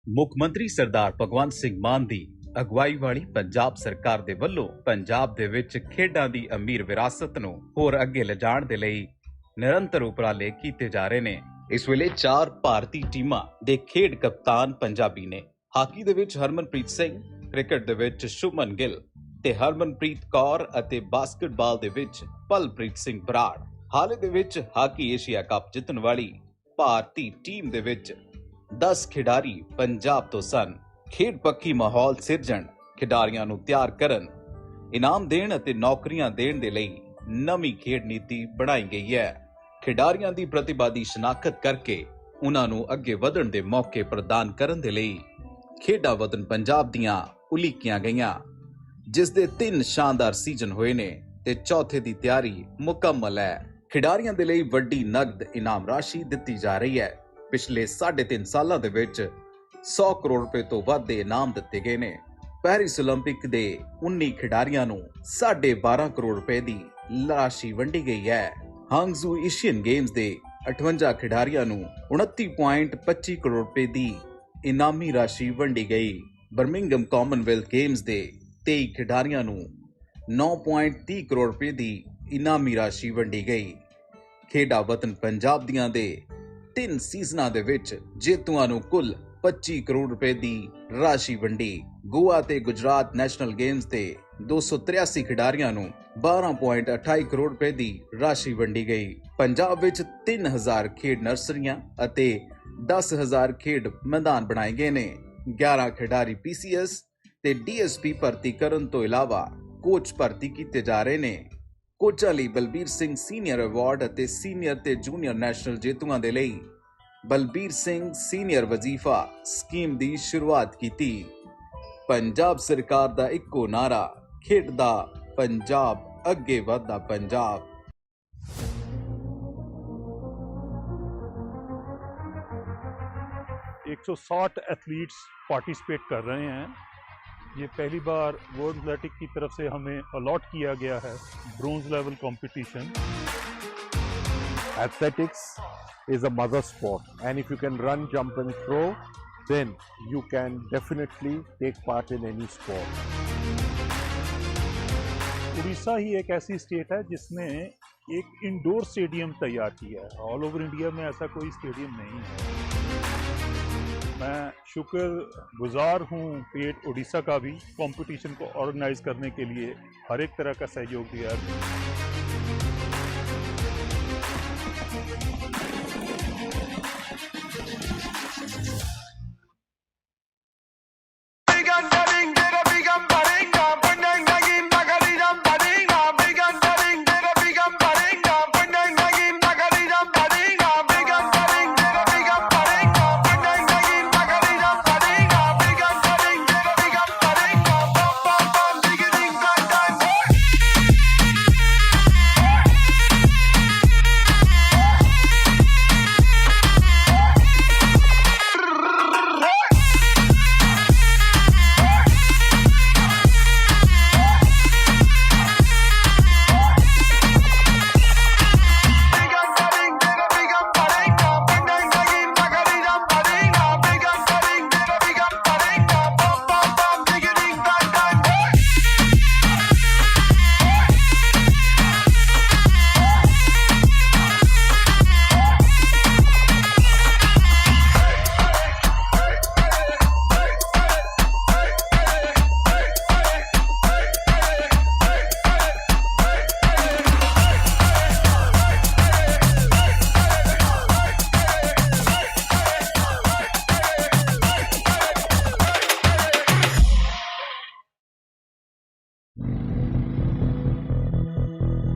ਮੁੱਖ ਮੰਤਰੀ ਸਰਦਾਰ ਭਗਵੰਤ ਸਿੰਘ ਮਾਨ ਦੀ ਅਗਵਾਈ ਵਾਲੀ ਪੰਜਾਬ ਸਰਕਾਰ ਦੇ ਵੱਲੋਂ ਪੰਜਾਬ ਦੇ ਵਿੱਚ ਖੇਡਾਂ ਦੀ ਅਮੀਰ ਵਿਰਾਸਤ ਨੂੰ ਹੋਰ ਅੱਗੇ ਲਿਜਾਣ ਦੇ ਲਈ ਨਿਰੰਤਰ ਉਪਰਾਲੇ ਕੀਤੇ ਜਾ ਰਹੇ ਨੇ। ਇਸ ਵੇਲੇ 4 ਭਾਰਤੀ ਟੀਮਾਂ ਦੇ ਖੇਡ ਕਪਤਾਨ ਪੰਜਾਬੀ ਨੇ। ਹਾਕੀ ਦੇ ਵਿੱਚ ਹਰਮਨਪ੍ਰੀਤ ਸਿੰਘ, ਕ੍ਰਿਕਟ ਦੇ ਵਿੱਚ ਸ਼ੁਭਮਨ ਗਿੱਲ ਤੇ ਹਰਮਨਪ੍ਰੀਤ ਕੌਰ ਅਤੇ ਬਾਸਕਟਬਾਲ ਦੇ ਵਿੱਚ ਪਲਪ੍ਰੀਤ ਸਿੰਘ ਬਰਾੜ। ਹਾਲ ਦੇ ਵਿੱਚ ਹਾਕੀ ਏਸ਼ੀਆ ਕੱਪ ਜਿੱਤਣ ਵਾਲੀ ਭਾਰਤੀ ਟੀਮ ਦੇ ਵਿੱਚ 10 ਖਿਡਾਰੀ ਪੰਜਾਬ ਤੋਂ ਸਨ। ਖੇਡ ਪੱਖੀ ਮਾਹੌਲ ਸਿਰਜਣ, ਖਿਡਾਰੀਆਂ ਨੂੰ ਤਿਆਰ ਕਰਨ, ਇਨਾਮ ਦੇਣ ਅਤੇ ਨੌਕਰੀਆਂ ਦੇਣ ਦੇ ਲਈ ਨਵੀਂ ਖੇਡ ਨੀਤੀ ਬਣਾਈ ਗਈ ਹੈ। ਖਿਡਾਰੀਆਂ ਦੀ ਪ੍ਰਤਿਭਾ ਦੀ ਸ਼ਨਾਖਤ ਕਰਕੇ ਉਹਨਾਂ ਨੂੰ ਅੱਗੇ ਵਧਣ ਦੇ ਮੌਕੇ ਪ੍ਰਦਾਨ ਕਰਨ ਦੇ ਲਈ ਖੇਡਾਂ ਵਤਨ ਪੰਜਾਬ ਦੀਆਂ ਉਲੀਕੀਆਂ ਗਈਆਂ, ਜਿਸ ਦੇ 3 ਸ਼ਾਨਦਾਰ ਸੀਜ਼ਨ ਹੋਏ ਨੇ ਤੇ ਚੌਥੇ ਦੀ ਤਿਆਰੀ ਮੁਕੰਮਲ ਹੈ। ਖਿਡਾਰੀਆਂ ਦੇ ਲਈ ਵੱਡੀ ਨਗਦ ਇਨਾਮ ਰਾਸ਼ੀ ਦਿੱਤੀ ਜਾ ਰਹੀ ਹੈ। ਪਿਛਲੇ 3.5 ਸਾਲਾਂ ਦੇ ਵਿੱਚ 100 ਕਰੋੜ ਰੁਪਏ ਤੋਂ ਵੱਧ ਦੇ ਇਨਾਮ ਦਿੱਤੇ ਗਏ ਨੇ। ਪੈਰਿਸ 올림픽 ਦੇ 19 ਖਿਡਾਰੀਆਂ ਨੂੰ 12.5 ਕਰੋੜ ਰੁਪਏ ਦੀ ਰਾਸ਼ੀ ਵੰਡੀ ਗਈ ਹੈ। ਹਾਂਗਜ਼ੂ ਏਸ਼ੀਅਨ ਗੇਮਸ ਦੇ 58 ਖਿਡਾਰੀਆਂ ਨੂੰ 29.25 ਕਰੋੜ ਰੁਪਏ ਦੀ ਇਨਾਮੀ ਰਾਸ਼ੀ ਵੰਡੀ ਗਈ। ਬਰਮਿੰਘਮ ਕਾਮਨਵੈਲਥ ਗੇਮਸ ਦੇ 23 ਖਿਡਾਰੀਆਂ ਨੂੰ 9.30 ਕਰੋੜ ਰੁਪਏ ਦੀ ਇਨਾਮੀ ਰਾਸ਼ੀ ਵੰਡੀ ਗਈ। ਖੇਡਾਂ ਵਤਨ ਪੰਜਾਬ ਦੀਆਂ ਦੇ 3 ਸੀਜ਼ਨਾਂ ਦੇ ਵਿੱਚ ਜੇਤੂਆਂ ਨੂੰ ਕੁੱਲ 25 ਕਰੋੜ ਰੁਪਏ ਦੀ ਰਾਸ਼ੀ ਵੰਡੀ। ਗੋਆ ਤੇ ਗੁਜਰਾਤ ਨੈਸ਼ਨਲ ਗੇਮਸ ਦੇ 283 ਖਿਡਾਰੀਆਂ ਨੂੰ 12.28 ਕਰੋੜ ਰੁਪਏ ਦੀ ਰਾਸ਼ੀ ਵੰਡੀ ਗਈ। ਪੰਜਾਬ ਵਿੱਚ 3000 ਖੇਡ ਨਰਸਰੀਆਂ ਅਤੇ 10000 ਖੇਡ ਮੈਦਾਨ ਬਣਾਏ ਗਏ ਨੇ। 11 ਖਿਡਾਰੀ PCS ਤੇ DSP ਭਰਤੀ ਕਰਨ ਤੋਂ ਇਲਾਵਾ ਕੋਚ ਭਰਤੀ ਕੀਤੇ ਜਾ ਰਹੇ ਨੇ। ਕੋਚਾਂ ਲਈ ਬਲਬੀਰ ਸਿੰਘ ਸੀਨੀਅਰ ਅਵਾਰਡ ਅਤੇ ਸੀਨੀਅਰ ਤੇ ਜੂਨੀਅਰ ਨੈਸ਼ਨਲ ਜੇਤੂਆਂ ਦੇ ਲਈ ਬਲਬੀਰ ਸਿੰਘ ਸੀਨੀਅਰ ਵਜ਼ੀਫਾ ਸਕੀਮ ਦੀ ਸ਼ੁਰੂਆਤ ਕੀਤੀ। ਪੰਜਾਬ ਸਰਕਾਰ ਦਾ ਇੱਕੋ ਨਾਰਾ, ਖੇਡਦਾ ਪੰਜਾਬ, ਅੱਗੇ ਵਧਦਾ ਪੰਜਾਬ। 160 एथलीट्स पार्टिसिपेट कर रहे हैं। ये पहली बार वर्ल्ड एथलेटिक की तरफ से हमें अलॉट किया गया है bronze level competition. Athletics is a mother sport, and if you can run, jump and throw, then you can definitely take part in any sport. Orissa ही एक ऐसी स्टेट है जिसने एक इंडोर स्टेडियम तैयार किया है। ऑल ओवर इंडिया में ऐसा कोई स्टेडियम नहीं है। मैं शुक्रगुजार हूँ स्टेट उड़ीसा का भी, कंपटीशन को ऑर्गेनाइज करने के लिए हर एक तरह का सहयोग दिया है।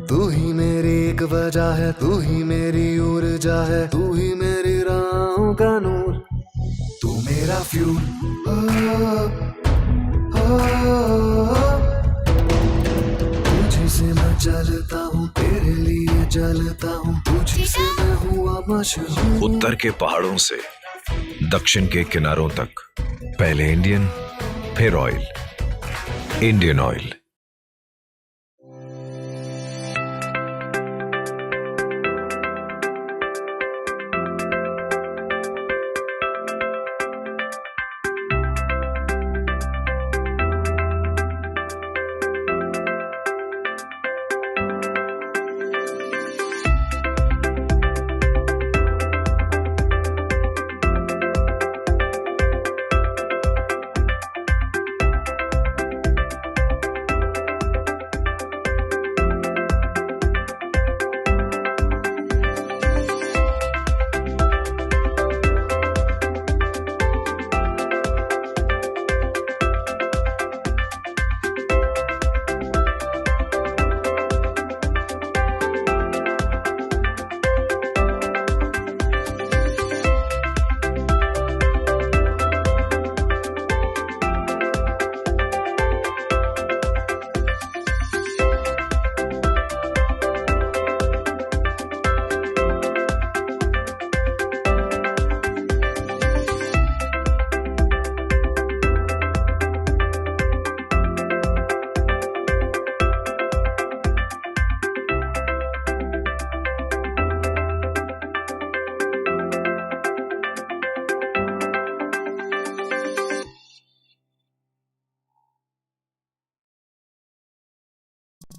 तू ही मेरी एक वजह है, तू ही मेरी ऊर्जा है, तू ही मेरी राहों का नूर, तू मेरा फ्यूल। तुझे से मैं चलता हूँ, तेरे लिए जलता हूँ, तुझे से मैं हुआ मशहूर। उत्तर के पहाड़ों से दक्षिण के किनारों तक, पहले इंडियन फिर oil, Indian oil.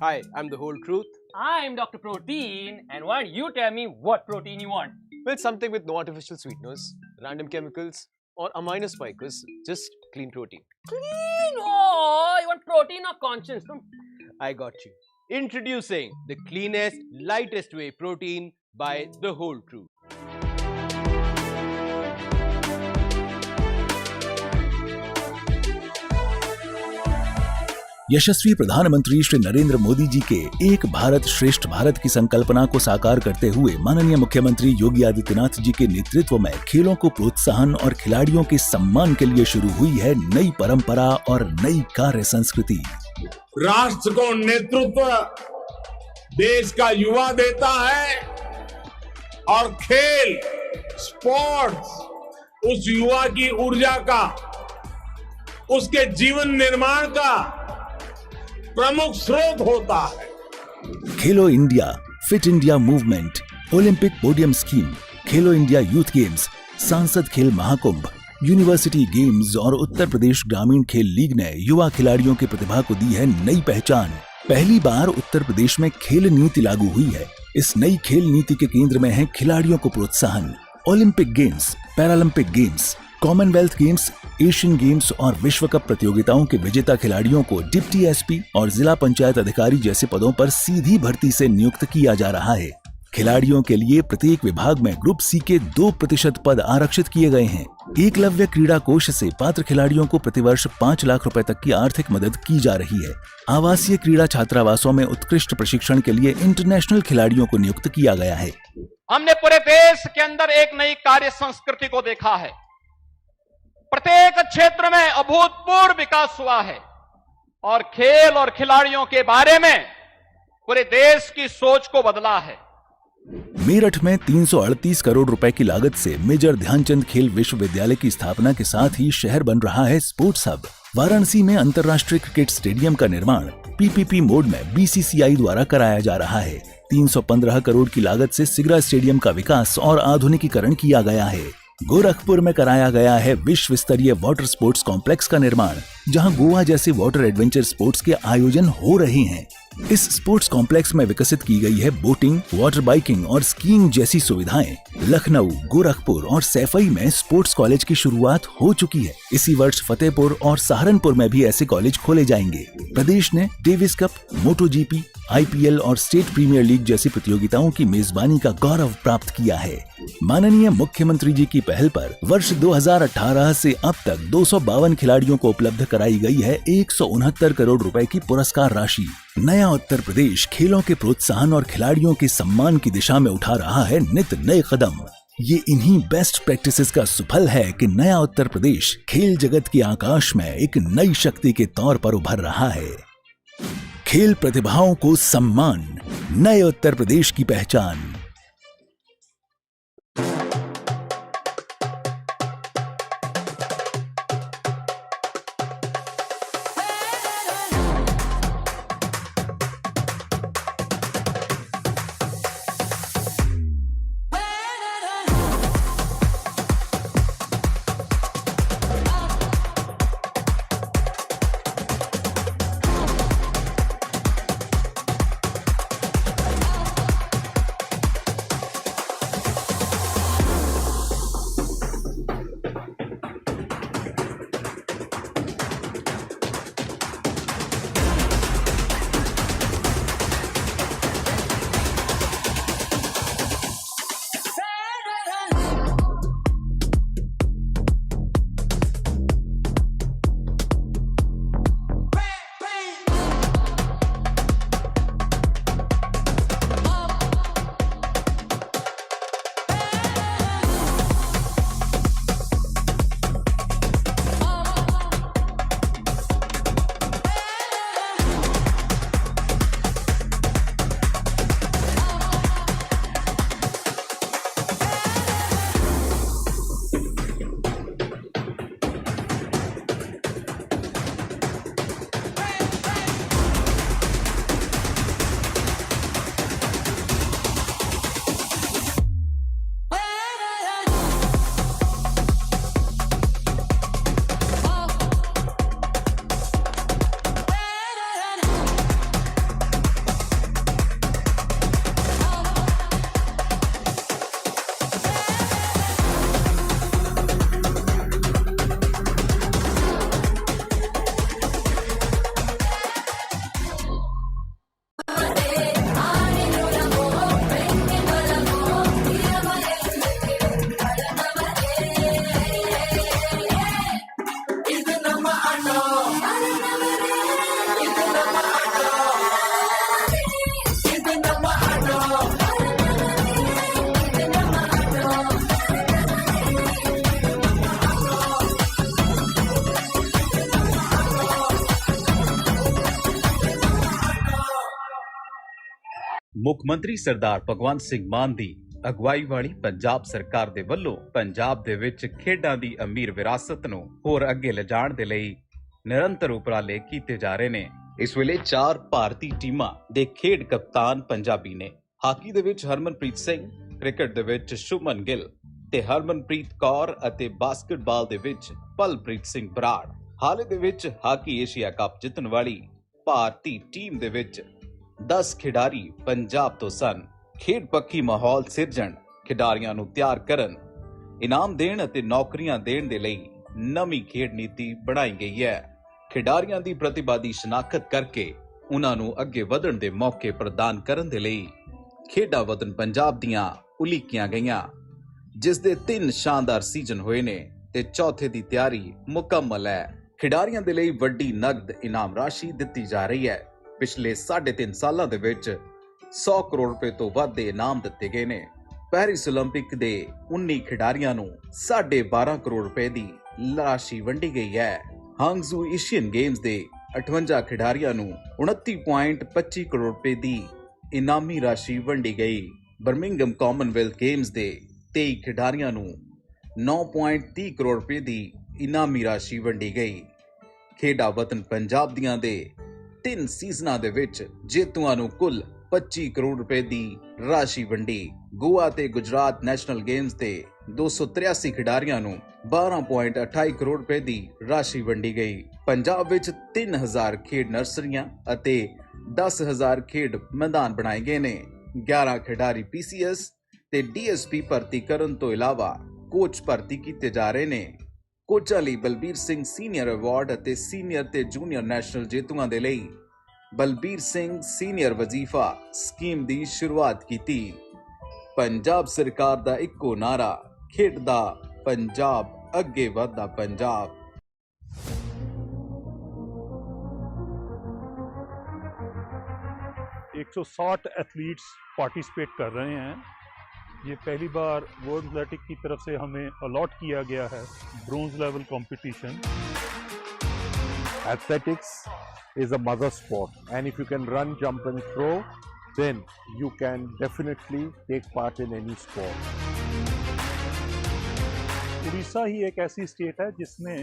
Hi, I'm the whole truth. I'm Dr. Protein, and why don't you tell me what protein you want? Well, something with no artificial sweeteners, random chemicals, or amino spikers, just clean protein. Clean? Oh, you want protein or conscience? I got you. Introducing the cleanest, lightest whey protein by the whole truth. यशस्वी प्रधानमंत्री श्री नरेंद्र मोदी जी के एक भारत श्रेष्ठ भारत की संकल्पना को साकार करते हुए माननीय मुख्यमंत्री योगी आदित्यनाथ जी के नेतृत्व में खेलों को प्रोत्साहन और खिलाड़ियों के सम्मान के लिए शुरू हुई है नई परंपरा और नई कार्य संस्कृति। राष्ट्र को नेतृत्व देश का युवा देता है और खेल स्पोर्ट्स उस युवा की ऊर्जा का, उसके जीवन निर्माण का प्रमुख स्रोत होता है। खेलो India, fit India movement, Olympic podium scheme, खेलो इंडिया यूथ गेम्स, सांसद खेल महाकुंभ, यूनिवर्सिटी गेम्स और उत्तर प्रदेश ग्रामीण खेल लीग ने युवा खिलाड़ियों की प्रतिभा को दी है नई पहचान। पहली बार उत्तर प्रदेश में खेल नीति लागू हुई है। इस नई खेल नीति के केंद्र में है खिलाड़ियों को प्रोत्साहन। Olympic games, Paralympic games, Commonwealth games, Asian games और विश्व कप प्रतियोगिताओं के विजेता खिलाड़ियों को डिप्टी एसपी और जिला पंचायत अधिकारी जैसे पदों पर सीधी भर्ती से नियुक्त किया जा रहा है। खिलाड़ियों के लिए प्रत्येक विभाग में ग्रुप सी के 2% पद आरक्षित किए गए हैं। एकलव्य क्रीड़ा कोष से पात्र खिलाड़ियों को प्रतिवर्ष 5 लाख रुपए तक की आर्थिक मदद की जा रही है। आवासीय क्रीड़ा छात्रावासों में उत्कृष्ट प्रशिक्षण के लिए इंटरनेशनल खिलाड़ियों को नियुक्त किया गया है। हमने पूरे देश के अंदर एक नई कार्य संस्कृति को देखा है। प्रत्येक क्षेत्र में अभूतपूर्व विकास हुआ है और खेल और खिलाड़ियों के बारे में पूरे देश की सोच को बदला है। मेरठ में 338 करोड़ रुपए की लागत से मेजर ध्यानचंद खेल विश्वविद्यालय की स्थापना के साथ ही शहर बन रहा है स्पोर्ट्स हब। वाराणसी में अंतर्राष्ट्रीय क्रिकेट स्टेडियम का निर्माण पीपीपी मोड में बीसीसीआई द्वारा कराया जा रहा है। 315 करोड़ की लागत से सिगरा स्टेडियम का विकास और आधुनिकीकरण किया गया है। गोरखपुर में कराया गया है विश्व स्तरीय वाटर स्पोर्ट्स कॉम्प्लेक्स का निर्माण, जहां गोवा जैसे वाटर एडवेंचर स्पोर्ट्स के आयोजन हो रहे हैं। इस स्पोर्ट्स कॉम्प्लेक्स में विकसित की गई है बोटिंग, वाटर बाइकिंग और स्कीइंग जैसी सुविधाएं। लखनऊ, गोरखपुर और सैफई में स्पोर्ट्स कॉलेज की शुरुआत हो चुकी है। इसी वर्ष फतेहपुर और सहारनपुर में भी ऐसे कॉलेज खोले जाएंगे। प्रदेश ने डेविस कप, मोटो जीपी, आईपीएल और स्टेट प्रीमियर लीग जैसी प्रतियोगिताओं की मेजबानी का गौरव प्राप्त किया है। माननीय मुख्यमंत्री जी की पहल पर वर्ष 2018 से अब तक 252 खिलाड़ियों को उपलब्ध कराई गई है 169 करोड़ रुपए की पुरस्कार राशि। नया उत्तर प्रदेश खेलों के प्रोत्साहन और खिलाड़ियों के सम्मान की दिशा में उठा रहा है नित नए कदम। ये इन्हीं बेस्ट प्रैक्टिसेस का सुफल है कि नया उत्तर प्रदेश खेल जगत के आकाश में एक नई शक्ति के तौर पर उभर रहा है। खेल प्रतिभाओं को सम्मान, नए उत्तर प्रदेश की पहचान। ਮੁੱਖ ਮੰਤਰੀ ਸਰਦਾਰ ਭਗਵੰਤ ਸਿੰਘ ਮਾਨ ਦੀ ਅਗਵਾਈ ਵਾਲੀ ਪੰਜਾਬ ਸਰਕਾਰ ਦੇ ਵੱਲੋਂ ਪੰਜਾਬ ਦੇ ਵਿੱਚ ਖੇਡਾਂ ਦੀ ਅਮੀਰ ਵਿਰਾਸਤ ਨੂੰ ਹੋਰ ਅੱਗੇ ਲਿਜਾਣ ਦੇ ਲਈ ਨਿਰੰਤਰ ਉਪਰਾਲੇ ਕੀਤੇ ਜਾ ਰਹੇ ਨੇ। ਇਸ ਵੇਲੇ 4 ਭਾਰਤੀ ਟੀਮਾਂ ਦੇ ਖੇਡ ਕਪਤਾਨ ਪੰਜਾਬੀ ਨੇ। ਹਾਕੀ ਦੇ ਵਿੱਚ ਹਰਮਨਪ੍ਰੀਤ ਸਿੰਘ, ਕ੍ਰਿਕਟ ਦੇ ਵਿੱਚ ਸ਼ੁਭਮਨ ਗਿੱਲ ਤੇ ਹਰਮਨਪ੍ਰੀਤ ਕੌਰ ਅਤੇ ਬਾਸਕਟਬਾਲ ਦੇ ਵਿੱਚ ਪਲਪ੍ਰੀਤ ਸਿੰਘ ਬਰਾੜ। ਹਾਲੇ ਦੇ ਵਿੱਚ ਹਾਕੀ ਏਸ਼ੀਆ ਕੱਪ ਜਿੱਤਣ ਵਾਲੀ ਭਾਰਤੀ ਟੀਮ ਦੇ ਵਿੱਚ 10 ਖਿਡਾਰੀ ਪੰਜਾਬ ਤੋਂ ਸਨ। ਖੇਡ ਪੱਖੀ ਮਾਹੌਲ ਸਿਰਜਣ, ਖਿਡਾਰੀਆਂ ਨੂੰ ਤਿਆਰ ਕਰਨ, ਇਨਾਮ ਦੇਣ ਅਤੇ ਨੌਕਰੀਆਂ ਦੇਣ ਦੇ ਲਈ ਨਵੀਂ ਖੇਡ ਨੀਤੀ ਬਣਾਈ ਗਈ ਹੈ। ਖਿਡਾਰੀਆਂ ਦੀ ਪ੍ਰਤਿਭਾ ਦੀ ਸ਼ਨਾਖਤ ਕਰਕੇ ਉਹਨਾਂ ਨੂੰ ਅੱਗੇ ਵਧਣ ਦੇ ਮੌਕੇ ਪ੍ਰਦਾਨ ਕਰਨ ਦੇ ਲਈ ਖੇਡਾਂ ਵਤਨ ਪੰਜਾਬ ਦੀਆਂ ਉਲੀਕੀਆਂ ਗਈਆਂ, ਜਿਸ ਦੇ 3 ਸ਼ਾਨਦਾਰ ਸੀਜ਼ਨ ਹੋਏ ਨੇ ਤੇ ਚੌਥੇ ਦੀ ਤਿਆਰੀ ਮੁਕੰਮਲ ਹੈ। ਖਿਡਾਰੀਆਂ ਦੇ ਲਈ ਵੱਡੀ ਨਗਦ ਇਨਾਮ ਰਾਸ਼ੀ ਦਿੱਤੀ ਜਾ ਰਹੀ ਹੈ। ਪਿਛਲੇ 3.5 ਸਾਲਾਂ ਦੇ ਵਿੱਚ 100 ਕਰੋੜ ਰੁਪਏ ਤੋਂ ਵੱਧ ਦੇ ਇਨਾਮ ਦਿੱਤੇ ਗਏ ਨੇ। ਪੈਰਿਸ 올림픽 ਦੇ 19 ਖਿਡਾਰੀਆਂ ਨੂੰ 12.5 ਕਰੋੜ ਰੁਪਏ ਦੀ ਰਾਸ਼ੀ ਵੰਡੀ ਗਈ ਹੈ। ਹਾਂਗਜ਼ੂ ਏਸ਼ੀਅਨ ਗੇਮਸ ਦੇ 58 ਖਿਡਾਰੀਆਂ ਨੂੰ 29.25 ਕਰੋੜ ਰੁਪਏ ਦੀ ਇਨਾਮੀ ਰਾਸ਼ੀ ਵੰਡੀ ਗਈ। ਬਰਮਿੰਘਮ ਕਾਮਨਵੈਲਥ ਗੇਮਸ ਦੇ 23 ਖਿਡਾਰੀਆਂ ਨੂੰ 9.30 ਕਰੋੜ ਰੁਪਏ ਦੀ ਇਨਾਮੀ ਰਾਸ਼ੀ ਵੰਡੀ ਗਈ। ਖੇਡਾਂ ਵਤਨ ਪੰਜਾਬ ਦੀਆਂ ਦੇ 3 ਸੀਜ਼ਨਾਂ ਦੇ ਵਿੱਚ ਜੇਤੂਆਂ ਨੂੰ ਕੁੱਲ 25 ਕਰੋੜ ਰੁਪਏ ਦੀ ਰਾਸ਼ੀ ਵੰਡੀ। ਗੋਆ ਤੇ ਗੁਜਰਾਤ ਨੈਸ਼ਨਲ ਗੇਮਸ ਦੇ 283 ਖਿਡਾਰੀਆਂ ਨੂੰ 12.28 ਕਰੋੜ ਰੁਪਏ ਦੀ ਰਾਸ਼ੀ ਵੰਡੀ ਗਈ। ਪੰਜਾਬ ਵਿੱਚ 3000 ਖੇਡ ਨਰਸਰੀਆਂ ਅਤੇ 10,000 ਖੇਡ ਮੈਦਾਨ ਬਣਾਏ ਗਏ ਨੇ। 11 ਖਿਡਾਰੀ PCS ਤੇ DSP ਭਰਤੀ ਕਰਨ ਤੋਂ ਇਲਾਵਾ ਕੋਚ ਭਰਤੀ ਕੀਤੇ ਜਾ ਰਹੇ ਨੇ। ਕੋਚਾਂ ਲਈ ਬਲਬੀਰ ਸਿੰਘ ਸੀਨੀਅਰ ਅਵਾਰਡ ਅਤੇ ਸੀਨੀਅਰ ਤੇ ਜੂਨੀਅਰ ਨੈਸ਼ਨਲ ਜੇਤੂਆਂ ਦੇ ਲਈ ਬਲਬੀਰ ਸਿੰਘ ਸੀਨੀਅਰ ਵਜ਼ੀਫਾ ਸਕੀਮ ਦੀ ਸ਼ੁਰੂਆਤ ਕੀਤੀ। ਪੰਜਾਬ ਸਰਕਾਰ ਦਾ ਇੱਕੋ ਨਾਰਾ, ਖੇਡਦਾ ਪੰਜਾਬ, ਅੱਗੇ ਵਧਦਾ ਪੰਜਾਬ। एक 160 एथलीट्स पार्टिसिपेट कर रहे हैं। ये पहली बार वर्ल्ड एथलेटिक की तरफ से हमें अलॉट किया गया है bronze level competition. Athletics is a mother sport, and if you can run, jump and throw, then you can definitely take part in any sport. Orissa ही एक ऐसी स्टेट है जिसने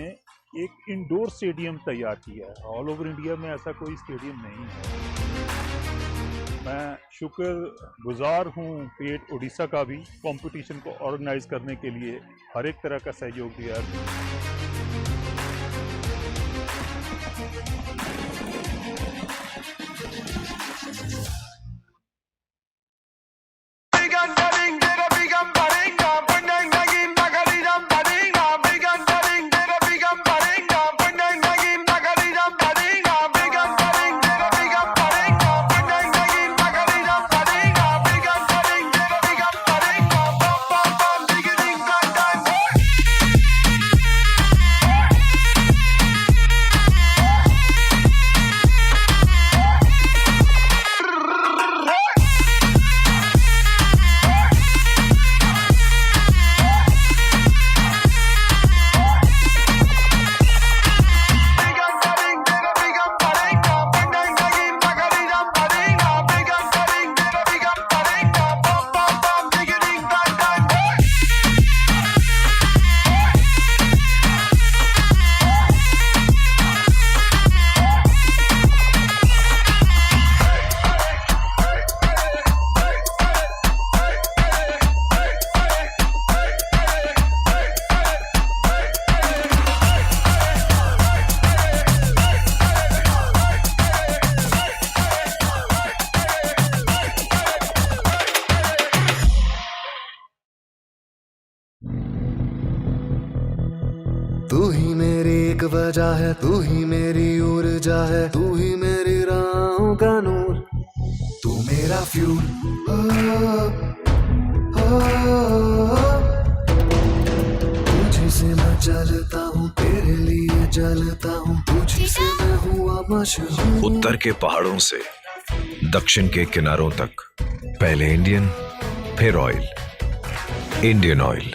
एक इंडोर स्टेडियम तैयार किया है। ऑल ओवर इंडिया में ऐसा कोई स्टेडियम नहीं है। मैं शुक्रगुजार हूँ स्टेट उड़ीसा का भी, कंपटीशन को ऑर्गेनाइज करने के लिए हर एक तरह का सहयोग दिया है। तू ही मेरी एक वजह है, तू ही मेरी ऊर्जा है, तू ही मेरी राहों का नूर, तू मेरा फ्यूल। तुझे से मैं चलता हूँ, तेरे लिए जलता हूँ, तुझे से मैं हुआ मशहूर। उत्तर के पहाड़ों से दक्षिण के किनारों तक, पहले इंडियन फिर oil, Indian oil.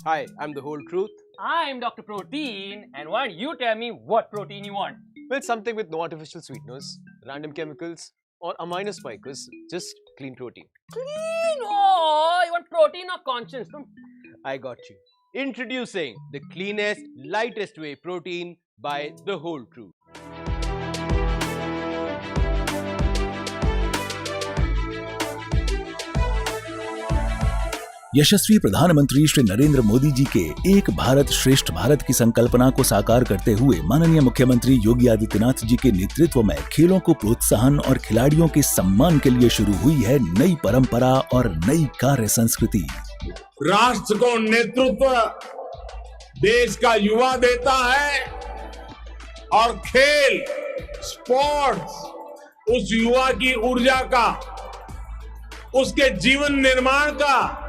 Hi, I'm the whole truth. I'm Dr. Protein, and why don't you tell me what protein you want? Well, something with no artificial sweeteners, random chemicals, or amino spikers, just clean protein. Clean! Oh, you want protein or conscience? I got you. Introducing the cleanest, lightest whey protein by the whole truth. यशस्वी प्रधानमंत्री श्री नरेंद्र मोदी जी के एक भारत श्रेष्ठ भारत की संकल्पना को साकार करते हुए माननीय मुख्यमंत्री योगी आदित्यनाथ जी के नेतृत्व में खेलों को प्रोत्साहन और खिलाड़ियों के सम्मान के लिए शुरू हुई है नई परंपरा और नई कार्य संस्कृति। राष्ट्र को नेतृत्व देश का युवा देता है और खेल स्पोर्ट्स उस युवा की ऊर्जा का, उसके जीवन निर्माण का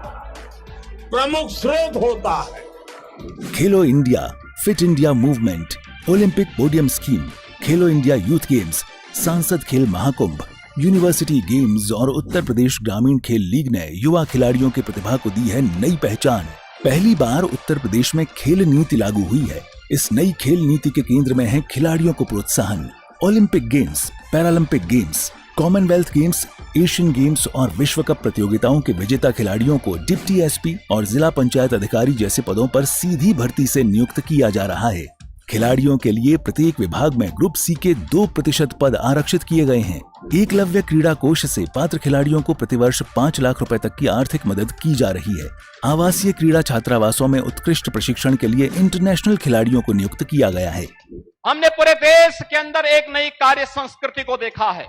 प्रमुख स्रोत होता है। खेलो India, fit India movement, Olympic podium scheme, खेलो इंडिया यूथ गेम्स, सांसद खेल महाकुंभ, यूनिवर्सिटी गेम्स और उत्तर प्रदेश ग्रामीण खेल लीग ने युवा खिलाड़ियों की प्रतिभा को दी है नई पहचान। पहली बार उत्तर प्रदेश में खेल नीति लागू हुई है। इस नई खेल नीति के केंद्र में है खिलाड़ियों को प्रोत्साहन। Olympic games, Paralympic games, Commonwealth games, Asian games और विश्व कप प्रतियोगिताओं के विजेता खिलाड़ियों को डिप्टी एसपी और जिला पंचायत अधिकारी जैसे पदों पर सीधी भर्ती से नियुक्त किया जा रहा है। खिलाड़ियों के लिए प्रत्येक विभाग में ग्रुप सी के 2% पद आरक्षित किए गए हैं। एकलव्य क्रीड़ा कोष से पात्र खिलाड़ियों को प्रतिवर्ष 5 लाख रुपए तक की आर्थिक मदद की जा रही है। आवासीय क्रीड़ा छात्रावासों में उत्कृष्ट प्रशिक्षण के लिए इंटरनेशनल खिलाड़ियों को नियुक्त किया गया है। हमने पूरे देश के अंदर एक नई कार्य संस्कृति को देखा है।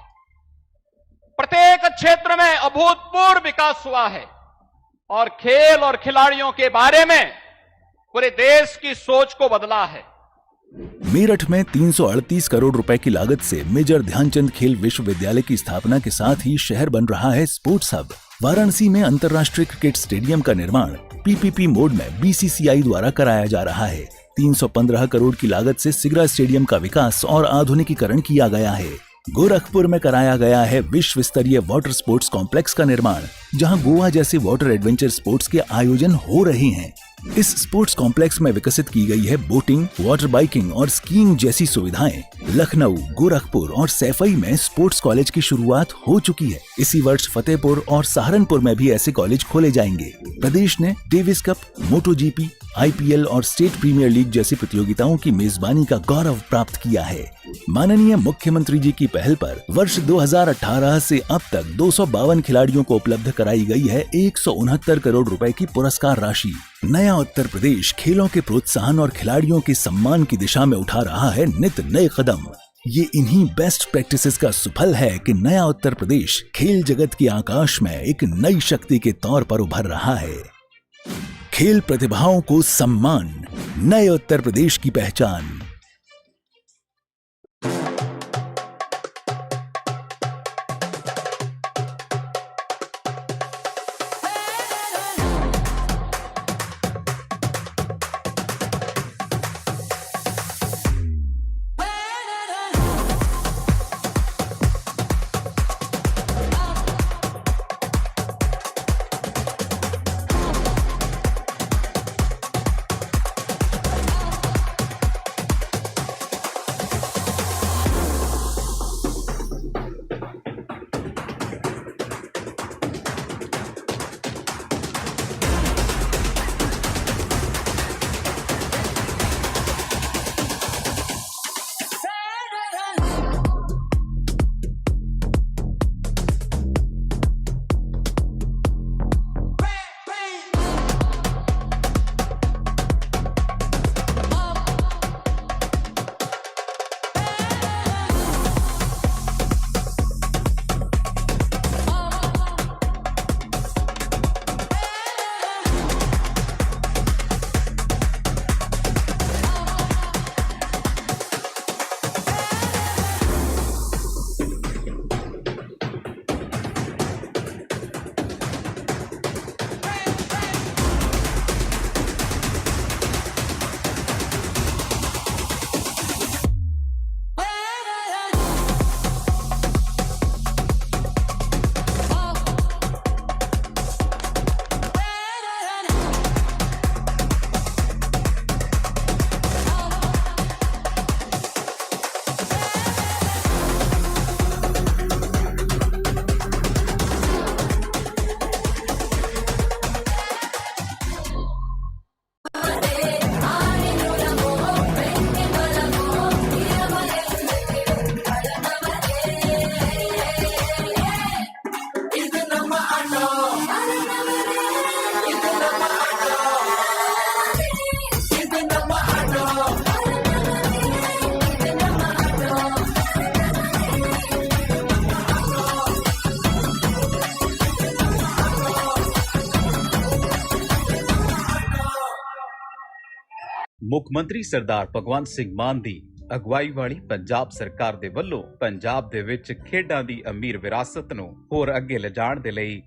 प्रत्येक क्षेत्र में अभूतपूर्व विकास हुआ है और खेल और खिलाड़ियों के बारे में पूरे देश की सोच को बदला है। मेरठ में 338 करोड़ रुपए की लागत से मेजर ध्यानचंद खेल विश्वविद्यालय की स्थापना के साथ ही शहर बन रहा है स्पोर्ट्स हब। वाराणसी में अंतर्राष्ट्रीय क्रिकेट स्टेडियम का निर्माण पीपीपी मोड में बीसीसीआई द्वारा कराया जा रहा है। 315 करोड़ की लागत से सिगरा स्टेडियम का विकास और आधुनिकीकरण किया गया है। गोरखपुर में कराया गया है विश्व स्तरीय वाटर स्पोर्ट्स कॉम्प्लेक्स का निर्माण, जहां गोवा जैसे वाटर एडवेंचर स्पोर्ट्स के आयोजन हो रहे हैं। इस स्पोर्ट्स कॉम्प्लेक्स में विकसित की गई है बोटिंग, वाटर बाइकिंग और स्कीइंग जैसी सुविधाएं। लखनऊ, गोरखपुर और सैफई में स्पोर्ट्स कॉलेज की शुरुआत हो चुकी है। इसी वर्ष फतेहपुर और सहारनपुर में भी ऐसे कॉलेज खोले जाएंगे। प्रदेश ने डेविस कप, मोटो जीपी, आईपीएल और स्टेट प्रीमियर लीग जैसी प्रतियोगिताओं की मेजबानी का गौरव प्राप्त किया है। माननीय मुख्यमंत्री जी की पहल पर वर्ष 2018 से अब तक 252 खिलाड़ियों को उपलब्ध कराई गई है 169 करोड़ रुपए की पुरस्कार राशि। नया उत्तर प्रदेश खेलों के प्रोत्साहन और खिलाड़ियों के सम्मान की दिशा में उठा रहा है नित नए कदम। ये इन्हीं बेस्ट प्रैक्टिसेस का सुफल है कि नया उत्तर प्रदेश खेल जगत के आकाश में एक नई शक्ति के तौर पर उभर रहा है। खेल प्रतिभाओं को सम्मान, नए उत्तर प्रदेश की पहचान। ਮੁੱਖ ਮੰਤਰੀ ਸਰਦਾਰ ਭਗਵੰਤ ਸਿੰਘ ਮਾਨ ਦੀ ਅਗਵਾਈ ਵਾਲੀ ਪੰਜਾਬ ਸਰਕਾਰ ਦੇ ਵੱਲੋਂ ਪੰਜਾਬ ਦੇ ਵਿੱਚ ਖੇਡਾਂ ਦੀ ਅਮੀਰ ਵਿਰਾਸਤ ਨੂੰ ਹੋਰ ਅੱਗੇ ਲਿਜਾਣ ਦੇ ਲਈ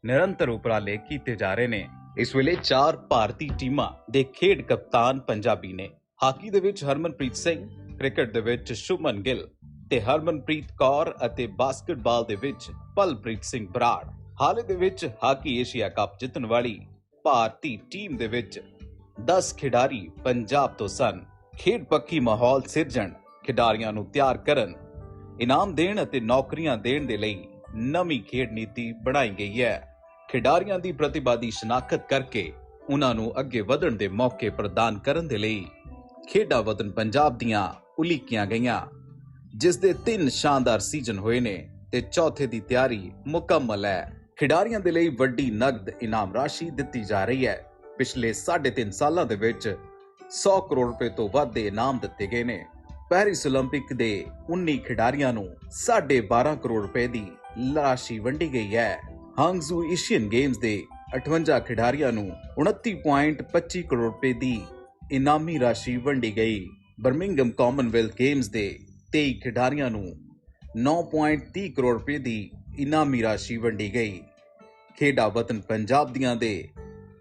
ਨਿਰੰਤਰ ਉਪਰਾਲੇ ਕੀਤੇ ਜਾ ਰਹੇ ਨੇ। ਇਸ ਵੇਲੇ 4 ਭਾਰਤੀ ਟੀਮਾਂ ਦੇ ਖੇਡ ਕਪਤਾਨ ਪੰਜਾਬੀ ਨੇ। ਹਾਕੀ ਦੇ ਵਿੱਚ ਹਰਮਨਪ੍ਰੀਤ ਸਿੰਘ, ਕ੍ਰਿਕਟ ਦੇ ਵਿੱਚ ਸ਼ੁਭਮਨ ਗਿੱਲ ਤੇ ਹਰਮਨਪ੍ਰੀਤ ਕੌਰ ਅਤੇ ਬਾਸਕਟਬਾਲ ਦੇ ਵਿੱਚ ਪਲਪ੍ਰੀਤ ਸਿੰਘ ਬਰਾੜ। ਹਾਲ ਦੇ ਵਿੱਚ ਹਾਕੀ ਏਸ਼ੀਆ ਕੱਪ ਜਿੱਤਣ ਵਾਲੀ ਭਾਰਤੀ ਟੀਮ ਦੇ ਵਿੱਚ 10 ਖਿਡਾਰੀ ਪੰਜਾਬ ਤੋਂ ਸਨ। ਖੇਡ ਪੱਖੀ ਮਾਹੌਲ ਸਿਰਜਣ, ਖਿਡਾਰੀਆਂ ਨੂੰ ਤਿਆਰ ਕਰਨ, ਇਨਾਮ ਦੇਣ ਅਤੇ ਨੌਕਰੀਆਂ ਦੇਣ ਦੇ ਲਈ ਨਵੀਂ ਖੇਡ ਨੀਤੀ ਬਣਾਈ ਗਈ ਹੈ। ਖਿਡਾਰੀਆਂ ਦੀ ਪ੍ਰਤਿਭਾ ਦੀ ਸ਼ਨਾਖਤ ਕਰਕੇ ਉਹਨਾਂ ਨੂੰ ਅੱਗੇ ਵਧਣ ਦੇ ਮੌਕੇ ਪ੍ਰਦਾਨ ਕਰਨ ਦੇ ਲਈ ਖੇਡਾਂ ਵਤਨ ਪੰਜਾਬ ਦੀਆਂ ਉਲੀਕੀਆਂ ਗਈਆਂ, ਜਿਸ ਦੇ 3 ਸ਼ਾਨਦਾਰ ਸੀਜ਼ਨ ਹੋਏ ਨੇ ਤੇ ਚੌਥੇ ਦੀ ਤਿਆਰੀ ਮੁਕੰਮਲ ਹੈ। ਖਿਡਾਰੀਆਂ ਦੇ ਲਈ ਵੱਡੀ ਨਗਦ ਇਨਾਮ ਰਾਸ਼ੀ ਦਿੱਤੀ ਜਾ ਰਹੀ ਹੈ। ਪਿਛਲੇ 3.5 ਸਾਲਾਂ ਦੇ ਵਿੱਚ 100 ਕਰੋੜ ਰੁਪਏ ਤੋਂ ਵੱਧ ਦੇ ਇਨਾਮ ਦਿੱਤੇ ਗਏ ਨੇ। ਪੈਰਿਸ 올림픽 ਦੇ 19 ਖਿਡਾਰੀਆਂ ਨੂੰ 12.5 ਕਰੋੜ ਰੁਪਏ ਦੀ ਰਾਸ਼ੀ ਵੰਡੀ ਗਈ ਹੈ। ਹਾਂਗਜ਼ੂ ਏਸ਼ੀਅਨ ਗੇਮਸ ਦੇ 58 ਖਿਡਾਰੀਆਂ ਨੂੰ 29.25 ਕਰੋੜ ਰੁਪਏ ਦੀ ਇਨਾਮੀ ਰਾਸ਼ੀ ਵੰਡੀ ਗਈ। ਬਰਮਿੰਘਮ ਕਾਮਨਵੈਲਥ ਗੇਮਸ ਦੇ 23 ਖਿਡਾਰੀਆਂ ਨੂੰ 9.30 ਕਰੋੜ ਰੁਪਏ ਦੀ ਇਨਾਮੀ ਰਾਸ਼ੀ ਵੰਡੀ ਗਈ। ਖੇਡਾਂ ਵਤਨ ਪੰਜਾਬ ਦੀਆਂ ਦੇ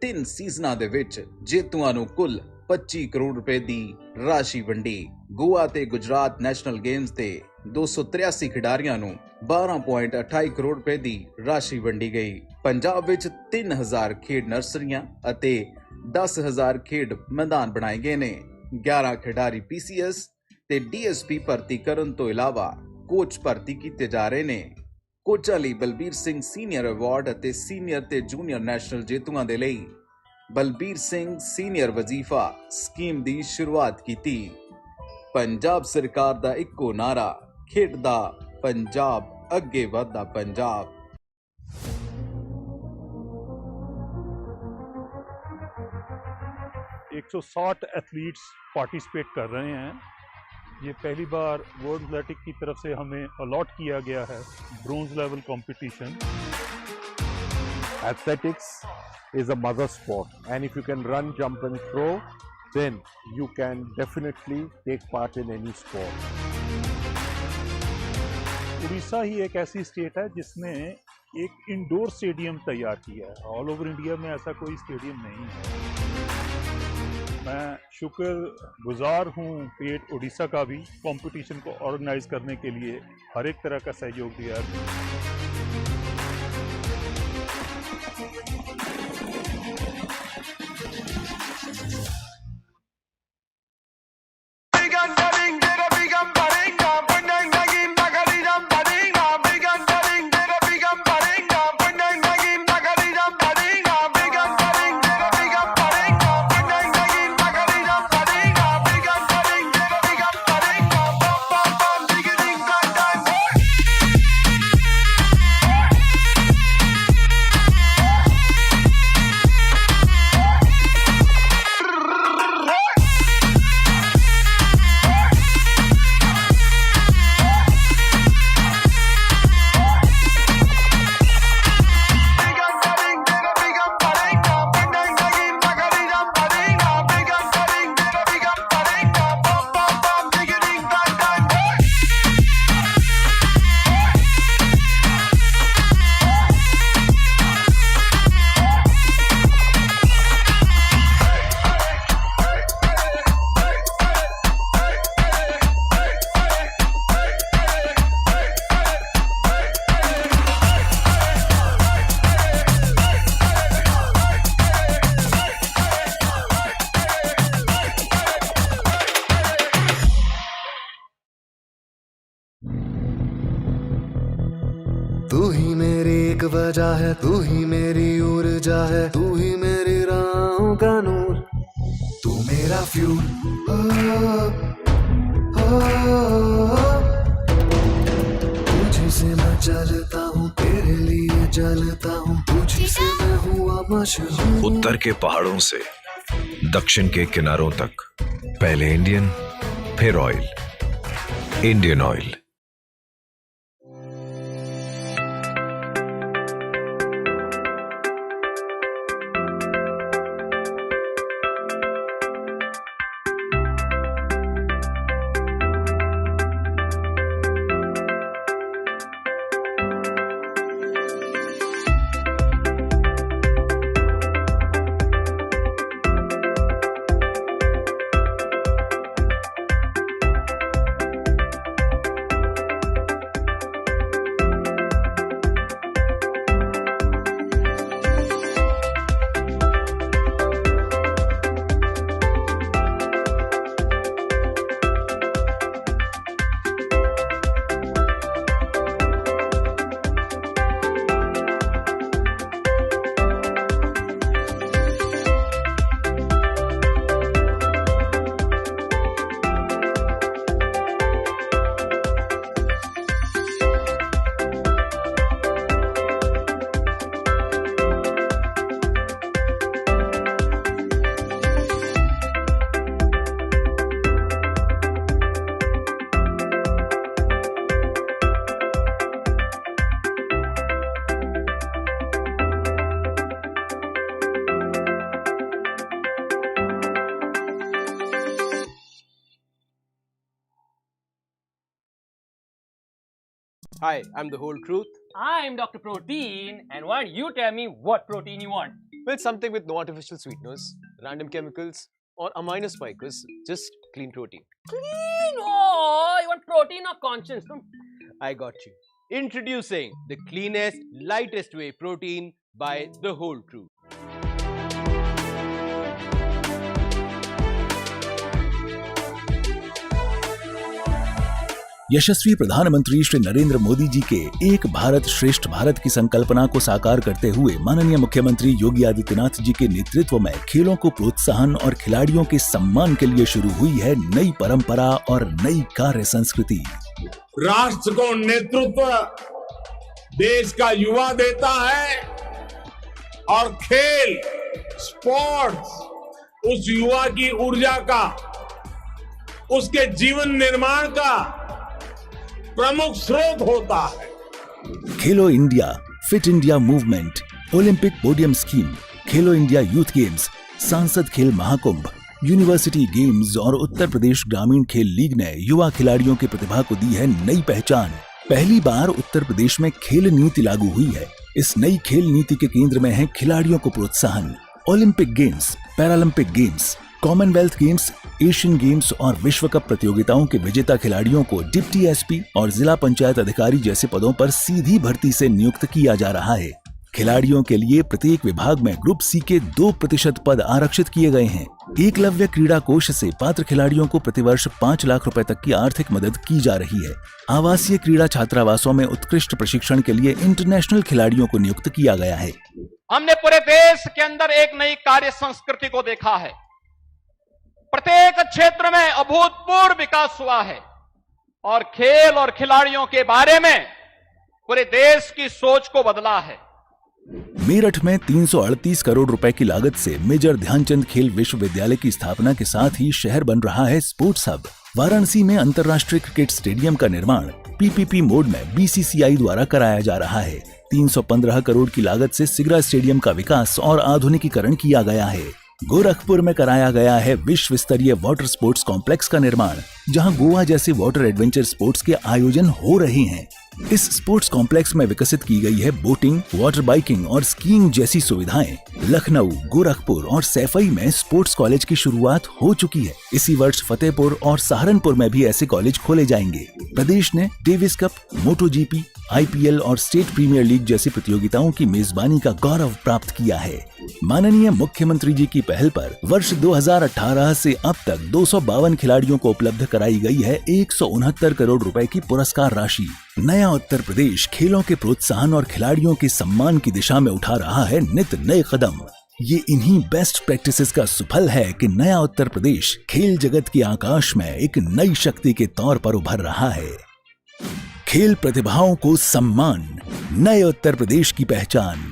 3 ਸੀਜ਼ਨਾਂ ਦੇ ਵਿੱਚ ਜੇਤੂਆਂ ਨੂੰ ਕੁੱਲ 25 ਕਰੋੜ ਰੁਪਏ ਦੀ ਰਾਸ਼ੀ ਵੰਡੀ। ਗੋਆ ਤੇ ਗੁਜਰਾਤ ਨੈਸ਼ਨਲ ਗੇਮਸ ਦੇ 283 ਖਿਡਾਰੀਆਂ ਨੂੰ 12.28 ਕਰੋੜ ਰੁਪਏ ਦੀ ਰਾਸ਼ੀ ਵੰਡੀ ਗਈ। ਪੰਜਾਬ ਵਿੱਚ 3000 ਖੇਡ ਨਰਸਰੀਆਂ ਅਤੇ 10000 ਖੇਡ ਮੈਦਾਨ ਬਣਾਏ ਗਏ ਨੇ। 11 ਖਿਡਾਰੀ PCS ਤੇ DSP ਭਰਤੀ ਕਰਨ ਤੋਂ ਇਲਾਵਾ ਕੋਚ ਭਰਤੀ ਕੀਤੇ ਜਾ ਰਹੇ ਨੇ। ਕੋਚਾਂ ਲਈ ਬਲਬੀਰ ਸਿੰਘ ਸੀਨੀਅਰ ਅਵਾਰਡ ਅਤੇ ਸੀਨੀਅਰ ਤੇ ਜੂਨੀਅਰ ਨੈਸ਼ਨਲ ਜੇਤੂਆਂ ਦੇ ਲਈ ਬਲਬੀਰ ਸਿੰਘ ਸੀਨੀਅਰ ਵਜ਼ੀਫਾ ਸਕੀਮ ਦੀ ਸ਼ੁਰੂਆਤ ਕੀਤੀ। ਪੰਜਾਬ ਸਰਕਾਰ ਦਾ ਇੱਕੋ ਨਾਰਾ, ਖੇਡਦਾ ਪੰਜਾਬ, ਅੱਗੇ ਵਧਦਾ ਪੰਜਾਬ। 160 एथलीट्स पार्टिसिपेट कर रहे हैं। ये पहली बार वर्ल्ड एथलेटिक की तरफ से हमें अलॉट किया गया है bronze level competition. Athletics is a mother sport, and if you can run, jump and throw, then you can definitely take part in any sport. Orissa ही एक ऐसी स्टेट है जिसने एक इंडोर स्टेडियम तैयार किया है। ऑल ओवर इंडिया में ऐसा कोई स्टेडियम नहीं है। मैं शुक्रगुजार हूँ स्टेट उड़ीसा का भी, कंपटीशन को ऑर्गेनाइज करने के लिए हर एक तरह का सहयोग दिया है। तू ही मेरी एक वजह है, तू ही मेरी ऊर्जा है, तू ही मेरी राहों का नूर, तू मेरा फ्यूल। तुझसे मैं चलता हूँ, तेरे लिए जलता हूँ, तुझसे मैं हुआ मशहूर। उत्तर के पहाड़ों से दक्षिण के किनारों तक, पहले इंडियन फिर oil, Indian oil. Hi, I'm the whole truth. I'm Dr. Protein, and why don't you tell me what protein you want? Well, something with no artificial sweeteners, random chemicals, or amino spikers, just clean protein. Clean? Oh, you want protein or conscience? I got you. Introducing the cleanest, lightest whey protein by the whole truth. यशस्वी प्रधानमंत्री श्री नरेंद्र मोदी जी के एक भारत श्रेष्ठ भारत की संकल्पना को साकार करते हुए माननीय मुख्यमंत्री योगी आदित्यनाथ जी के नेतृत्व में खेलों को प्रोत्साहन और खिलाड़ियों के सम्मान के लिए शुरू हुई है नई परंपरा और नई कार्य संस्कृति। राष्ट्र को नेतृत्व देश का युवा देता है और खेल स्पोर्ट्स उस युवा की ऊर्जा का, उसके जीवन निर्माण का प्रमुख स्रोत होता है। खेलो India, fit India movement, Olympic podium scheme, खेलो इंडिया यूथ गेम्स, सांसद खेल महाकुंभ, यूनिवर्सिटी गेम्स और उत्तर प्रदेश ग्रामीण खेल लीग ने युवा खिलाड़ियों की प्रतिभा को दी है नई पहचान। पहली बार उत्तर प्रदेश में खेल नीति लागू हुई है। इस नई खेल नीति के केंद्र में है खिलाड़ियों को प्रोत्साहन। Olympic games, Paralympic games, Commonwealth games, Asian games और विश्व कप प्रतियोगिताओं के विजेता खिलाड़ियों को डिप्टी एसपी और जिला पंचायत अधिकारी जैसे पदों पर सीधी भर्ती से नियुक्त किया जा रहा है। खिलाड़ियों के लिए प्रत्येक विभाग में ग्रुप सी के 2% पद आरक्षित किए गए हैं। एकलव्य क्रीड़ा कोष से पात्र खिलाड़ियों को प्रतिवर्ष 5 लाख रुपए तक की आर्थिक मदद की जा रही है। आवासीय क्रीड़ा छात्रावासों में उत्कृष्ट प्रशिक्षण के लिए इंटरनेशनल खिलाड़ियों को नियुक्त किया गया है। हमने पूरे देश के अंदर एक नई कार्य संस्कृति को देखा है। प्रत्येक क्षेत्र में अभूतपूर्व विकास हुआ है और खेल और खिलाड़ियों के बारे में पूरे देश की सोच को बदला है। मेरठ में 338 करोड़ रुपए की लागत से मेजर ध्यानचंद खेल विश्वविद्यालय की स्थापना के साथ ही शहर बन रहा है स्पोर्ट्स हब। वाराणसी में अंतर्राष्ट्रीय क्रिकेट स्टेडियम का निर्माण पीपीपी मोड में बीसीसीआई द्वारा कराया जा रहा है। 315 करोड़ की लागत से सिगरा स्टेडियम का विकास और आधुनिकीकरण किया गया है। गोरखपुर में कराया गया है विश्व स्तरीय वाटर स्पोर्ट्स कॉम्प्लेक्स का निर्माण, जहां गोवा जैसे वाटर एडवेंचर स्पोर्ट्स के आयोजन हो रहे हैं। इस स्पोर्ट्स कॉम्प्लेक्स में विकसित की गई है बोटिंग, वाटर बाइकिंग और स्कीइंग जैसी सुविधाएं। लखनऊ, गोरखपुर और सैफई में स्पोर्ट्स कॉलेज की शुरुआत हो चुकी है। इसी वर्ष फतेहपुर और सहारनपुर में भी ऐसे कॉलेज खोले जाएंगे। प्रदेश ने डेविस कप, मोटो जीपी, आईपीएल और स्टेट प्रीमियर लीग जैसी प्रतियोगिताओं की मेजबानी का गौरव प्राप्त किया है। माननीय मुख्यमंत्री जी की पहल पर वर्ष 2018 से अब तक 252 खिलाड़ियों को उपलब्ध कराई गई है 169 करोड़ रुपए की पुरस्कार राशि। नया उत्तर प्रदेश खेलों के प्रोत्साहन और खिलाड़ियों के सम्मान की दिशा में उठा रहा है नित नए कदम। ये इन्हीं बेस्ट प्रैक्टिसेस का सुफल है कि नया उत्तर प्रदेश खेल जगत के आकाश में एक नई शक्ति के तौर पर उभर रहा है। खेल प्रतिभाओं को सम्मान, नए उत्तर प्रदेश की पहचान।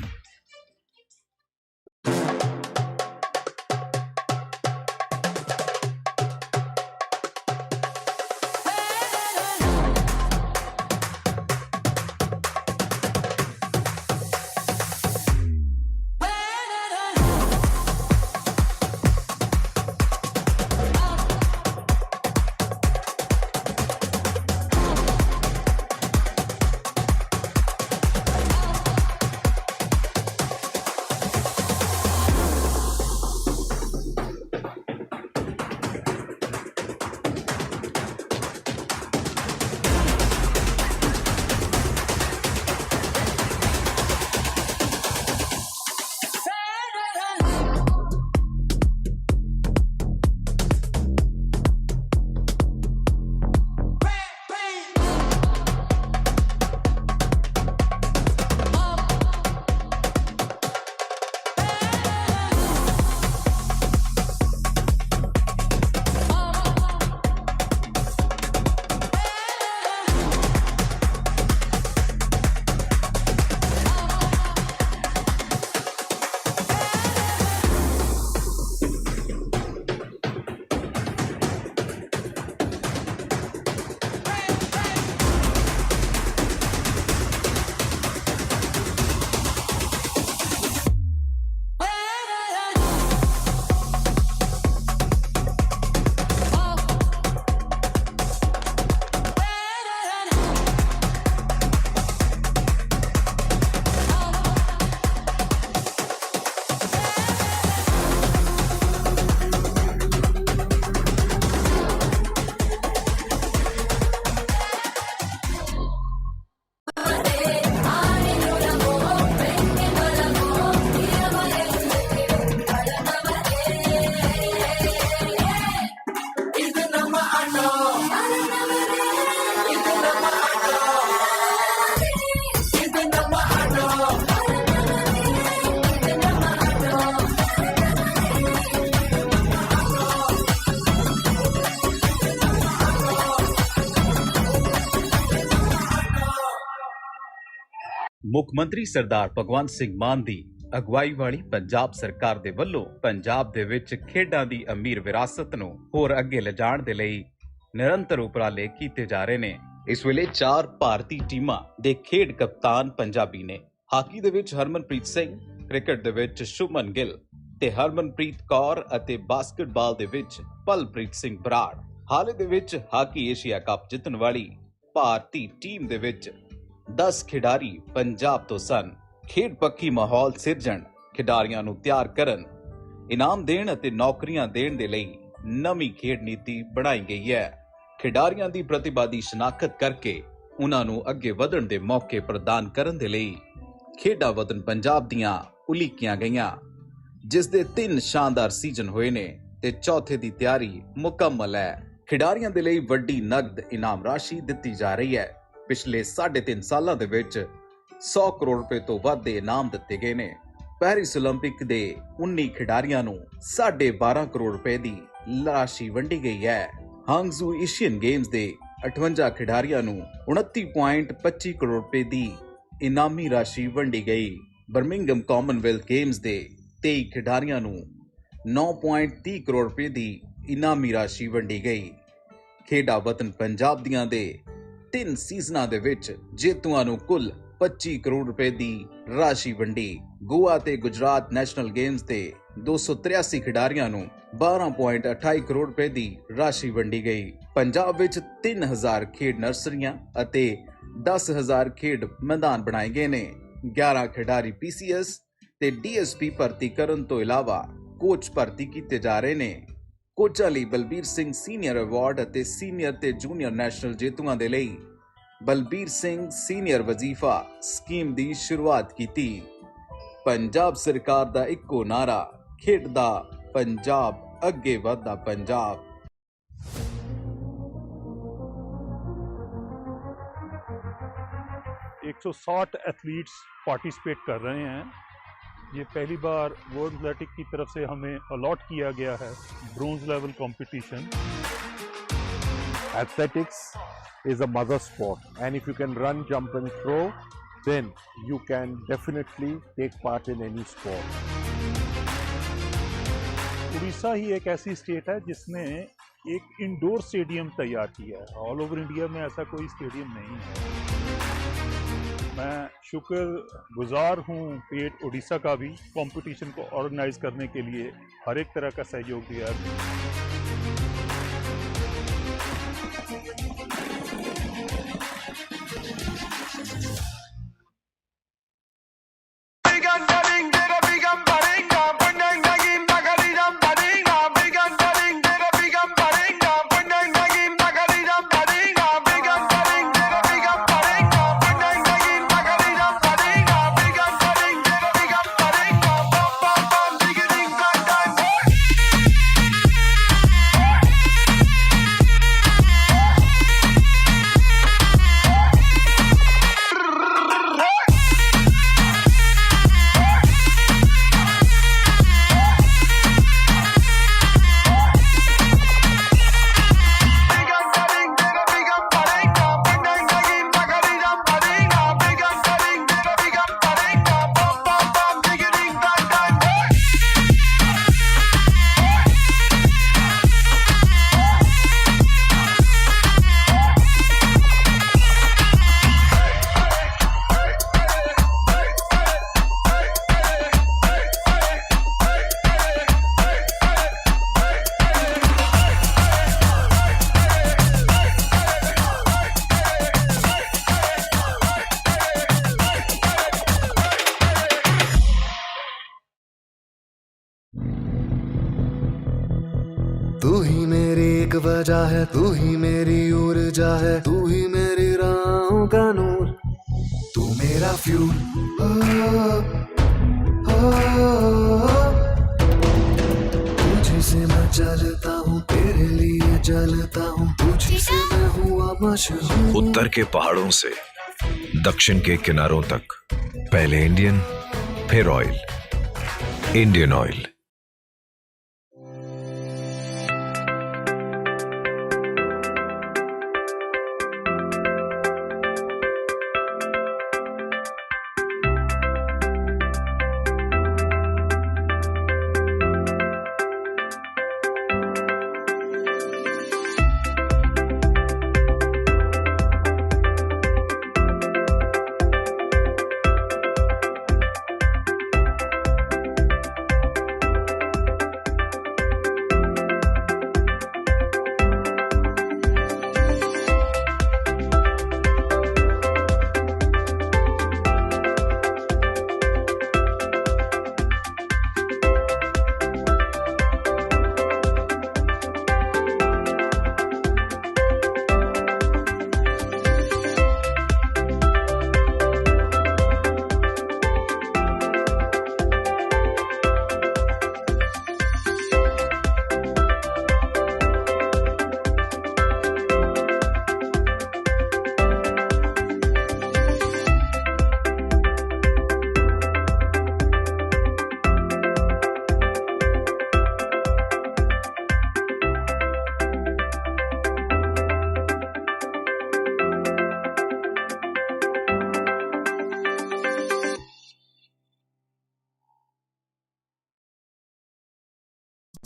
ਮੁੱਖ ਮੰਤਰੀ ਸਰਦਾਰ ਭਗਵੰਤ ਸਿੰਘ ਮਾਨ ਦੀ ਅਗਵਾਈ ਵਾਲੀ ਪੰਜਾਬ ਸਰਕਾਰ ਦੇ ਵੱਲੋਂ ਪੰਜਾਬ ਦੇ ਵਿੱਚ ਖੇਡਾਂ ਦੀ ਅਮੀਰ ਵਿਰਾਸਤ ਨੂੰ ਹੋਰ ਅੱਗੇ ਲਿਜਾਣ ਦੇ ਲਈ ਨਿਰੰਤਰ ਉਪਰਾਲੇ ਕੀਤੇ ਜਾ ਰਹੇ ਨੇ। ਇਸ ਵੇਲੇ 4 ਭਾਰਤੀ ਟੀਮਾਂ ਦੇ ਖੇਡ ਕਪਤਾਨ ਪੰਜਾਬੀ ਨੇ। ਹਾਕੀ ਦੇ ਵਿੱਚ ਹਰਮਨਪ੍ਰੀਤ ਸਿੰਘ, ਕ੍ਰਿਕਟ ਦੇ ਵਿੱਚ ਸ਼ੁਭਮਨ ਗਿੱਲ ਤੇ ਹਰਮਨਪ੍ਰੀਤ ਕੌਰ ਅਤੇ ਬਾਸਕਟਬਾਲ ਦੇ ਵਿੱਚ ਪਲਪ੍ਰੀਤ ਸਿੰਘ ਬਰਾੜ। ਹਾਲ ਦੇ ਵਿੱਚ ਹਾਕੀ ਏਸ਼ੀਆ ਕੱਪ ਜਿੱਤਣ ਵਾਲੀ ਭਾਰਤੀ ਟੀਮ ਦੇ ਵਿੱਚ 10 ਖਿਡਾਰੀ ਪੰਜਾਬ ਤੋਂ ਸਨ। ਖੇਡ ਪੱਖੀ ਮਾਹੌਲ ਸਿਰਜਣ, ਖਿਡਾਰੀਆਂ ਨੂੰ ਤਿਆਰ ਕਰਨ, ਇਨਾਮ ਦੇਣ ਅਤੇ ਨੌਕਰੀਆਂ ਦੇਣ ਦੇ ਲਈ ਨਵੀਂ ਖੇਡ ਨੀਤੀ ਬਣਾਈ ਗਈ ਹੈ। ਖਿਡਾਰੀਆਂ ਦੀ ਪ੍ਰਤਿਭਾ ਦੀ ਸ਼ਨਾਖਤ ਕਰਕੇ ਉਹਨਾਂ ਨੂੰ ਅੱਗੇ ਵਧਣ ਦੇ ਮੌਕੇ ਪ੍ਰਦਾਨ ਕਰਨ ਦੇ ਲਈ ਖੇਡਾਂ ਵਤਨ ਪੰਜਾਬ ਦੀਆਂ ਉਲੀਕੀਆਂ ਗਈਆਂ, ਜਿਸ ਦੇ 3 ਸ਼ਾਨਦਾਰ ਸੀਜ਼ਨ ਹੋਏ ਨੇ ਤੇ ਚੌਥੇ ਦੀ ਤਿਆਰੀ ਮੁਕੰਮਲ ਹੈ। ਖਿਡਾਰੀਆਂ ਦੇ ਲਈ ਵੱਡੀ ਨਗਦ ਇਨਾਮ ਰਾਸ਼ੀ ਦਿੱਤੀ ਜਾ ਰਹੀ ਹੈ। ਪਿਛਲੇ 3.5 ਸਾਲਾਂ ਦੇ ਵਿੱਚ 100 ਕਰੋੜ ਰੁਪਏ ਤੋਂ ਵੱਧ ਦੇ ਇਨਾਮ ਦਿੱਤੇ ਗਏ ਨੇ। ਪੈਰਿਸ 올림픽 ਦੇ 19 ਖਿਡਾਰੀਆਂ ਨੂੰ 12.5 ਕਰੋੜ ਰੁਪਏ ਦੀ ਰਾਸ਼ੀ ਵੰਡੀ ਗਈ ਹੈ। ਹਾਂਗਜ਼ੂ ਏਸ਼ੀਅਨ ਗੇਮਸ ਦੇ 58 ਖਿਡਾਰੀਆਂ ਨੂੰ 29.25 ਕਰੋੜ ਰੁਪਏ ਦੀ ਇਨਾਮੀ ਰਾਸ਼ੀ ਵੰਡੀ ਗਈ। ਬਰਮਿੰਘਮ ਕਾਮਨਵੈਲਥ ਗੇਮਸ ਦੇ 23 ਖਿਡਾਰੀਆਂ ਨੂੰ 9.30 ਕਰੋੜ ਰੁਪਏ ਦੀ ਇਨਾਮੀ ਰਾਸ਼ੀ ਵੰਡੀ ਗਈ। ਖੇਡਾਂ ਵਤਨ ਪੰਜਾਬ ਦੀਆਂ ਦੇ 3 ਸੀਜ਼ਨਾਂ ਦੇ ਵਿੱਚ ਜੇਤੂਆਂ ਨੂੰ ਕੁੱਲ 25 ਕਰੋੜ ਰੁਪਏ ਦੀ ਰਾਸ਼ੀ ਵੰਡੀ। ਗੋਆ ਤੇ ਗੁਜਰਾਤ ਨੈਸ਼ਨਲ ਗੇਮਸ ਦੇ 283 ਖਿਡਾਰੀਆਂ ਨੂੰ 12.28 ਕਰੋੜ ਰੁਪਏ ਦੀ ਰਾਸ਼ੀ ਵੰਡੀ ਗਈ। ਪੰਜਾਬ ਵਿੱਚ 3000 ਖੇਡ ਨਰਸਰੀਆਂ ਅਤੇ 10000 ਖੇਡ ਮੈਦਾਨ ਬਣਾਏ ਗਏ ਨੇ। 11 ਖਿਡਾਰੀ PCS ਤੇ DSP ਭਰਤੀ ਕਰਨ ਤੋਂ ਇਲਾਵਾ ਕੋਚ ਭਰਤੀ ਕੀਤੇ ਜਾ ਰਹੇ ਨੇ। ਕੋਚਾਂ ਲਈ ਬਲਬੀਰ ਸਿੰਘ ਸੀਨੀਅਰ ਅਵਾਰਡ ਅਤੇ ਸੀਨੀਅਰ ਤੇ ਜੂਨੀਅਰ ਨੈਸ਼ਨਲ ਜੇਤੂਆਂ ਦੇ ਲਈ ਬਲਬੀਰ ਸਿੰਘ ਸੀਨੀਅਰ ਵਜ਼ੀਫਾ ਸਕੀਮ ਦੀ ਸ਼ੁਰੂਆਤ ਕੀਤੀ। ਪੰਜਾਬ ਸਰਕਾਰ ਦਾ ਇੱਕੋ ਨਾਰਾ, ਖੇਡਦਾ ਪੰਜਾਬ, ਅੱਗੇ ਵਧਦਾ ਪੰਜਾਬ। एक 160 एथलीट्स पार्टिसिपेट कर रहे हैं। ये पहली बार वर्ल्ड एथलेटिक की तरफ से हमें अलॉट किया गया है bronze level competition. Athletics is a mother sport, and if you can run, jump and throw, then you can definitely take part in any sport. Orissa ही एक ऐसी स्टेट है जिसने एक इंडोर स्टेडियम तैयार किया है। ऑल ओवर इंडिया में ऐसा कोई स्टेडियम नहीं है। मैं शुक्रगुजार हूँ स्टेट उड़ीसा का भी, कंपटीशन को ऑर्गेनाइज करने के लिए हर एक तरह का सहयोग दिया है। तू ही मेरी एक वजह है, तू ही मेरी ऊर्जा है, तू ही मेरी राहों का नूर, तू मेरा फ्यूल। तुझसे मैं चलता हूँ, तेरे लिए जलता हूँ, तुझसे मैं हुआ मशहूर। उत्तर के पहाड़ों से दक्षिण के किनारों तक, पहले इंडियन फिर oil, Indian oil.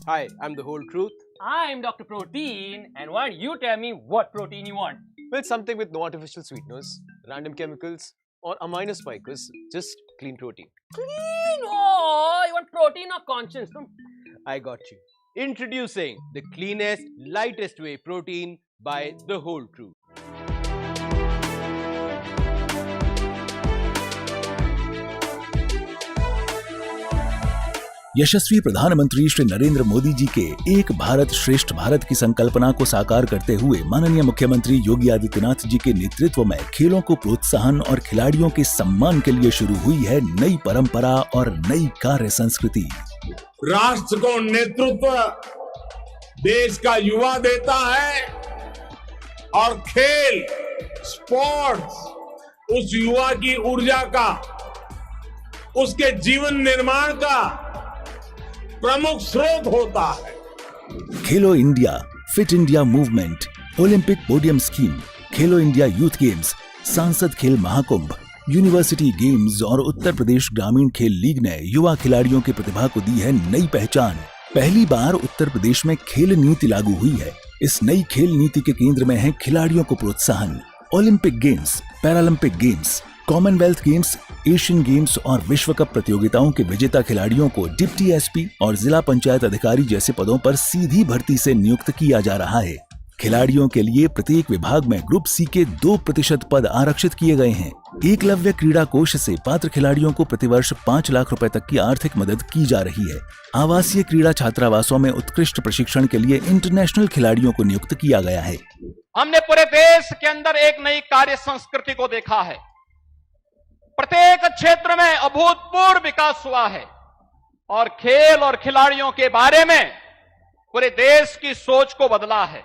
Hi, I'm the whole truth. I'm Dr. Protein, and why don't you tell me what protein you want? Well, something with no artificial sweeteners, random chemicals, or amino spikers, just clean protein. Clean! Oh, you want protein or conscience? I got you. Introducing the cleanest, lightest whey protein by the whole truth. यशस्वी प्रधानमंत्री श्री नरेंद्र मोदी जी के एक भारत श्रेष्ठ भारत की संकल्पना को साकार करते हुए माननीय मुख्यमंत्री योगी आदित्यनाथ जी के नेतृत्व में खेलों को प्रोत्साहन और खिलाड़ियों के सम्मान के लिए शुरू हुई है नई परंपरा और नई कार्य संस्कृति। राष्ट्र को नेतृत्व देश का युवा देता है और खेल स्पोर्ट्स उस युवा की ऊर्जा का, उसके जीवन निर्माण का प्रमुख स्रोत होता है। खेलो India, fit India movement, Olympic podium scheme, खेलो इंडिया यूथ गेम्स, सांसद खेल महाकुंभ, यूनिवर्सिटी गेम्स और उत्तर प्रदेश ग्रामीण खेल लीग ने युवा खिलाड़ियों की प्रतिभा को दी है नई पहचान। पहली बार उत्तर प्रदेश में खेल नीति लागू हुई है। इस नई खेल नीति के केंद्र में है खिलाड़ियों को प्रोत्साहन। Olympic games, Paralympic games, Commonwealth games, Asian games और विश्व कप प्रतियोगिताओं के विजेता खिलाड़ियों को डिप्टी एसपी और जिला पंचायत अधिकारी जैसे पदों पर सीधी भर्ती से नियुक्त किया जा रहा है। खिलाड़ियों के लिए प्रत्येक विभाग में ग्रुप सी के 2% पद आरक्षित किए गए हैं। एकलव्य क्रीड़ा कोष से पात्र खिलाड़ियों को प्रतिवर्ष 5 लाख रुपए तक की आर्थिक मदद की जा रही है। आवासीय क्रीड़ा छात्रावासों में उत्कृष्ट प्रशिक्षण के लिए इंटरनेशनल खिलाड़ियों को नियुक्त किया गया है। हमने पूरे देश के अंदर एक नई कार्य संस्कृति को देखा है। प्रत्येक क्षेत्र में अभूतपूर्व विकास हुआ है और खेल और खिलाड़ियों के बारे में पूरे देश की सोच को बदला है।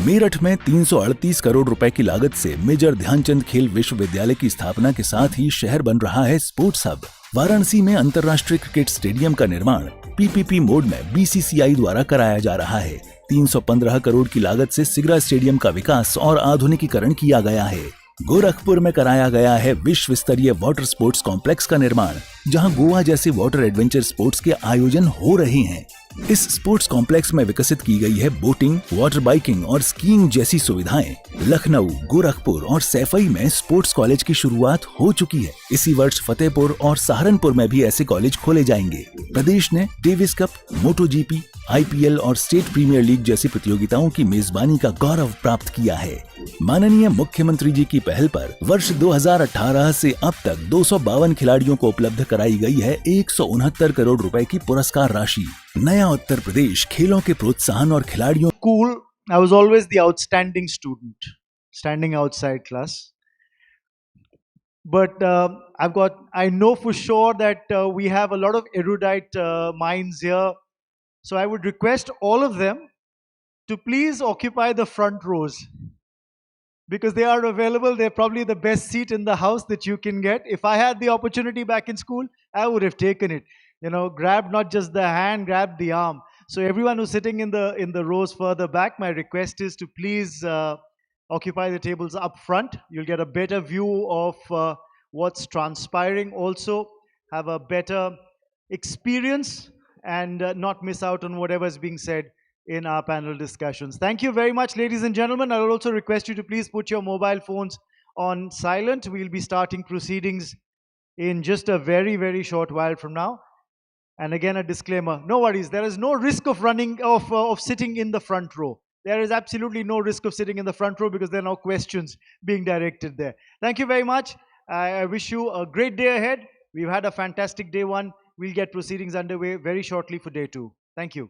मेरठ में 338 करोड़ रुपए की लागत से मेजर ध्यानचंद खेल विश्वविद्यालय की स्थापना के साथ ही शहर बन रहा है स्पोर्ट्स हब। वाराणसी में अंतर्राष्ट्रीय क्रिकेट स्टेडियम का निर्माण पीपीपी मोड में बीसीसीआई द्वारा कराया जा रहा है। 315 करोड़ की लागत से सिगरा स्टेडियम का विकास और आधुनिकीकरण किया गया है। गोरखपुर में कराया गया है विश्व स्तरीय वाटर स्पोर्ट्स कॉम्प्लेक्स का निर्माण, जहां गोवा जैसे वाटर एडवेंचर स्पोर्ट्स के आयोजन हो रहे हैं। इस स्पोर्ट्स कॉम्प्लेक्स में विकसित की गई है बोटिंग, वाटर बाइकिंग और स्कीइंग जैसी सुविधाएं। लखनऊ, गोरखपुर और सैफई में स्पोर्ट्स कॉलेज की शुरुआत हो चुकी है। इसी वर्ष फतेहपुर और सहारनपुर में भी ऐसे कॉलेज खोले जाएंगे। प्रदेश ने डेविस कप, मोटो जीपी, आईपीएल और स्टेट प्रीमियर लीग जैसी प्रतियोगिताओं की मेजबानी का गौरव प्राप्त किया है। माननीय मुख्यमंत्री जी की पहल पर वर्ष 2018 से अब तक 252 खिलाड़ियों को उपलब्ध कराई गई है 169 करोड़ रुपए की पुरस्कार राशि। नया उत्तर प्रदेश खेलों के प्रोत्साहन और खिलाड़ियों School, I was always the outstanding student, standing outside class. But I know for sure that we have a lot of erudite minds here. So I would request all of them to please occupy the front rows, because they are available. They're probably the best seat in the house that you can get. If I had the opportunity back in school, I would have taken it. You know, grab not just the hand, grab the arm. So everyone who's sitting in the rows further back, my request is to please occupy the tables up front. You'll get a better view of what's transpiring. Also, have a better experience and not miss out on whatever is being said in our panel discussions. Thank you very much, ladies and gentlemen. I will also request you to please put your mobile phones on silent. We'll be starting proceedings in just a very, very short while from now. And again, a disclaimer, no worries. There is no risk of sitting in the front row. There is absolutely no risk of sitting in the front row because there are no questions being directed there. Thank you very much. I wish you a great day ahead. We've had a fantastic day one. We'll get proceedings underway very shortly for day two. Thank you.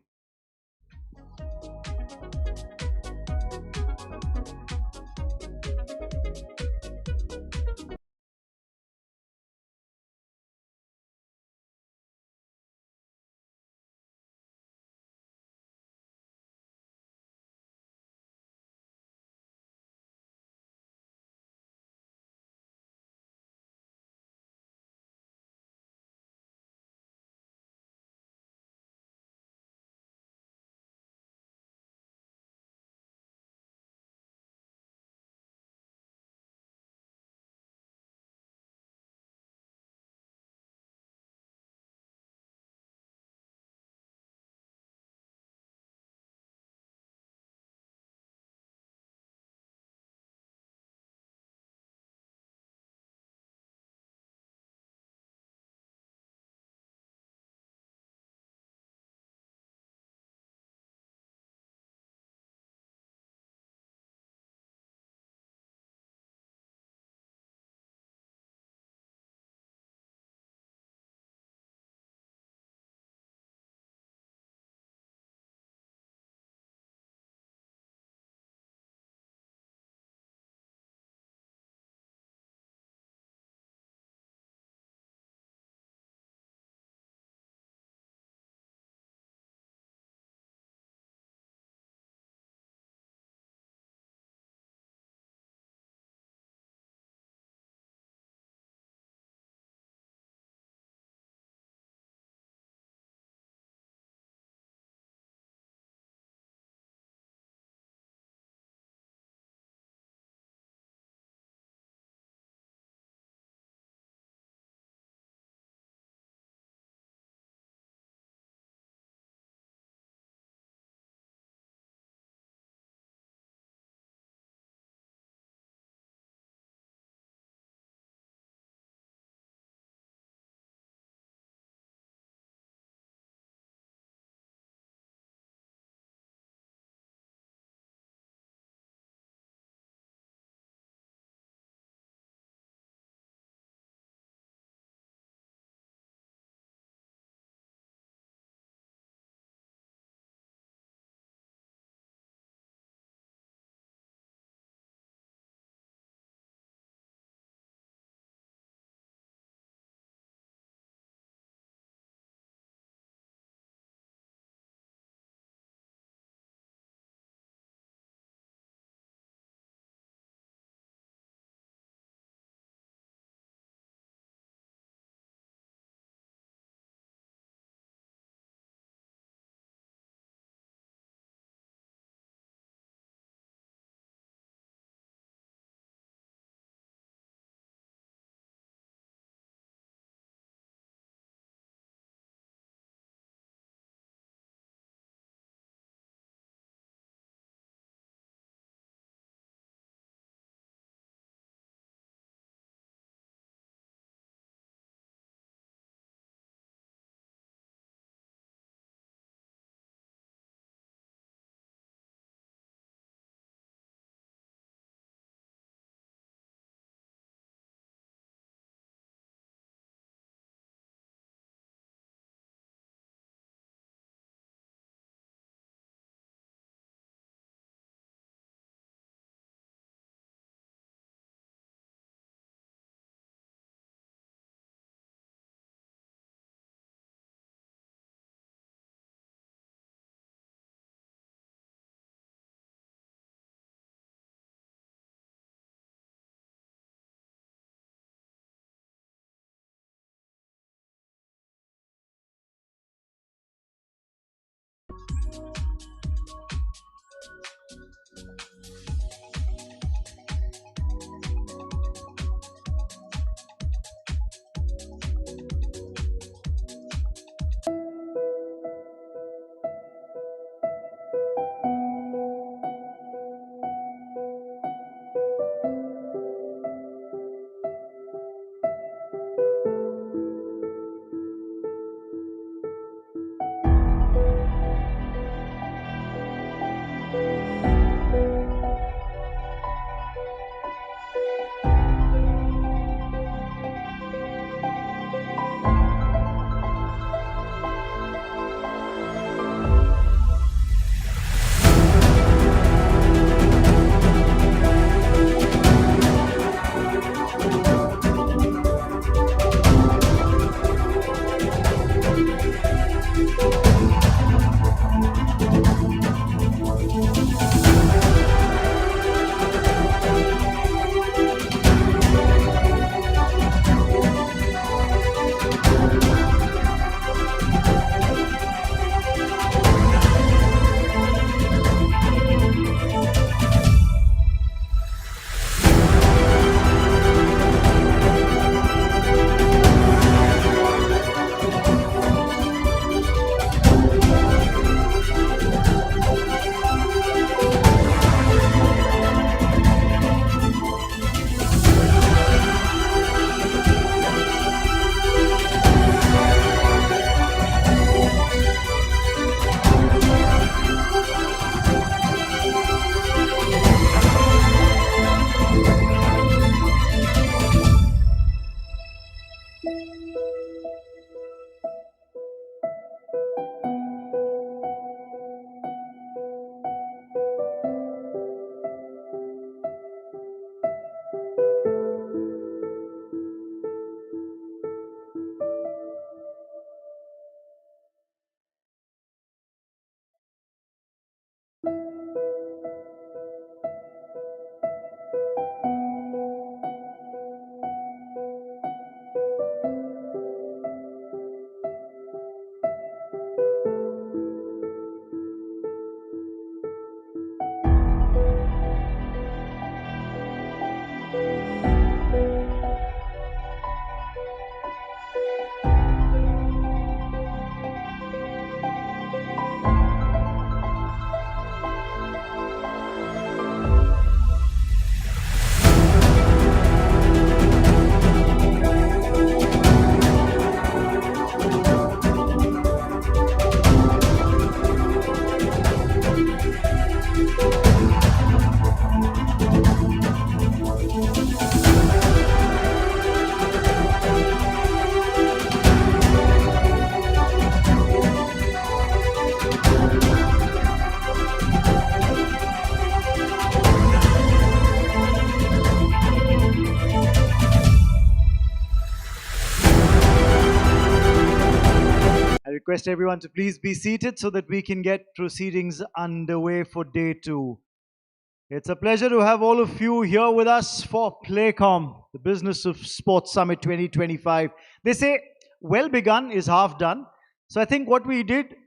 request everyone to please be seated so that we can get proceedings underway for day 2. It's a pleasure to have all of you here with us for PlayCom, the Business of Sports Summit 2025. They say, well begun is half done. So I think what we did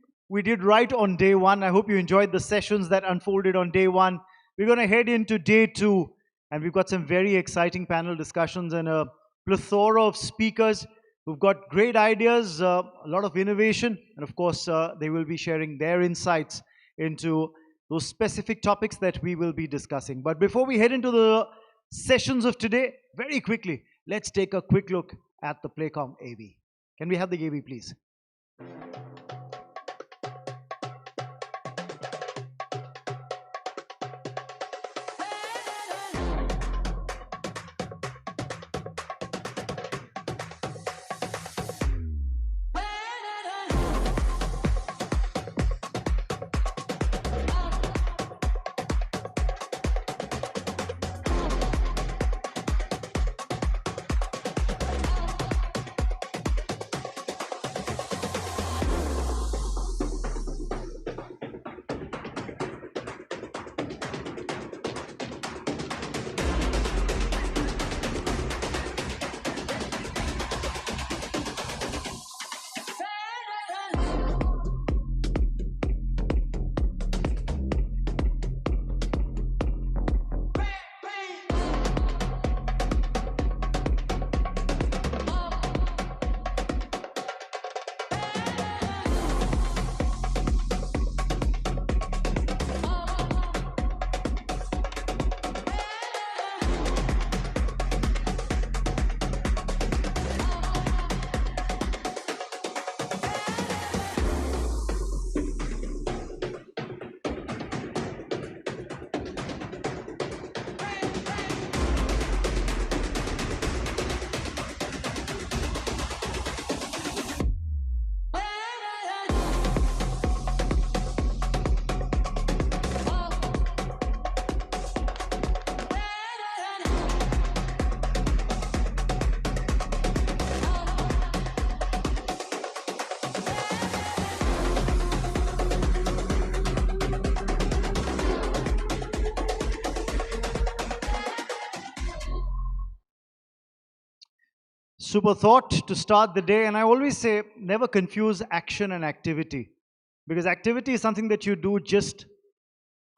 right on day 1. I hope you enjoyed the sessions that unfolded on day 1. We're going to head into day 2, and we've got some very exciting panel discussions and a plethora of speakers who've got great ideas, a lot of innovation, and of course, they will be sharing their insights into those specific topics that we will be discussing. But before we head into the sessions of today, very quickly, let's take a quick look at the PlayCom AV. Can we have the AV, please? Super thought to start the day. And I always say, never confuse action and activity. Because activity is something that you do just,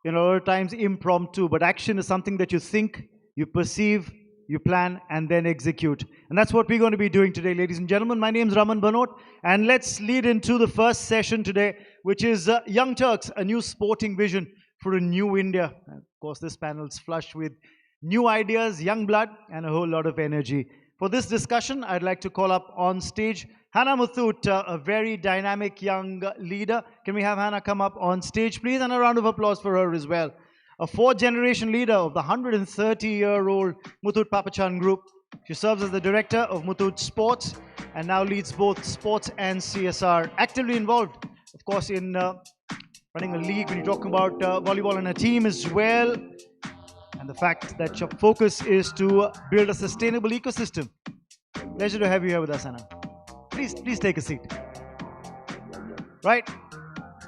at times impromptu. But action is something that you think, you perceive, you plan, and then execute. And that's what we're going to be doing today, ladies and gentlemen. My name is Raman Banot. And let's lead into the first session today, which is Young Turks, a new sporting vision for a new India. And of course, this panel is flushed with new ideas, young blood, and a whole lot of energy. For this discussion, I'd like to call up on stage Hannah Muthoot, a very dynamic young leader. Can we have Hannah come up on stage, please? And a round of applause for her as well. A 4th-generation leader of the 130-year-old Muthoot Papachan Group. She serves as the director of Muthoot Sports and now leads both sports and CSR. Actively involved, of course, in running a league when you're talking about volleyball and a team as well. And the fact that your focus is to build a sustainable ecosystem. Pleasure to have you here with us, Anna. Please take a seat. Right?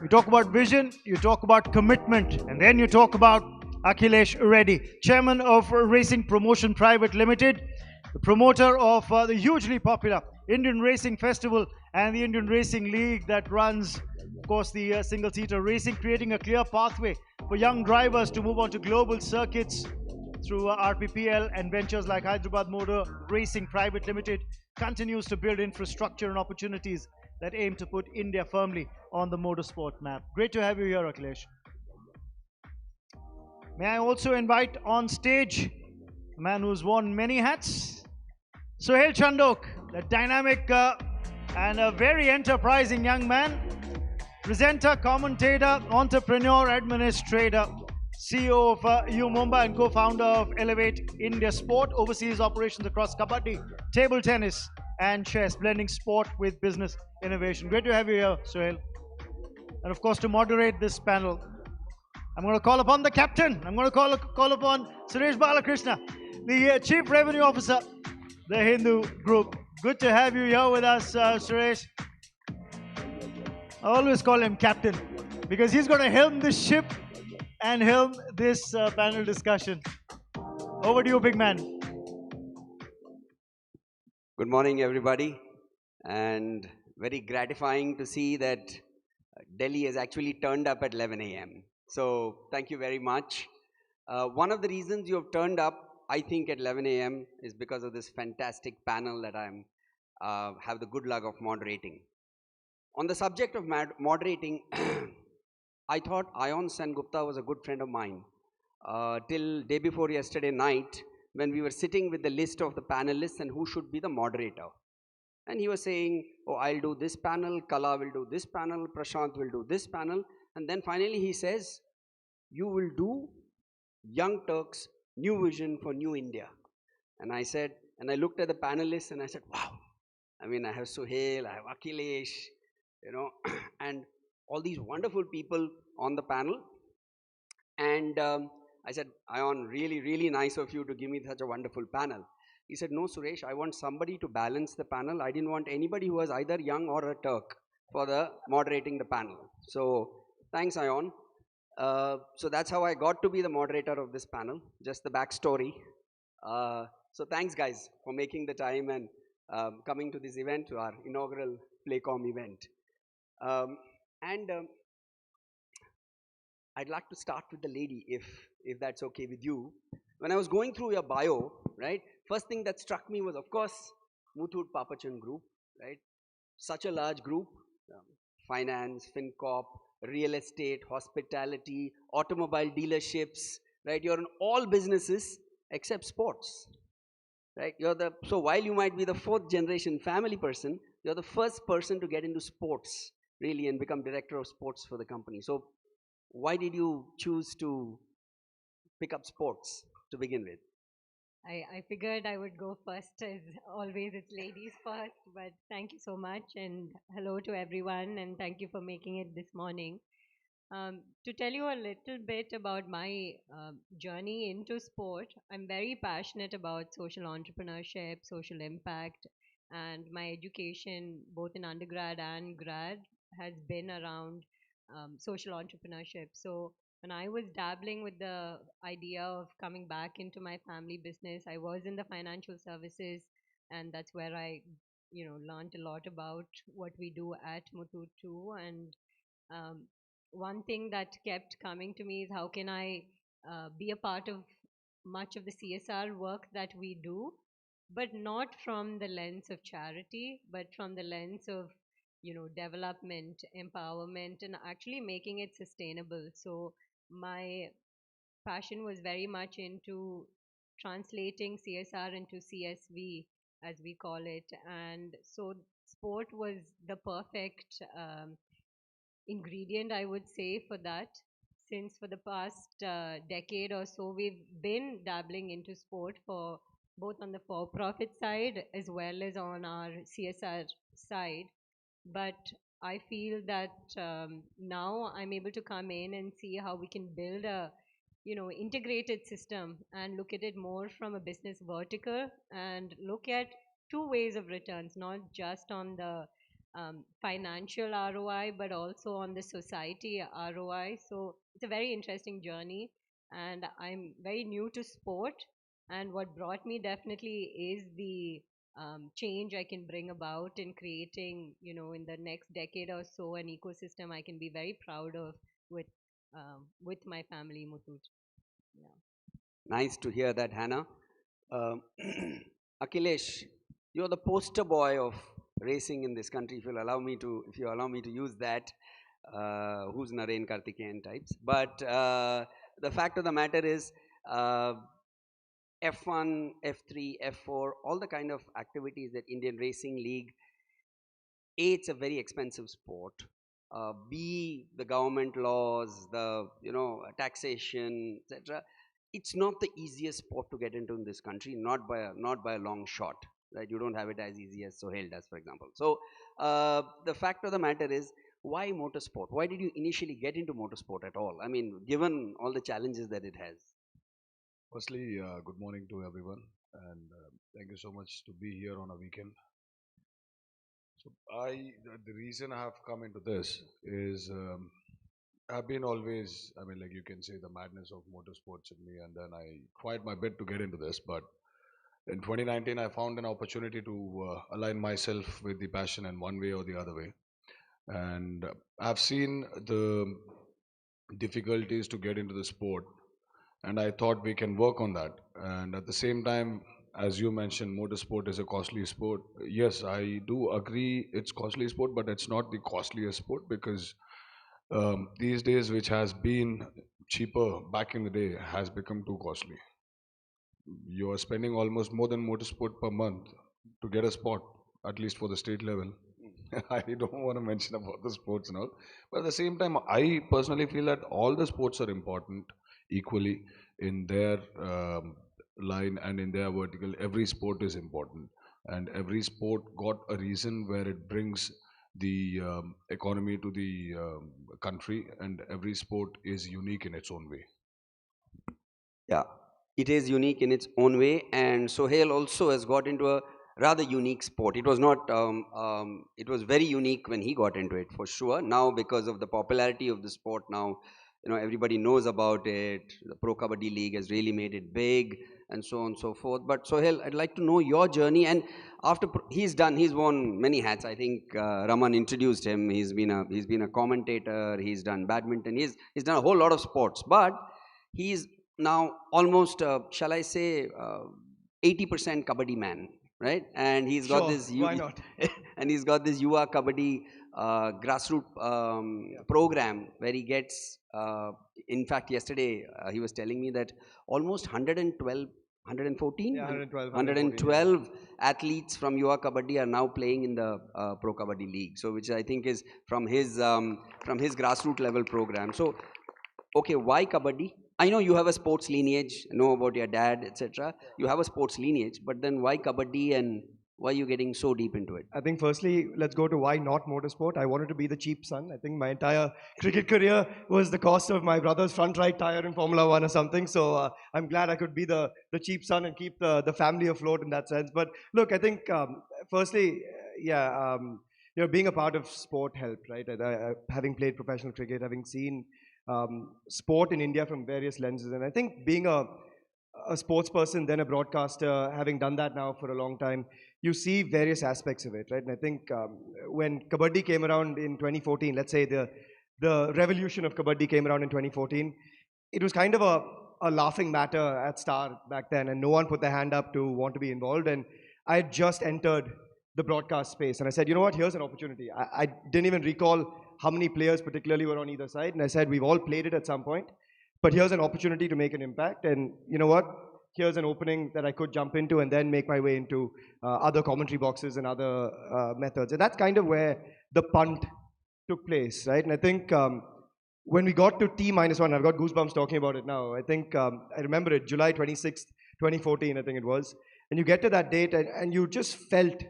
You talk about vision, you talk about commitment, and then you talk about Akhilesh Reddy, Chairman of Racing Promotion Private Limited, the promoter of the hugely popular Indian Racing Festival and the Indian Racing League that runs, of course, the single-seater racing, creating a clear pathway for young drivers to move on to global circuits through RPPL, and ventures like Hyderabad Motor Racing Private Limited continues to build infrastructure and opportunities that aim to put India firmly on the motorsport map. Great to have you here, Akhilesh. May I also invite on stage a man who's worn many hats, Sohail Chandok, the dynamic and a very enterprising young man, presenter, commentator, entrepreneur, administrator, CEO of U Mumbai and co-founder of Elevate India Sport, oversees operations across kabaddi, table tennis, and chess, blending sport with business innovation. Great to have you here, Sohail. And of course, to moderate this panel, I'm going to call upon the captain. I'm going to call upon Suresh Balakrishna, the Chief Revenue Officer, the Hindu Group. Good to have you here with us, Suresh. I always call him Captain because he's going to helm the ship and helm this panel discussion. Over to you, big man. Good morning, everybody, and very gratifying to see that Delhi has actually turned up at 11 a.m. So thank you very much. One of the reasons you have turned up, I think, at 11 a.m. is because of this fantastic panel that I'm have the good luck of moderating. On the subject of moderating, I thought Ayon Sengupta was a good friend of mine till day before yesterday night when we were sitting with the list of the panelists and who should be the moderator. And he was saying, oh, I'll do this panel, Kala will do this panel, Prashant will do this panel. And then finally he says, you will do Young Turks, New Vision for New India. And I said, and I looked at the panelists and I said, wow. I mean, I have Suhail, I have Akhilesh, you know, and all these wonderful people on the panel. And I said, Ayon, really, really nice of you to give me such a wonderful panel. He said, no, Suresh, I want somebody to balance the panel. I didn't want anybody who was either young or a Turk for the moderating the panel. So thanks, Ayon. So that's how I got to be the moderator of this panel, just the backstory. So thanks, guys, for making the time and coming to this event, to our inaugural PlayCom event. I'd like to start with the lady, if that's okay with you. When I was going through your bio, right, first thing that struck me was, of course, Muthoot Papachan Group, right? Such a large group, finance, FinCorp, real estate, hospitality, automobile dealerships, right? You're in all businesses except sports, right? So while you might be the fourth generation family person, you're the first person to get into sports, really, and become director of sports for the company. So why did you choose to pick up sports to begin with? I figured I would go first, as always it's ladies first, but thank you so much and hello to everyone and thank you for making it this morning. To tell you a little bit about my journey into sport, I'm very passionate about social entrepreneurship, social impact, and my education, both in undergrad and grad, has been around social entrepreneurship. So when I was dabbling with the idea of coming back into my family business, I was in the financial services, and that's where I, learned a lot about what we do at Muthoot too. And one thing that kept coming to me is how can I be a part of much of the CSR work that we do, but not from the lens of charity, but from the lens of development, empowerment, and actually making it sustainable. So my passion was very much into translating CSR into CSV, as we call it. And so sport was the perfect ingredient, I would say, for that. Since for the past decade or so, we've been dabbling into sport for both on the for-profit side as well as on our CSR side. But I feel that now I'm able to come in and see how we can build a integrated system and look at it more from a business vertical and look at two ways of returns, not just on the financial ROI, but also on the society ROI. So it's a very interesting journey, and I'm very new to sport. And what brought me definitely is the change I can bring about in creating, in the next decade or so, an ecosystem I can be very proud of with my family, Muthoot. Yeah. Nice to hear that, Hannah. Akhilesh, you're the poster boy of racing in this country, if you allow me to use that. Who's Naren Karthikeyan types. But the fact of the matter is, F1, F3, F4, all the kind of activities that Indian Racing League, A, it's a very expensive sport. B, the government laws, the taxation, etc. It's not the easiest sport to get into in this country, not by a long shot. Right? You don't have it as easy as Sohail does, for example. So the fact of the matter is, why motorsport? Why did you initially get into motorsport at all? I mean, given all the challenges that it has. Firstly, good morning to everyone, and thank you so much to be here on a weekend. The reason I have come into this is I've been always, I mean, like you can say the madness of motorsports in me, and then I tried my bit to get into this. But in 2019, I found an opportunity to align myself with the passion in one way or the other way. And I've seen the difficulties to get into the sport, and I thought we can work on that. And at the same time, as you mentioned, motorsport is a costly sport. Yes, I do agree it's costly sport, but it's not the costliest sport because these days, which has been cheaper back in the day, has become too costly. You are spending almost more than motorsport per month to get a spot, at least for the state level. I don't want to mention about the sports and all, but at the same time, I personally feel that all the sports are important equally in their line and in their vertical. Every sport is important, and every sport got a reason where it brings the economy to the country, and every sport is unique in its own way. Yeah, it is unique in its own way, and Sohail also has got into a rather unique sport. It was not, it was very unique when he got into it, for sure. Now, because of the popularity of the sport, now, you know, everybody knows about it. The Pro Kabaddi League has really made it big, and so on and so forth. But Sohail, I'd like to know your journey. And after he's worn many hats. I think Raman introduced him. He's been a commentator. He's done badminton. He's done a whole lot of sports. But he's now almost, shall I say, 80% kabaddi man, right? And he's got this. Why not? And he's got this Yuva Kabaddi Grassroot program where he gets. In fact, yesterday he was telling me that almost 114, 112 athletes from Yuva Kabaddi are now playing in the Pro Kabaddi League. So, which I think is from his grassroots level program. So, okay, why Kabaddi? I know you have a sports lineage, know about your dad, etc. You have a sports lineage, but then why Kabaddi and why are you getting so deep into it? I think firstly, let's go to why not motorsport. I wanted to be the cheap son. I think my entire cricket career was the cost of my brother's front right tire in Formula 1 or something. So I'm glad I could be the cheap son and keep the family afloat in that sense. But look, I think firstly, yeah, you know, being a part of sport helped, right? Having played professional cricket, having seen sport in India from various lenses. And I think being a sports person, then a broadcaster, having done that now for a long time, you see various aspects of it, right? And I think when Kabaddi came around in 2014, let's say the revolution of Kabaddi came around in 2014, it was kind of a laughing matter at Star back then, and no one put their hand up to want to be involved. And I had just entered the broadcast space, and I said, you know what, here's an opportunity. I didn't even recall how many players particularly were on either side, and I said, we've all played it at some point, but here's an opportunity to make an impact, and you know what, here's an opening that I could jump into and then make my way into other commentary boxes and other methods. And that's kind of where the punt took place, right? And I think when we got to T-1, I've got goosebumps talking about it now. I think, I remember it, July 26th, 2014, I think it was. And you get to that date and you just felt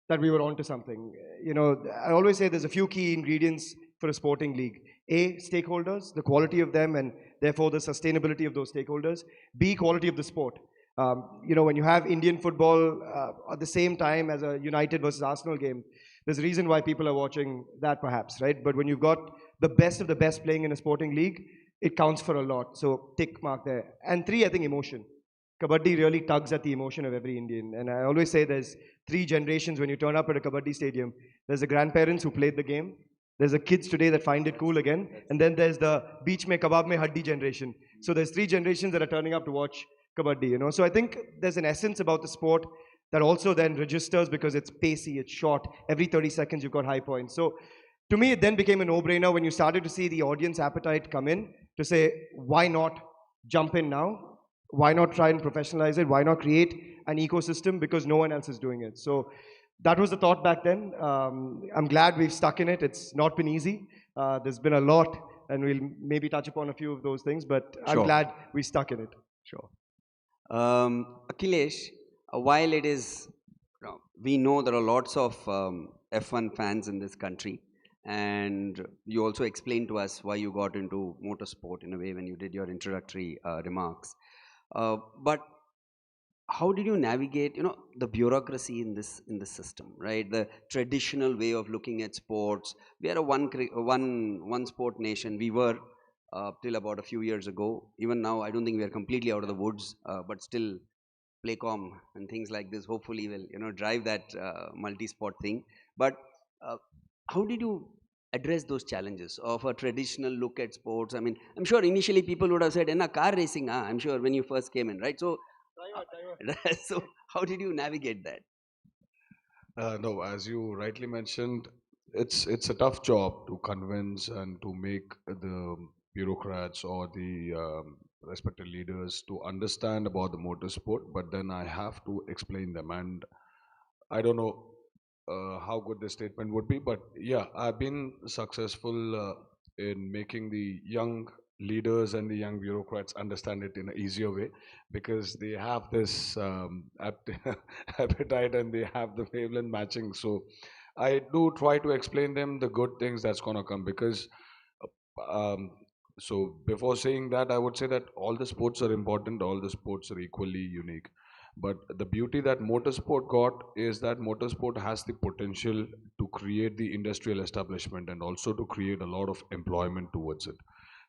that we were onto something. You know, I always say there's a few key ingredients for a sporting league. A, stakeholders, the quality of them, and therefore the sustainability of those stakeholders. B, quality of the sport. You know, when you have Indian football at the same time as a United versus Arsenal game, there's a reason why people are watching that perhaps, right? But when you've got the best of the best playing in a sporting league, it counts for a lot. So tick mark there. And 3, I think emotion. Kabaddi really tugs at the emotion of every Indian. And I always say there's 3 generations when you turn up at a Kabaddi stadium. There's the grandparents who played the game. There's the kids today that find it cool again. And then there's the beach mein kebab mein haddi generation. So there's 3 generations that are turning up to watch Kabaddi, you know. So I think there's an essence about the sport that also then registers because it's pacey, it's short. Every 30 seconds you've got high points. So to me, it then became a no-brainer when you started to see the audience appetite come in to say, why not jump in now? Why not try and professionalize it? Why not create an ecosystem? Because no one else is doing it. So that was the thought back then. I'm glad we've stuck in it. It's not been easy. There's been a lot, and we'll maybe touch upon a few of those things, but I'm glad we stuck in it. Sure. Akhilesh, while it is, we know there are lots of F1 fans in this country, and you also explained to us why you got into motorsport in a way when you did your introductory remarks. But how did you navigate, the bureaucracy in this system, right? The traditional way of looking at sports. We are a one sport nation. We were till about a few years ago. Even now, I don't think we are completely out of the woods, but still, PlayCom and things like this hopefully will drive that multi-sport thing. But uh, how did you address those challenges of a traditional look at sports? I mean, I'm sure initially people would have said, "In a car racing," I'm sure when you first came in, right? So, so how did you navigate that? No, as you rightly mentioned, it's a tough job to convince and to make the bureaucrats or the respected leaders to understand about the motorsport. But then I have to explain them, and I don't know how good this statement would be, but yeah, I've been successful in making the young leaders and the young bureaucrats understand it in an easier way, because they have this appetite and they have the wavelength matching. So I do try to explain them the good things that's gonna come, because um, so before saying that, I would say that all the sports are important, all the sports are equally unique. But the beauty that motorsport got is that motorsport has the potential to create the industrial establishment and also to create a lot of employment towards it.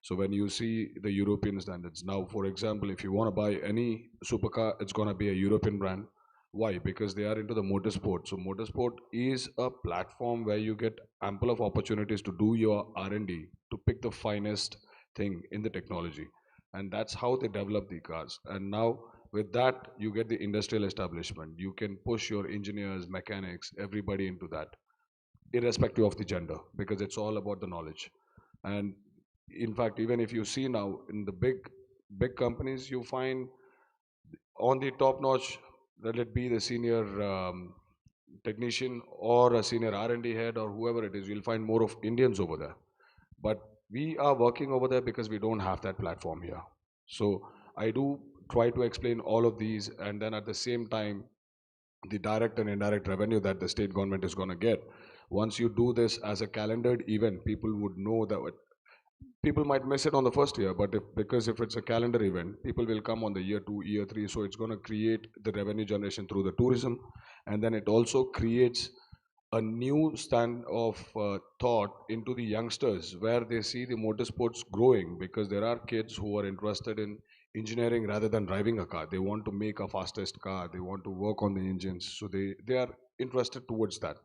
So when you see the European standards, now for example, if you want to buy any supercar, it's going to be a European brand. Why? Because they are into the motorsport. So motorsport is a platform where you get ample of opportunities to do your R&D, to pick the finest thing in the technology. And that's how they develop the cars. And now with that, you get the industrial establishment. You can push your engineers, mechanics, everybody into that, irrespective of the gender, because it's all about the knowledge. And in fact, even if you see now in the big companies, you find on the top notch, let it be the senior technician or a senior R&D head or whoever it is, you'll find more of Indians over there. But we are working over there because we don't have that platform here. So I do try to explain all of these, and then at the same time, the direct and indirect revenue that the state government is going to get. Once you do this as a calendared event, people would know that people might miss it on the first year, but because if it's a calendar event, people will come on the year 2, year 3. So it's going to create the revenue generation through the tourism, and then it also creates a new stand of thought into the youngsters, where they see the motorsports growing, because there are kids who are interested in engineering rather than driving a car. They want to make a fastest car, they want to work on the engines, so they are interested towards that.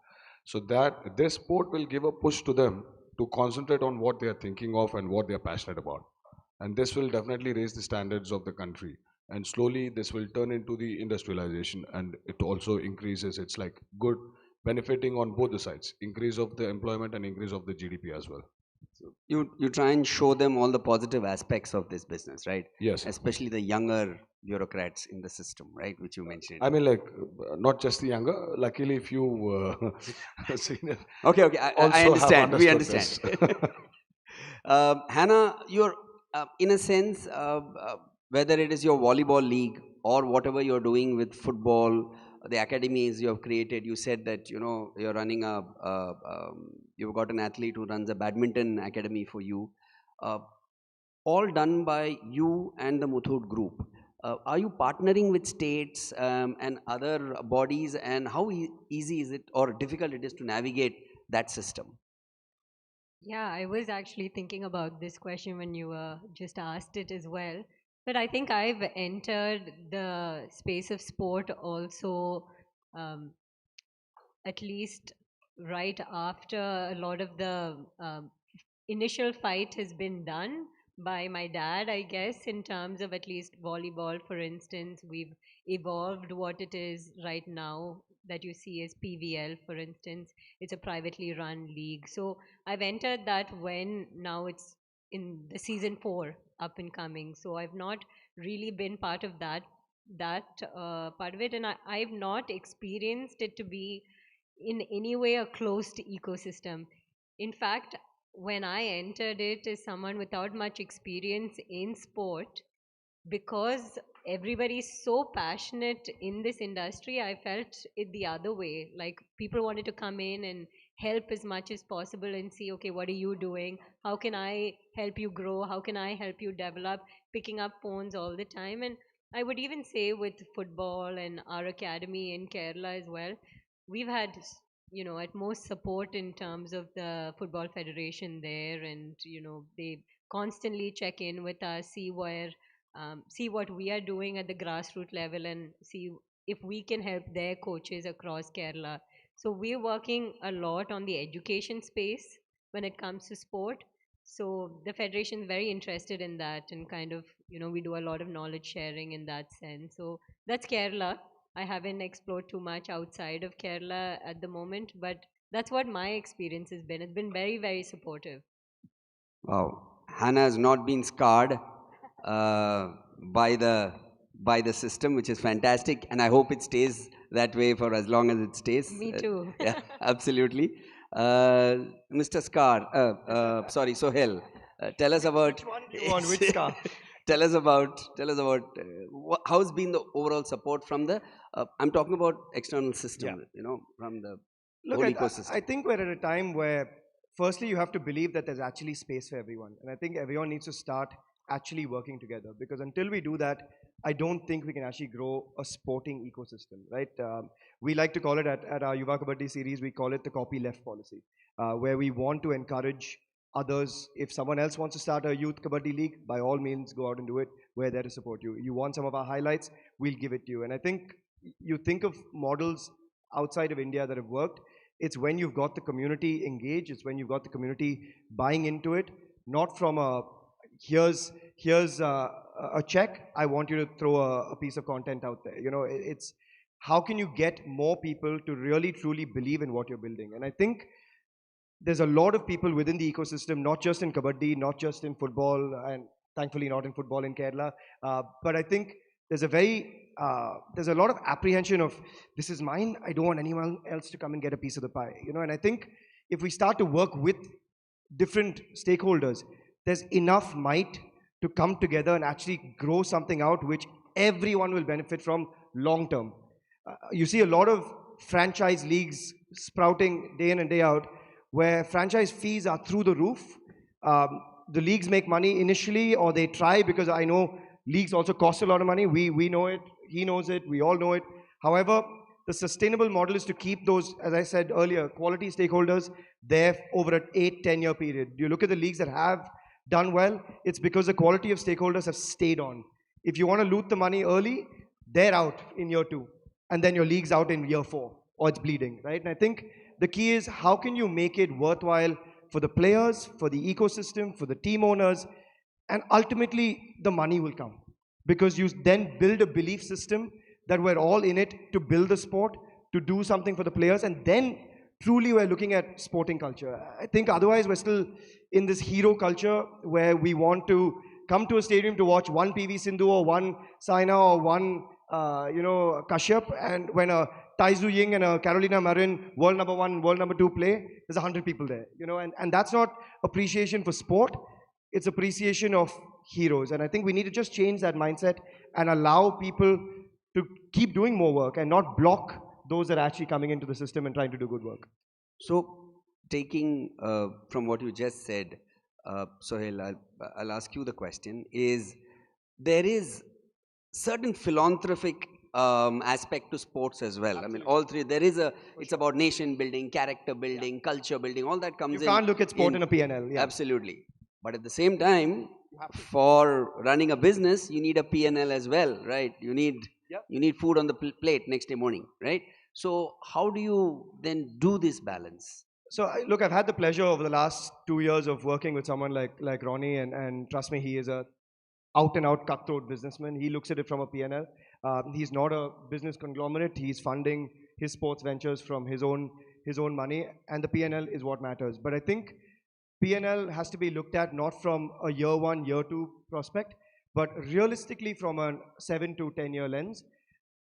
So that this sport will give a push to them to concentrate on what they are thinking of and what they are passionate about. And this will definitely raise the standards of the country. And slowly this will turn into the industrialization, and it also increases, it's like good benefiting on both the sides, increase of the employment and increase of the GDP as well. You try and show them all the positive aspects of this business, right? Yes. Especially the younger bureaucrats in the system, right? Which you mentioned. I mean, like, not just the younger. Luckily, few senior. Okay, I also have understand. We understood understand. Hannah, you're in a sense, whether it is your volleyball league or whatever you're doing with football, the academies you have created. You said that you're running you've got an athlete who runs a badminton academy for you. All done by you and the Muthoot Group. Are you partnering with states and other bodies, and how easy is it or difficult it is to navigate that system? Yeah, I was actually thinking about this question when you just asked it as well. But I think I've entered the space of sport also, at least right after a lot of the initial fight has been done by my dad, I guess, in terms of at least volleyball, for instance. We've evolved what it is right now that you see as PVL, for instance. It's a privately run league. So I've entered that when now it's in the season 4 up and coming. So I've not really been part of that part of it, and I've not experienced it to be in any way a closed ecosystem. In fact, when I entered it as someone without much experience in sport, because everybody is so passionate in this industry, I felt it the other way. Like people wanted to come in and help as much as possible and see, okay, what are you doing? How can I help you grow? How can I help you develop? Picking up phones all the time. And I would even say with football and our academy in Kerala as well, we've had, at most support in terms of the football federation there, and they constantly check in with us, see what we are doing at the grassroots level, and see if we can help their coaches across Kerala. So we're working a lot on the education space when it comes to sport. So the federation is very interested in that, and kind of, we do a lot of knowledge sharing in that sense. So that's Kerala. I haven't explored too much outside of Kerala at the moment, but that's what my experience has been. It's been very, very supportive. Wow. Hannah has not been scarred by the system, which is fantastic, and I hope it stays that way for as long as it stays. Me too. Yeah, absolutely. Mr. Sorry, Sohail, tell us about. Which one do you want? Which scar? Tell us about how's been the overall support from the. I'm talking about external system. From the Look, whole I ecosystem. think we're at a time where, firstly, you have to believe that there's actually space for everyone. And I think everyone needs to start actually working together. Because until we do that, I don't think we can actually grow a sporting ecosystem, right? We like to call it at our Yuva Kabaddi series, we call it the copy left policy, where we want to encourage others. If someone else wants to start a youth Kabaddi league, by all means, go out and do it. We're there to support you. You want some of our highlights, we'll give it to you. And I think you think of models outside of India that have worked. It's when you've got the community engaged, it's when you've got the community buying into it, not from a, here's a check, I want you to throw a piece of content out there. It's how can you get more people to really truly believe in what you're building? And I think there's a lot of people within the ecosystem, not just in Kabaddi, not just in football, and thankfully not in football in Kerala, but I think there's a lot of apprehension of, this is mine, I don't want anyone else to come and get a piece of the pie. And I think if we start to work with different stakeholders, there's enough might to come together and actually grow something out which everyone will benefit from long term. You see a lot of franchise leagues sprouting day in and day out, where franchise fees are through the roof. The leagues make money initially, or they try, because I know leagues also cost a lot of money. We know it, he knows it, we all know it. However, the sustainable model is to keep those, as I said earlier, quality stakeholders there over an 8-10 year period. You look at the leagues that have done well, it's because the quality of stakeholders have stayed on. If you want to loot the money early, they're out in year 2, and then your league's out in year 4, or it's bleeding, right? And I think the key is, how can you make it worthwhile for the players, for the ecosystem, for the team owners, and ultimately the money will come. Because you then build a belief system that we're all in it to build the sport, to do something for the players, and then truly we're looking at sporting culture. I think otherwise we're still in this hero culture where we want to come to a stadium to watch one PV Sindhu or one Saina or one Kashyap, and when a Tai Tzu Ying and a Carolina Marin, world number 1, world number 2 play, there's 100 people there, and that's not appreciation for sport, it's appreciation of heroes. And I think we need to just change that mindset and allow people to keep doing more work and not block those that are actually coming into the system and trying to do good work. So, taking from what you just said, Sohail, I'll ask you the question, is there is certain philanthropic aspect to sports as well. Absolutely. I mean, all three, there is it's about nation building, character building, culture building, all that comes in. You can't look at sport in a P&L. Yeah. Absolutely. But at the same time, for running a business, you need a P&L as well, right? You need food on the plate next day morning, right? So how do you then do this balance? So look, I've had the pleasure over the last 2 years of working with someone like Ronnie, and trust me, he is a out-and-out cutthroat businessman. He looks at it from a P&L. He's not a business conglomerate. He's funding his sports ventures from his own money, and the P&L is what matters. But I think P&L has to be looked at not from a year 1, year 2 prospect, but realistically from a 7 to 10 year lens,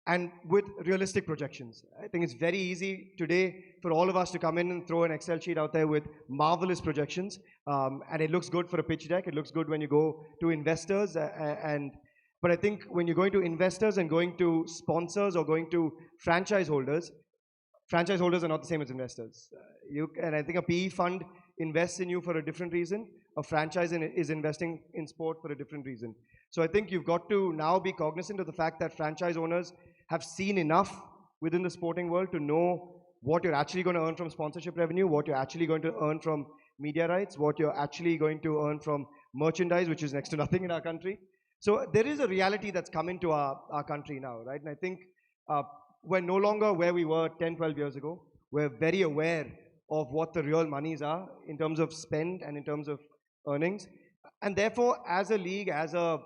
and with realistic projections. I think it's very easy today for all of us to come in and throw an Excel sheet out there with marvelous projections, and it looks good for a pitch deck. It looks good when you go to investors, but I think when you're going to investors and going to sponsors or going to franchise holders are not the same as investors. And I think a PE fund invests in you for a different reason. a franchise is investing in sport for a different reason. So I think you've got to now be cognizant of the fact that franchise owners have seen enough within the sporting world to know what you're actually going to earn from sponsorship revenue, what you're actually going to earn from media rights, what you're actually going to earn from merchandise, which is next to nothing in our country. So there is a reality that's come into our country now, right? And I think we're no longer where we were 10, 12 years ago. We're very aware of what the real monies are in terms of spend and in terms of earnings. And therefore, as a league, as a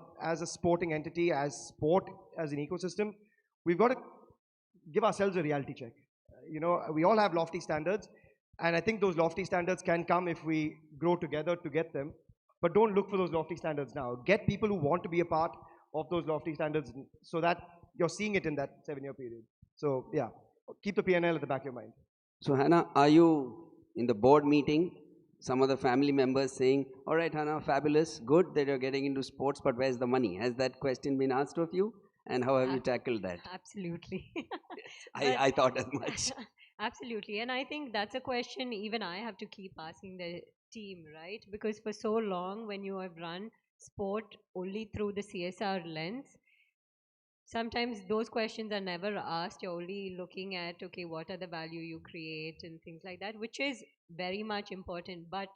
sporting entity, as sport, as an ecosystem, we've got to give ourselves a reality check. You know, we all have lofty standards, and I think those lofty standards can come if we grow together to get them. But don't look for those lofty standards now. Get people who want to be a part of those lofty standards so that you're seeing it in that 7-year period. So yeah, keep the P&L at the back of your mind. So Hannah, are you in the board meeting, some of the family members saying, all right, Hannah, fabulous, good that you're getting into sports, but where's the money? Has that question been asked of you? And how have you tackled that? Absolutely. I thought as much. Absolutely. And I think that's a question even I have to keep asking the team, right? Because for so long, when you have run sport only through the CSR lens, sometimes those questions are never asked. You're only looking at, okay, what are the value you create and things like that, which is very much important. But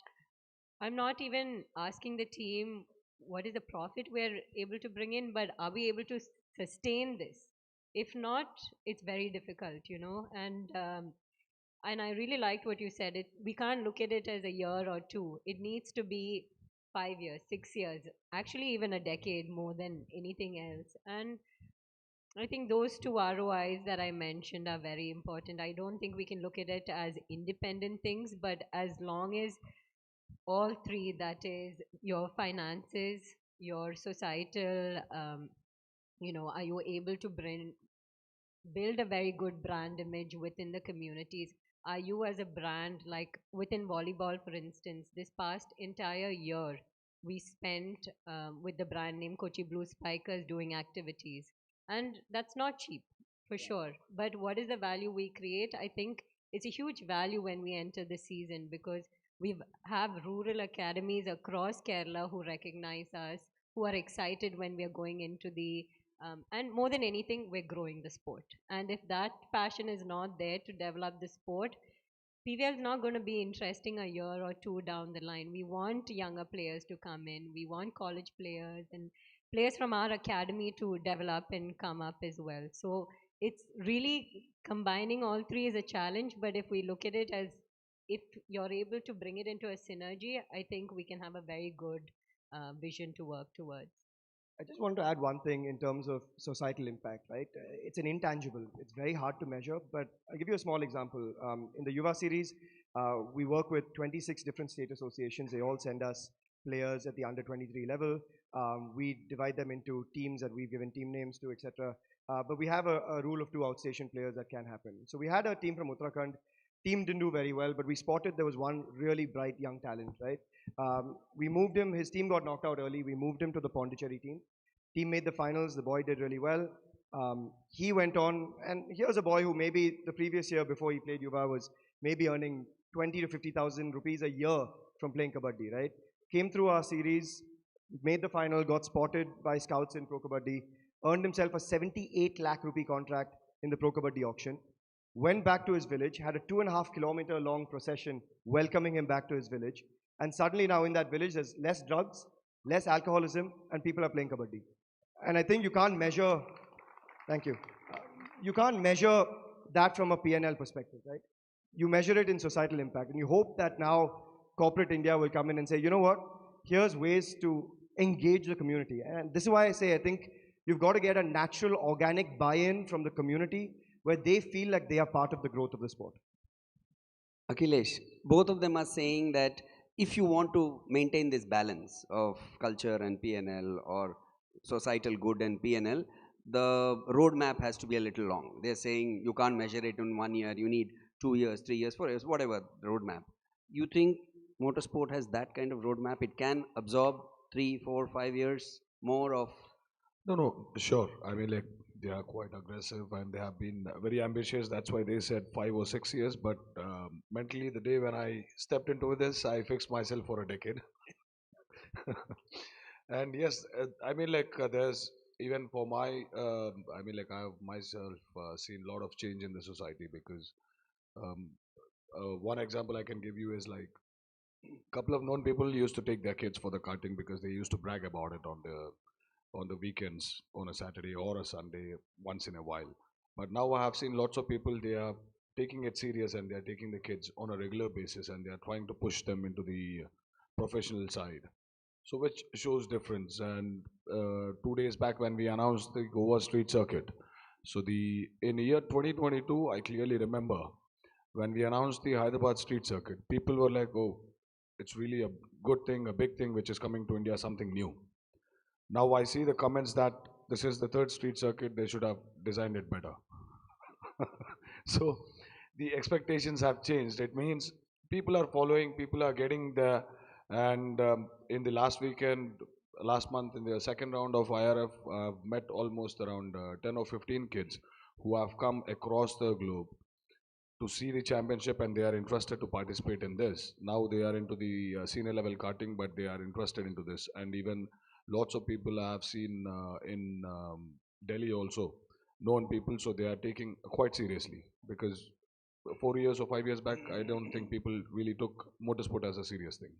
I'm not even asking the team what is the profit we're able to bring in, but are we able to sustain this? If not, it's very difficult, you know. And I really liked what you said. We can't look at it as a year or two. It needs to be 5 years, 6 years, actually even a decade more than anything else. And I think those two ROIs that I mentioned are very important. I don't think we can look at it as independent things, but as long as all three, that is your finances, your societal, you know, are you able to build a very good brand image within the communities? Are you as a brand, like within volleyball, for instance, this past entire year, we spent with the brand name Kochi Blue Spikers doing activities. And that's not cheap, for sure. But what is the value we create? I think it's a huge value when we enter the season, because we have rural academies across Kerala who recognize us, who are excited when we are going into the and more than anything, we're growing the sport. And if that passion is not there to develop the sport, PVL is not going to be interesting a year or two down the line. We want younger players to come in. We want college players and players from our academy to develop and come up as well. So it's really combining all three is a challenge. But if we look at it as if you're able to bring it into a synergy, I think we can have a very good vision to work towards. I just want to add one thing in terms of societal impact, right? It's an intangible. It's very hard to measure, but I'll give you a small example. In the Yuva series, we work with 26 different state associations. They all send us players at the under 23 level. We divide them into teams that we've given team names to, etc. But we have a rule of 2 outstation players that can happen. So we had a team from Uttarakhand. Team didn't do very well, but we spotted there was one really bright young talent, right? We moved him. His team got knocked out early. We moved him to the Pondicherry team. Team made the finals. The boy did really well. He went on, and here's a boy who maybe the previous year before he played Yuva was maybe earning 20 to 50,000 rupees a year from playing kabaddi, right? Came through our series, made the final, got spotted by scouts in Pro Kabaddi, earned himself a 78 lakh rupee contract in the Pro Kabaddi auction, went back to his village, had a 2.5 kilometer long procession welcoming him back to his village, and suddenly now in that village there's less drugs, less alcoholism, and people are playing kabaddi. And I think you can't measure, thank you, you can't measure that from a P&L perspective, right? You measure it in societal impact, and you hope that now corporate India will come in and say, you know what, here's ways to engage the community. And this is why I say I think you've got to get a natural, organic buy-in from the community where they feel like they are part of the growth of the sport. Akhilesh, both of them are saying that if you want to maintain this balance of culture and P&L or societal good and P&L, the roadmap has to be a little long. They're saying you can't measure it in 1 year, you need 2 years, 3 years, 4 years, whatever the roadmap. You think motorsport has that kind of roadmap? It can absorb 3, 4, 5 years more of... No, sure. I mean, like, they are quite aggressive and they have been very ambitious. That's why they said 5 or 6 years. But mentally, the day when I stepped into this, I fixed myself for a decade. And yes, I mean, like, there's even for my, I mean, like, I have myself seen a lot of change in the society because um, one example I can give you is like couple of known people used to take their kids for the karting because they used to brag about it on the weekends, on a Saturday or a Sunday, once in a while. But now I have seen lots of people, they are taking it serious and they are taking the kids on a regular basis and they are trying to push them into the professional side. So which shows difference. And 2 days back when we announced the Goa Street Circuit, so the in year 2022, I clearly remember when we announced the Hyderabad Street Circuit, people were like, "Oh, it's really a good thing, a big thing, which is coming to India, something new." Now I see the comments that this is the third street circuit, they should have designed it better. So the expectations have changed. It means people are following, people are getting there. And in the last weekend, last month, in the second round of IRF, I've met almost around 10 or 15 kids who have come across the globe to see the championship and they are interested to participate in this. Now they are into the senior level karting, but they are interested into this. And even lots of people I have seen in Delhi also, known people, so they are taking quite seriously because 4 years or 5 years back, I don't think people really took motorsport as a serious thing.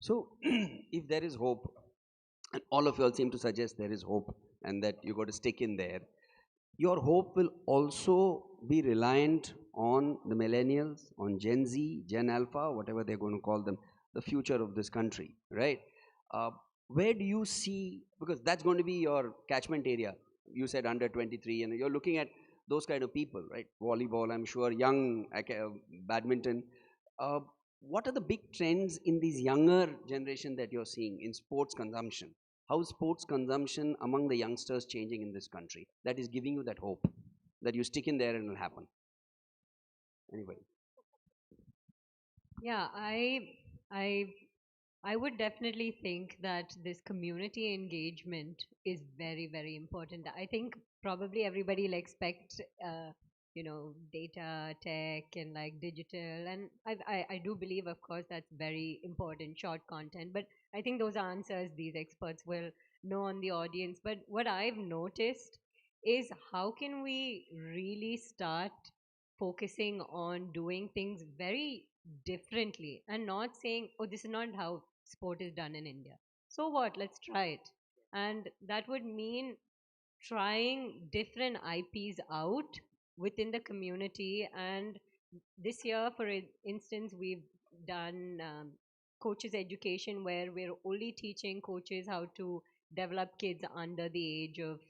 So, if there is hope, and all of you all seem to suggest there is hope and that you got to stick in there, your hope will also be reliant on the millennials, on Gen Z, Gen Alpha, whatever they're going to call them, the future of this country, right? Where do you see, because that's going to be your catchment area. You said under 23, and you're looking at those kind of people, right? Volleyball, I'm sure, young badminton. What are the big trends in these younger generation that you're seeing in sports consumption? How is sports consumption among the youngsters changing in this country? That is giving you that hope that you stick in there and it'll happen. Anyway. Yeah, I would definitely think that this community engagement is very, very important. I think probably everybody will expect, data, tech, and like digital. And I do believe, of course, that's very important, short content. But I think those answers these experts will know on the audience. But what I've noticed is how can we really start focusing on doing things very differently and not saying, oh, this is not how sport is done in India. So what? Let's try it. And that would mean trying different IPs out within the community. And this year, for instance, we've done coaches education where we're only teaching coaches how to develop kids under the age of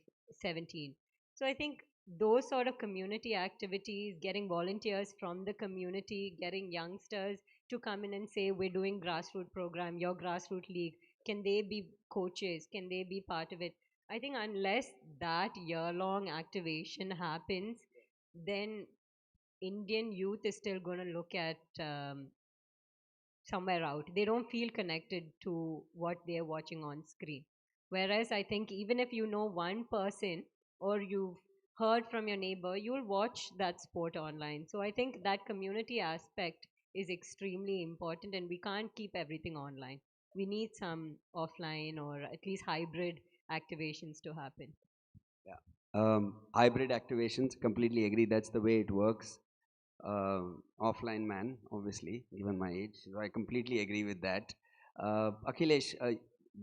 17. So I think those sort of community activities, getting volunteers from the community, getting youngsters to come in and say, we're doing grassroots program, your grassroots league, can they be coaches? Can they be part of it? I think unless that year-long activation happens, then Indian youth is still going to look at somewhere out. They don't feel connected to what they're watching on screen. Whereas I think even if you know one person or you've heard from your neighbor, you'll watch that sport online. So I think that community aspect is extremely important, and we can't keep everything online. We need some offline or at least hybrid activations to happen. Yeah. Hybrid activations, completely agree. That's the way it works. Offline man, obviously, given my age. So I completely agree with that. Akhilesh,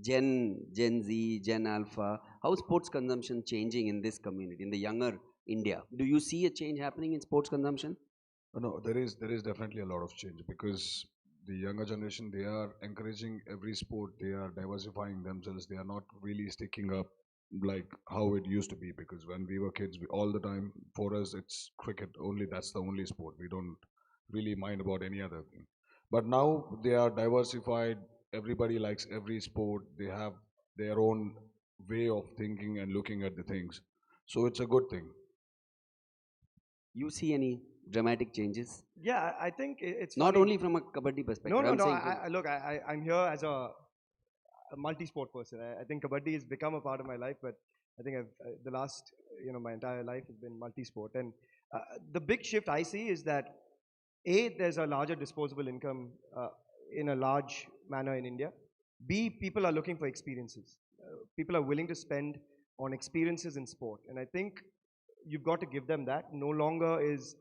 Gen Z, Gen Alpha, how is sports consumption changing in this community, in the younger India? Do you see a change happening in sports consumption? No, there is definitely a lot of change because the younger generation, they are encouraging every sport, they are diversifying themselves, they are not really sticking up like how it used to be, because when we were kids, all the time for us it's cricket only, that's the only sport, we don't really mind about any other thing. But now they are diversified, everybody likes every sport, they have their own way of thinking and looking at the things, so it's a good thing. You see any dramatic changes? Yeah, I think it's not funny. only from a kabaddi perspective. No, no, I'm no. saying Look, I'm here as a multi-sport person. I think kabaddi has become a part of my life, but I think the last, my entire life has been multi-sport. And the big shift I see is that, A, there's a larger disposable income in a large manner in India. B, people are looking for experiences. People are willing to spend on experiences in sport. And I think you've got to give them that. No longer is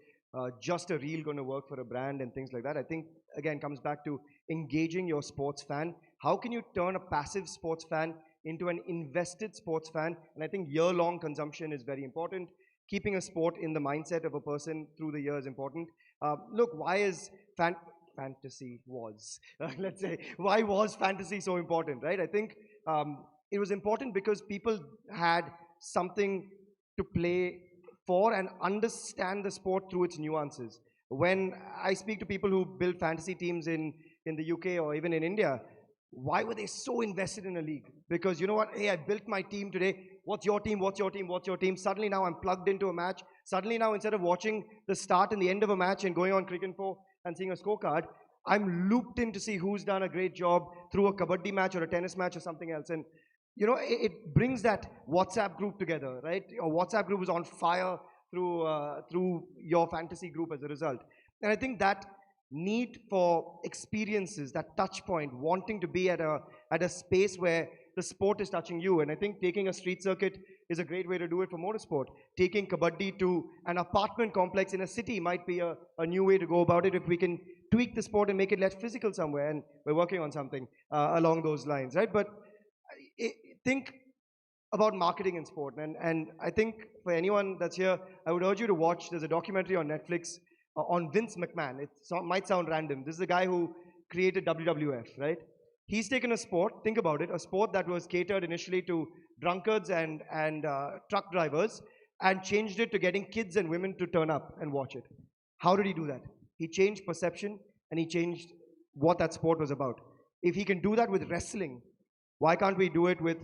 just a reel going to work for a brand and things like that. I think, again, comes back to engaging your sports fan. How can you turn a passive sports fan into an invested sports fan? And I think year-long consumption is very important. Keeping a sport in the mindset of a person through the year is important. Look, why is fantasy was, let's say, why was fantasy so important, right? I think it was important because people had something to play for and understand the sport through its nuances. When I speak to people who build fantasy teams in the UK or even in India, why were they so invested in a league? Because you know what? Hey, I built my team today. What's your team? What's your team? What's your team? Suddenly now I'm plugged into a match. Suddenly now, instead of watching the start and the end of a match and going on Cricinfo and seeing a scorecard, I'm looped in to see who's done a great job through a kabaddi match or a tennis match or something else. And you know, it brings that WhatsApp group together, right? Your WhatsApp group is on fire through your fantasy group as a result. And I think that need for experiences, that touch point, wanting to be at a space where the sport is touching you. And I think taking a street circuit is a great way to do it for motorsport. Taking kabaddi to an apartment complex in a city might be a new way to go about it if we can tweak the sport and make it less physical somewhere. And we're working on something along those lines, right? But think about marketing in sport. And I think for anyone that's here, I would urge you to watch, there's a documentary on Netflix on Vince McMahon. It might sound random. This is the guy who created WWF, right? He's taken a sport, think about it, a sport that was catered initially to drunkards and truck drivers and changed it to getting kids and women to turn up and watch it. How did he do that? He changed perception and he changed what that sport was about. If he can do that with wrestling, why can't we do it with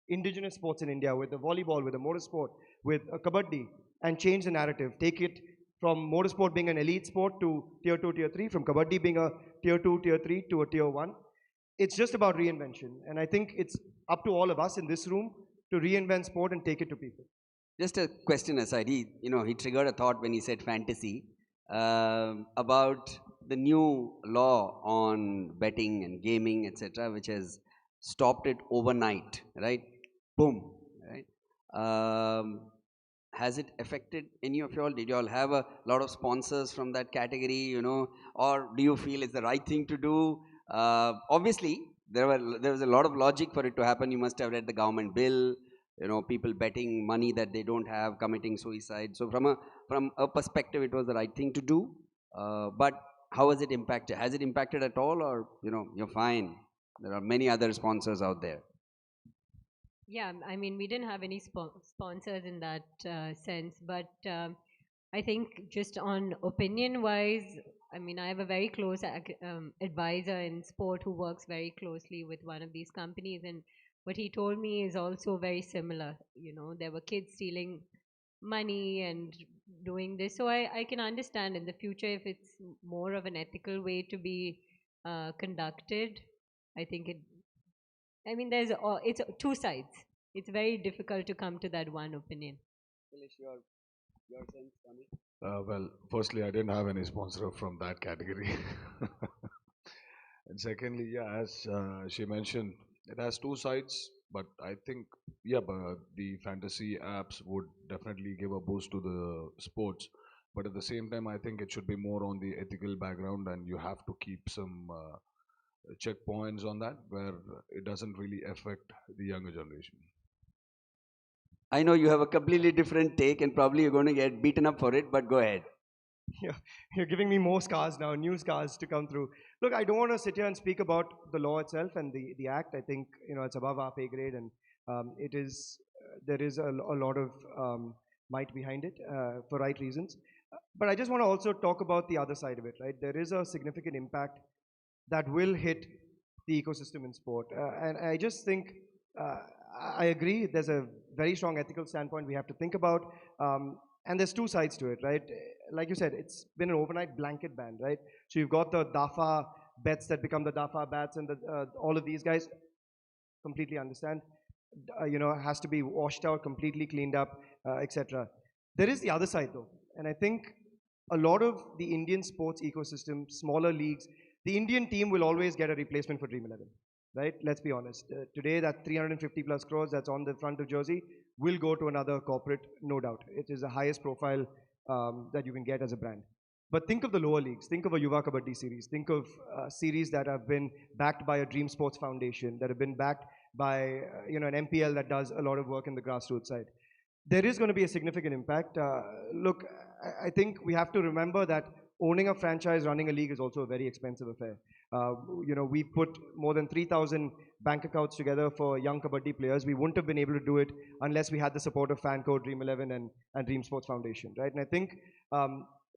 indigenous sports in India, with the volleyball, with the motorsport, with a kabaddi, and change the narrative? Take it from motorsport being an elite sport to tier 2, tier 3, from kabaddi being a tier 2, tier 3 to a tier 1. It's just about reinvention. And I think it's up to all of us in this room to reinvent sport and take it to people. Just a question aside, he triggered a thought when he said fantasy about the new law on betting and gaming, etc., which has stopped it overnight, right? Boom, right? Has it affected any of y'all? Did y'all have a lot of sponsors from that category, or do you feel it's the right thing to do? Obviously, there was a lot of logic for it to happen. You must have read the government bill, people betting money that they don't have, committing suicide. So from a perspective, it was the right thing to do. But how has it impacted? Has it impacted at all, or you're fine? There are many other sponsors out there. Yeah, I mean, we didn't have any sponsors in that sense, but I think just on opinion-wise, I mean, I have a very close advisor in sport who works very closely with one of these companies, and what he told me is also very similar. There were kids stealing money and doing this, so I can understand in the future if it's more of an ethical way to be conducted. I think it's two sides. It's very difficult to come to that one opinion. Your sense, Tommy? Well, firstly, I didn't have any sponsor from that category. And secondly, yeah, as she mentioned, it has two sides, but I think, yeah, but the fantasy apps would definitely give a boost to the sports. But at the same time, I think it should be more on the ethical background, and you have to keep some checkpoints on that where it doesn't really affect the younger generation. I know you have a completely different take and probably you're going to get beaten up for it, but go ahead. Yeah, you're giving me more scars now, new scars to come through. Look, I don't want to sit here and speak about the law itself and the act. I think it's above our pay grade, and there is a lot of might behind it for right reasons. But I just want to also talk about the other side of it, right? There is a significant impact that will hit the ecosystem in sport. And I just think, I agree, there's a very strong ethical standpoint we have to think about. And there's two sides to it, right? Like you said, it's been an overnight blanket ban, right? So you've got the DAFA bets that become the DAFA bats, and all of these guys completely understand, has to be washed out, completely cleaned up, etc. There is the other side though. And I think a lot of the Indian sports ecosystem, smaller leagues, the Indian team will always get a replacement for Dream 11. right? Let's be honest. Today, that 350 plus crores that's on the front of jersey will go to another corporate, no doubt. It is the highest profile that you can get as a brand. But think of the lower leagues. Think of a Yuva Kabaddi series. Think of series that have been backed by a Dream Sports Foundation, that have been backed by an MPL that does a lot of work in the grassroots side. There is going to be a significant impact. Look, I think we have to remember that owning a franchise, running a league is also a very expensive affair. We put more than 3,000 bank accounts together for young Kabaddi players. We wouldn't have been able to do it unless we had the support of Fanco, Dream 11 and Dream Sports Foundation, right? And I think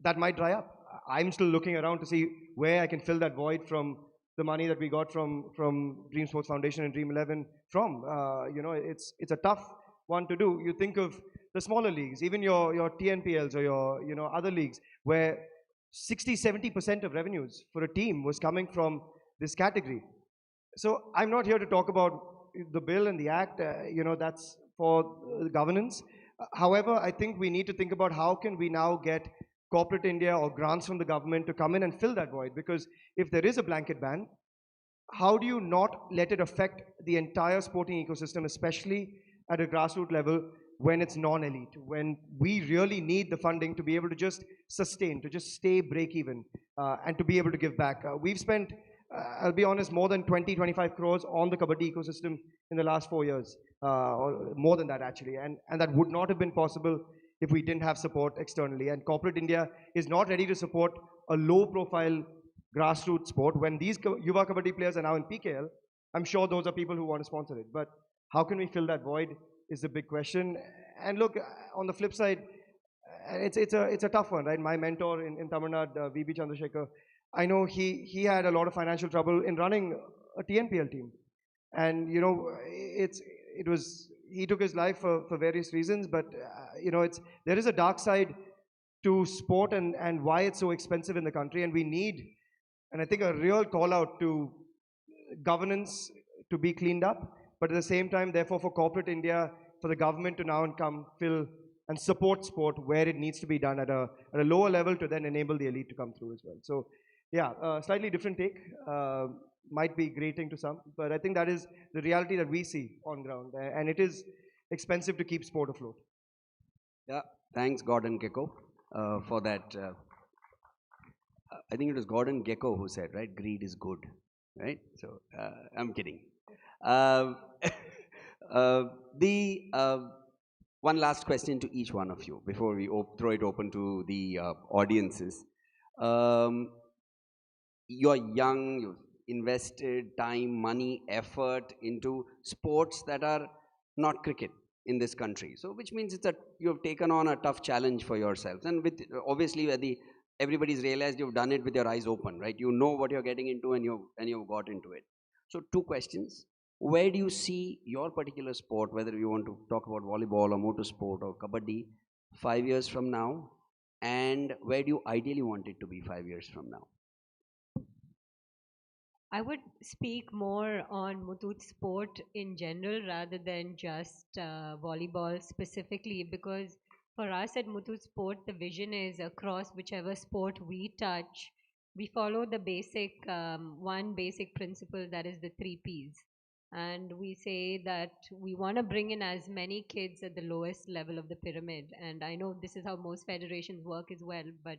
that might dry up. I'm still looking around to see where I can fill that void from the money that we got from Dream Sports Foundation and Dream 11 from. It's a tough one to do. You think of the smaller leagues, even your TNPLs or your other leagues, where 60-70% of revenues for a team was coming from this category. So I'm not here to talk about the bill and the act, that's for governance. However, I think we need to think about how can we now get corporate India or grants from the government to come in and fill that void, because if there is a blanket ban, how do you not let it affect the entire sporting ecosystem, especially at a grassroots level when it's non-elite, when we really need the funding to be able to just sustain, to just stay break even, and to be able to give back. We've spent, I'll be honest, more than 20-25 crores on the Kabaddi ecosystem in the last 4 years, or more than that actually, and that would not have been possible if we didn't have support externally. And corporate India is not ready to support a low-profile grassroots sport. When these Yuva Kabaddi players are now in PKL, I'm sure those are people who want to sponsor it. But how can we fill that void is the big question. And look, on the flip side, it's a tough one, right? My mentor in Tamil Nadu, VB Chandrasekhar, I know he had a lot of financial trouble in running a TNPL team. And, he took his life for various reasons, but, there is a dark side to sport and why it's so expensive in the country. And we need, and I think a real call out to governance to be cleaned up, but at the same time, therefore, for corporate India, for the government to now come fill and support sport where it needs to be done at a lower level to then enable the elite to come through as well. So, yeah, slightly different take. Might be grating to some, but I think that is the reality that we see on ground, and it is expensive to keep sport afloat. Yeah, thanks Gordon Gecko for that. I think it was Gordon Gecko who said, right, greed is good, right? So I'm kidding. One last question to each one of you before we throw it open to the audiences. You're young, you've invested time, money, effort into sports that are not cricket in this country. So which means it's you have taken on a tough challenge for yourselves. And with obviously everybody's realized you've done it with your eyes open, right? You know what you're getting into and you've got into it. So 2 questions. Where do you see your particular sport, whether you want to talk about volleyball or motorsport or kabaddi, 5 years from now? And where do you ideally want it to be 5 years from now? I would speak more on Muthoot sport in general rather than just volleyball specifically, because for us at Muthoot sport, the vision is across whichever sport we touch, we follow the basic, one basic principle, that is the 3 Ps. And we say that we want to bring in as many kids at the lowest level of the pyramid. And I know this is how most federations work as well, but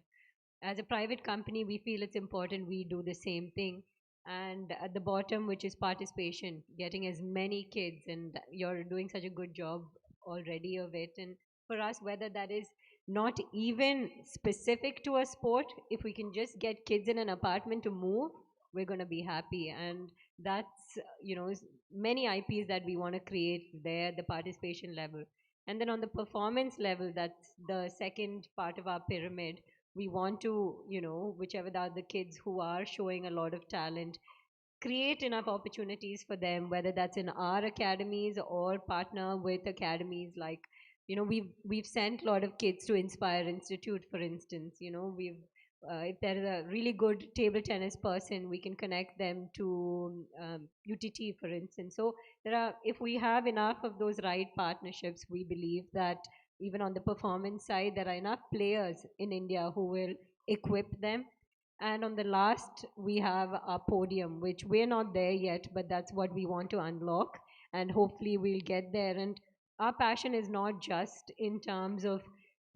as a private company, we feel it's important we do the same thing. And at the bottom, which is participation, getting as many kids, and you're doing such a good job already of it. And for us, whether that is not even specific to a sport, if we can just get kids in an apartment to move, we're going to be happy. And that's, many IPs that we want to create there, the participation level. And then on the performance level, that's the second part of our pyramid. We want to, whichever the kids who are showing a lot of talent, create enough opportunities for them, whether that's in our academies or partner with academies like, we've sent a lot of kids to Inspire Institute, for instance. We've if there is a really good table tennis person, we can connect them to UTT, for instance. So if we have enough of those right partnerships, we believe that even on the performance side, there are enough players in India who will equip them. And on the last, we have our podium, which we're not there yet, but that's what we want to unlock. And hopefully we'll get there. And our passion is not just in terms of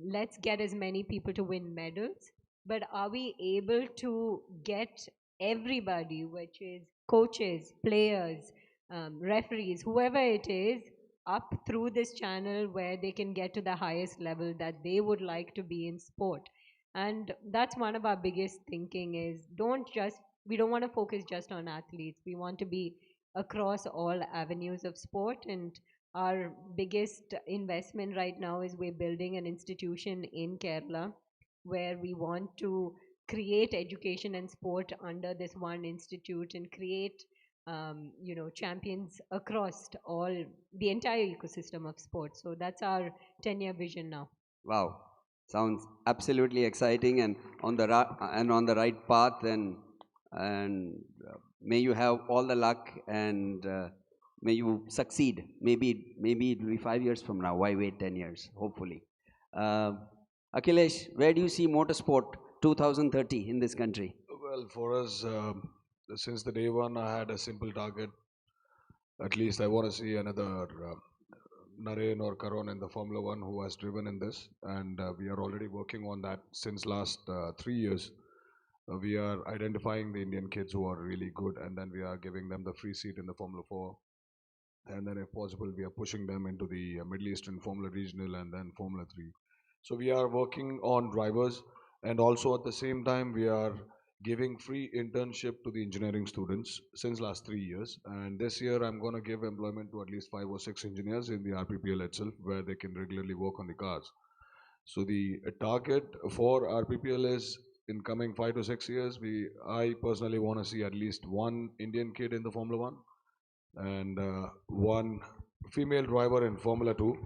let's get as many people to win medals, but are we able to get everybody, which is coaches, players, referees, whoever it is, up through this channel where they can get to the highest level that they would like to be in sport. And that's one of our biggest thinking is we don't want to focus just on athletes. We want to be across all avenues of sport. And our biggest investment right now is we're building an institution in Kerala where we want to create education and sport under this one institute and create champions across the entire ecosystem of sports. So that's our 10-year vision now. Wow, sounds absolutely exciting and on the right path. And may you have all the luck and may you succeed. Maybe it will be 5 years from now. Why wait 10 years? Hopefully. Akhilesh, where do you see motorsport 2030 in this country? Well, for us, since the day one, I had a simple target. At least I want to see another Naren or Karan in the Formula One who has driven in this, and we are already working on that since last 3 years. We are identifying the Indian kids who are really good, and then we are giving them the free seat in the Formula 4. And then if possible, we are pushing them into the Middle Eastern Formula Regional and then Formula 3. So we are working on drivers, and also at the same time, we are giving free internship to the engineering students since last 3 years. And this year, I'm going to give employment to at least 5 or 6 engineers in the RPPL itself, where they can regularly work on the cars. So the target for RPPL is in coming 5 to 6 years, I personally want to see at least one Indian kid in the Formula 1 and one female driver in Formula 2.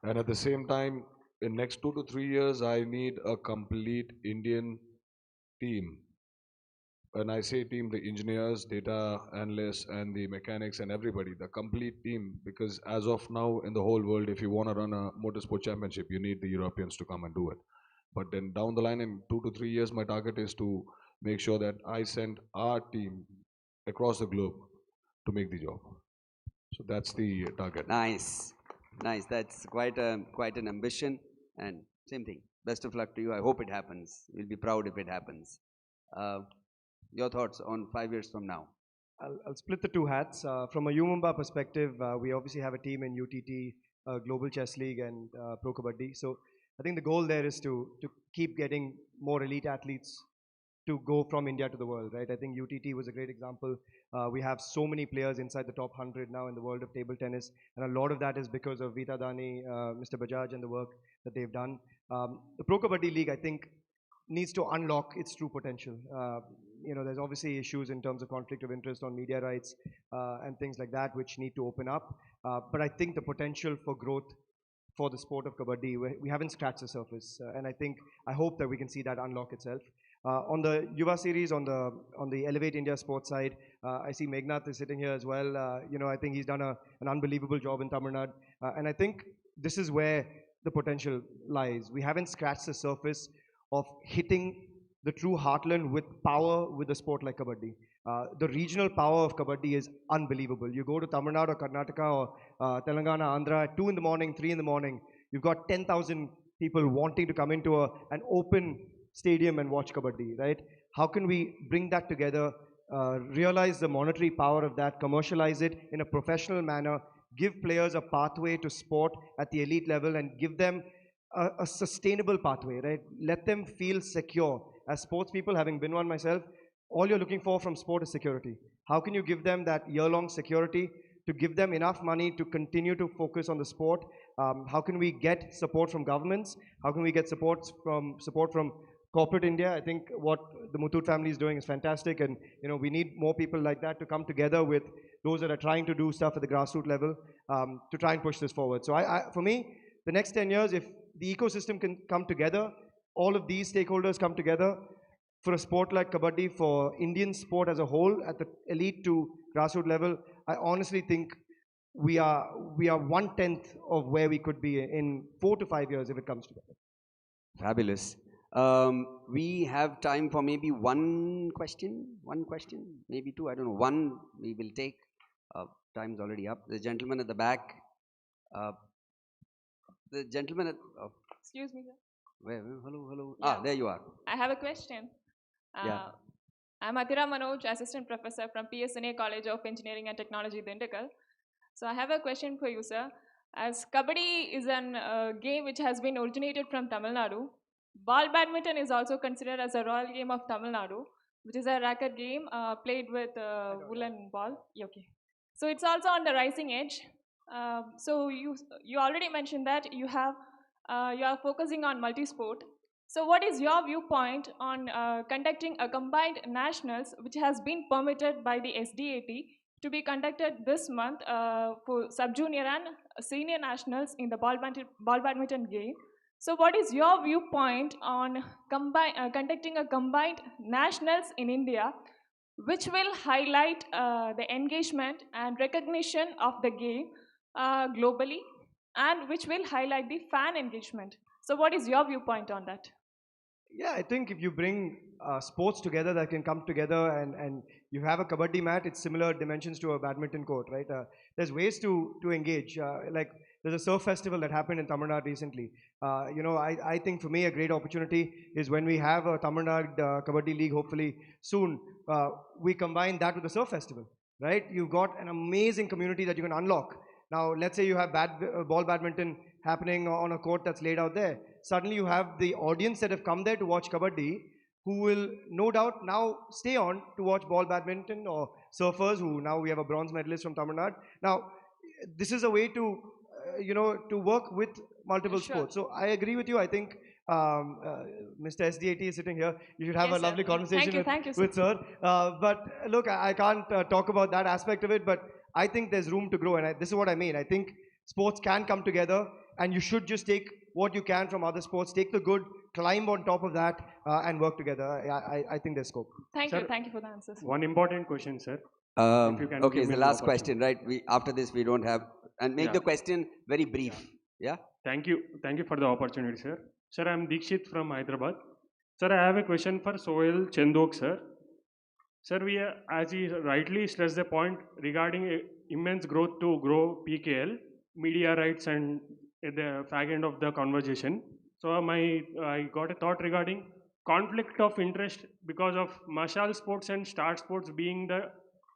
And at the same time, in next 2 to 3 years, I need a complete Indian team. When I say team, the engineers, data analysts, and the mechanics and everybody, the complete team, because as of now in the whole world, if you want to run a motorsport championship, you need the Europeans to come and do it. But then down the line in 2 to 3 years, my target is to make sure that I send our team across the globe to make the job. So that's the target. Nice. That's quite an ambition. And same thing. Best of luck to you. I hope it happens. We'll be proud if it happens. Your thoughts on 5 years from now? I'll split the two hats. From a Mumbai perspective, we obviously have a team in UTT, Global Chess League, and Pro Kabaddi. So I think the goal there is to keep getting more elite athletes to go from India to the world, right? I think UTT was a great example. We have so many players inside the top 100 now in the world of table tennis, and a lot of that is because of Vita Dani, Mr. Bajaj, and the work that they've done. The Pro Kabaddi League, I think, needs to unlock its true potential. There's obviously issues in terms of conflict of interest on media rights and things like that, which need to open up. But I think the potential for growth for the sport of kabaddi, we haven't scratched the surface, and I hope that we can see that unlock itself. On the Yuva series, on the Elevate India sports side, I see Megnath is sitting here as well. I think he's done an unbelievable job in Tamil Nadu, and I think this is where the potential lies. We haven't scratched the surface of hitting the true heartland with power with a sport like kabaddi. The regional power of kabaddi is unbelievable. You go to Tamil Nadu or Karnataka or Telangana, Andhra at 2 in the morning, 3 in the morning, you've got 10,000 people wanting to come into an open stadium and watch kabaddi, right? How can we bring that together, realize the monetary power of that, commercialize it in a professional manner, give players a pathway to sport at the elite level and give them a sustainable pathway, right? Let them feel secure. As sports people, having been one myself, all you're looking for from sport is security. How can you give them that year-long security to give them enough money to continue to focus on the sport? How can we get support from governments? How can we get support from corporate India? I think what the Muthoot family is doing is fantastic, and we need more people like that to come together with those that are trying to do stuff at the grassroots level to try and push this forward. So for me, the next 10 years, if the ecosystem can come together, all of these stakeholders come together for a sport like kabaddi, for Indian sport as a whole, at the elite to grassroots level, I honestly think we are 1/10 of where we could be in 4 to 5 years if it comes together. Fabulous. We have time for maybe one question, maybe two, I don't know. One we will take. Time's already up. The gentleman at the back. The gentleman at... Excuse me, sir. Where? Hello. Yeah. There you are. I have a question. Yeah. I'm Athira Manoj, Assistant Professor from PSNA College of Engineering and Technology, Dindigul. So I have a question for you, sir. As Kabaddi is a game which has been originated from Tamil Nadu, ball badminton is also considered as a royal game of Tamil Nadu, which is a racket game played with woolen ball. Okay. So it's also on the rising edge. So you already mentioned that you are focusing on multi-sport. So what is your viewpoint on conducting a combined nationals, which has been permitted by the SDAT to be conducted this month for sub-junior and senior nationals in the ball badminton game? So what is your viewpoint on conducting a combined nationals in India, which will highlight the engagement and recognition of the game globally, and which will highlight the fan engagement? So what is your viewpoint on that? Yeah, I think if you bring sports together that can come together and you have a kabaddi mat, it's similar dimensions to a badminton court, right? There's ways to engage. Like there's a surf festival that happened in Tamil Nadu recently. I think for me a great opportunity is when we have a Tamil Nadu Kabaddi League, hopefully soon, we combine that with the surf festival, right? You've got an amazing community that you can unlock. Now, let's say you have ball badminton happening on a court that's laid out there. Suddenly you have the audience that have come there to watch kabaddi, who will no doubt now stay on to watch ball badminton, or surfers, who now we have a bronze medalist from Tamil Nadu. Now, this is a way to, to work with multiple sports. So I agree with you. I think Mr. SDAT is sitting here. You should have a lovely conversation with sir. But look, I can't talk about that aspect of it, but I think there's room to grow, and this is what I mean. I think sports can come together, and you should just take what you can from other sports, take the good, climb on top of that, and work together. I think there's scope. Thank you for the answers. One important question, sir. Okay, it's the last question, right? After this, we don't have, and make the question very brief. Yeah. Thank you for the opportunity, sir. Sir, I'm Dikshit from Hyderabad. Sir, I have a question for Sohail Chandok, sir. Sir, as he rightly stressed the point regarding immense growth to grow PKL, media rights, and at the fag end of the conversation. So I got a thought regarding conflict of interest because of Mashal Sports and Star Sports being the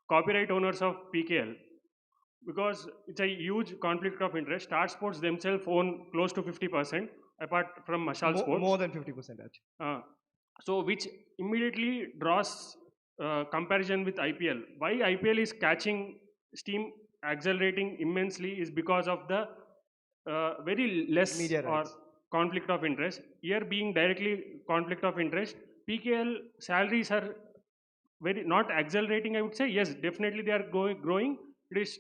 copyright owners of PKL. Because it's a huge conflict of interest. Star Sports themselves own close to 50%, apart from Mashal Sports. More than 50% actually. So which immediately draws comparison with IPL. Why IPL is catching steam, accelerating immensely, is because of the very less media or conflict of interest. Here being directly conflict of interest, PKL salaries are very not accelerating, I would say. Yes, definitely they are growing. It is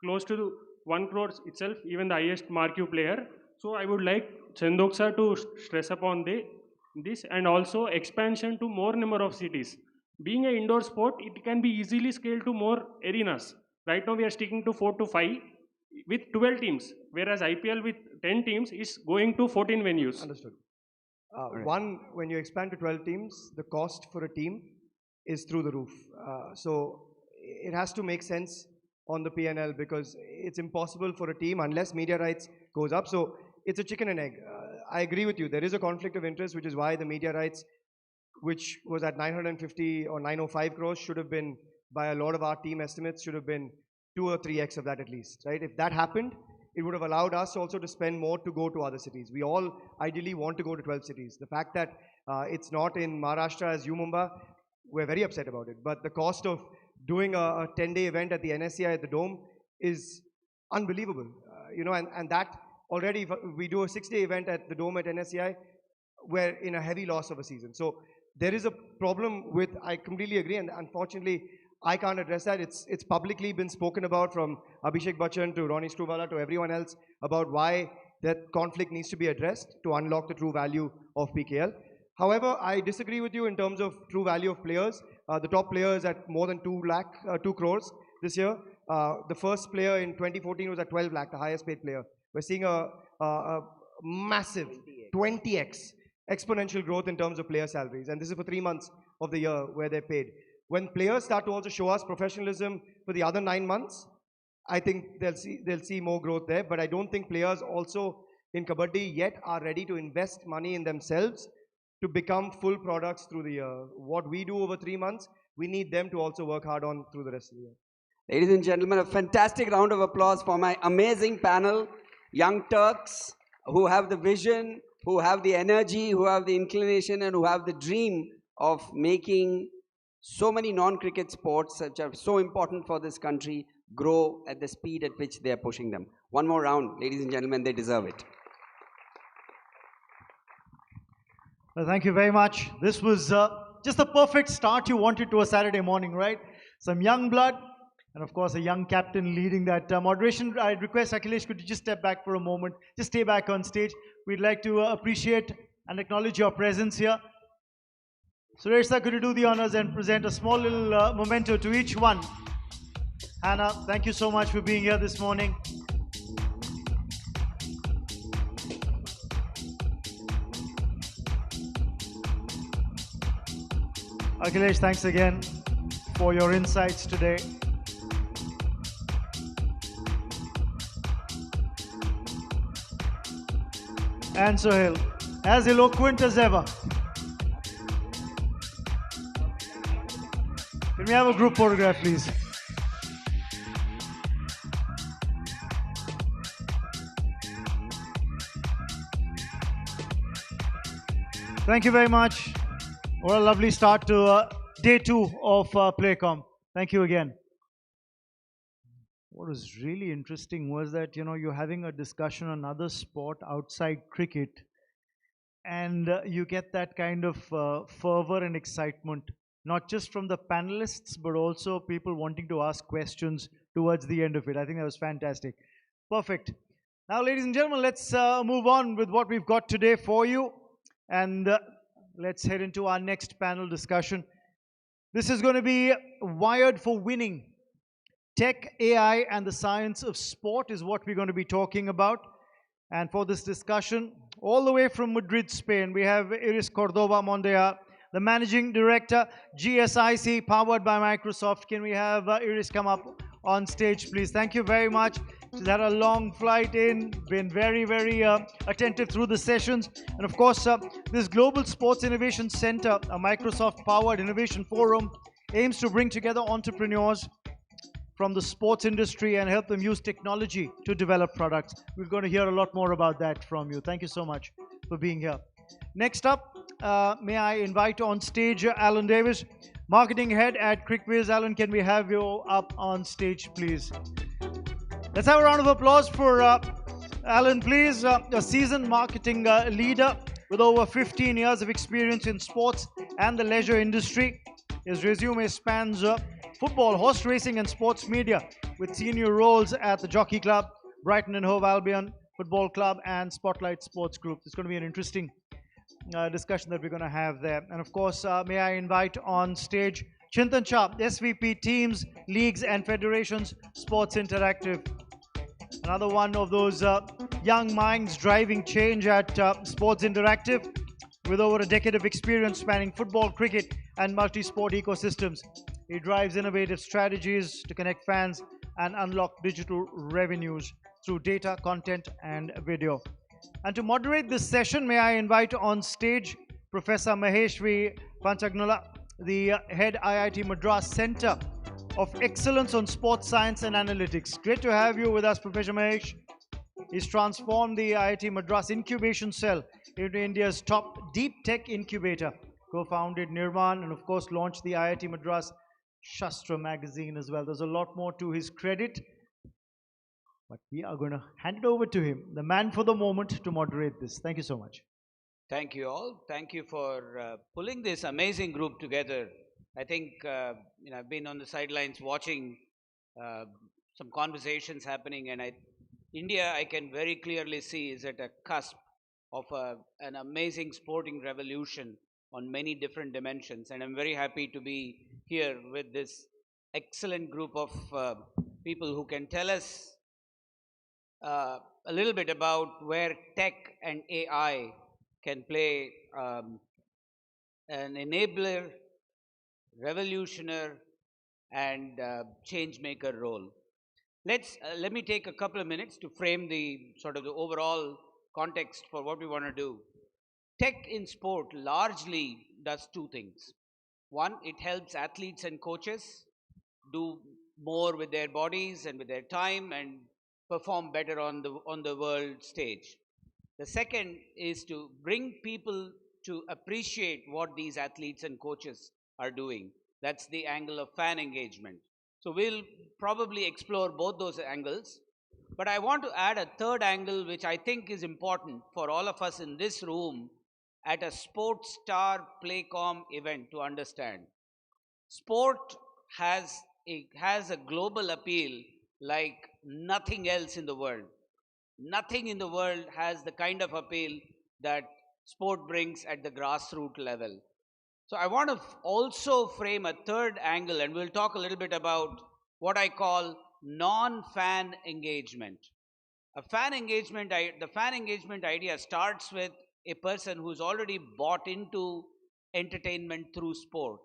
close to 1 crore itself, even the highest marquee player. So I would like Chandok sir to stress upon this, and also expansion to more number of cities. Being an indoor sport, it can be easily scaled to more arenas. Right now we are sticking to 4 to 5 with 12 teams, whereas IPL with 10 teams is going to 14 venues. Understood. One, when you expand to 12 teams, the cost for a team is through the roof. So it has to make sense on the P&L, because it's impossible for a team unless media rights goes up. So it's a chicken and egg. I agree with you. There is a conflict of interest, which is why the media rights, which was at 950 or 905 crores, should have been, by a lot of our team estimates, should have been 2 or 3x of that at least, right? If that happened, it would have allowed us also to spend more to go to other cities. We all ideally want to go to 12 cities. The fact that it's not in Maharashtra as Mumbai, we're very upset about it. But the cost of doing a 10-day event at the NSCI at the Dome is unbelievable. And that already, if we do a 6-day event at the Dome at NSCI, we're in a heavy loss of a season. So there is a problem with, I completely agree, and unfortunately, I can't address that. It's publicly been spoken about, from Abhishek Bachchan to Ronnie Screwvala to everyone else, about why that conflict needs to be addressed to unlock the true value of PKL. However, I disagree with you in terms of true value of players. The top players at more than 2 crores this year. The first player in 2014 was at 12 lakh, the highest paid player. We're seeing a massive 20x exponential growth in terms of player salaries. And this is for 3 months of the year where they're paid. When players start to also show us professionalism for the other 9 months, I think they'll see more growth there. But I don't think players also in Kabaddi yet are ready to invest money in themselves to become full products through the year. What we do over 3 months, we need them to also work hard on through the rest of the year. Ladies and gentlemen, a fantastic round of applause for my amazing panel, young Turks who have the vision, who have the energy, who have the inclination, and who have the dream of making so many non-cricket sports, which are so important for this country, grow at the speed at which they are pushing them. One more round, ladies and gentlemen, they deserve it. Well, thank you very much. This was just the perfect start you wanted to a Saturday morning, right? Some young blood, and of course a young captain leading that moderation. I request Akhilesh, could you just step back for a moment? Just stay back on stage. We'd like to appreciate and acknowledge your presence here. Suresh sir, could you do the honors and present a small little memento to each one? Hannah, thank you so much for being here this morning. Akhilesh, thanks again for your insights today. And Sohail, as eloquent as ever. Can we have a group photograph, please? Thank you very much. What a lovely start to day 2 of PlayCom. Thank you again. What was really interesting was that, you're having a discussion on another sport outside cricket, and you get that kind of fervor and excitement, not just from the panelists, but also people wanting to ask questions towards the end of it. I think that was fantastic. Perfect. Now, ladies and gentlemen, let's move on with what we've got today for you, and let's head into our next panel discussion. This is going to be Wired for Winning. Tech, AI, and the science of sport is what we're going to be talking about. And for this discussion, all the way from Madrid, Spain, we have Iris Cordova Mondea, the Managing Director, GSIC, powered by Microsoft. Can we have Iris come up on stage, please? Thank you very much. She's had a long flight in, been very, very attentive through the sessions. And of course, this Global Sports Innovation Center, a Microsoft-powered innovation forum, aims to bring together entrepreneurs from the sports industry and help them use technology to develop products. We're going to hear a lot more about that from you. Thank you so much for being here. Next up, may I invite on stage Alan Davis, Marketing Head at CricViz. Alan, can we have you up on stage, please? Let's have a round of applause for Alan, please. A seasoned marketing leader with over 15 years of experience in sports and the leisure industry. His resume spans football, horse racing, and sports media, with senior roles at the Jockey Club, Brighton and Hove Albion Football Club, and Spotlight Sports Group. It's going to be an interesting discussion that we're going to have there. And of course, may I invite on stage Chintan Shah, SVP Teams, Leagues, and Federations, Sports Interactive. Another one of those young minds driving change at Sports Interactive, with over a decade of experience spanning football, cricket, and multi-sport ecosystems. He drives innovative strategies to connect fans and unlock digital revenues through data, content, and video. And to moderate this session, may I invite on stage Professor Maheshvi Panchagnula, the head IIT Madras Center of Excellence on Sports Science and Analytics. Great to have you with us, Professor Mahesh. He's transformed the IIT Madras Incubation Cell into India's top deep tech incubator, co-founded Nirvan, and of course launched the IIT Madras Shastra magazine as well. There's a lot more to his credit, but we are going to hand it over to him, the man for the moment, to moderate this. Thank you so much. Thank you all. Thank you for pulling this amazing group together. I think I've been on the sidelines watching some conversations happening, and India, I can very clearly see, is at a cusp of an amazing sporting revolution on many different dimensions. And I'm very happy to be here with this excellent group of people who can tell us a little bit about where tech and AI can play an enabler, revolutioner, and change maker role. Let me take a couple of minutes to frame the sort of the overall context for what we want to do. Tech in sport largely does two things. One, it helps athletes and coaches do more with their bodies and with their time and perform better on the world stage. The second is to bring people to appreciate what these athletes and coaches are doing. That's the angle of fan engagement. So we'll probably explore both those angles. But I want to add a third angle, which I think is important for all of us in this room at a Sportstar PlayCom event to understand. Sport has a global appeal like nothing else in the world. Nothing in the world has the kind of appeal that sport brings at the grassroots level. So I want to also frame a third angle, and we'll talk a little bit about what I call non-fan engagement. The fan engagement idea starts with a person who's already bought into entertainment through sport.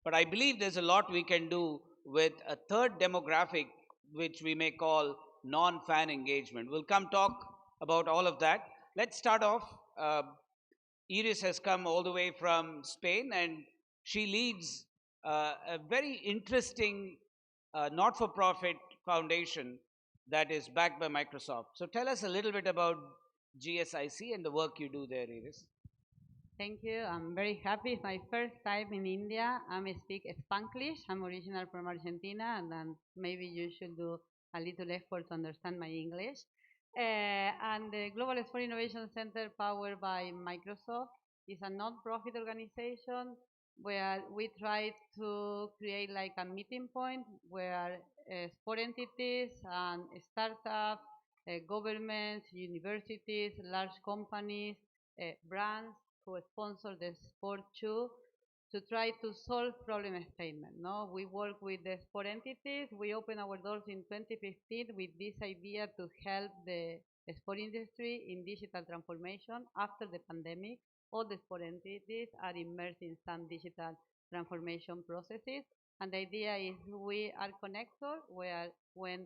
But I believe there's a lot we can do with a third demographic, which we may call non-fan engagement. We'll come talk about all of that. Let's start off. Iris has come all the way from Spain, and she leads a very interesting not-for-profit foundation that is backed by Microsoft. So tell us a little bit about GSIC and the work you do there, Iris. Thank you. I'm very happy. It's my first time in India. I speak Spanglish. I'm original from Argentina, and then maybe you should do a little effort to understand my English. And the Global Sport Innovation Center, powered by Microsoft, is a non-profit organization where we try to create like a meeting point where sport entities and startups, governments, universities, large companies, brands who sponsor the sport too, to try to solve problem statement. No, we work with the sport entities. We opened our doors in 2015 with this idea to help the sport industry in digital transformation after the pandemic. All the sport entities are immersed in some digital transformation processes, and the idea is we are connector where when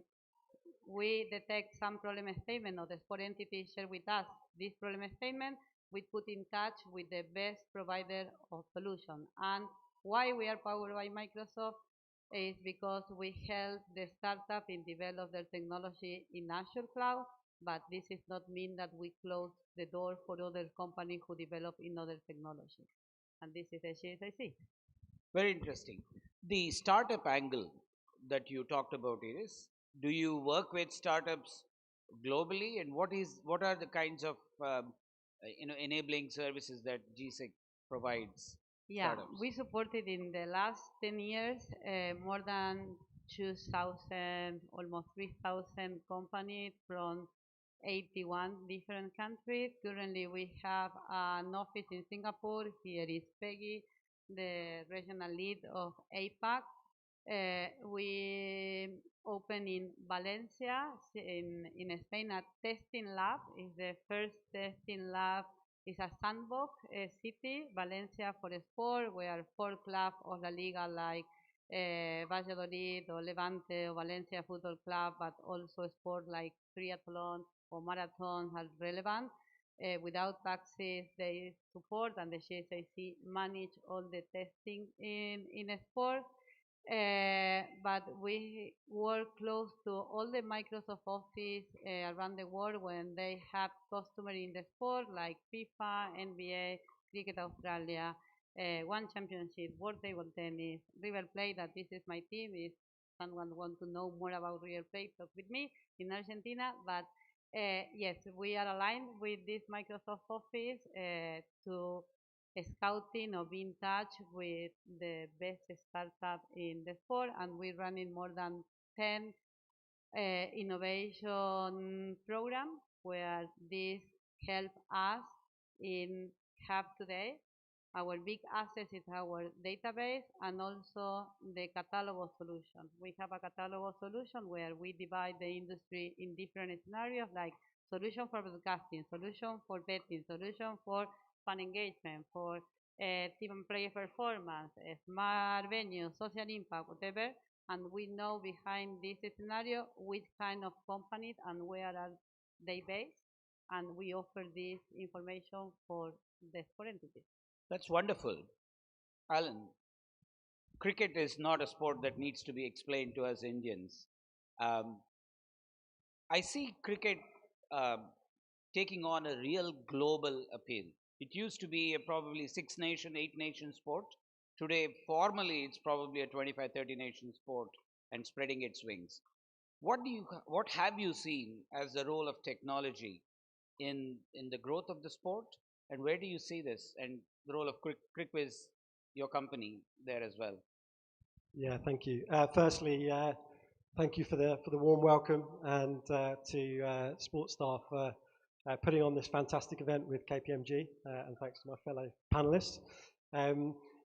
we detect some problem statement or the sport entity share with us this problem statement, we put in touch with the best provider of solution. And why we are powered by Microsoft is because we help the startup in develop their technology in Azure Cloud, but this does not mean that we close the door for other companies who develop in other technology. And this is HSIC. Very interesting. The startup angle that you talked about, Iris, do you work with startups globally, and what are the kinds of enabling services that GSIC provides? Yeah, startups? we supported in the last 10 years more than 2,000, almost 3,000 companies from 81 different countries. Currently, we have an office in Singapore. Here is Peggy, the regional lead of APAC. We open in Valencia, in Spain, a testing lab. It's the first testing lab. It's a sandbox city, Valencia for sport, where 4 clubs of La Liga like Valladolid or Levante or Valencia Football Club, but also sport like triathlon or marathon are relevant. Without taxes, they support, and the GSIC manage all the testing in sport. But we work close to all the Microsoft Office around the world when they have customers in the sport like FIFA, NBA, Cricket Australia, One Championship, World Table Tennis, River Plate, that this is my team. If someone wants to know more about River Plate, talk with me in Argentina. But yes, we are aligned with this Microsoft Office to scouting or be in touch with the best startup in the sport, and we're running more than 10 innovation programs where this help us in have today. Our big asset is our database and also the catalog of solutions. We have a catalog of solutions where we divide the industry in different scenarios like solution for broadcasting, solution for betting, solution for fan engagement, for team and player performance, smart venue, social impact, whatever, and we know behind this scenario which kind of companies and where are they based, and we offer this information for the sport entities. That's wonderful. Alan, cricket is not a sport that needs to be explained to us Indians. I see cricket taking on a real global appeal. It used to be a probably 6-nation, 8-nation sport. Today, formally, it's probably a 25, 30-nation sport and spreading its wings. What have you seen as the role of technology in the growth of the sport, and where do you see this and the role of CricViz, your company, there as well? Yeah, thank you. Firstly, thank you for the warm welcome, and to Sportstar for putting on this fantastic event with KPMG, and thanks to my fellow panelists.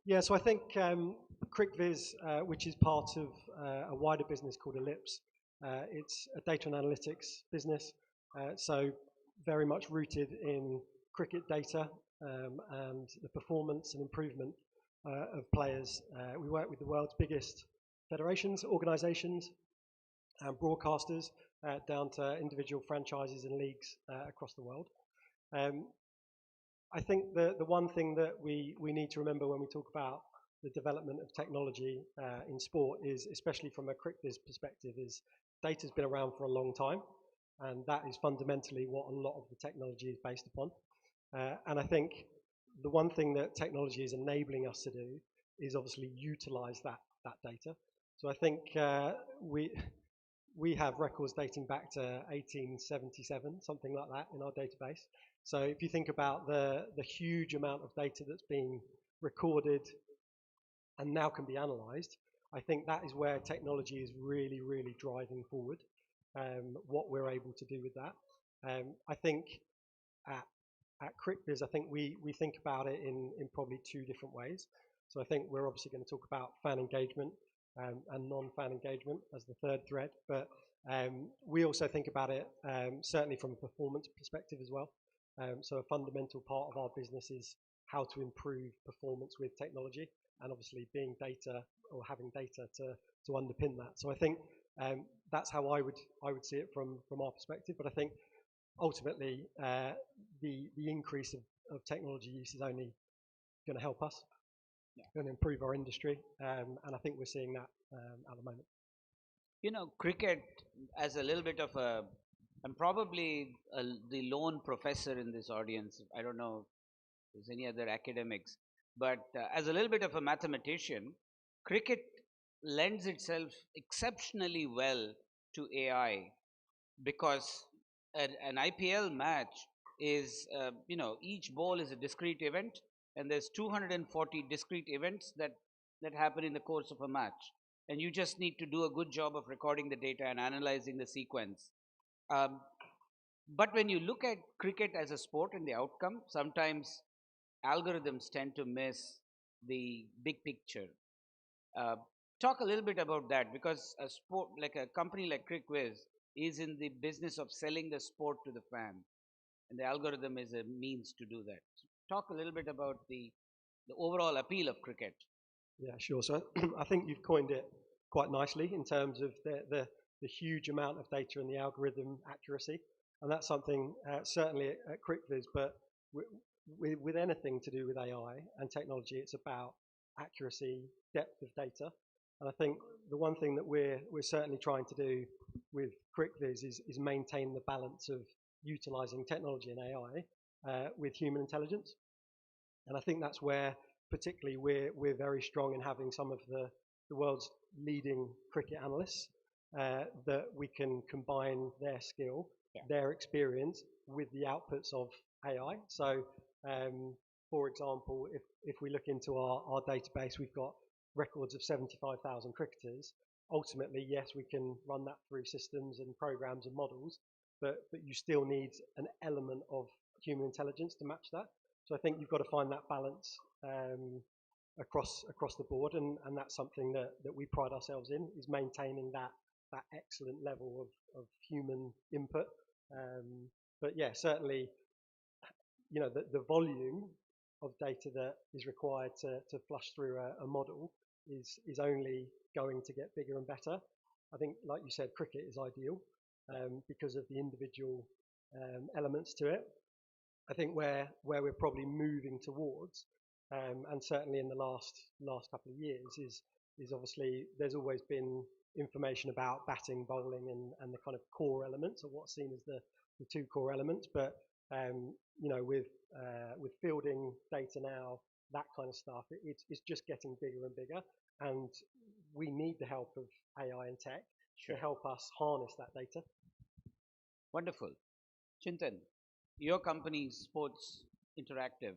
Yeah, so I think CricViz, which is part of a wider business called Ellipse, it's a data and analytics business, so very much rooted in cricket data and the performance and improvement of players. We work with the world's biggest federations, organisations, and broadcasters, down to individual franchises and leagues across the world. I think the one thing that we need to remember when we talk about the development of technology in sport is, especially from a CricViz perspective, is data's been around for a long time, and that is fundamentally what a lot of the technology is based upon. And I think the one thing that technology is enabling us to do is obviously utilize that data. So I think we have records dating back to 1877, something like that, in our database. So if you think about the huge amount of data that's been recorded and now can be analysed, I think that is where technology is really, really driving forward, what we're able to do with that. I think at CricViz, I think we think about it in probably two different ways. So I think we're obviously going to talk about fan engagement and non-fan engagement as the third thread, but we also think about it certainly from a performance perspective as well. So a fundamental part of our business is how to improve performance with technology, and obviously being data or having data to underpin that. So I think that's how I would see it from our perspective. But I think ultimately the increase of technology use is only going to help us, going to improve our industry, and I think we're seeing that at the moment. You know, cricket as a little bit of a, I'm probably the lone professor in this audience. I don't know if there's any other academics, but as a little bit of a mathematician, cricket lends itself exceptionally well to AI, because an IPL match is, you know, each ball is a discrete event, and there's 240 discrete events that happen in the course of a match. And you just need to do a good job of recording the data and analyzing the sequence. But when you look at cricket as a sport and the outcome, sometimes algorithms tend to miss the big picture. Talk a little bit about that, because a sport, like a company like CricViz, is in the business of selling the sport to the fan, and the algorithm is a means to do that. So talk a little bit about the overall appeal of cricket. Yeah, sure. So I think you've coined it quite nicely in terms of the huge amount of data and the algorithm accuracy, and that's something certainly at CricViz, but with anything to do with AI and technology, it's about accuracy, depth of data. And I think the one thing that we're certainly trying to do with CricViz is maintain the balance of utilizing technology and AI with human intelligence. And I think that's where particularly we're very strong in having some of the world's leading cricket analysts, that we can combine their skill, their experience with the outputs of AI. So for example, if we look into our database, we've got records of 75,000 cricketers. Ultimately, yes, we can run that through systems and programs and models, but you still need an element of human intelligence to match that. So I think you've got to find that balance across the board, and that's something that we pride ourselves in, is maintaining that excellent level of human input. But yeah, certainly, you know, the volume of data that is required to flush through a model is only going to get bigger and better. I think, like you said, cricket is ideal because of the individual elements to it. I think where we're probably moving towards, and certainly in the last couple of years, is obviously there's always been information about batting, bowling, and the kind of core elements, or what's seen as the two core elements. But you know, with fielding data now, that kind of stuff, it's just getting bigger and bigger, and we need the help of AI and tech to help us harness that data. Wonderful. Chintan, your company, Sports Interactive,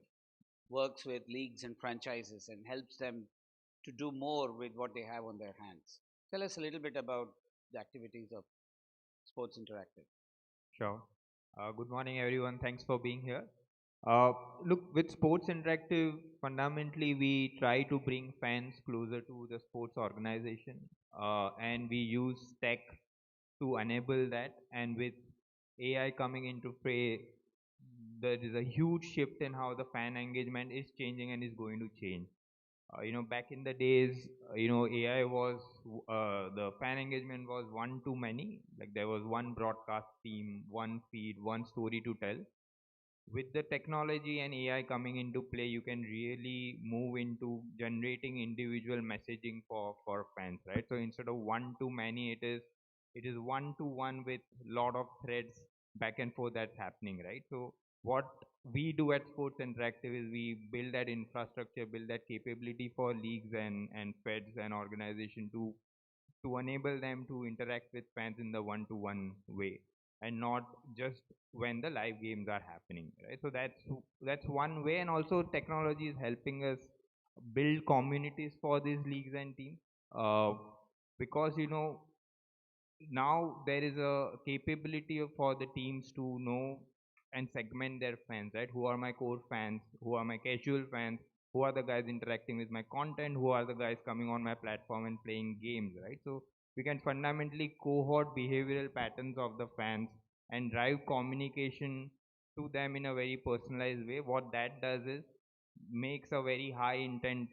works with leagues and franchises and helps them to do more with what they have on their hands. Tell us a little bit about the activities of Sports Interactive. Sure. Good morning, everyone. Thanks for being here. Look, with Sports Interactive, fundamentally, we try to bring fans closer to the sports organization, and we use tech to enable that. And with AI coming into play, there is a huge shift in how the fan engagement is changing and is going to change. You know, back in the days, you know, AI was, the fan engagement was one too many. Like there was one broadcast team, one feed, one story to tell. With the technology and AI coming into play, you can really move into generating individual messaging for fans, right? So instead of one too many, it is one to one with lot of threads back and forth that's happening, right? So what we do at Sports Interactive is we build that infrastructure, build that capability for leagues and feds and organization to enable them to interact with fans in the one-to-one way, and not just when the live games are happening, right? So that's one way, and also technology is helping us build communities for these leagues and teams, because you know, now there is a capability for the teams to know and segment their fans, right? Who are my core fans? Who are my casual fans? Who are the guys interacting with my content? Who are the guys coming on my platform and playing games, right? So we can fundamentally cohort behavioral patterns of the fans and drive communication to them in a very personalized way. What that does is makes a very high intent,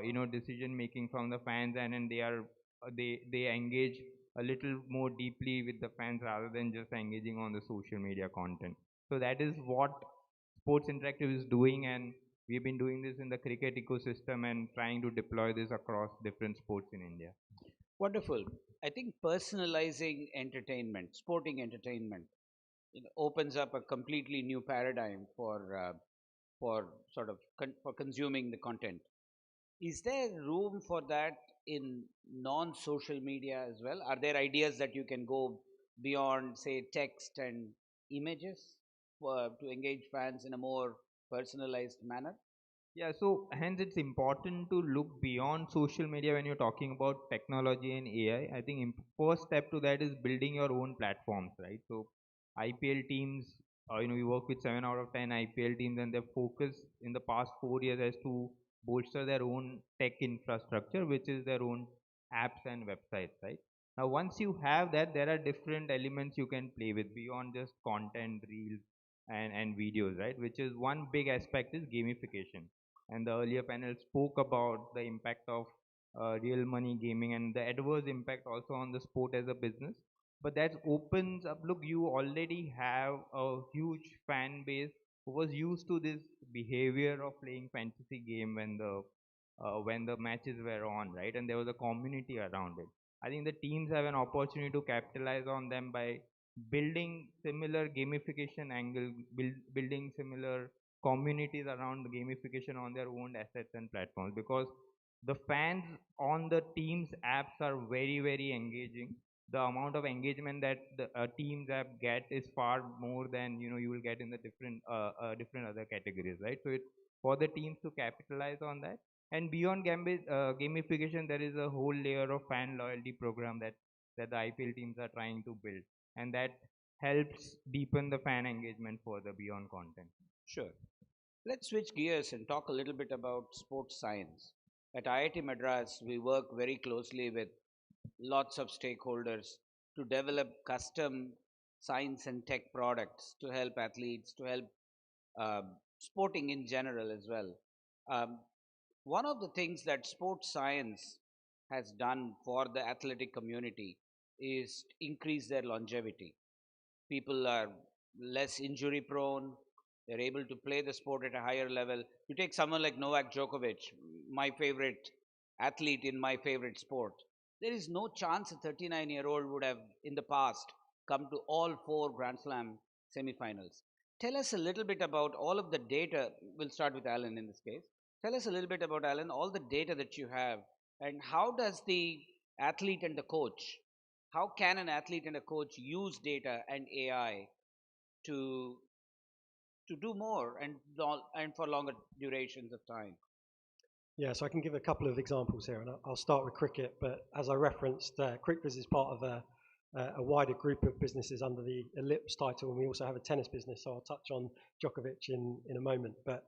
you know, decision making from the fans, and they engage a little more deeply with the fans rather than just engaging on the social media content. So that is what Sports Interactive is doing, and we've been doing this in the cricket ecosystem and trying to deploy this across different sports in India. Wonderful. I think personalizing entertainment, sporting entertainment, opens up a completely new paradigm for sort of for consuming the content. Is there room for that in non-social media as well? Are there ideas that you can go beyond, say, text and images to engage fans in a more personalized manner? Yeah, so hence it's important to look beyond social media when you're talking about technology and AI. I think first step to that is building your own platforms, right? So IPL teams, you know, we work with 7 out of 10 IPL teams, and their focus in the past 4 years is to bolster their own tech infrastructure, which is their own apps and websites, right? Now, once you have that, there are different elements you can play with beyond just content, reels, and videos, right? Which is one big aspect is gamification. And the earlier panel spoke about the impact of real money gaming and the adverse impact also on the sport as a business. But that opens up, look, you already have a huge fan base who was used to this behavior of playing fantasy game when the matches were on, right? And there was a community around it. I think the teams have an opportunity to capitalize on them by building similar gamification angle, building similar communities around the gamification on their own assets and platforms, because the fans on the teams apps are very, very engaging. The amount of engagement that the teams app get is far more than, you know, you will get in the different other categories, right? So it's for the teams to capitalize on that. And beyond gamification, there is a whole layer of fan loyalty program that the IPL teams are trying to build, and that helps deepen the fan engagement further beyond content. Sure. Let's switch gears and talk a little bit about sports science. At IIT Madras, we work very closely with lots of stakeholders to develop custom science and tech products to help athletes, to help sporting in general as well. Um, one of the things that sports science has done for the athletic community is increase their longevity. People are less injury prone. They're able to play the sport at a higher level. You take someone like Novak Djokovic, my favorite athlete in my favorite sport. There is no chance a 39-year-old would have in the past come to all 4 Grand Slam semifinals. Tell us a little bit about all of the data. We'll start with Alan in this case. Tell us a little bit about, Alan, all the data that you have, and how does the athlete and the coach, how can an athlete and a coach use data and AI to do more and for longer durations of time? Yeah, so I can give a couple of examples here, and I'll start with cricket. But as I referenced, CrickViz is part of a wider group of businesses under the Ellipse title, and we also have a tennis business. So I'll touch on Djokovic in a moment. But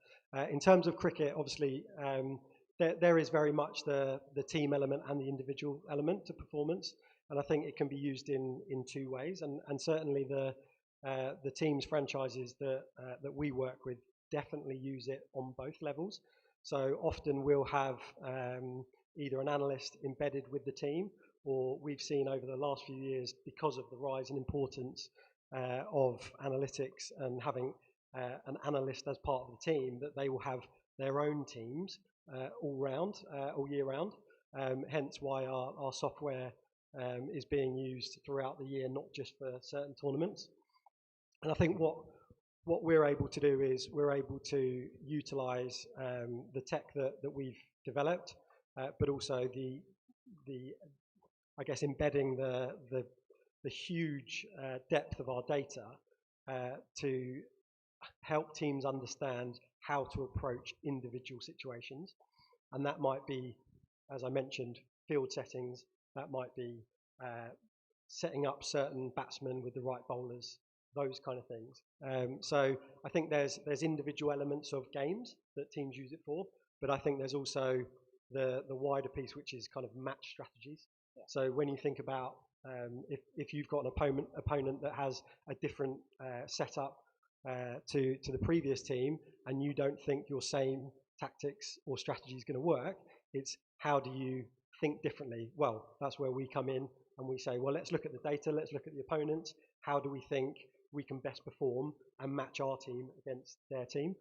in terms of cricket, obviously, there is very much the team element and the individual element to performance, and I think it can be used in 2 ways. And certainly the teams franchises that we work with definitely use it on both levels. So often we'll have either an analyst embedded with the team, or we've seen over the last few years, because of the rise in importance of analytics and having an analyst as part of the team, that they will have their own teams all year round. Hence why our software is being used throughout the year, not just for certain tournaments. And I think what we're able to do is we're able to utilize the tech that we've developed, but also the I guess embedding the huge depth of our data to help teams understand how to approach individual situations. And that might be, as I mentioned, field settings. That might be setting up certain batsmen with the right bowlers, those kind of things. So I think there's individual elements of games that teams use it for, but I think there's also the wider piece, which is kind of match strategies. Yeah. So when you think about if you've got an opponent that has a different setup to the previous team, and you don't think your same tactics or strategy is going to work, it's how do you think differently? Well, that's where we come in and we say, well, let's look at the data, let's look at the opponents. How do we think we can best perform and match our team against their team?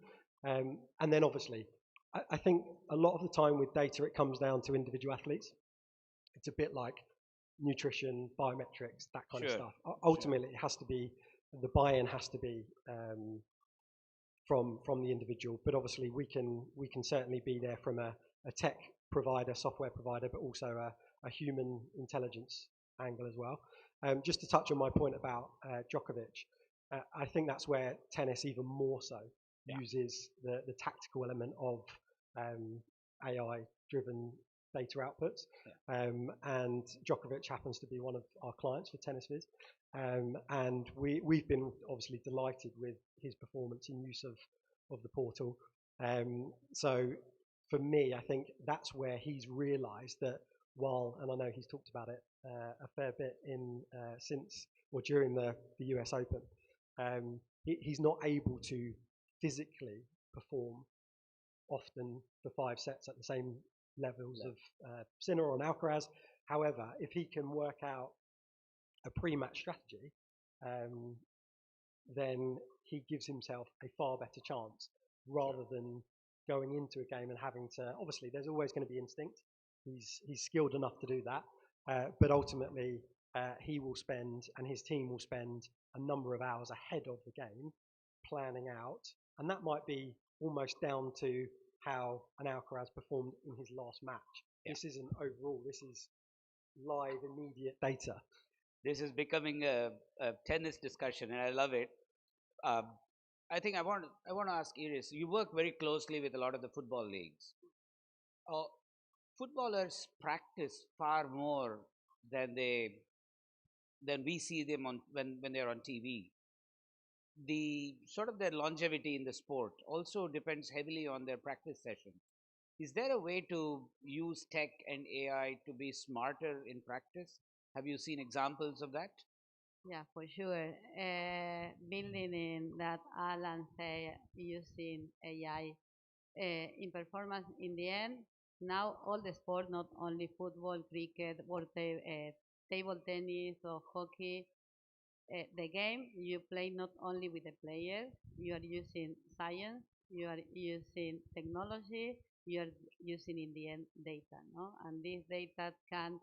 And then obviously, I think a lot of the time with data, it comes down to individual athletes. It's a bit like nutrition, biometrics, that kind of stuff. Ultimately, it has to be, the buy-in has to be from the individual. But obviously, we can certainly be there from a tech provider, software provider, but also a human intelligence angle as well. Just to touch on my point about Djokovic, I think that's where tennis even more so uses the tactical element of AI-driven data outputs. And Djokovic happens to be one of our clients for TennisViz. And we've been obviously delighted with his performance in use of the portal. So for me, I think that's where he's realised that and I know he's talked about it a fair bit since or during the US Open, he's not able to physically perform often for 5 sets at the same levels of Sinner or Alcaraz. However, if he can work out a pre-match strategy, then he gives himself a far better chance rather than going into a game and having to, obviously there's always going to be instinct. He's skilled enough to do that, but ultimately he will spend, and his team will spend, a number of hours ahead of the game planning out, and that might be almost down to how an Alcaraz performed in his last match. Yeah. This isn't overall, this is live, immediate data. This is becoming a tennis discussion, and I love it. I think I want to ask Iris, you work very closely with a lot of the football leagues. Footballers practice far more than we see them when they're on TV. The sort of their longevity in the sport also depends heavily on their practice sessions. Is there a way to use tech and AI to be smarter in practice? Have you seen examples of that? Yeah, for sure. building in that Alan said using AI in performance. In the end, now all the sport, not only football, cricket, or table tennis or hockey, the game you play not only with the players, you are using science, you are using technology, you are using in the end data, no? And this data can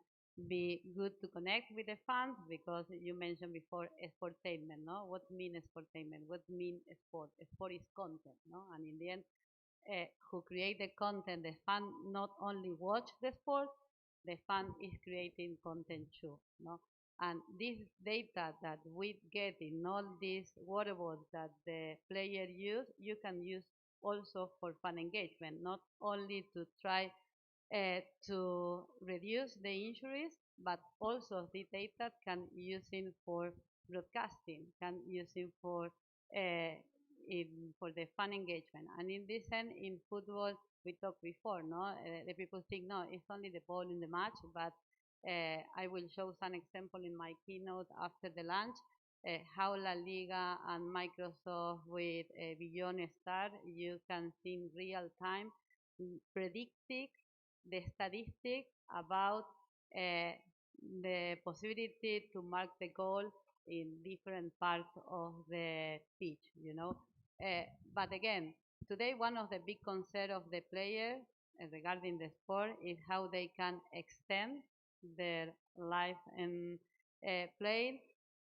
be good to connect with the fans because you mentioned before sportainment, no? What mean sportainment? What mean sport? Sport is content, no? And in the end, who create the content, the fan not only watch the sport, the fan is creating content too, no? And this data that we get in all these wearables that the player use, you can use also for fan engagement, not only to try to reduce the injuries, but also the data can using for broadcasting, can using for for the fan engagement. And in this end, in football, we talked before, no? The people think, no, it's only the ball in the match, but I will show some example in my keynote after the lunch, how La Liga and Microsoft with Beyond Star, you can see in real time predicting the statistics about the possibility to mark the goal in different parts of the pitch, you know. But again, today one of the big concerns of the player regarding the sport is how they can extend their life and playing.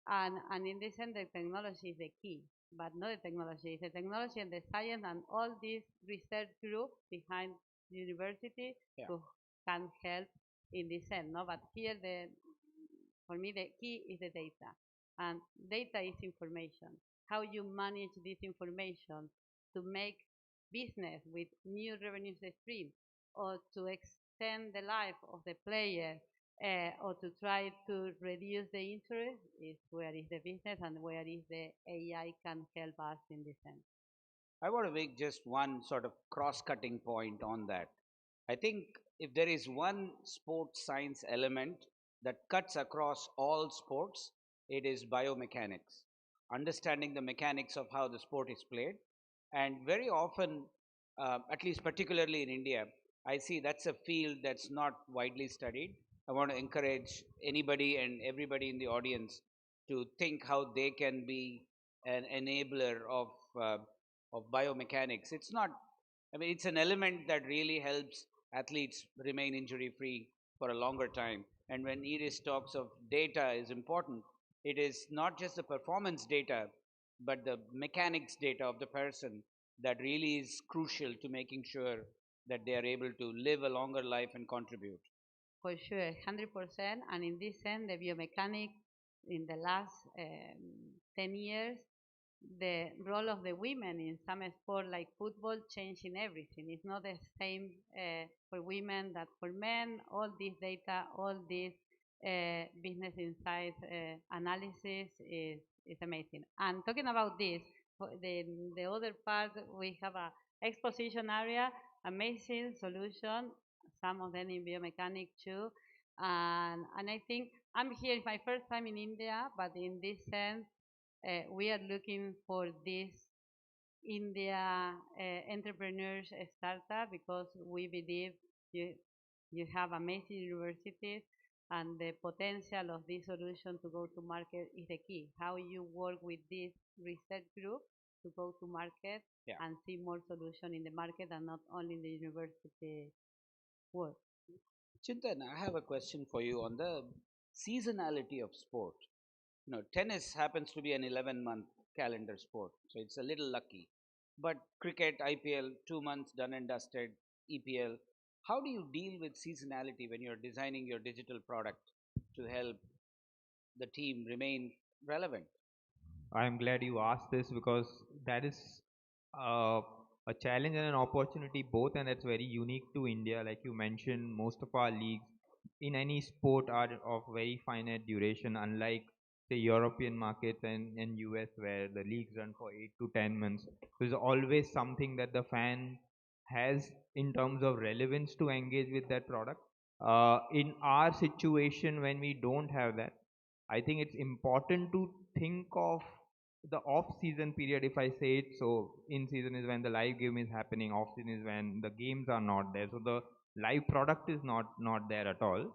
And in this end, the technology is the key, but not the technology. It's the technology and the science and all these research groups behind the university who can help in this end. No, but here for me the key is the data, and data is information. How you manage this information to make business with new revenue streams, or to extend the life of the player, or to try to reduce the interest, is where is the business and where is the AI can help us in this sense. I want to make just one sort of cross-cutting point on that. I think if there is one sports science element that cuts across all sports, it is biomechanics. Understanding the mechanics of how the sport is played. And very often, at least particularly in India, I see that's a field that's not widely studied. I want to encourage anybody and everybody in the audience to think how they can be an enabler of biomechanics. It's not, I mean, it's an element that really helps athletes remain injury free for a longer time. And when Iris talks of data is important, it is not just the performance data, but the mechanics data of the person that really is crucial to making sure that they are able to live a longer life and contribute. For sure, 100%. And in this sense, the biomechanics in the last 10 years, the role of the women in some sport like football changing everything. It's not the same for women that for men. All this data, all this business insights analysis is amazing. And talking about this, the other part, we have a exposition area, amazing solution, some of them in biomechanics too. And I think I'm here, it's my first time in India, but in this sense, we are looking for this India entrepreneurs startup because we believe you have amazing universities and the potential of this solution to go to market is the key. How you work with this research group to go to market and see more solution in the market and not only in the university work. Chintan, I have a question for you on the seasonality of sport. You know, tennis happens to be an 11-month calendar sport, so it's a little lucky. But cricket, IPL, 2 months done and dusted, EPL. How do you deal with seasonality when you're designing your digital product to help the team remain relevant? I'm glad you asked this because that is uh, a challenge and an opportunity both, and that's very unique to India. Like you mentioned, most of our leagues in any sport are of very finite duration, unlike the European markets and US where the leagues run for 8 to 10 months. There's always something that the fan has in terms of relevance to engage with that product. In our situation, when we don't have that, I think it's important to think of the off-season period, if I say it, so in season is when the live game is happening, off-season is when the games are not there, so the live product is not there at all,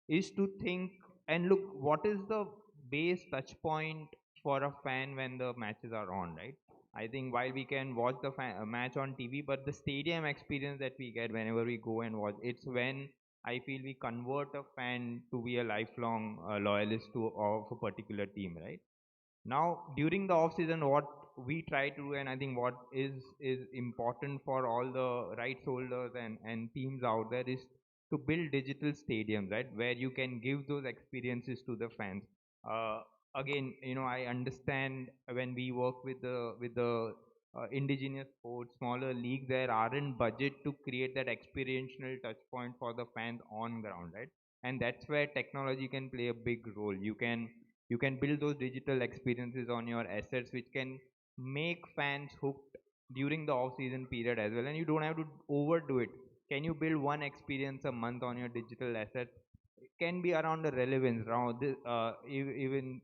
is to think and look what is the base touch point for a fan when the matches are on, right? I think while we can watch the match on TV, but the stadium experience that we get whenever we go and watch, it's when I feel we convert a fan to be a lifelong loyalist of a particular team, right? Now, during the off season, what we try to do, and I think what is important for all the rights holders and teams out there, is to build digital stadiums, right, where you can give those experiences to the fans. Uh, Again, I understand when we work with the indigenous sports, smaller leagues, there aren't budget to create that experiential touch point for the fans on ground, right? And that's where technology can play a big role. You can build those digital experiences on your assets which can make fans hooked during the off-season period as well, and you don't have to overdo it. Can you build one experience a month on your digital assets? It can be around the relevance around this, even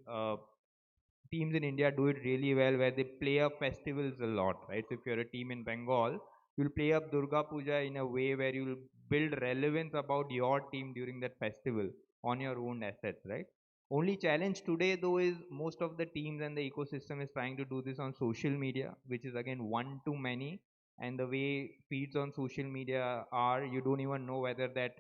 teams in India do it really well where they play up festivals a lot, right? So if you're a team in Bengal, you'll play up Durga Puja in a way where you'll build relevance about your team during that festival on your own assets, right? Only challenge today though is most of the teams and the ecosystem is trying to do this on social media, which is again one too many. And the way feeds on social media are, you don't even know whether that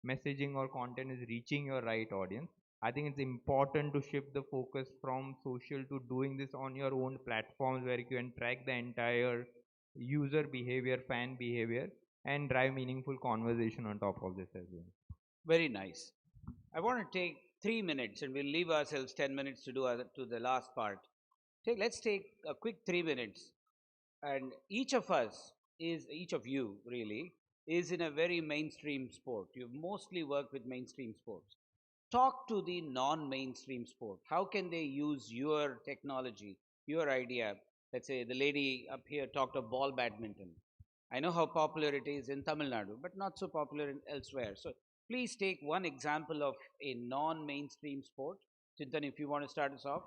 messaging or content is reaching your right audience. I think it's important to shift the focus from social to doing this on your own platforms where you can track the entire user behavior, fan behavior, and drive meaningful conversation on top of this as well. Very nice. I want to take 3 minutes, and we'll leave ourselves 10 minutes to do to the last part. Let's take a quick 3 minutes, and each of you really is in a very mainstream sport. You've mostly worked with mainstream sports. Talk to the non-mainstream sport. How can they use your technology, your idea? Let's say the lady up here talked of ball badminton. I know how popular it is in Tamil Nadu, but not so popular elsewhere. So please take one example of a non-mainstream sport. Chintan, if you want to start us off,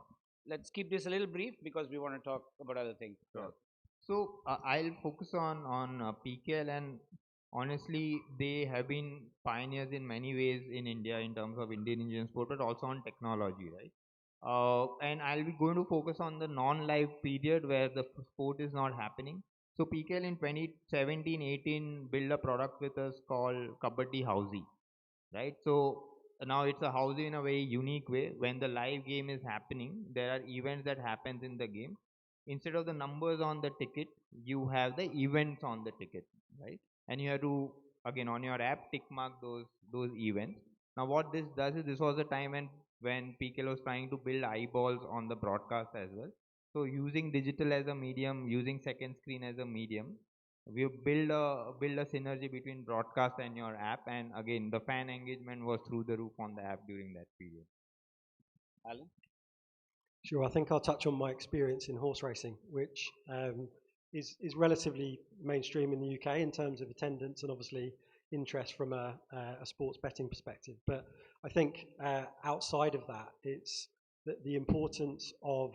let's keep this a little brief because we want to talk about other things. Sure. So I'll focus on PKL, and honestly, they have been pioneers in many ways in India in terms of Indian sport, but also on technology, right? And I'll be going to focus on the non-live period where the sport is not happening. So PKL in 2017-18 built a product with us called Kabaddi Housey, right? So now it's a housey in a very unique way. When the live game is happening, there are events that happens in the game. Instead of the numbers on the ticket, you have the events on the ticket, right? And you have to again on your app tick mark those events. Now what this does is, this was a time when PKL was trying to build eyeballs on the broadcast as well. So using digital as a medium, using second screen as a medium, we build a synergy between broadcast and your app, and again the fan engagement was through the roof on the app during that period. Alan? Sure, I think I'll touch on my experience in horse racing, which is relatively mainstream in the UK in terms of attendance and obviously interest from a sports betting perspective. But I think outside of that, it's the importance of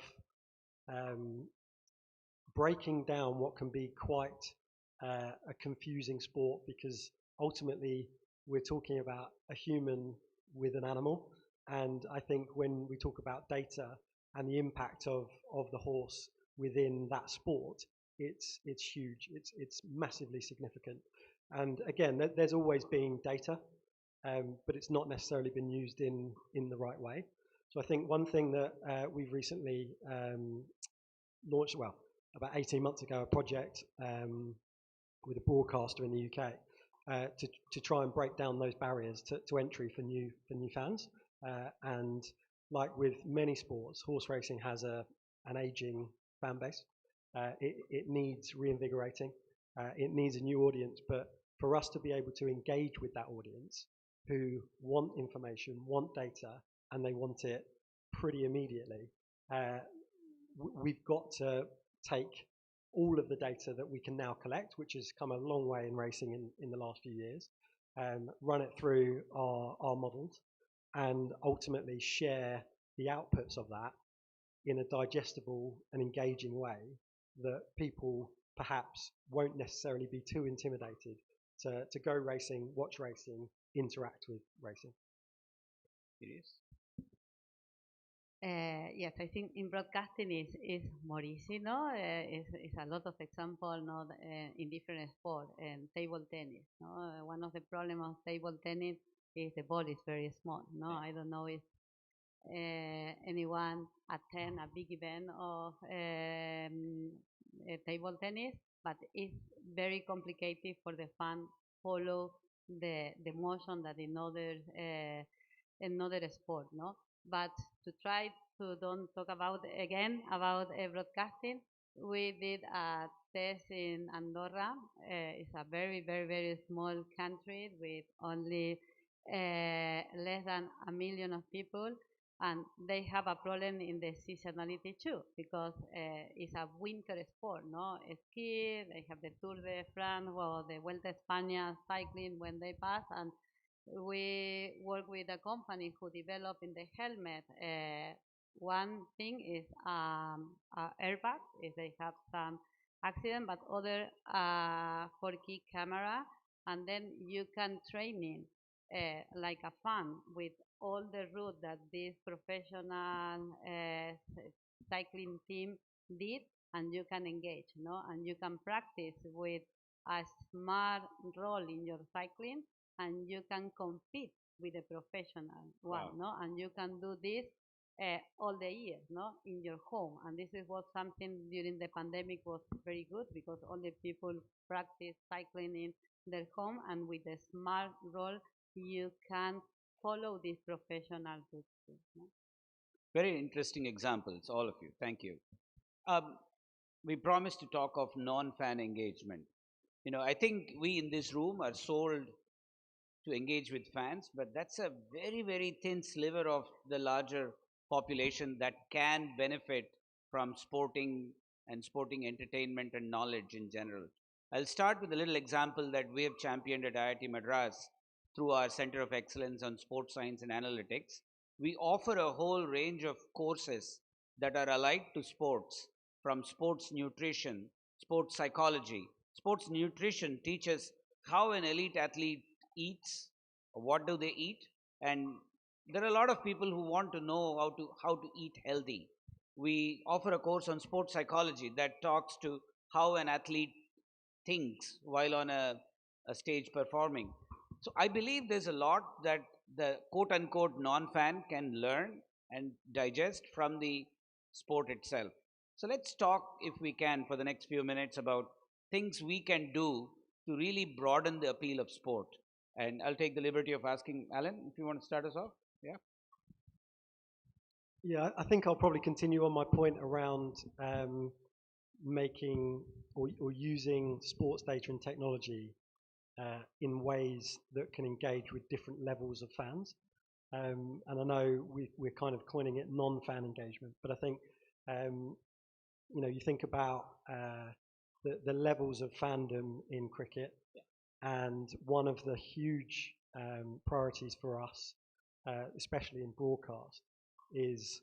breaking down what can be quite a confusing sport, because ultimately we're talking about a human with an animal. And I think when we talk about data and the impact of the horse within that sport, it's huge. It's massively significant. And again, there's always been data, but it's not necessarily been used in the right way. So I think one thing that we've recently launched, well, about 18 months ago, a project with a broadcaster in the UK to try and break down those barriers to entry for new fans. And like with many sports, horse racing has an aging fan base. It needs reinvigorating. It needs a new audience. But for us to be able to engage with that audience who want information, want data, and they want it pretty immediately, we've got to take all of the data that we can now collect, which has come a long way in racing in the last few years, run it through our models, and ultimately share the outputs of that in a digestible and engaging way that people perhaps won't necessarily be too intimidated to go racing, watch racing, interact with racing. It is. Yes, I think in broadcasting is more easy, no? It's a lot of example, no, in different sports and table tennis. No, one of the problems of table tennis is the ball is very small. No, I don't know if anyone attend a big event of table tennis, but it's very complicated for the fan follow the motion that in other sport, no. But to try to don't talk about again about broadcasting, we did a test in Andorra. It's a very small country with only less than 1 million of people, and they have a problem in the seasonality too, because it's a winter sport, no? Ski, they have the Tour de France or the Vuelta a España cycling when they pass, and we work with a company who develop in the helmet. One thing is airbag if they have some accident, but other 4K camera, and then you can training like a fan with all the route that this professional cycling team did, and you can engage, no, and you can practice with a smart role in your cycling, and you can compete with a professional one, no, and you can do this all the year, no, in your home. And this is what something during the pandemic was very good, because all the people practice cycling in their home, and with a smart role you can follow this professional route too, no? Very interesting examples, all of you. Thank you. We promised to talk of non-fan engagement. You know, I think we in this room are sold to engage with fans, but that's a very thin sliver of the larger population that can benefit from sporting and sporting entertainment and knowledge in general. I'll start with a little example that we have championed at IIT Madras through our Center of Excellence on Sports Science and Analytics. We offer a whole range of courses that are allied to sports, from sports nutrition, sports psychology. Sports nutrition teaches how an elite athlete eats, what do they eat, and there are a lot of people who want to know how to eat healthy. We offer a course on sports psychology that talks to how an athlete thinks while on a stage performing. So I believe there's a lot that the quote-unquote non-fan can learn and digest from the sport itself. So let's talk, if we can, for the next few minutes about things we can do to really broaden the appeal of sport. And I'll take the liberty of asking Alan, if you want to start us off. Yeah. Yeah, I think I'll probably continue on my point around making or using sports data and technology in ways that can engage with different levels of fans. And I know we're kind of coining it non-fan engagement, but I think, you know, you think about the levels of fandom in cricket, and one of the huge priorities for us, especially in broadcast, is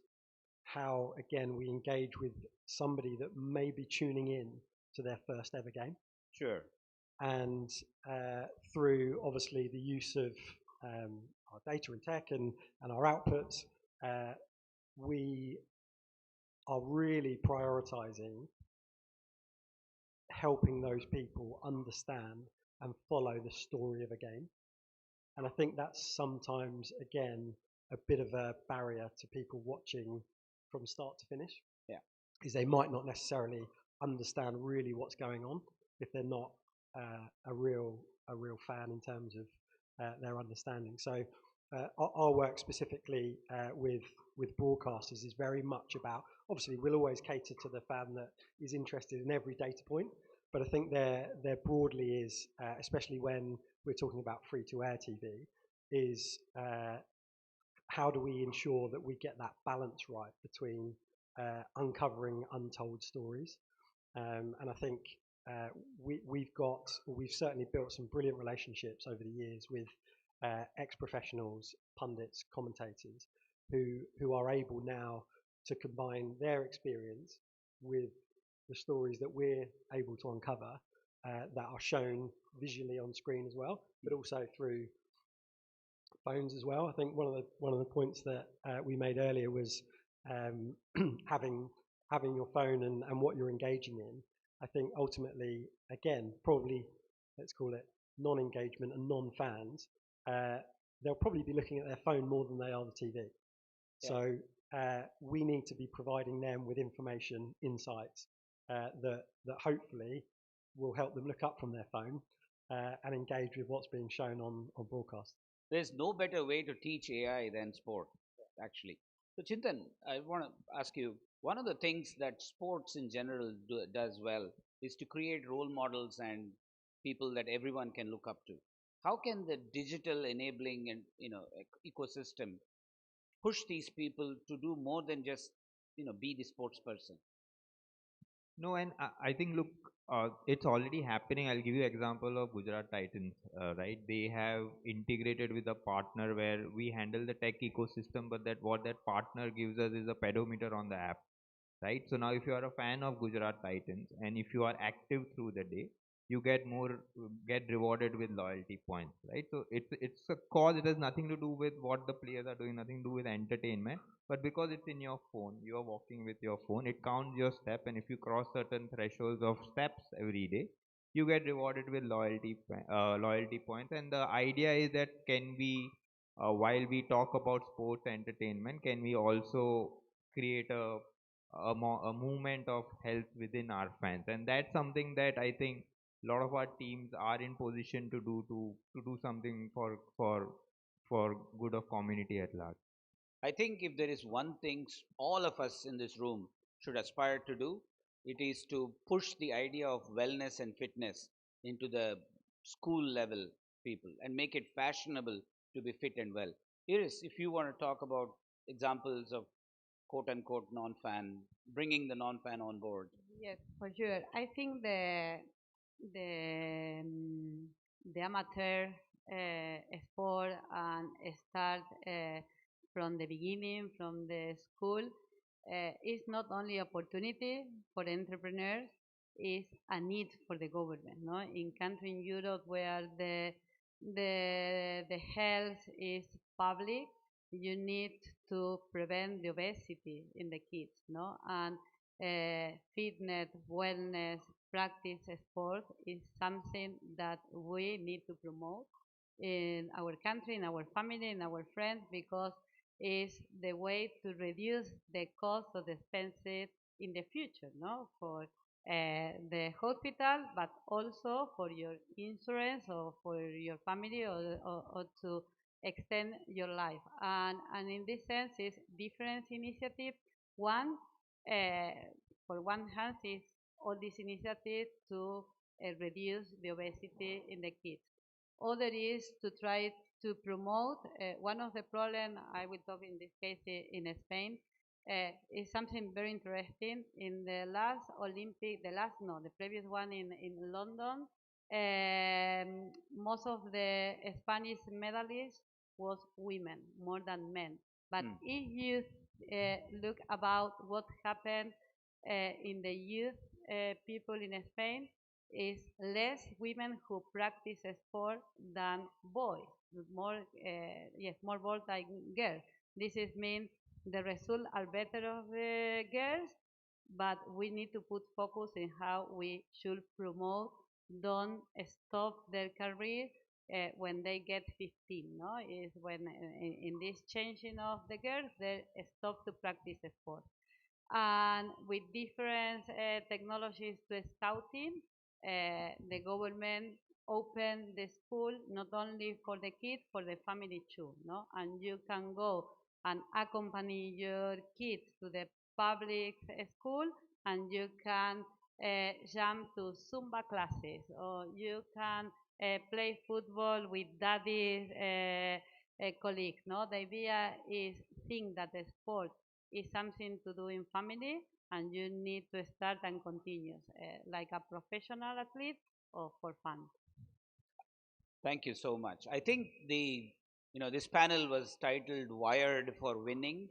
how, again, we engage with somebody that may be tuning in to their first ever game. Sure. And through, obviously, the use of our data and tech and our outputs, we are really prioritizing helping those people understand and follow the story of a game. And I think that's sometimes, again, a bit of a barrier to people watching from start to finish. Yeah. Is they might not necessarily understand really what's going on if they're not a real fan in terms of their understanding. So our work specifically with broadcasters is very much about, obviously we'll always cater to the fan that is interested in every data point, but I think there broadly is, especially when we're talking about free-to-air TV, is how do we ensure that we get that balance right between uncovering untold stories. And I think we've certainly built some brilliant relationships over the years with ex-professionals, pundits, commentators, who are able now to combine their experience with the stories that we're able to uncover that are shown visually on screen as well, but also through phones as well. I think one of the points that we made earlier was having your phone and what you're engaging in. I think ultimately, again, probably let's call it non-engagement and non-fans. They'll probably be looking at their phone more than they are the TV. Yeah. So we need to be providing them with information, insights that hopefully will help them look up from their phone and engage with what's being shown on broadcast. There's no better way to teach AI than sport, actually. So Chintan, I want to ask you, one of the things that sports in general does well is to create role models and people that everyone can look up to. How can the digital enabling and ecosystem push these people to do more than just be the sports person? No, and I think, look, it's already happening. I'll give you an example of Gujarat Titans, right? They have integrated with a partner where we handle the tech ecosystem, but what that partner gives us is a pedometer on the app, right? So now if you are a fan of Gujarat Titans and if you are active through the day, you get rewarded with loyalty points, right? So it's a cause. It has nothing to do with what the players are doing, nothing to do with entertainment, but because it's in your phone, you are walking with your phone, it counts your step, and if you cross certain thresholds of steps every day, you get rewarded with loyalty points. And the idea is that can we, while we talk about sports entertainment, can we also create a movement of health within our fans? And that's something that I think a lot of our teams are in position to do something for good of community at large. I think if there is one thing all of us in this room should aspire to do, it is to push the idea of wellness and fitness into the school level people and make it fashionable to be fit and well. Iris, if you want to talk about examples of quote unquote non-fan, bringing the non-fan on board. Yes, for sure. I think the amateur sport and start from the beginning, from the school, is not only opportunity for entrepreneurs, is a need for the government. No, in country in Europe where the health is public, you need to prevent the obesity in the kids, no, and fitness, wellness, practice sport is something that we need to promote in our country, in our family, in our friends, because it's the way to reduce the cost of the expenses in the future, no, for the hospital, but also for your insurance or for your family or to extend your life. And in this sense, it's different initiatives. One, for one hand, is all these initiatives to reduce the obesity in the kids. Other is to try to promote, one of the problems, I will talk in this case in Spain, is something very interesting. In the last Olympic, the previous one in London, most of the Spanish medalists was women more than men. But if you look about what happened in the youth people in Spain, is less women who practice sport than boys. More boys than girls. This is mean the results are better of the girls, but we need to put focus in how we should promote. Don't stop their career when they get 15. No, is when in this changing of the girls they stop to practice sport. And with different technologies to scouting, the government opened the school not only for the kids, for the family too, no? And you can go and accompany your kids to the public school, and you can jump to Zumba classes, or you can play football with daddy's colleagues, no? The idea is think that the sport is something to do in family, and you need to start and continue like a professional athlete or for fun. Thank you so much. I think this panel was titled "Wired for Winning,"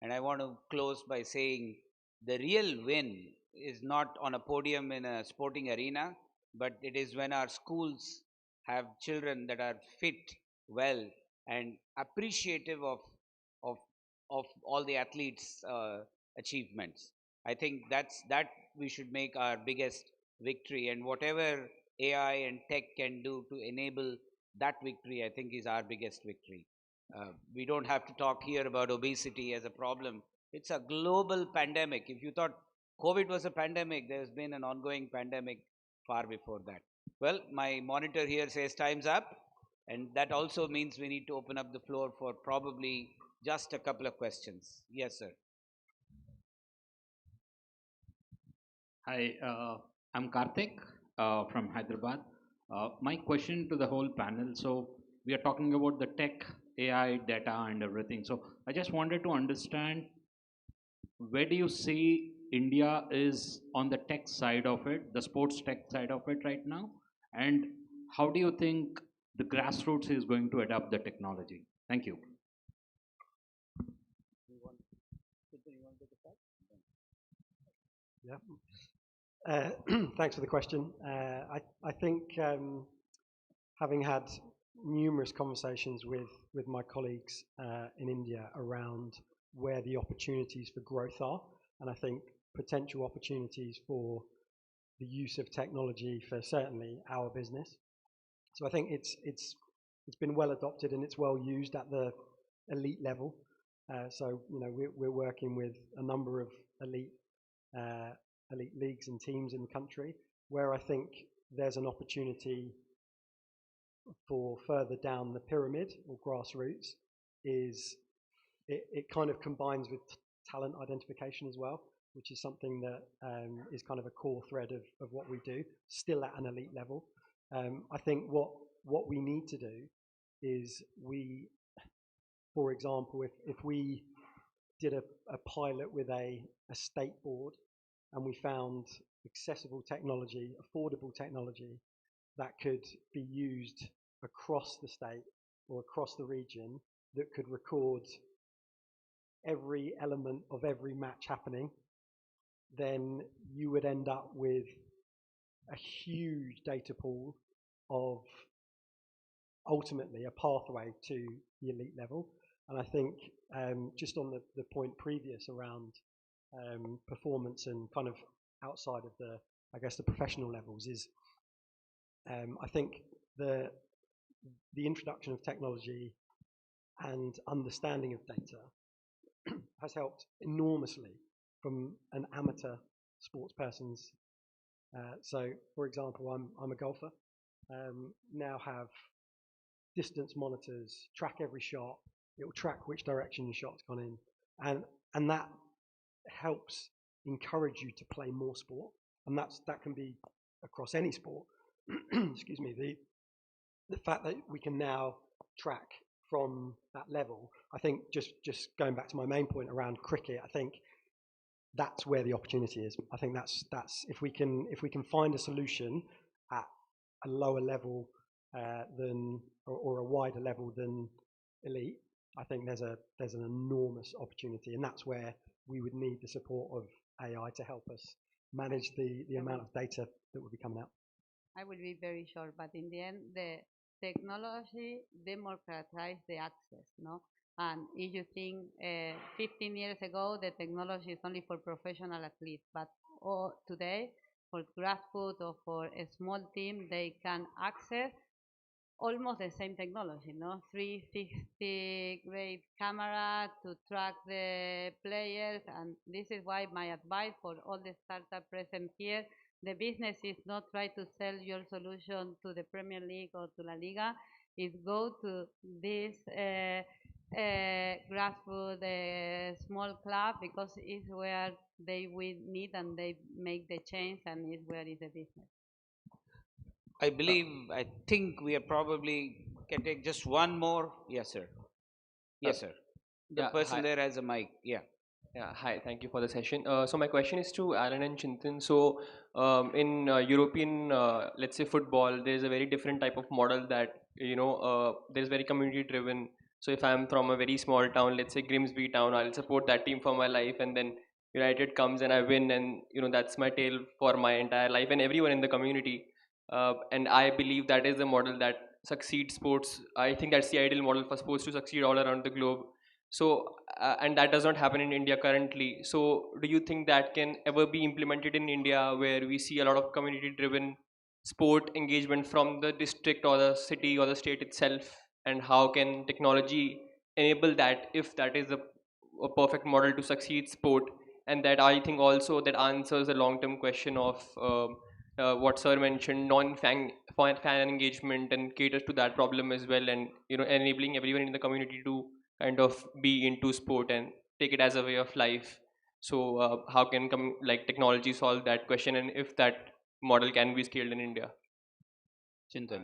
And I want to close by saying the real win is not on a podium in a sporting arena, but it is when our schools have children that are fit, well, and appreciative of of all the athletes' achievements. I think that we should make our biggest victory, and whatever AI and tech can do to enable that victory, I think, is our biggest victory. We don't have to talk here about obesity as a problem. It's a global pandemic. If you thought COVID was a pandemic, there's been an ongoing pandemic far before that. Well, my monitor here says time's up, and that also means we need to open up the floor for probably just a couple of questions. Yes, sir. Hi, I'm Karthik from Hyderabad. My question to the whole panel, so we are talking about the tech, AI, data and everything. So I just wanted to understand, where do you see India is on the tech side of it, the sports tech side of it right now? And how do you think the grassroots is going to adopt the technology? Thank you. Yeah. Thanks for the question. I think having had numerous conversations with my colleagues in India around where the opportunities for growth are, and I think potential opportunities for the use of technology for certainly our business. So I think it's been well adopted and it's well used at the elite level. So we're working with a number of elite leagues and teams in the country, where I think there's an opportunity for further down the pyramid or grassroots is it kind of combines with talent identification as well, which is something that is kind of a core thread of what we do, still at an elite level. I think what we need to do is for example, if we did a pilot with a state board and we found accessible technology, affordable technology that could be used across the state or across the region that could record every element of every match happening, then you would end up with a huge data pool of ultimately a pathway to the elite level. And I think just on the point previous around performance and kind of outside of the professional levels is I think the introduction of technology and understanding of data has helped enormously from an amateur sports person's. So, for example, I'm a golfer. Now have distance monitors, track every shot. It will track which direction your shot's gone in, and that helps encourage you to play more sport, and that can be across any sport. Excuse me. The fact that we can now track from that level, I think just going back to my main point around cricket, I think that's where the opportunity is. I think that's if we can find a solution at a lower level than or a wider level than elite, I think there's an enormous opportunity, and that's where we would need the support of AI to help us manage the amount of data that will be coming out. I will be very short, but in the end, the technology democratizes the access, no? And if you think 15 years ago, the technology is only for professional athletes, but today, for grassroots or for a small team, they can access almost the same technology, no? 360-grade camera to track the players, and this is why my advice for all the startups present here, the business is not try to sell your solution to the Premier League or to La Liga, is go to this grassroots small club, because it's where they will need and they make the change, and it's where is the business. I think we are probably can take just one more. Yes, sir. Yes, sir. The person there has a mic. Yeah. Yeah, hi, thank you for the session. So my question is to Alan and Chintan. So in European, let's say football, there's a very different type of model that, there's very community driven. So if I'm from a very small town, let's say Grimsby town, I'll support that team for my life, and then United comes and I win, and that's my tale for my entire life and everyone in the community. And I believe that is the model that succeeds sports. I think that's the ideal model for sports to succeed all around the globe. So and that does not happen in India currently. So do you think that can ever be implemented in India, where we see a lot of community-driven sport engagement from the district or the city or the state itself? And how can technology enable that, if that is a perfect model to succeed sport? And that, I think, also that answers the long-term question of what sir mentioned, fan engagement, and caters to that problem as well, and enabling everyone in the community to kind of be into sport and take it as a way of life. So how can technology solve that question, and if that model can be scaled in India? Chintan.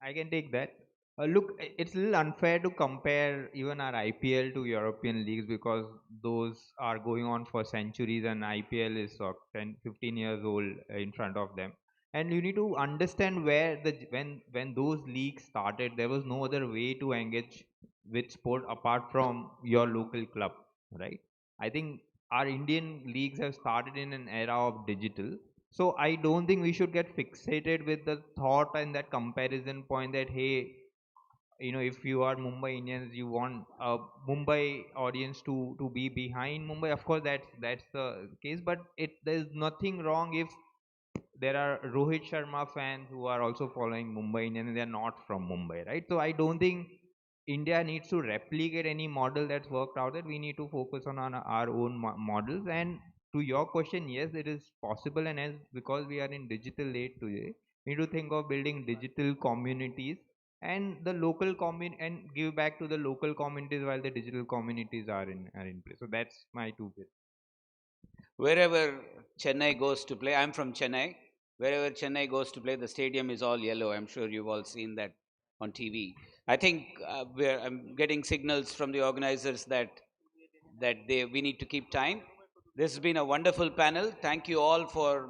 I can take that. Look, it's a little unfair to compare even our IPL to European leagues, because those are going on for centuries and IPL is 10, 15 years old in front of them. And you need to understand where when those leagues started, there was no other way to engage with sport apart from your local club, right? I think our Indian leagues have started in an era of digital. So I don't think we should get fixated with the thought and that comparison point that, hey, if you are Mumbai Indians, you want a Mumbai audience to be behind Mumbai. Of course, that's the case, but there's nothing wrong if there are Rohit Sharma fans who are also following Mumbai Indians and they're not from Mumbai, right? So I don't think India needs to replicate any model that's worked out. That we need to focus on our own models. And to your question, yes, it is possible, and as because we are in digital age today, we need to think of building digital communities and the local and give back to the local communities while the digital communities are in place. So that's my 2 bits. Wherever Chennai goes to play, I'm from Chennai. Wherever Chennai goes to play, the stadium is all yellow. I'm sure you've all seen that on TV. I think I'm getting signals from the organizers that we need to keep time. This has been a wonderful panel. Thank you all for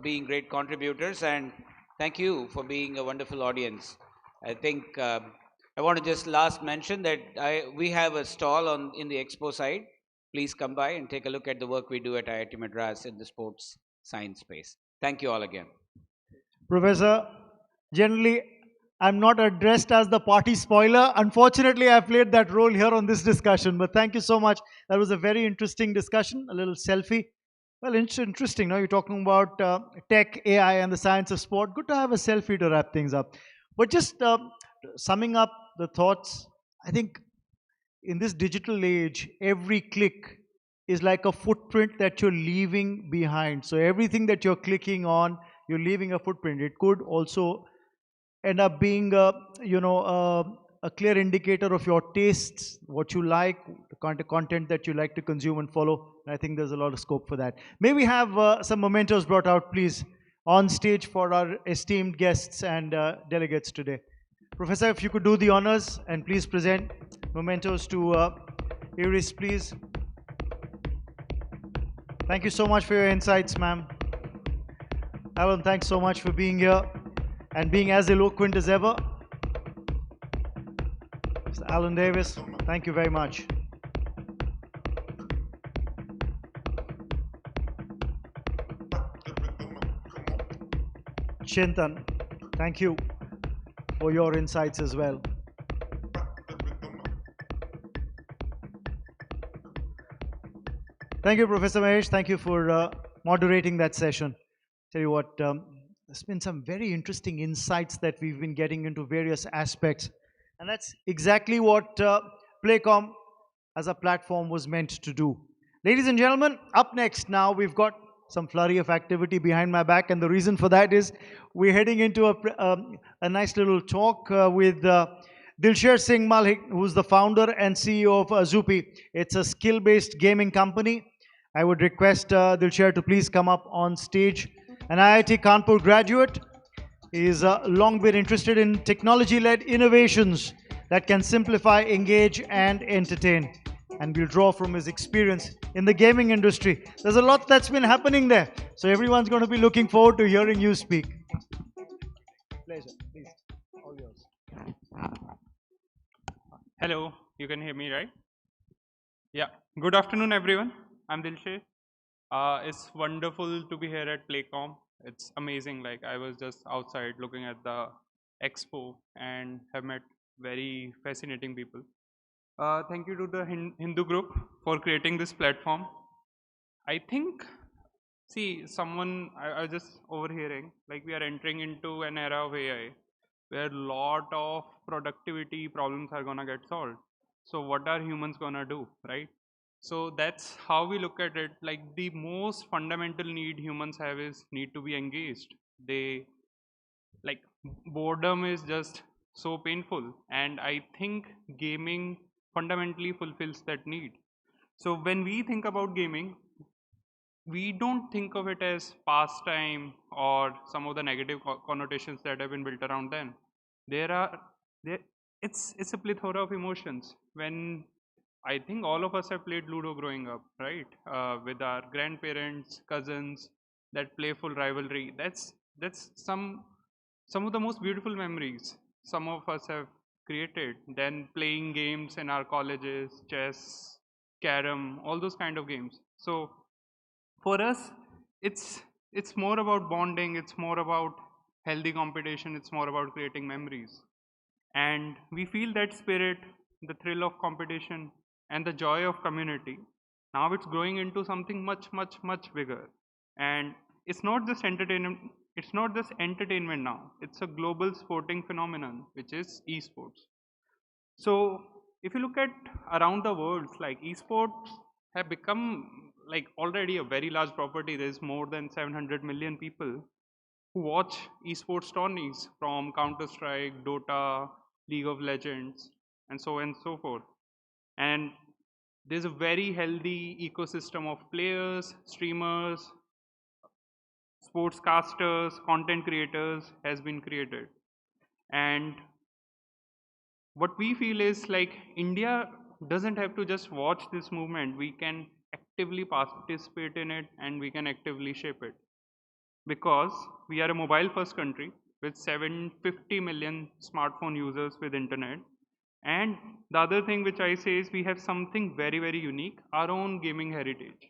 being great contributors, and thank you for being a wonderful audience. I think I want to just last mention that we have a stall in the expo side. Please come by and take a look at the work we do at IIT Madras in the sports science space. Thank you all again. Professor, generally, I'm not addressed as the party spoiler. Unfortunately, I played that role here on this discussion, but thank you so much. That was a very interesting discussion, a little selfie. Well, interesting. Now you're talking about tech, AI, and the science of sport. Good to have a selfie to wrap things up. But just summing up the thoughts, I think in this digital age, every click is like a footprint that you're leaving behind. So everything that you're clicking on, you're leaving a footprint. It could also end up being a clear indicator of your tastes, what you like, the content that you like to consume and follow. And I think there's a lot of scope for that. May we have some mementos brought out, please, on stage for our esteemed guests and delegates today. Professor, if you could do the honors and please present mementos to Iris, please. Thank you so much for your insights, ma'am. Alan, thanks so much for being here and being as eloquent as ever. Mr. Alan Davis, thank you very much. Chintan, thank you for your insights as well. Thank you, Professor Mahesh. Thank you for moderating that session. Tell you what, there's been some very interesting insights that we've been getting into various aspects. And that's exactly what PlayCom as a platform was meant to do. Ladies and gentlemen, up next now, we've got some flurry of activity behind my back. And the reason for that is we're heading into a nice little talk with Dilsher Singh Malik, who's the founder and CEO of Zupee. It's a skill-based gaming company. I would request Dilsher to please come up on stage. An IIT Kanpur graduate. He's long been interested in technology-led innovations that can simplify, engage, and entertain. And we'll draw from his experience in the gaming industry. There's a lot that's been happening there. So everyone's going to be looking forward to hearing you speak. Pleasure. Please. All yours. Hello. You can hear me, right? Yeah. Good afternoon, everyone. I'm Dilshay. It's wonderful to be here at PlayCom. It's amazing. Like, I was just outside looking at the expo and have met very fascinating people. Thank you to the Hindu group for creating this platform. I think, see, I was just overhearing, like, we are entering into an era of AI where a lot of productivity problems are gonna get solved. So what are humans gonna do, right? So that's how we look at it. Like, the most fundamental need humans have is need to be engaged. They, like, boredom is just so painful, and I think gaming fundamentally fulfills that need. So when we think about gaming, we don't think of it as pastime or some of the negative connotations that have been built around them. There are there it's a plethora of emotions. When I think all of us have played Ludo growing up, right? With our grandparents, cousins, that playful rivalry. That's some of the most beautiful memories some of us have created. Then playing games in our colleges, chess, carom, all those kind of games. So for us, it's more about bonding, it's more about healthy competition, it's more about creating memories. And we feel that spirit, the thrill of competition, and the joy of community. Now it's growing into something much, much, much bigger. And it's not just entertainment. It's not just entertainment now. It's a global sporting phenomenon, which is esports. So if you look at around the world, like esports have become like already a very large property. There's more than 700 million people who watch esports tourneys from Counter-Strike, Dota, League of Legends, and so on and so forth. And there's a very healthy ecosystem of players, streamers, sportscasters, content creators has been created. And what we feel is like India doesn't have to just watch this movement. We can actively participate in it and we can actively shape it. Because we are a mobile first country with 750 million smartphone users with internet. And the other thing which I say is we have something very, very unique, our own gaming heritage.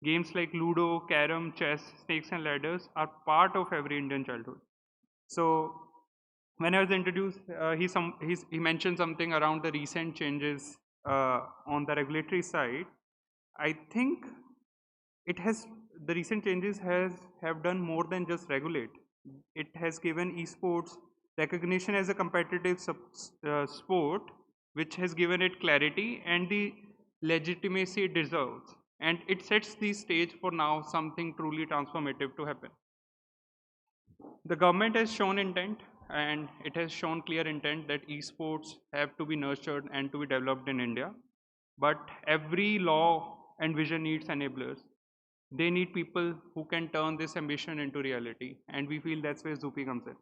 Games like Ludo, Carom, chess, snakes and ladders are part of every Indian childhood. So when I was introduced, he mentioned something around the recent changes on the regulatory side. I think the recent changes have done more than just regulate. It has given esports recognition as a competitive sport, which has given it clarity and the legitimacy it deserves. And it sets the stage for now something truly transformative to happen. The government has shown intent, and it has shown clear intent that esports have to be nurtured and to be developed in India. But every law and vision needs enablers. They need people who can turn this ambition into reality, and we feel that's where Zupee comes in.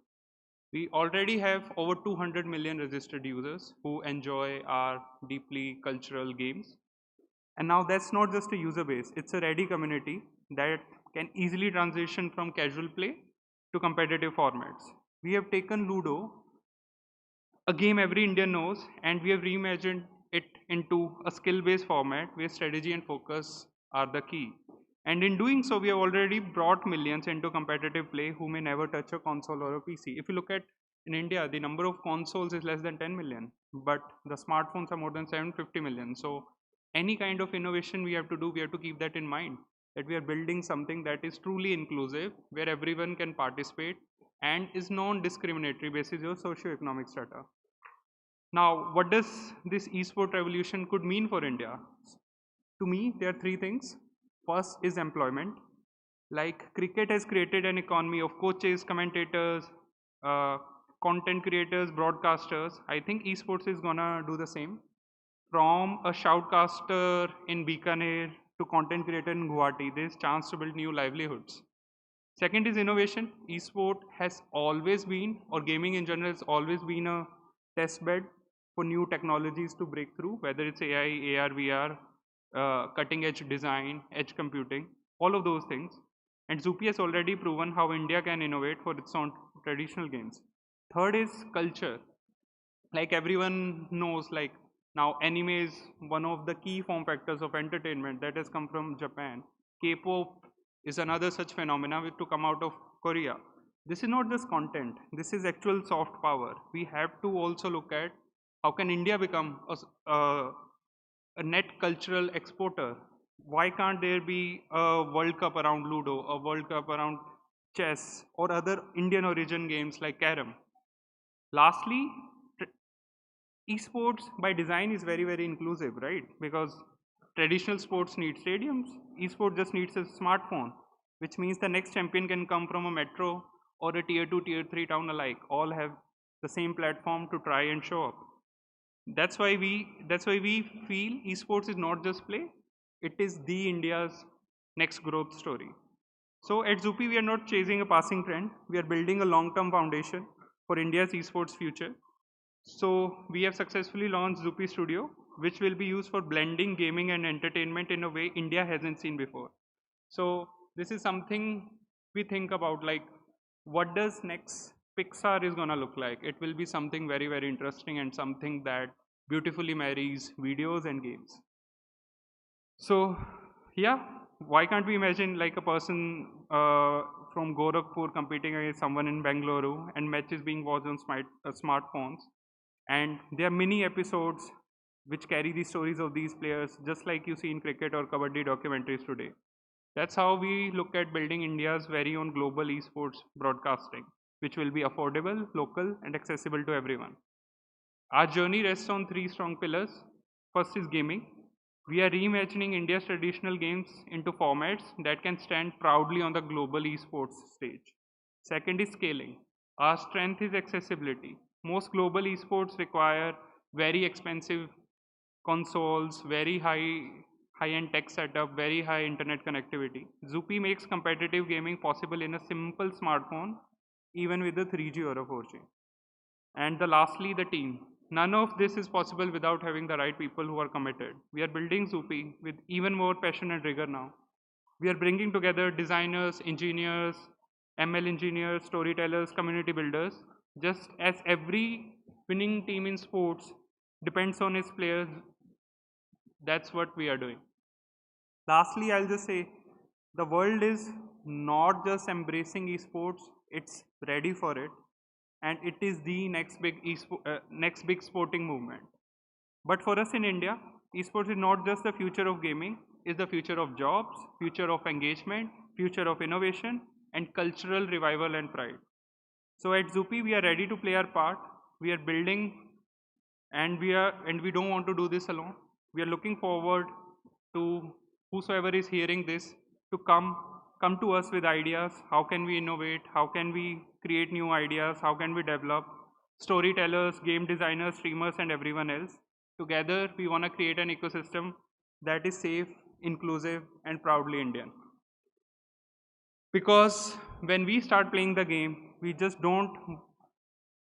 We already have over 200 million registered users who enjoy our deeply cultural games. And now that's not just a user base, it's a ready community that can easily transition from casual play to competitive formats. We have taken Ludo, a game every Indian knows, and we have reimagined it into a skill-based format where strategy and focus are the key. And in doing so, we have already brought millions into competitive play who may never touch a console or a PC. If you look at in India, the number of consoles is less than 10 million, but the smartphones are more than 750 million. So any kind of innovation we have to do, we have to keep that in mind, that we are building something that is truly inclusive, where everyone can participate and is non-discriminatory basis your socio-economic strata. Now, what does this esport revolution could mean for India? To me, there are three things. First is employment. Like cricket has created an economy of coaches, commentators, content creators, broadcasters. I think esports is gonna do the same. From a shoutcaster in Bikaner to content creator in Guwahati, there's chance to build new livelihoods. Second is innovation. Esport has always been, or gaming in general has always been a test bed for new technologies to break through, whether it's AI, AR, VR, cutting edge design, edge computing, all of those things. And Zupee has already proven how India can innovate for its own traditional games. Third is culture. Like everyone knows, like Now, anime is one of the key form factors of entertainment that has come from Japan. K-pop is another such phenomena to come out of Korea. This is not just content. This is actual soft power. We have to also look at how can India become a net cultural exporter. Why can't there be a World Cup around Ludo, a World Cup around chess, or other Indian origin games like Carom? Lastly, esports by design is very, very inclusive, right? Because traditional sports need stadiums, esports just needs a smartphone, which means the next champion can come from a metro or a tier 2, tier 3 town alike. All have the same platform to try and show up. That's why we feel esports is not just play, it is the India's next growth story. So at Zupee, we are not chasing a passing trend. We are building a long-term foundation for India's esports future. So we have successfully launched Zupee Studio, which will be used for blending gaming and entertainment in a way India hasn't seen before. So this is something we think about, like what does next Pixar is gonna look like? It will be something very, very interesting and something that beautifully marries videos and games. So yeah, why can't we imagine like a person from Gorakhpur competing against someone in Bengaluru and matches being watched on smartphones? And there are many episodes which carry the stories of these players, just like you see in cricket or kabaddi documentaries today. That's how we look at building India's very own global esports broadcasting, which will be affordable, local, and accessible to everyone. Our journey rests on 3 strong pillars. First is gaming. We are reimagining India's traditional games into formats that can stand proudly on the global esports stage. Second is scaling. Our strength is accessibility. Most global esports require very expensive consoles, very high-end tech setup, very high internet connectivity. Zupee makes competitive gaming possible in a simple smartphone, even with a 3G or a 4G. And lastly, the team. None of this is possible without having the right people who are committed. We are building Zupee with even more passion and rigor now. We are bringing together designers, engineers, ML engineers, storytellers, community builders. Just as every winning team in sports depends on its players, that's what we are doing. Lastly, I'll just say the world is not just embracing esports, it's ready for it. And it is the next big sporting movement. But for us in India, esports is not just the future of gaming, it's the future of jobs, future of engagement, future of innovation, and cultural revival and pride. So at Zupee, we are ready to play our part. We are building, and we don't want to do this alone. We are looking forward to whosoever is hearing this to come to us with ideas. How can we innovate? How can we create new ideas? How can we develop? Storytellers, game designers, streamers, and everyone else. Together, we want to create an ecosystem that is safe, inclusive, and proudly Indian. Because when we start playing the game, we just don't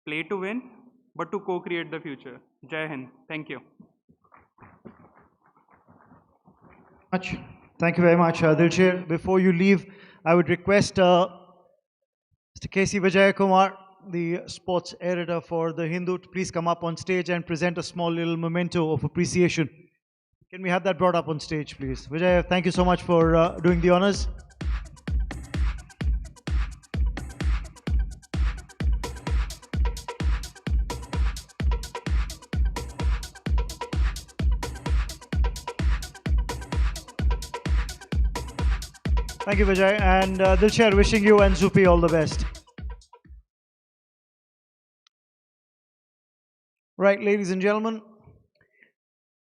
play to win, but to co-create the future. Jai Hind. Thank you. Thank you very much, Dilshir. Before you leave, I would request Mr. K.C. Vijay Kumar, the sports editor for The Hindu, to please come up on stage and present a small little memento of appreciation. Can we have that brought up on stage, please? Vijay, thank you so much for doing the honors. Thank you, Vijay. And Dilshir, wishing you and Zupee all the best. Right, ladies and gentlemen,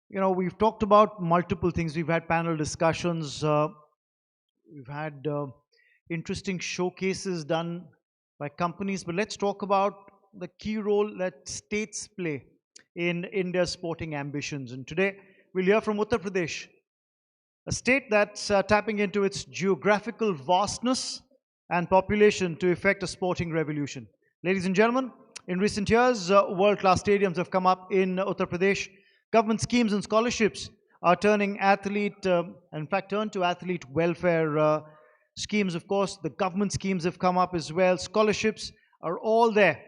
we've talked about multiple things. We've had panel discussions. We've had interesting showcases done by companies. But let's talk about the key role that states play in India's sporting ambitions. And today, we'll hear from Uttar Pradesh, a state that's tapping into its geographical vastness and population to effect a sporting revolution. Ladies and gentlemen, in recent years, world-class stadiums have come up in Uttar Pradesh. Government schemes and scholarships are turned to athlete welfare schemes. Of course, the government schemes have come up as well. Scholarships are all there,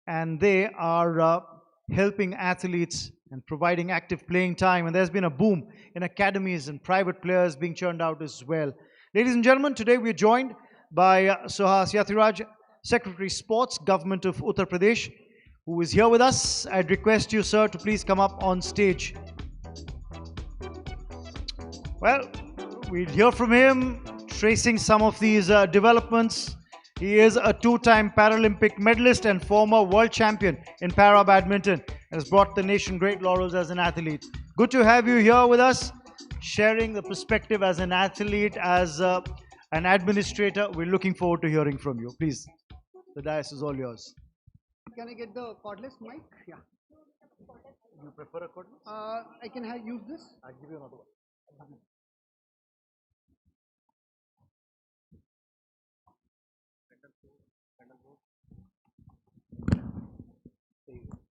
and they are helping athletes and providing active playing time. And there's been a boom in academies and private players being churned out as well. Ladies and gentlemen, today we're joined by Suhas Yathiraj, Secretary Sports, Government of Uttar Pradesh, who is here with us. I'd request you, sir, to please come up on stage. Well, we'll hear from him, tracing some of these developments. He is a two-time Paralympic medalist and former world champion in para badminton and has brought the nation great laurels as an athlete. Good to have you here with us, sharing the perspective as an athlete, as an administrator. We're looking forward to hearing from you. Please, the dais is all yours. Can I get the cordless mic? Yeah. You prefer a cordless? I can use this. I'll give you another one.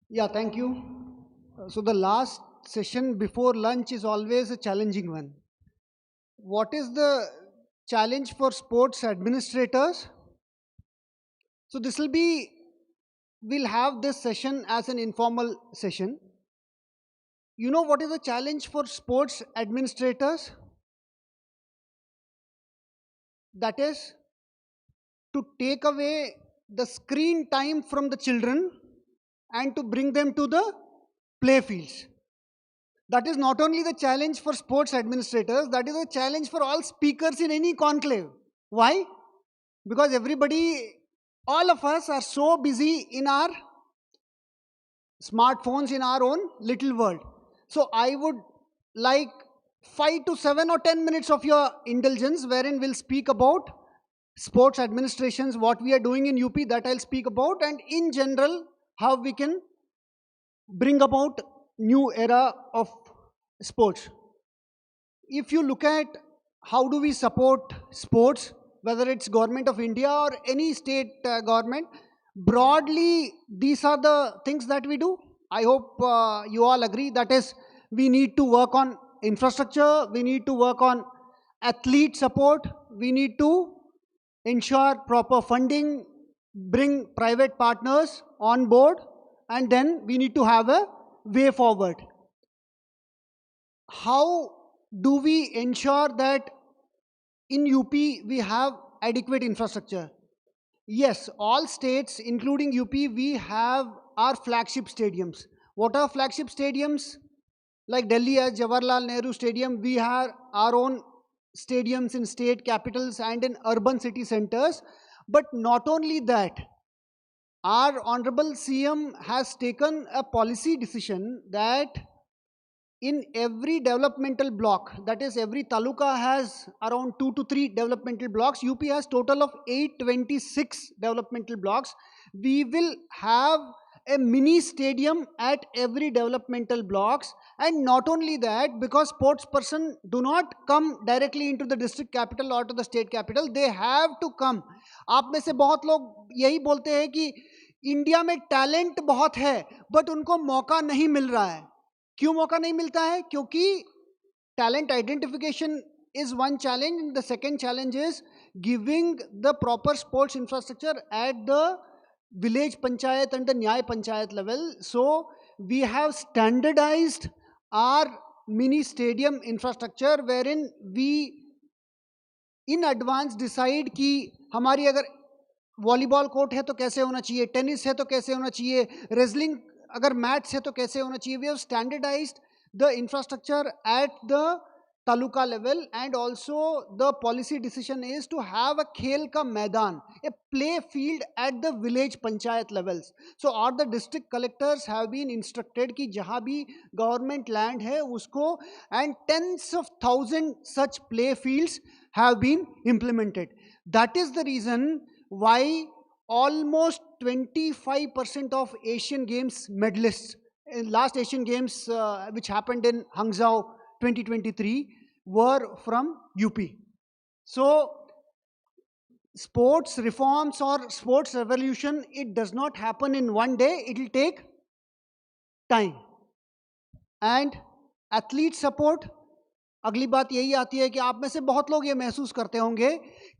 Yeah, thank you. So the last session before lunch is always a challenging one. What is the challenge for sports administrators? So this will be, we'll have this session as an informal session. You know what is the challenge for sports administrators? That is to take away the screen time from the children and to bring them to the play fields. That is not only the challenge for sports administrators, that is a challenge for all speakers in any conclave. Why? Because everybody, all of us are so busy in our smartphones, in our own little world. So I would like 5 to 7 or 10 minutes of your indulgence, wherein we'll speak about sports administrations, what we are doing in UP, that I'll speak about, and in general, how we can bring about new era of sports. If you look at how do we support sports, whether it's Government of India or any state government, broadly, these are the things that we do. I hope you all agree. That is, we need to work on infrastructure, we need to work on athlete support, we need to ensure proper funding, bring private partners on board, and then we need to have a way forward. How do we ensure that in UP we have adequate infrastructure? Yes, all states, including UP, we have our flagship stadiums. What are flagship stadiums? Like Delhi has Jawaharlal Nehru Stadium, we have our own stadiums in state capitals and in urban city centers. But not only that, our Honorable CM has taken a policy decision that in every developmental block, that is every taluka has around 2 to 3 developmental blocks. UP has total of 826 developmental blocks. We will have a mini stadium at every developmental blocks. And not only that, because sports person do not come directly into the district capital or to the state capital, they have to come. आप में से बहुत लोग यही बोलते हैं कि India में टैलेंट बहुत है, बट उनको मौका नहीं मिल रहा है. क्यों मौका नहीं मिलता है? क्योंकि talent identification is one challenge, and the second challenge is giving the proper sports infrastructure at the village panchayat and the Nyay panchayat level. So we have standardized our mini stadium infrastructure, wherein we in advance decide कि हमारी अगर volleyball court है तो कैसे होना चाहिए, tennis है तो कैसे होना चाहिए, रेसलिंग अगर मैट्स है तो कैसे होना चाहिए. We have standardized the infrastructure at the taluka level, and also the policy decision is to have a khel ka maidan, a play field at the village panchayat levels. So all the district collectors have been instructed कि जहाँ भी government land है उसको, and tens of thousands such play fields have been implemented. That is the reason why almost 25% of Asian Games medalists in last Asian Games which happened in Hangzhou 2023 were from UP. So sports reforms or sports revolution, it does not happen in one day, it will take time. And athlete support, अगली बात यही आती है कि आप में से बहुत लोग ये महसूस करते होंगे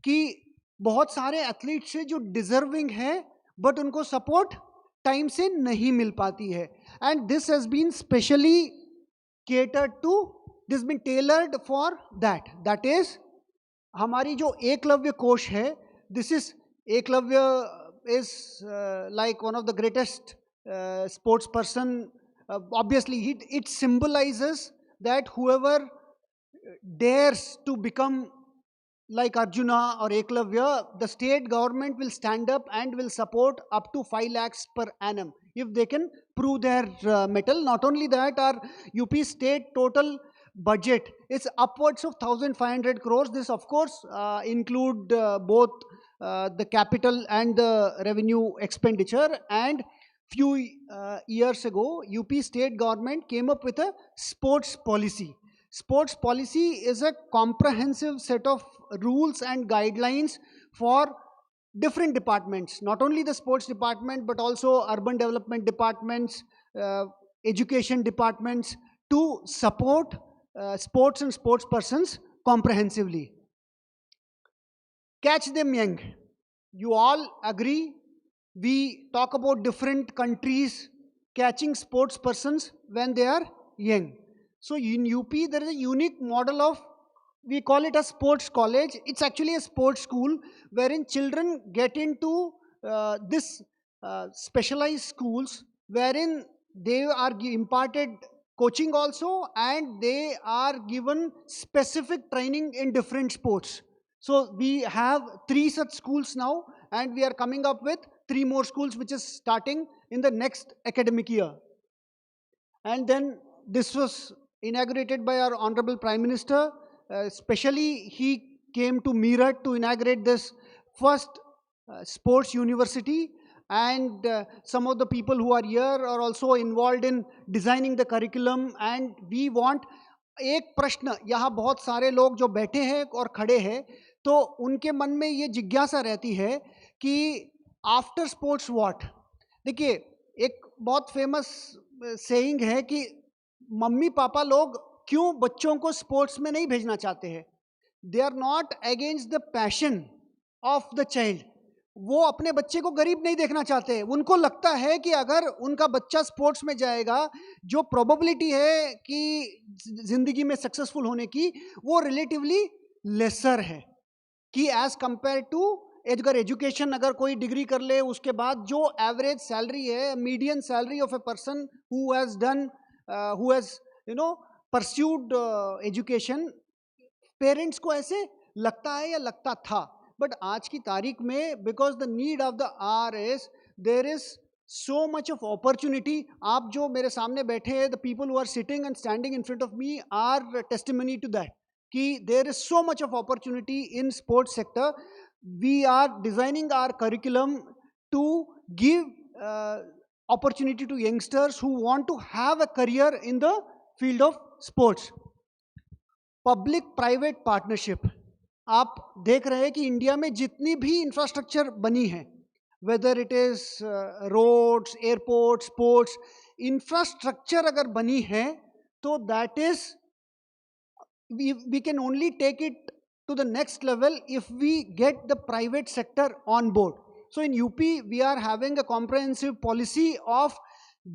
कि बहुत सारे एथलीट्स हैं जो डिजर्विंग हैं बट उनको सपोर्ट टाइम से नहीं मिल पाती है. And this has been specially catered to, this been tailored for that. That is, हमारी जो एकलव्य कोश है, this is Eklavya is like one of the greatest sports person. Obviously, it symbolizes that whoever dares to become like Arjuna or Eklavya, the state government will stand up and will support up to 5 lakhs per annum if they can prove their mettle. Not only that, our UP state total budget is upwards of 1,500 crores. This of course include both the capital and the revenue expenditure. And few years ago, UP state government came up with a sports policy. Sports policy is a comprehensive set of rules and guidelines for different departments, not only the sports department, but also urban development departments, education departments, to support sports and sports persons comprehensively. Catch them young. You all agree, we talk about different countries catching sports persons when they are young. So in UP, there is a unique model of, we call it a sports college. It's actually a sports school wherein children get into this specialized schools wherein they are imparted coaching also, and they are given specific training in different sports. So we have 3 such schools now, and we are coming up with 3 more schools which is starting in the next academic year. And then this was inaugurated by our Honorable Prime Minister. Especially he came to Meerut to inaugurate this first sports university, and some of the people who are here are also involved in designing the curriculum. And we want, एक प्रश्न, यहाँ बहुत सारे लोग जो बैठे हैं और खड़े हैं, तो उनके मन में ये जिज्ञासा रहती है कि आफ्टर स्पोर्ट्स व्हाट. देखिए, एक बहुत फेमस सेइंग है कि मम्मी पापा लोग क्यों बच्चों को स्पोर्ट्स में नहीं भेजना चाहते हैं. They are not against the passion of the child. वो अपने बच्चे को गरीब नहीं देखना चाहते. उनको लगता है कि अगर उनका बच्चा स्पोर्ट्स में जाएगा, जो प्रोबेबिलिटी है कि जिंदगी में सक्सेसफुल होने की, वो रिलेटिवली लेसर है कि एज कंपेयर टू अगर एजुकेशन, अगर कोई डिग्री कर ले, उसके बाद जो एवरेज सैलरी है, median salary of a person who has done, who has pursued education, parents को ऐसे लगता है या लगता था. बट आज की तारीख में, because the need of the hour is, there is so much of opportunity. आप जो मेरे सामने बैठे हैं, the people who are sitting and standing in front of me are testimony to that, कि there is so much of opportunity in sports sector. We are designing our curriculum to give opportunity to youngsters who want to have a career in the field of sports. Public private partnership. आप देख रहे हैं कि India में जितनी भी infrastructure बनी है, whether it is roads, airports, sports, infrastructure अगर बनी है, तो that is, we can only take it to the next level if we get the private sector on board. So in UP, we are having a comprehensive policy of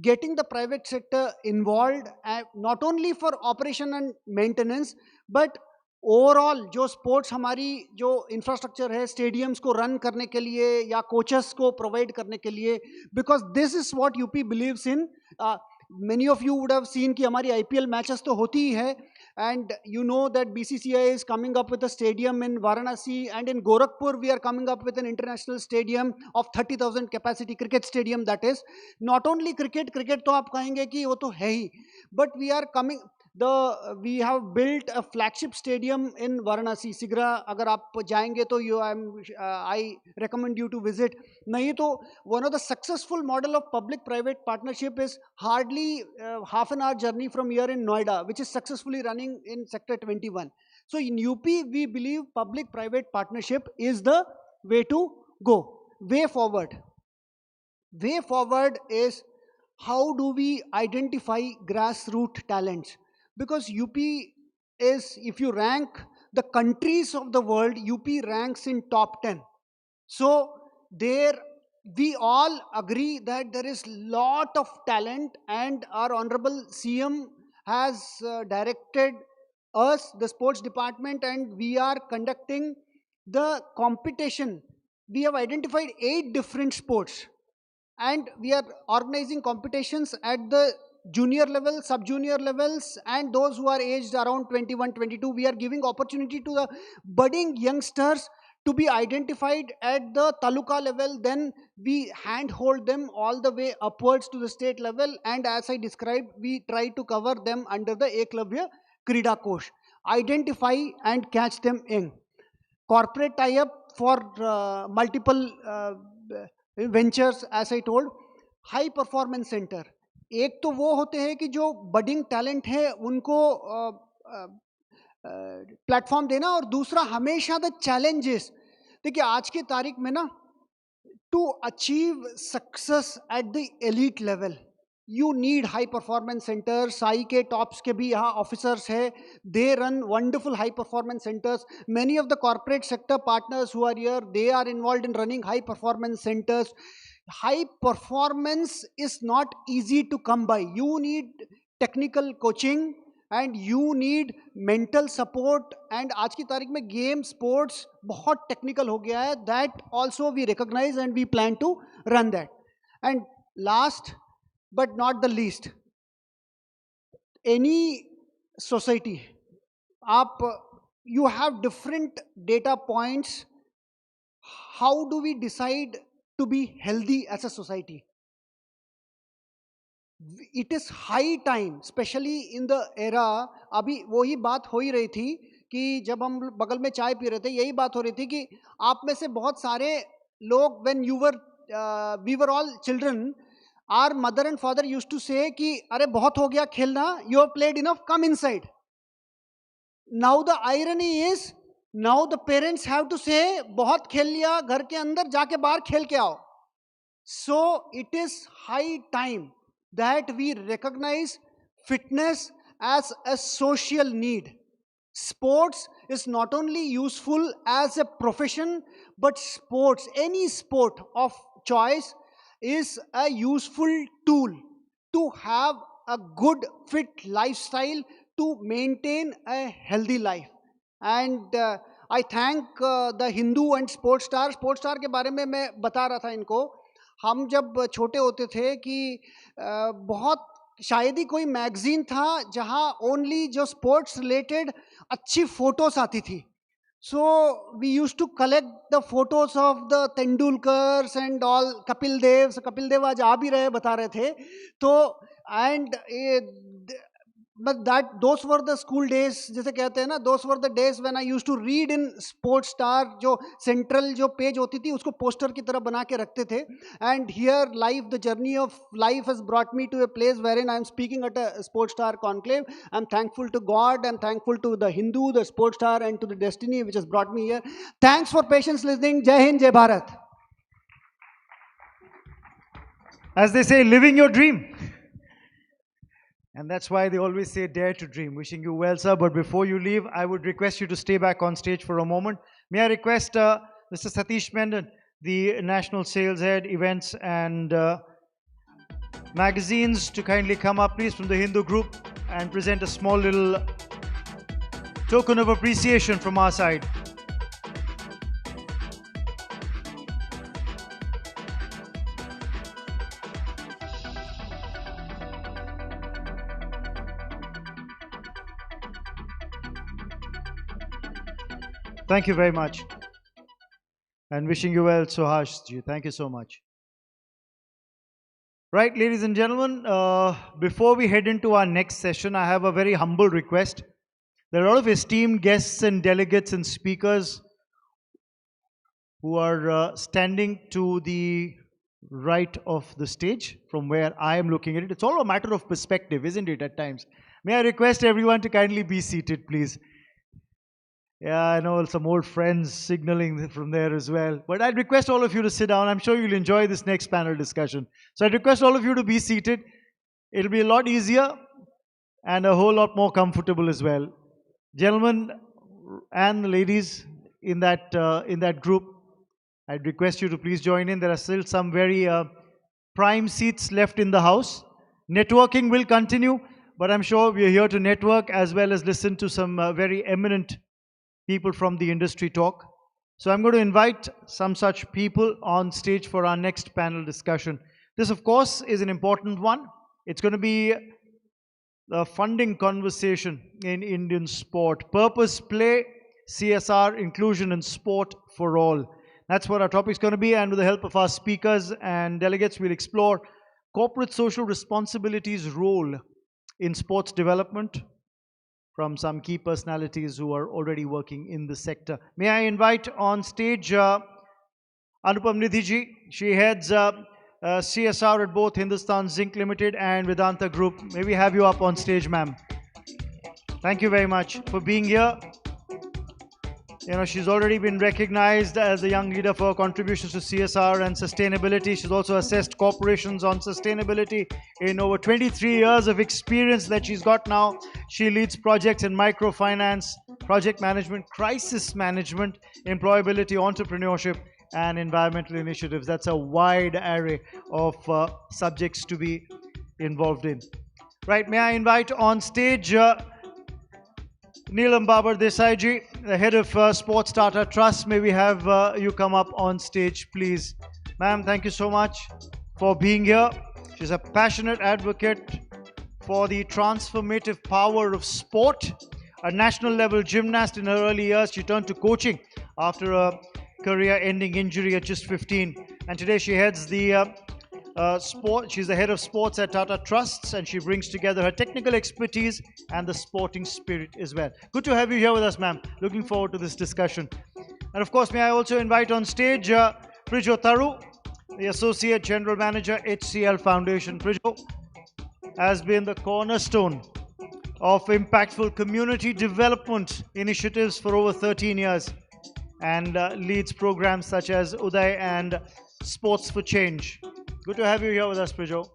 getting the private sector involved, not only for operation and maintenance, but overall जो sports, हमारी जो infrastructure है stadiums को run करने के लिए या coaches को प्रोवाइड करने के लिए, because this is what UP believes in. many of you would have seen कि हमारी IPL मैचेस तो होती ही है, and you know that BCCI is coming up with a stadium in Varanasi, and in Gorakhpur we are coming up with an international stadium of 30,000 capacity, cricket stadium. That is not only cricket तो आप कहेंगे कि वो तो है ही, but we are coming, we have built a flagship stadium in Varanasi, Sigra. अगर आप जाएंगे तो I recommend you to visit. नहीं तो one of the successful model of public-private partnership is hardly half an hour journey from here in Noida, which is successfully running in Sector 21. So in UP, we believe public-private partnership is the way to go. Way forward. Way forward is how do we identify grassroots talents? Because UP is, if you rank the countries of the world, UP ranks in top 10. So there we all agree that there is lot of talent, and our honorable CM has directed us, the sports department, and we are conducting the competition. We have identified 8 different sports, and we are organizing competitions at the junior level, sub junior levels, and those who are aged around 21, 22. We are giving opportunity to the budding youngsters to be identified at the taluka level. Then we handhold them all the way upwards to the state level, and as I described, we try to cover them under the Eklavya Krida Kosh. Identify and catch them in. Corporate tie-up for multiple ventures, as I told. High performance center, एक तो वो होते हैं कि जो budding talent है उनको platform देना, और दूसरा हमेशा द चैलेंजेस. देखिए आज की तारीख में ना, to achieve success at the elite level you need high performance centers. SAI के टॉप्स के भी यहाँ ऑफिसर्स है. they run wonderful high performance centers. Many of the corporate sector partners who are here, they are involved in running high performance centers. High performance is not easy to come by. You need technical coaching and you need mental support. And आज की तारीख में game sports बहुत technical हो गया है. That also we recognize and we plan to run that. And last but not the least, any society, you have different data points. How do we decide to be healthy as a society? It is high time, especially in the era. अभी वही बात हो ही रही थी कि जब हम बगल में चाय पी रहे थे, यही बात हो रही थी कि आप में से बहुत सारे लोग, when we were all children, our mother and father used to say कि अरे बहुत हो गया खेलना, you have played enough, come inside. Now the irony is, now the parents have to say बहुत खेल लिया, घर के अंदर जाके बाहर खेल के आओ. So it is high time that we recognize fitness as a social need. Sports is not only useful as a profession, but sports, any sport of choice, is a useful tool to have a good fit lifestyle, to maintain a healthy life. And I thank the Hindu and Sportstar. Sportstar के बारे में मैं बता रहा था इनको. हम जब छोटे होते थे कि बहुत शायद ही कोई मैगजीन था जहां ओनली जो स्पोर्ट्स रिलेटेड अच्छी फोटोस आती थी. So we used to collect the photos of the Tendulkars and all, Kapil Dev. So Kapil Dev आज आ भी रहे, बता रहे थे. तो and but that those were the school days, जैसे कहते हैं ना, those were the days when I used to read in Sportstar. जो central जो page होती थी उसको poster की तरह बना के रखते थे. And here life, the journey of life has brought me to a place wherein I am speaking at a Sportstar conclave. I am thankful to God, I am thankful to the Hindu, the Sportstar, and to the destiny which has brought me here. Thanks for patience listening. Jai Hind, Jai Bharat. As they say, living your dream. And that's why they always say, dare to dream. Wishing you well, sir. But before you leave, I would request you to stay back on stage for a moment. May I request Mr. Satish Mendon, the National Sales Head, Events and Magazines, to kindly come up, please, from the Hindu group and present a small little token of appreciation from our side. Thank you very much. And wishing you well, Suhash ji. Thank you so much. Right, ladies and gentlemen, before we head into our next session, I have a very humble request. There are a lot of esteemed guests and delegates and speakers who are standing to the right of the stage from where I am looking at it. It's all a matter of perspective, isn't it, at times? May I request everyone to kindly be seated, please? Yeah, I know some old friends signaling from there as well. But I'd request all of you to sit down. I'm sure you'll enjoy this next panel discussion. So I'd request all of you to be seated. It'll be a lot easier and a whole lot more comfortable as well. Gentlemen and ladies in that group, I'd request you to please join in. There are still some very prime seats left in the house. Networking will continue, but I'm sure we are here to network as well as listen to some very eminent people from the industry talk. So I'm going to invite some such people on stage for our next panel discussion. This, of course, is an important one. It's going to be the funding conversation in Indian sport. Purpose, play, CSR, inclusion and sport for all. That's what our topic is going to be, and with the help of our speakers and delegates, we'll explore corporate social responsibility's role in sports development from some key personalities who are already working in the sector. May I invite on stage Anupam Nidhiji. She heads CSR at both Hindustan Zinc Limited and Vedanta Group. May we have you up on stage, ma'am. Thank you very much for being here. You know, she's already been recognized as a young leader for her contributions to CSR and sustainability. She's also assessed corporations on sustainability in over 23 years of experience that she's got now. She leads projects in microfinance, project management, crisis management, employability, entrepreneurship, and environmental initiatives. That's a wide array of subjects to be involved in. Right, may I invite on stage Neelam Babar Desai-ji, the head of Sportstar Trust. May we have you come up on stage, please. Ma'am, thank you so much for being here. She's a passionate advocate for the transformative power of sport. A national level gymnast in her early years, she turned to coaching after a career-ending injury at just 15. And today she heads the she's the head of sports at Tata Trusts, and she brings together her technical expertise and the sporting spirit as well. Good to have you here with us, ma'am. Looking forward to this discussion. And of course, may I also invite on stage Prijo Tharu, the Associate General Manager, HCL Foundation. Prijo has been the cornerstone of impactful community development initiatives for over 13 years and leads programs such as Uday and Sports for Change. Good to have you here with us, Prijo.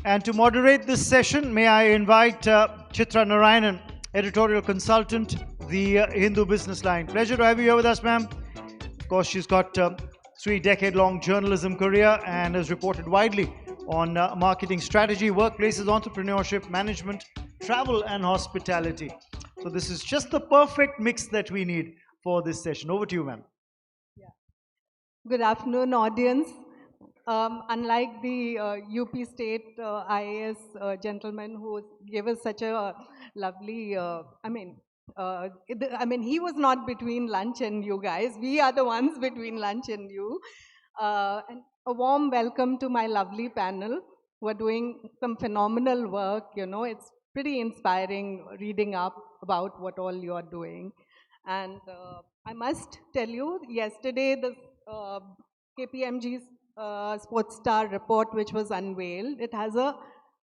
And to moderate this session, may I invite Chitra Narayanan, editorial consultant, the Hindu Business Line. Pleasure to have you here with us, ma'am. Of course, she's got a 3-decade-long journalism career and has reported widely on marketing strategy, workplaces, entrepreneurship, management, travel, and hospitality. So this is just the perfect mix that we need for this session. Over to you, ma'am. Good afternoon, audience. Unlike the UP State IAS gentleman who gave us such a lovely, he was not between lunch and you guys. We are the ones between lunch and you. And a warm welcome to my lovely panel who are doing some phenomenal work. You know, it's pretty inspiring reading up about what all you are doing. And I must tell you, yesterday the KPMG's Sportstar report, which was unveiled, it has a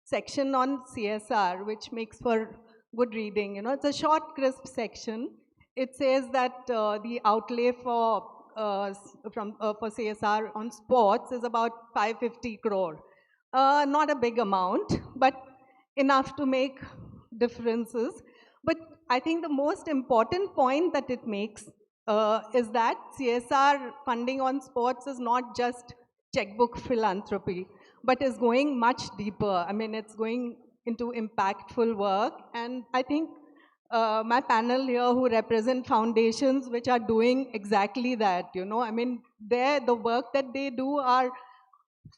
section on CSR, which makes for good reading. You know, it's a short, crisp section. It says that the outlay for CSR on sports is about 550 crore. Not a big amount, but enough to make differences. But I think the most important point that it makes is that CSR funding on sports is not just checkbook philanthropy, but is going much deeper. I mean, it's going into impactful work. And I think my panel here who represent foundations which are doing exactly that, you know. I mean, the work that they do are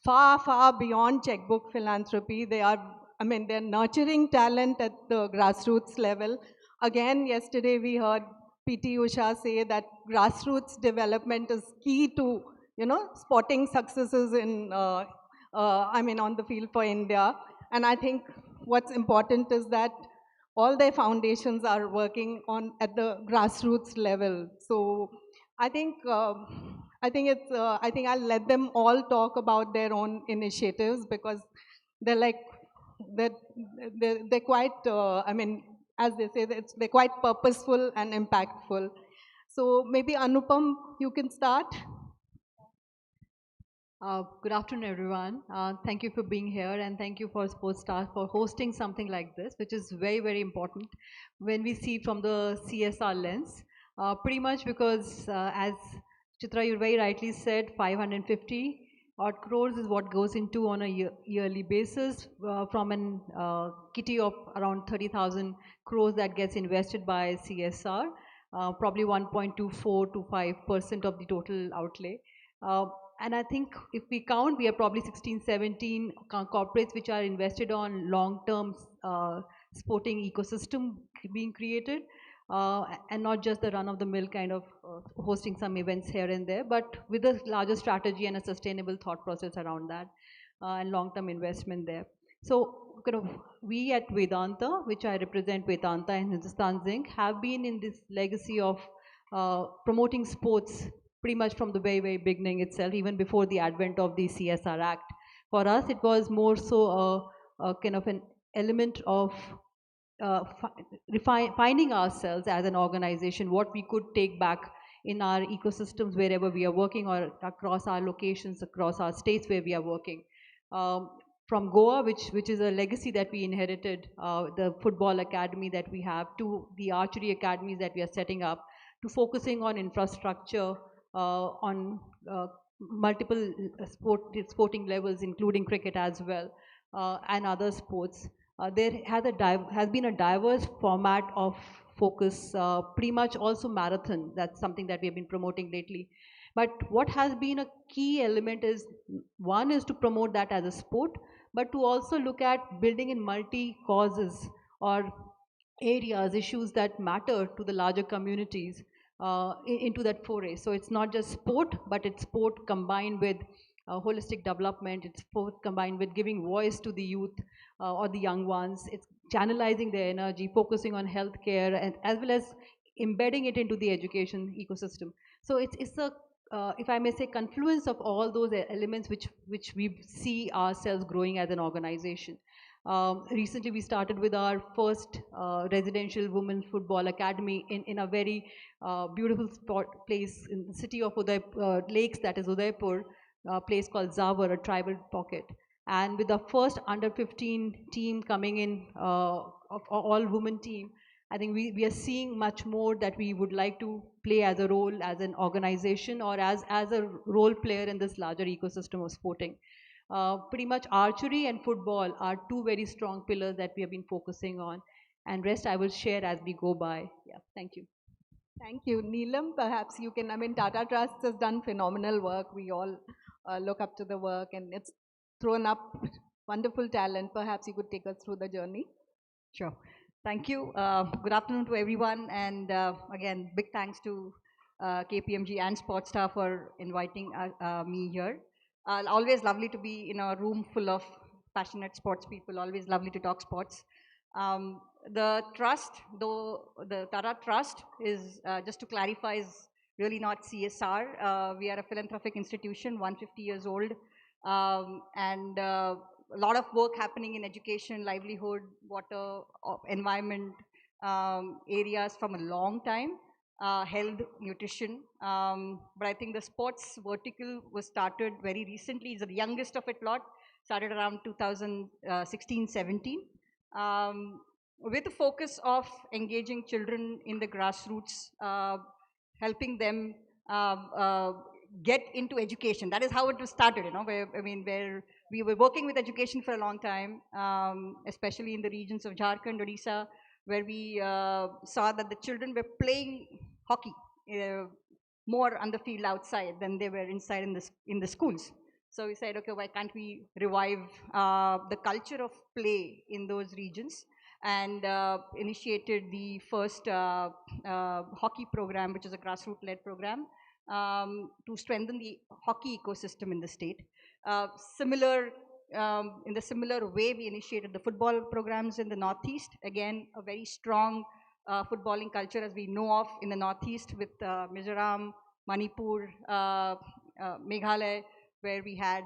far, far beyond checkbook philanthropy. They are, I mean, they're nurturing talent at the grassroots level. Again, yesterday we heard PT Usha say that grassroots development is key to, you know, sporting successes in, on the field for India. And I think what's important is that all their foundations are working on at the grassroots level. So I think I'll let them all talk about their own initiatives because they're like, they're quite, as they say, they're quite purposeful and impactful. So maybe Anupam, you can start. Good afternoon, everyone. Thank you for being here, and thank you for Sportstar for hosting something like this, which is very, very important when we see from the CSR lens. Pretty much because, as Chitra, you very rightly said, 550 odd crores is what goes into on a yearly basis from an kitty of around 30,000 crores that gets invested by CSR, probably 1.24 to 5% of the total outlay. And I think if we count, we are probably 16, 17 corporates which are invested on long-term sporting ecosystem being created. And not just the run-of-the-mill kind of hosting some events here and there, but with a larger strategy and a sustainable thought process around that and long-term investment there. So kind of we at Vedanta, which I represent Vedanta and Hindustan Zinc, have been in this legacy of promoting sports pretty much from the very, very beginning itself, even before the advent of the CSR Act. For us, it was more so a kind of an element of finding ourselves as an organization, what we could take back in our ecosystems wherever we are working or across our locations, across our states where we are working. From Goa, which is a legacy that we inherited, the football academy that we have, to the archery academies that we are setting up, to focusing on infrastructure, on multiple sporting levels, including cricket as well, and other sports. There has been a diverse format of focus, pretty much also marathon. That's something that we have been promoting lately. But what has been a key element is, one is to promote that as a sport, but to also look at building in multi-causes or areas, issues that matter to the larger communities into that foray. So it's not just sport, but it's sport combined with holistic development. It's sport combined with giving voice to the youth or the young ones. It's channelizing their energy, focusing on healthcare, and as well as embedding it into the education ecosystem. So it's a if I may say, confluence of all those elements which we see ourselves growing as an organization. Recently, we started with our first residential women's football academy in a very beautiful place in the city of Lakes, that is Udaipur, a place called Zawar, a tribal pocket. And with the first under 15 team coming in, of all women team, I think we are seeing much more that we would like to play as a role as an organization or as a role player in this larger ecosystem of sporting. Pretty much archery and football are two very strong pillars that we have been focusing on, and rest I will share as we go by. Yeah, thank you. Thank you. Neelam, perhaps you can, I mean, Tata Trust has done phenomenal work. We all look up to the work, and it's thrown up wonderful talent. Perhaps you could take us through the journey. Sure. Thank you. Good afternoon to everyone. And again, big thanks to KPMG and Sportstar for inviting me here. Always lovely to be in a room full of passionate sports people. Always lovely to talk sports. The trust, though the Tata Trust is, just to clarify, is really not CSR. We are a philanthropic institution, 150 years old, and a lot of work happening in education, livelihood, water, environment areas from a long time, health, nutrition. But I think the sports vertical was started very recently. It's the youngest of it lot, started around 2016-17. With the focus of engaging children in the grassroots, helping them get into education. That is how it was started, you know, where we were working with education for a long time, especially in the regions of Jharkhand, Odisha, where we saw that the children were playing hockey more on the field outside than they were inside in the schools. So we said, okay, why can't we revive the culture of play in those regions? And initiated the first hockey program, which is a grassroots-led program, to strengthen the hockey ecosystem in the state. In the similar way, we initiated the football programs in the Northeast. Again, a very strong footballing culture, as we know of in the Northeast, with Mizoram, Manipur, Meghalaya, where we had,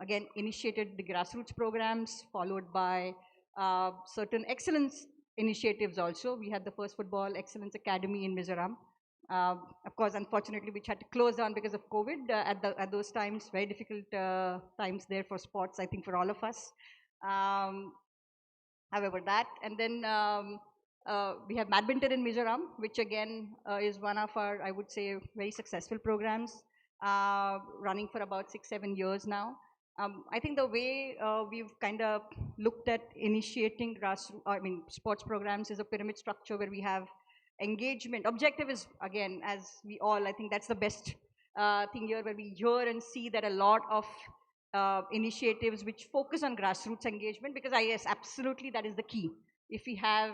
again, initiated the grassroots programs, followed by certain excellence initiatives also. We had the first Football Excellence Academy in Mizoram. Of course, unfortunately, which had to close down because of COVID at those times. Very difficult times there for sports, I think, for all of us. However, that, and then We have badminton in Mizoram, which again is one of our, I would say, very successful programs, running for about 6-7 years now. I think the way we've kind of looked at initiating sports programs is a pyramid structure where we have engagement. Objective is, again, as we all, I think that's the best thing here, where we hear and see that a lot of initiatives which focus on grassroots engagement, because yes, absolutely, that is the key. If we have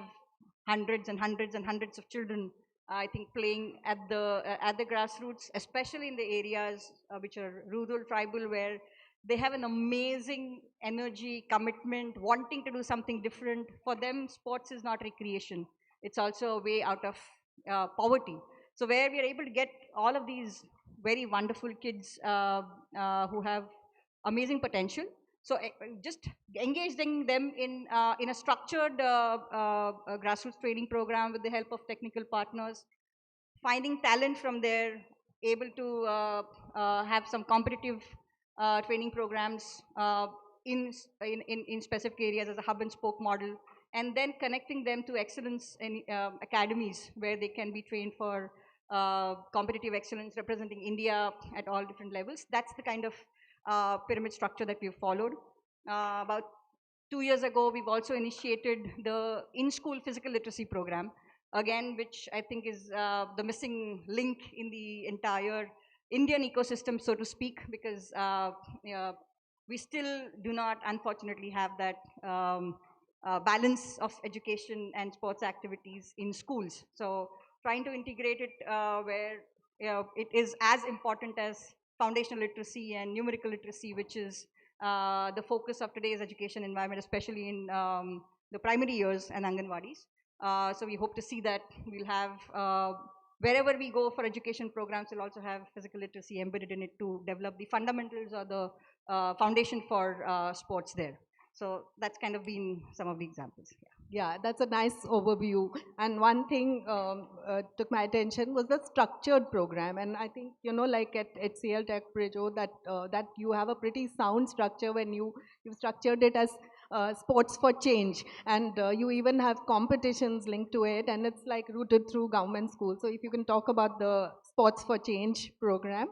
hundreds and hundreds and hundreds of children, I think, playing at the grassroots, especially in the areas which are rural, tribal, where they have an amazing energy, commitment, wanting to do something different. For them, sports is not recreation. It's also a way out of poverty. So where we are able to get all of these very wonderful kids who have amazing potential. So just engaging them in a structured grassroots training program with the help of technical partners, finding talent from there, able to have some competitive training programs in specific areas as a hub and spoke model, and then connecting them to excellence in academies where they can be trained for competitive excellence, representing India at all different levels. That's the kind of pyramid structure that we've followed. About 2 years ago, we've also initiated the in-school physical literacy program, again, which I think is the missing link in the entire Indian ecosystem, so to speak, because we still do not, unfortunately, have that balance of education and sports activities in schools. So trying to integrate it where it is as important as foundational literacy and numerical literacy, which is the focus of today's education environment, especially in the primary years and Anganwadis. So we hope to see that we'll have, wherever we go for education programs, we'll also have physical literacy embedded in it to develop the fundamentals or the foundation for sports there. So that's kind of been some of the examples. Yeah, that's a nice overview. And one thing took my attention was the structured program. And I think, like at HCL Tech Bridge, that you have a pretty sound structure when you've structured it as sports for change. And you even have competitions linked to it. And it's like rooted through government schools. So if you can talk about the Sports for Change program.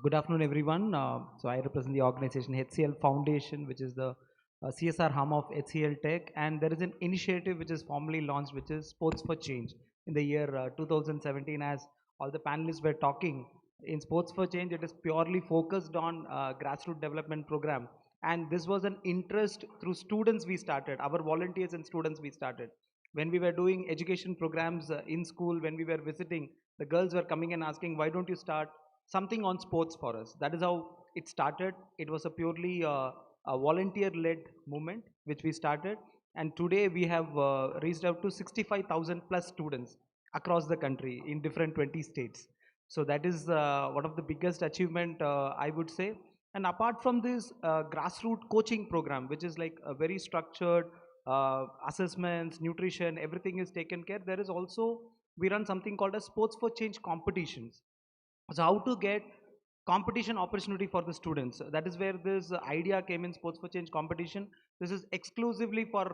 Good afternoon, everyone. So I represent the organization HCL Foundation, which is the CSR arm of HCL Tech, and there is an initiative which is formally launched, which is Sports for Change. In the year 2017, as all the panelists were talking, in Sports for Change, it is purely focused on grassroots development program. And this was an interest through students we started, our volunteers and students we started. When we were doing education programs in school, when we were visiting, the girls were coming and asking, why don't you start something on sports for us? That is how it started. It was a purely a volunteer-led movement which we started, and today we have reached out to 65,000 plus students across the country in different 20 states. So that is one of the biggest achievement I would say. And apart from this grassroots coaching program, which is like a very structured assessments, nutrition, everything is taken care, there is also, we run something called as Sports for Change competitions. So how to get competition opportunity for the students. That is where this idea came in, Sports for Change competition. This is exclusively for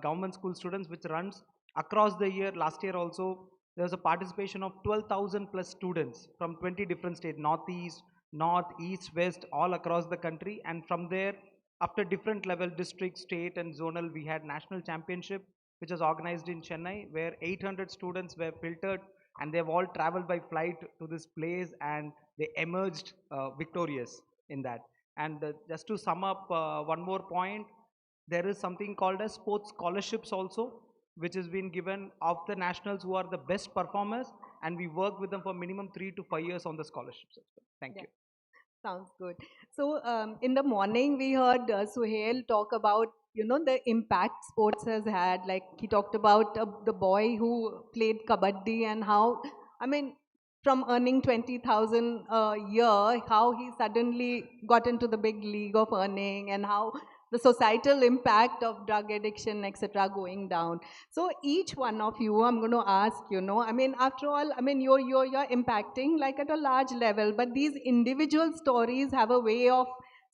government school students, which runs across the year. Last year also, there was a participation of 12,000 plus students from 20 different states, Northeast, North, East, West, all across the country. And from there, after different level, district, state and zonal, we had national championship, which was organized in Chennai, where 800 students were filtered, and they've all traveled by flight to this place, and they emerged victorious in that. And just to sum up one more point, there is something called as sports scholarships also, which has been given of the nationals who are the best performers, and we work with them for minimum 3 to 5 years on the scholarships. Thank you. Sounds good. So in the morning, we heard Suhail talk about, the impact sports has had. Like he talked about the boy who played kabaddi and how, from earning 20,000 a year, how he suddenly got into the big league of earning, and how the societal impact of drug addiction, etc., going down. So each one of you, I'm going to ask, after all, you're impacting like at a large level, but these individual stories have a way of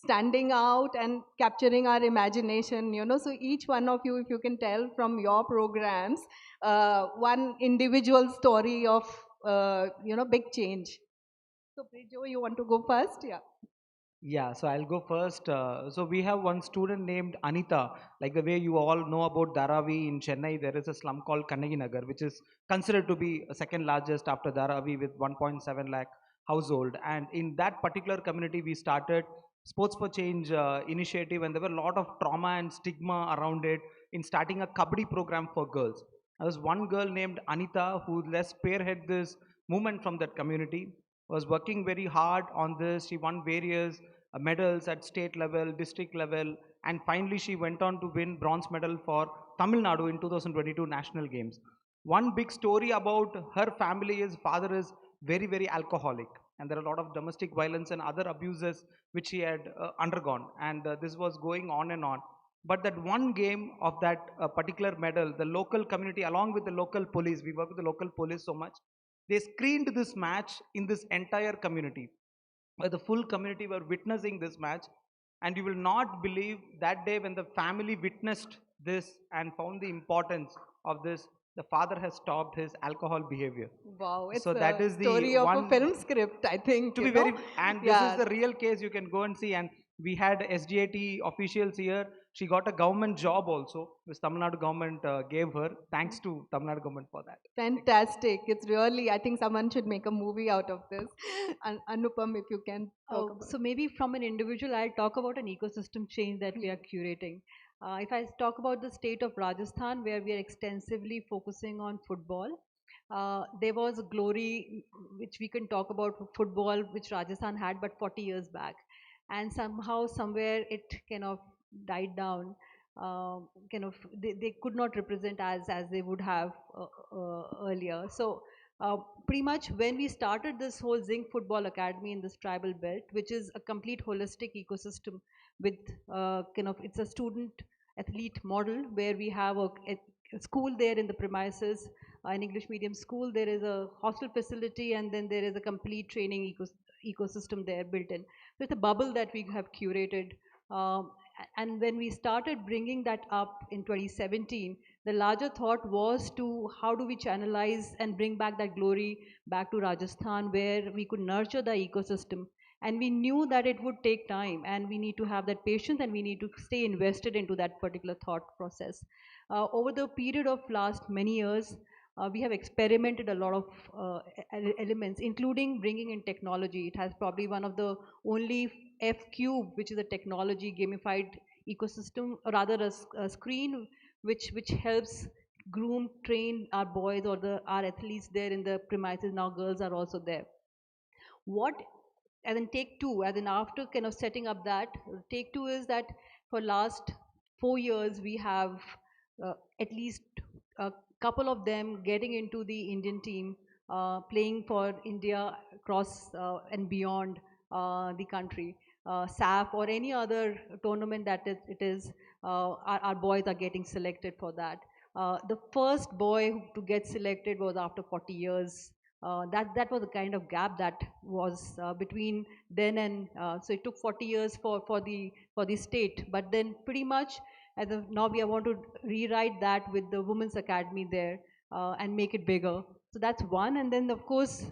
standing out and capturing our imagination, you know. So each one of you, if you can tell from your programs, one individual story of, you know, big change. So Prejo, you want to go first? Yeah. Yeah, so I'll go first. So we have one student named Anita. Like the way you all know about Dharavi in Chennai, there is a slum called Kannagi Nagar, which is considered to be second largest after Dharavi with 1.7 lakh household. And in that particular community, we started Sports for Change initiative, and there were a lot of trauma and stigma around it in starting a kabaddi program for girls. There was one girl named Anita who let's spearhead this movement from that community, was working very hard on this. She won various medals at state level, district level, and finally she went on to win bronze medal for Tamil Nadu in 2022 National Games. One big story about her family is father is very, very alcoholic, and there are a lot of domestic violence and other abuses which she had undergone, and this was going on and on. But that one game of that particular medal, the local community, along with the local police, we work with the local police so much, they screened this match in this entire community, where the full community were witnessing this match. And you will not believe that day when the family witnessed this and found the importance of this, the father has stopped his alcohol behavior. Wow, it's So that a is the story of one a film script, I think. to You be very, know? and this is Yeah. the real case, you can go and see. And we had SGIT officials here. She got a government job also, which Tamil Nadu government gave her. Thanks to Tamil Nadu government for that. Fantastic. It's really, I think someone should make a movie out of this. Anupam, if you can talk Oh, about. so maybe from an individual, I'll talk about an ecosystem change that we are curating. If I talk about the state of Rajasthan, where we are extensively focusing on football, there was a glory which we can talk about for football, which Rajasthan had, but 40 years back. And somehow, somewhere, it kind of died down. Kind of, they could not represent as they would have earlier. So pretty much when we started this whole Zinc Football Academy in this tribal belt, which is a complete holistic ecosystem with kind of, it's a student athlete model where we have a school there in the premises, an English medium school, there is a hostel facility, and then there is a complete training ecosystem there built in. So it's a bubble that we have curated. And when we started bringing that up in 2017, the larger thought was to how do we channelize and bring back that glory back to Rajasthan, where we could nurture the ecosystem. And we knew that it would take time, and we need to have that patience, and we need to stay invested into that particular thought process. Over the period of last many years, we have experimented a lot of elements, including bringing in technology. It has probably one of the only F Cube, which is a technology gamified ecosystem, or rather a screen which helps groom, train our boys or our athletes there in the premises. Now girls are also there. What, and then take two, and then after kind of setting up that, take two is that for last 4 years we have at least a couple of them getting into the Indian team, playing for India across and beyond the country. SAF or any other tournament that it is, our boys are getting selected for that. The first boy to get selected was after 40 years. That was the kind of gap that was between then and so it took 40 years for the state, but then pretty much as of now we want to rewrite that with the women's academy there and make it bigger. So that's one, and then of course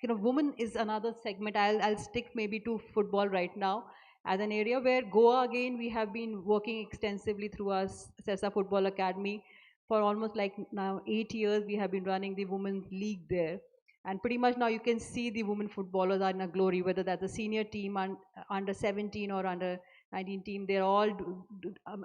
women is another segment. I'll stick maybe to football right now as an area where Goa again we have been working extensively through our SESA Football Academy. For almost like now 8 years we have been running the women's league there, and pretty much now you can see the women footballers are in a glory, whether that's a senior team under 17 or under 19 team, they're all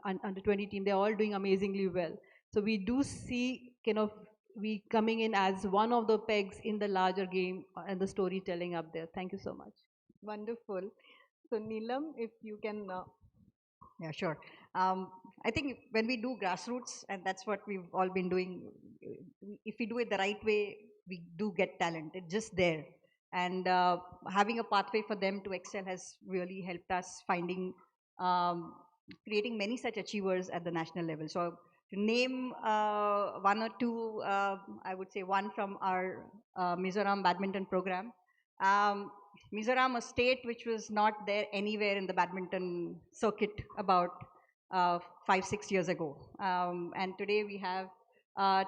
under 20 team, they're all doing amazingly well. So we do see kind of we coming in as one of the pegs in the larger game and the storytelling up there. Thank you so much. Wonderful. So Neelam, if you can. Yeah, sure. I think when we do grassroots, and that's what we've all been doing, if we do it the right way, we do get talent. It's just there. And having a pathway for them to excel has really helped us finding, creating many such achievers at the national level. So to name one or two, I would say one from our Mizoram badminton program. Mizoram, a state which was not there anywhere in the badminton circuit about 5-6 years ago. And today we have we have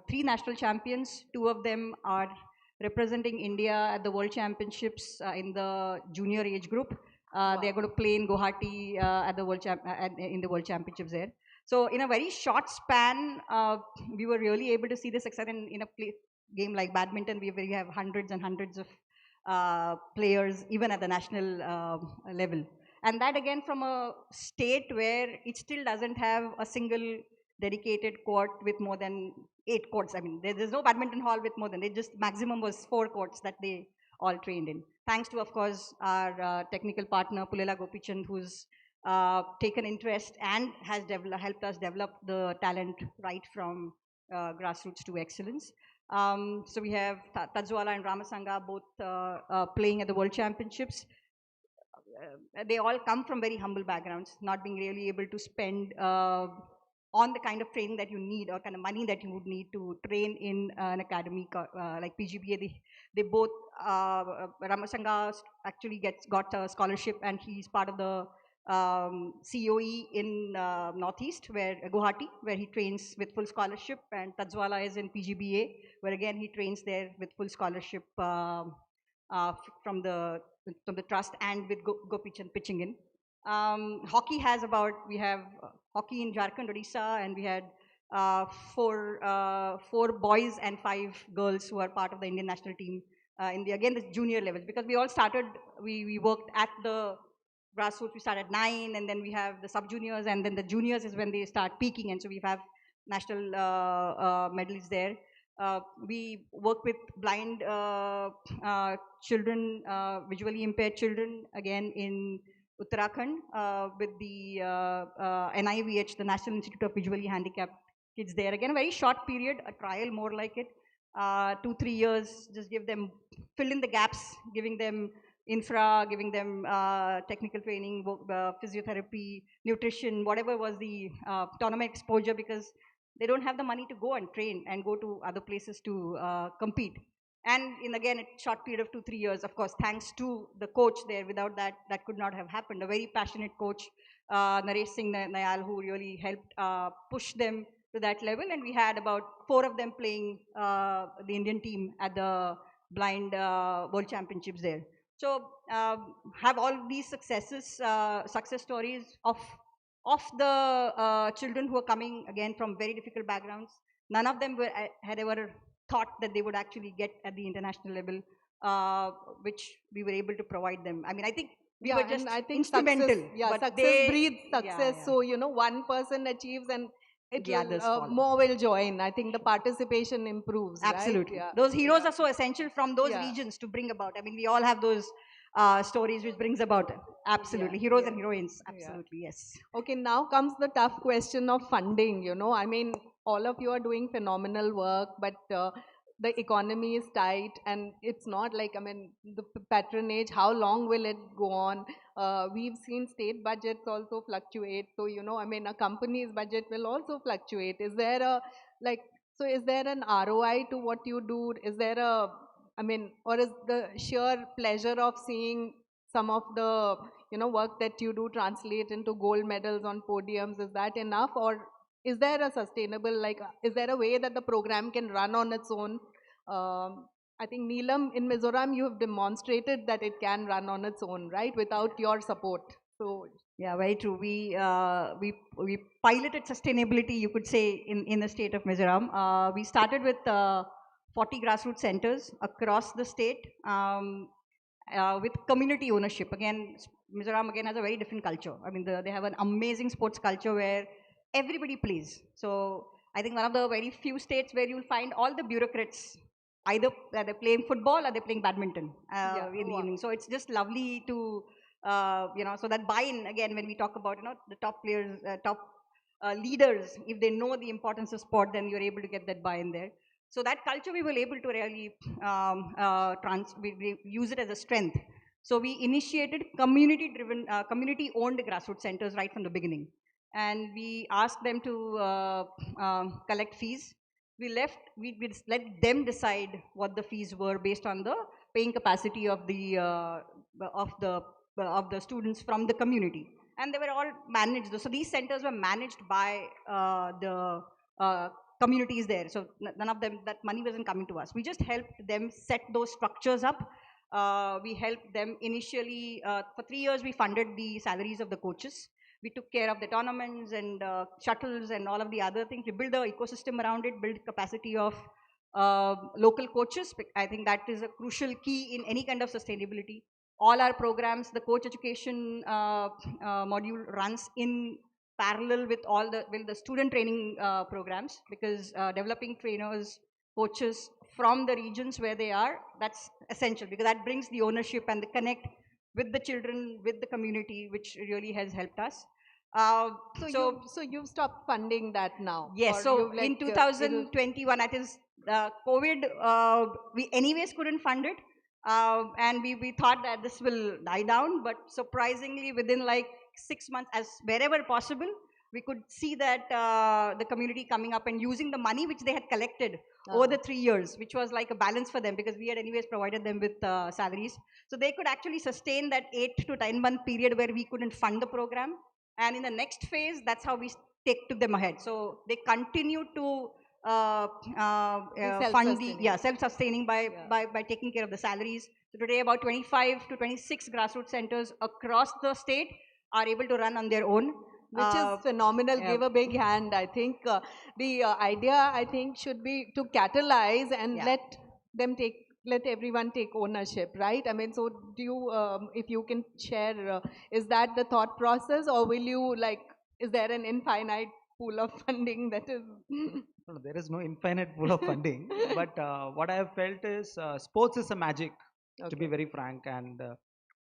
3 national champions. 2 of them are representing India at the World Championships in the junior age group. They are going to play in Guwahati at the in the World Championships there. So in a very short span, we were really able to see the success in a game like badminton. We have hundreds and hundreds of players, even at the national level. And that again from a state where it still doesn't have a single dedicated court with more than 8 courts. I mean, there's no badminton hall with more than, they just maximum was 4 courts that they all trained in. Thanks to, of course, our technical partner, Pulela Gopichand, who's taken interest and has helped us develop the talent right from grassroots to excellence. So we have Tadzwala and Ramasanga both playing at the World Championships. They all come from very humble backgrounds, not being really able to spend on the kind of training that you need or kind of money that you would need to train in an academy like PGBA. They both, Ramasanga actually got a scholarship and he's part of the COE in Northeast, where Guwahati, where he trains with full scholarship, and Tadzwala is in PGBA, where again he trains there with full scholarship from the trust and with Gopichand pitching in. Hockey has we have hockey in Jharkhand, Odisha, and we had 4 boys and 5 girls who are part of the Indian national team in the junior levels, because we all started, we worked at the grassroots. We start at 9, and then we have the sub-juniors, and then the juniors is when they start peaking, and so we have national medalists there. We work with blind children, visually impaired children, again in Uttarakhand with the NIVH, the National Institute of Visually Handicapped Kids there. Again, a very short period, a trial more like it. 2-3 years, just give them, fill in the gaps, giving them infra, giving them technical training, physiotherapy, nutrition, whatever was the tournament exposure, because they don't have the money to go and train and go to other places to compete. And in again, a short period of 2-3 years, of course, thanks to the coach there. Without that, that could not have happened. A very passionate coach, Naresh Singh Nayal, who really helped push them to that level. And we had about 4 of them playing the Indian team at the blind World Championships there. So have all these successes, success stories of the children who are coming again from very difficult backgrounds. None of them had ever thought that they would actually get at the international level, which we were able to provide them. I mean, I think we were just instrumental. Success breeds success. So, you know, one person achieves and more will join. I think the participation improves. Absolutely. Right? Yeah. Those heroes are so essential from those regions to bring about. I mean, we all have those stories which brings about. Absolutely. Heroes and heroines. Absolutely, yes. Okay, now comes the tough question of funding. You know, I mean, all of you are doing phenomenal work, but the economy is tight, and it's not like, I mean, the patronage, how long will it go on? We've seen state budgets also fluctuate. So, you know, I mean, a company's budget will also fluctuate. Is there a, like, so is there an ROI to what you do? Is there a, I mean, or is the sheer pleasure of seeing some of the, you know, work that you do translate into gold medals on podiums, is that enough? Or is there a sustainable, like, is there a way that the program can run on its own? I think Neelam, in Mizoram, you have demonstrated that it can run on its own, right, without your support. So yeah, very true. We piloted sustainability, you could say, in the state of Mizoram. We started with 40 grassroots centers across the state with community ownership. Again, Mizoram again has a very different culture. I mean, they have an amazing sports culture where everybody plays. So I think one of the very few states where you'll find all the bureaucrats either they're playing football or they're playing badminton in the evening. So it's just lovely to, you know, so that buy-in, again, when we talk about, you know, the top players, top leaders, if they know the importance of sport, then you're able to get that buy-in there. So that culture we were able to really we use it as a strength. So we initiated community-driven, community-owned grassroots centers right from the beginning. And we asked them to collect fees. We let them decide what the fees were based on the paying capacity of the students from the community, and they were all managed. So these centers were managed by the communities there. So none of them, that money wasn't coming to us. We just helped them set those structures up. We helped them initially, for 3 years we funded the salaries of the coaches. We took care of the tournaments and shuttles and all of the other things. We built the ecosystem around it, built capacity of local coaches. I think that is a crucial key in any kind of sustainability. All our programs, the coach education module runs in parallel with all the student training programs, because developing trainers, coaches from the regions where they are, that's essential, because that brings the ownership and the connect with the children, with the community, which really has helped us. So you've stopped funding that now? Yes, so in 2021, that is COVID, we anyways couldn't fund it. And we thought that this will die down, but surprisingly within like 6 months, as wherever possible, we could see that the community coming up and using the money which they had collected over the 3 years, which was like a balance for them, because we had anyways provided them with salaries. So they could actually sustain that 8 to 10 month period where we couldn't fund the program. And in the next phase, that's how we took them ahead. So they continue to fund the self-sustaining by taking care of the salaries. So today about 25 to 26 grassroots centers across the state are able to run on their own. Which is phenomenal. Give a big hand. I think the idea, I think, should be to catalyze and let everyone take ownership, right? I mean, so do you, if you can share, is that the thought process, or will you is there an infinite pool of funding that is? No, there is no infinite pool of funding, but what I have felt is sports is a magic, to be very frank, and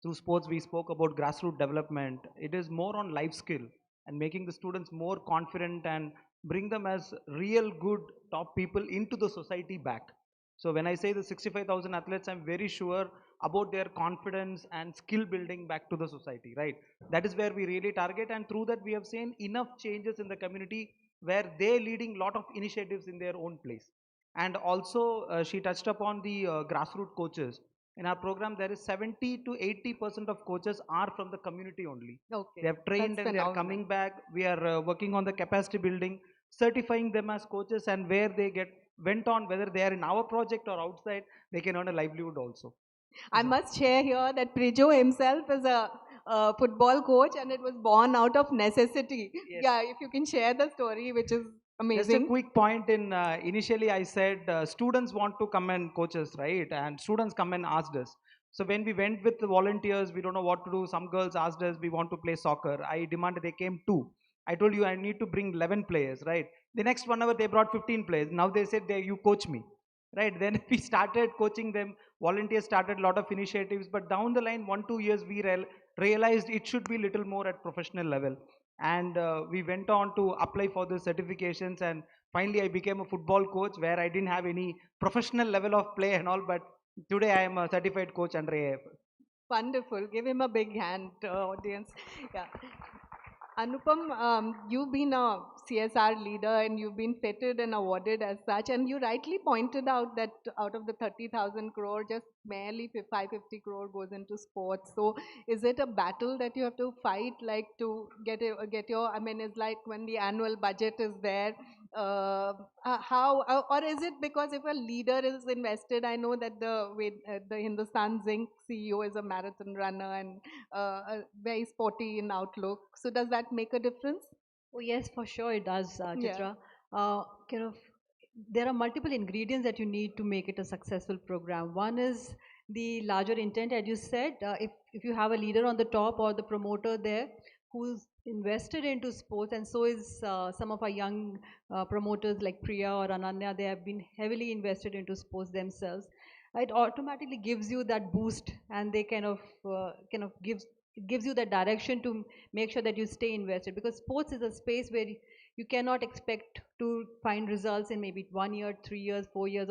through sports we spoke about grassroots development. It is more on life skill and making the students more confident and bring them as real good top people into the society back. So when I say the 65,000 athletes, I'm very sure about their confidence and skill building back to the society, right? That is where we really target, and through that we have seen enough changes in the community where they're leading lot of initiatives in their own place. And also she touched upon the grassroots coaches. In our program, there is 70 to 80% of coaches are from the community only. Okay. They have trained and they are coming back. We are working on the capacity building, certifying them as coaches, and where they went on, whether they are in our project or outside, they can earn a livelihood also. I must share here that Prijo himself is a football coach, and it was born out of necessity. Yes. Yeah, if you can share the story, which is amazing. Just a quick point in, initially I said students want to come and coach us, right? And students come and asked us. So when we went with the volunteers, we don't know what to do. Some girls asked us, we want to play soccer. I demanded, they came 2. I told you I need to bring 11 players, right? The next 1 hour they brought 15 players. Now they said, you coach me, right? Then we started coaching them. Volunteers started a lot of initiatives, but down the line, 1-2 years, we realized it should be little more at professional level. And we went on to apply for the certifications, and finally I became a football coach where I didn't have any professional level of play and all, but today I am a certified coach under AIF. Wonderful. Give him a big hand, audience. Yeah. Anupam, you've been a CSR leader and you've been feted and awarded as such, and you rightly pointed out that out of the 30,000 crore, just barely 550 crore goes into sports. So is it a battle that you have to fight, like to get your, I mean, it's like when the annual budget is there, how, or is it because if a leader is invested, I know that the Hindustan Zinc CEO is a marathon runner and very sporty in outlook. So does that make a difference? Oh yes, for sure it does, Chitra. There are multiple ingredients that you need to make it a successful program. One is the larger intent, as you said. If you have a leader on the top or the promoter there who's invested into sports, and so is some of our young promoters like Priya or Ananya, they have been heavily invested into sports themselves. It automatically gives you that boost, and they kind of gives you that direction to make sure that you stay invested, because sports is a space where you cannot expect to find results in maybe 1 year, 3 years, 4 years,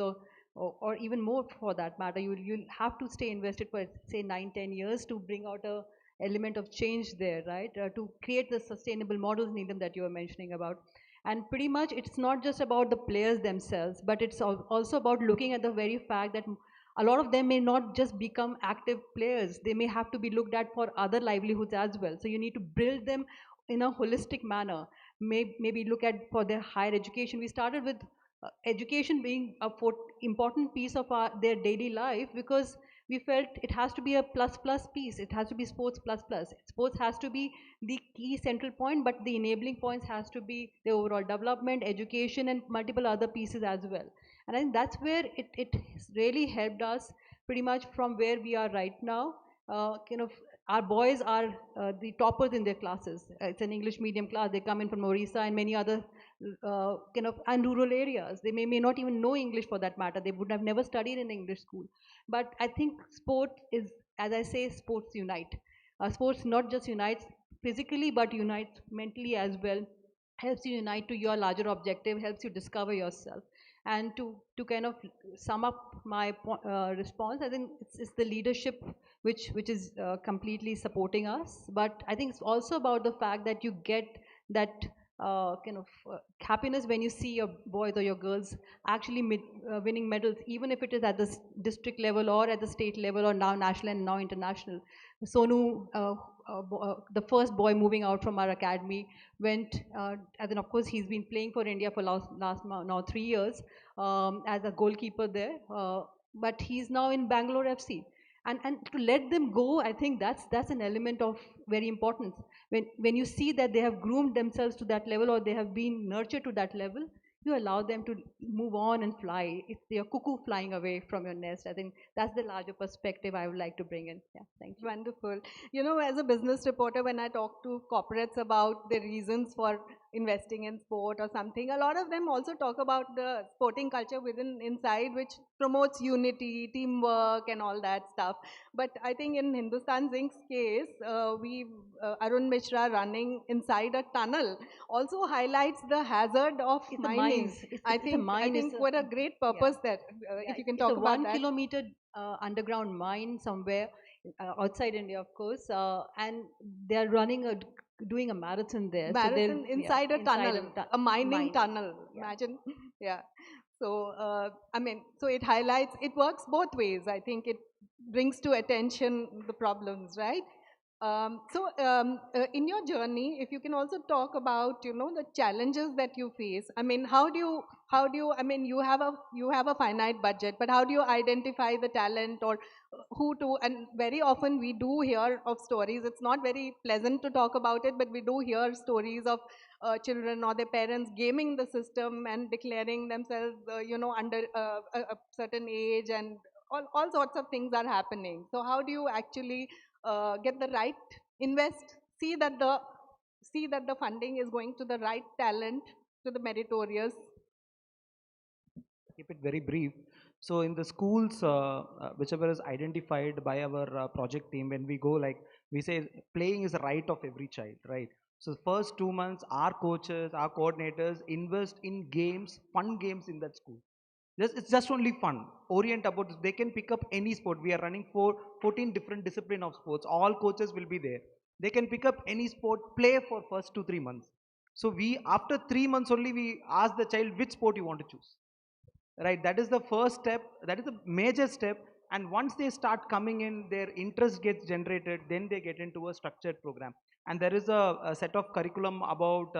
or even more for that matter. You'll have to stay invested for say 9-10 years to bring out a element of change there, right? To create the sustainable models in them that you were mentioning about. And pretty much it's not just about the players themselves, but it's also about looking at the very fact that a lot of them may not just become active players. They may have to be looked at for other livelihoods as well. So you need to build them in a holistic manner. Maybe look at for their higher education. We started with education being a important piece of their daily life, because we felt it has to be a plus plus piece. It has to be sports plus plus. Sports has to be the key central point, but the enabling points has to be the overall development, education, and multiple other pieces as well. And I think that's where it really helped us pretty much from where we are right now. Kind of our boys are the toppers in their classes. It's an English medium class. They come in from Orissa and many other kind of and rural areas. They may not even know English for that matter. They would have never studied in English school. But I think sport is, as I say, sports unite. Sports not just unites physically, but unites mentally as well. Helps you unite to your larger objective, helps you discover yourself. And to kind of sum up my response, I think it's the leadership which is completely supporting us. But I think it's also about the fact that you get that kind of happiness when you see your boys or your girls actually winning medals, even if it is at the district level or at the state level or now national and now international. Sonu, the first boy moving out from our academy, went, as in of course he's been playing for India for last now 3 years as a goalkeeper there, but he's now in Bangalore FC. And to let them go, I think that's an element of very importance. When you see that they have groomed themselves to that level or they have been nurtured to that level, you allow them to move on and fly. It's their cuckoo flying away from your nest. I think that's the larger perspective I would like to bring in. Yeah, thank you. Wonderful. You know, as a business reporter, when I talk to corporates about the reasons for investing in sport or something, a lot of them also talk about the sporting culture inside, which promotes unity, teamwork, and all that stuff. But I think in Hindustan Zinc's case, Arun Mishra running inside a tunnel also highlights the hazard of mining. I think what a great purpose that, if you can talk about that. It's a 1 kilometer underground mine somewhere outside India, of course, and they're doing a marathon there. Marathon so inside a tunnel, a mining tunnel. Yeah. Imagine, yeah. So I mean, so it highlights. It works both ways. I think it brings to attention the problems, right? In your journey, if you can also talk about, you know, the challenges that you face. I mean, how do you? I mean, you have a finite budget, but how do you identify the talent or who to? And very often we do hear of stories. It's not very pleasant to talk about it, but we do hear stories of children or their parents gaming the system and declaring themselves, you know, under a certain age, and all sorts of things are happening. So how do you actually get the right see that the funding is going to the right talent, to the meritorious? Keep it very brief. So in the schools, whichever is identified by our project team, when we go, like we say, playing is a right of every child, right? So the first 2 months, our coaches, our coordinators invest in games, fun games in that school. It's just only fun. Orient about this. They can pick up any sport. We are running 14 different discipline of sports. All coaches will be there. They can pick up any sport, play for first 2-3 months. So after 3 months only, we ask the child which sport you want to choose. Right, that is the first step. That is a major step. And once they start coming in, their interest gets generated, then they get into a structured program. And there is a set of curriculum about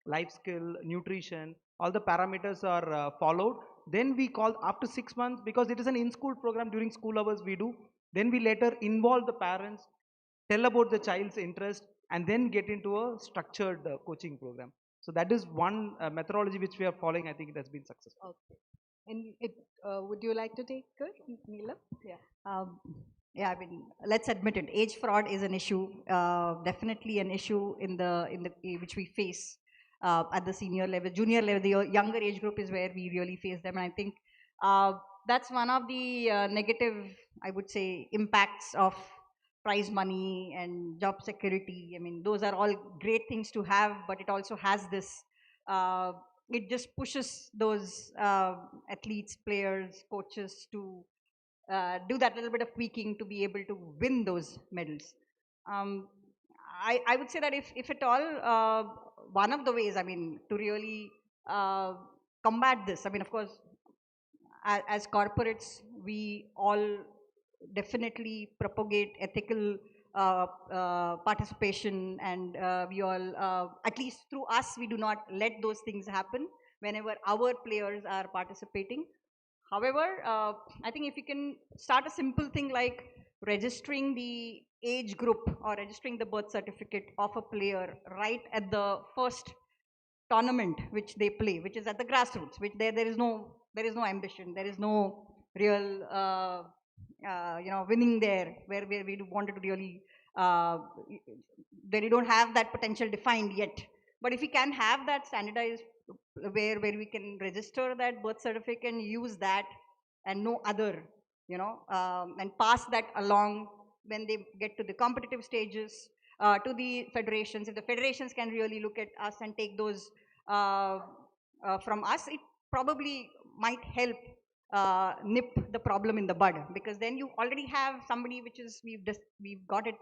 life skill, nutrition, all the parameters are followed. Then we call after 6 months, because it is an in-school program, during school hours we do. Then we later involve the parents, tell about the child's interest, and then get into a structured coaching program. So that is one methodology which we are following. I think it has been successful. Okay. And would you like to take it, Neelam? Yeah. Yeah, I mean, let's admit it. Age fraud is an issue, definitely an issue in the which we face at the senior level, junior level. The younger age group is where we really face them, and I think that's one of the negative, I would say, impacts of prize money and job security. I mean, those are all great things to have, but it also has this. It just pushes those athletes, players, coaches to do that little bit of tweaking to be able to win those medals. I would say that if at all, one of the ways, I mean, to really combat this, I mean, of course, as corporates, we all definitely propagate ethical participation, and we all, at least through us, we do not let those things happen whenever our players are participating. However, I think if you can start a simple thing like registering the age group or registering the birth certificate of a player right at the first tournament which they play, which is at the grassroots, which there is no ambition, there is no real winning there, where we wanted to really where you don't have that potential defined yet. But if we can have that standardized where we can register that birth certificate and use that and no other, and pass that along when they get to the competitive stages to the federations. If the federations can really look at us and take those from us, it probably might help nip the problem in the bud, because then you already have somebody which is we've got it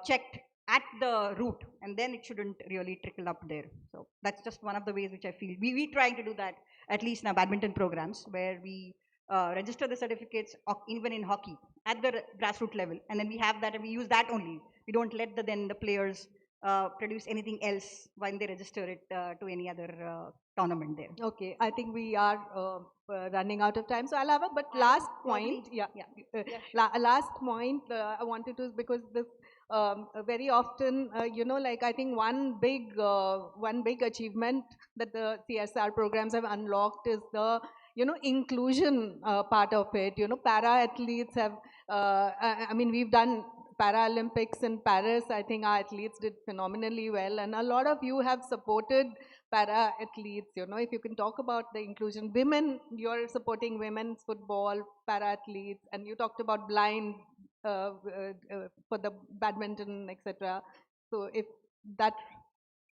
checked at the root, and then it shouldn't really trickle up there. So that's just one of the ways which I feel we trying to do that, at least in our badminton programs, where we register the certificates even in hockey at the grassroots level, and then we have that and we use that only. We don't let then the players produce anything else when they register it to any other tournament there. Okay, I think we are running out of time, so I'll have a last point. Last point I wanted to, because this very often, like I think one big achievement that the CSR programs have unlocked is the inclusion part of it. Para athletes have, I mean, we've done Paralympics in Paris. I think our athletes did phenomenally well, and a lot of you have supported para athletes. If you can talk about the inclusion, women, you're supporting women's football, para athletes, and you talked about blind for the badminton, etc. So if that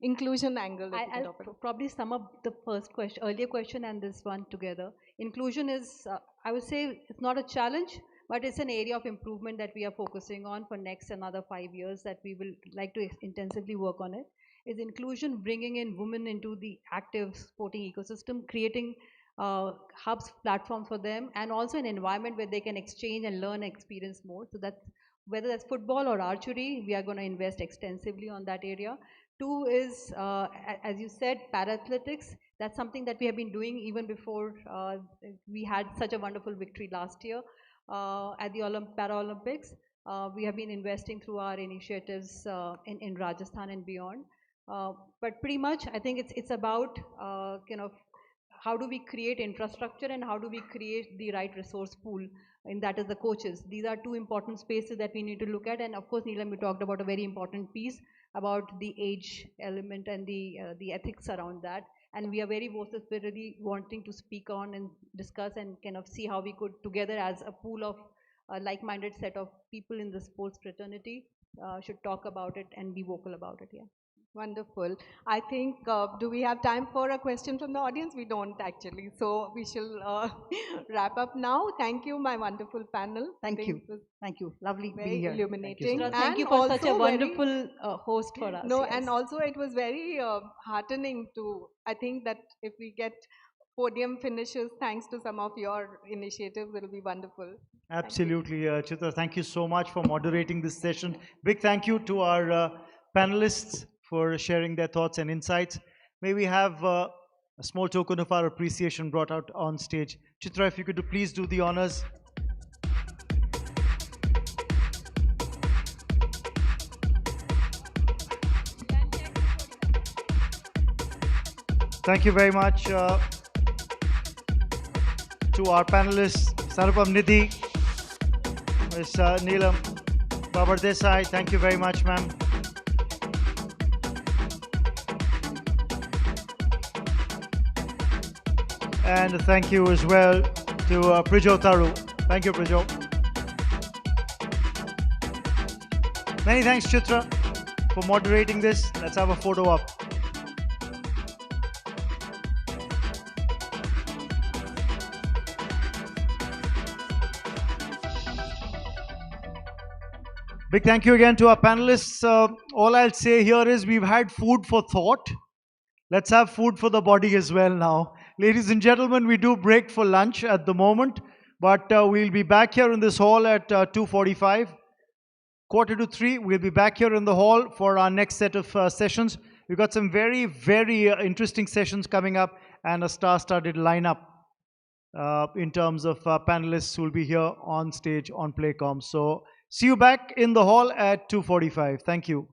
inclusion angle, I'll probably sum up the first question, earlier question, and this one together. Inclusion is, I would say, it's not a challenge, but it's an area of improvement that we are focusing on for next another 5 years, that we will like to intensively work on it. Is inclusion, bringing in women into the active sporting ecosystem, creating hubs, platforms for them, and also an environment where they can exchange and learn, experience more. So that's, whether that's football or archery, we are going to invest extensively on that area. Two is, as you said, para-athletics. That's something that we have been doing even before we had such a wonderful victory last year at the Paralympics. We have been investing through our initiatives in Rajasthan and beyond. But pretty much, I think it's about how do we create infrastructure and how do we create the right resource pool, and that is the coaches. These are two important spaces that we need to look at. And of course, Neelam, we talked about a very important piece about the age element and the ethics around that. And we are very vociferously wanting to speak on and discuss and kind of see how we could together as a pool of like-minded set of people in the sports fraternity should talk about it and be vocal about it. Yeah. Wonderful. I think, do we have time for a question from the audience? We don't actually. So we shall wrap up now. Thank you, my wonderful panel. Thank you. Thank you. Lovely being here. Illuminating. Thank you for such a wonderful host for us. No, yes. And also it was very heartening to, I think that if we get podium finishes thanks to some of your initiatives, it will be wonderful. Absolutely, Chitra. Thank you so much for moderating this session. Big thank you to our panelists for sharing their thoughts and insights. May we have a small token of our appreciation brought out on stage. Chitra, if you could please do the honors. Thank you very much to our panelists, Sarupam Nidhi, Ms. Neelam Babar Desai. Thank you very much, ma'am. And thank you as well to Prijo Taru. Thank you, Prijo. Many thanks, Chitra, for moderating this. Let's have a photo up. Big thank you again to our panelists. All I'll say here is we've had food for thought. Let's have food for the body as well now. Ladies and gentlemen, we do break for lunch at the moment, But we'll be back here in this hall at 2:45. 2:45, we'll be back here in the hall for our next set of sessions. We've got some very, very interesting sessions coming up and a star-studded lineup in terms of panelists who will be here on stage on PlayCom. So see you back in the hall at 2:45. Thank you.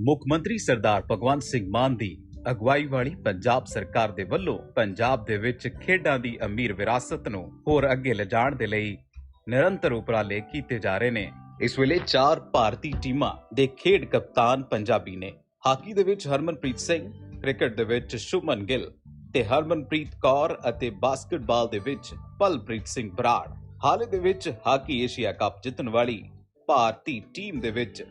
ਮੁੱਖ ਮੰਤਰੀ ਸਰਦਾਰ ਭਗਵੰਤ ਸਿੰਘ ਮਾਨ ਦੀ ਅਗਵਾਈ ਵਾਲੀ ਪੰਜਾਬ ਸਰਕਾਰ ਦੇ ਵੱਲੋਂ ਪੰਜਾਬ ਦੇ ਵਿੱਚ ਖੇਡਾਂ ਦੀ ਅਮੀਰ ਵਿਰਾਸਤ ਨੂੰ ਹੋਰ ਅੱਗੇ ਲਿਜਾਣ ਦੇ ਲਈ ਨਿਰੰਤਰ ਉਪਰਾਲੇ ਕੀਤੇ ਜਾ ਰਹੇ ਨੇ। ਇਸ ਵੇਲੇ 4 ਭਾਰਤੀ ਟੀਮਾਂ ਦੇ ਖੇਡ ਕਪਤਾਨ ਪੰਜਾਬੀ ਨੇ। ਹਾਕੀ ਦੇ ਵਿੱਚ ਹਰਮਨਪ੍ਰੀਤ ਸਿੰਘ, ਕ੍ਰਿਕਟ ਦੇ ਵਿੱਚ ਸ਼ੁਭਮਨ ਗਿੱਲ ਤੇ ਹਰਮਨਪ੍ਰੀਤ ਕੌਰ ਅਤੇ ਬਾਸਕਟਬਾਲ ਦੇ ਵਿੱਚ ਪਲਪ੍ਰੀਤ ਸਿੰਘ ਬਰਾੜ। ਹਾਲੇ ਦੇ ਵਿੱਚ ਹਾਕੀ ਏਸ਼ੀਆ ਕੱਪ ਜਿੱਤਣ ਵਾਲੀ ਭਾਰਤੀ ਟੀਮ ਦੇ ਵਿੱਚ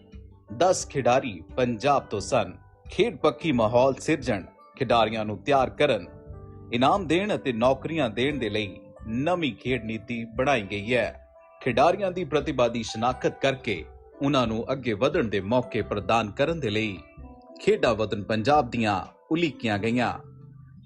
10 ਖਿਡਾਰੀ ਪੰਜਾਬ ਤੋਂ ਸਨ। ਖੇਡ ਪੱਖੀ ਮਾਹੌਲ ਸਿਰਜਣ, ਖਿਡਾਰੀਆਂ ਨੂੰ ਤਿਆਰ ਕਰਨ, ਇਨਾਮ ਦੇਣ ਅਤੇ ਨੌਕਰੀਆਂ ਦੇਣ ਦੇ ਲਈ ਨਵੀਂ ਖੇਡ ਨੀਤੀ ਬਣਾਈ ਗਈ ਹੈ। ਖਿਡਾਰੀਆਂ ਦੀ ਪ੍ਰਤਿਭਾ ਦੀ ਸ਼ਨਾਖਤ ਕਰਕੇ ਉਹਨਾਂ ਨੂੰ ਅੱਗੇ ਵਧਣ ਦੇ ਮੌਕੇ ਪ੍ਰਦਾਨ ਕਰਨ ਦੇ ਲਈ ਖੇਡਾਂ ਵਤਨ ਪੰਜਾਬ ਦੀਆਂ ਉਲੀਕੀਆਂ ਗਈਆਂ,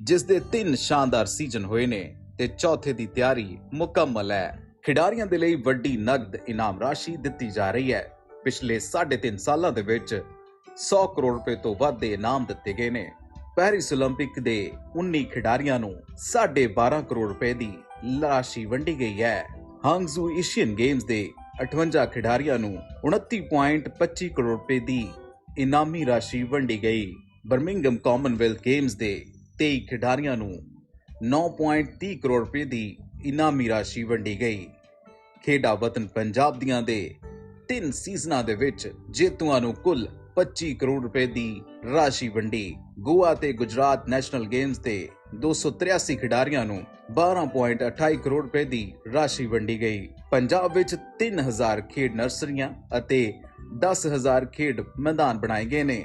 ਜਿਸ ਦੇ 3 ਸ਼ਾਨਦਾਰ ਸੀਜ਼ਨ ਹੋਏ ਨੇ ਤੇ ਚੌਥੇ ਦੀ ਤਿਆਰੀ ਮੁਕੰਮਲ ਹੈ। ਖਿਡਾਰੀਆਂ ਦੇ ਲਈ ਵੱਡੀ ਨਗਦ ਇਨਾਮ ਰਾਸ਼ੀ ਦਿੱਤੀ ਜਾ ਰਹੀ ਹੈ। ਪਿਛਲੇ 3.5 ਸਾਲਾਂ ਦੇ ਵਿੱਚ 100 ਕਰੋੜ ਰੁਪਏ ਤੋਂ ਵੱਧ ਦੇ ਇਨਾਮ ਦਿੱਤੇ ਗਏ ਨੇ। ਪੈਰਿਸ ਓਲੰਪਿਕ ਦੇ 19 ਖਿਡਾਰੀਆਂ ਨੂੰ 12.5 ਕਰੋੜ ਰੁਪਏ ਦੀ ਰਾਸ਼ੀ ਵੰਡੀ ਗਈ ਹੈ। ਹਾਂਗਜ਼ੂ ਏਸ਼ੀਅਨ ਗੇਮਸ ਦੇ 58 ਖਿਡਾਰੀਆਂ ਨੂੰ 29.25 ਕਰੋੜ ਰੁਪਏ ਦੀ ਇਨਾਮੀ ਰਾਸ਼ੀ ਵੰਡੀ ਗਈ। ਬਰਮਿੰਘਮ ਕਾਮਨਵੈਲਥ ਗੇਮਸ ਦੇ 23 ਖਿਡਾਰੀਆਂ ਨੂੰ 9.30 ਕਰੋੜ ਰੁਪਏ ਦੀ ਇਨਾਮੀ ਰਾਸ਼ੀ ਵੰਡੀ ਗਈ। ਖੇਡਾਂ ਵਤਨ ਪੰਜਾਬ ਦੀਆਂ ਦੇ 3 ਸੀਜ਼ਨਾਂ ਦੇ ਵਿੱਚ ਜੇਤੂਆਂ ਨੂੰ ਕੁੱਲ 25 ਕਰੋੜ ਰੁਪਏ ਦੀ ਰਾਸ਼ੀ ਵੰਡੀ। ਗੋਆ ਤੇ ਗੁਜਰਾਤ ਨੈਸ਼ਨਲ ਗੇਮਸ ਦੇ 283 ਖਿਡਾਰੀਆਂ ਨੂੰ 12.28 ਕਰੋੜ ਰੁਪਏ ਦੀ ਰਾਸ਼ੀ ਵੰਡੀ ਗਈ। ਪੰਜਾਬ ਵਿੱਚ 3000 ਖੇਡ ਨਰਸਰੀਆਂ ਅਤੇ 10000 ਖੇਡ ਮੈਦਾਨ ਬਣਾਏ ਗਏ ਨੇ।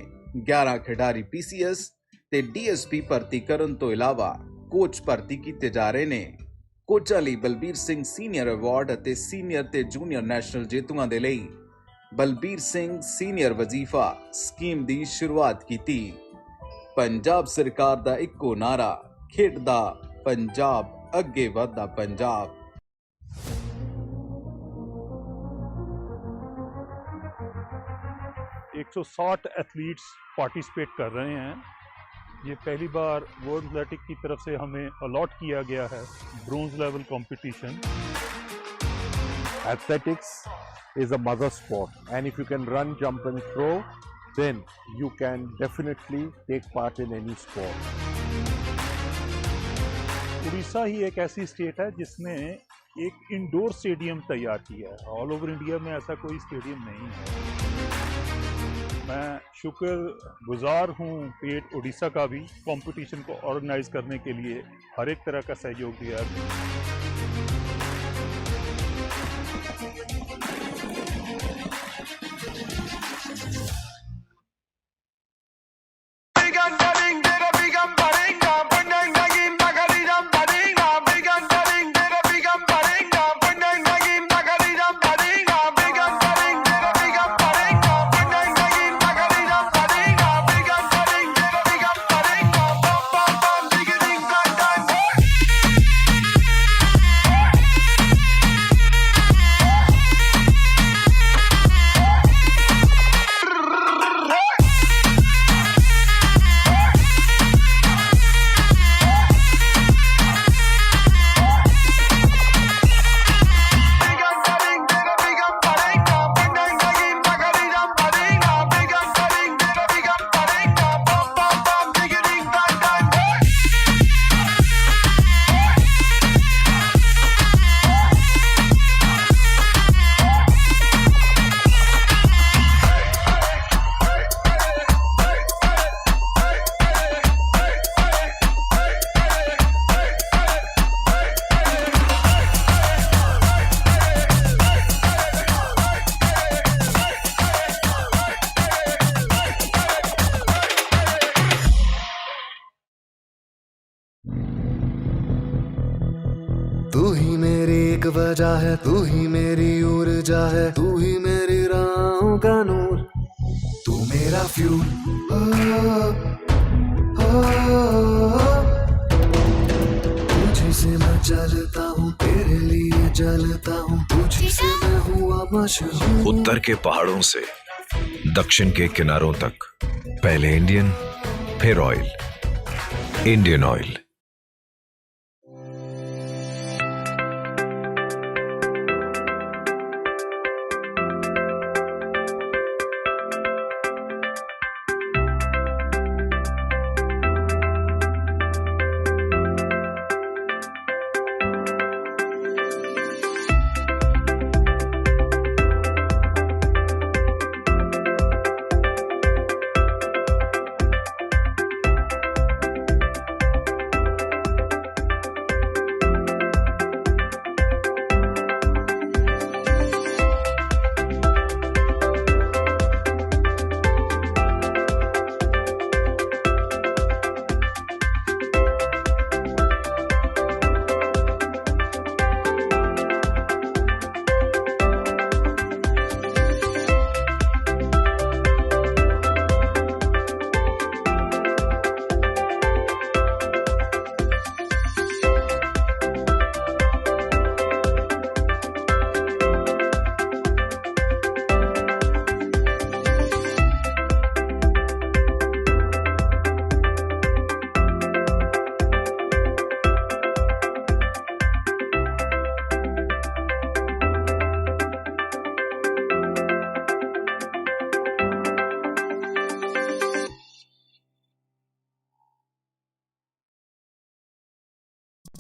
11 ਖਿਡਾਰੀ PCS ਤੇ DSP ਭਰਤੀ ਕਰਨ ਤੋਂ ਇਲਾਵਾ ਕੋਚ ਭਰਤੀ ਕੀਤੇ ਜਾ ਰਹੇ ਨੇ। ਕੋਚਾਂ ਲਈ ਬਲਬੀਰ ਸਿੰਘ ਸੀਨੀਅਰ ਅਵਾਰਡ ਅਤੇ ਸੀਨੀਅਰ ਤੇ ਜੂਨੀਅਰ ਨੈਸ਼ਨਲ ਜੇਤੂਆਂ ਦੇ ਲਈ ਬਲਬੀਰ ਸਿੰਘ ਸੀਨੀਅਰ ਵਜ਼ੀਫਾ ਸਕੀਮ ਦੀ ਸ਼ੁਰੂਆਤ ਕੀਤੀ। ਪੰਜਾਬ ਸਰਕਾਰ ਦਾ ਇੱਕੋ ਨਾਰਾ, ਖੇਡਦਾ ਪੰਜਾਬ, ਅੱਗੇ ਵਧਦਾ ਪੰਜਾਬ। 160 एथलीट्स पार्टिसिपेट कर रहे हैं। ये पहली बार वर्ल्ड एथलेटिक की तरफ से हमें अलॉट किया गया है bronze level competition. Athletics is a mother sport, and if you can run, jump and throw, then you can definitely take part in any sport. Orissa ही एक ऐसी स्टेट है जिसने एक इंडोर स्टेडियम तैयार किया है। ऑल ओवर इंडिया में ऐसा कोई स्टेडियम नहीं है। मैं शुक्रगुजार हूँ स्टेट उड़ीसा का भी, कंपटीशन को ऑर्गेनाइज करने के लिए हर एक तरह का सहयोग दिया। तू ही मेरी एक वजह है, तू ही मेरी ऊर्जा है, तू ही मेरी राहों का नूर, तू मेरा फ्यूल। तुझे से मैं चलता हूँ, तेरे लिए जलता हूँ, तुझे से मैं हुआ मशहूर। उत्तर के पहाड़ों से दक्षिण के किनारों तक, पहले इंडियन फिर oil, Indian oil.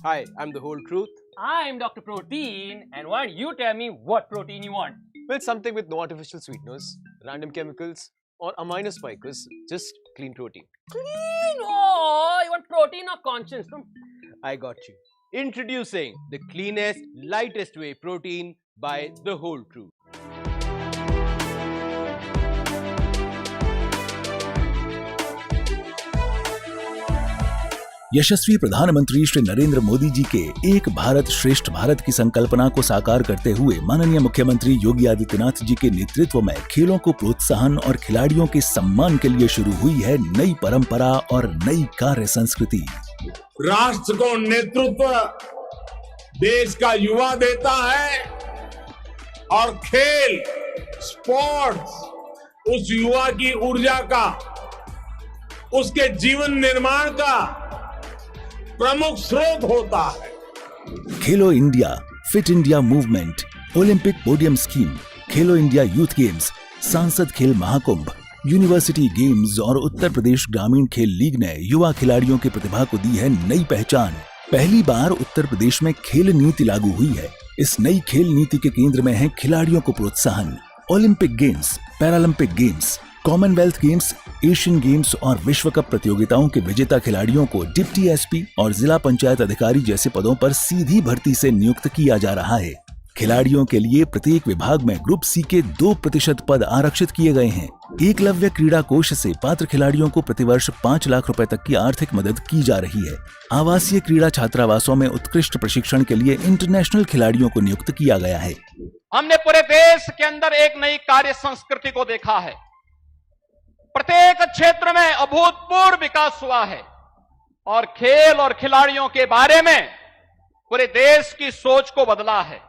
Hi, I'm the whole truth. I'm Dr. Protein, and why don't you tell me what protein you want? Well, something with no artificial sweeteners, random chemicals, or amino spikers, just clean protein. Clean? Oh, you want protein or conscience? I got you. Introducing the cleanest, lightest whey protein by the whole truth. यशस्वी प्रधानमंत्री श्री नरेंद्र मोदी जी के एक भारत श्रेष्ठ भारत की संकल्पना को साकार करते हुए माननीय मुख्यमंत्री योगी आदित्यनाथ जी के नेतृत्व में खेलों को प्रोत्साहन और खिलाड़ियों के सम्मान के लिए शुरू हुई है नई परंपरा और नई कार्य संस्कृति। राष्ट्र को नेतृत्व देश का युवा देता है और खेल, स्पोर्ट्स उस युवा की ऊर्जा का, उसके जीवन निर्माण का प्रमुख स्रोत होता है। खेलो India, fit India movement, Olympic podium scheme, खेलो इंडिया यूथ गेम्स, सांसद खेल महाकुंभ, यूनिवर्सिटी गेम्स और उत्तर प्रदेश ग्रामीण खेल लीग ने युवा खिलाड़ियों की प्रतिभा को दी है नई पहचान। पहली बार उत्तर प्रदेश में खेल नीति लागू हुई है। इस नई खेल नीति के केंद्र में है खिलाड़ियों को प्रोत्साहन। Olympic games, Paralympic games, Commonwealth games, Asian games और विश्व कप प्रतियोगिताओं के विजेता खिलाड़ियों को डिप्टी एसपी और जिला पंचायत अधिकारी जैसे पदों पर सीधी भर्ती से नियुक्त किया जा रहा है। खिलाड़ियों के लिए प्रत्येक विभाग में ग्रुप सी के 2% पद आरक्षित किए गए हैं। एकलव्य क्रीड़ा कोष से पात्र खिलाड़ियों को प्रतिवर्ष 5 लाख रुपए तक की आर्थिक मदद की जा रही है। आवासीय क्रीड़ा छात्रावासों में उत्कृष्ट प्रशिक्षण के लिए इंटरनेशनल खिलाड़ियों को नियुक्त किया गया है। हमने पूरे देश के अंदर एक नई कार्य संस्कृति को देखा है। प्रत्येक क्षेत्र में अभूतपूर्व विकास हुआ है और खेल और खिलाड़ियों के बारे में पूरे देश की सोच को बदला है।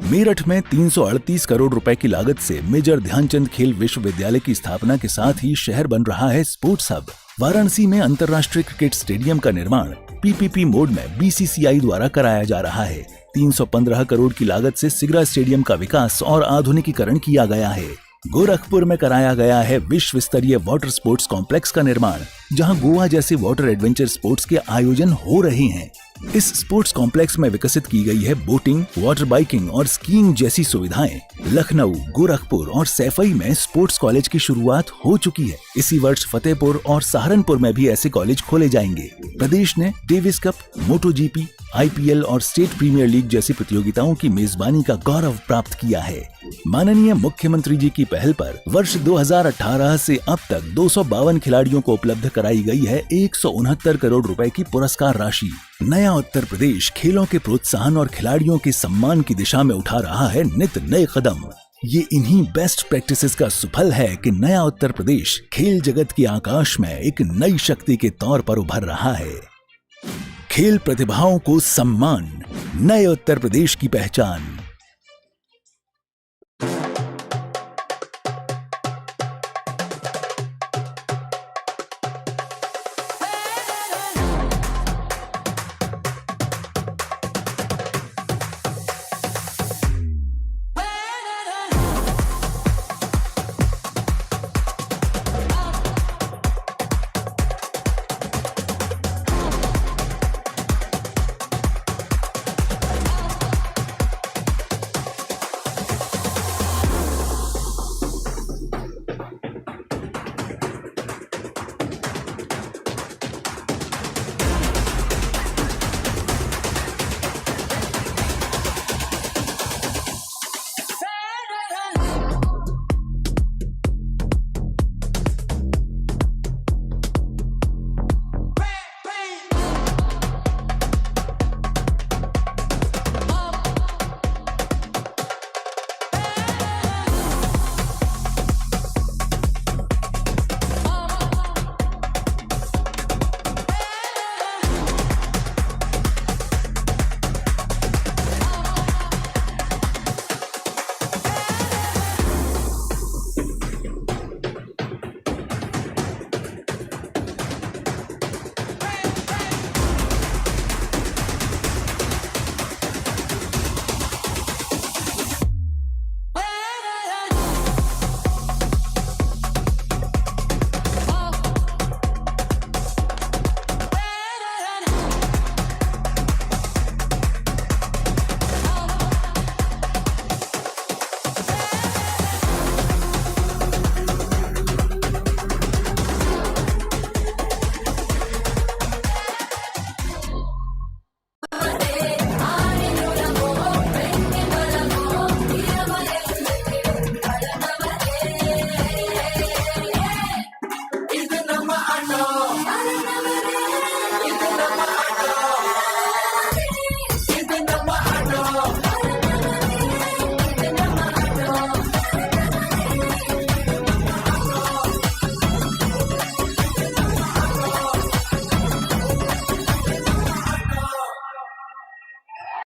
मेरठ में 338 करोड़ रुपए की लागत से मेजर ध्यानचंद खेल विश्वविद्यालय की स्थापना के साथ ही शहर बन रहा है स्पोर्ट्स हब। वाराणसी में अंतर्राष्ट्रीय क्रिकेट स्टेडियम का निर्माण पीपीपी मोड में बीसीसीआई द्वारा कराया जा रहा है। 315 करोड़ की लागत से सिगरा स्टेडियम का विकास और आधुनिकीकरण किया गया है। गोरखपुर में कराया गया है विश्व स्तरीय वाटर स्पोर्ट्स कॉम्प्लेक्स का निर्माण, जहां गोवा जैसे वाटर एडवेंचर स्पोर्ट्स के आयोजन हो रहे हैं। इस स्पोर्ट्स कॉम्प्लेक्स में विकसित की गई है बोटिंग, वाटर बाइकिंग और स्कीइंग जैसी सुविधाएं। लखनऊ, गोरखपुर और सैफई में स्पोर्ट्स कॉलेज की शुरुआत हो चुकी है। इसी वर्ष फतेहपुर और सहारनपुर में भी ऐसे कॉलेज खोले जाएंगे। प्रदेश ने डेविस कप, मोटो जीपी, आईपीएल और स्टेट प्रीमियर लीग जैसी प्रतियोगिताओं की मेजबानी का गौरव प्राप्त किया है। माननीय मुख्यमंत्री जी की पहल पर वर्ष 2018 से अब तक 252 खिलाड़ियों को उपलब्ध कराई गई है 169 करोड़ रुपए की पुरस्कार राशि। नया उत्तर प्रदेश खेलों के प्रोत्साहन और खिलाड़ियों के सम्मान की दिशा में उठा रहा है नित नए कदम। ये इन्हीं बेस्ट प्रैक्टिसेस का सुफल है कि नया उत्तर प्रदेश खेल जगत के आकाश में एक नई शक्ति के तौर पर उभर रहा है। खेल प्रतिभाओं को सम्मान, नए उत्तर प्रदेश की पहचान।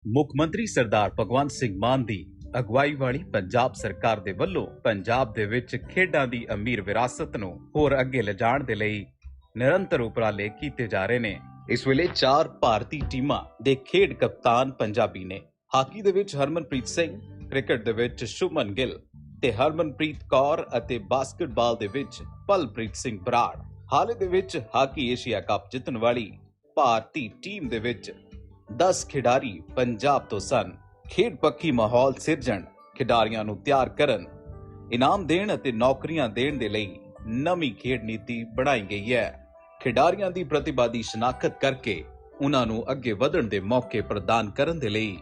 मुख्यमंत्री सरदार भगवंत सिंह मान दी ਅਗਵਾਈ ਵਾਲੀ ਪੰਜਾਬ ਸਰਕਾਰ ਦੇ ਵੱਲੋਂ ਪੰਜਾਬ ਦੇ ਵਿੱਚ ਖੇਡਾਂ ਦੀ ਅਮੀਰ ਵਿਰਾਸਤ ਨੂੰ ਹੋਰ ਅੱਗੇ ਲਿਜਾਣ ਦੇ ਲਈ ਨਿਰੰਤਰ ਉਪਰਾਲੇ ਕੀਤੇ ਜਾ ਰਹੇ ਨੇ। ਇਸ ਵੇਲੇ 4 ਭਾਰਤੀ ਟੀਮਾਂ ਦੇ ਖੇਡ ਕਪਤਾਨ ਪੰਜਾਬੀ ਨੇ। ਹਾਕੀ ਦੇ ਵਿੱਚ ਹਰਮਨਪ੍ਰੀਤ ਸਿੰਘ, ਕ੍ਰਿਕਟ ਦੇ ਵਿੱਚ ਸ਼ੁਭਮਨ ਗਿੱਲ ਤੇ ਹਰਮਨਪ੍ਰੀਤ ਕੌਰ ਅਤੇ ਬਾਸਕਟਬਾਲ ਦੇ ਵਿੱਚ ਪਲਪ੍ਰੀਤ ਸਿੰਘ ਬਰਾੜ। ਹਾਲੇ ਦੇ ਵਿੱਚ ਹਾਕੀ ਏਸ਼ੀਆ ਕੱਪ ਜਿੱਤਣ ਵਾਲੀ ਭਾਰਤੀ ਟੀਮ ਦੇ ਵਿੱਚ 10 ਖਿਡਾਰੀ ਪੰਜਾਬ ਤੋਂ ਸਨ। ਖੇਡ ਪੱਖੀ ਮਾਹੌਲ ਸਿਰਜਣ, ਖਿਡਾਰੀਆਂ ਨੂੰ ਤਿਆਰ ਕਰਨ, ਇਨਾਮ ਦੇਣ ਅਤੇ ਨੌਕਰੀਆਂ ਦੇਣ ਦੇ ਲਈ ਨਵੀਂ ਖੇਡ ਨੀਤੀ ਬਣਾਈ ਗਈ ਹੈ। ਖਿਡਾਰੀਆਂ ਦੀ ਪ੍ਰਤਿਭਾ ਦੀ ਸ਼ਨਾਖਤ ਕਰਕੇ ਉਹਨਾਂ ਨੂੰ ਅੱਗੇ ਵਧਣ ਦੇ ਮੌਕੇ ਪ੍ਰਦਾਨ ਕਰਨ ਦੇ ਲਈ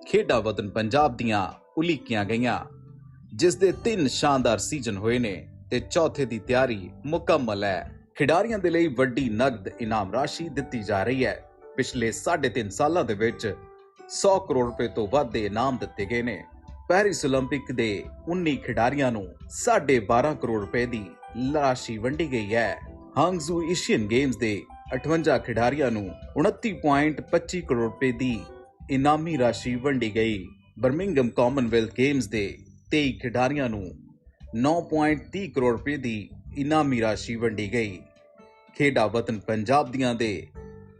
ਖੇਡਾਂ ਵਤਨ ਪੰਜਾਬ ਦੀਆਂ ਉਲੀਕੀਆਂ ਗਈਆਂ, ਜਿਸ ਦੇ 3 ਸ਼ਾਨਦਾਰ ਸੀਜ਼ਨ ਹੋਏ ਨੇ ਤੇ ਚੌਥੇ ਦੀ ਤਿਆਰੀ ਮੁਕੰਮਲ ਹੈ। ਖਿਡਾਰੀਆਂ ਦੇ ਲਈ ਵੱਡੀ ਨਗਦ ਇਨਾਮ ਰਾਸ਼ੀ ਦਿੱਤੀ ਜਾ ਰਹੀ ਹੈ। ਪਿਛਲੇ 3.5 ਸਾਲਾਂ ਦੇ ਵਿੱਚ 100 ਕਰੋੜ ਰੁਪਏ ਤੋਂ ਵੱਧ ਦੇ ਇਨਾਮ ਦਿੱਤੇ ਗਏ ਨੇ। ਪੈਰਿਸ 올림픽 ਦੇ 19 ਖਿਡਾਰੀਆਂ ਨੂੰ 12.5 ਕਰੋੜ ਰੁਪਏ ਦੀ ਰਾਸ਼ੀ ਵੰਡੀ ਗਈ ਹੈ। ਹਾਂਗਜ਼ੂ ਏਸ਼ੀਅਨ ਗੇਮਸ ਦੇ 58 ਖਿਡਾਰੀਆਂ ਨੂੰ 29.25 ਕਰੋੜ ਰੁਪਏ ਦੀ ਇਨਾਮੀ ਰਾਸ਼ੀ ਵੰਡੀ ਗਈ। ਬਰਮਿੰਘਮ ਕਾਮਨਵੈਲਥ ਗੇਮਸ ਦੇ 23 ਖਿਡਾਰੀਆਂ ਨੂੰ 9.30 ਕਰੋੜ ਰੁਪਏ ਦੀ ਇਨਾਮੀ ਰਾਸ਼ੀ ਵੰਡੀ ਗਈ। ਖੇਡਾਂ ਵਤਨ ਪੰਜਾਬ ਦੀਆਂ ਦੇ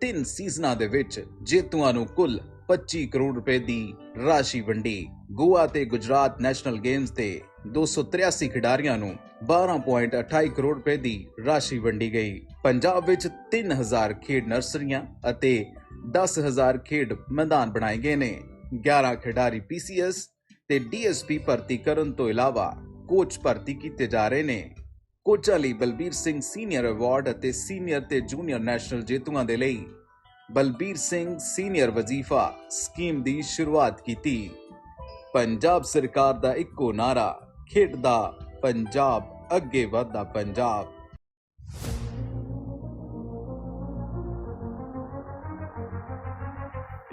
3 ਸੀਜ਼ਨਾਂ ਦੇ ਵਿੱਚ ਜੇਤੂਆਂ ਨੂੰ ਕੁੱਲ 25 ਕਰੋੜ ਰੁਪਏ ਦੀ ਰਾਸ਼ੀ ਵੰਡੀ। ਗੋਆ ਤੇ ਗੁਜਰਾਤ ਨੈਸ਼ਨਲ ਗੇਮਸ ਦੇ 283 ਖਿਡਾਰੀਆਂ ਨੂੰ 12.28 ਕਰੋੜ ਰੁਪਏ ਦੀ ਰਾਸ਼ੀ ਵੰਡੀ ਗਈ। ਪੰਜਾਬ ਵਿੱਚ 3000 ਖੇਡ ਨਰਸਰੀਆਂ ਅਤੇ 10000 ਖੇਡ ਮੈਦਾਨ ਬਣਾਏ ਗਏ ਨੇ। 11 ਖਿਡਾਰੀ PCS ਤੇ DSP ਭਰਤੀ ਕਰਨ ਤੋਂ ਇਲਾਵਾ ਕੋਚ ਭਰਤੀ ਕੀਤੇ ਜਾ ਰਹੇ ਨੇ। ਕੋਚਾਂ ਲਈ ਬਲਬੀਰ ਸਿੰਘ ਸੀਨੀਅਰ ਅਵਾਰਡ ਅਤੇ ਸੀਨੀਅਰ ਤੇ ਜੂਨੀਅਰ ਨੈਸ਼ਨਲ ਜੇਤੂਆਂ ਦੇ ਲਈ ਬਲਬੀਰ ਸਿੰਘ ਸੀਨੀਅਰ ਵਜ਼ੀਫਾ ਸਕੀਮ ਦੀ ਸ਼ੁਰੂਆਤ ਕੀਤੀ। ਪੰਜਾਬ ਸਰਕਾਰ ਦਾ ਇੱਕੋ ਨਾਰਾ, ਖੇਡਦਾ ਪੰਜਾਬ, ਅੱਗੇ ਵਧਦਾ ਪੰਜਾਬ।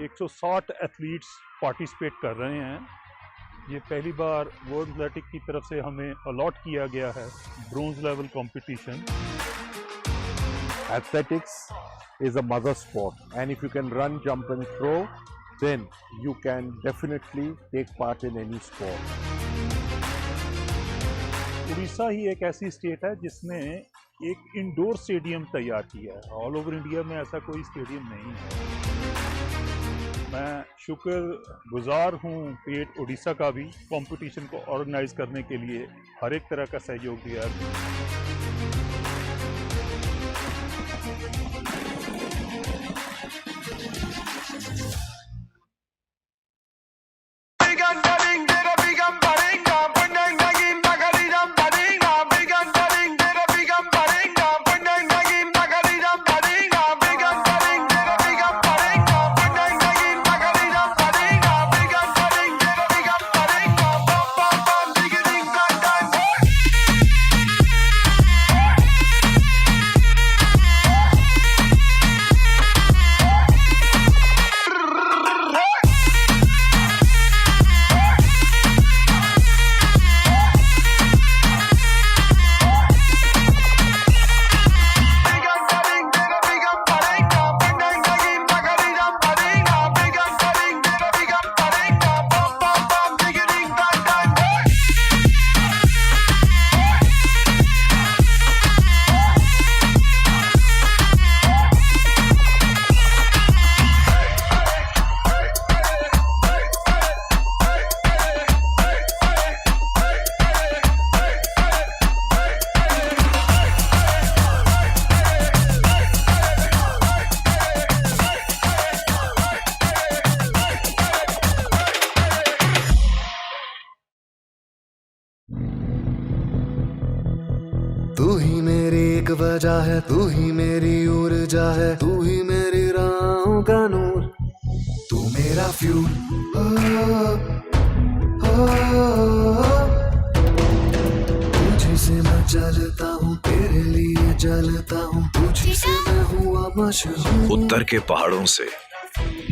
एक 160 एथलीट्स पार्टिसिपेट कर रहे हैं। ये पहली बार वर्ल्ड एथलेटिक की तरफ से हमें अलॉट किया गया है bronze level competition. Athletics is a mother sport, and if you can run, jump and throw, then you can definitely take part in any sport. Orissa ही एक ऐसी स्टेट है जिसने एक इंडोर स्टेडियम तैयार किया है। ऑल ओवर इंडिया में ऐसा कोई स्टेडियम नहीं है। मैं शुक्रगुजार हूँ पेट उड़ीसा का भी, कंपटीशन को ऑर्गेनाइज करने के लिए हर एक तरह का सहयोग दिया है। तू ही मेरी एक वजह है, तू ही मेरी ऊर्जा है, तू ही मेरी राहों का नूर, तू मेरा फ्यूल। तुझे से मैं जलता हूँ, तेरे लिए जलता हूँ, तुझे से मैं हुआ मशहूर। उत्तर के पहाड़ों से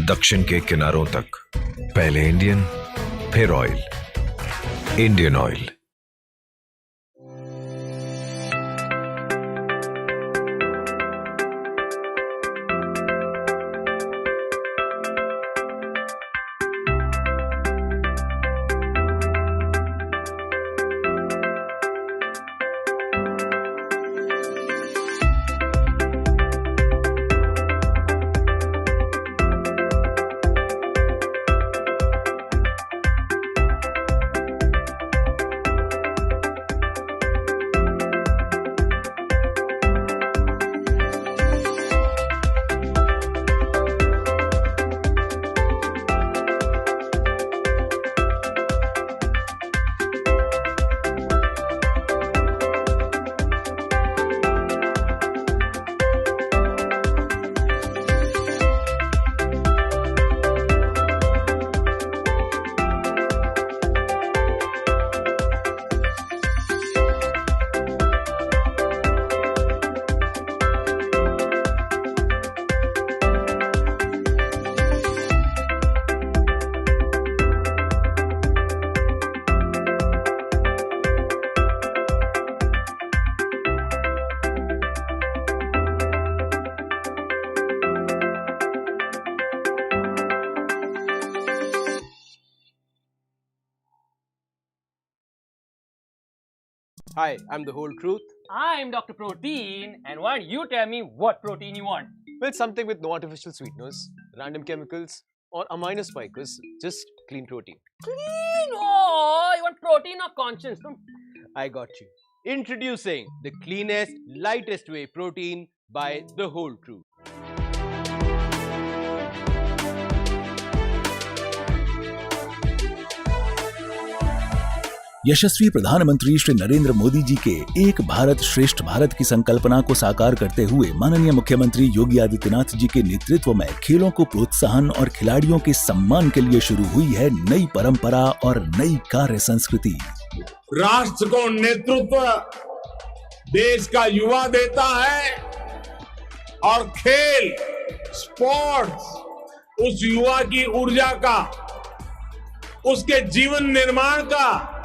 दक्षिण के किनारों तक, पहले इंडियन फिर oil, Indian oil. Hi, I'm the whole truth. I'm Dr. Protein, and why don't you tell me what protein you want? Well, something with no artificial sweeteners, random chemicals, or amino spikers, just clean protein. Clean! Oh, you want protein or conscience? I got you. Introducing the cleanest, lightest whey protein by the whole truth. यशस्वी प्रधानमंत्री श्री नरेंद्र मोदी जी के एक भारत श्रेष्ठ भारत की संकल्पना को साकार करते हुए माननीय मुख्यमंत्री योगी आदित्यनाथ जी के नेतृत्व में खेलों को प्रोत्साहन और खिलाड़ियों के सम्मान के लिए शुरू हुई है नई परंपरा और नई कार्य संस्कृति। राष्ट्र को नेतृत्व देश का युवा देता है और खेल, स्पोर्ट्स उस युवा की ऊर्जा का, उसके जीवन निर्माण का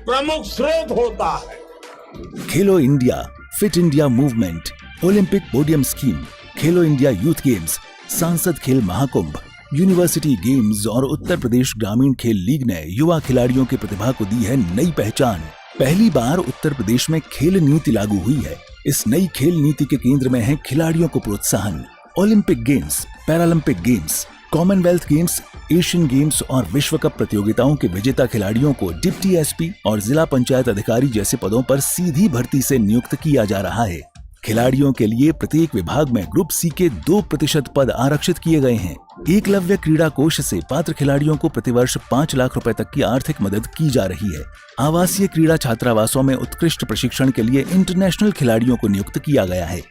प्रमुख स्रोत होता है। खेलो India, fit India movement, Olympic podium scheme, खेलो इंडिया यूथ गेम्स, सांसद खेल महाकुंभ, यूनिवर्सिटी गेम्स और उत्तर प्रदेश ग्रामीण खेल लीग ने युवा खिलाड़ियों की प्रतिभा को दी है नई पहचान। पहली बार उत्तर प्रदेश में खेल नीति लागू हुई है। इस नई खेल नीति के केंद्र में है खिलाड़ियों को प्रोत्साहन। Olympic games, Paralympic games, Commonwealth games, Asian games और विश्व कप प्रतियोगिताओं के विजेता खिलाड़ियों को डिप्टी एसपी और जिला पंचायत अधिकारी जैसे पदों पर सीधी भर्ती से नियुक्त किया जा रहा है। खिलाड़ियों के लिए प्रत्येक विभाग में ग्रुप सी के 2% पद आरक्षित किए गए हैं। एकलव्य क्रीड़ा कोष से पात्र खिलाड़ियों को प्रतिवर्ष 5 लाख रुपए तक की आर्थिक मदद की जा रही है। आवासीय क्रीड़ा छात्रावासों में उत्कृष्ट प्रशिक्षण के लिए इंटरनेशनल खिलाड़ियों को नियुक्त किया गया है।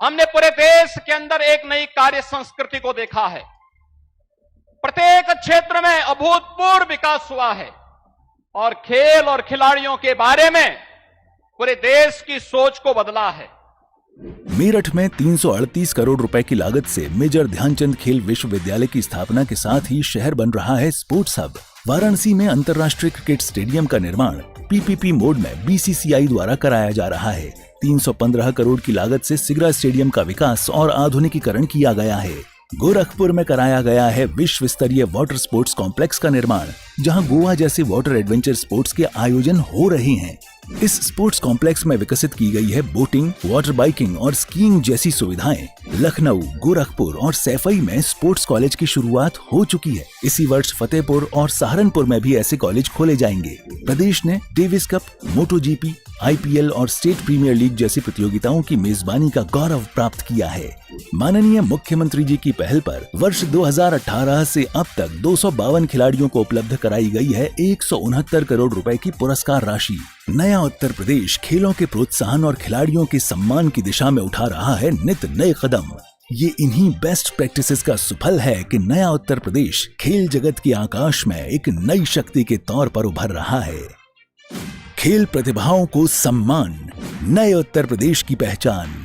हमने पूरे देश के अंदर एक नई कार्य संस्कृति को देखा है। प्रत्येक क्षेत्र में अभूतपूर्व विकास हुआ है और खेल और खिलाड़ियों के बारे में पूरे देश की सोच को बदला है। मेरठ में 338 करोड़ रुपए की लागत से मेजर ध्यानचंद खेल विश्वविद्यालय की स्थापना के साथ ही शहर बन रहा है स्पोर्ट्स हब। वाराणसी में अंतर्राष्ट्रीय क्रिकेट स्टेडियम का निर्माण पीपीपी मोड में बीसीसीआई द्वारा कराया जा रहा है। 315 करोड़ की लागत से सिगरा स्टेडियम का विकास और आधुनिकीकरण किया गया है। गोरखपुर में कराया गया है विश्व स्तरीय वाटर स्पोर्ट्स कॉम्प्लेक्स का निर्माण, जहां गोवा जैसे वाटर एडवेंचर स्पोर्ट्स के आयोजन हो रहे हैं। इस स्पोर्ट्स कॉम्प्लेक्स में विकसित की गई है बोटिंग, वाटर बाइकिंग और स्कीइंग जैसी सुविधाएं। लखनऊ, गोरखपुर और सैफई में स्पोर्ट्स कॉलेज की शुरुआत हो चुकी है। इसी वर्ष फतेहपुर और सहारनपुर में भी ऐसे कॉलेज खोले जाएंगे। प्रदेश ने डेविस कप, मोटो जीपी, आईपीएल और स्टेट प्रीमियर लीग जैसी प्रतियोगिताओं की मेजबानी का गौरव प्राप्त किया है। माननीय मुख्यमंत्री जी की पहल पर वर्ष 2018 से अब तक 252 खिलाड़ियों को उपलब्ध कराई गई है 169 करोड़ रुपए की पुरस्कार राशि। नया उत्तर प्रदेश खेलों के प्रोत्साहन और खिलाड़ियों के सम्मान की दिशा में उठा रहा है नित नए कदम। ये इन्हीं बेस्ट प्रैक्टिसेस का सुफल है कि नया उत्तर प्रदेश खेल जगत के आकाश में एक नई शक्ति के तौर पर उभर रहा है। खेल प्रतिभाओं को सम्मान, नए उत्तर प्रदेश की पहचान।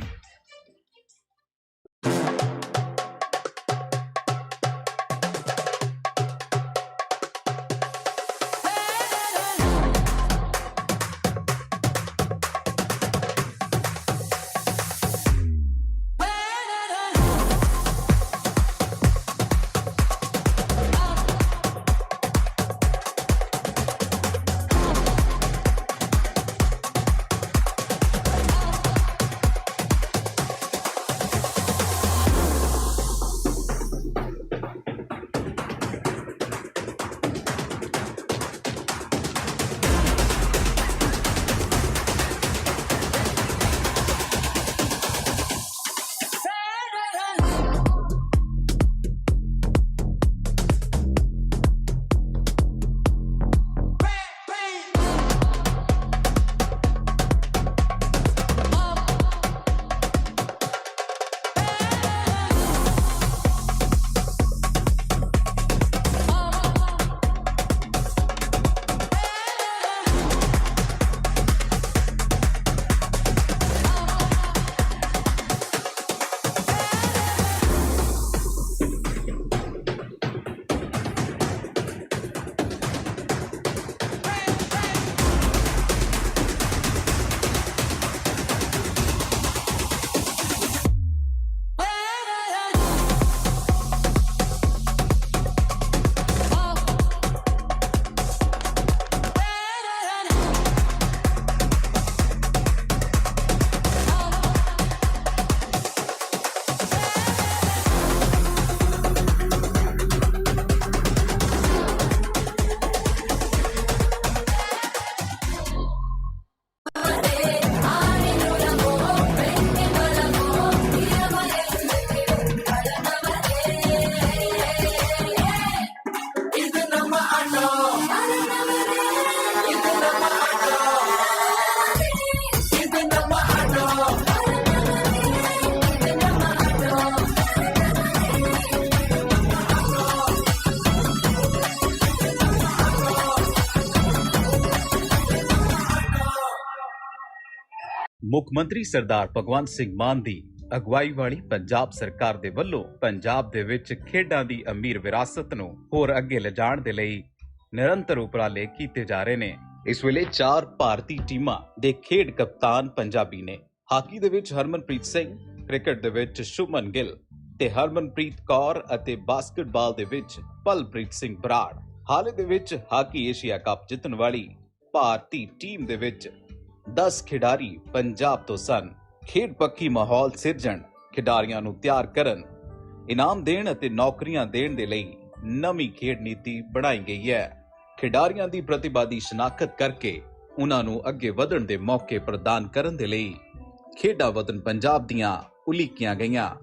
ਮੁੱਖ ਮੰਤਰੀ ਸਰਦਾਰ ਭਗਵੰਤ ਸਿੰਘ ਮਾਨ ਦੀ ਅਗਵਾਈ ਵਾਲੀ ਪੰਜਾਬ ਸਰਕਾਰ ਦੇ ਵੱਲੋਂ ਪੰਜਾਬ ਦੇ ਵਿੱਚ ਖੇਡਾਂ ਦੀ ਅਮੀਰ ਵਿਰਾਸਤ ਨੂੰ ਹੋਰ ਅੱਗੇ ਲਿਜਾਣ ਦੇ ਲਈ ਨਿਰੰਤਰ ਉਪਰਾਲੇ ਕੀਤੇ ਜਾ ਰਹੇ ਨੇ। ਇਸ ਵੇਲੇ 4 ਭਾਰਤੀ ਟੀਮਾਂ ਦੇ ਖੇਡ ਕਪਤਾਨ ਪੰਜਾਬੀ ਨੇ। ਹਾਕੀ ਦੇ ਵਿੱਚ ਹਰਮਨਪ੍ਰੀਤ ਸਿੰਘ, ਕ੍ਰਿਕਟ ਦੇ ਵਿੱਚ ਸ਼ੁਭਮਨ ਗਿੱਲ ਤੇ ਹਰਮਨਪ੍ਰੀਤ ਕੌਰ ਅਤੇ ਬਾਸਕਟਬਾਲ ਦੇ ਵਿੱਚ ਪਲਪ੍ਰੀਤ ਸਿੰਘ ਬਰਾੜ। ਹਾਲ ਦੇ ਵਿੱਚ ਹਾਕੀ ਏਸ਼ੀਆ ਕੱਪ ਜਿੱਤਣ ਵਾਲੀ ਭਾਰਤੀ ਟੀਮ ਦੇ ਵਿੱਚ 10 ਖਿਡਾਰੀ ਪੰਜਾਬ ਤੋਂ ਸਨ। ਖੇਡ ਪੱਖੀ ਮਾਹੌਲ ਸਿਰਜਣ, ਖਿਡਾਰੀਆਂ ਨੂੰ ਤਿਆਰ ਕਰਨ, ਇਨਾਮ ਦੇਣ ਅਤੇ ਨੌਕਰੀਆਂ ਦੇਣ ਦੇ ਲਈ ਨਵੀਂ ਖੇਡ ਨੀਤੀ ਬਣਾਈ ਗਈ ਹੈ। ਖਿਡਾਰੀਆਂ ਦੀ ਪ੍ਰਤਿਭਾ ਦੀ ਸ਼ਨਾਖਤ ਕਰਕੇ ਉਹਨਾਂ ਨੂੰ ਅੱਗੇ ਵਧਣ ਦੇ ਮੌਕੇ ਪ੍ਰਦਾਨ ਕਰਨ ਦੇ ਲਈ ਖੇਡਾਂ ਵਤਨ ਪੰਜਾਬ ਦੀਆਂ ਉਲੀਕੀਆਂ ਗਈਆਂ,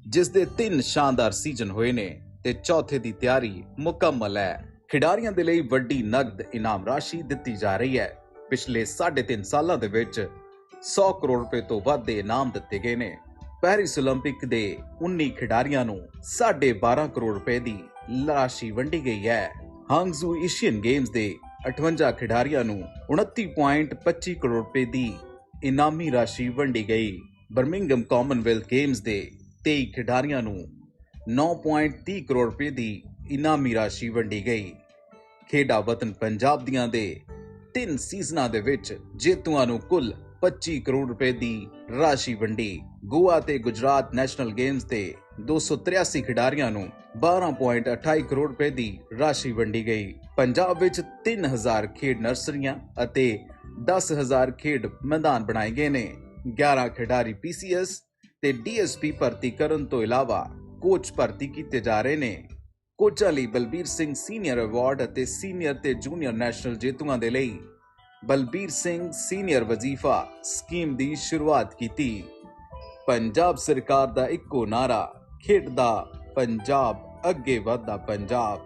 ਜਿਸ ਦੇ 3 ਸ਼ਾਨਦਾਰ ਸੀਜ਼ਨ ਹੋਏ ਨੇ ਤੇ ਚੌਥੇ ਦੀ ਤਿਆਰੀ ਮੁਕੰਮਲ ਹੈ। ਖਿਡਾਰੀਆਂ ਦੇ ਲਈ ਵੱਡੀ ਨਗਦ ਇਨਾਮ ਰਾਸ਼ੀ ਦਿੱਤੀ ਜਾ ਰਹੀ ਹੈ। ਪਿਛਲੇ 3.5 ਸਾਲਾਂ ਦੇ ਵਿੱਚ 100 ਕਰੋੜ ਰੁਪਏ ਤੋਂ ਵੱਧ ਦੇ ਇਨਾਮ ਦਿੱਤੇ ਗਏ ਨੇ। ਪੈਰਿਸ 올림픽 ਦੇ 19 ਖਿਡਾਰੀਆਂ ਨੂੰ 12.5 ਕਰੋੜ ਰੁਪਏ ਦੀ ਰਾਸ਼ੀ ਵੰਡੀ ਗਈ ਹੈ। ਹਾਂਗਜ਼ੂ ਏਸ਼ੀਅਨ ਗੇਮਸ ਦੇ 58 ਖਿਡਾਰੀਆਂ ਨੂੰ 29.25 ਕਰੋੜ ਰੁਪਏ ਦੀ ਇਨਾਮੀ ਰਾਸ਼ੀ ਵੰਡੀ ਗਈ। ਬਰਮਿੰਘਮ ਕਾਮਨਵੈਲਥ ਗੇਮਸ ਦੇ 23 ਖਿਡਾਰੀਆਂ ਨੂੰ 9.30 ਕਰੋੜ ਰੁਪਏ ਦੀ ਇਨਾਮੀ ਰਾਸ਼ੀ ਵੰਡੀ ਗਈ। ਖੇਡਾਂ ਵਤਨ ਪੰਜਾਬ ਦੀਆਂ ਦੇ 3 ਸੀਜ਼ਨਾਂ ਦੇ ਵਿੱਚ ਜੇਤੂਆਂ ਨੂੰ ਕੁੱਲ 25 ਕਰੋੜ ਰੁਪਏ ਦੀ ਰਾਸ਼ੀ ਵੰਡੀ। ਗੋਆ ਤੇ ਗੁਜਰਾਤ ਨੈਸ਼ਨਲ ਗੇਮਸ ਦੇ 283 ਖਿਡਾਰੀਆਂ ਨੂੰ 12.28 ਕਰੋੜ ਰੁਪਏ ਦੀ ਰਾਸ਼ੀ ਵੰਡੀ ਗਈ। ਪੰਜਾਬ ਵਿੱਚ 3000 ਖੇਡ ਨਰਸਰੀਆਂ ਅਤੇ 10,000 ਖੇਡ ਮੈਦਾਨ ਬਣਾਏ ਗਏ ਨੇ। 11 ਖਿਡਾਰੀ PCS ਤੇ DSP ਭਰਤੀ ਕਰਨ ਤੋਂ ਇਲਾਵਾ ਕੋਚ ਭਰਤੀ ਕੀਤੇ ਜਾ ਰਹੇ ਨੇ। ਕੋਚਾਂ ਲਈ ਬਲਬੀਰ ਸਿੰਘ ਸੀਨੀਅਰ ਅਵਾਰਡ ਅਤੇ ਸੀਨੀਅਰ ਤੇ ਜੂਨੀਅਰ ਨੈਸ਼ਨਲ ਜੇਤੂਆਂ ਦੇ ਲਈ ਬਲਬੀਰ ਸਿੰਘ ਸੀਨੀਅਰ ਵਜ਼ੀਫਾ ਸਕੀਮ ਦੀ ਸ਼ੁਰੂਆਤ ਕੀਤੀ। ਪੰਜਾਬ ਸਰਕਾਰ ਦਾ ਇੱਕੋ ਨਾਰਾ, ਖੇਡਦਾ ਪੰਜਾਬ, ਅੱਗੇ ਵਧਦਾ ਪੰਜਾਬ।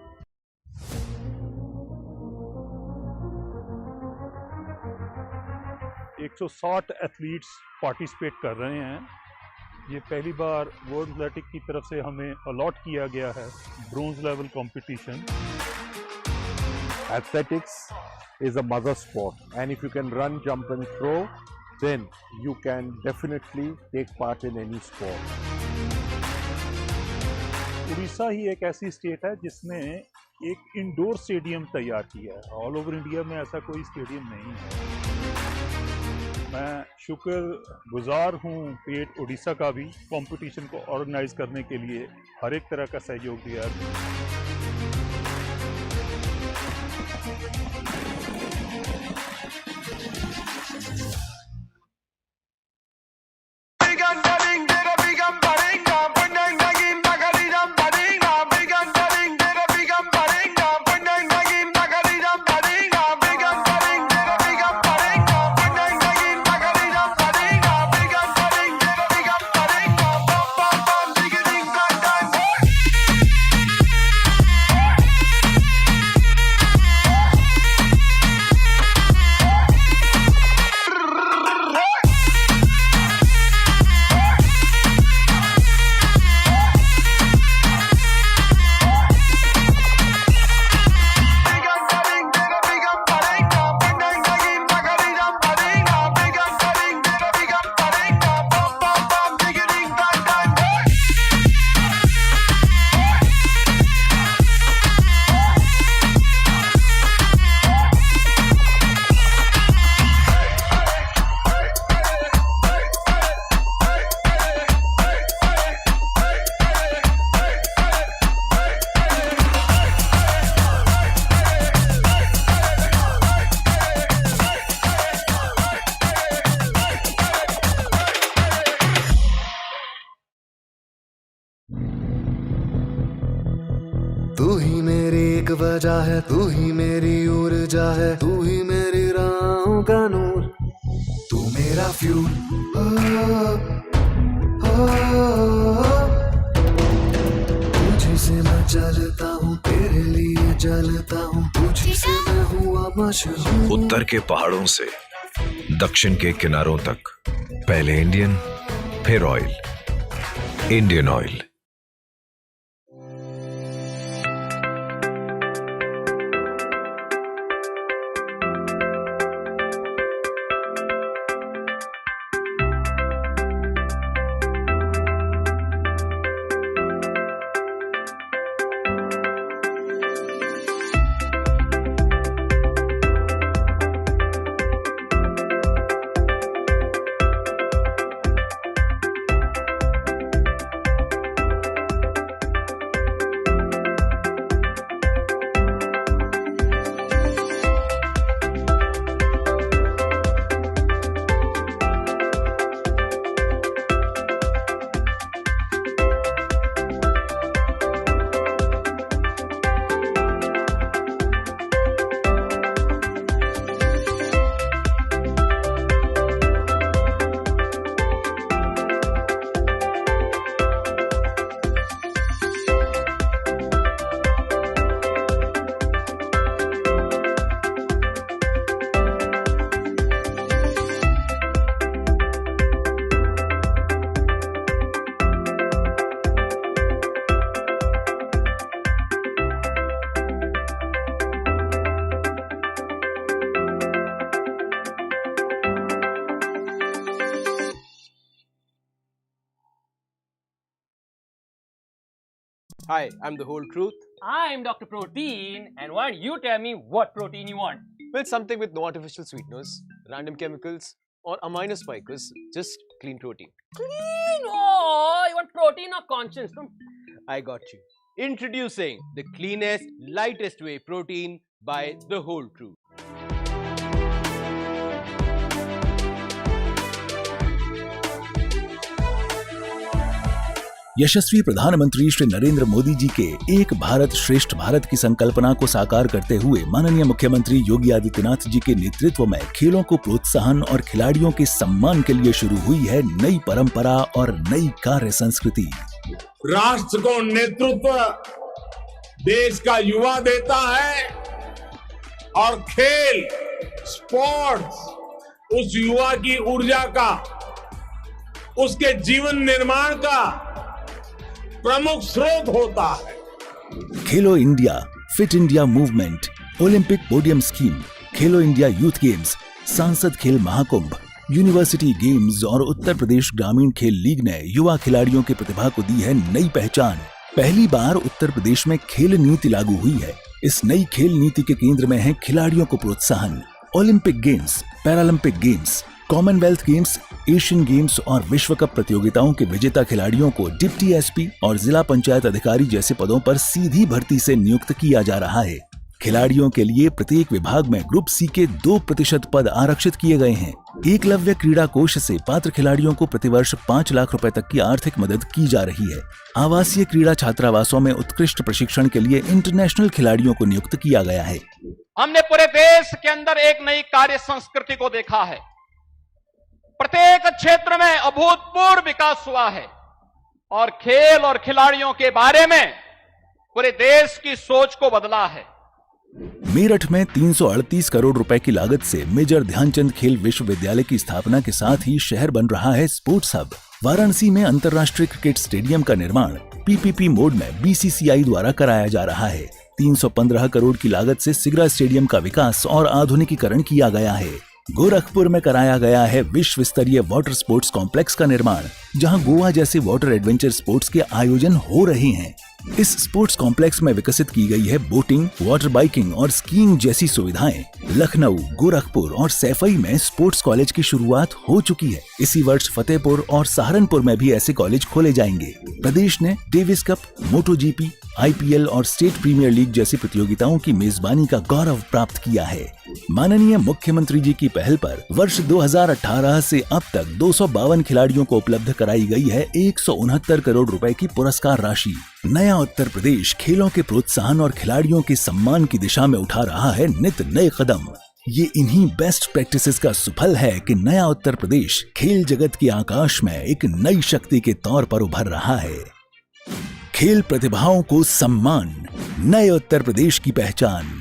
160 एथलीट्स पार्टिसिपेट कर रहे हैं। ये पहली बार वर्ल्ड एथलेटिक की तरफ से हमें अलॉट किया गया है bronze level competition. Athletics is a mother sport, and if you can run, jump and throw, then you can definitely take part in any sport. Orissa ही एक ऐसी स्टेट है जिसने एक इंडोर स्टेडियम तैयार किया है। ऑल ओवर इंडिया में ऐसा कोई स्टेडियम नहीं है। मैं शुक्रगुजार हूँ स्टेट उड़ीसा का भी, कंपटीशन को ऑर्गेनाइज करने के लिए हर एक तरह का सहयोग दिया। तू ही मेरी एक वजह है, तू ही मेरी ऊर्जा है, तू ही मेरी राहों का नूर, तू मेरा फ्यूल। तुझसे मैं चलता हूँ, तेरे लिए जलता हूँ, तुझसे मैं हुआ मशहूर। उत्तर के पहाड़ों से दक्षिण के किनारों तक, पहले इंडियन फिर oil, Indian oil. Hi, I'm the whole truth. I'm Dr. Protein, and why don't you tell me what protein you want? Well, something with no artificial sweeteners, random chemicals, or amino spikers, just clean protein. Clean! Oh, you want protein or conscience? I got you. Introducing the cleanest, lightest whey protein by the whole truth. यशस्वी प्रधानमंत्री श्री नरेंद्र मोदी जी के एक भारत श्रेष्ठ भारत की संकल्पना को साकार करते हुए माननीय मुख्यमंत्री योगी आदित्यनाथ जी के नेतृत्व में खेलों को प्रोत्साहन और खिलाड़ियों के सम्मान के लिए शुरू हुई है नई परंपरा और नई कार्य संस्कृति। राष्ट्र को नेतृत्व देश का युवा देता है और खेल, स्पोर्ट्स उस युवा की ऊर्जा का, उसके जीवन निर्माण का प्रमुख स्रोत होता है। खेलो India, fit India movement, Olympic podium scheme, खेलो इंडिया यूथ गेम्स, सांसद खेल महाकुंभ, यूनिवर्सिटी गेम्स और उत्तर प्रदेश ग्रामीण खेल लीग ने युवा खिलाड़ियों की प्रतिभा को दी है नई पहचान। पहली बार उत्तर प्रदेश में खेल नीति लागू हुई है। इस नई खेल नीति के केंद्र में है खिलाड़ियों को प्रोत्साहन। Olympic games, Paralympic games, Commonwealth games, Asian games और विश्व कप प्रतियोगिताओं के विजेता खिलाड़ियों को डिप्टी एसपी और जिला पंचायत अधिकारी जैसे पदों पर सीधी भर्ती से नियुक्त किया जा रहा है। खिलाड़ियों के लिए प्रत्येक विभाग में ग्रुप सी के 2% पद आरक्षित किए गए हैं। एकलव्य क्रीड़ा कोष से पात्र खिलाड़ियों को प्रतिवर्ष 5 लाख रुपए तक की आर्थिक मदद की जा रही है। आवासीय क्रीड़ा छात्रावासों में उत्कृष्ट प्रशिक्षण के लिए इंटरनेशनल खिलाड़ियों को नियुक्त किया गया है। हमने पूरे देश के अंदर एक नई कार्य संस्कृति को देखा है। प्रत्येक क्षेत्र में अभूतपूर्व विकास हुआ है और खेल और खिलाड़ियों के बारे में पूरे देश की सोच को बदला है। मेरठ में 338 करोड़ रुपए की लागत से मेजर ध्यानचंद खेल विश्वविद्यालय की स्थापना के साथ ही शहर बन रहा है स्पोर्ट्स हब। वाराणसी में अंतर्राष्ट्रीय क्रिकेट स्टेडियम का निर्माण पीपीपी मोड में बीसीसीआई द्वारा कराया जा रहा है। 315 करोड़ की लागत से सिगरा स्टेडियम का विकास और आधुनिकीकरण किया गया है। गोरखपुर में कराया गया है विश्व स्तरीय वाटर स्पोर्ट्स कॉम्प्लेक्स का निर्माण, जहां गोवा जैसे वाटर एडवेंचर स्पोर्ट्स के आयोजन हो रहे हैं। इस स्पोर्ट्स कॉम्प्लेक्स में विकसित की गई है बोटिंग, वाटर बाइकिंग और स्कीइंग जैसी सुविधाएं। लखनऊ, गोरखपुर और सैफई में स्पोर्ट्स कॉलेज की शुरुआत हो चुकी है। इसी वर्ष फतेहपुर और सहारनपुर में भी ऐसे कॉलेज खोले जाएंगे। प्रदेश ने डेविस कप, मोटो जीपी, आईपीएल और स्टेट प्रीमियर लीग जैसी प्रतियोगिताओं की मेजबानी का गौरव प्राप्त किया है। माननीय मुख्यमंत्री जी की पहल पर वर्ष 2018 से अब तक 252 खिलाड़ियों को उपलब्ध कराई गई है 169 करोड़ रुपए की पुरस्कार राशि। नया उत्तर प्रदेश खेलों के प्रोत्साहन और खिलाड़ियों के सम्मान की दिशा में उठा रहा है नित नए कदम। ये इन्हीं बेस्ट प्रैक्टिसेस का सुफल है कि नया उत्तर प्रदेश खेल जगत के आकाश में एक नई शक्ति के तौर पर उभर रहा है। खेल प्रतिभाओं को सम्मान, नए उत्तर प्रदेश की पहचान।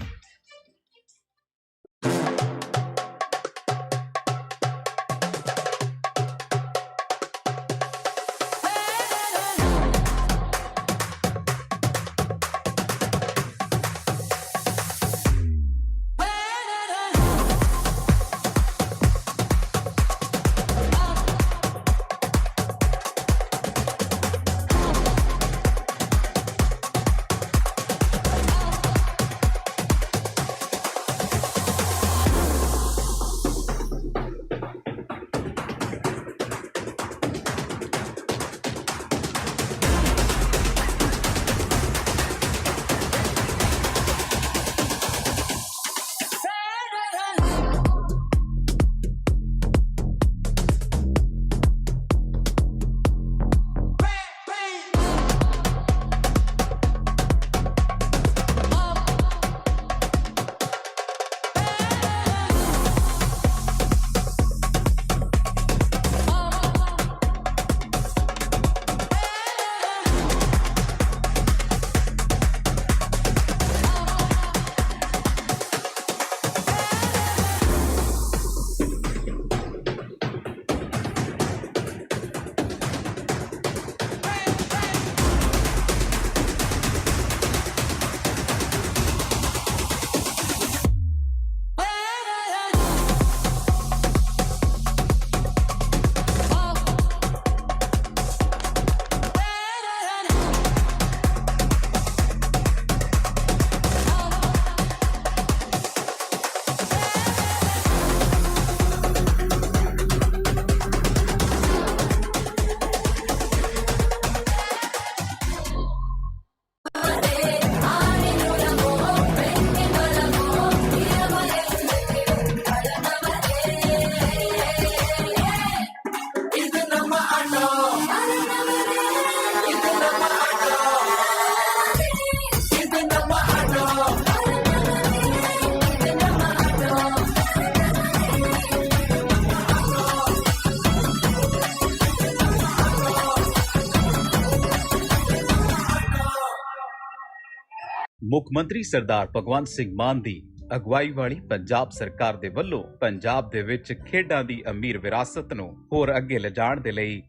ਮੁੱਖ ਮੰਤਰੀ ਸਰਦਾਰ ਭਗਵੰਤ ਸਿੰਘ ਮਾਨ ਦੀ ਅਗਵਾਈ ਵਾਲੀ ਪੰਜਾਬ ਸਰਕਾਰ ਦੇ ਵੱਲੋਂ ਪੰਜਾਬ ਦੇ ਵਿੱਚ ਖੇਡਾਂ ਦੀ ਅਮੀਰ ਵਿਰਾਸਤ ਨੂੰ ਹੋਰ ਅੱਗੇ ਲਿਜਾਣ ਦੇ ਲਈ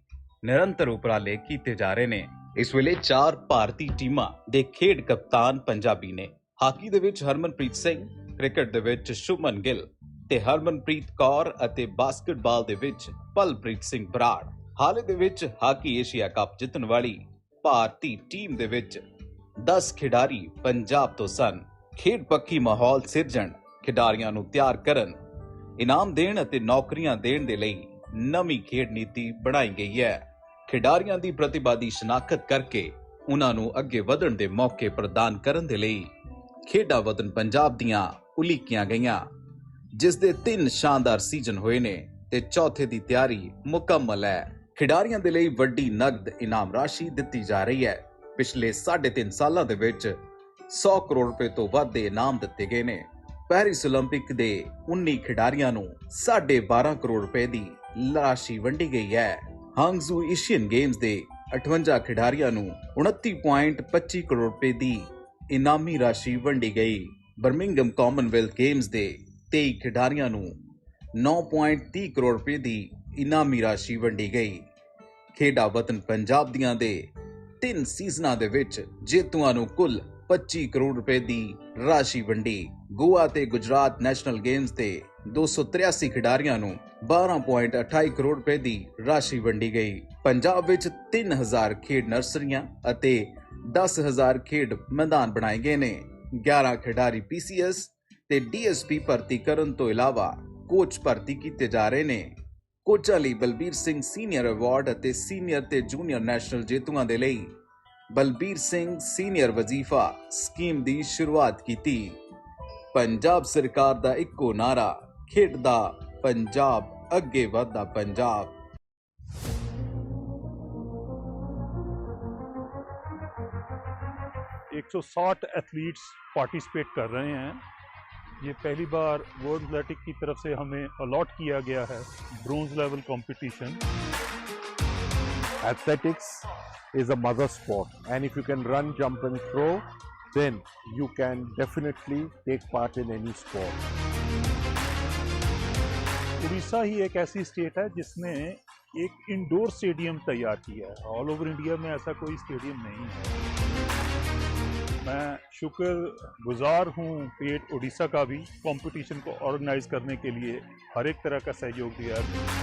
ਨਿਰੰਤਰ ਉਪਰਾਲੇ ਕੀਤੇ ਜਾ ਰਹੇ ਨੇ। ਇਸ ਵੇਲੇ 4 ਭਾਰਤੀ ਟੀਮਾਂ ਦੇ ਖੇਡ ਕਪਤਾਨ ਪੰਜਾਬੀ ਨੇ। ਹਾਕੀ ਦੇ ਵਿੱਚ ਹਰਮਨਪ੍ਰੀਤ ਸਿੰਘ, ਕ੍ਰਿਕਟ ਦੇ ਵਿੱਚ ਸ਼ੁਭਮਨ ਗਿੱਲ ਤੇ ਹਰਮਨਪ੍ਰੀਤ ਕੌਰ ਅਤੇ ਬਾਸਕਟਬਾਲ ਦੇ ਵਿੱਚ ਪਲਪ੍ਰੀਤ ਸਿੰਘ ਬਰਾੜ। ਹਾਲੇ ਦੇ ਵਿੱਚ ਹਾਕੀ ਏਸ਼ੀਆ ਕੱਪ ਜਿੱਤਣ ਵਾਲੀ ਭਾਰਤੀ ਟੀਮ ਦੇ ਵਿੱਚ 10 ਖਿਡਾਰੀ ਪੰਜਾਬ ਤੋਂ ਸਨ। ਖੇਡ ਪੱਖੀ ਮਾਹੌਲ ਸਿਰਜਣ, ਖਿਡਾਰੀਆਂ ਨੂੰ ਤਿਆਰ ਕਰਨ, ਇਨਾਮ ਦੇਣ ਅਤੇ ਨੌਕਰੀਆਂ ਦੇਣ ਦੇ ਲਈ ਨਵੀਂ ਖੇਡ ਨੀਤੀ ਬਣਾਈ ਗਈ ਹੈ। ਖਿਡਾਰੀਆਂ ਦੀ ਪ੍ਰਤਿਭਾ ਦੀ ਸ਼ਨਾਖਤ ਕਰਕੇ ਉਹਨਾਂ ਨੂੰ ਅੱਗੇ ਵਧਣ ਦੇ ਮੌਕੇ ਪ੍ਰਦਾਨ ਕਰਨ ਦੇ ਲਈ ਖੇਡਾਂ ਵਤਨ ਪੰਜਾਬ ਦੀਆਂ ਉਲੀਕੀਆਂ ਗਈਆਂ, ਜਿਸ ਦੇ 3 ਸ਼ਾਨਦਾਰ ਸੀਜ਼ਨ ਹੋਏ ਨੇ ਤੇ ਚੌਥੇ ਦੀ ਤਿਆਰੀ ਮੁਕੰਮਲ ਹੈ। ਖਿਡਾਰੀਆਂ ਦੇ ਲਈ ਵੱਡੀ ਨਗਦ ਇਨਾਮ ਰਾਸ਼ੀ ਦਿੱਤੀ ਜਾ ਰਹੀ ਹੈ। ਪਿਛਲੇ 3.5 ਸਾਲਾਂ ਦੇ ਵਿੱਚ 100 ਕਰੋੜ ਰੁਪਏ ਤੋਂ ਵੱਧ ਦੇ ਇਨਾਮ ਦਿੱਤੇ ਗਏ ਨੇ। ਪੈਰਿਸ 올림픽 ਦੇ 19 ਖਿਡਾਰੀਆਂ ਨੂੰ 12.5 ਕਰੋੜ ਰੁਪਏ ਦੀ ਰਾਸ਼ੀ ਵੰਡੀ ਗਈ ਹੈ। ਹਾਂਗਜ਼ੂ ਏਸ਼ੀਅਨ ਗੇਮਸ ਦੇ 58 ਖਿਡਾਰੀਆਂ ਨੂੰ 29.25 ਕਰੋੜ ਰੁਪਏ ਦੀ ਇਨਾਮੀ ਰਾਸ਼ੀ ਵੰਡੀ ਗਈ। ਬਰਮਿੰਘਮ ਕਾਮਨਵੈਲਥ ਗੇਮਸ ਦੇ 23 ਖਿਡਾਰੀਆਂ ਨੂੰ 9.30 ਕਰੋੜ ਰੁਪਏ ਦੀ ਇਨਾਮੀ ਰਾਸ਼ੀ ਵੰਡੀ ਗਈ। ਖੇਡਾਂ ਵਤਨ ਪੰਜਾਬ ਦੀਆਂ ਦੇ 3 ਸੀਜ਼ਨਾਂ ਦੇ ਵਿੱਚ ਜੇਤੂਆਂ ਨੂੰ ਕੁੱਲ 25 ਕਰੋੜ ਰੁਪਏ ਦੀ ਰਾਸ਼ੀ ਵੰਡੀ। ਗੋਆ ਤੇ ਗੁਜਰਾਤ ਨੈਸ਼ਨਲ ਗੇਮਸ ਦੇ 283 ਖਿਡਾਰੀਆਂ ਨੂੰ 12.28 ਕਰੋੜ ਰੁਪਏ ਦੀ ਰਾਸ਼ੀ ਵੰਡੀ ਗਈ। ਪੰਜਾਬ ਵਿੱਚ 3000 ਖੇਡ ਨਰਸਰੀਆਂ ਅਤੇ 10,000 ਖੇਡ ਮੈਦਾਨ ਬਣਾਏ ਗਏ ਨੇ। 11 ਖਿਡਾਰੀ PCS ਤੇ DSP ਭਰਤੀ ਕਰਨ ਤੋਂ ਇਲਾਵਾ ਕੋਚ ਭਰਤੀ ਕੀਤੇ ਜਾ ਰਹੇ ਨੇ। ਕੋਚਾਂ ਲਈ ਬਲਬੀਰ ਸਿੰਘ ਸੀਨੀਅਰ ਅਵਾਰਡ ਅਤੇ ਸੀਨੀਅਰ ਤੇ ਜੂਨੀਅਰ ਨੈਸ਼ਨਲ ਜੇਤੂਆਂ ਦੇ ਲਈ ਬਲਬੀਰ ਸਿੰਘ ਸੀਨੀਅਰ ਵਜ਼ੀਫਾ ਸਕੀਮ ਦੀ ਸ਼ੁਰੂਆਤ ਕੀਤੀ। ਪੰਜਾਬ ਸਰਕਾਰ ਦਾ ਇੱਕੋ ਨਾਰਾ, ਖੇਡਦਾ ਪੰਜਾਬ, ਅੱਗੇ ਵਧਦਾ ਪੰਜਾਬ। एक 160 एथलीट्स पार्टिसिपेट कर रहे हैं। ये पहली बार वर्ल्ड एथलेटिक की तरफ से हमें अलॉट किया गया है bronze level competition. Athletics is a mother sport, and if you can run, jump and throw, then you can definitely take part in any sport. Orissa ही एक ऐसी स्टेट है जिसने एक इंडोर स्टेडियम तैयार किया है। ऑल ओवर इंडिया में ऐसा कोई स्टेडियम नहीं है। मैं शुक्रगुजार हूँ स्टेट उड़ीसा का भी, कंपटीशन को ऑर्गेनाइज करने के लिए हर एक तरह का सहयोग दिया है।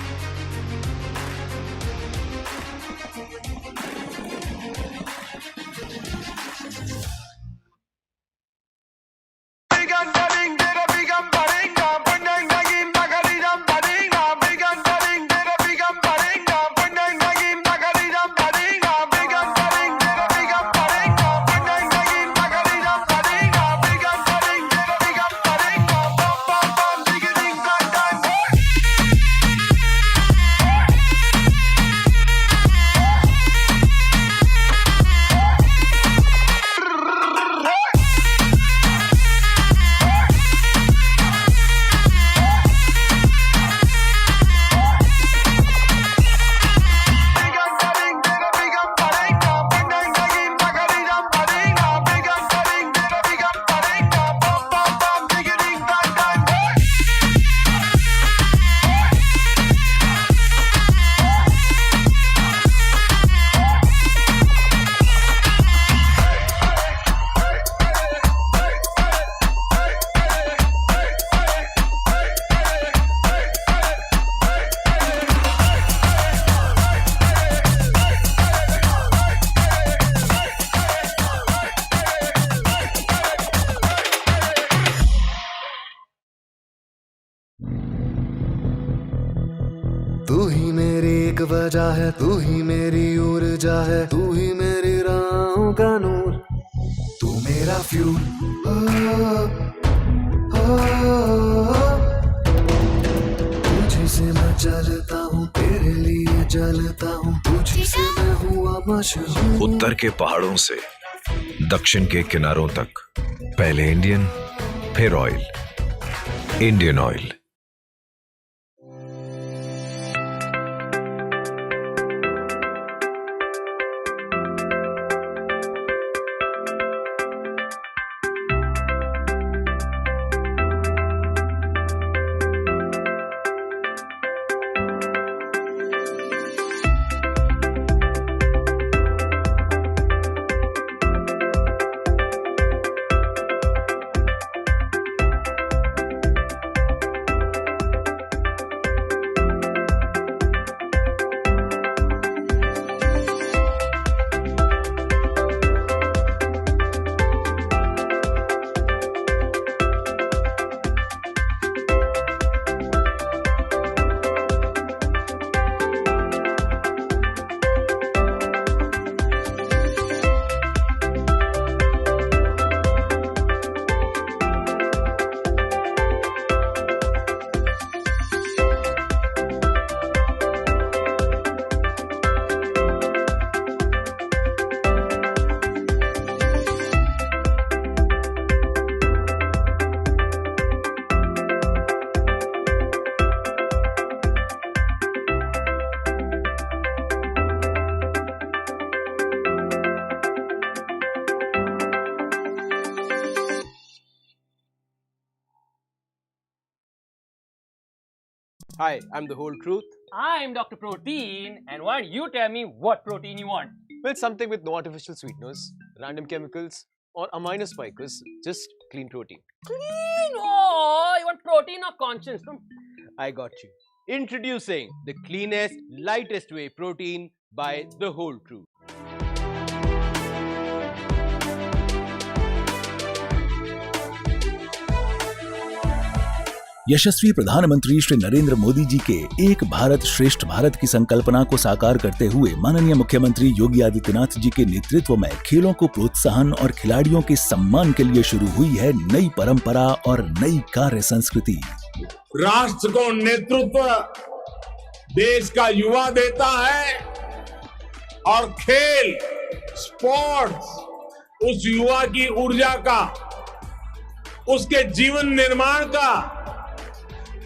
तू ही मेरी एक वजह है, तू ही मेरी ऊर्जा है, तू ही मेरी राहों का नूर, तू मेरा फ्यूल। तुझे से मैं चलता हूँ, तेरे लिए जलता हूँ, तुझे से मैं हुआ मशहूर। उत्तर के पहाड़ों से दक्षिण के किनारों तक, पहले इंडियन फिर oil, Indian oil. Hi, I'm the whole truth. I'm Dr. Protein, and why don't you tell me what protein you want? Well, something with no artificial sweeteners, random chemicals, or amino spikers, just clean protein. Clean? Oh, you want protein or conscience? I got you. Introducing the cleanest, lightest whey protein by the whole truth. यशस्वी प्रधानमंत्री श्री नरेंद्र मोदी जी के एक भारत श्रेष्ठ भारत की संकल्पना को साकार करते हुए माननीय मुख्यमंत्री योगी आदित्यनाथ जी के नेतृत्व में खेलों को प्रोत्साहन और खिलाड़ियों के सम्मान के लिए शुरू हुई है नई परंपरा और नई कार्य संस्कृति। राष्ट्र को नेतृत्व देश का युवा देता है और खेल, स्पोर्ट्स उस युवा की ऊर्जा का, उसके जीवन निर्माण का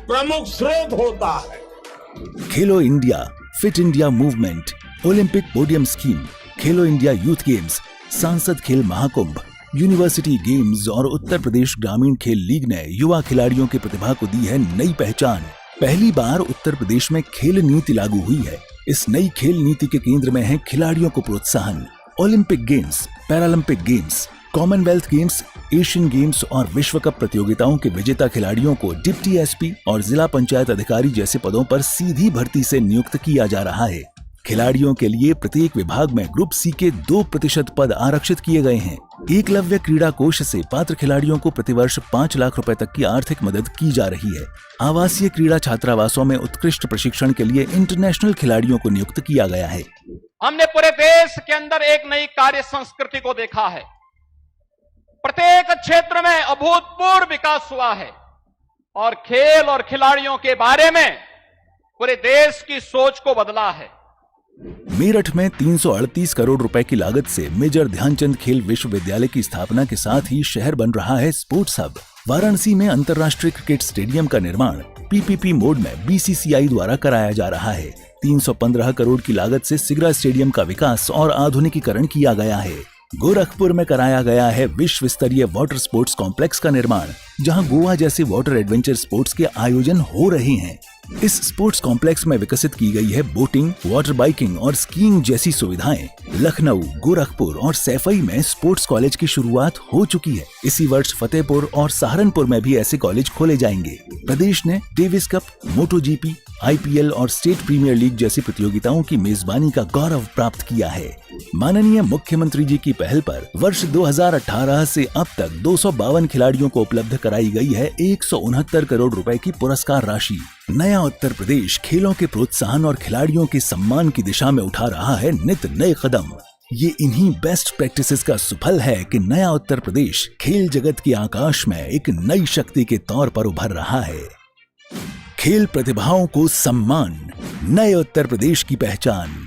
प्रमुख स्रोत होता है। खेलो India, fit India movement, Olympic podium scheme, खेलो इंडिया यूथ गेम्स, सांसद खेल महाकुंभ, यूनिवर्सिटी गेम्स और उत्तर प्रदेश ग्रामीण खेल लीग ने युवा खिलाड़ियों की प्रतिभा को दी है नई पहचान। पहली बार उत्तर प्रदेश में खेल नीति लागू हुई है। इस नई खेल नीति के केंद्र में है खिलाड़ियों को प्रोत्साहन। Olympic games, Paralympic games, Commonwealth games, Asian games और विश्व कप प्रतियोगिताओं के विजेता खिलाड़ियों को डिप्टी एसपी और जिला पंचायत अधिकारी जैसे पदों पर सीधी भर्ती से नियुक्त किया जा रहा है। खिलाड़ियों के लिए प्रत्येक विभाग में ग्रुप सी के 2% पद आरक्षित किए गए हैं। एकलव्य क्रीड़ा कोष से पात्र खिलाड़ियों को प्रतिवर्ष 5 लाख रुपए तक की आर्थिक मदद की जा रही है। आवासीय क्रीड़ा छात्रावासों में उत्कृष्ट प्रशिक्षण के लिए इंटरनेशनल खिलाड़ियों को नियुक्त किया गया है। हमने पूरे देश के अंदर एक नई कार्य संस्कृति को देखा है। प्रत्येक क्षेत्र में अभूतपूर्व विकास हुआ है और खेल और खिलाड़ियों के बारे में पूरे देश की सोच को बदला है। मेरठ में 338 करोड़ रुपए की लागत से मेजर ध्यानचंद खेल विश्वविद्यालय की स्थापना के साथ ही शहर बन रहा है स्पोर्ट्स हब। वाराणसी में अंतर्राष्ट्रीय क्रिकेट स्टेडियम का निर्माण पीपीपी मोड में बीसीसीआई द्वारा कराया जा रहा है। 315 करोड़ की लागत से सिगरा स्टेडियम का विकास और आधुनिकीकरण किया गया है। गोरखपुर में कराया गया है विश्व स्तरीय वाटर स्पोर्ट्स कॉम्प्लेक्स का निर्माण, जहां गोवा जैसे वाटर एडवेंचर स्पोर्ट्स के आयोजन हो रहे हैं। इस स्पोर्ट्स कॉम्प्लेक्स में विकसित की गई है बोटिंग, वाटर बाइकिंग और स्कीइंग जैसी सुविधाएं। लखनऊ, गोरखपुर और सैफई में स्पोर्ट्स कॉलेज की शुरुआत हो चुकी है। इसी वर्ष फतेहपुर और सहारनपुर में भी ऐसे कॉलेज खोले जाएंगे। प्रदेश ने डेविस कप, मोटो जीपी, आईपीएल और स्टेट प्रीमियर लीग जैसी प्रतियोगिताओं की मेजबानी का गौरव प्राप्त किया है। माननीय मुख्यमंत्री जी की पहल पर वर्ष 2018 से अब तक 252 खिलाड़ियों को उपलब्ध कराई गई है 169 करोड़ रुपए की पुरस्कार राशि। नया उत्तर प्रदेश खेलों के प्रोत्साहन और खिलाड़ियों के सम्मान की दिशा में उठा रहा है नित नए कदम। ये इन्हीं बेस्ट प्रैक्टिसेस का सुफल है कि नया उत्तर प्रदेश खेल जगत के आकाश में एक नई शक्ति के तौर पर उभर रहा है। खेल प्रतिभाओं को सम्मान, नए उत्तर प्रदेश की पहचान।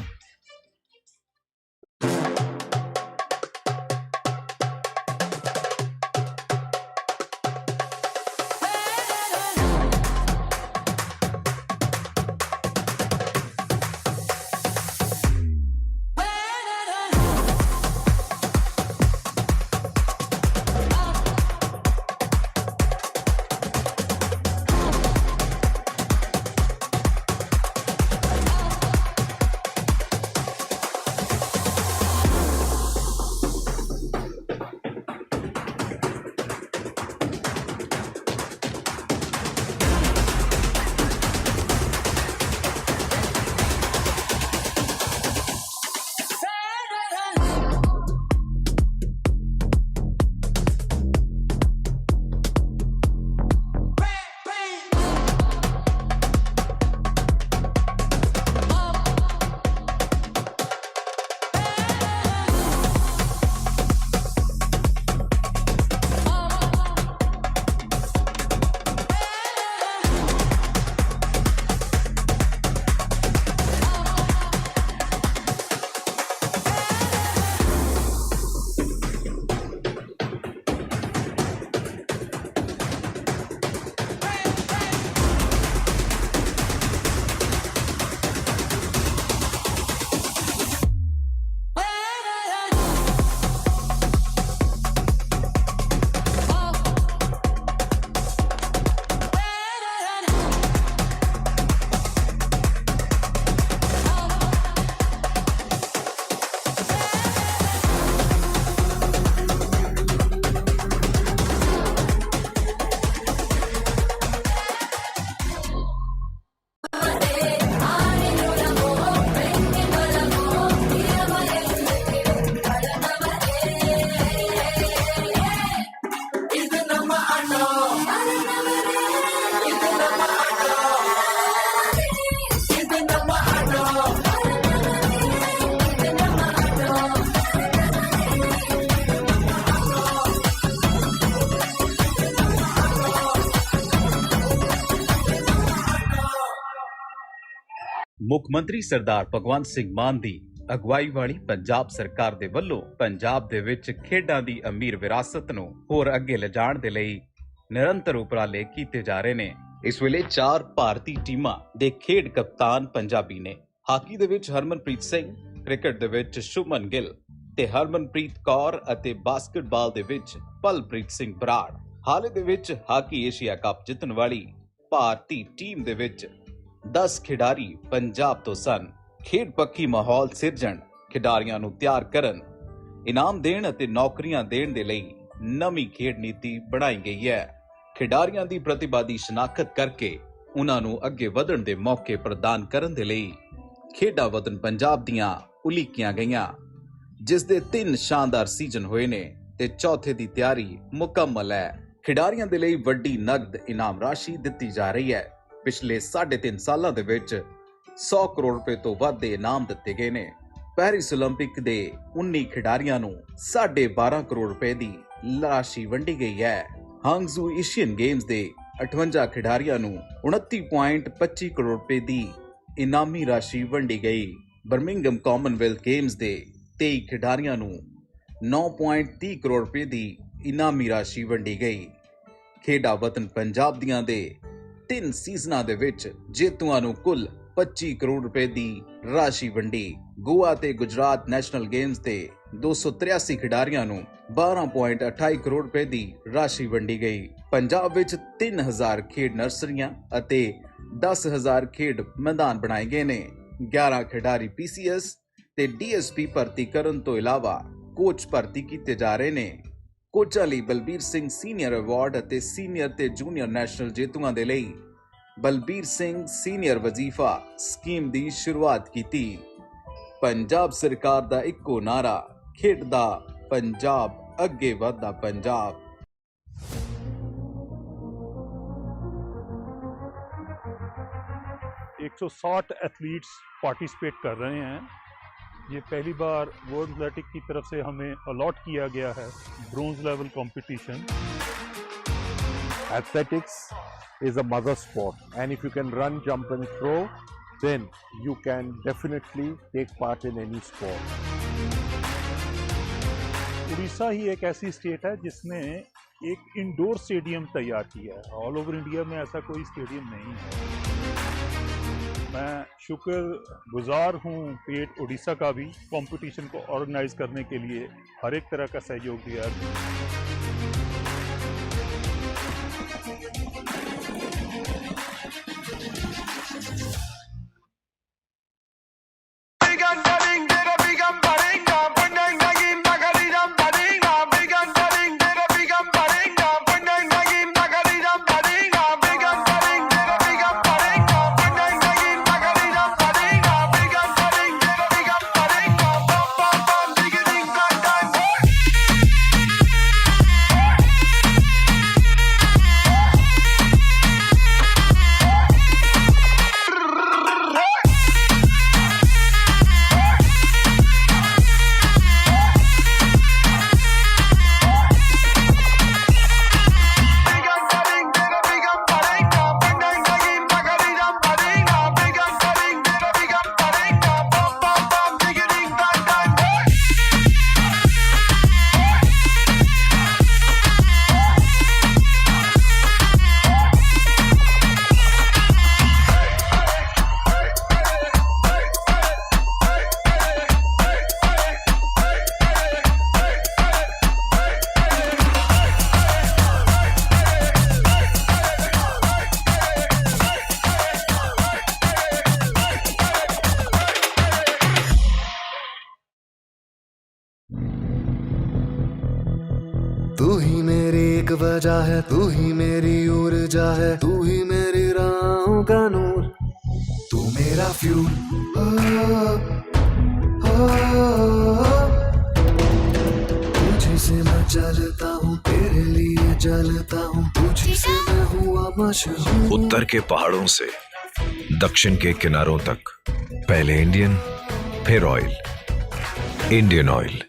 ਮੁੱਖ ਮੰਤਰੀ ਸਰਦਾਰ ਭਗਵੰਤ ਸਿੰਘ ਮਾਨ ਦੀ ਅਗਵਾਈ ਵਾਲੀ ਪੰਜਾਬ ਸਰਕਾਰ ਦੇ ਵੱਲੋਂ ਪੰਜਾਬ ਦੇ ਵਿੱਚ ਖੇਡਾਂ ਦੀ ਅਮੀਰ ਵਿਰਾਸਤ ਨੂੰ ਹੋਰ ਅੱਗੇ ਲਿਜਾਣ ਦੇ ਲਈ ਨਿਰੰਤਰ ਉਪਰਾਲੇ ਕੀਤੇ ਜਾ ਰਹੇ ਨੇ। ਇਸ ਵੇਲੇ 4 ਭਾਰਤੀ ਟੀਮਾਂ ਦੇ ਖੇਡ ਕਪਤਾਨ ਪੰਜਾਬੀ ਨੇ। ਹਾਕੀ ਦੇ ਵਿੱਚ ਹਰਮਨਪ੍ਰੀਤ ਸਿੰਘ, ਕ੍ਰਿਕਟ ਦੇ ਵਿੱਚ ਸ਼ੁਭਮਨ ਗਿੱਲ ਤੇ ਹਰਮਨਪ੍ਰੀਤ ਕੌਰ ਅਤੇ ਬਾਸਕਟਬਾਲ ਦੇ ਵਿੱਚ ਪਲਪ੍ਰੀਤ ਸਿੰਘ ਬਰਾੜ। ਹਾਲੇ ਦੇ ਵਿੱਚ ਹਾਕੀ ਏਸ਼ੀਆ ਕੱਪ ਜਿੱਤਣ ਵਾਲੀ ਭਾਰਤੀ ਟੀਮ ਦੇ ਵਿੱਚ 10 ਖਿਡਾਰੀ ਪੰਜਾਬ ਤੋਂ ਸਨ। ਖੇਡ ਪੱਖੀ ਮਾਹੌਲ ਸਿਰਜਣ, ਖਿਡਾਰੀਆਂ ਨੂੰ ਤਿਆਰ ਕਰਨ, ਇਨਾਮ ਦੇਣ ਅਤੇ ਨੌਕਰੀਆਂ ਦੇਣ ਦੇ ਲਈ ਨਵੀਂ ਖੇਡ ਨੀਤੀ ਬਣਾਈ ਗਈ ਹੈ। ਖਿਡਾਰੀਆਂ ਦੀ ਪ੍ਰਤਿਭਾ ਦੀ ਸ਼ਨਾਖਤ ਕਰਕੇ ਉਹਨਾਂ ਨੂੰ ਅੱਗੇ ਵਧਣ ਦੇ ਮੌਕੇ ਪ੍ਰਦਾਨ ਕਰਨ ਦੇ ਲਈ ਖੇਡਾਂ ਵਤਨ ਪੰਜਾਬ ਦੀਆਂ ਉਲੀਕੀਆਂ ਗਈਆਂ, ਜਿਸ ਦੇ 3 ਸ਼ਾਨਦਾਰ ਸੀਜ਼ਨ ਹੋਏ ਨੇ ਤੇ ਚੌਥੇ ਦੀ ਤਿਆਰੀ ਮੁਕੰਮਲ ਹੈ। ਖਿਡਾਰੀਆਂ ਦੇ ਲਈ ਵੱਡੀ ਨਗਦ ਇਨਾਮ ਰਾਸ਼ੀ ਦਿੱਤੀ ਜਾ ਰਹੀ ਹੈ। ਪਿਛਲੇ 3.5 ਸਾਲਾਂ ਦੇ ਵਿੱਚ 100 ਕਰੋੜ ਰੁਪਏ ਤੋਂ ਵੱਧ ਦੇ ਇਨਾਮ ਦਿੱਤੇ ਗਏ ਨੇ। ਪੈਰਿਸ 올림픽 ਦੇ 19 ਖਿਡਾਰੀਆਂ ਨੂੰ 12.5 ਕਰੋੜ ਰੁਪਏ ਦੀ ਰਾਸ਼ੀ ਵੰਡੀ ਗਈ ਹੈ। ਹਾਂਗਜ਼ੂ ਏਸ਼ੀਅਨ ਗੇਮਸ ਦੇ 58 ਖਿਡਾਰੀਆਂ ਨੂੰ 29.25 ਕਰੋੜ ਰੁਪਏ ਦੀ ਇਨਾਮੀ ਰਾਸ਼ੀ ਵੰਡੀ ਗਈ। ਬਰਮਿੰਘਮ ਕਾਮਨਵੈਲਥ ਗੇਮਸ ਦੇ 23 ਖਿਡਾਰੀਆਂ ਨੂੰ 9.30 ਕਰੋੜ ਰੁਪਏ ਦੀ ਇਨਾਮੀ ਰਾਸ਼ੀ ਵੰਡੀ ਗਈ। ਖੇਡਾਂ ਵਤਨ ਪੰਜਾਬ ਦੀਆਂ ਦੇ 3 ਸੀਜ਼ਨਾਂ ਦੇ ਵਿੱਚ ਜੇਤੂਆਂ ਨੂੰ ਕੁੱਲ 25 ਕਰੋੜ ਰੁਪਏ ਦੀ ਰਾਸ਼ੀ ਵੰਡੀ। ਗੋਆ ਤੇ ਗੁਜਰਾਤ ਨੈਸ਼ਨਲ ਗੇਮਸ ਦੇ 283 ਖਿਡਾਰੀਆਂ ਨੂੰ 12.28 ਕਰੋੜ ਰੁਪਏ ਦੀ ਰਾਸ਼ੀ ਵੰਡੀ ਗਈ। ਪੰਜਾਬ ਵਿੱਚ 3000 ਖੇਡ ਨਰਸਰੀਆਂ ਅਤੇ 10,000 ਖੇਡ ਮੈਦਾਨ ਬਣਾਏ ਗਏ ਨੇ। 11 ਖਿਡਾਰੀ PCS ਤੇ DSP ਭਰਤੀ ਕਰਨ ਤੋਂ ਇਲਾਵਾ ਕੋਚ ਭਰਤੀ ਕੀਤੇ ਜਾ ਰਹੇ ਨੇ। ਕੋਚਾਂ ਲਈ ਬਲਬੀਰ ਸਿੰਘ ਸੀਨੀਅਰ ਅਵਾਰਡ ਅਤੇ ਸੀਨੀਅਰ ਤੇ ਜੂਨੀਅਰ ਨੈਸ਼ਨਲ ਜੇਤੂਆਂ ਦੇ ਲਈ ਬਲਬੀਰ ਸਿੰਘ ਸੀਨੀਅਰ ਵਜ਼ੀਫਾ ਸਕੀਮ ਦੀ ਸ਼ੁਰੂਆਤ ਕੀਤੀ। ਪੰਜਾਬ ਸਰਕਾਰ ਦਾ ਇੱਕੋ ਨਾਰਾ, ਖੇਡਦਾ ਪੰਜਾਬ, ਅੱਗੇ ਵਧਦਾ ਪੰਜਾਬ। एक 160 एथलीट्स पार्टिसिपेट कर रहे हैं। ये पहली बार वर्ल्ड एथलेटिक की तरफ से हमें अलॉट किया गया है bronze level competition. Athletics is a mother sport, and if you can run, jump and throw, then you can definitely take part in any sport. Orissa ही एक ऐसी स्टेट है जिसने एक इंडोर स्टेडियम तैयार किया है। ऑल ओवर इंडिया में ऐसा कोई स्टेडियम नहीं है। मैं शुक्रगुजार हूँ स्टेट उड़ीसा का भी, कंपटीशन को ऑर्गेनाइज करने के लिए हर एक तरह का सहयोग दिया है। तू ही मेरी एक वजह है, तू ही मेरी ऊर्जा है, तू ही मेरी राहों का नूर, तू मेरा फ्यूल। तुझे से मैं चलता हूँ, तेरे लिए जलता हूँ, तुझे से मैं हुआ मशहूर। उत्तर के पहाड़ों से दक्षिण के किनारों तक, पहले इंडियन फिर oil, Indian oil.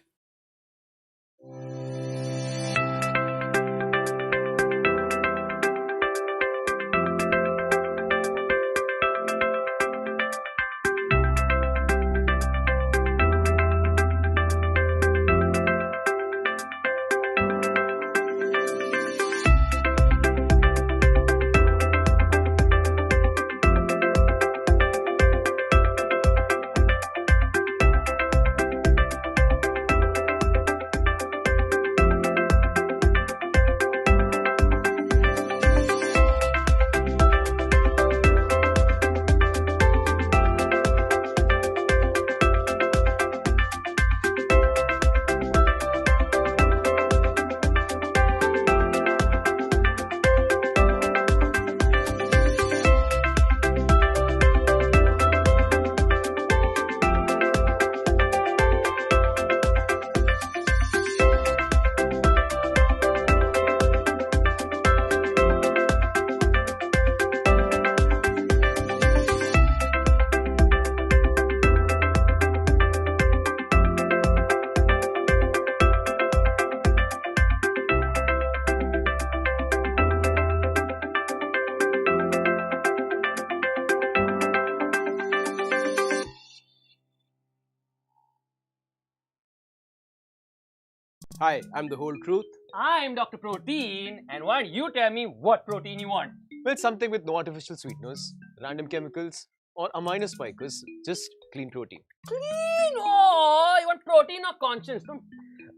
Hi, I'm the whole truth. I'm Dr. Protein, and why don't you tell me what protein you want? Well, something with no artificial sweeteners, random chemicals, or amino spikers, just clean protein. Clean! Oh, you want protein or conscience?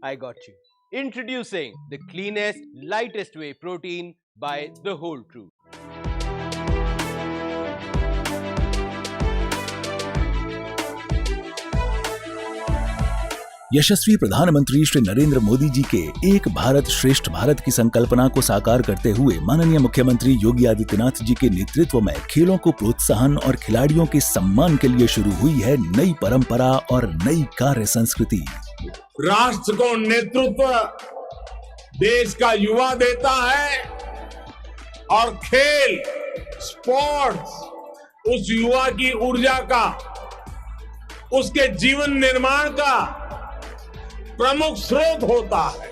I got you. Introducing the cleanest, lightest whey protein by the whole truth. यशस्वी प्रधानमंत्री श्री नरेंद्र मोदी जी के एक भारत श्रेष्ठ भारत की संकल्पना को साकार करते हुए माननीय मुख्यमंत्री योगी आदित्यनाथ जी के नेतृत्व में खेलों को प्रोत्साहन और खिलाड़ियों के सम्मान के लिए शुरू हुई है नई परंपरा और नई कार्य संस्कृति। राष्ट्र को नेतृत्व देश का युवा देता है और खेल स्पोर्ट्स उस युवा की ऊर्जा का, उसके जीवन निर्माण का प्रमुख स्रोत होता है।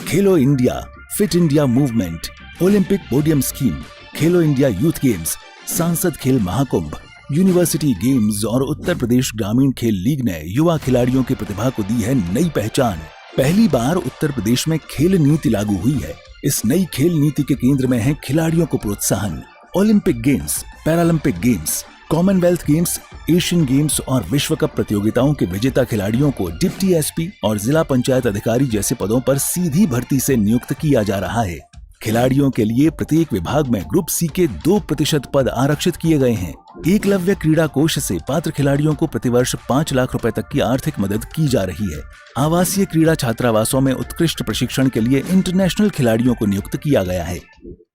खेलो India, fit India movement, Olympic podium scheme, खेलो इंडिया यूथ गेम्स, सांसद खेल महाकुंभ, यूनिवर्सिटी गेम्स और उत्तर प्रदेश ग्रामीण खेल लीग ने युवा खिलाड़ियों की प्रतिभा को दी है नई पहचान। पहली बार उत्तर प्रदेश में खेल नीति लागू हुई है। इस नई खेल नीति के केंद्र में है खिलाड़ियों को प्रोत्साहन। Olympic games, Paralympic games, Commonwealth games, Asian games और विश्व कप प्रतियोगिताओं के विजेता खिलाड़ियों को डिप्टी एसपी और जिला पंचायत अधिकारी जैसे पदों पर सीधी भर्ती से नियुक्त किया जा रहा है। खिलाड़ियों के लिए प्रत्येक विभाग में ग्रुप सी के 2% पद आरक्षित किए गए हैं। एकलव्य क्रीड़ा कोष से पात्र खिलाड़ियों को प्रतिवर्ष 5 लाख रुपए तक की आर्थिक मदद की जा रही है। आवासीय क्रीड़ा छात्रावासों में उत्कृष्ट प्रशिक्षण के लिए इंटरनेशनल खिलाड़ियों को नियुक्त किया गया है।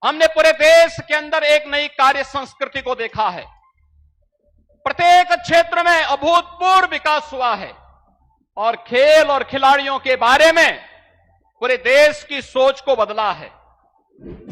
हमने पूरे देश के अंदर एक नई कार्य संस्कृति को देखा है। प्रत्येक क्षेत्र में अभूतपूर्व विकास हुआ है और खेल और खिलाड़ियों के बारे में पूरे देश की सोच को बदला है।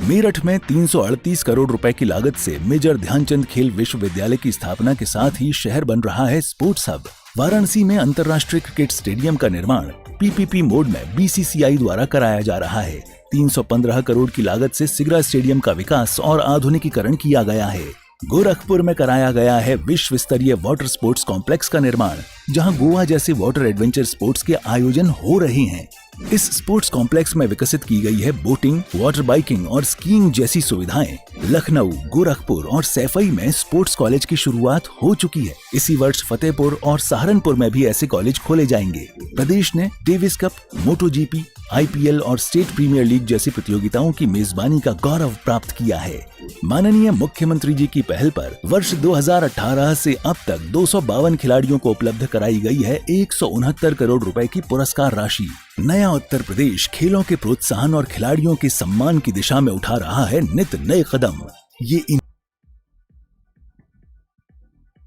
मेरठ में 338 करोड़ रुपए की लागत से मेजर ध्यानचंद खेल विश्वविद्यालय की स्थापना के साथ ही शहर बन रहा है स्पोर्ट्स हब। वाराणसी में अंतर्राष्ट्रीय क्रिकेट स्टेडियम का निर्माण पीपीपी मोड में बीसीसीआई द्वारा कराया जा रहा है। 315 करोड़ की लागत से सिगरा स्टेडियम का विकास और आधुनिकीकरण किया गया है। गोरखपुर में कराया गया है विश्व स्तरीय वाटर स्पोर्ट्स कॉम्प्लेक्स का निर्माण, जहां गोवा जैसे वाटर एडवेंचर स्पोर्ट्स के आयोजन हो रहे हैं। इस स्पोर्ट्स कॉम्प्लेक्स में विकसित की गई है बोटिंग, वाटर बाइकिंग और स्कीइंग जैसी सुविधाएं। लखनऊ, गोरखपुर और सैफई में स्पोर्ट्स कॉलेज की शुरुआत हो चुकी है। इसी वर्ष फतेहपुर और सहारनपुर में भी ऐसे कॉलेज खोले जाएंगे। प्रदेश ने डेविस कप, मोटो जीपी, आईपीएल और स्टेट प्रीमियर लीग जैसी प्रतियोगिताओं की मेजबानी का गौरव प्राप्त किया है। माननीय मुख्यमंत्री जी की पहल पर वर्ष 2018 से अब तक 252 खिलाड़ियों को उपलब्ध कराई गई है 169 करोड़ रुपए की पुरस्कार राशि। नया उत्तर प्रदेश खेलों के प्रोत्साहन और खिलाड़ियों के सम्मान की दिशा में उठा रहा है नित नए कदम।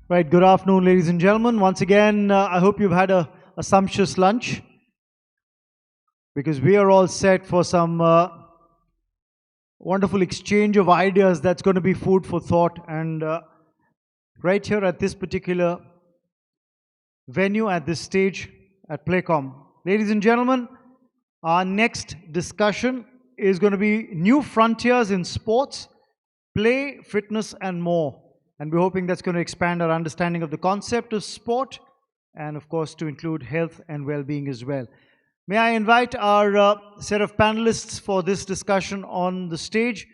Right, good afternoon, ladies and gentlemen. Once again, I hope you've had a sumptuous lunch, because we are all set for some wonderful exchange of ideas that's going to be food for thought. And right here at this particular venue, at this stage at PlayCom. Ladies and gentlemen, our next discussion is going to be new frontiers in sports, play, fitness and more. And we're hoping that's going to expand our understanding of the concept of sport and of course to include health and well-being as well. May I invite our set of panelists for this discussion on the stage.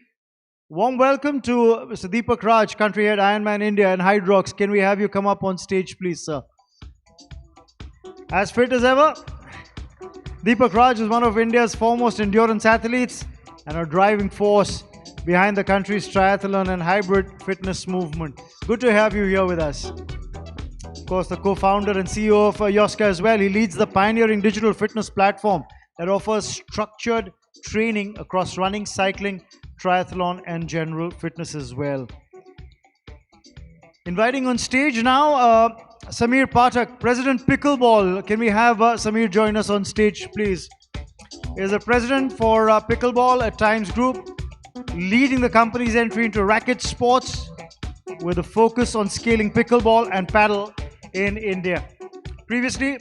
Warm welcome to Mr. Deepak Raj, Country Head, Ironman India and Hydrox. Can we have you come up on stage, please, sir? As fit as ever, Deepak Raj is one of India's foremost endurance athletes and a driving force behind the country's triathlon and hybrid fitness movement. Good to have you here with us. Of course, the co-founder and CEO of Yoska as well. He leads the pioneering digital fitness platform that offers structured training across running, cycling, triathlon and general fitness as well. Inviting on stage now, Samir Pathak, President Pickleball. Can we have Samir join us on stage, please? He is the president for Pickleball at Times Group, leading the company's entry into racket sports with a focus on scaling pickleball and paddle in India. Previously,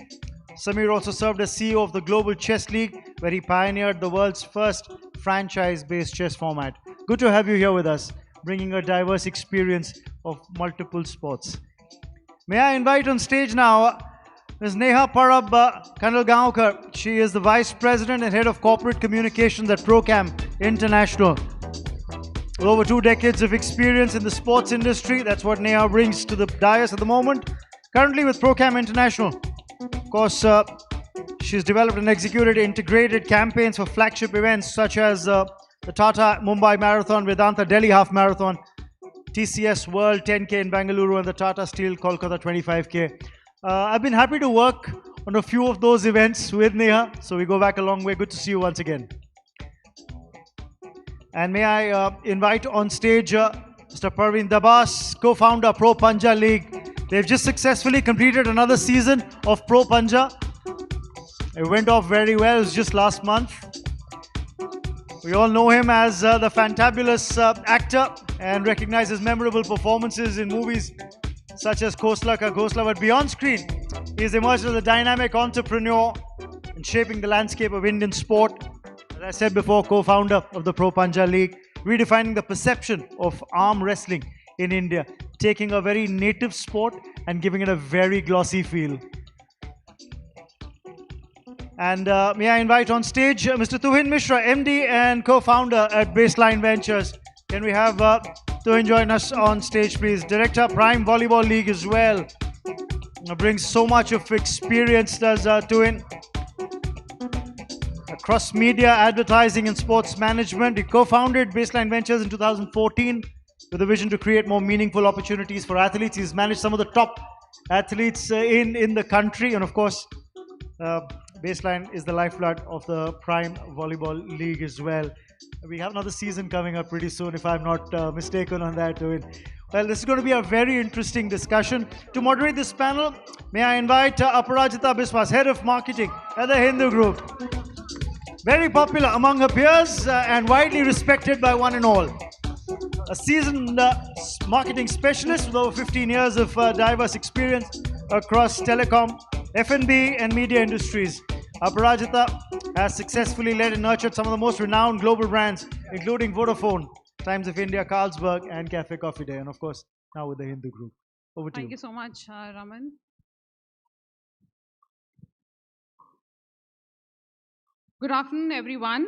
Samir also served as CEO of the Global Chess League, where he pioneered the world's first franchise-based chess format. Good to have you here with us, bringing a diverse experience of multiple sports. May I invite on stage now Ms. Neha Parab Kandalgaonkar. She is the Vice President and Head of Corporate Communications at ProCam International. With over 2 decades of experience in the sports industry, that's what Neha brings to the dais at the moment. Currently with ProCam International. Of course, she's developed and executed integrated campaigns for flagship events such as the Tata Mumbai Marathon, Vedanta Delhi Half Marathon, TCS World 10K in Bangalore, and the Tata Steel Kolkata 25K. I've been happy to work on a few of those events with Neha, so we go back a long way. Good to see you once again. And may I invite on stage Mr. Parveen Dabas, co-founder Pro Panja League. They've just successfully completed another season of Pro Panja. It went off very well. It was just last month. We all know him as the fantabulous actor and recognize his memorable performances in movies such as Khosla Ka Ghosla. But beyond screen, he has emerged as a dynamic entrepreneur and shaping the landscape of Indian sport. As I said before, co-founder of the Pro Panja League, redefining the perception of arm wrestling in India, taking a very native sport and giving it a very glossy feel. And may I invite on stage Mr. Tuhin Mishra, MD and co-founder at Baseline Ventures. Can we have Tuhin join us on stage, please? Director, Prime Volleyball League as well. Brings so much of experience, does Tuhin. Across media, advertising and sports management. He co-founded Baseline Ventures in 2014 with a vision to create more meaningful opportunities for athletes. He's managed some of the top athletes in the country. And of course, Baseline is the lifeblood of the Prime Volleyball League as well. We have another season coming up pretty soon, if I'm not mistaken on that. Well, this is going to be a very interesting discussion. To moderate this panel, may I invite Aparajita Biswas, Head of Marketing at the Hindu Group. Very popular among her peers and widely respected by one and all. A seasoned marketing specialist with over 15 years of diverse experience across telecom, F&B and media industries. Aparajita has successfully led and nurtured some of the most renowned global brands, including Vodafone, Times of India, Carlsberg, and Cafe Coffee Day, and of course, now with the Hindu Group. Over to you. Thank you so much, Raman. Good afternoon, everyone.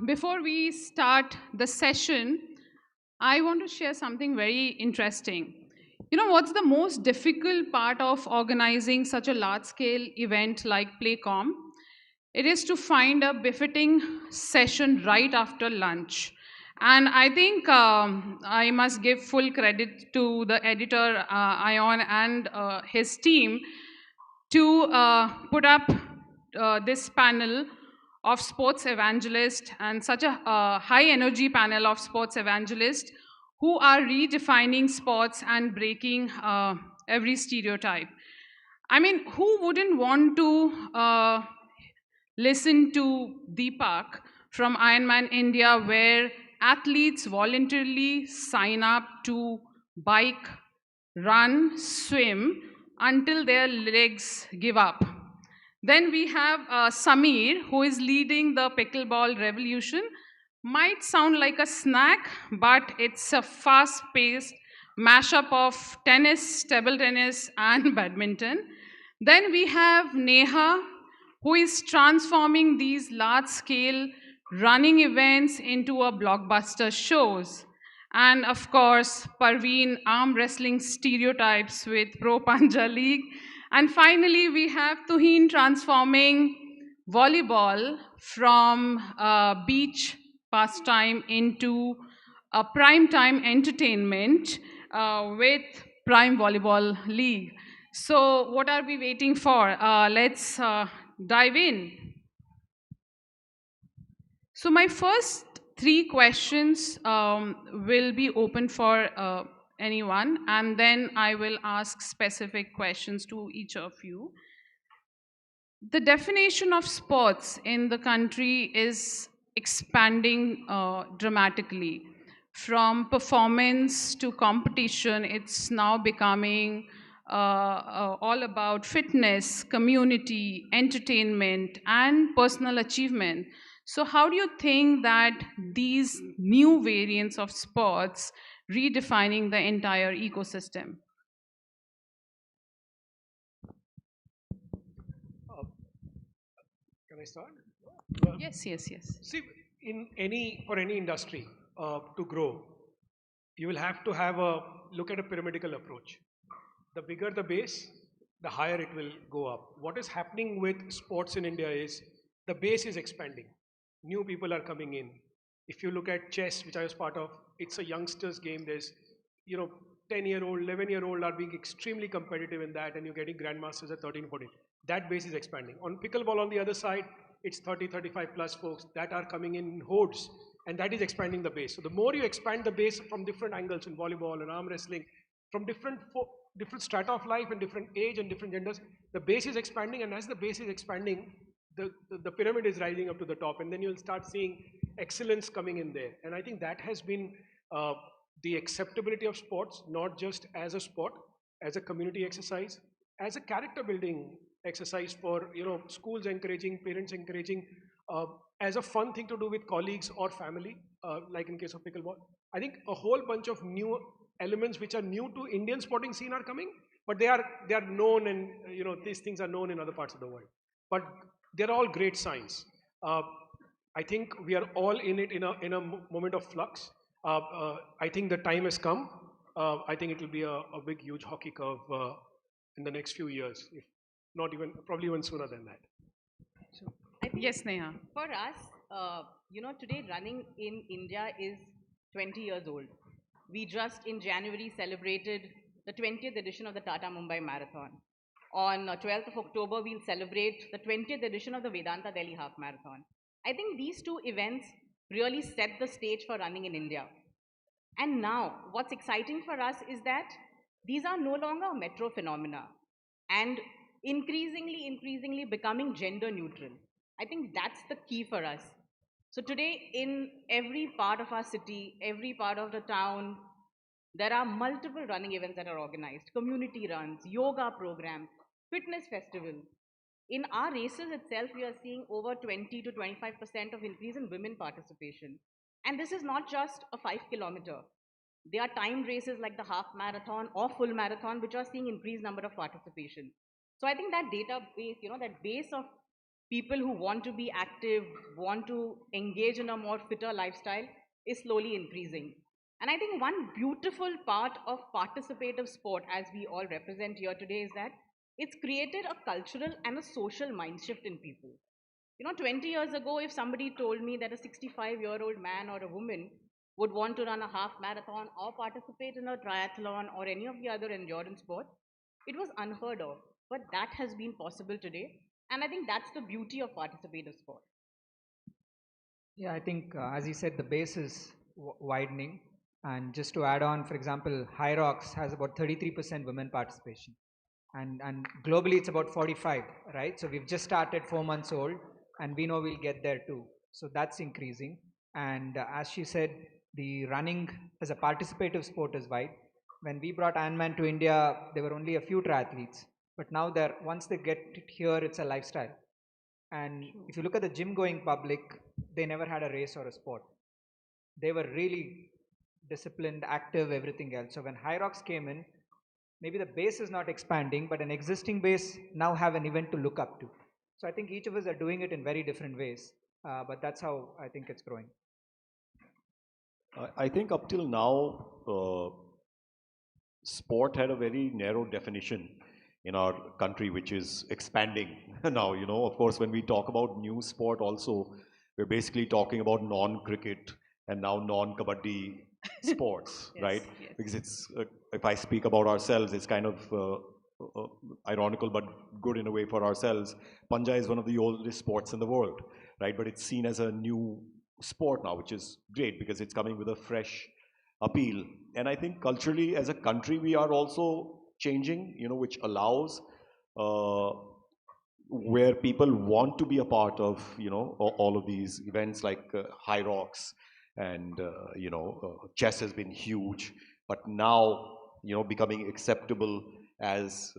Before we start the session, I want to share something very interesting. You know, what's the most difficult part of organizing such a large-scale event like PlayCom? It is to find a befitting session right after lunch. And I think I must give full credit to the editor, Ion, and his team to put up this panel of sports evangelists and such a high-energy panel of sports evangelists who are redefining sports and breaking every stereotype. I mean, who wouldn't want to listen to Deepak from Ironman India, where athletes voluntarily sign up to bike, run, swim until their legs give up? Then we have Samir, who is leading the pickleball revolution. Might sound like a snack, but it's a fast-paced mashup of tennis, table tennis, and badminton. Then we have Neha, who is transforming these large-scale running events into a blockbuster shows. And of course, Parveen, arm wrestling stereotypes with Pro Panja League. And finally, we have Tuhin transforming volleyball from beach pastime into a prime-time entertainment with Prime Volleyball League. So what are we waiting for? Let's dive in. So my first 3 questions will be open for anyone, and then I will ask specific questions to each of you. The definition of sports in the country is expanding dramatically. From performance to competition, it's now becoming all about fitness, community, entertainment, and personal achievement. So how do you think that these new variants of sports redefining the entire ecosystem? Can I start? Yes, yes, yes. See, for any industry to grow, you will have to have a look at a pyramidal approach. The bigger the base, the higher it will go up. What is happening with sports in India is the base is expanding. New people are coming in. If you look at chess, which I was part of, it's a youngsters game. There's, 10-year-old, 11-year-old are being extremely competitive in that, and you're getting grandmasters at 13, 14. That base is expanding. On pickleball, on the other side, it's 30, 35 plus folks that are coming in hordes, and that is expanding the base. So the more you expand the base from different angles in volleyball and arm wrestling, from different strata of life and different age and different genders, the base is expanding, and as the base is expanding, the pyramid is rising up to the top, and then you'll start seeing excellence coming in there. And I think that has been the acceptability of sports, not just as a sport, as a community exercise, as a character building exercise for schools encouraging, parents encouraging, as a fun thing to do with colleagues or family, like in case of pickleball. I think a whole bunch of new elements which are new to Indian sporting scene are coming, but they are known, and these things are known in other parts of the world. But they're all great signs. I think we are all in it in a moment of flux. I think the time has come. I think it will be a big, huge hockey curve in the next few years, if not even, probably even sooner than that. Yes, Neha. For us, today running in India is 20 years old. We just in January celebrated the 20th edition of the Tata Mumbai Marathon. On 12th of October, we'll celebrate the 20th edition of the Vedanta Delhi Half Marathon. I think these two events really set the stage for running in India. And now, what's exciting for us is that these are no longer metro phenomena and increasingly becoming gender neutral. I think that's the key for us. So today, in every part of our city, every part of the town, there are multiple running events that are organized, community runs, yoga programs, fitness festivals. In our races itself, we are seeing over 20 to 25% of increase in women participation. And this is not just a 5-kilometer. There are timed races like the half marathon or full marathon, which are seeing increased number of participation. So I think that database, that base of people who want to be active, want to engage in a more fitter lifestyle is slowly increasing. And I think one beautiful part of participative sport, as we all represent here today, is that it's created a cultural and a social mind shift in people. 20 years ago, if somebody told me that a 65-year-old man or a woman would want to run a half marathon or participate in a triathlon or any of the other endurance sports, it was unheard of. But that has been possible today. And I think that's the beauty of participative sport. Yeah, I think, as you said, the base is widening. And just to add on, for example, High Rocks has about 33% women participation. And globally, it's about 45, right? So we've just started 4 months old, and we know we'll get there too. So that's increasing. And as she said, the running as a participative sport is wide. When we brought Ironman to India, there were only a few triathletes. But now once they get it here, it's a lifestyle. And if you look at the gym-going public, they never had a race or a sport. They were really disciplined, active, everything else. So when High Rocks came in, maybe the base is not expanding, but an existing base now have an event to look up to. So I think each of us are doing it in very different ways, but that's how I think it's growing. I think up till now, sport had a very narrow definition in our country, which is expanding now. Of course, when we talk about new sport also, we're basically talking about non-cricket and now non-kabaddi sports, yes, right? Yes. Because it's, if I speak about ourselves, it's kind of ironical, but good in a way for ourselves. Panja is one of the oldest sports in the world, right? But it's seen as a new sport now, which is great because it's coming with a fresh appeal. And I think culturally, as a country, we are also changing, which allows where people want to be a part of, all of these events like High Rocks, and chess has been huge, but now becoming acceptable as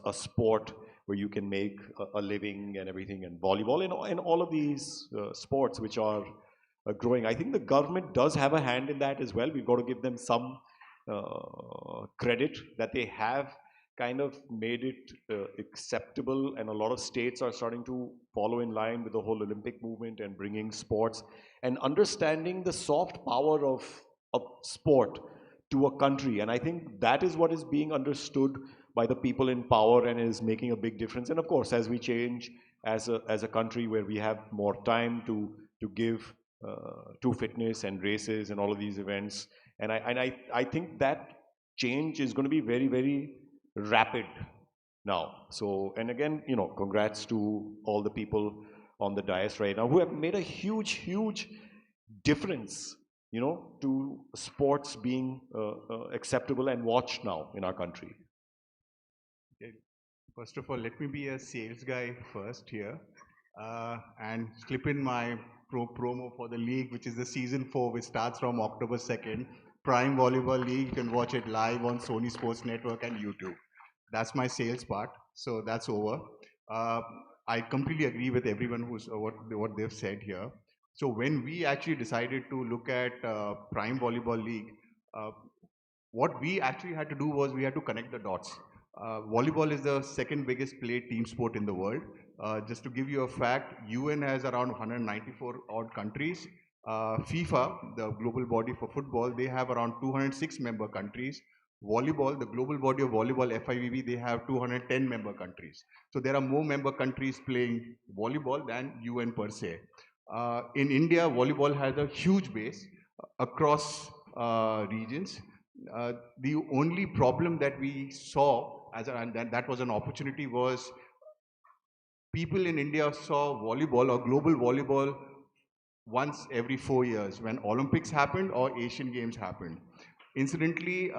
a sport where you can make a living and everything, and volleyball and all of these sports which are growing. I think the government does have a hand in that as well. We've got to give them some credit that they have kind of made it acceptable, and a lot of states are starting to follow in line with the whole Olympic movement and bringing sports and understanding the soft power of sport to a country. And I think that is what is being understood by the people in power and is making a big difference. And of course, as we change as a country where we have more time to give to fitness and races and all of these events, and I think that change is going to be very, very rapid now. So, and again, you know, congrats to all the people on the dais right now who have made a huge difference, you know, to sports being acceptable and watched now in our country. Okay. First of all, let me be a sales guy first here and slip in my promo for the league, which is the season 4, which starts from October 2nd. Prime Volleyball League, you can watch it live on Sony Sports Network and YouTube. That's my sales part, so that's over. I completely agree with everyone who's what they've said here. So when we actually decided to look at Prime Volleyball League, what we actually had to do was we had to connect the dots. Volleyball is the second biggest played team sport in the world. Just to give you a fact, UN has around 194 odd countries. FIFA, the global body for football, they have around 206 member countries. Volleyball, the global body of volleyball, FIVB, they have 210 member countries. So there are more member countries playing volleyball than UN per se. In India, volleyball has a huge base across regions. The only problem that we saw, and that was an opportunity, was people in India saw volleyball or global volleyball once every 4 years when Olympics happened or Asian Games happened. Incidentally,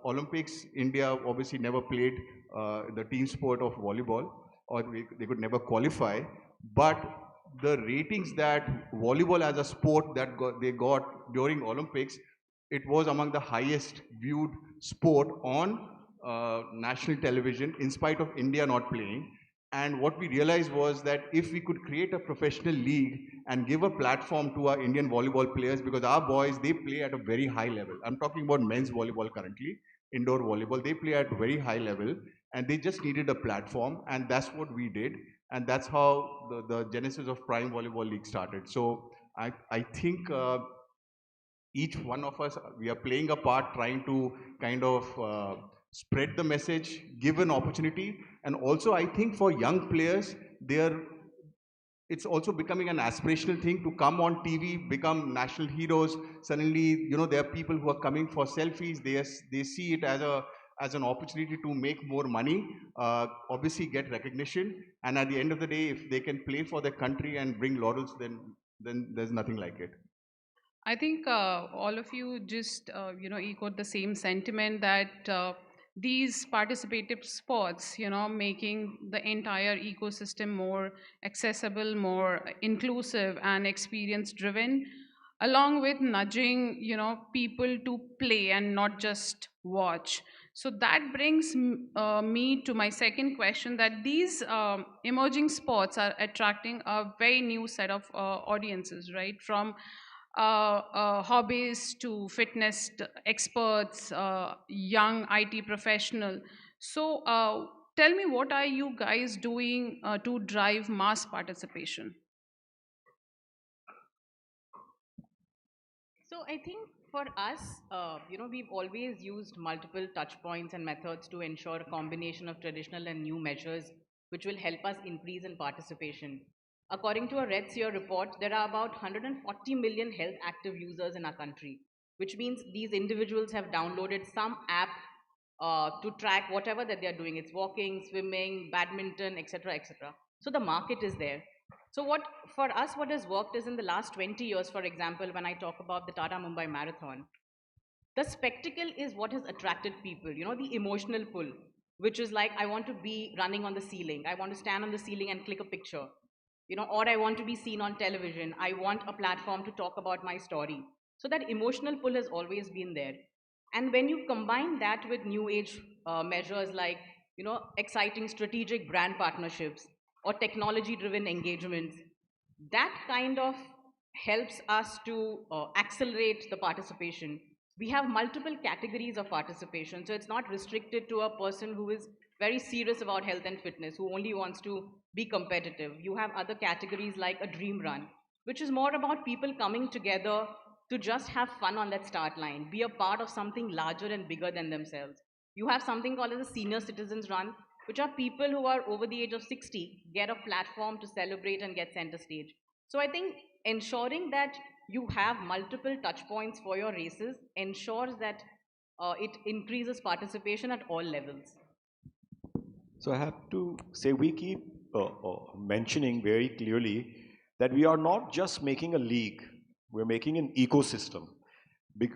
Olympics, India obviously never played the team sport of volleyball, or they could never qualify, but the ratings that volleyball as a sport that they got during Olympics, it was among the highest viewed sport on national television in spite of India not playing. And what we realized was that if we could create a professional league and give a platform to our Indian volleyball players, because our boys, they play at a very high level. I'm talking about men's volleyball currently, indoor volleyball. They play at a very high level and they just needed a platform, and that's what we did. And that's how the genesis of Prime Volleyball League started. So I think each one of us, we are playing a part trying to kind of spread the message, give an opportunity. And also I think for young players, it's also becoming an aspirational thing to come on TV, become national heroes. Suddenly, you know, there are people who are coming for selfies. They see it as an opportunity to make more money, obviously get recognition. And at the end of the day, if they can play for their country and bring laurels, then there's nothing like it. I think all of you just echoed the same sentiment that these participative sports, making the entire ecosystem more accessible, more inclusive and experience driven, along with nudging, people to play and not just watch. So that brings me to my second question, that these emerging sports are attracting a very new set of audiences, right? From hobbies to fitness experts, young IT professional. So tell me, what are you guys doing to drive mass participation? So I think for us, we've always used multiple touch points and methods to ensure a combination of traditional and new measures which will help us increase in participation. According to a Red Seer report, there are about 140 million health active users in our country, which means these individuals have downloaded some app to track whatever that they're doing. It's walking, swimming, badminton, etc., etc. So the market is there. So for us, what has worked is in the last 20 years, for example, when I talk about the Tata Mumbai Marathon, the spectacle is what has attracted people, the emotional pull, which is like, I want to be running on the ceiling. I want to stand on the ceiling and click a picture. Or I want to be seen on television. I want a platform to talk about my story. So that emotional pull has always been there. And when you combine that with new age measures like, exciting strategic brand partnerships or technology driven engagements, that kind of helps us to accelerate the participation. We have multiple categories of participation. So it's not restricted to a person who is very serious about health and fitness, who only wants to be competitive. You have other categories like a dream run, which is more about people coming together to just have fun on that start line, be a part of something larger and bigger than themselves. You have something called as a senior citizens run, which are people who are over the age of 60 get a platform to celebrate and get center stage. So I think ensuring that you have multiple touch points for your races ensures that it increases participation at all levels. So I have to say we keep mentioning very clearly that we are not just making a league, we're making an ecosystem.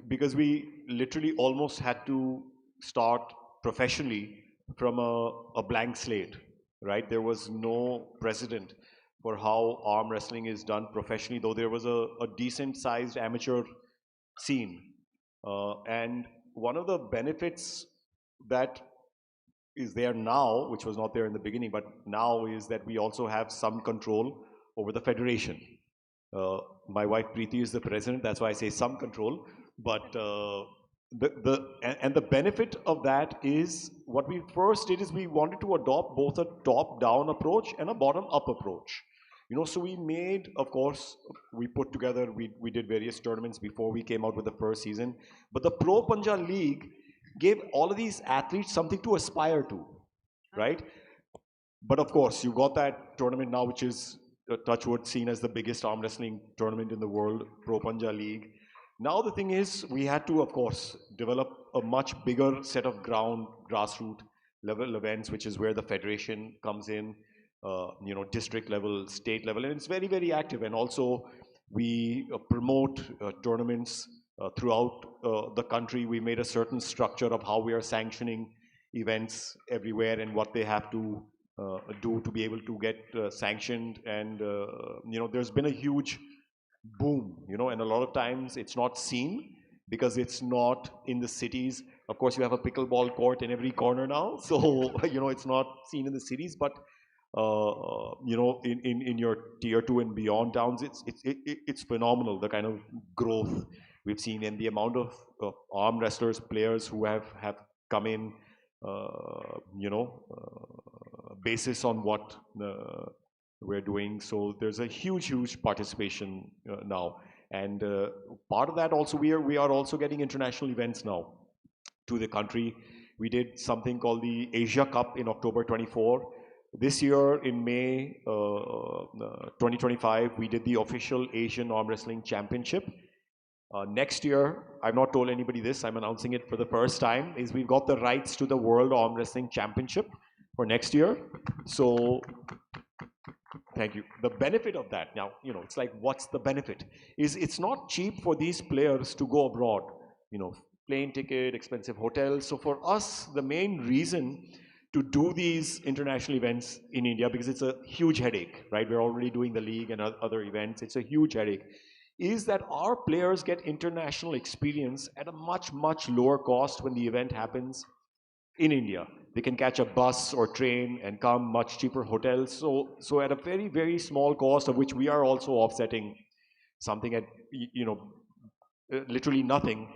Because we literally almost had to start professionally from a blank slate, right? There was no precedent for how arm wrestling is done professionally, though there was a decent sized amateur scene. And one of the benefits that is there now, which was not there in the beginning, but now is that we also have some control over the federation. My wife Preeti is the president, that's why I say some control. But the benefit of that is what we first did is we wanted to adopt both a top-down approach and a bottom-up approach. You know, so we made, of course, we put together, we did various tournaments before we came out with the first season. But the Pro Panja League gave all of these athletes something to aspire to, right? But of course, you got that tournament now, which is touchwood seen as the biggest arm wrestling tournament in the world, Pro Panja League. Now the thing is, we had to, of course, develop a much bigger set of grassroots level events, which is where the federation comes in, you know, district level, state level, and it's very, very active. And also, we promote tournaments throughout the country. We made a certain structure of how we are sanctioning events everywhere and what they have to do to be able to get sanctioned. And you know, there's been a huge boom, you know, and a lot of times it's not seen because it's not in the cities. Of course, you have a pickleball court in every corner now, so you know, it's not seen in the cities, but you know, in your tier 2 and beyond towns, it's phenomenal, the kind of growth we've seen and the amount of arm wrestlers, players who have come in, you know, basis on what we're doing. So there's a huge participation now, and part of that also we are also getting international events now to the country. We did something called the Asia Cup in October 24. This year in May 2025, we did the official Asian Arm Wrestling Championship. Next year, I've not told anybody this, I'm announcing it for the first time, is we've got the rights to the World Arm Wrestling Championship for next year. So thank you. The benefit of that, now, you know, it's like, what's the benefit? Is it's not cheap for these players to go abroad, you know, plane ticket, expensive hotels. So for us, the main reason to do these international events in India, because it's a huge headache, right? We're already doing the league and other events. It's a huge headache, is that our players get international experience at a much lower cost when the event happens in India. They can catch a bus or train and come, much cheaper hotels. So at a very small cost, of which we are also offsetting something at, you know, literally nothing,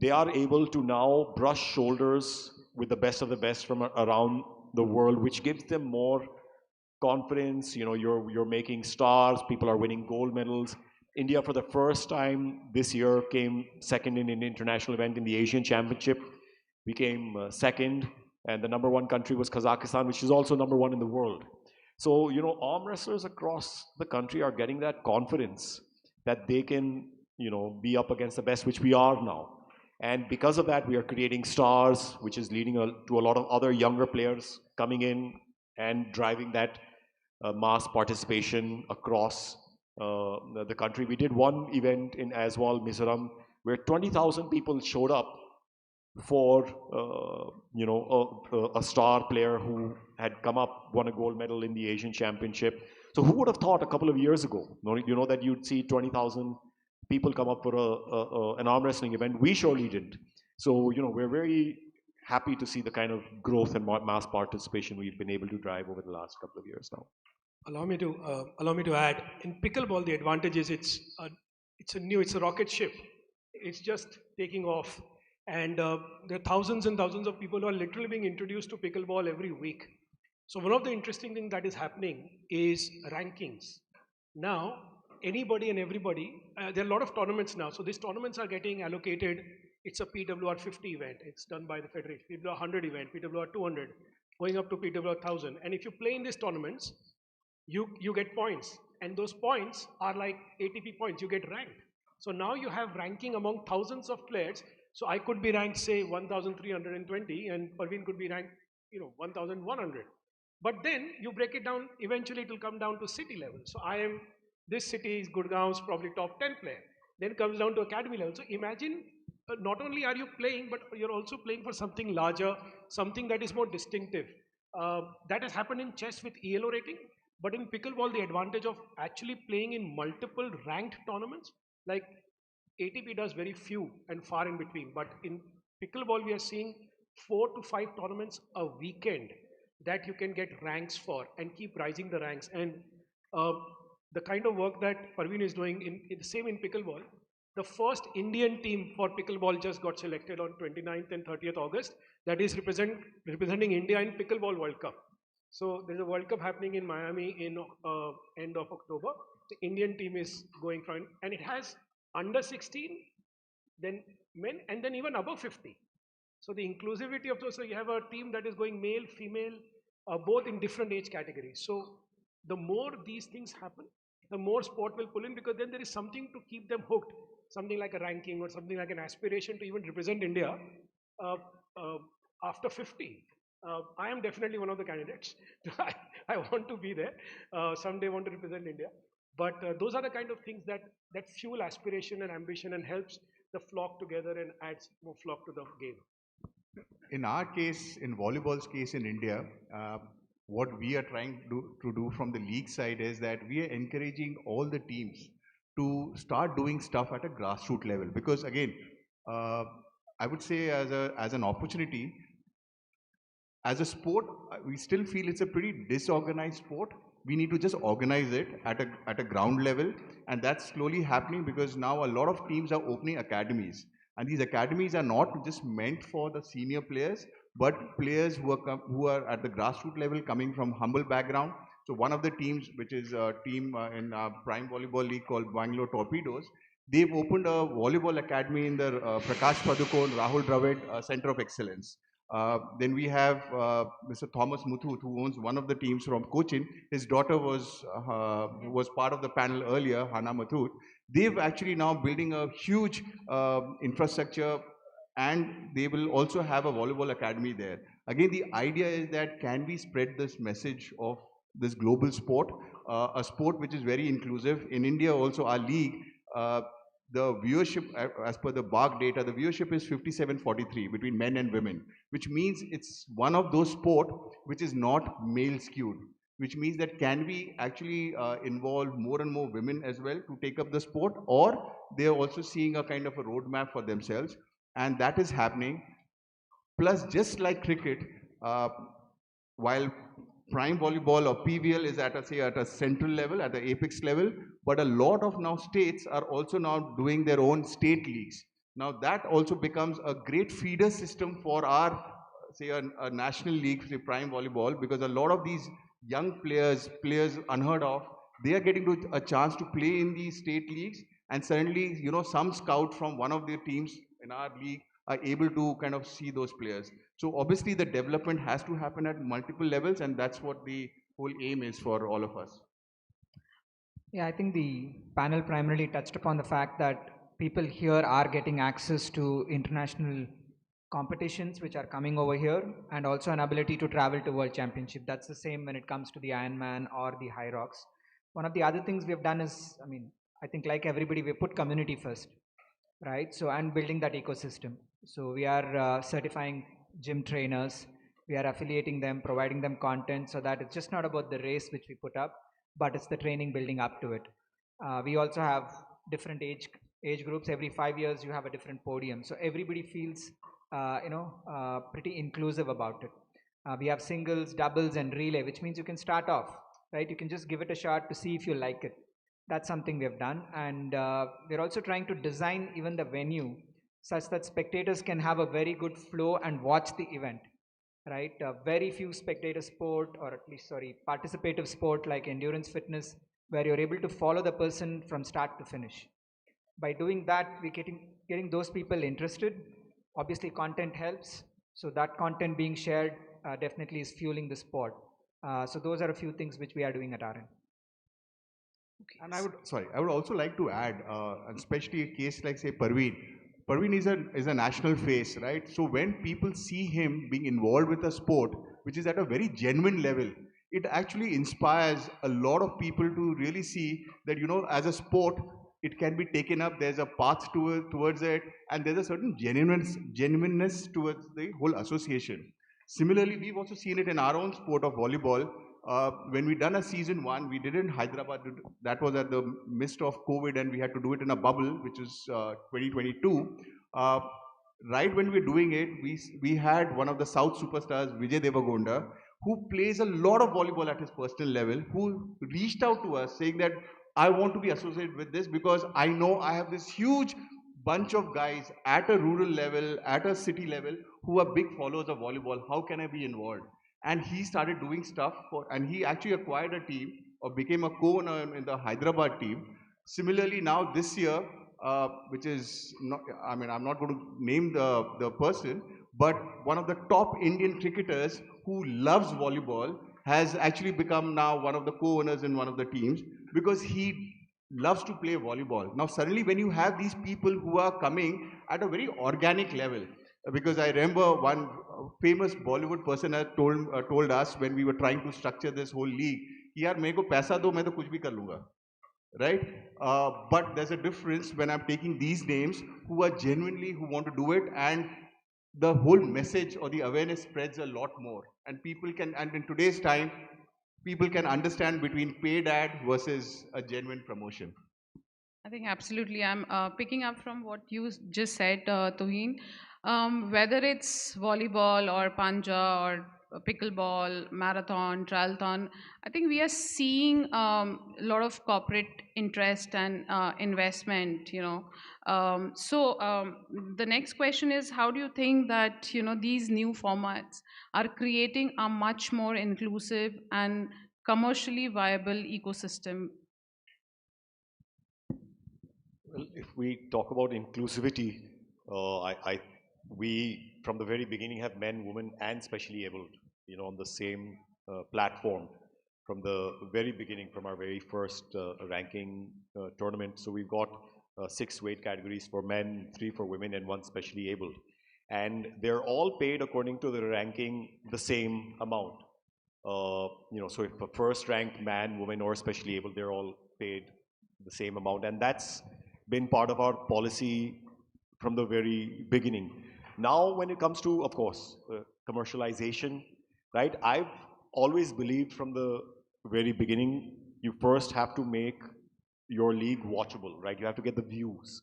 they are able to now brush shoulders with the best of the best from around the world, which gives them more confidence. You know, you're making stars, people are winning gold medals. India, for the first time this year, came second in an international event in the Asian Championship. We came second, and the #1 country was Kazakhstan, which is also #1 in the world. So, you know, arm wrestlers across the country are getting that confidence that they can, you know, be up against the best, which we are now. And because of that, we are creating stars, which is leading to a lot of other younger players coming in and driving that mass participation across the country. We did one event in Aswal, Mizoram, where 20,000 people showed up for, you know, a star player who had come up, won a gold medal in the Asian Championship. So who would have thought a couple of years ago, you know, that you'd see 20,000 people come up for an arm wrestling event? We surely didn't. So, you know, we're very happy to see the kind of growth and mass participation we've been able to drive over the last couple of years now. Allow me to add, in pickleball, the advantage is it's a rocket ship. it's just taking off. And there are thousands and thousands of people who are literally being introduced to pickleball every week. So one of the interesting things that is happening is rankings. Now, anybody and everybody, there are a lot of tournaments now. So these tournaments are getting allocated. It's a PWR 50 event. It's done by the Federation. PWR 100 event, PWR 200, going up to PWR 1000. And if you play in these tournaments, you get points. And those points are like ATP points. You get ranked. So now you have ranking among thousands of players. So I could be ranked, say, 1,320, and Parveen could be ranked, 1,100. But then you break it down, eventually it will come down to city level. So this city is Gurgaon's probably top 10 player. Then it comes down to academy level. So imagine, not only are you playing, but you're also playing for something larger, something that is more distinctive. That has happened in chess with ELO rating, but in pickleball, the advantage of actually playing in multiple ranked tournaments, like ATP does very few and far in between, but in pickleball, we are seeing 4 to 5 tournaments a weekend that you can get ranks for and keep rising the ranks. And the kind of work that Parveen is doing, in the same in pickleball, the first Indian team for pickleball just got selected on 29th and 30th August. That is representing India in Pickleball World Cup. So there's a World Cup happening in Miami in end of October. The Indian team is going for, and it has under 16, then men, and then even above 50. So the inclusivity of those, so you have a team that is going male, female, both in different age categories. So the more these things happen, the more sport will pull in, because then there is something to keep them hooked, something like a ranking or something like an aspiration to even represent India after 50. I am definitely one of the candidates. I want to be there. Someday want to represent India. But those are the kind of things that fuel aspiration and ambition and helps the flock together and adds more flock to the game. In our case, in volleyball's case in India, what we are trying to do from the league side is that we are encouraging all the teams to start doing stuff at a grassroots level. Because again, I would say as an opportunity, as a sport, we still feel it's a pretty disorganized sport. We need to just organize it at a ground level, and that's slowly happening because now a lot of teams are opening academies, and these academies are not just meant for the senior players, but players who are at the grassroots level, coming from humble background. So one of the teams, which is a team in Prime Volleyball League called Bangalore Torpedoes, they've opened a volleyball academy in the Prakash Padukone Rahul Dravid Center of Excellence. Then we have Mr. Thomas Muthut, who owns one of the teams from Cochin. His daughter was part of the panel earlier, Hana Muthut. They've actually now building a huge infrastructure, and they will also have a volleyball academy there. Again, the idea is that can we spread this message of this global sport, a sport which is very inclusive. In India also, our league, the viewership, as per the BARC data, the viewership is 57-43 between men and women, which means it's one of those sports which is not male skewed, which means that can we actually involve more and more women as well to take up the sport, or they're also seeing a kind of a roadmap for themselves, and that is happening. Plus, just like cricket, while Prime Volleyball or PVL is at a central level, at the apex level, but a lot of now states are also now doing their own state leagues. Now that also becomes a great feeder system for our, say, a national league, say Prime Volleyball, because a lot of these young players unheard of, they are getting a chance to play in these state leagues, and suddenly, some scout from one of their teams in our league are able to kind of see those players. So obviously the development has to happen at multiple levels, and that's what the whole aim is for all of us. Yeah, I think the panel primarily touched upon the fact that people here are getting access to international competitions which are coming over here, and also an ability to travel to World Championship. That's the same when it comes to the Ironman or the High Rocks. One of the other things we have done is, I think like everybody, we put community first, right? So, and building that ecosystem. So we are certifying gym trainers, we are affiliating them, providing them content, so that it's just not about the race which we put up, but it's the training building up to it. We also have different age groups. Every 5 years you have a different podium, so everybody feels pretty inclusive about it. We have singles, doubles and relay, which means you can start off, right? You can just give it a shot to see if you like it. That's something we have done. And we're also trying to design even the venue such that spectators can have a very good flow and watch the event, right? Very few spectator sport, or at least, sorry, participative sport like endurance fitness, where you're able to follow the person from start to finish. By doing that, we're getting those people interested. Obviously, content helps. So that content being shared definitely is fueling the sport. So those are a few things which we are doing at our end. And I would also like to add, especially a case like say Parveen. Parveen is a national face, right? So when people see him being involved with a sport, which is at a very genuine level, it actually inspires a lot of people to really see that, as a sport, it can be taken up. There's a path towards it, and there's a certain genuineness towards the whole association. Similarly, we've also seen it in our own sport of volleyball. When we done a season 1, we did it in Hyderabad. That was at the midst of COVID, and we had to do it in a bubble, which is 2022. Right when we were doing it, we had one of the South superstars, Vijay Devagonda, who plays a lot of volleyball at his personal level, who reached out to us saying that I want to be associated with this because I know I have this huge bunch of guys at a rural level, at a city level, who are big followers of volleyball. How can I be involved? And he started doing stuff and he actually acquired a team or became a co-owner in the Hyderabad team. Similarly, now this year, which is not, I'm not going to name the person, but one of the top Indian cricketers who loves volleyball has actually become now one of the co-owners in one of the teams because he loves to play volleyball. Now, suddenly when you have these people who are coming at a very organic level, because I remember one famous Bollywood person had told us when we were trying to structure this whole league, yaar mere ko paisa do, main to kuch bhi kar lunga. Right? But there's a difference when I'm taking these names who are genuinely, who want to do it, and the whole message or the awareness spreads a lot more. And people can, and in today's time, people can understand between paid ad versus a genuine promotion. I think absolutely. I'm picking up from what you just said, Toheen. Whether it's volleyball or panja or pickleball, marathon, triathlon, I think we are seeing a lot of corporate interest and investment. The next question is, how do you think that these new formats are creating a much more inclusive and commercially viable ecosystem? Well, if we talk about inclusivity, we from the very beginning have men, women, and specially abled, on the same platform from the very beginning, from our very first ranking tournament. So we've got 6 weight categories for men, 3 for women, and 1 specially abled, and they're all paid according to the ranking the same amount. So if a first ranked man, woman, or specially able, they're all paid the same amount, and that's been part of our policy from the very beginning. Now, when it comes to, of course, commercialization, right? I've always believed from the very beginning, you first have to make your league watchable, right? You have to get the views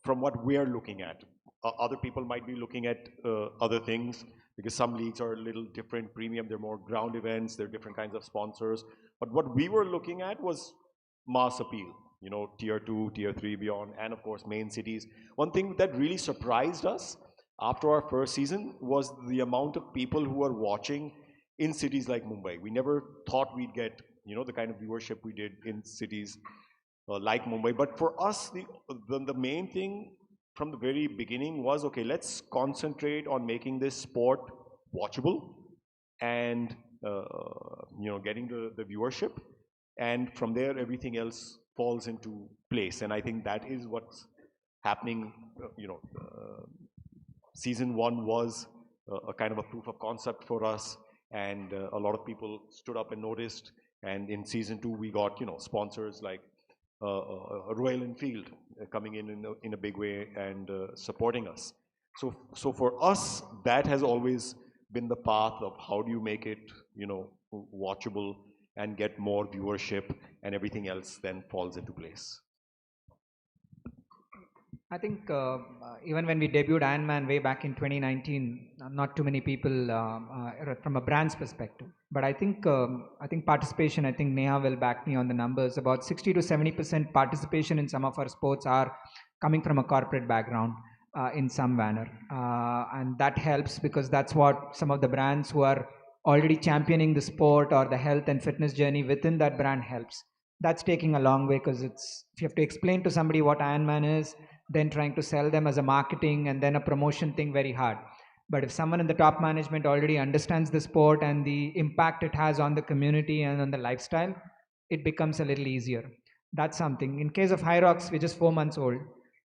from what we're looking at. Other people might be looking at other things because some leagues are a little different, premium, they're more ground events, they're different kinds of sponsors. But what we were looking at was mass appeal. Tier 2, Tier 3 beyond, and of course main cities. One thing that really surprised us after our first season was the amount of people who are watching in cities like Mumbai. We never thought we'd get, the kind of viewership we did in cities like Mumbai. But for us, the main thing from the very beginning was, okay, let's concentrate on making this sport watchable and, getting the viewership. And from there, everything else falls into place. And I think that is what's happening. Season 1 was a kind of a proof of concept for us, and a lot of people stood up and noticed. And in season 2, we got sponsors like Royal Enfield coming in a big way and supporting us. So for us, that has always been the path of how do you make it watchable and get more viewership, and everything else then falls into place. I think even when we debuted Iron Man way back in 2019, not too many people from a brand's perspective. But I think participation. I think Neha will back me on the numbers. About 60 to 70% participation in some of our sports are coming from a corporate background in some manner, and that helps because that's what some of the brands who are already championing the sport or the health and fitness journey within that brand helps. That's taking a long way because it's if you have to explain to somebody what Ironman is, then trying to sell them as a marketing and then a promotion thing very hard. But if someone in the top management already understands the sport and the impact it has on the community and on the lifestyle, it becomes a little easier. That's something. In case of High Rocks, we're just 4 months old.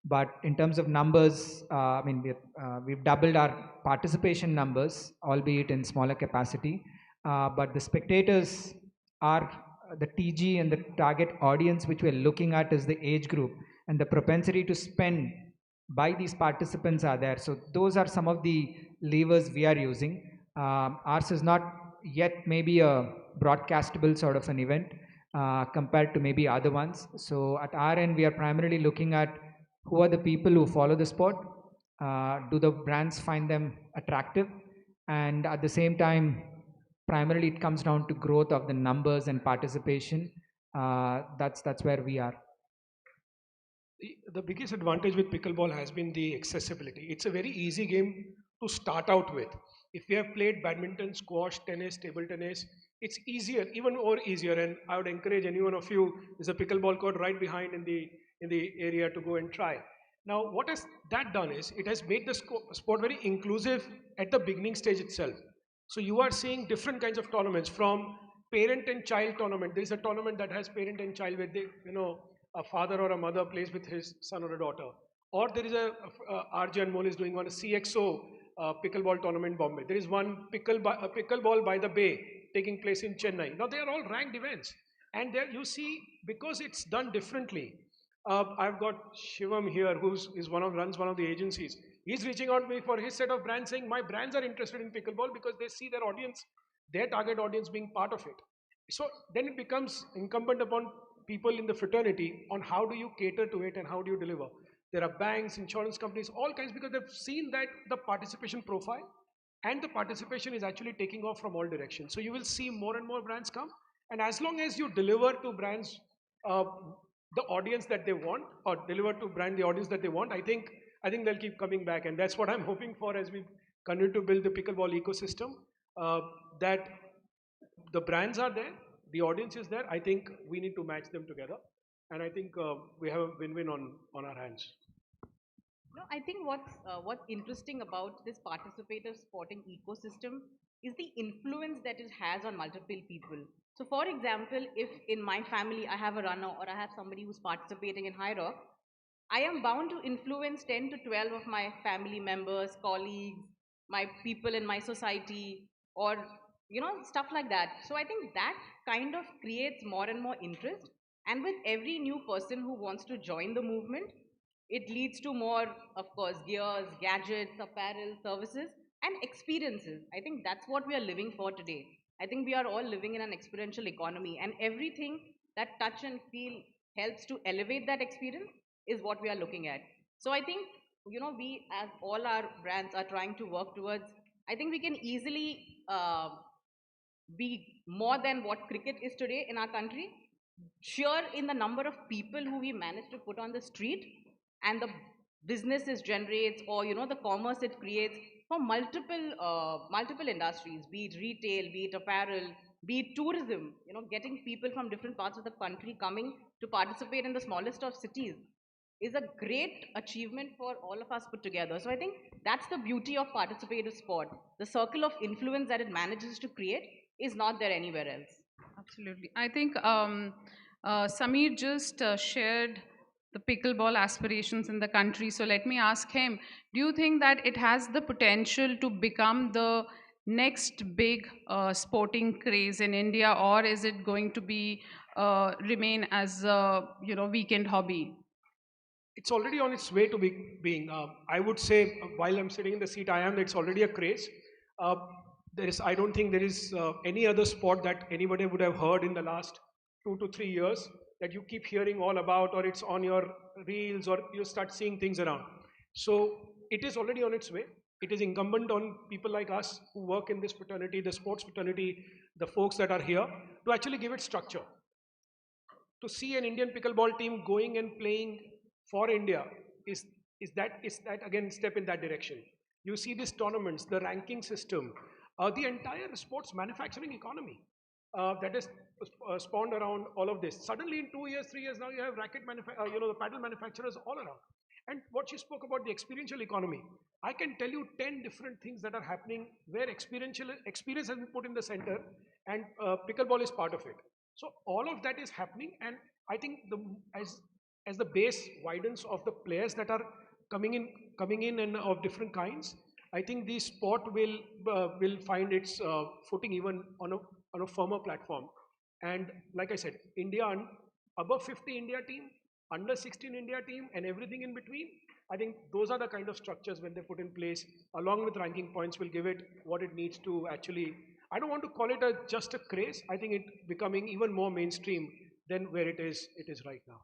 But in terms of numbers, we've doubled our participation numbers, albeit in smaller capacity. But the spectators are the TG and the target audience which we're looking at is the age group, and the propensity to spend by these participants are there. So those are some of the levers we are using. Ours is not yet maybe a broadcastable sort of an event compared to maybe other ones. So at our end, we are primarily looking at who are the people who follow the sport, do the brands find them attractive, and at the same time, primarily it comes down to growth of the numbers and participation. That's where we are. The biggest advantage with pickleball has been the accessibility. It's a very easy game to start out with. If you have played badminton, squash, tennis, table tennis, it's easier, even more easier. And I would encourage any one of you, there's a pickleball court right behind in the area to go and try. Now, what has that done is, it has made the sport very inclusive at the beginning stage itself. So you are seeing different kinds of tournaments, from parent and child tournament. There is a tournament that has parent and child where they, a father or a mother plays with his son or a daughter. Or there is a RJ Anmol is doing one, a CXO pickleball tournament in Bombay. There is one pickleball by the Bay taking place in Chennai. Now they are all ranked events. And there you see, because it's done differently, I've got Shivam here, who runs one of the agencies. He's reaching out to me for his set of brands, saying my brands are interested in pickleball because they see their audience, their target audience being part of it. So then it becomes incumbent upon people in the fraternity on how do you cater to it and how do you deliver. There are banks, insurance companies, all kinds, because they've seen that the participation profile and the participation is actually taking off from all directions. So you will see more and more brands come. And as long as you deliver to brands the audience that they want, or deliver to brand the audience that they want, I think they'll keep coming back. And that's what I'm hoping for as we continue to build the pickleball ecosystem, that the brands are there, the audience is there. I think we need to match them together. And I think we have a win-win on our hands. No, I think what's interesting about this participative sporting ecosystem is the influence that it has on multiple people. So for example, if in my family I have a runner or I have somebody who's participating in High Rock, I am bound to influence 10 to 12 of my family members, colleagues, my people in my society, or stuff like that. So I think that kind of creates more and more interest. And with every new person who wants to join the movement, it leads to more, of course, gears, gadgets, apparel, services, and experiences. I think that's what we are living for today. I think we are all living in an experiential economy, and everything that touch and feel helps to elevate that experience is what we are looking at. So I think, we as all our brands are trying to work towards, I think we can easily be more than what cricket is today in our country, sure in the number of people who we manage to put on the street and the business it generates, or the commerce it creates for multiple industries, be it retail, be it apparel, be it tourism, getting people from different parts of the country coming to participate in the smallest of cities is a great achievement for all of us put together. So I think that's the beauty of participative sport. The circle of influence that it manages to create is not there anywhere else. Absolutely. I think Sameer just shared the pickleball aspirations in the country. So let me ask him, do you think that it has the potential to become the next big sporting craze in India, or is it going to be remain as a weekend hobby? It's already on its way to being. I would say, while I'm sitting in the seat I am, it's already a craze. I don't think there is any other sport that anybody would have heard in the last 2 to 3 years that you keep hearing all about, or it's on your reels, or you start seeing things around. So it is already on its way. It is incumbent on people like us who work in this fraternity, the sports fraternity, the folks that are here, to actually give it structure. To see an Indian pickleball team going and playing for India is that again step in that direction. You see these tournaments, the ranking system, the entire sports manufacturing economy that is spawned around all of this. Suddenly, in 2 years, 3 years now, you have the paddle manufacturers all around. And what you spoke about the experiential economy, I can tell you 10 different things that are happening where experience has been put in the center, and pickleball is part of it. So all of that is happening, and I think as the base widens of the players that are coming in and of different kinds, I think the sport will find its footing even on a firmer platform. And like I said, India above 50 India team, under 16 India team, and everything in between. I think those are the kind of structures when they put in place, along with ranking points, will give it what it needs to actually. I don't want to call it just a craze. I think it becoming even more mainstream than where it is right now.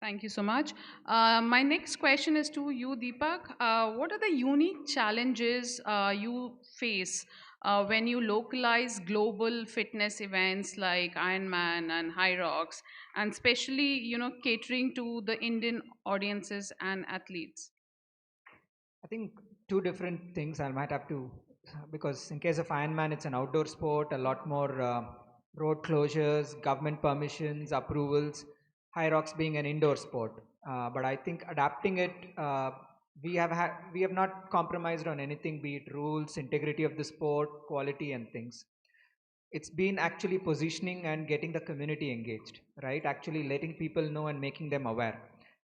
Thank you so much. My next question is to you, Deepak. What are the unique challenges you face when you localize global fitness events like Ironman and High Rocks, and especially catering to the Indian audiences and athletes? I think two different things I might have to, because in case of Ironman, it's an outdoor sport, a lot more road closures, government permissions, approvals. High Rocks being an indoor sport, but I think adapting it, we have not compromised on anything, be it rules, integrity of the sport, quality, and things. It's been actually positioning and getting the community engaged, right? Actually letting people know and making them aware.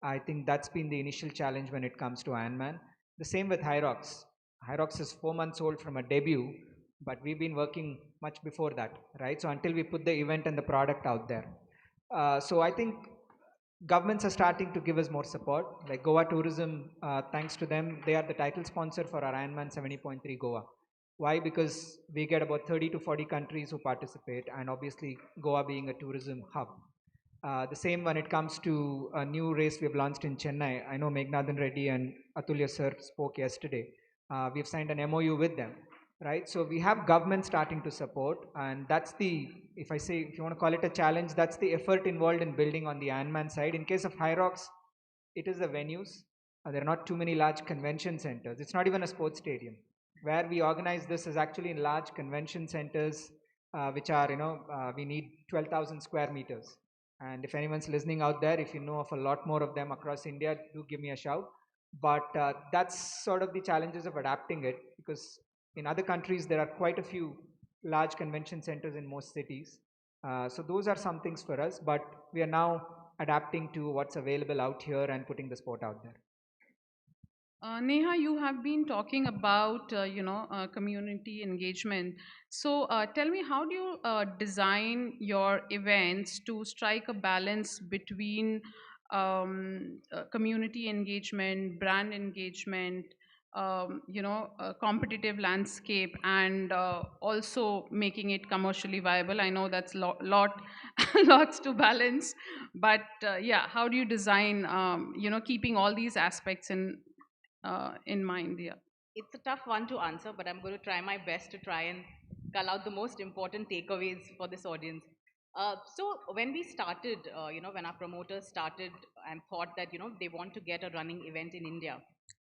I think that's been the initial challenge when it comes to Ironman. The same with High Rocks. High Rocks is 4 months old from a debut, but we've been working much before that, right? So until we put the event and the product out there. So I think governments are starting to give us more support, like Goa Tourism, thanks to them, they are the title sponsor for our Ironman 70.3 Goa. Why? Because we get about 30 to 40 countries who participate, and obviously Goa being a tourism hub. The same when it comes to a new race we've launched in Chennai. I know Meghnadhan Reddy and Atulya sir spoke yesterday. We've signed an MOU with them, right? So we have government starting to support, and that's the, if you want to call it a challenge, that's the effort involved in building on the Ironman side. In case of High Rocks, it is the venues. There are not too many large convention centers. It's not even a sports stadium. Where we organize this is actually in large convention centers, which are, we need 12,000 square meters. And if anyone's listening out there, if you know of a lot more of them across India, do give me a shout. But that's sort of the challenges of adapting it, because in other countries, there are quite a few large convention centers in most cities. So those are some things for us, but we are now adapting to what's available out here and putting the sport out there. Neha, you have been talking about, community engagement. So tell me, how do you design your events to strike a balance between community engagement, brand engagement, competitive landscape, and also making it commercially viable? I know that's lots to balance, but yeah, how do you design, keeping all these aspects in mind? Yeah, it's a tough one to answer, but I'm going to try my best to try and cull out the most important takeaways for this audience. So when we started, when our promoters started and thought that, they want to get a running event in India,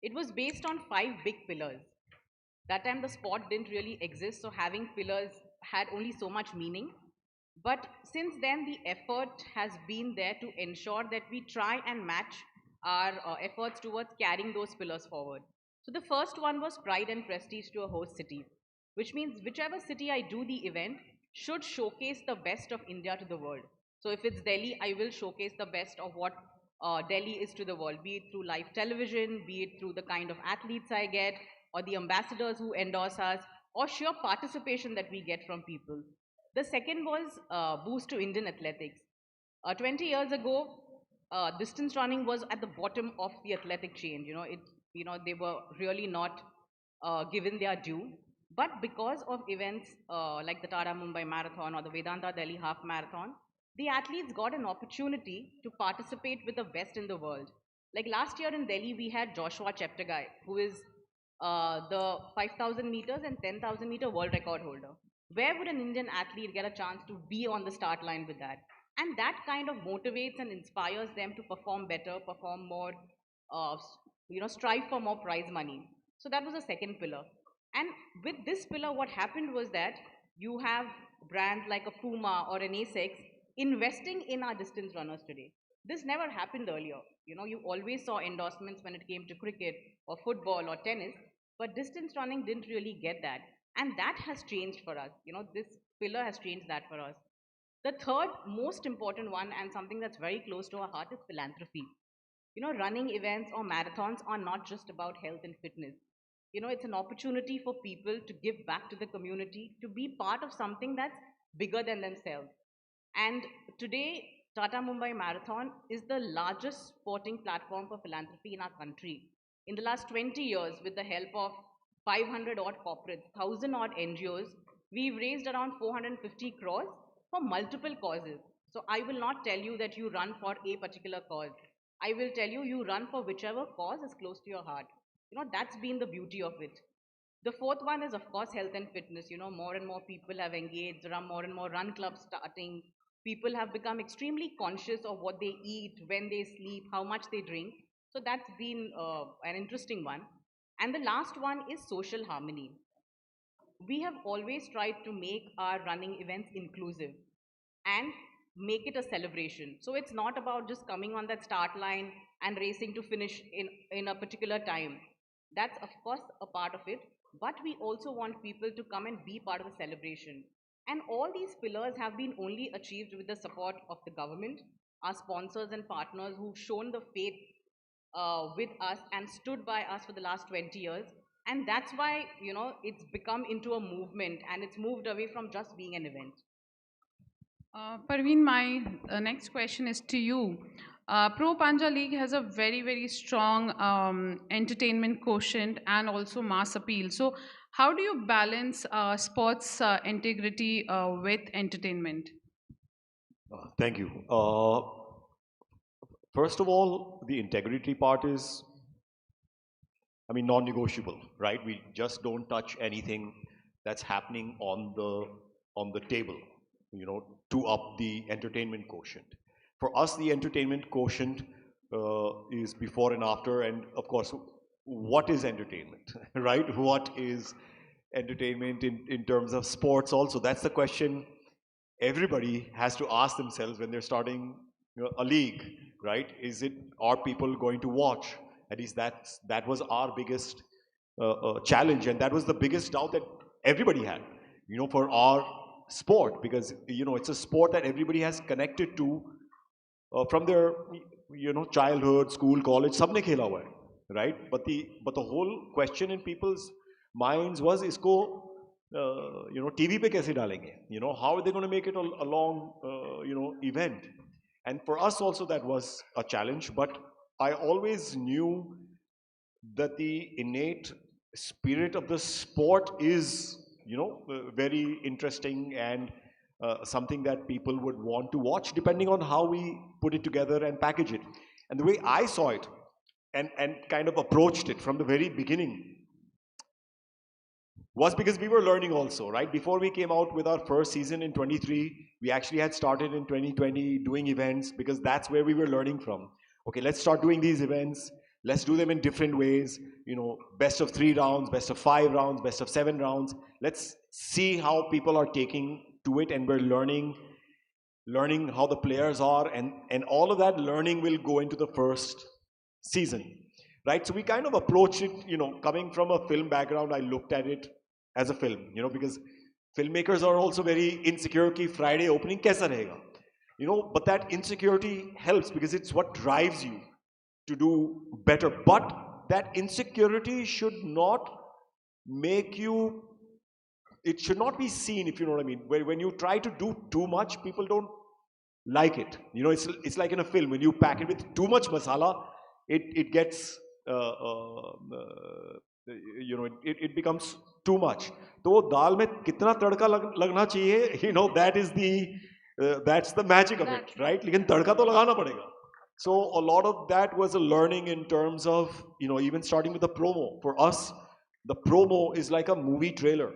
it was based on 5 big pillars. That time the sport didn't really exist, so having pillars had only so much meaning. But since then, the effort has been there to ensure that we try and match our efforts towards carrying those pillars forward. So the first one was pride and prestige to a host city, which means whichever city I do the event should showcase the best of India to the world. So if it's Delhi, I will showcase the best of what Delhi is to the world, be it through live television, be it through the kind of athletes I get, or the ambassadors who endorse us, or sheer participation that we get from people. The second was boost to Indian athletics. 20 years ago, distance running was at the bottom of the athletic chain. They were really not given their due. But because of events like the Tara Mumbai Marathon or the Vedanta Delhi Half Marathon, the athletes got an opportunity to participate with the best in the world. Like last year in Delhi, we had Joshua Cheptegei, who is the 5,000 meters and 10,000 meter world record holder. Where would an Indian athlete get a chance to be on the start line with that? And that kind of motivates and inspires them to perform better, perform more, strive for more prize money. So that was the second pillar. And with this pillar, what happened was that you have brands like a Puma or an Asics investing in our distance runners today. This never happened earlier. You always saw endorsements when it came to cricket or football or tennis, but distance running didn't really get that. And that has changed for us. This pillar has changed that for us. The third most important one, and something that's very close to our heart, is philanthropy. Running events or marathons are not just about health and fitness. It's an opportunity for people to give back to the community, to be part of something that's bigger than themselves. And today, Tata Mumbai Marathon is the largest sporting platform for philanthropy in our country. In the last 20 years, with the help of 500 odd corporates, 1,000 odd NGOs, we've raised around 450 crores for multiple causes. So I will not tell you that you run for a particular cause. I will tell you, you run for whichever cause is close to your heart. That's been the beauty of it. The fourth one is, of course, health and fitness. More and more people have engaged. There are more and more run clubs starting. People have become extremely conscious of what they eat, when they sleep, how much they drink. So that's been an interesting one. And the last one is social harmony. We have always tried to make our running events inclusive and make it a celebration. So it's not about just coming on that start line and racing to finish in a particular time. That's, of course, a part of it. But we also want people to come and be part of the celebration. And all these pillars have been only achieved with the support of the government, our sponsors and partners who've shown the faith with us and stood by us for the last 20 years. And that's why, it's become into a movement and it's moved away from just being an event. Parveen, my next question is to you. Pro Panja League has a very, very strong entertainment quotient and also mass appeal. So how do you balance sports integrity with entertainment? Thank you. First of all, the integrity part is, non-negotiable, right? We just don't touch anything that's happening on the table, to up the entertainment quotient. For us, the entertainment quotient is before and after, and of course, what is entertainment, right? What is entertainment in terms of sports also? That's the question everybody has to ask themselves when they're starting a league, right? Are people going to watch? At least that was our biggest challenge, and that was the biggest doubt that everybody had, for our sport, because it's a sport that everybody has connected to from their childhood, school, college, sabne khela hua hai, right? But the whole question in people's minds was, isko TV pe kaise dalenge? How are they going to make it a long event? And for us also that was a challenge, but I always knew that the innate spirit of the sport is very interesting and something that people would want to watch, depending on how we put it together and package it. And the way I saw it and kind of approached it from the very beginning was because we were learning also, right? Before we came out with our first season in 23, we actually had started in 2020 doing events, because that's where we were learning from. Okay, let's start doing these events. Let's do them in different ways. Best of 3 rounds, best of 5 rounds, best of 7 rounds. Let's see how people are taking to it, and we're learning how the players are, and all of that learning will go into the first season, right? So we kind of approached it, coming from a film background, I looked at it as a film, because filmmakers are also very insecure ki Friday opening kaisa rahega, but that insecurity helps because it's what drives you to do better. But that insecurity should not make you, it should not be seen, if you know what I mean. When you try to do too much, people don't like it. It's like in a film, when you pack it with too much masala, it gets, it becomes too much. तो वो दाल में कितना तड़का लगना चाहिए, that is the That's the magic of it, right? लेकिन तड़का तो लगाना पड़ेगा. So a lot of that was a learning in terms of, you know, even starting with the promo. For us, the promo is like a movie trailer.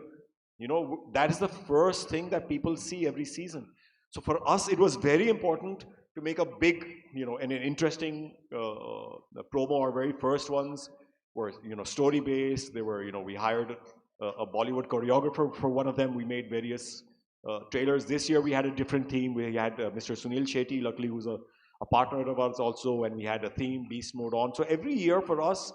You know, that is the first thing that people see every season. So for us, it was very important to make a big, you know, and an interesting promo. Our very first ones were, you know, story based. They were, you know, we hired a Bollywood choreographer for one of them. We made various trailers. This year we had a different theme. We had Mr. Sunil Shetty, luckily, who's a partner of ours also, and we had a theme, Beast Mode on. So every year for us,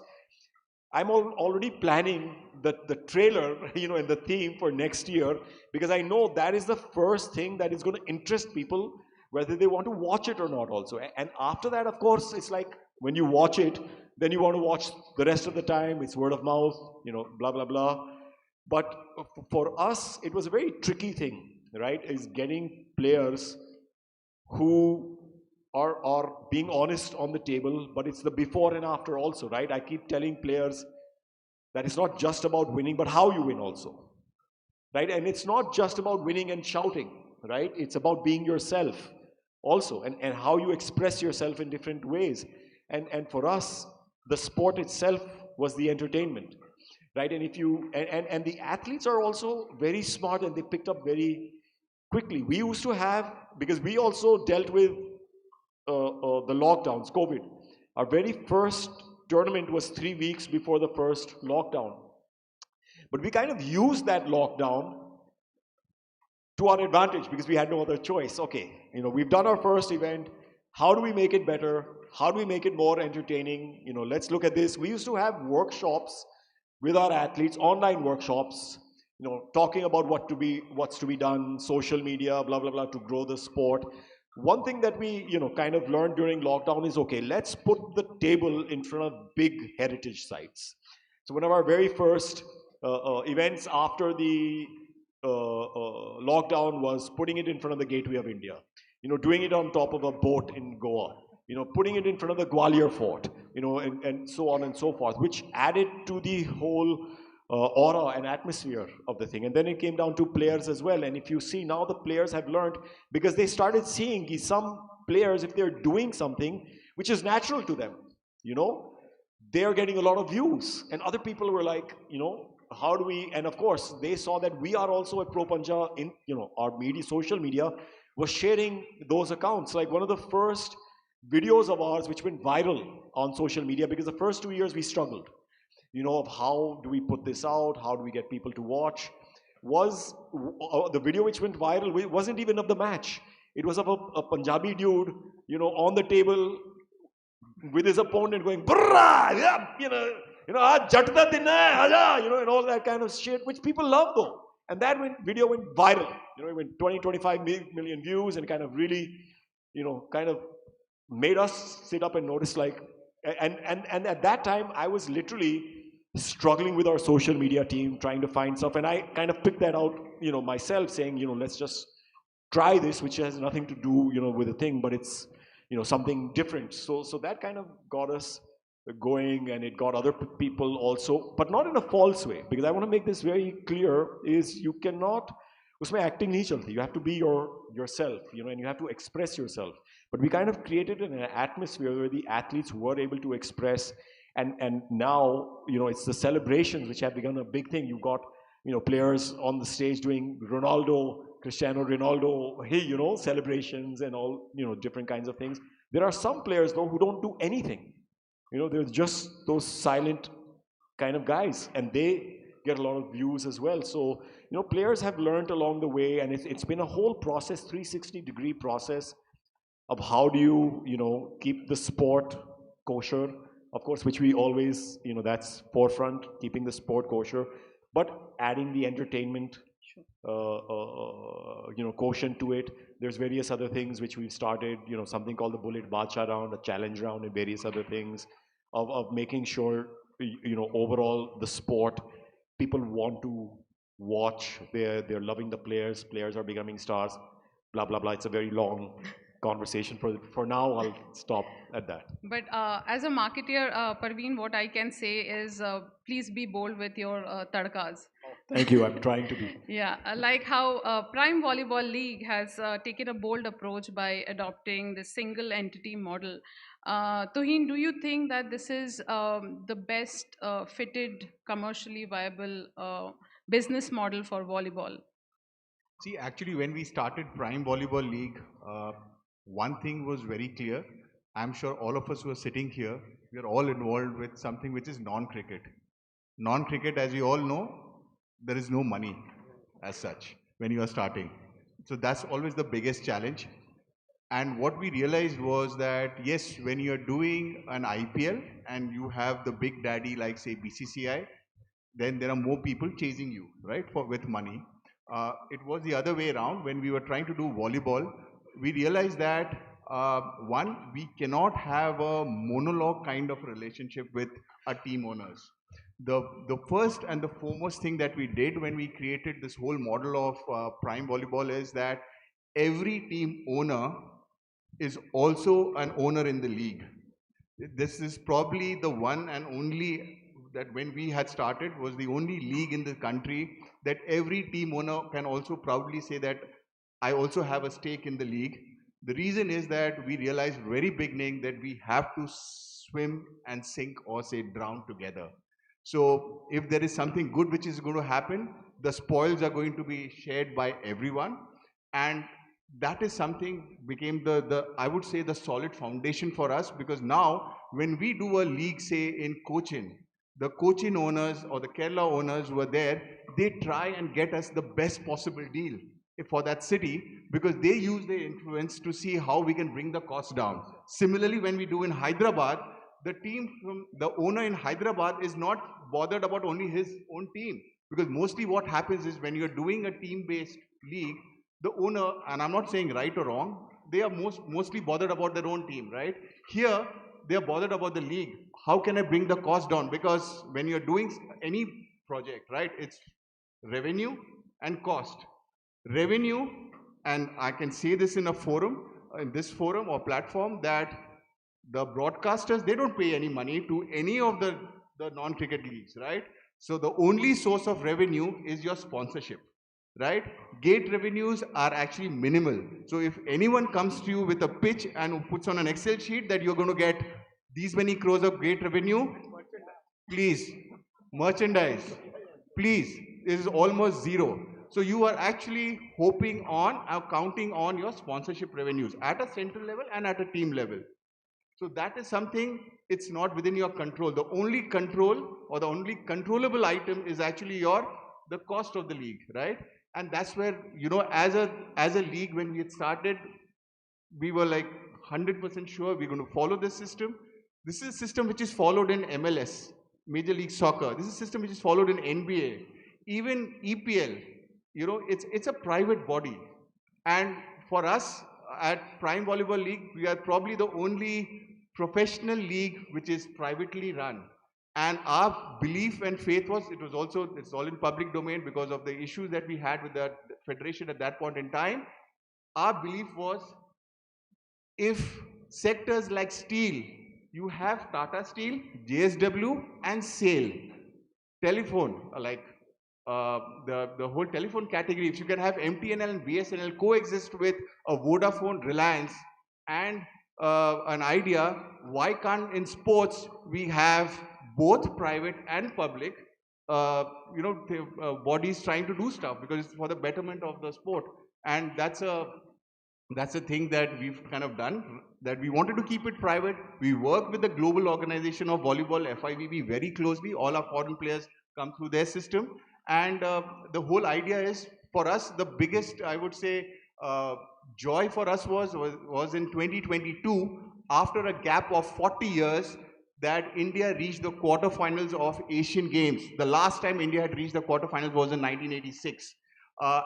I'm already planning the trailer, you know, and the theme for next year, because I know that is the first thing that is going to interest people, whether they want to watch it or not also. And after that, of course, it's like when you watch it, then you want to watch the rest of the time. It's word of mouth, you know, blah, blah, blah. But for us, it was a very tricky thing, right? Is getting players who are being honest on the table, but it's the before and after also, right? I keep telling players that it's not just about winning, but how you win also, right? And it's not just about winning and shouting, right? It's about being yourself also, and how you express yourself in different ways. And for us, the sport itself was the entertainment, right? And if you, and the athletes are also very smart, and they picked up very quickly. We used to have, because we also dealt with the lockdowns, COVID. Our very first tournament was 3 weeks before the first lockdown. But we kind of used that lockdown to our advantage, because we had no other choice. Okay, you know, we've done our first event. How do we make it better? How do we make it more entertaining? You know, let's look at this. We used to have workshops with our athletes, online workshops, you know, talking about what's to be done, social media, blah, blah, blah, to grow the sport. One thing that we, you know, kind of learned during lockdown is, okay, let's put the table in front of big heritage sites. So one of our very first events after the lockdown was putting it in front of the Gateway of India. You know, doing it on top of a boat in Goa. You know, putting it in front of the Gwalior Fort. You know, and so on and so forth, which added to the whole aura and atmosphere of the thing. And then it came down to players as well. And if you see now, the players have learned, because they started seeing some players, if they're doing something which is natural to them, you know, they're getting a lot of views. And other people were like, you know, how do we, and of course they saw that we are also a Pro Panja in, you know, our media, social media was sharing those accounts. Like one of the first videos of ours which went viral on social media, because the first 2 years we struggled, you know, of how do we put this out, how do we get people to watch, was the video which went viral wasn't even of the match. It was of a Punjabi dude, you know, on the table with his opponent going, brrrah, yeah, you know, aaj jatda din hai, aaja, you know, and all that kind of shit, which people love though. And that video went viral. You know, it went 20, 25 million views, and kind of really, you know, kind of made us sit up and notice, like, and at that time, I was literally struggling with our social media team, trying to find stuff. And I kind of picked that out, you know, myself, saying, you know, let's just try this, which has nothing to do, you know, with the thing, but it's, you know, something different. So that kind of got us going, and it got other people also, but not in a false way, because I want to make this very clear, is you cannot, usme acting nahi chalti. You have to be yourself, you know, and you have to express yourself. But we kind of created an atmosphere where the athletes were able to express, and now, you know, it's the celebrations which have become a big thing. You've got, you know, players on the stage doing Cristiano Ronaldo, hey, you know, celebrations and all, you know, different kinds of things. There are some players though who don't do anything. You know, they're just those silent kind of guys, and they get a lot of views as well. So, you know, players have learned along the way, and it's been a whole process, 360-degree process of how do you, you know, keep the sport kosher, of course, which we always, you know, that's forefront, keeping the sport kosher, but adding the entertainment, you know, quotient to it. There's various other things which we've started, you know, something called the Bullet Bacha round, a challenge round, and various other things of making sure, you know, overall the sport, people want to watch, they're loving the players are becoming stars, blah, blah, blah. It's a very long conversation. For now, I'll stop at that. But as a marketer, Parveen, what I can say is please be bold with your tadkas. Thank you. I'm trying to be. Yeah, like how Prime Volleyball League has taken a bold approach by adopting the single entity model. Tuhin, do you think that this is the best fitted, commercially viable business model for volleyball? See, actually, when we started Prime Volleyball League, one thing was very clear. I'm sure all of us who are sitting here, we are all involved with something which is non-cricket. Non-cricket, as you all know, there is no money as such when you are starting. So that's always the biggest challenge. And what we realized was that, yes, when you're doing an IPL and you have the big daddy like say BCCI, then there are more people chasing you, right, with money. It was the other way around. When we were trying to do volleyball, we realized that one, we cannot have a monologue kind of relationship with our team owners. The first and the foremost thing that we did when we created this whole model of Prime Volleyball is that every team owner is also an owner in the league. This is probably the one and only that when we had started was the only league in the country that every team owner can also proudly say that I also have a stake in the league. The reason is that we realized very beginning that we have to swim and sink or say drown together. So if there is something good which is going to happen, the spoils are going to be shared by everyone. And that is something became I would say the solid foundation for us, because now when we do a league, say in Cochin, the Cochin owners or the Kerala owners who are there, they try and get us the best possible deal for that city, because they use their influence to see how we can bring the cost down. Similarly, when we do in Hyderabad, the owner in Hyderabad is not bothered about only his own team, because mostly what happens is when you're doing a team-based league, the owner, and I'm not saying right or wrong, they are mostly bothered about their own team, right? Here, they are bothered about the league. How can I bring the cost down? Because when you're doing any project, right, it's revenue and cost. Revenue, and I can say this in a forum, in this forum or platform, that the broadcasters, they don't pay any money to any of the non-cricket leagues, right? So the only source of revenue is your sponsorship, right? Gate revenues are actually minimal. So if anyone comes to you with a pitch and puts on an Excel sheet that you're going to get these many crores of gate revenue, please, merchandise, please, it is almost zero. So you are actually hoping on, counting on your sponsorship revenues at a central level and at a team level. So that is something, it's not within your control. The only control or the only controllable item is actually the cost of the league, right? And that's where, you know, as a league, when we had started, we were like 100% sure we're going to follow this system. This is a system which is followed in MLS, Major League Soccer. This is a system which is followed in NBA, even EPL. You know, it's a private body. And for us at Prime Volleyball League, we are probably the only professional league which is privately run. And our belief and faith was, it's all in public domain because of the issues that we had with the federation at that point in time. Our belief was, if sectors like steel, you have Tata Steel, JSW and SAIL, telephone, like the whole telephone category, if you can have MTNL and BSNL coexist with a Vodafone, Reliance and an idea, why can't in sports we have both private and public, bodies trying to do stuff, because it's for the betterment of the sport. And that's a thing that we've kind of done, that we wanted to keep it private. We work with the global organization of volleyball, FIVB, very closely. All our foreign players come through their system. And the whole idea is, for us, the biggest, I would say, joy for us was in 2022, after a gap of 40 years, that India reached the quarterfinals of Asian Games. The last time India had reached the quarterfinals was in 1986.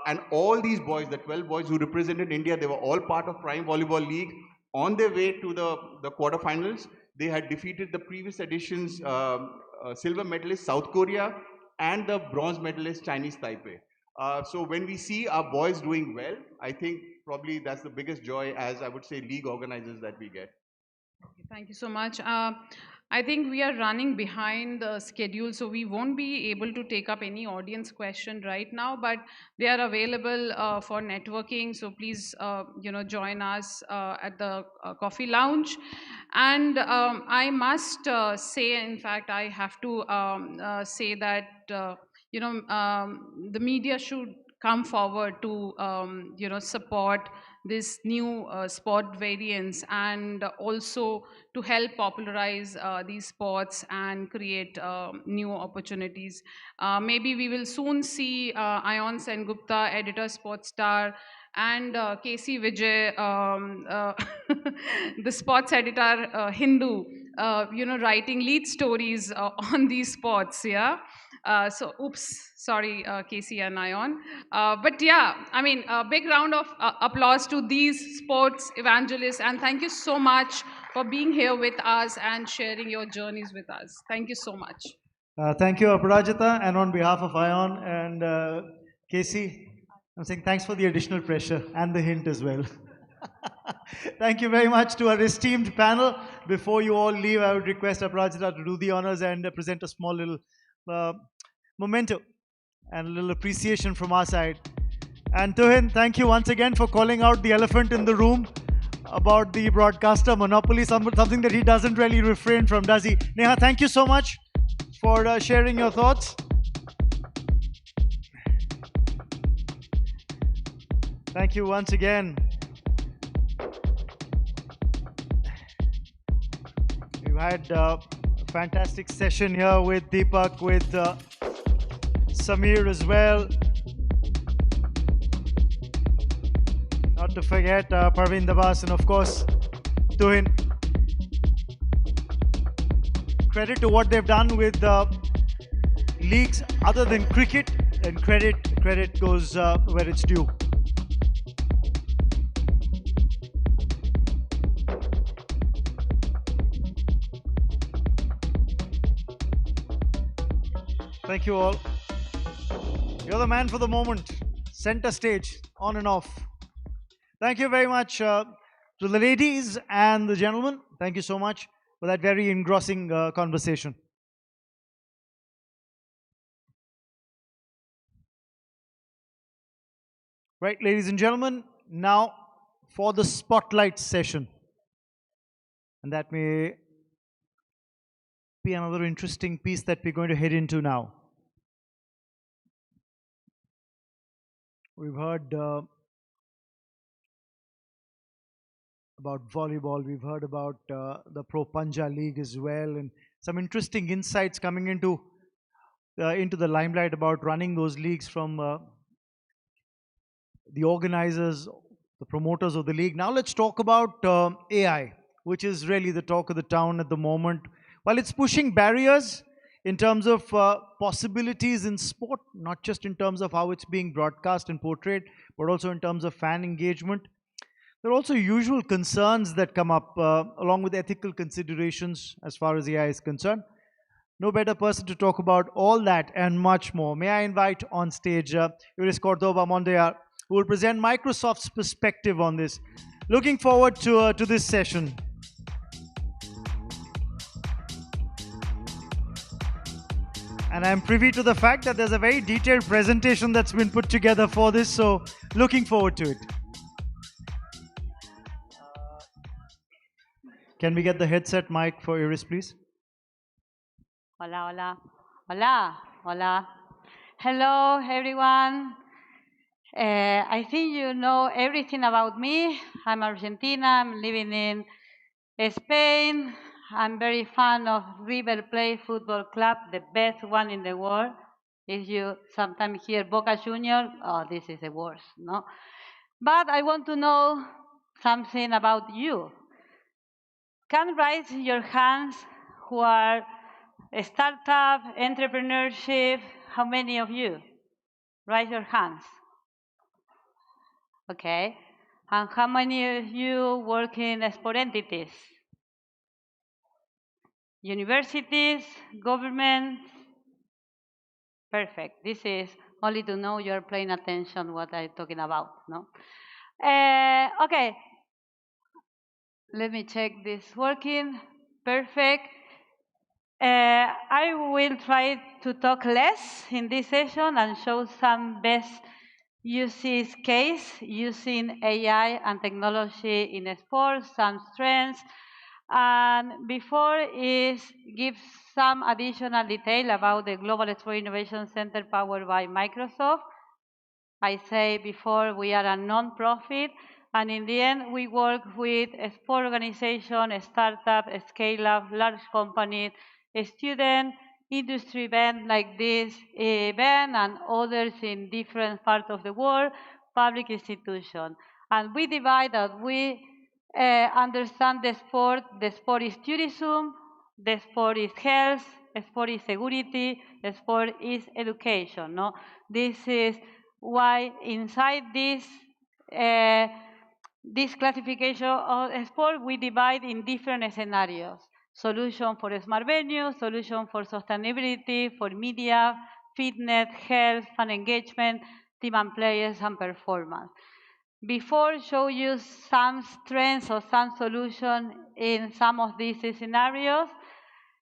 And all these boys, the 12 boys who represented India, they were all part of Prime Volleyball League. On their way to the quarterfinals, they had defeated the previous edition's silver medalist, South Korea, and the bronze medalist, Chinese Taipei. So when we see our boys doing well, I think probably that's the biggest joy as, I would say, league organizers that we get. Thank you so much. I think we are running behind the schedule, so we won't be able to take up any audience question right now, but they are available for networking. So please, join us at the coffee lounge. And I must say, in fact, I have to say that, the media should come forward to, support this new sport variants, and also to help popularize these sports and create new opportunities. Maybe we will soon see Ayon Sengupta, editor Sportstar, and KC Vijay, the sports editor Hindu, writing lead stories on these sports. Yeah. Oops, sorry, Casey and Ion. But yeah, I mean, a big round of applause to these sports evangelists, and thank you so much for being here with us and sharing your journeys with us. Thank you so much. Thank you, Aparajita, and on behalf of Ion and Casey, I'm saying thanks for the additional pressure and the hint as well. Thank you very much to our esteemed panel. Before you all leave, I would request Aparajita to do the honors and present a small little memento and a little appreciation from our side. And Tuhin, thank you once again for calling out the elephant in the room about the broadcaster monopoly, something that he doesn't really refrain from, does he? Neha, thank you so much for sharing your thoughts. Thank you once again. We've had a fantastic session here with Deepak, with Samir as well. Not to forget Parveen Dabas and of course Tuhin. Credit to what they've done with leagues other than cricket, and credit goes where it's due. Thank you all. You're the man for the moment. Center stage, on and off. Thank you very much to the ladies and the gentlemen. Thank you so much for that very engrossing conversation. Right, ladies and gentlemen, now for the spotlight session. And that may be another interesting piece that we're going to head into now. We've heard about volleyball, we've heard about the Pro Panja League as well, and some interesting insights coming into the limelight about running those leagues from the organizers, the promoters of the league. Now let's talk about AI, which is really the talk of the town at the moment. While it's pushing barriers in terms of possibilities in sport, not just in terms of how it's being broadcast and portrayed, but also in terms of fan engagement. There are also usual concerns that come up along with ethical considerations as far as AI is concerned. No better person to talk about all that and much more. May I invite on stage Iris Cordoba Mondear, who will present Microsoft's perspective on this. Looking forward to this session. And I'm privy to the fact that there's a very detailed presentation that's been put together for this, so looking forward to it. Can we get the headset mic for Iris, please? Hola, hola, hola, hola. Hello, everyone. I think you know everything about me. I'm Argentina, I'm living in Spain. I'm very fan of River Plate Football Club, the best one in the world. If you sometimes hear Boca Junior, oh, this is the worst, no? But I want to know something about you. Can raise your hands who are a startup, entrepreneurship? How many of you? Raise your hands. Okay. And how many of you work in sport entities? Universities, governments? Perfect. This is only to know you're paying attention what I'm talking about, no? Okay. Let me check this working. Perfect. I will try to talk less in this session and show some best uses case using AI and technology in sports, some strengths. And before is give some additional detail about the Global Sport Innovation Center powered by Microsoft. I say before we are a non-profit, and in the end we work with a sport organization, a startup, a scale-up, large companies, a student, industry event like this event and others in different parts of the world, public institution. And we divide that we understand the sport is tourism, the sport is health, the sport is security, the sport is education. No? This is why inside this classification of sport, we divide in different scenarios. Solution for smart venues, solution for sustainability, for media, fitness, health, fan engagement, team and players, and performance. Before show you some strengths or some solution in some of these scenarios,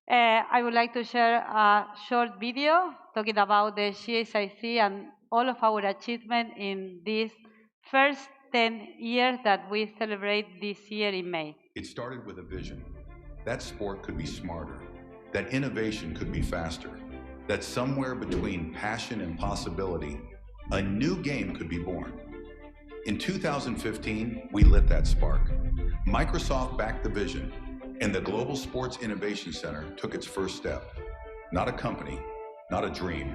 I would like to share a short video talking about the GSIC and all of our achievement in these first 10 years that we celebrate this year in May. It started with a vision. That sport could be smarter, that innovation could be faster, that somewhere between passion and possibility, a new game could be born. In 2015, we lit that spark. Microsoft backed the vision, and the Global Sports Innovation Center took its first step. Not a company, not a dream,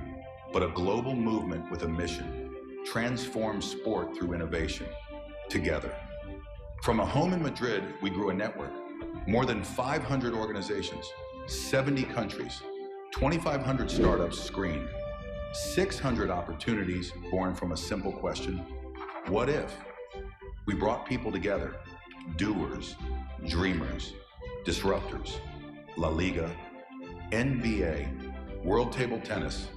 but a global movement with a mission. Transform sport through innovation, together. From a home in Madrid, we grew a network. More than 500 organizations, 70 countries, 2,500 startups screened, 600 opportunities born from a simple question: what if? We brought people together, doers, dreamers, disruptors, La Liga, NBA, World Table Tennis,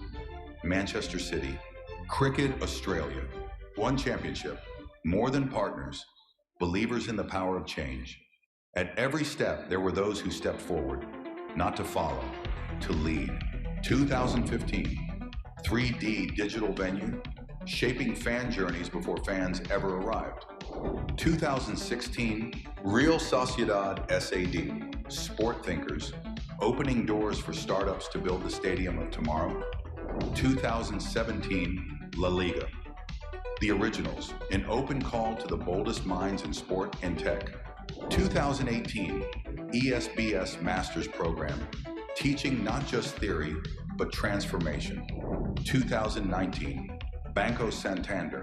Manchester City, Cricket Australia, one championship, more than partners, believers in the power of change. At every step, there were those who stepped forward, not to follow, to lead. 2015, 3D digital venue, shaping fan journeys before fans ever arrived. 2016, Real Sociedad SAD, sport thinkers, opening doors for startups to build the stadium of tomorrow. 2017, La Liga, the originals, an open call to the boldest minds in sport and tech. 2018, ESBS Masters Program, teaching not just theory, but transformation. 2019, Banco Santander,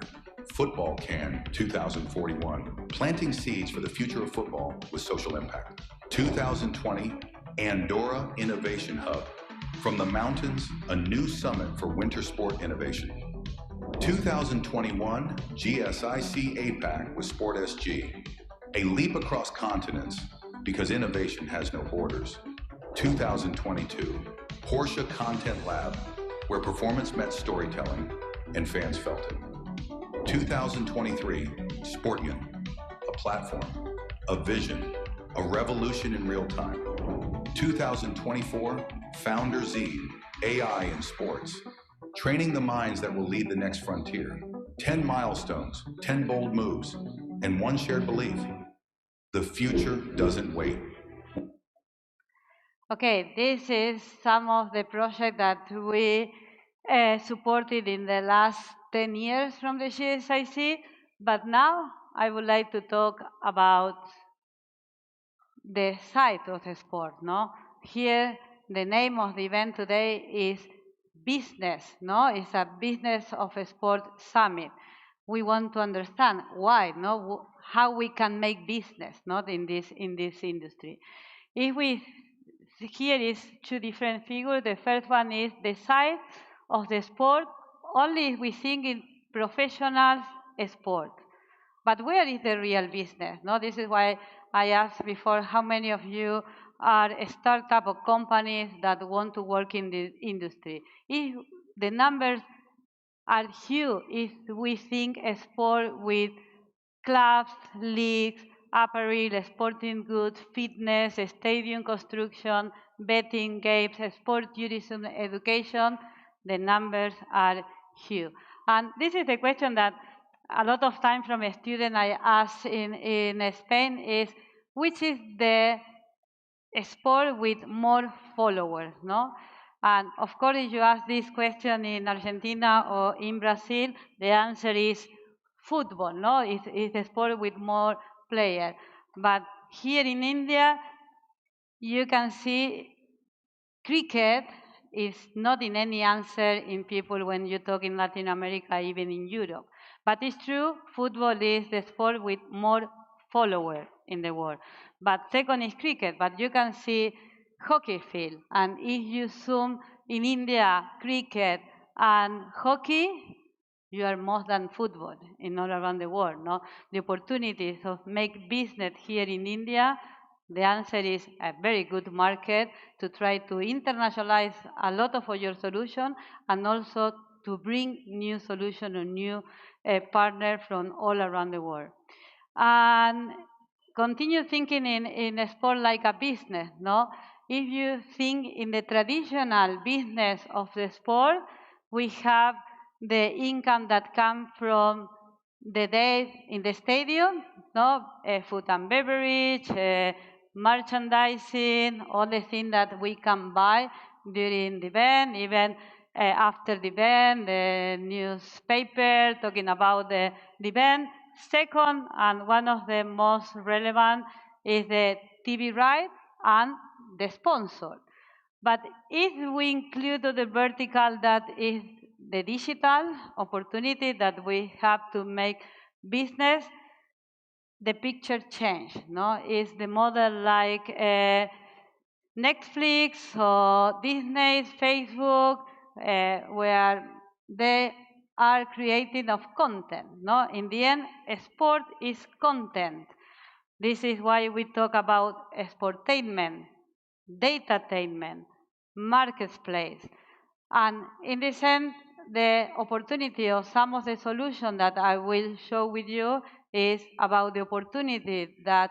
Football Can 2041, planting seeds for the future of football with social impact. 2020, Andorra Innovation Hub, from the mountains, a new summit for winter sport innovation. 2021, GSIC APAC with Sport SG, a leap across continents because innovation has no borders. 2022, Porsche Content Lab, where performance met storytelling and fans felt it. 2023, Sportian, a platform, a vision, a revolution in real time. 2024, Founder Z, AI in sports, training the minds that will lead the next frontier. 10 milestones, 10 bold moves, and one shared belief: the future doesn't wait. Okay, this is some of the projects that we supported in the last 10 years from the GSIC, but now I would like to talk about the side of the sport. No? Here, the name of the event today is Business. No? It's a Business of a Sport Summit. We want to understand why, no? How we can make business, not in this industry. If we here is two different figures. The first one is the side of the sport. Only if we think in professional sport. But where is the real business? No, this is why I asked before how many of you are a startup or companies that want to work in the industry. If the numbers are huge, if we think a sport with clubs, leagues, apparel, sporting goods, fitness, stadium construction, betting, games, sport, tourism, education, the numbers are huge. And this is the question that a lot of time from a student I ask in Spain is, which is the sport with more followers, no? And of course, if you ask this question in Argentina or in Brazil, the answer is football, no? It's a sport with more players. But here in India, you can see cricket is not in any answer in people when you talk in Latin America, even in Europe. But it's true, football is the sport with more followers in the world. But second is cricket, but you can see hockey field. And if you zoom in India, cricket and hockey, you are more than football in all around the world, no? The opportunities of make business here in India, the answer is a very good market to try to internationalize a lot of your solution and also to bring new solution or new partner from all around the world. And continue thinking in a sport like a business, no? If you think in the traditional business of the sport, we have the income that comes from the day in the stadium, no? Food and beverage, merchandising, all the things that we can buy during the event, even after the event, the newspaper talking about the event. Second, and one of the most relevant, is the TV right and the sponsor. But if we include the vertical that is the digital opportunity that we have to make business, the picture change, no? Is the model like Netflix or Disney, Facebook, where they are creating of content, no? In the end, sport is content. This is why we talk about sportainment, datainment, marketplace. And in this end, the opportunity of some of the solutions that I will show with you is about the opportunity that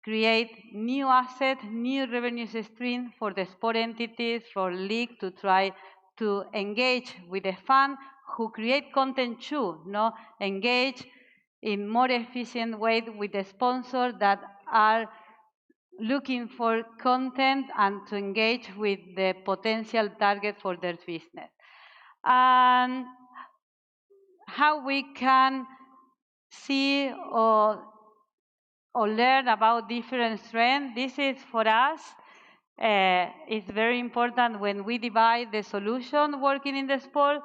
create new assets, new revenue streams for the sport entities, for league to try to engage with the fund who create content too, no? Engage in more efficient way with the sponsors that are looking for content and to engage with the potential target for their business. And how we can see or learn about different trends. This is for us, it's very important when we divide the solution working in the sport.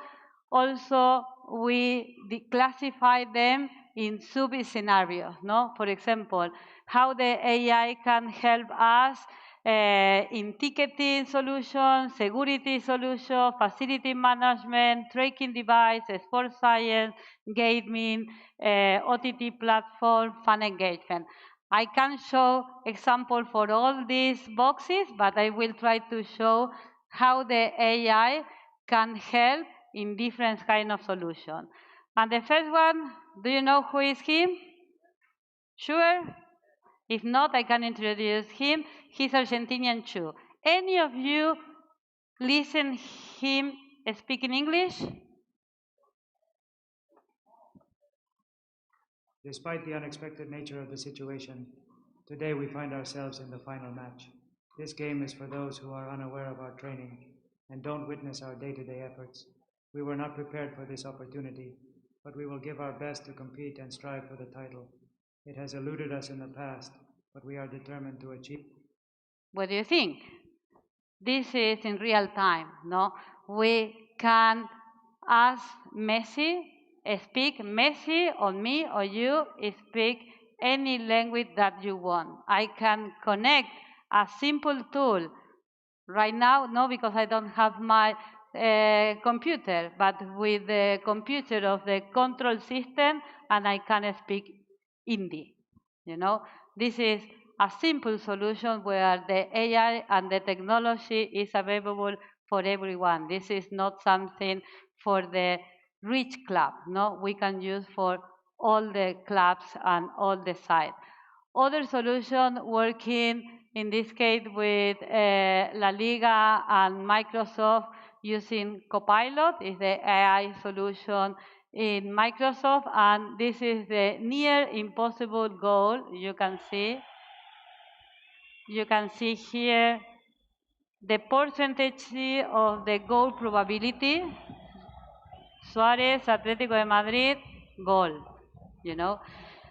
Also, we classify them in sub-scenarios, no? For example, how the AI can help us in ticketing solutions, security solutions, facility management, tracking device, sports science, gaming, OTT platform, fan engagement. I can show example for all these boxes, but I will try to show how the AI can help in different kind of solution. And the first one, do you know who is him? Sure? If not, I can introduce him. He's Argentinian too. Any of you listen him speaking English? Despite the unexpected nature of the situation, today we find ourselves in the final match. This game is for those who are unaware of our training and don't witness our day-to-day efforts. We were not prepared for this opportunity, but we will give our best to compete and strive for the title. It has eluded us in the past, but we are determined to achieve. What do you think? This is in real time, no? We can ask Messi, speak Messi or me or you, speak any language that you want. I can connect a simple tool. Right now, no, because I don't have my computer, but with the computer of the control system, and I can speak Hindi, you know? This is a simple solution where the AI and the technology is available for everyone. This is not something for the rich club, no? We can use for all the clubs and all the sites. Other solution working in this case with La Liga and Microsoft using Copilot, is the AI solution in Microsoft, and this is the near impossible goal. You can see here the percentage of the goal probability. Suarez, Atlético de Madrid, goal. You know,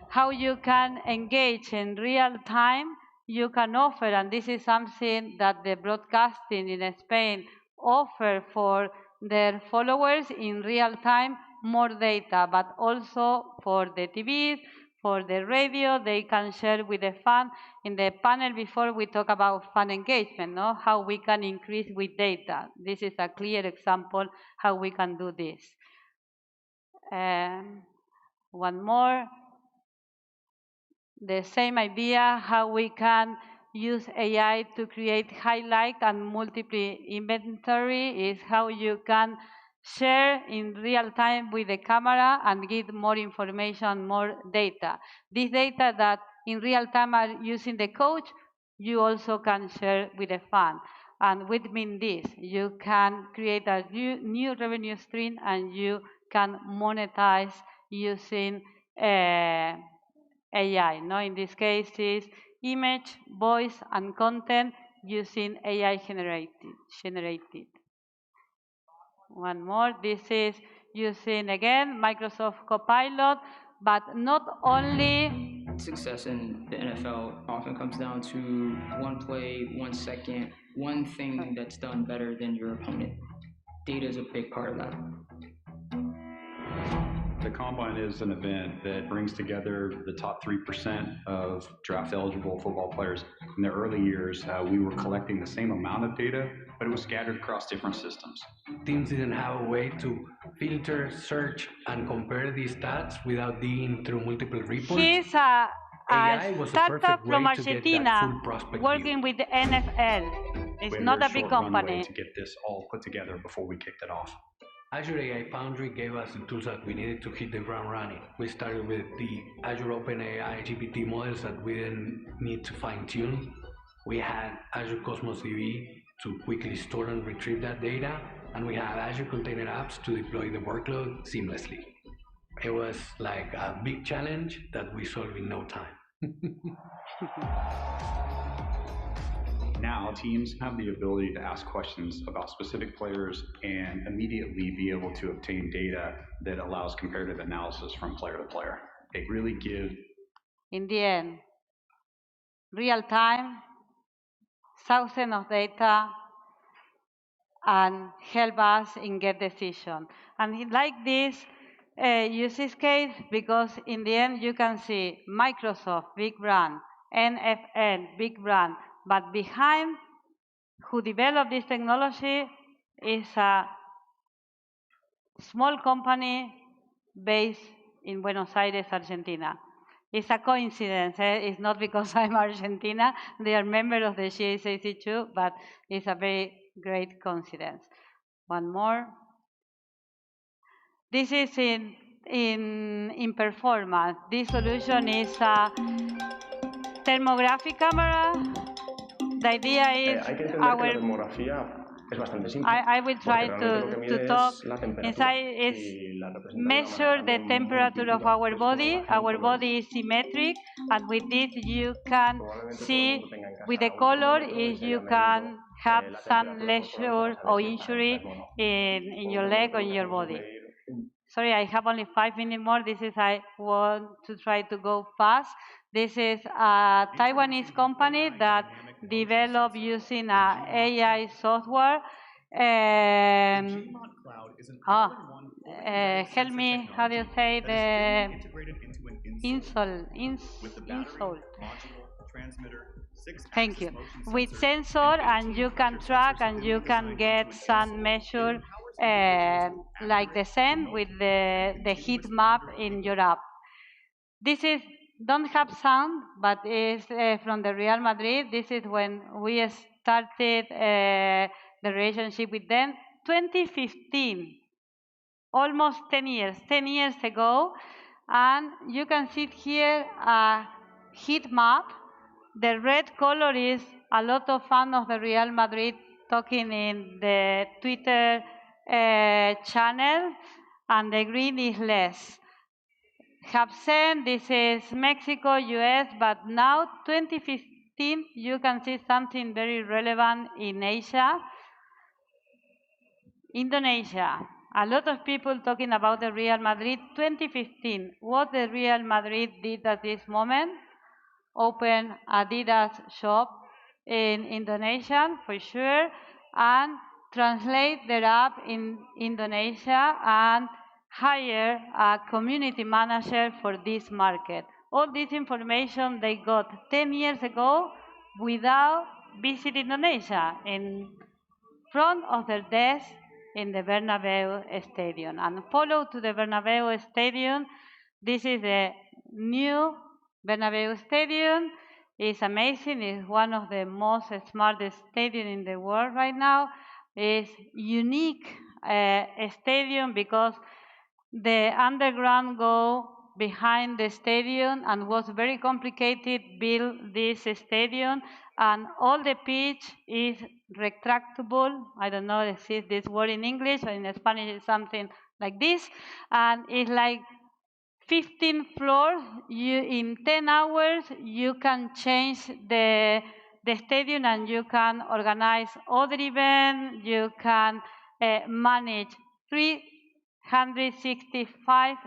how you can engage in real time, you can offer, and this is something that the broadcasting in Spain offer for their followers in real time, more data, but also for the TVs, for the radio, they can share with the fan. In the panel before, we talk about fan engagement, no? How we can increase with data. This is a clear example how we can do this. One more. The same idea, how we can use AI to create highlight and multiple inventory, is how you can share in real time with the camera and get more information, more data. This data that in real time are using the coach, you also can share with the fan. And what means this? You can create a new revenue stream and you can monetize using AI. No? In this case, is image, voice, and content using AI generated. One more. This is using, again, Microsoft Copilot, but not only. Success in the NFL often comes down to one play, 1 second, one thing that's done better than your opponent. Data is a big part of that. The Combine is an event that brings together the top 3% of draft-eligible football players. In the early years, we were collecting the same amount of data, but it was scattered across different systems. Teams didn't have a way to filter, search, and compare these stats without digging through multiple reports. He's a AI was a startup perfect way from to get that Argentina full prospect working with the NFL. It's We had not a very big short runway company. to get this all put together before we kicked it off. Azure AI Foundry gave us the tools that we needed to hit the ground running. We started with the Azure OpenAI GPT models that we didn't need to fine-tune. We had Azure Cosmos DB to quickly store and retrieve that data, and we had Azure Container Apps to deploy the workload seamlessly. It was like a big challenge that we solved in no time. Now, teams have the ability to ask questions about specific players and immediately be able to obtain data that allows comparative analysis from player to player. It really gives... In the end, real time, thousands of data, and help us in get decision. And like this, use this case because in the end you can see Microsoft, big brand, NFL, big brand, but behind who developed this technology is a small company based in Buenos Aires, Argentina. It's a coincidence. It's not because I'm Argentina. They are members of the GSAC too, but it's a very great coincidence. One more. This is in performance. This solution is a thermographic camera. The idea is I will try to talk. Inside is measure the temperature of our body. Our body is symmetric, and with this you can see with the color if you can have some lesion or injury in your leg or in your body. Sorry, I have only 5 minutes more. I want to try to go fast. This is a Taiwanese company that developed using AI software. Help me, how do you say the insult? Thank you. With sensor, and you can track and you can get some measure like the same with the heat map in your app. This is don't have sound, but is from the Real Madrid. This is when we started the relationship with them, 2015, almost 10 years ago. And you can see here a heat map The red color is a lot of fans of the Real Madrid talking in the Twitter channel, and the green is less. Have said this is Mexico, US, but now 2015 you can see something very relevant in Asia. Indonesia. A lot of people talking about the Real Madrid 2015. What the Real Madrid did at this moment? Open Adidas shop in Indonesia for sure, and translate their app in Indonesia and hire a community manager for this market. All this information they got 10 years ago without visiting Indonesia, in front of their desk in the Bernabeu Stadium. And follow to the Bernabeu Stadium. This is the new Bernabeu Stadium. It's amazing. It's one of the most smartest stadiums in the world right now. It's unique stadium because the underground go behind the stadium, and was very complicated build this stadium, and all the pitch is retractable. I don't know if it's this word in English, or in Spanish it's something like this, and it's like 15 floors. In 10 hours you can change the stadium, and you can organize other events. You can manage 365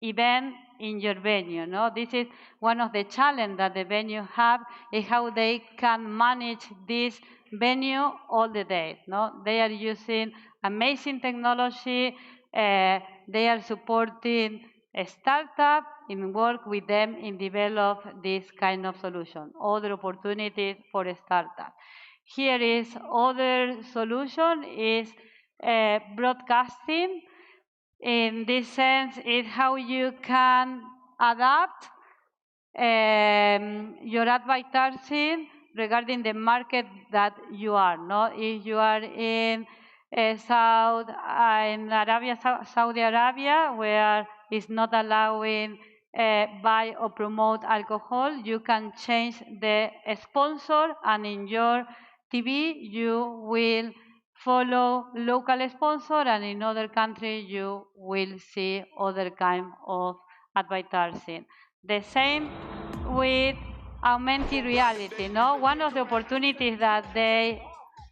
event in your venue. No, this is one of the challenges that the venue have, is how they can manage this venue all the day. No, they are using amazing technology. They are supporting a startup and work with them in develop this kind of solution. Other opportunities for a startup. Here is other solution is broadcasting. In this sense, is how you can adapt your advertising regarding the market that you are. No, if you are in Saudi Arabia, where it's not allowing buy or promote alcohol, you can change the sponsor, and in your TV you will follow local sponsor, and in other countries you will see other kind of advertising. The same with augmented reality. No, one of the opportunities that the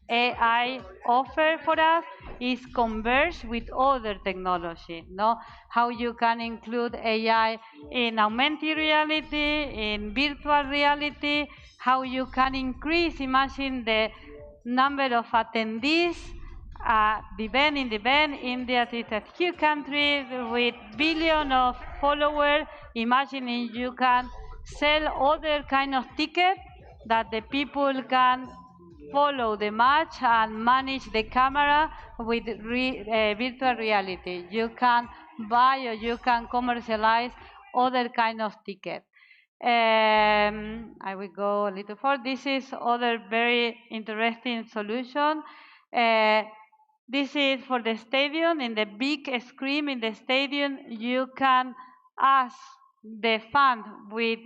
AI offer for us is converge with other technology. No, how you can include AI in augmented reality, in virtual reality, how you can increase, imagine the number of attendees the event. India is a huge country with billions of followers. Imagining you can sell other kind of tickets that the people can follow the match and manage the camera with virtual reality. You can buy or you can commercialize other kind of tickets. I will go a little further. This is other very interesting solution. This is for the stadium. In the big screen in the stadium, you can ask the fan with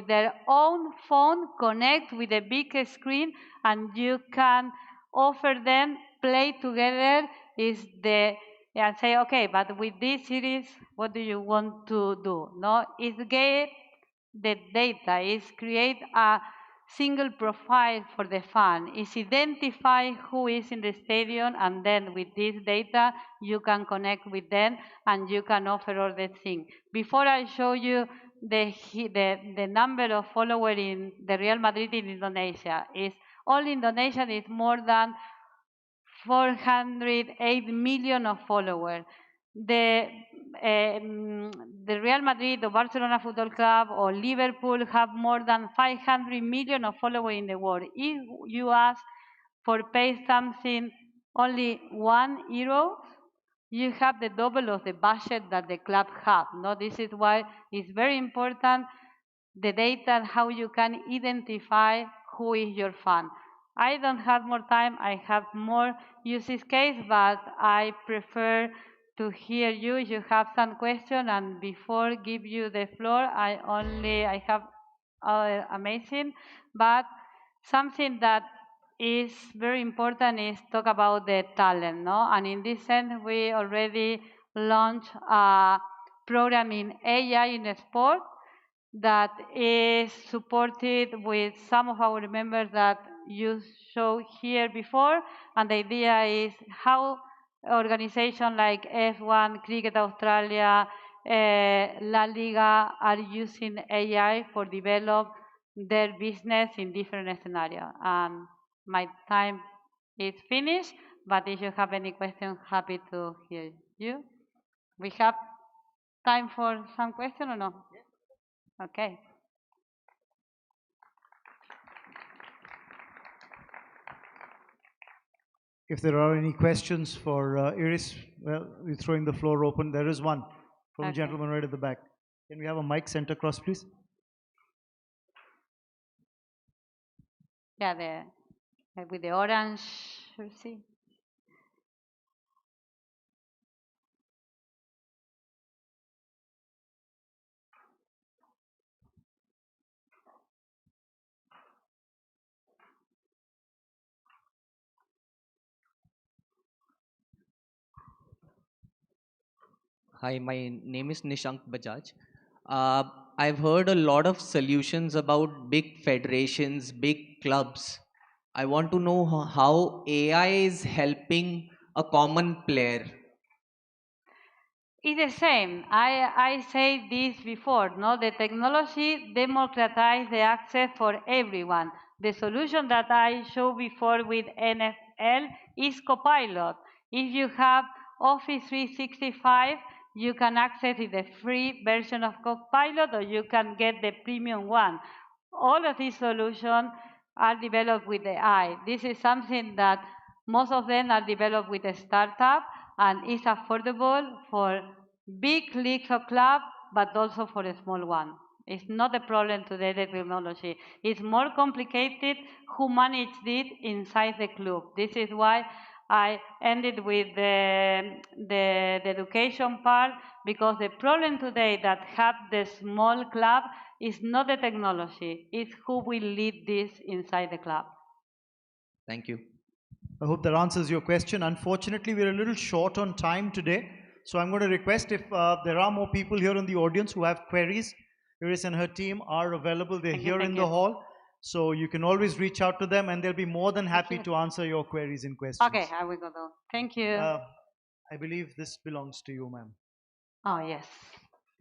their own phone, connect with the big screen, and you can offer them play together. And say, okay, but with this series, what do you want to do? No, it's get the data, is create a single profile for the fan, is identify who is in the stadium, and then with this data you can connect with them and you can offer all the things. Before I show you the number of followers in the Real Madrid in Indonesia, is all Indonesia is more than 408 million of followers. The Real Madrid, the Barcelona Football Club, or Liverpool have more than 500 million of followers in the world. If you ask for pay something only €1, you have the double of the budget that the club have. No, this is why it's very important the data, how you can identify who is your fan. I don't have more time. I have more use case, but I prefer to hear you. You have some question, and before give you the floor, I have amazing. But something that is very important is talk about the talent, no? And in this sense, we already launched a program in AI in sport that is supported with some of our members that you showed here before. And the idea is how organizations like F1, Cricket Australia, La Liga are using AI for develop their business in different scenarios. My time is finished, but if you have any questions, happy to hear you. We have time for some question or no? Okay. If there are any questions for Iris, well, we're throwing the floor open. There is one from the gentleman right at the back. Can we have a mic sent across, please? Yeah, with the orange, you see. Hi, my name is Nishank Bajaj. I've heard a lot of solutions about big federations, big clubs. I want to know how AI is helping a common player. It's the same. I said this before, no? The technology democratizes the access for everyone. The solution that I showed before with NFL is Copilot. If you have Office 365, you can access the free version of Copilot or you can get the premium one. All of these solutions are developed with AI. This is something that most of them are developed with a startup and is affordable for big leagues or clubs, but also for a small one. It's not a problem today, the technology. It's more complicated who manage it inside the club. This is why I ended with the education part, because the problem today that have the small club is not the technology, it's who will lead this inside the club. Thank you. I hope that answers your question. Unfortunately, we're a little short on time today. So I'm going to request if there are more people here in the audience who have queries, Iris and her team are available. They're here in the hall. So you can always reach out to them and they'll be more than happy to answer your queries and questions. Okay, I will go though. Thank you. I believe this belongs to you, ma'am. Oh, yes.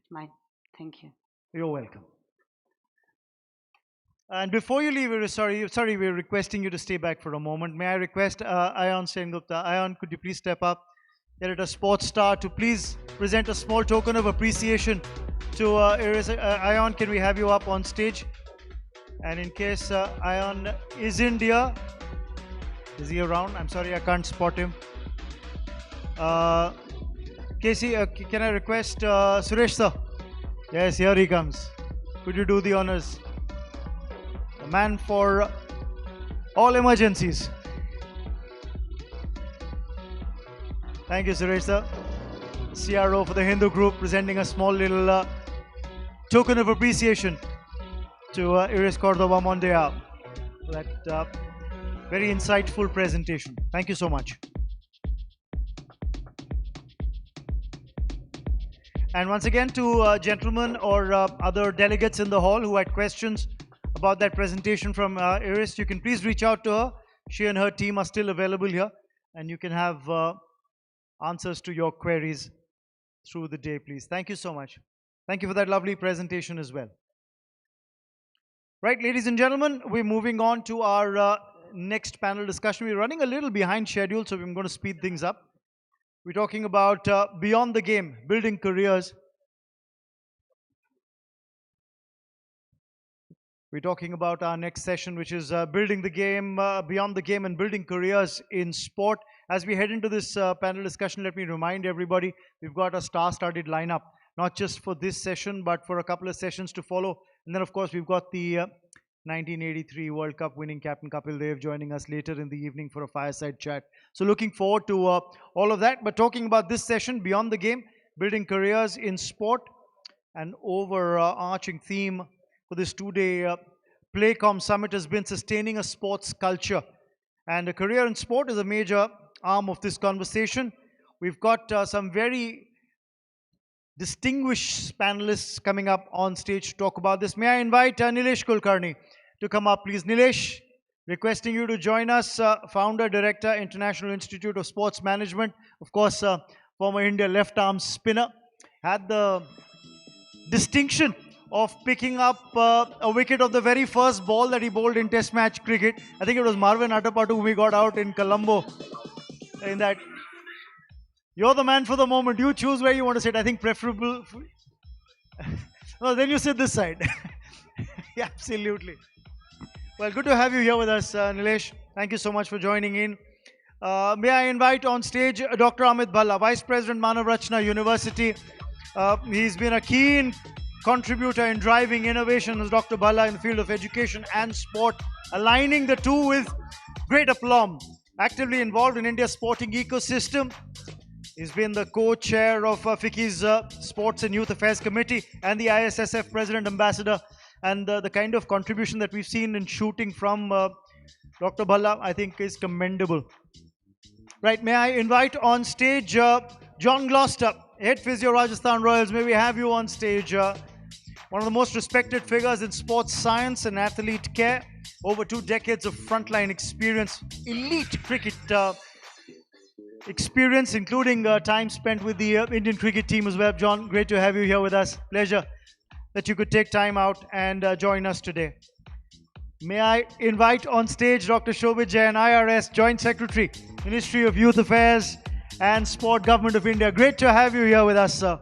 Mine. Thank you. You're welcome. And before you leave, Iris, sorry, we're requesting you to stay back for a moment. May I request Ayan Sengupta? Ayan, could you please step up? Editor Sportstar to please present a small token of appreciation to Iris. Ayan, can we have you up on stage? And in case Ayan is in India, is he around? I'm sorry, I can't spot him. Casey, can I request Suresh sir? Yes, here he comes. Could you do the honors? The man for all emergencies. Thank you, Suresh sir. CRO for the Hindu group, presenting a small little token of appreciation to Iris Cordova Mondea for that very insightful presentation. Thank you so much. And once again, to gentlemen or other delegates in the hall who had questions about that presentation from Iris, you can please reach out to her. She and her team are still available here, and you can have answers to your queries through the day, please. Thank you so much. Thank you for that lovely presentation as well. Right, ladies and gentlemen, we're moving on to our next panel discussion. We're running a little behind schedule, so I'm going to speed things up. We're talking about beyond the game, building careers. We're talking about our next session, which is building the game, beyond the game and building careers in sport. As we head into this panel discussion, let me remind everybody, we've got a star-studded lineup, not just for this session, but for a couple of sessions to follow. And then, of course, we've got the 1983 World Cup winning captain Kapil Dev joining us later in the evening for a fireside chat. So looking forward to all of that. But talking about this session, beyond the game, building careers in sport, an overarching theme for this two-day PlayCom Summit has been sustaining a sports culture. And a career in sport is a major arm of this conversation. We've got some very distinguished panelists coming up on stage to talk about this. May I invite Nilesh Kulkarni to come up, please. Nilesh, requesting you to join us, founder, director, International Institute of Sports Management. Of course, former India left arm spinner. Had the distinction of picking up a wicket of the very first ball that he bowled in Test match cricket. I think it was Marvin Atapattu whom he got out in Colombo. In that, you're the man for the moment. You choose where you want to sit. I think preferable. Well, then you sit this side. Yeah, absolutely. Well, good to have you here with us, Nilesh. Thank you so much for joining in. May I invite on stage Dr. Amit Bhalla, Vice President, Manav Rachna University. He's been a keen contributor in driving innovation as Dr. Bhalla in the field of education and sport, aligning the two with great aplomb. Actively involved in India's sporting ecosystem. He's been the co-chair of FICCI's Sports and Youth Affairs Committee and the ISSF President Ambassador. And the kind of contribution that we've seen in shooting from Dr. Bhalla, I think, is commendable. Right, may I invite on stage John Gloucester, head physio Rajasthan Royals. May we have you on stage. One of the most respected figures in sports science and athlete care. Over 2 decades of frontline experience, elite cricket experience, including time spent with the Indian cricket team as well. John, great to have you here with us. Pleasure that you could take time out and join us today. May I invite on stage Dr. Shobhit Jain, IRS Joint Secretary, Ministry of Youth Affairs and Sport, Government of India. Great to have you here with us, sir.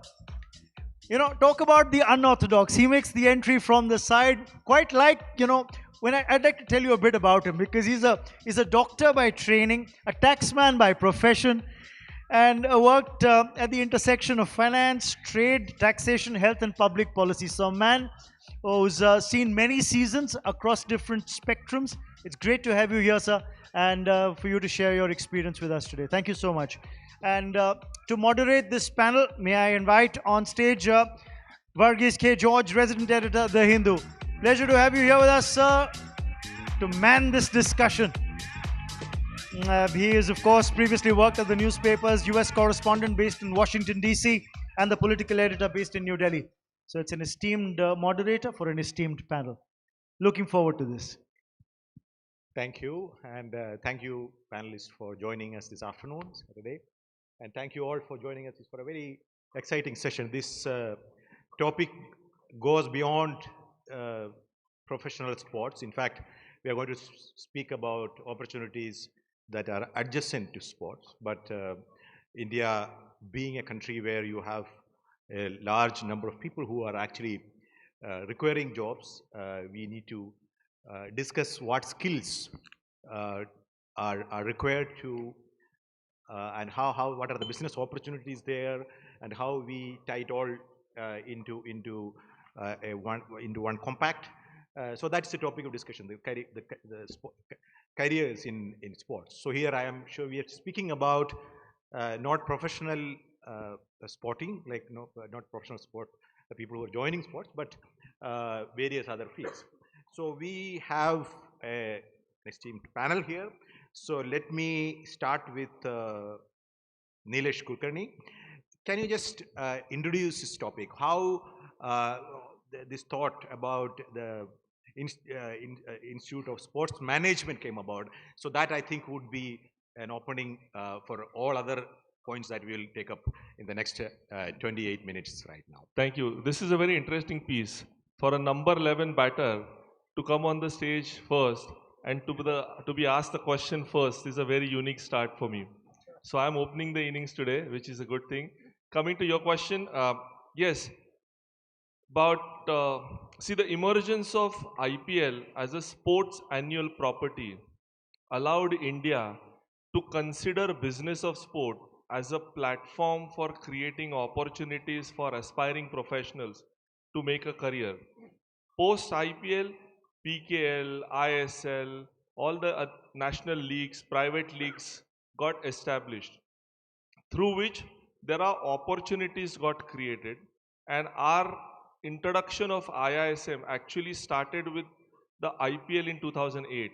You know, talk about the unorthodox. He makes the entry from the side, quite like, you know, I'd like to tell you a bit about him, because he's a doctor by training, a taxman by profession, and worked at the intersection of finance, trade, taxation, health, and public policy. So a man who's seen many seasons across different spectrums. It's great to have you here, sir, and for you to share your experience with us today. Thank you so much. And to moderate this panel, may I invite on stage Varghese K. George, resident editor, The Hindu. Pleasure to have you here with us, sir, to man this discussion. He is, of course, previously worked at the newspaper's US correspondent based in Washington, D.C., and the political editor based in New Delhi. So it's an esteemed moderator for an esteemed panel. Looking forward to this. Thank you, and thank you, panelists, for joining us this afternoon, Saturday. And thank you all for joining us for a very exciting session. This topic goes beyond professional sports. In fact, we are going to speak about opportunities that are adjacent to sports. But India being a country where you have a large number of people who are actually requiring jobs, we need to discuss what skills are required to and what are the business opportunities there, and how we tie it all into one compact. So that's the topic of discussion, the careers in sports. So here I am sure we are speaking about not professional sporting, like not professional sport, the people who are joining sports, but various other fields. So we have an esteemed panel here. So let me start with Nilesh Kulkarni. Can you just introduce this topic? How this thought about the Institute of Sports Management came about? So that, I think, would be an opening for all other points that we will take up in the next 28 minutes right now. Thank you. This is a very interesting piece. For a number 11 batter to come on the stage first and to be asked the question first is a very unique start for me. So I'm opening the innings today, which is a good thing. Coming to your question, yes, but see, the emergence of IPL as a sports annual property allowed India to consider business of sport as a platform for creating opportunities for aspiring professionals to make a career. Post IPL, PKL, ISL, all the national leagues, private leagues got established, through which there are opportunities got created, and our introduction of IISM actually started with the IPL in 2008,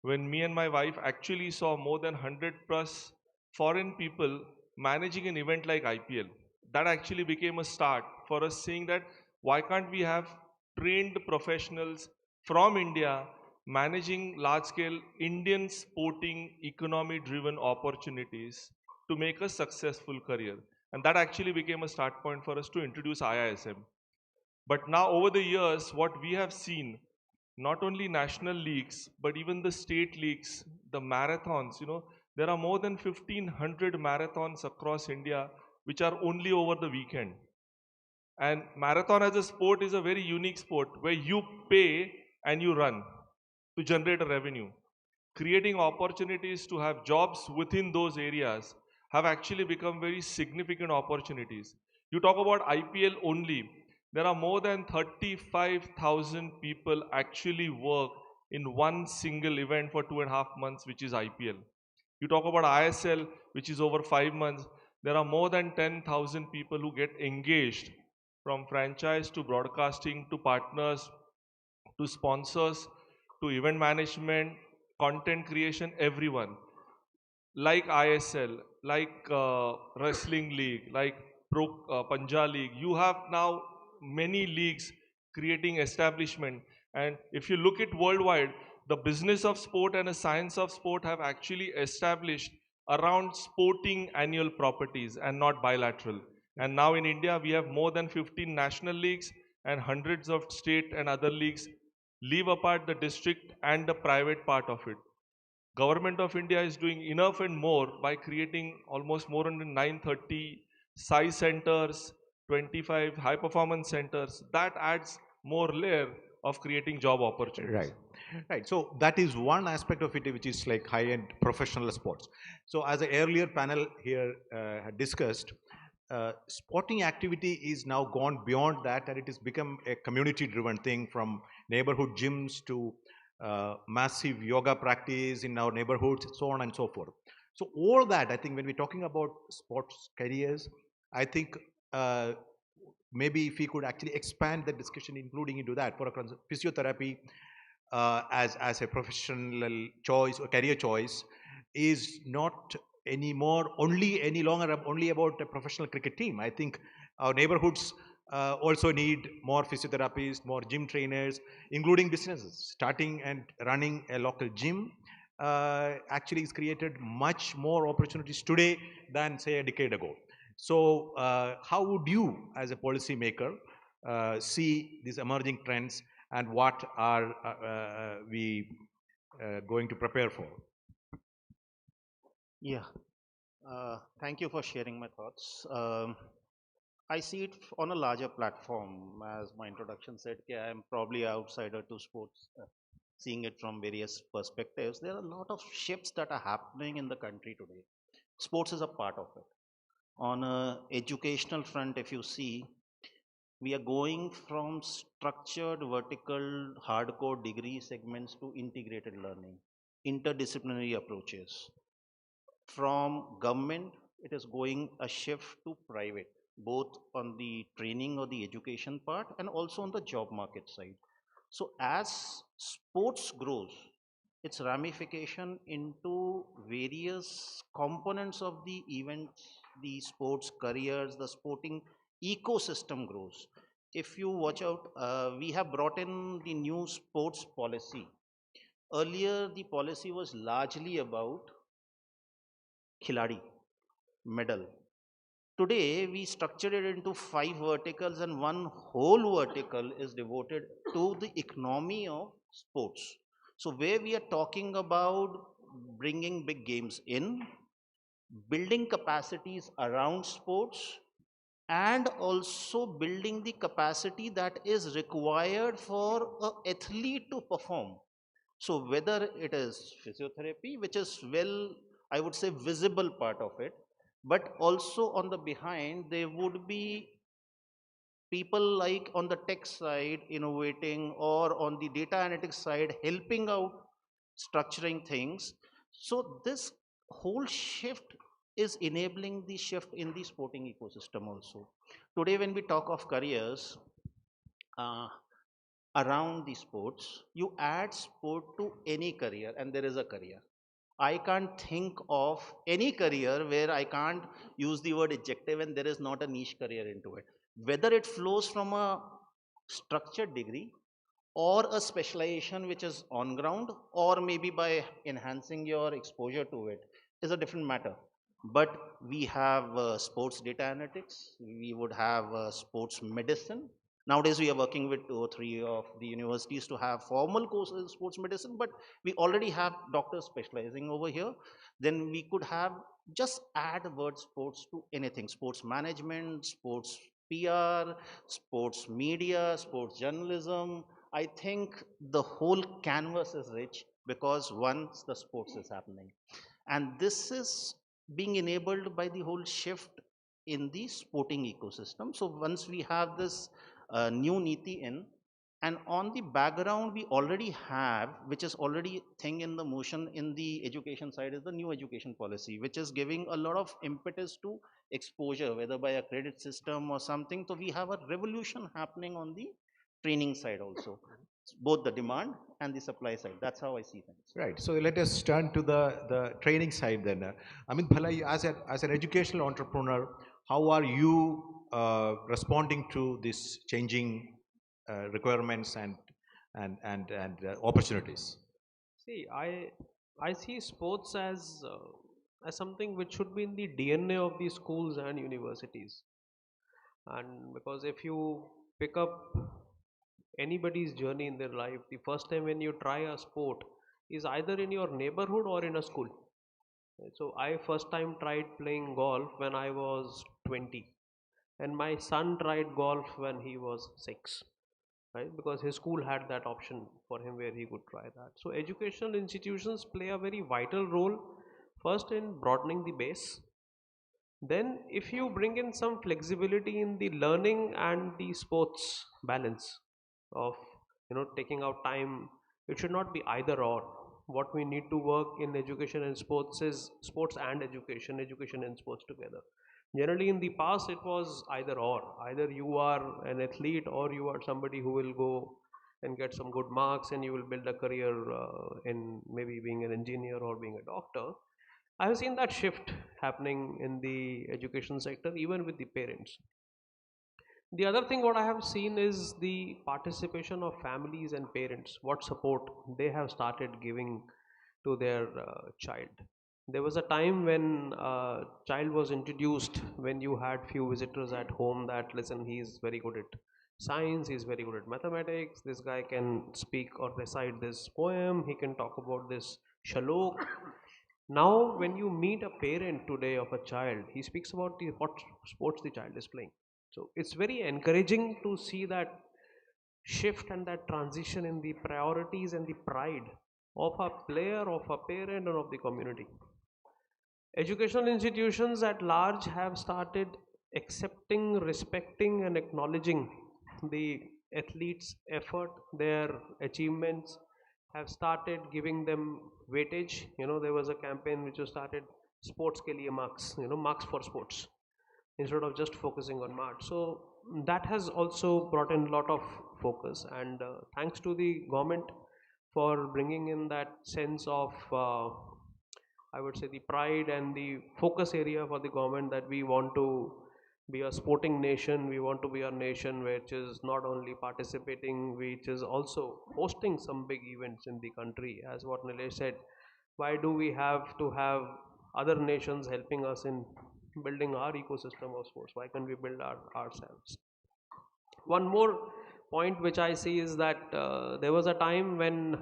when me and my wife actually saw more than 100 plus foreign people managing an event like IPL. That actually became a start for us saying that why can't we have trained professionals from India managing large scale Indian sporting economy driven opportunities to make a successful career. And that actually became a start point for us to introduce IISM. But now over the years, what we have seen, not only national leagues, but even the state leagues, the marathons, there are more than 1500 marathons across India, which are only over the weekend. And marathon as a sport is a very unique sport where you pay and you run to generate a revenue. Creating opportunities to have jobs within those areas have actually become very significant opportunities. You talk about IPL only, there are more than 35,000 people actually work in one single event for 2.5 months, which is IPL. You talk about ISL, which is over 5 months, there are more than 10,000 people who get engaged, from franchise to broadcasting to partners to sponsors to event management, content creation, everyone. Like ISL, like Wrestling League, like Punjab League, you have now many leagues creating establishment. And if you look at worldwide, the business of sport and the science of sport have actually established around sporting annual properties and not bilateral. And now in India, we have more than 15 national leagues and hundreds of state and other leagues. Leave apart the district and the private part of it. Government of India is doing enough and more by creating almost more than 930 SAI centers, 25 high performance centers. That adds more layer of creating job opportunities. Right. Right. So that is one aspect of it, which is like high-end professional sports. So as the earlier panel here had discussed, sporting activity is now gone beyond that, and it has become a community-driven thing, from neighborhood gyms to massive yoga practice in our neighborhoods, so on and so forth. So all that, I think, when we're talking about sports careers, I think maybe if we could actually expand the discussion, including into that, for example, physiotherapy as a professional choice or career choice is not anymore any longer only about a professional cricket team. I think our neighborhoods also need more physiotherapists, more gym trainers, including businesses. Starting and running a local gym actually has created much more opportunities today than, say, a decade ago. So how would you, as a policy maker, see these emerging trends, and what are we going to prepare for? Yeah, thank you for sharing my thoughts. I see it on a larger platform. As my introduction said, I am probably an outsider to sports, seeing it from various perspectives. There are a lot of shifts that are happening in the country today. Sports is a part of it. On an educational front, if you see, we are going from structured, vertical, hardcore degree segments to integrated learning, interdisciplinary approaches. From government, it is going a shift to private, both on the training or the education part and also on the job market side. So as sports grows, its ramification into various components of the events, the sports careers, the sporting ecosystem grows. If you watch out, we have brought in the new sports policy. Earlier, the policy was largely about Khiladi, medal. Today, we structured it into 5 verticals, and one whole vertical is devoted to the economy of sports. So where we are talking about bringing big games in, building capacities around sports, and also building the capacity that is required for an athlete to perform. So whether it is physiotherapy, which is, well, I would say, visible part of it, but also on the behind, there would be people like on the tech side innovating, or on the data analytics side helping out structuring things. So this whole shift is enabling the shift in the sporting ecosystem also. Today when we talk of careers, uh, around the sports. You add sport to any career, and there is a career. I can't think of any career where I can't use the word adjective and there is not a niche career into it. Whether it flows from a structured degree or a specialization which is on ground, or maybe by enhancing your exposure to it, is a different matter. But we have sports data analytics, we would have sports medicine. Nowadays we are working with 2 or 3 of the universities to have formal courses in sports medicine, but we already have doctors specializing over here. Then we could have, just add word sports to anything: sports management, sports PR, sports media, sports journalism. I think the whole canvas is rich because once the sports is happening. And this is being enabled by the whole shift in the sporting ecosystem. So once we have this new Niti in, and on the background we already have, which is already thing in the motion in the education side, is the new education policy, which is giving a lot of impetus to exposure, whether by a credit system or something. So we have a revolution happening on the training side also, both the demand and the supply side. That's how I see things. Right. So let us turn to the training side then. I mean, Bhala, as an educational entrepreneur, how are you responding to this changing requirements and opportunities? See, I see sports as something which should be in the DNA of the schools and universities. And because if you pick up anybody's journey in their life, the first time when you try a sport is either in your neighborhood or in a school. So I first time tried playing golf when I was 20, and my son tried golf when he was 6, right? Because his school had that option for him where he could try that. So educational institutions play a very vital role, first in broadening the base. Then if you bring in some flexibility in the learning and the sports balance of, taking out time, it should not be either or. What we need to work in education and sports is sports and education and sports together. Generally in the past it was either or. Either you are an athlete or you are somebody who will go and get some good marks and you will build a career in maybe being an engineer or being a doctor. I have seen that shift happening in the education sector, even with the parents. The other thing what I have seen is the participation of families and parents, what support they have started giving to their child. There was a time when child was introduced, when you had few visitors at home, that listen, he is very good at science, he is very good at mathematics, this guy can speak or recite this poem, he can talk about this shalok. Now when you meet a parent today of a child, he speaks about what sports the child is playing. So it's very encouraging to see that shift and that transition in the priorities and the pride of a player, of a parent, and of the community. Educational institutions at large have started accepting, respecting, and acknowledging the athletes' effort, their achievements, have started giving them weightage. There was a campaign which was started, sports ke liye marks, marks for sports, instead of just focusing on marks. So that has also brought in a lot of focus, and thanks to the government for bringing in that sense of I would say the pride and the focus area for the government, that we want to be a sporting nation, we want to be a nation which is not only participating, which is also hosting some big events in the country. As what Nilesh said, why do we have to have other nations helping us in building our ecosystem of sports? Why can't we build ourselves? One more point which I see is that there was a time when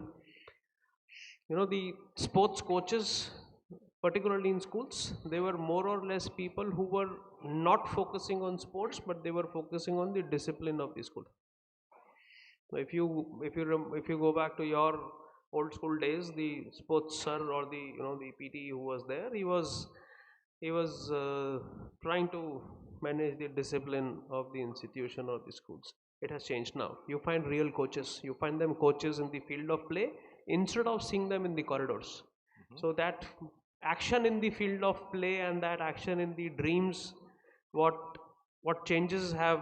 the sports coaches, particularly in schools, they were more or less people who were not focusing on sports, but they were focusing on the discipline of the school. So if you go back to your old school days, the sports sir or the PT who was there, he was trying to manage the discipline of the institution or the schools. It has changed now. You find real coaches. You find them coaches in the field of play instead of seeing them in the corridors. So that action in the field of play and that action in the dreams, what what changes have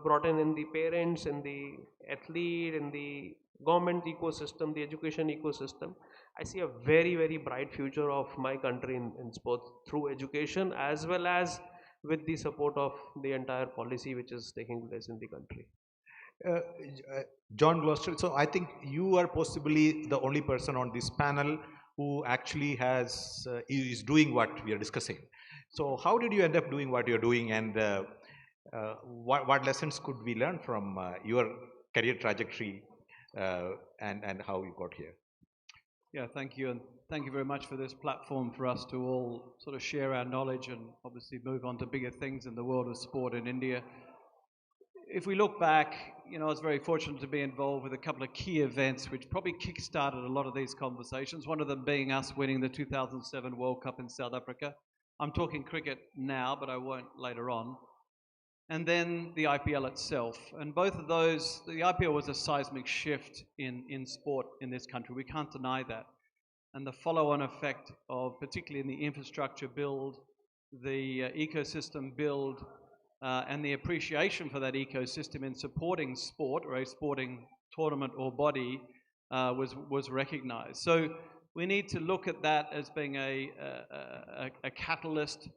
brought in the parents, in the athlete, in the government ecosystem, the education ecosystem. I see a very, very bright future of my country in sports through education as well as with the support of the entire policy which is taking place in the country. John Gloucester, so I think you are possibly the only person on this panel who actually is doing what we are discussing. So how did you end up doing what you're doing, and what lessons could we learn from your career trajectory and how you got here? Yeah, thank you, and thank you very much for this platform for us to all sort of share our knowledge and obviously move on to bigger things in the world of sport in India. If we look back, I was very fortunate to be involved with a couple of key events which probably kick-started a lot of these conversations, one of them being us winning the 2007 World Cup in South Africa. I'm talking cricket now, but I won't later on. And then the IPL itself. And both of those, the IPL was a seismic shift in sport in this country. We can't deny that. And the follow-on effect of, particularly in the infrastructure build, the ecosystem build, and the appreciation for that ecosystem in supporting sport or a sporting tournament or body was recognized. So we need to look at that as being a catalyst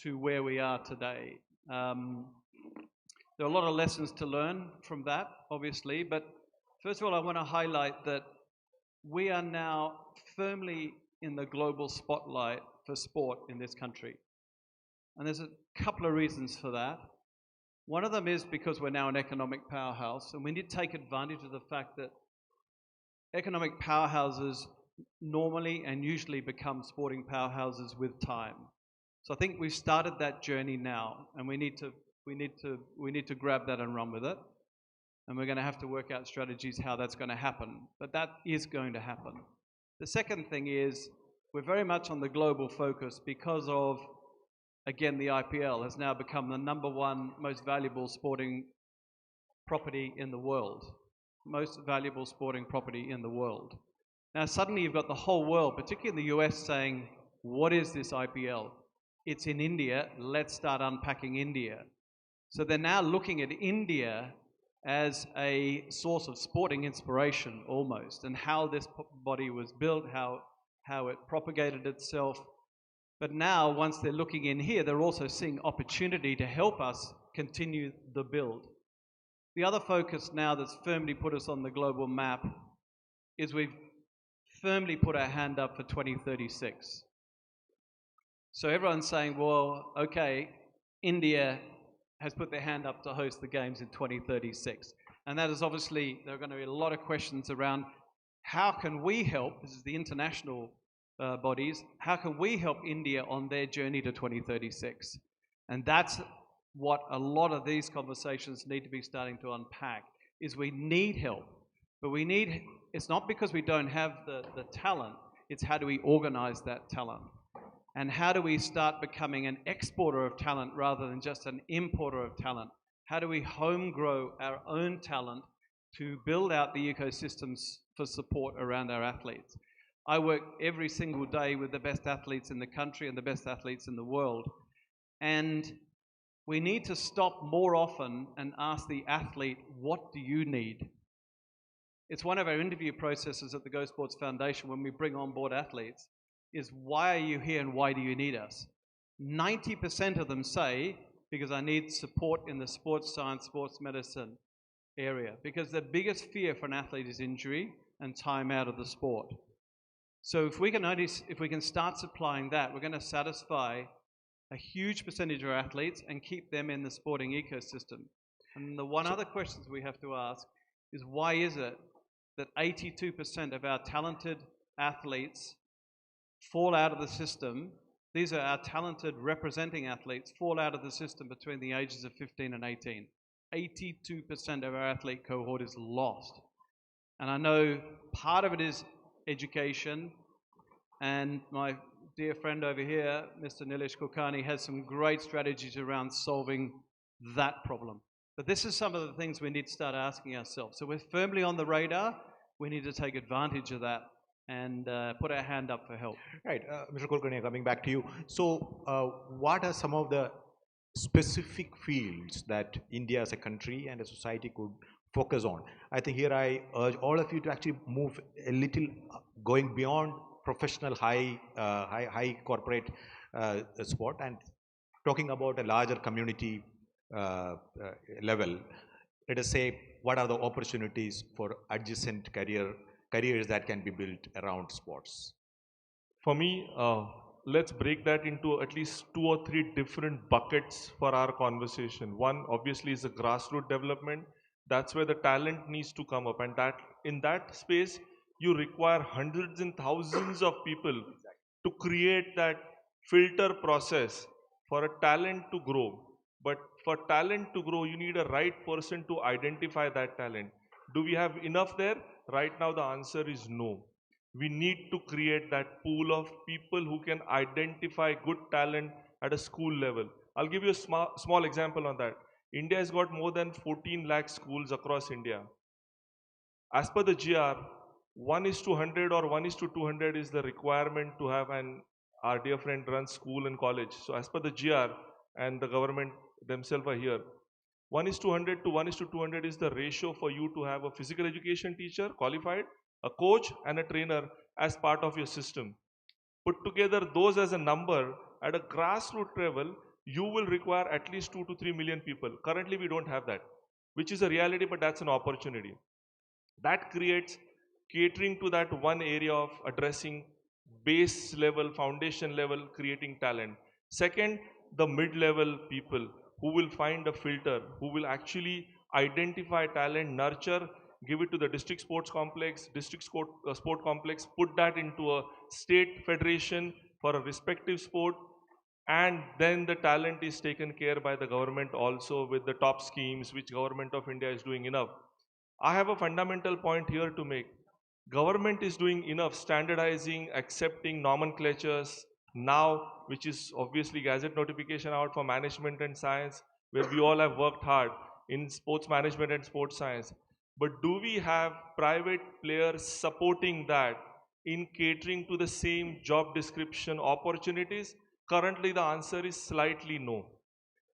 to where we are today. There are a lot of lessons to learn from that, obviously, but first of all, I want to highlight that we are now firmly in the global spotlight for sport in this country. And there's a couple of reasons for that. One of them is because we're now an economic powerhouse, and we need to take advantage of the fact that economic powerhouses normally and usually become sporting powerhouses with time. So I think we've started that journey now, and we need to grab that and run with it. And we're going to have to work out strategies how that's going to happen. But that is going to happen. The second thing is we're very much on the global focus because of, again, the IPL has now become the #1 most valuable sporting property in the world. Most valuable sporting property in the world. Now suddenly you've got the whole world, particularly in the US, saying, what is this IPL? It's in India, let's start unpacking India. So they're now looking at India as a source of sporting inspiration almost, and how this body was built, how it propagated itself. But now, once they're looking in here, they're also seeing opportunity to help us continue the build. The other focus now that's firmly put us on the global map is we've firmly put our hand up for 2036. So everyone's saying, well, okay, India has put their hand up to host the games in 2036. And that is obviously, there are going to be a lot of questions around how can we help, this is the international bodies, how can we help India on their journey to 2036? And that's what a lot of these conversations need to be starting to unpack, is we need help. But we need, it's not because we don't have the talent, it's how do we organize that talent? And how do we start becoming an exporter of talent rather than just an importer of talent? How do we home grow our own talent to build out the ecosystems for support around our athletes? I work every single day with the best athletes in the country and the best athletes in the world. And we need to stop more often and ask the athlete, what do you need? It's one of our interview processes at the Go Sports Foundation when we bring on board athletes, is why are you here and why do you need us? 90% of them say, because I need support in the sports science, sports medicine area. Because the biggest fear for an athlete is injury and time out of the sport. So if we can start supplying that, we're going to satisfy a huge percentage of our athletes and keep them in the sporting ecosystem. And the one other question we have to ask is, why is it that 82% of our talented athletes fall out of the system? These are our talented representing athletes, fall out of the system between the ages of 15 and 18. 82% of our athlete cohort is lost. And I know part of it is education, and my dear friend over here, Mr. Nilesh Kulkarni, has some great strategies around solving that problem. But this is some of the things we need to start asking ourselves. So we're firmly on the radar. We need to take advantage of that and put our hand up for help. Right, Mr. Kulkarni, coming back to you. So what are some of the specific fields that India as a country and a society could focus on. I think here I urge all of you to actually move a little, going beyond professional high corporate sport and talking about a larger community level. Let us say, what are the opportunities for adjacent careers that can be built around sports? For me, let's break that into at least 2 or 3 different buckets for our conversation. One, obviously, is the grassroots development. That's where the talent needs to come up, and that in that space, you require hundreds and thousands of people to create that filter process for a talent to grow. But for talent to grow, you need a right person to identify that talent. Do we have enough there? Right now, the answer is no. We need to create that pool of people who can identify good talent at a school level. I'll give you a small example on that. India has got more than 14 lakh schools across India. As per the GR, 1 is to 100 or 1 is to 200 is the requirement to have an, our dear friend runs school and college. So as per the GR, and the government themselves are here, 1 is to 100 to 1 is to 200 is the ratio for you to have a physical education teacher qualified, a coach and a trainer as part of your system. Put together those as a number at a grassroots level, you will require at least 2 to 3 million people. Currently, we don't have that, which is a reality, but that's an opportunity. That creates catering to that one area of addressing base level, foundation level, creating talent. Second, the mid-level people who will find a filter, who will actually identify talent, nurture, give it to the district sports complex, sport complex, put that into a state federation for a respective sport, and then the talent is taken care by the government also with the top schemes which Government of India is doing enough. I have a fundamental point here to make. Government is doing enough standardizing, accepting nomenclatures now, which is obviously gazette notification out for management and science, where we all have worked hard in sports management and sports science. But do we have private players supporting that in catering to the same job description opportunities? Currently, the answer is slightly no.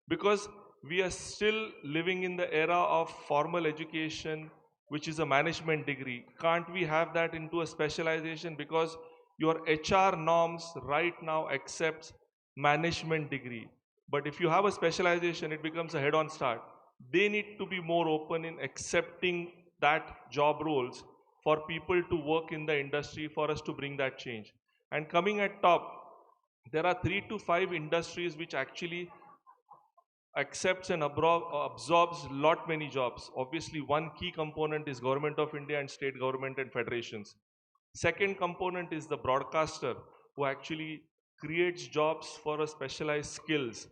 Because we are still living in the era of formal education, which is a management degree. Can't we have that into a specialization? Because your HR norms right now accepts management degree. But if you have a specialization, it becomes a head-on start. They need to be more open in accepting that job roles for people to work in the industry for us to bring that change. And coming at top, there are 3 to 5 industries which actually accepts and absorbs lot many jobs. Obviously, one key component is Government of India and state government and federations. Second component is the broadcaster who actually creates jobs for a specialized skills.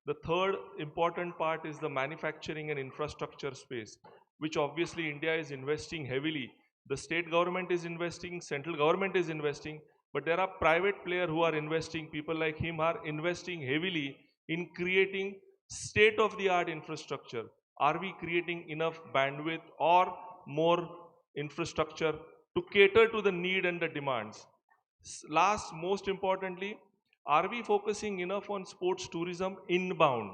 The third important part is the manufacturing and infrastructure space, which obviously India is investing heavily. The state government is investing, central government is investing, but there are private players who are investing. People like him are investing heavily in creating state-of-the-art infrastructure. Are we creating enough bandwidth or more infrastructure to cater to the need and the demands? Last, most importantly, are we focusing enough on sports tourism inbound?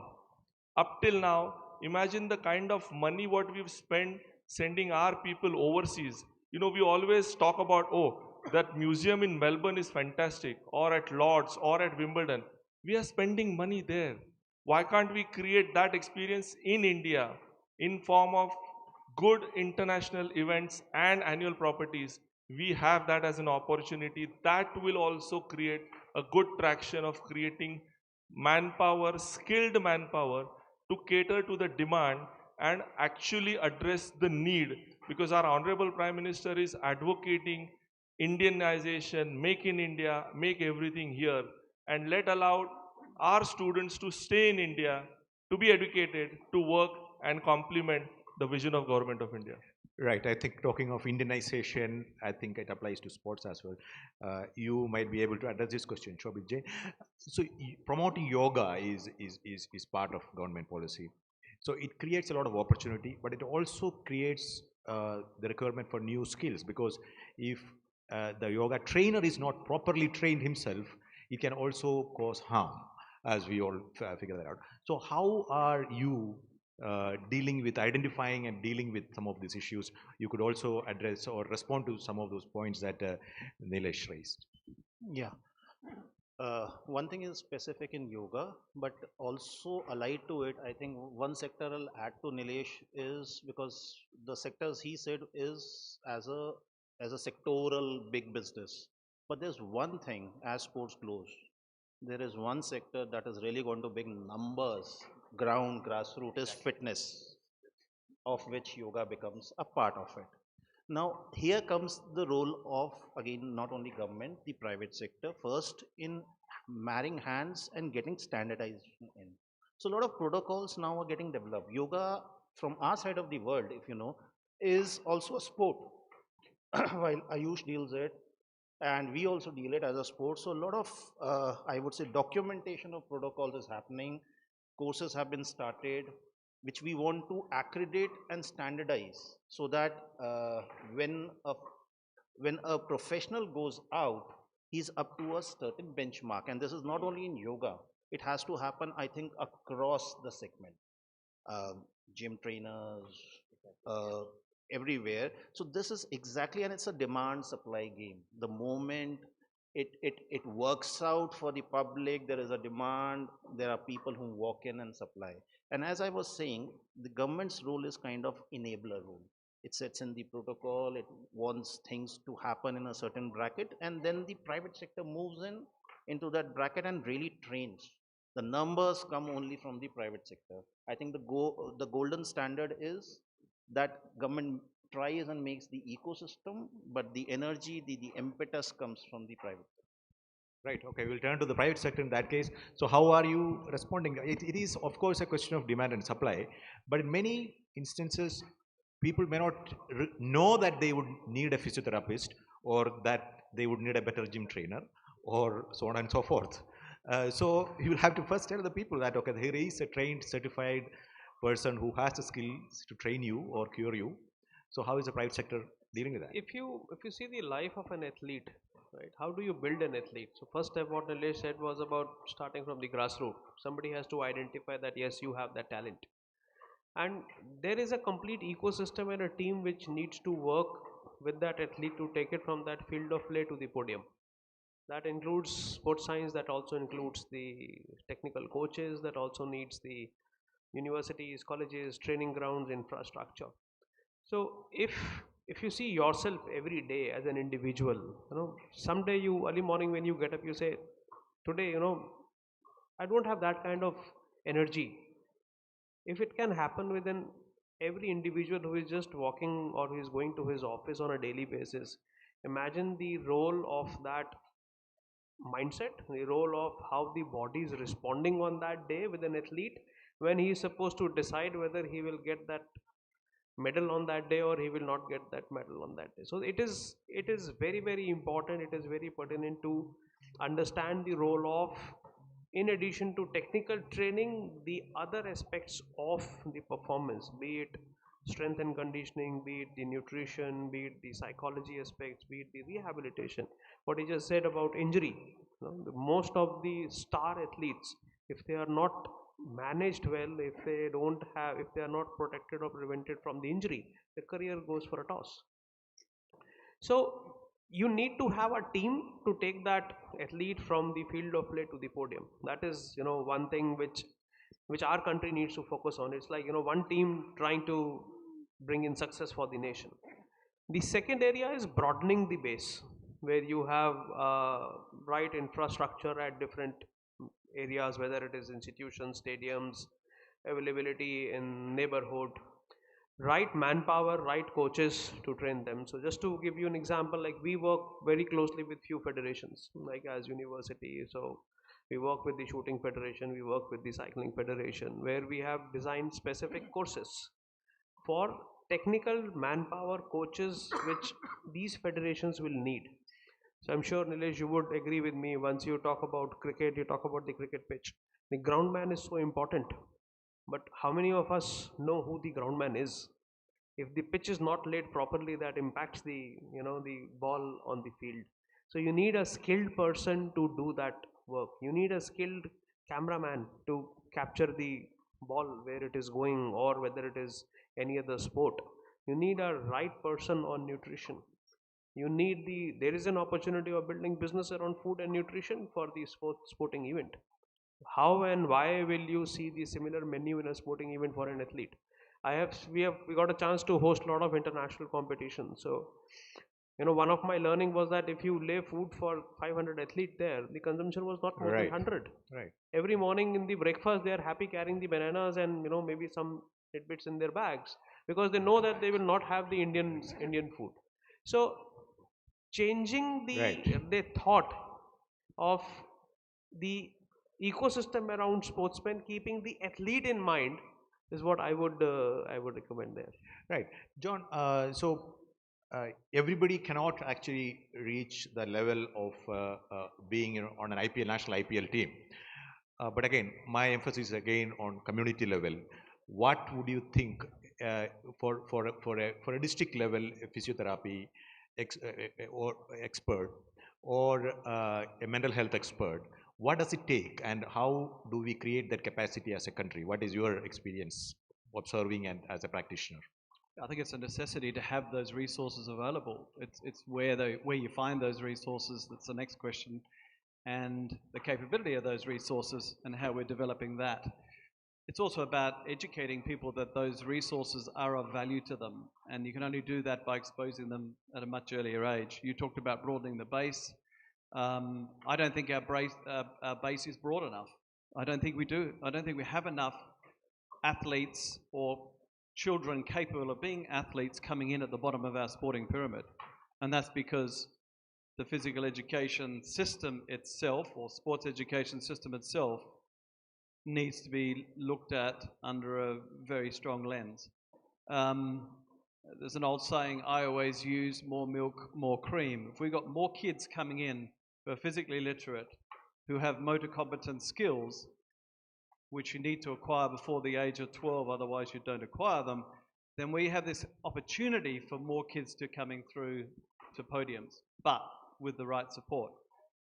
Up till now, imagine the kind of money what we've spent sending our people overseas. You know, we always talk about, oh, that museum in Melbourne is fantastic, or at Lord's, or at Wimbledon. We are spending money there. Why can't we create that experience in India in form of good international events and annual properties? We have that as an opportunity. That will also create a good traction of creating manpower, skilled manpower to cater to the demand and actually address the need, because our Honorable Prime Minister is advocating Indianization, make in India, make everything here, and allow our students to stay in India, to be educated, to work and complement the vision of Government of India. Right. I think talking of Indianization, I think it applies to sports as well. You might be able to address this question, Shobit Jain. So promoting yoga is part of government policy. So it creates a lot of opportunity, but it also creates the requirement for new skills, because if the yoga trainer is not properly trained himself, it can also cause harm. as we all figure that out. So how are you dealing with identifying and dealing with some of these issues? You could also address or respond to some of those points that Nilesh raised. Yeah. One thing is specific in yoga, but also allied to it, I think one sector I'll add to Nilesh is because the sectors he said is as a sectoral big business. But there's one thing as sports grows, there is one sector that is really going to big numbers, ground, grassroots is fitness, of which yoga becomes a part of it. Now, here comes the role of, again, not only government, the private sector, first in marrying hands and getting standardization in. So, a lot of protocols now are getting developed. Yoga, from our side of the world, if you know, is also a sport. While Ayush deals it, and we also deal it as a sport. So, a lot of, I would say, documentation of protocols is happening. Courses have been started, which we want to accredit and standardize so that when a professional goes out, he's up to a certain benchmark. And this is not only in yoga, it has to happen, I think, across the segment. Gym trainers, uh, everywhere. So this is exactly, and it's a demand supply game. The moment it works out for the public, there is a demand, there are people who walk in and supply. And as I was saying, the government's role is kind of enabler role. It sets in the protocol, it wants things to happen in a certain bracket, and then the private sector moves in into that bracket and really trains. The numbers come only from the private sector. I think the golden standard is that government tries and makes the ecosystem, but the energy, the impetus comes from the private. Right. Okay. We'll turn to the private sector in that case. So how are you responding? It is, of course, a question of demand and supply, but in many instances, people may not know that they would need a physiotherapist or that they would need a better gym trainer or so on and so forth. So you will have to first tell the people that, okay, here is a trained, certified person who has the skills to train you or cure you. So how is the private sector dealing with that? If you see the life of an athlete, right? How do you build an athlete? So first step, what Nilesh said was about starting from the grassroots. Somebody has to identify that yes, you have that talent, and there is a complete ecosystem and a team which needs to work with that athlete to take it from that field of play to the podium. That includes sports science, that also includes the technical coaches, that also needs the universities, colleges, training grounds, infrastructure. So if you see yourself every day as an individual, someday you early morning when you get up, you say, today, I don't have that kind of energy. If it can happen within every individual who is just walking or who is going to his office on a daily basis, imagine the role of that mindset, the role of how the body is responding on that day with an athlete when he is supposed to decide whether he will get that medal on that day or he will not get that medal on that day. So it is very, very important, it is very pertinent to understand the role of, in addition to technical training, the other aspects of the performance, be it strength and conditioning, be it the nutrition, be it the psychology aspects, be it the rehabilitation. What he just said about injury, most of the star athletes, if they are not managed well, if they are not protected or prevented from the injury, the career goes for a toss. So you need to have a team to take that athlete from the field of play to the podium. That is, one thing which our country needs to focus on. It's like, one team trying to bring in success for the nation. The second area is broadening the base, where you have right infrastructure at different areas, whether it is institutions, stadiums, availability in neighborhood, right manpower, right coaches to train them. So just to give you an example, like we work very closely with few federations, like as university. So we work with the shooting federation, we work with the cycling federation, where we have designed specific courses for technical manpower coaches which these federations will need. So I'm sure, Nilesh, you would agree with me. Once you talk about cricket, you talk about the cricket pitch. The ground man is so important. But how many of us know who the ground man is? If the pitch is not laid properly, that impacts the ball on the field. So you need a skilled person to do that work. You need a skilled cameraman to capture the ball where it is going, or whether it is any other sport. You need a right person on nutrition. You need there is an opportunity of building business around food and nutrition for the sporting event. How and why will you see the similar menu in a sporting event for an athlete? We got a chance to host a lot of international competitions. So, one of my learning was that if you lay food for 500 athletes there, the consumption was not more than Right. 100. Right. Every morning in the breakfast, they are happy carrying the bananas and maybe some tidbits in their bags, because they know that they will not have the Indian food. So changing the thought of the ecosystem around sportsmen, keeping the athlete in mind, is what I would recommend there. Right. John, everybody cannot actually reach the level of being on an IPL, national IPL team. But again, my emphasis is again on community level. What would you think for a district level physiotherapy or expert, or a mental health expert? What does it take, and how do we create that capacity as a country? What is your experience observing and as a practitioner? I think it's a necessity to have those resources available. It's where you find those resources that's the next question, and the capability of those resources and how we're developing that. It's also about educating people that those resources are of value to them, and you can only do that by exposing them at a much earlier age. You talked about broadening the base. I don't think our base is broad enough. I don't think we do. I don't think we have enough athletes or children capable of being athletes coming in at the bottom of our sporting pyramid. And that's because the physical education system itself, or sports education system itself, needs to be looked at under a very strong lens. There's an old saying I always use: more milk, more cream. If we got more kids coming in who are physically literate, who have motor competent skills, which you need to acquire before the age of 12, otherwise you don't acquire them, then we have this opportunity for more kids to coming through to podiums, but with the right support.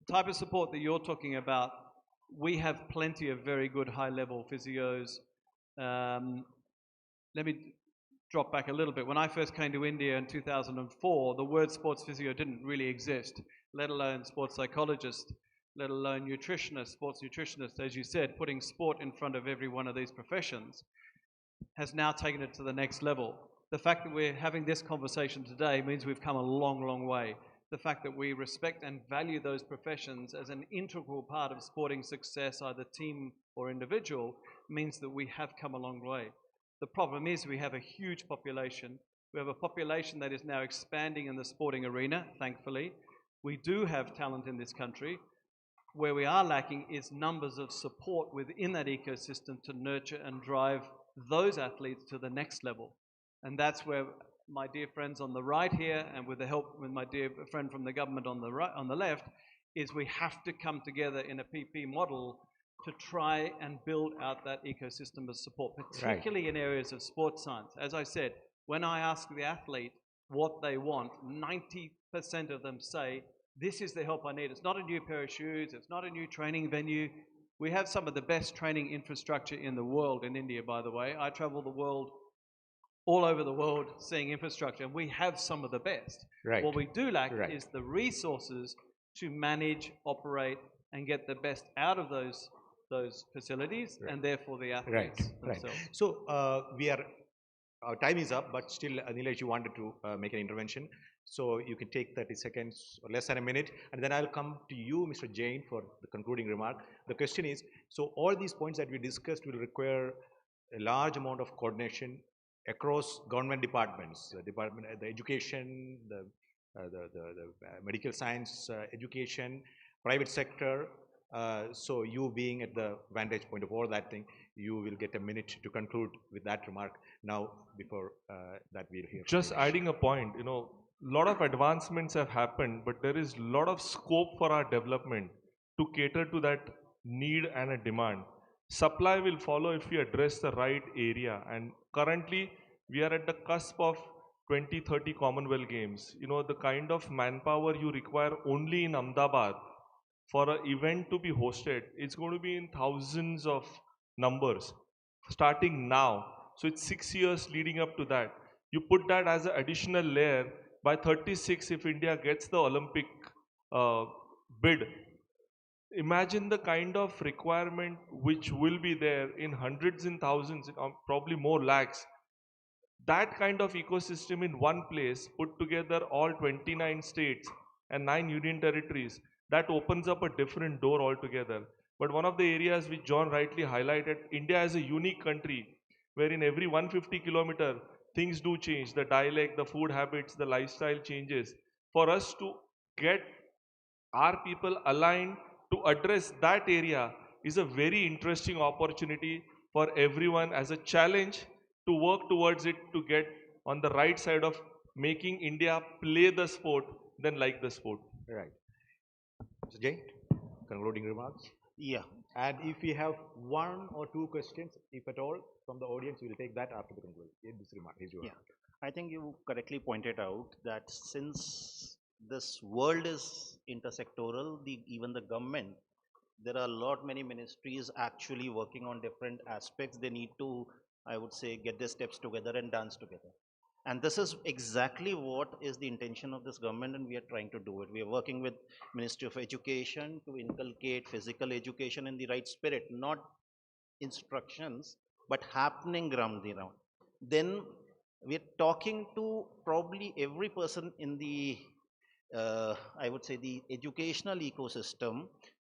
The type of support that you're talking about, we have plenty of very good high-level physios. Let me drop back a little bit. When I first came to India in 2004, the word sports physio didn't really exist, let alone sports psychologist, let alone nutritionist, sports nutritionist. As you said, putting sport in front of every one of these professions has now taken it to the next level. The fact that we're having this conversation today means we've come a long, long way. The fact that we respect and value those professions as an integral part of sporting success, either team or individual, means that we have come a long way. The problem is we have a huge population. We have a population that is now expanding in the sporting arena, thankfully. We do have talent in this country. Where we are lacking is numbers of support within that ecosystem to nurture and drive those athletes to the next level. And that's where my dear friends on the right here, and with the help with my dear friend from the government on the right, on the left, is we have to come together in a PP model to try and build out that ecosystem of support, particularly in areas of sports science. As I said, when I ask the athlete what they want, 90% of them say, this is the help I need. It's not a new pair of shoes. It's not a new training venue. We have some of the best training infrastructure in the world in India, by the way. I travel the world, all over the world, seeing infrastructure, and we have some of the best. Right. What we do lack Right. is the resources to manage, operate, and get the best out of those facilities, and therefore the athletes Right. themselves. So our time is up, but still, Nilesh, you wanted to make an intervention. So you can take 30 seconds or less than a minute, and then I'll come to you, Mr. Jain, for the concluding remark. The question is, so all these points that we discussed will require a large amount of coordination across government departments, the education, the medical science education, private sector. So you being at the vantage point of all that thing, you will get a minute to conclude with that remark. Now, before that, we'll hear. Just adding a point, lot of advancements have happened, but there is a lot of scope for our development to cater to that need and a demand. Supply will follow if we address the right area, and currently we are at the cusp of 2030 Commonwealth Games. The kind of manpower you require only in Ahmedabad for an event to be hosted, it's going to be in thousands of numbers starting now. So it's 6 years leading up to that. You put that as an additional layer by 36 if India gets the Olympic uh, bid. Imagine the kind of requirement which will be there in hundreds and thousands, probably more lakhs. That kind of ecosystem in one place, put together all 29 states and 9 union territories, that opens up a different door altogether. But one of the areas which John rightly highlighted, India is a unique country where in every 150 kilometer, things do change. The dialect, the food habits, the lifestyle changes. For us to get our people aligned to address that area is a very interesting opportunity for everyone as a challenge to work towards it to get on the right side of making India play the sport than like the sport. Right. Mr. Jay, concluding remarks? Yeah. And if we have one or two questions, if at all, from the audience, we will take that after the conclusion. This remark is yours. Yeah. I think you correctly pointed out that since this world is intersectoral, even the government, there are a lot many ministries actually working on different aspects. They need to, I would say, get their steps together and dance together. And this is exactly what is the intention of this government, and we are trying to do it. We are working with Ministry of Education to inculcate physical education in the right spirit, not instructions, but happening ground zero. Then we are talking to probably every person in the, I would say, the educational ecosystem.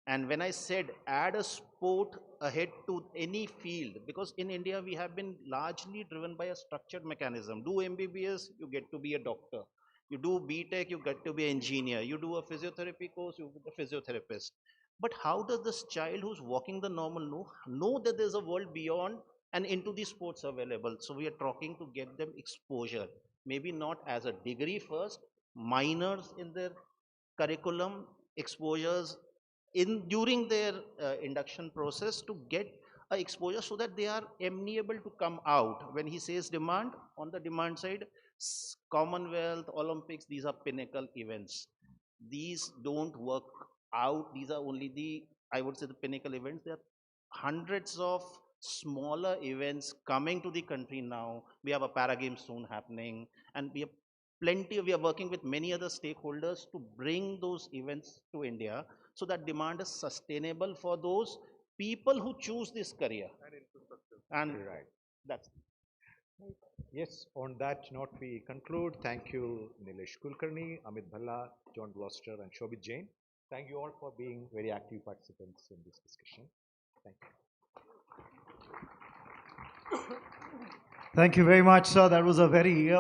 And when I said add a sport ahead to any field, because in India we have been largely driven by a structured mechanism. Do MBBS, you get to be a doctor. You do BTech, you get to be an engineer. You do a physiotherapy course, you be a physiotherapist. But how does this child who's walking the normal know that there's a world beyond and into the sports available? So we are talking to get them exposure. Maybe not as a degree first, minors in their curriculum, exposures during their induction process to get exposure so that they are amenable to come out. When he says demand, on the demand side, Commonwealth, Olympics, these are pinnacle events. These don't work out. These are only the, I would say, the pinnacle events. There are hundreds of smaller events coming to the country now. We have a para game soon happening, and we are working with many other stakeholders to bring those events to India so that demand is sustainable for those people who choose this career. And right. That's Yes, on that note, we conclude. Thank you, Nilesh Kulkarni, Amit Bhalla, John Gloucester, and Shobit Jain. Thank you all for being very active participants in this discussion. Thank you. Thank you very much, sir. That was a very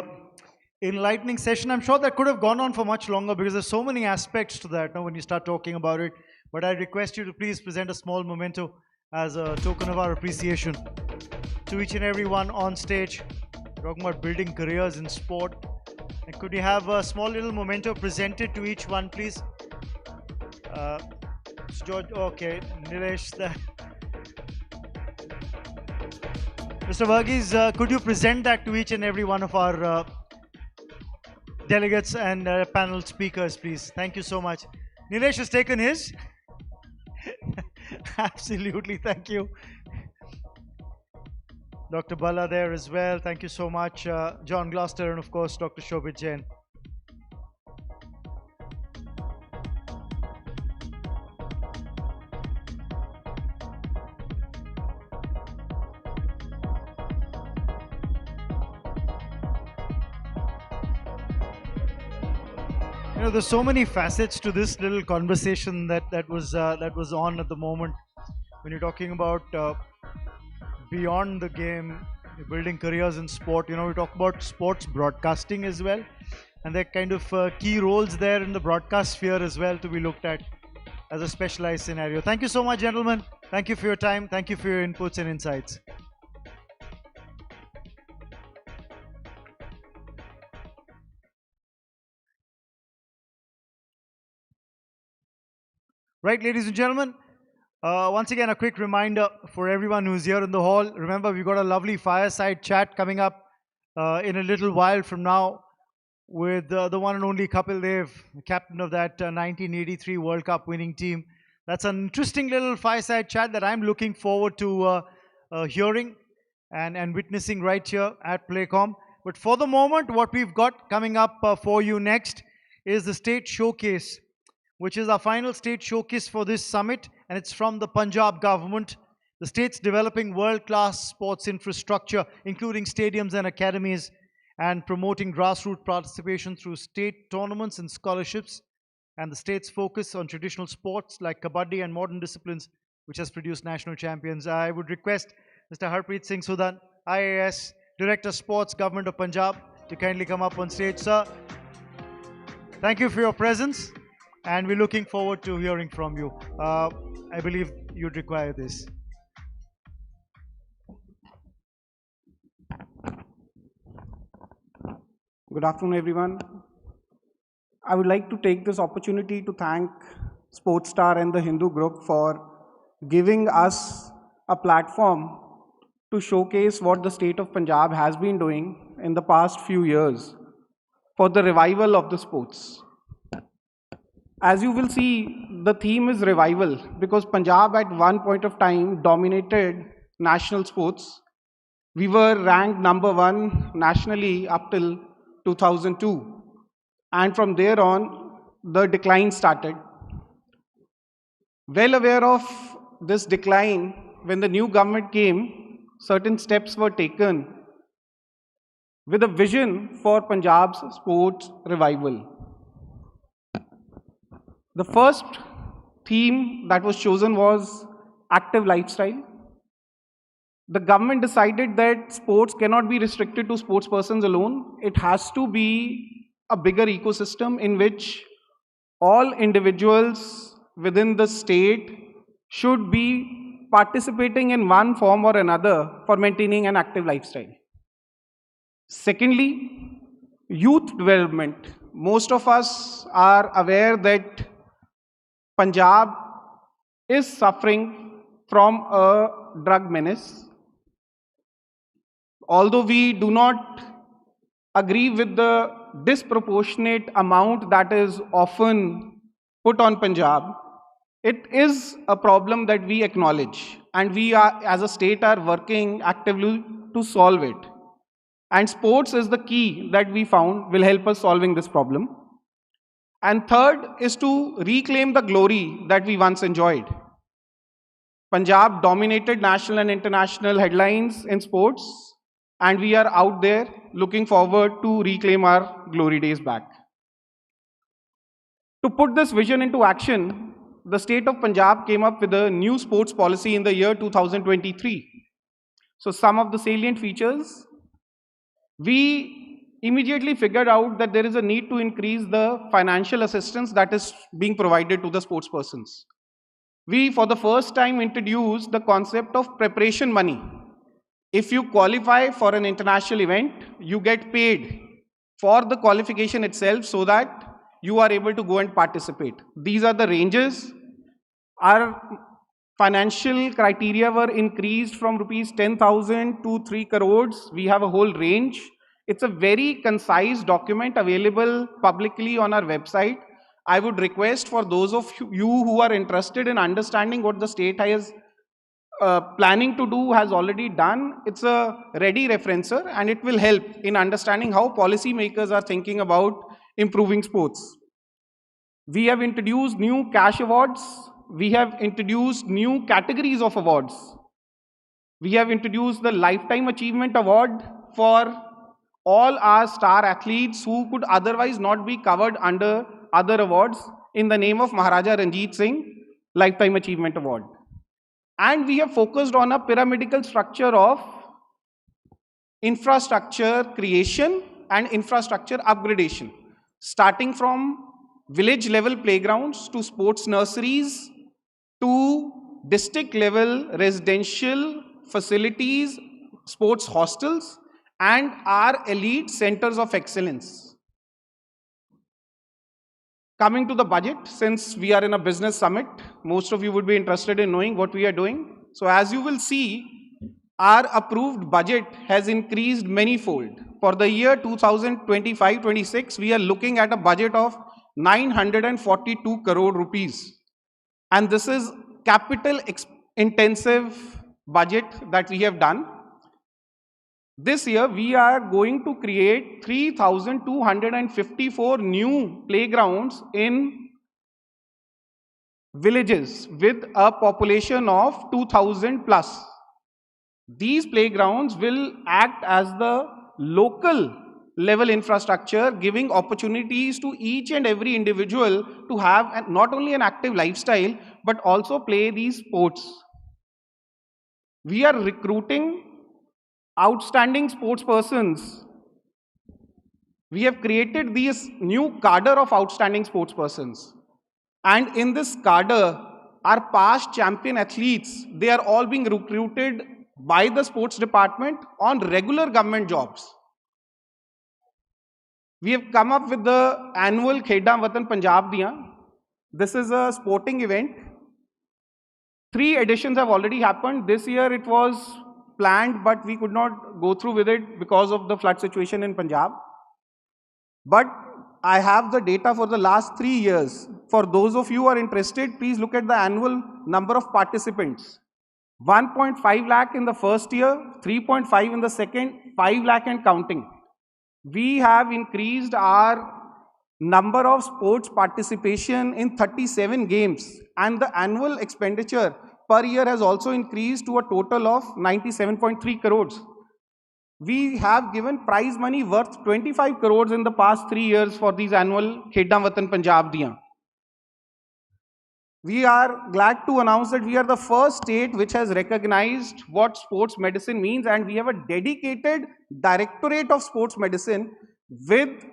enlightening session. I'm sure that could have gone on for much longer because there's so many aspects to that when you start talking about it. But I request you to please present a small memento as a token of our appreciation to each and every one on stage, talking about building careers in sport. And could you have a small little memento presented to each one, please? George, okay, Nilesh. Mr. Varghese, could you present that to each and every one of our delegates and panel speakers, please? Thank you so much. Nilesh has taken his. Absolutely, thank you. Dr. Bhalla there as well. Thank you so much. John Gloucester and of course Dr. Shobit Jain. You know, there's so many facets to this little conversation that was on at the moment. When you're talking about beyond the game, building careers in sport, you know, we talk about sports broadcasting as well, and there are kind of key roles there in the broadcast sphere as well to be looked at as a specialized scenario. Thank you so much, gentlemen. Thank you for your time. Thank you for your inputs and insights. Right, ladies and gentlemen, once again, a quick reminder for everyone who's here in the hall. Remember, we've got a lovely fireside chat coming up in a little while from now with the one and only Kapil Dev, captain of that 1983 World Cup winning team. That's an interesting little fireside chat that I'm looking forward to hearing and witnessing right here at PlayCom. But for the moment, what we've got coming up for you next is the state showcase, which is our final state showcase for this summit, and it's from the Punjab government. The state's developing world-class sports infrastructure, including stadiums and academies, and promoting grassroots participation through state tournaments and scholarships, and the state's focus on traditional sports like kabaddi and modern disciplines, which has produced national champions. I would request Mr. Harpreet Singh Sudan, IAS, Director Sports, Government of Punjab, to kindly come up on stage, sir. Thank you for your presence, and we're looking forward to hearing from you. I believe you'd require this. Good afternoon, everyone. I would like to take this opportunity to thank Sportstar and the Hindu group for giving us a platform to showcase what the state of Punjab has been doing in the past few years for the revival of the sports. As you will see, the theme is revival because Punjab at one point of time dominated national sports. We were ranked number 1 nationally up till 2002. And from there on, the decline started. Well aware of this decline, when the new government came, certain steps were taken with a vision for Punjab's sports revival. The first theme that was chosen was active lifestyle. The government decided that sports cannot be restricted to sports persons alone. It has to be a bigger ecosystem in which all individuals within the state should be participating in one form or another for maintaining an active lifestyle. Secondly, youth development. Most of us are aware that Punjab is suffering from a drug menace. Although we do not agree with the disproportionate amount that is often put on Punjab, it is a problem that we acknowledge, and we are, as a state, are working actively to solve it. And sports is the key that we found will help us solving this problem. And third is to reclaim the glory that we once enjoyed. Punjab dominated national and international headlines in sports, and we are out there looking forward to reclaim our glory days back. To put this vision into action, the state of Punjab came up with a new sports policy in the year 2023. So some of the salient features, we immediately figured out that there is a need to increase the financial assistance that is being provided to the sports persons. We, for the first time, introduced the concept of preparation money. If you qualify for an international event, you get paid for the qualification itself so that you are able to go and participate. These are the ranges. Our financial criteria were increased from rupees 10,000 to 3 crores. We have a whole range. It's a very concise document available publicly on our website. I would request for those of you who are interested in understanding what the state is planning to do, has already done. It's a ready referencer, and it will help in understanding how policymakers are thinking about improving sports. We have introduced new cash awards. We have introduced new categories of awards. We have introduced the Lifetime Achievement Award for all our star athletes who could otherwise not be covered under other awards in the name of Maharaja Ranjit Singh Lifetime Achievement Award. And we have focused on a pyramidal structure of infrastructure creation and infrastructure upgradation, starting from village level playgrounds to sports nurseries to district level residential facilities, sports hostels, and our elite centers of excellence. Coming to the budget, since we are in a business summit, most of you would be interested in knowing what we are doing. So as you will see, our approved budget has increased manyfold. For the year 2025-26, we are looking at a budget of 942 crore rupees. And this is capital intensive budget that we have done. This year, we are going to create 3,254 new playgrounds in villages with a population of 2,000 plus. These playgrounds will act as the local level infrastructure, giving opportunities to each and every individual to have not only an active lifestyle, but also play these sports. We are recruiting outstanding sports persons. We have created this new cadre of outstanding sports persons. And in this cadre, our past champion athletes, they are all being recruited by the sports department on regular government jobs. We have come up with the annual Khedaan Watan Punjab Diyan. This is a sporting event. 3 editions have already happened. This year it was planned, but we could not go through with it because of the flood situation in Punjab. But I have the data for the last 3 years. For those of you who are interested, please look at the annual number of participants. 1.5 lakh in the first year, 3.5 in the second, 5 lakh and counting. We have increased our number of sports participation in 37 games, and the annual expenditure per year has also increased to a total of 97.3 crores. We have given prize money worth 25 crores in the past 3 years for these annual Khedaan Watan Punjab Diyan. We are glad to announce that we are the first state which has recognized what sports medicine means, and we have a dedicated directorate of sports medicine with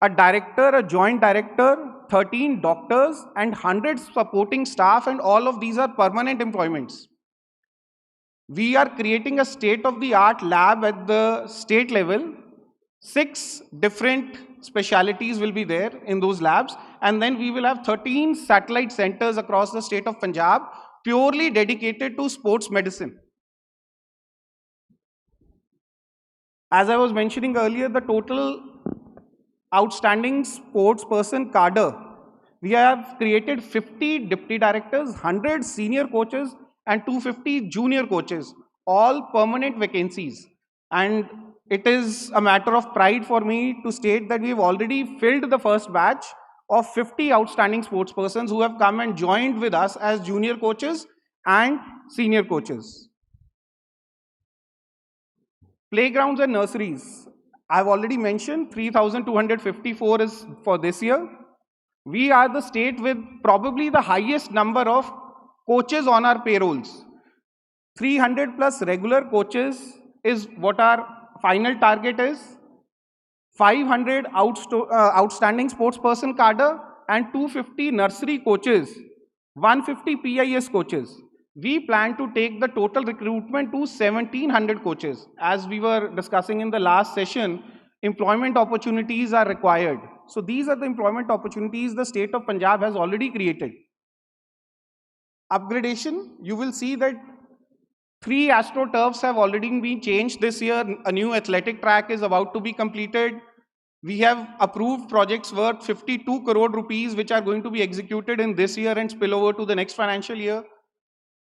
a director, a joint director, 13 doctors and 100 supporting staff, and all of these are permanent employments. We are creating a state-of-the-art lab at the state level. 6 different specialities will be there in those labs, and then we will have 13 satellite centers across the state of Punjab purely dedicated to sports medicine. As I was mentioning earlier, the total outstanding sports person cadre, we have created 50 deputy directors, 100 senior coaches and 250 junior coaches, all permanent vacancies. And it is a matter of pride for me to state that we have already filled the first batch of 50 outstanding sports persons who have come and joined with us as junior coaches and senior coaches. Playgrounds and nurseries. I've already mentioned 3,254 is for this year. We are the state with probably the highest number of coaches on our payrolls. 300 plus regular coaches is what our final target is. 500 outstanding sports person cadre and 250 nursery coaches, 150 PIS coaches. We plan to take the total recruitment to 1,700 coaches. As we were discussing in the last session, employment opportunities are required. So these are the employment opportunities the state of Punjab has already created. Upgradation, you will see that 3 AstroTurfs have already been changed this year. A new athletic track is about to be completed. We have approved projects worth 52 crore rupees which are going to be executed in this year and spill over to the next financial year.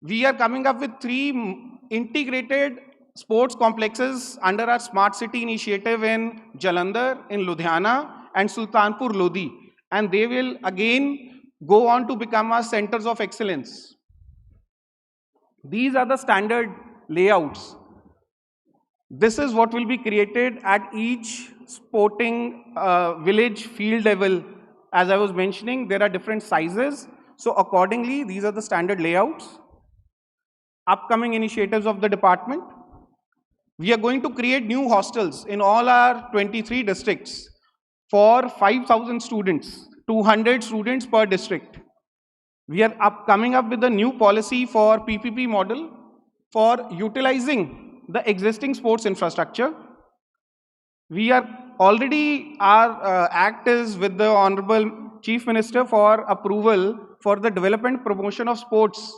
We are coming up with 3 integrated sports complexes under our Smart City initiative in Jalandhar, in Ludhiana and Sultanpur Lodi. And they will again go on to become our centers of excellence. These are the standard layouts. This is what will be created at each sporting village field level. As I was mentioning, there are different sizes. So accordingly, these are the standard layouts. Upcoming initiatives of the department. We are going to create new hostels in all our 23 districts for 5,000 students, 200 students per district. We are coming up with a new policy for PPP model for utilizing the existing sports infrastructure. We are already, our act is with the Honorable Chief Minister for approval for the development promotion of sports.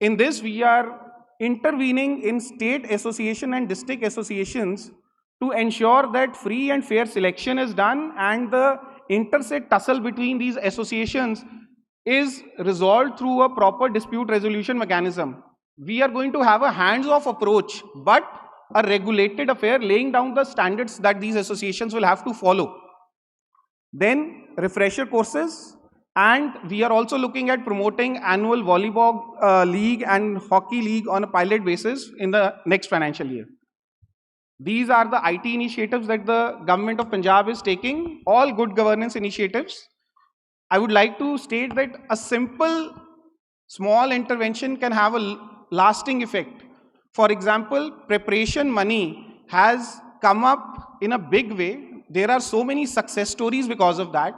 In this, we are intervening in state association and district associations to ensure that free and fair selection is done, and the inter-state tussle between these associations is resolved through a proper dispute resolution mechanism. We are going to have a hands-off approach, but a regulated affair laying down the standards that these associations will have to follow. Then refresher courses, and we are also looking at promoting annual volleyball league and hockey league on a pilot basis in the next financial year. These are the IT initiatives that the Government of Punjab is taking, all good governance initiatives. I would like to state that a simple, small intervention can have a lasting effect. For example, preparation money has come up in a big way. There are so many success stories because of that.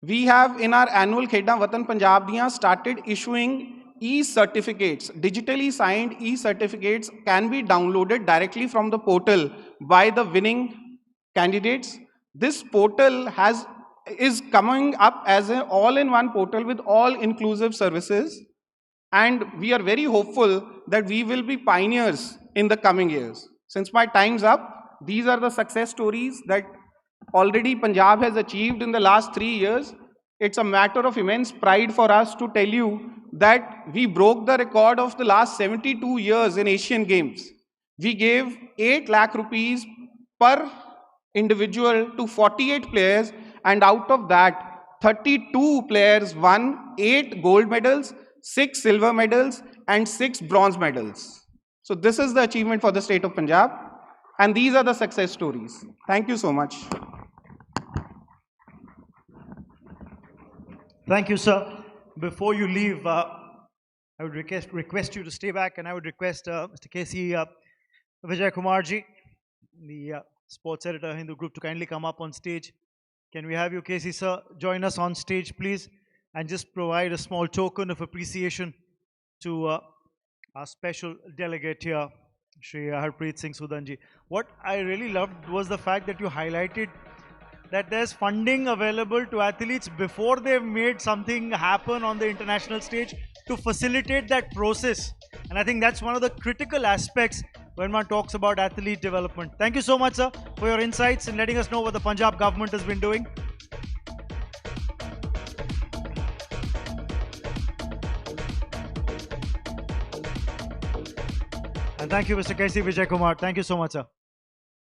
We have in our annual Khedaan Watan Punjab Diyan started issuing e-certificates. Digitally signed e-certificates can be downloaded directly from the portal by the winning candidates. This portal is coming up as an all-in-one portal with all inclusive services, and we are very hopeful that we will be pioneers in the coming years. Since my time's up, these are the success stories that already Punjab has achieved in the last 3 years. It's a matter of immense pride for us to tell you that we broke the record of the last 72 years in Asian Games. We gave 8 lakh rupees per individual to 48 players, and out of that, 32 players won 8 gold medals, 6 silver medals, and 6 bronze medals. So this is the achievement for the state of Punjab, and these are the success stories. Thank you so much. Thank you, sir. Before you leave, I would request you to stay back, and I would request Mr. K.C. Vijay Kumarji, the sports editor, Hindu Group, to kindly come up on stage. Can we have you, K.C. sir, join us on stage, please, and just provide a small token of appreciation to our special delegate here, Shri Harpreet Singh Sudanji. What I really loved was the fact that you highlighted that there's funding available to athletes before they've made something happen on the international stage to facilitate that process. And I think that's one of the critical aspects when one talks about athlete development. Thank you so much, sir, for your insights and letting us know what the Punjab government has been doing. And thank you, Mr. K.C. Vijay Kumar. Thank you so much, sir.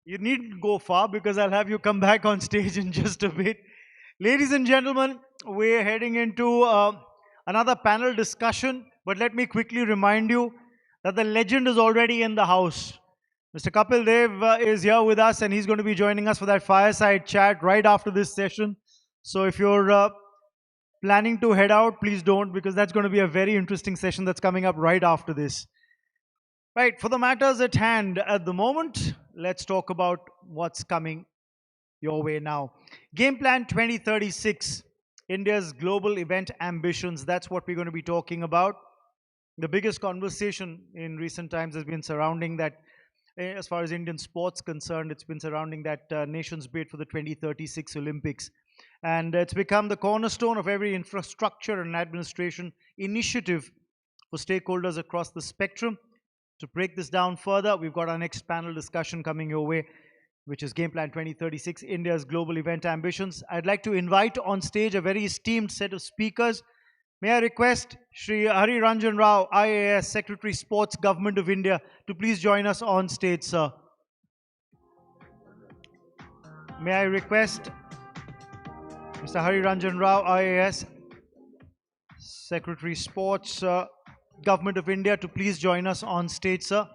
You needn't go far because I'll have you come back on stage in just a bit. Ladies and gentlemen, we're heading into another panel discussion, but let me quickly remind you that the legend is already in the house. Mr. Kapil Dev is here with us, and he's going to be joining us for that fireside chat right after this session. So if you're planning to head out, please don't, because that's going to be a very interesting session that's coming up right after this. Right, for the matters at hand at the moment, let's talk about what's coming your way now. Game Plan 2036, India's global event ambitions. That's what we're going to be talking about. The biggest conversation in recent times has been surrounding that, as far as Indian sports concerned, it's been surrounding that nation's bid for the 2036 Olympics. And it's become the cornerstone of every infrastructure and administration initiative for stakeholders across the spectrum. To break this down further, we've got our next panel discussion coming your way, which is Game Plan 2036, India's global event ambitions. I'd like to invite on stage a very esteemed set of speakers. May I request Shri Hari Ranjan Rao, IAS, Secretary Sports, Government of India, to please join us on stage, sir. May I request Mr. Hari Ranjan Rao, IAS, Secretary Sports, Government of India, to please join us on stage, sir.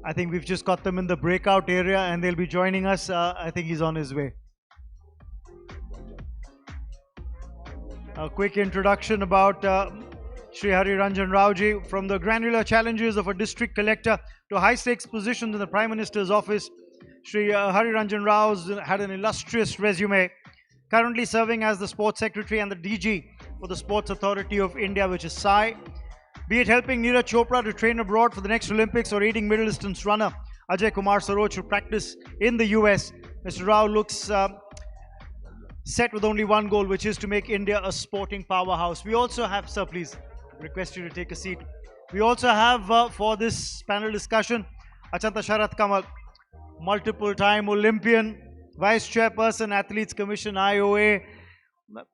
I think we've just got them in the breakout area and they'll be joining us. I think he's on his way. A quick introduction about Shri Hari Ranjan Rao ji. From the granular challenges of a district collector to high-stakes positions in the Prime Minister's office, Shri Hari Ranjan Rao's had an illustrious resume, currently serving as the Sports Secretary and the DG for the Sports Authority of India, which is SAI. Be it helping Neeraj Chopra to train abroad for the next Olympics or aiding middle distance runner Ajay Kumar Saroj to practice in the US, Mr. Rao looks set with only one goal, which is to make India a sporting powerhouse. We also have, sir, please request you to take a seat. We also have for this panel discussion, Achanta Sharat Kamal, multiple time Olympian, Vice Chairperson, Athletes Commission, IOA.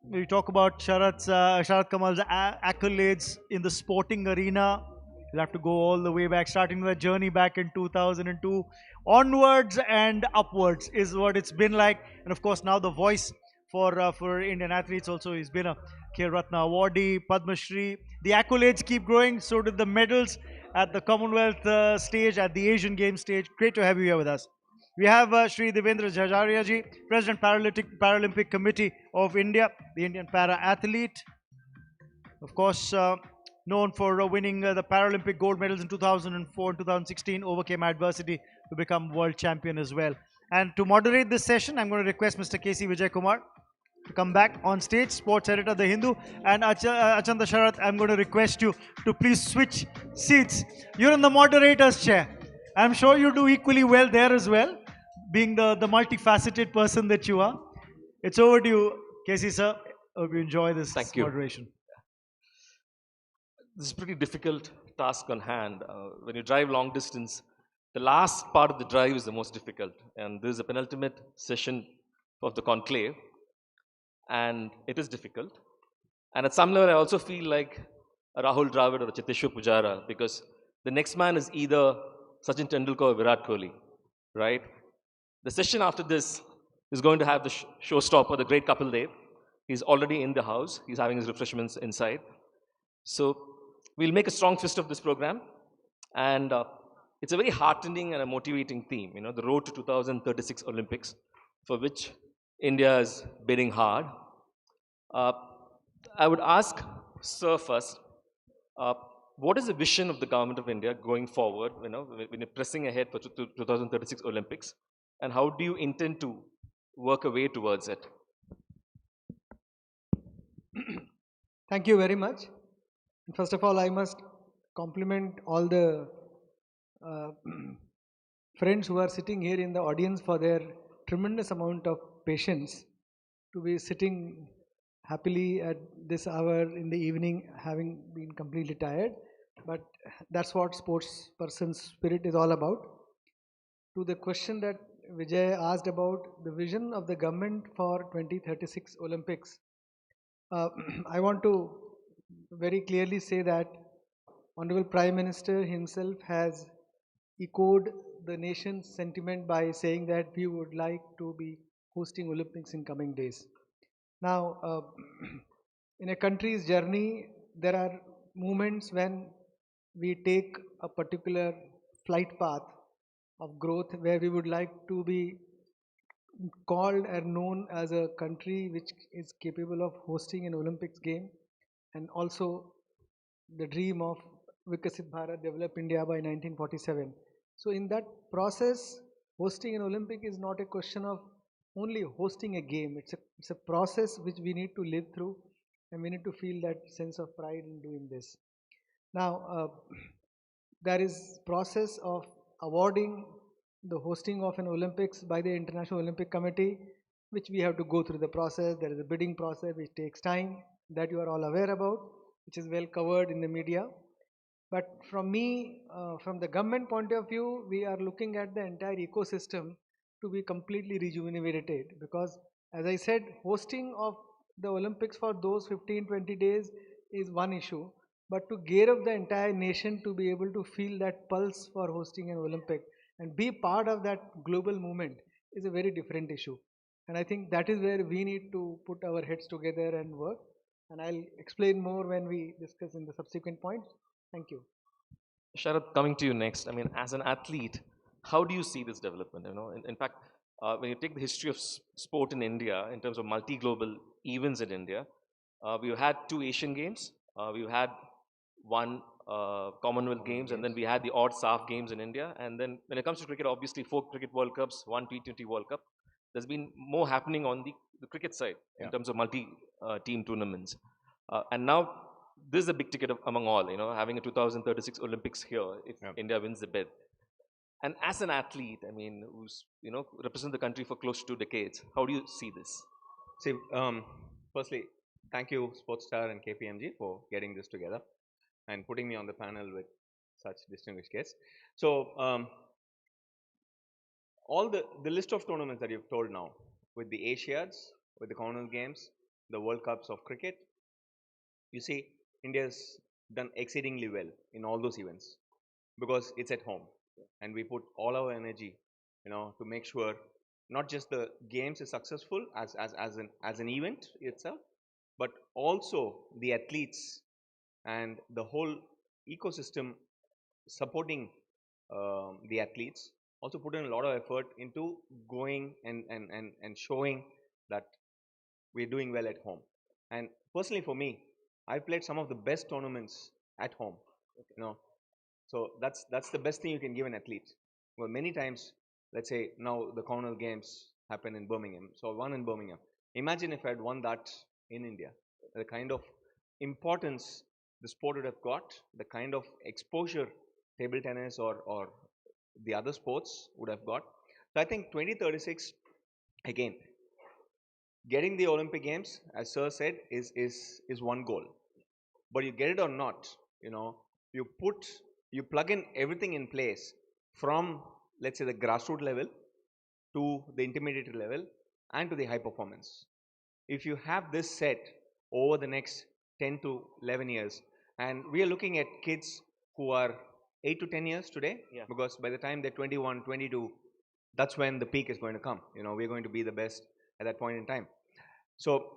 We talk about Sharat Kamal's accolades in the sporting arena. You'll have to go all the way back, starting the journey back in 2002. Onwards and upwards is what it's been like. And of course, now the voice for Indian athletes also. He's been a Khel Ratna awardee, Padma Shri. The accolades keep growing, so did the medals at the Commonwealth stage, at the Asian Games stage. Great to have you here with us. We have Shri Devendra Jajaria ji, President Paralympic Committee of India, the Indian para-athlete. Of course, known for winning the Paralympic gold medals in 2004 and 2016, overcame adversity to become world champion as well. And to moderate this session, I'm going to request Mr. K.C. Vijay Kumar to come back on stage, sports editor, The Hindu. And Achanta Sharath, I'm going to request you to please switch seats. You're in the moderator's chair. I'm sure you do equally well there as well, being the multifaceted person that you are. It's over to you, Casey sir. Hope you enjoy this moderation. This is a pretty difficult task on hand. When you drive long distance, the last part of the drive is the most difficult. And this is a penultimate session of the conclave. And it is difficult. And at some level, I also feel like a Rahul Dravid or a Cheteshwar Pujara, because the next man is either Sachin Tendulkar or Virat Kohli, right? The session after this is going to have the showstopper, the great Kapil Dev. He's already in the house. He's having his refreshments inside. So we'll make a strong fist of this program. And it's a very heartening and a motivating theme, you know, the road to 2036 Olympics, for which India is bidding hard. I would ask Sir first, what is the vision of the Government of India going forward, you know, when you're pressing ahead for 2036 Olympics, and how do you intend to work a way towards it? Thank you very much. First of all, I must compliment all the friends who are sitting here in the audience for their tremendous amount of patience to be sitting happily at this hour in the evening, having been completely tired. But that's what sports person's spirit is all about. To the question that Vijay asked about the vision of the government for 2036 Olympics, I want to very clearly say that Honorable Prime Minister himself has echoed the nation's sentiment by saying that we would like to be hosting Olympics in coming days. Now, in a country's journey, there are moments when we take a particular flight path of growth where we would like to be called and known as a country which is capable of hosting an Olympics game, and also the dream of Vikasit Bharat, Develop India by 1947. So in that process, hosting an Olympic is not a question of only hosting a game. It's a process which we need to live through, and we need to feel that sense of pride in doing this. Now, there is process of awarding the hosting of an Olympics by the International Olympic Committee, which we have to go through the process. There is a bidding process which takes time, that you are all aware about, which is well covered in the media. But from me, from the government point of view, we are looking at the entire ecosystem to be completely rejuvenated, because as I said, hosting of the Olympics for those 15-20 days is one issue, but to gear up the entire nation to be able to feel that pulse for hosting an Olympic and be part of that global movement is a very different issue. And I think that is where we need to put our heads together and work. And I'll explain more when we discuss in the subsequent points. Thank you. Sharad, coming to you next. I mean, as an athlete, how do you see this development? You know, in fact, when you take the history of sport in India, in terms of multi-global events in India, we've had 2 Asian Games, we've had 1 Commonwealth Games, and then we had the odd SAF Games in India. And then when it comes to cricket, obviously 4 Cricket World Cups, 1 T20 World Cup. There's been more happening on the cricket side in terms of multi-team tournaments. And now this is a big ticket among all, you know, having a 2036 Olympics here if India wins the bid. And as an athlete, I mean, who's, you know, represent the country for close to 2 decades, how do you see this? See, firstly, thank you Sportstar and KPMG for getting this together and putting me on the panel with such distinguished guests. So, all the list of tournaments that you've told now, with the Asiads, with the Commonwealth Games, the World Cups of cricket, you see, India's done exceedingly well in all those events because it's at home, and we put all our energy, to make sure not just the games is successful as an event itself, but also the athletes and the whole ecosystem supporting the athletes also put in a lot of effort into going and showing that we're doing well at home. And personally for me, I've played some of the best tournaments at home. So that's the best thing you can give an athlete. Well, many times, let's say now the Commonwealth Games happen in Birmingham. So I won in Birmingham. Imagine if I had won that in India, the kind of importance the sport would have got, the kind of exposure table tennis or the other sports would have got. So I think 2036, again, getting the Olympic Games, as Sir said, is one goal. But you get it or not, you plug in everything in place from, let's say, the grassroots level to the intermediate level and to the high performance. If you have this set over the next 10 to 11 years, and we are looking at kids who are 8 to 10 years today, because by the time they're 21, 22, that's when the peak is going to come. We're going to be the best at that point in time. So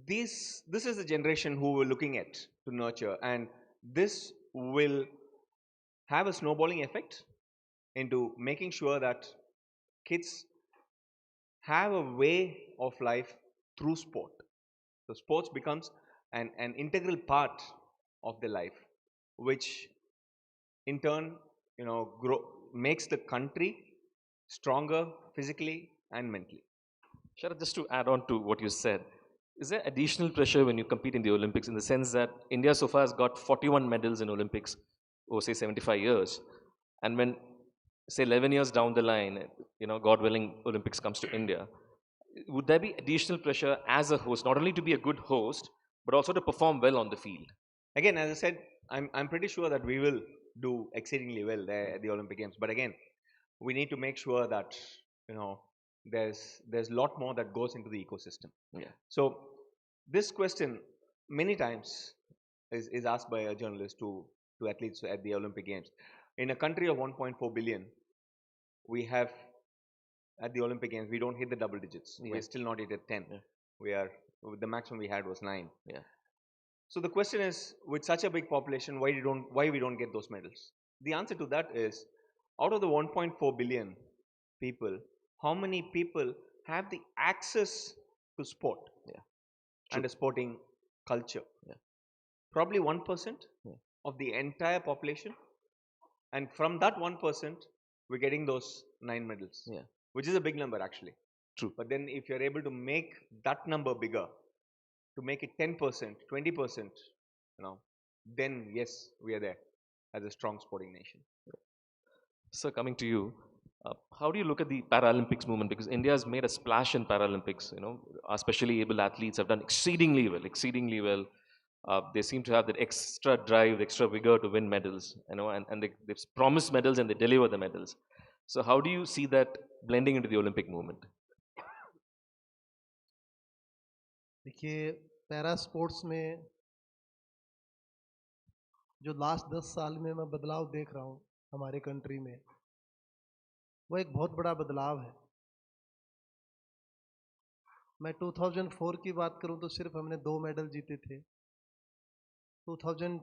this is the generation who we're looking at to nurture, and this will have a snowballing effect into making sure that kids have a way of life through sport. So sports becomes an integral part of their life, which in turn, makes the country stronger physically and mentally. Sharad, just to add on to what you said, is there additional pressure when you compete in the Olympics, in the sense that India so far has got 41 medals in Olympics over, say, 75 years, and when, say, 11 years down the line, God willing, Olympics comes to India, would there be additional pressure as a host, not only to be a good host, but also to perform well on the field? Again, as I said, I'm pretty sure that we will do exceedingly well there at the Olympic Games. But again, we need to make sure that there's a lot more that goes into the ecosystem. Yeah. So this question many times is asked by a journalist to athletes at the Olympic Games. In a country of 1.4 billion, we have at the Olympic Games, we don't hit the double digits. Yeah. We're still not hit at 10. Yeah. The maximum we had was 9. Yeah. So the question is, with such a big population, why we don't get those medals? The answer to that is, out of the 1.4 billion people, how many people have the access to sport and a sporting culture? Probably 1% of the entire population, and from that 1%, we're getting those 9 medals, which is a big number actually. True. But then if you're able to make that number bigger, to make it 10%, 20%, then yes, we are there as a strong sporting nation. So coming to you, how do you look at the Paralympics movement? Because India has made a splash in Paralympics. Our specially able athletes have done exceedingly well. They seem to have that extra drive, extra vigor to win medals. And they've promised medals and they deliver the medals. So how do you see that blending into the Olympic movement? देखिए, para sports में जो last 10 साल में मैं बदलाव देख रहा हूँ हमारे कंट्री में, वो एक बहुत बड़ा बदलाव है। मैं 2004 की बात करूं तो सिर्फ हमने 2 मेडल जीते थे। 2000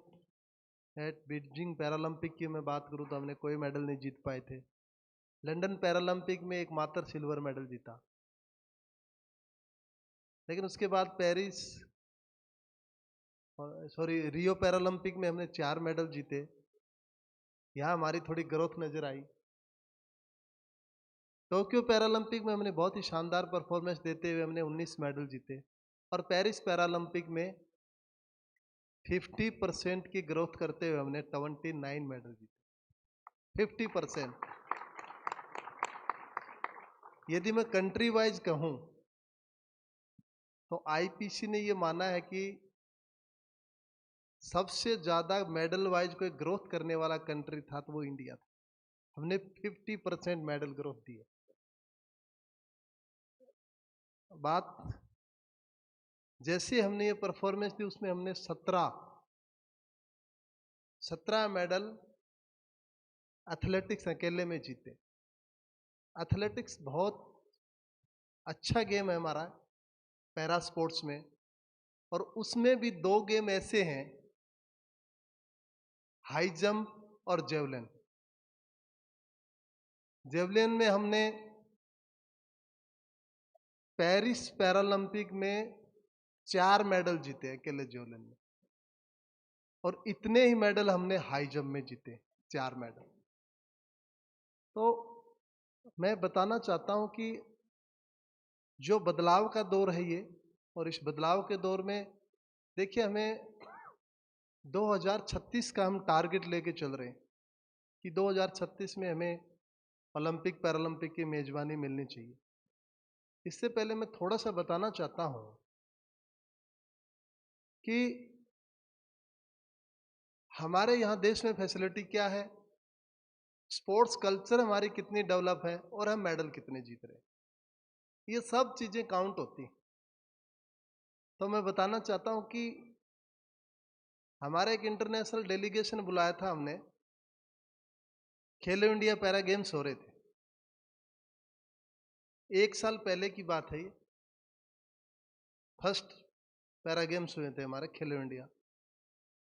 एट बीजिंग पैरालंपिक की मैं बात करूं तो हमने कोई मेडल नहीं जीत पाए थे। लंदन पैरालंपिक में एकमात्र सिल्वर मेडल जीता। लेकिन उसके बाद रियो पैरालंपिक में हमने 4 मेडल जीते। यहाँ हमारी थोड़ी ग्रोथ नजर आई। टोक्यो पैरालंपिक में हमने बहुत ही शानदार परफॉर्मेंस देते हुए हमने 19 मेडल जीते, और पेरिस पैरालंपिक में 50% की ग्रोथ करते हुए हमने 29 मेडल जीते। 50%। यदि मैं कंट्री वाइज कहूँ तो आईपीसी ने ये माना है कि सबसे ज़्यादा मेडल वाइज कोई ग्रोथ करने वाला कंट्री था तो वो इंडिया था। हमने 50% मेडल ग्रोथ दी है। बात, जैसे हमने ये परफॉर्मेंस दी उसमें हमने 17 मेडल एथलेटिक्स अकेले में जीते। एथलेटिक्स बहुत अच्छा गेम है हमारा पैरा स्पोर्ट्स में, और उसमें भी 2 गेम ऐसे हैं, हाई जंप और जेवलिन। जेवलिन में हमने पेरिस पैरालंपिक में 4 मेडल जीते अकेले जेवलिन में, और इतने ही मेडल हमने हाई जंप में जीते, 4 मेडल। तो मैं बताना चाहता हूं कि जो बदलाव का दौर है ये, और इस बदलाव के दौर में देखिए हमें 2036 का हम टारगेट लेके चल रहे हैं कि 2036 में हमें ओलंपिक पैरालंपिक की मेजबानी मिलनी चाहिए। इससे पहले मैं थोड़ा सा बताना चाहता हूं कि हमारे यहाँ देश में फैसिलिटी क्या है, स्पोर्ट्स कल्चर हमारी कितनी डेवलप है, और हम मेडल कितने जीत रहे हैं, ये सब चीज़ें काउंट होती हैं। तो मैं बताना चाहता हूं कि हमारा एक इंटरनेशनल डेलीगेशन बुलाया था हमने, खेलो इंडिया पैरा गेम्स हो रहे थे, 1 साल पहले की बात है ये, फर्स्ट पैरा गेम्स हुए थे हमारे खेलो इंडिया।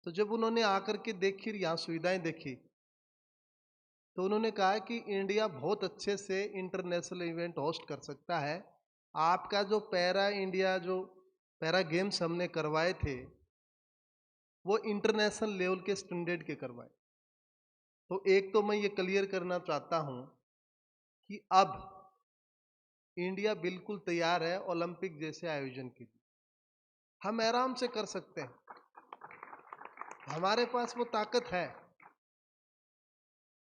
तो जब उन्होंने आकर के देखी, यहाँ सुविधाएं देखी, तो उन्होंने कहा कि इंडिया बहुत अच्छे से इंटरनेशनल इवेंट होस्ट कर सकता है। आपका जो पैरा इंडिया जो पैरा गेम्स हमने करवाए थे वो इंटरनेशनल लेवल के स्टैंडर्ड के करवाए। तो एक तो मैं ये क्लियर करना चाहता हूँ कि अब इंडिया बिल्कुल तैयार है ओलंपिक जैसे आयोजन के लिए, हम आराम से कर सकते हैं, हमारे पास वो ताकत है।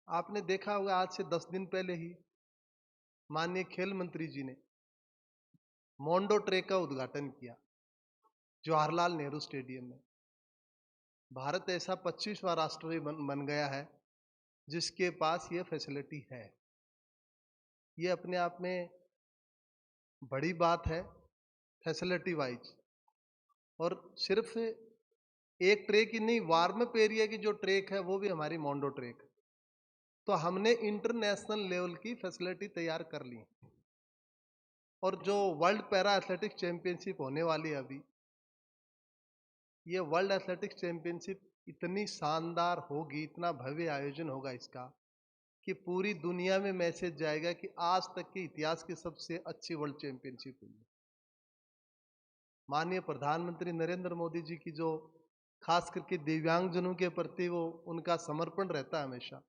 आपने देखा होगा आज से 10 दिन पहले ही माननीय खेल मंत्री जी ने मोंडो ट्रैक का उद्घाटन किया जवाहरलाल नेहरू स्टेडियम में। भारत ऐसा 25वां राष्ट्र बन गया है जिसके पास ये फैसिलिटी है। ये अपने आप में बड़ी बात है फैसिलिटी वाइज। और सिर्फ एक ट्रैक ही नहीं, वार्म अप एरिया की जो ट्रैक है वो भी हमारी मोंडो ट्रैक है। तो हमने इंटरनेशनल लेवल की फैसिलिटी तैयार कर ली। और जो वर्ल्ड पैरा एथलेटिक्स चैंपियनशिप होने वाली है अभी, ये वर्ल्ड एथलेटिक्स चैंपियनशिप इतनी शानदार होगी, इतना भव्य आयोजन होगा इसका कि पूरी दुनिया में मैसेज जाएगा कि आज तक के इतिहास की सबसे अच्छी वर्ल्ड चैंपियनशिप हुई है। माननीय प्रधानमंत्री नरेंद्र मोदी जी की जो खास करके दिव्यांगजनों के प्रति वो उनका समर्पण रहता है हमेशा।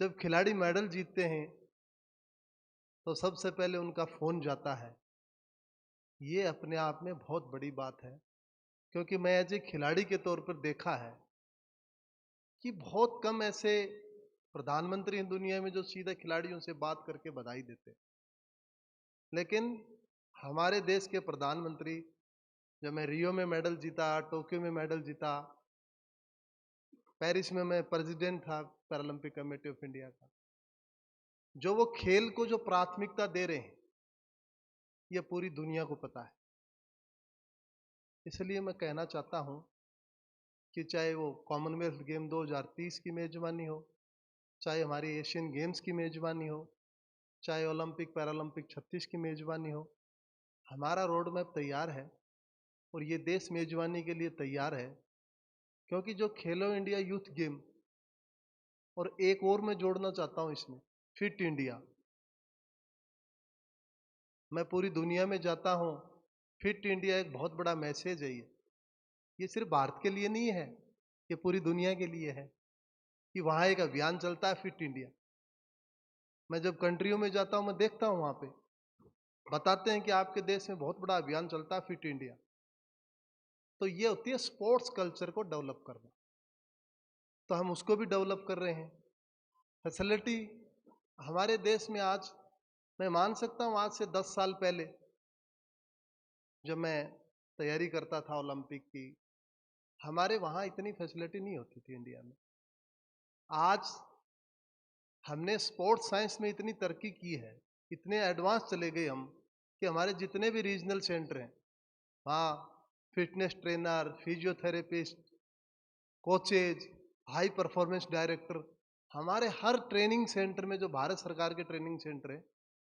जब खिलाड़ी मेडल जीतते हैं तो सबसे पहले उनका फोन जाता है। ये अपने आप में बहुत बड़ी बात है, क्योंकि मैं एज ए खिलाड़ी के तौर पर देखा है कि बहुत कम ऐसे प्रधानमंत्री हैं दुनिया में जो सीधा खिलाड़ियों से बात करके बधाई देते। लेकिन हमारे देश के प्रधानमंत्री, जब मैं रियो में मेडल जीता, टोक्यो में मेडल जीता, पेरिस में मैं प्रेसिडेंट था पैरालंपिक कमेटी ऑफ इंडिया का, जो वो खेल को जो प्राथमिकता दे रहे हैं ये पूरी दुनिया को पता है। इसलिए मैं कहना चाहता हूं कि चाहे वो कॉमनवेल्थ गेम 2030 की मेजबानी हो, चाहे हमारी एशियन गेम्स की मेजबानी हो, चाहे ओलंपिक पैरालंपिक 36 की मेजबानी हो, हमारा रोड मैप तैयार है और ये देश मेजबानी के लिए तैयार है। क्योंकि जो खेलो इंडिया यूथ गेम, और एक और मैं जोड़ना चाहता हूं इसमें, फिट इंडिया। मैं पूरी दुनिया में जाता हूं, फिट इंडिया एक बहुत बड़ा मैसेज है। ये सिर्फ भारत के लिए नहीं है, ये पूरी दुनिया के लिए है कि वहाँ एक अभियान चलता है फिट इंडिया। मैं जब कंट्रियों में जाता हूँ मैं देखता हूँ वहाँ पे बताते हैं कि आपके देश में बहुत बड़ा अभियान चलता है फिट इंडिया। तो ये होती है स्पोर्ट्स कल्चर को डेवलप करना, तो हम उसको भी डेवलप कर रहे हैं। फैसिलिटी हमारे देश में आज, मैं मान सकता हूँ आज से 10 साल पहले जब मैं तैयारी करता था ओलंपिक की, हमारे वहाँ इतनी फैसिलिटी नहीं होती थी इंडिया में। आज हमने स्पोर्ट्स साइंस में इतनी तरक्की की है इतने एडवांस चले गए हम कि हमारे जितने भी रीजनल सेंटर हैं वहाँ fitness trainer, physiotherapist, coaches, high performance director, हमारे हर ट्रेनिंग सेंटर में जो भारत सरकार के ट्रेनिंग सेंटर है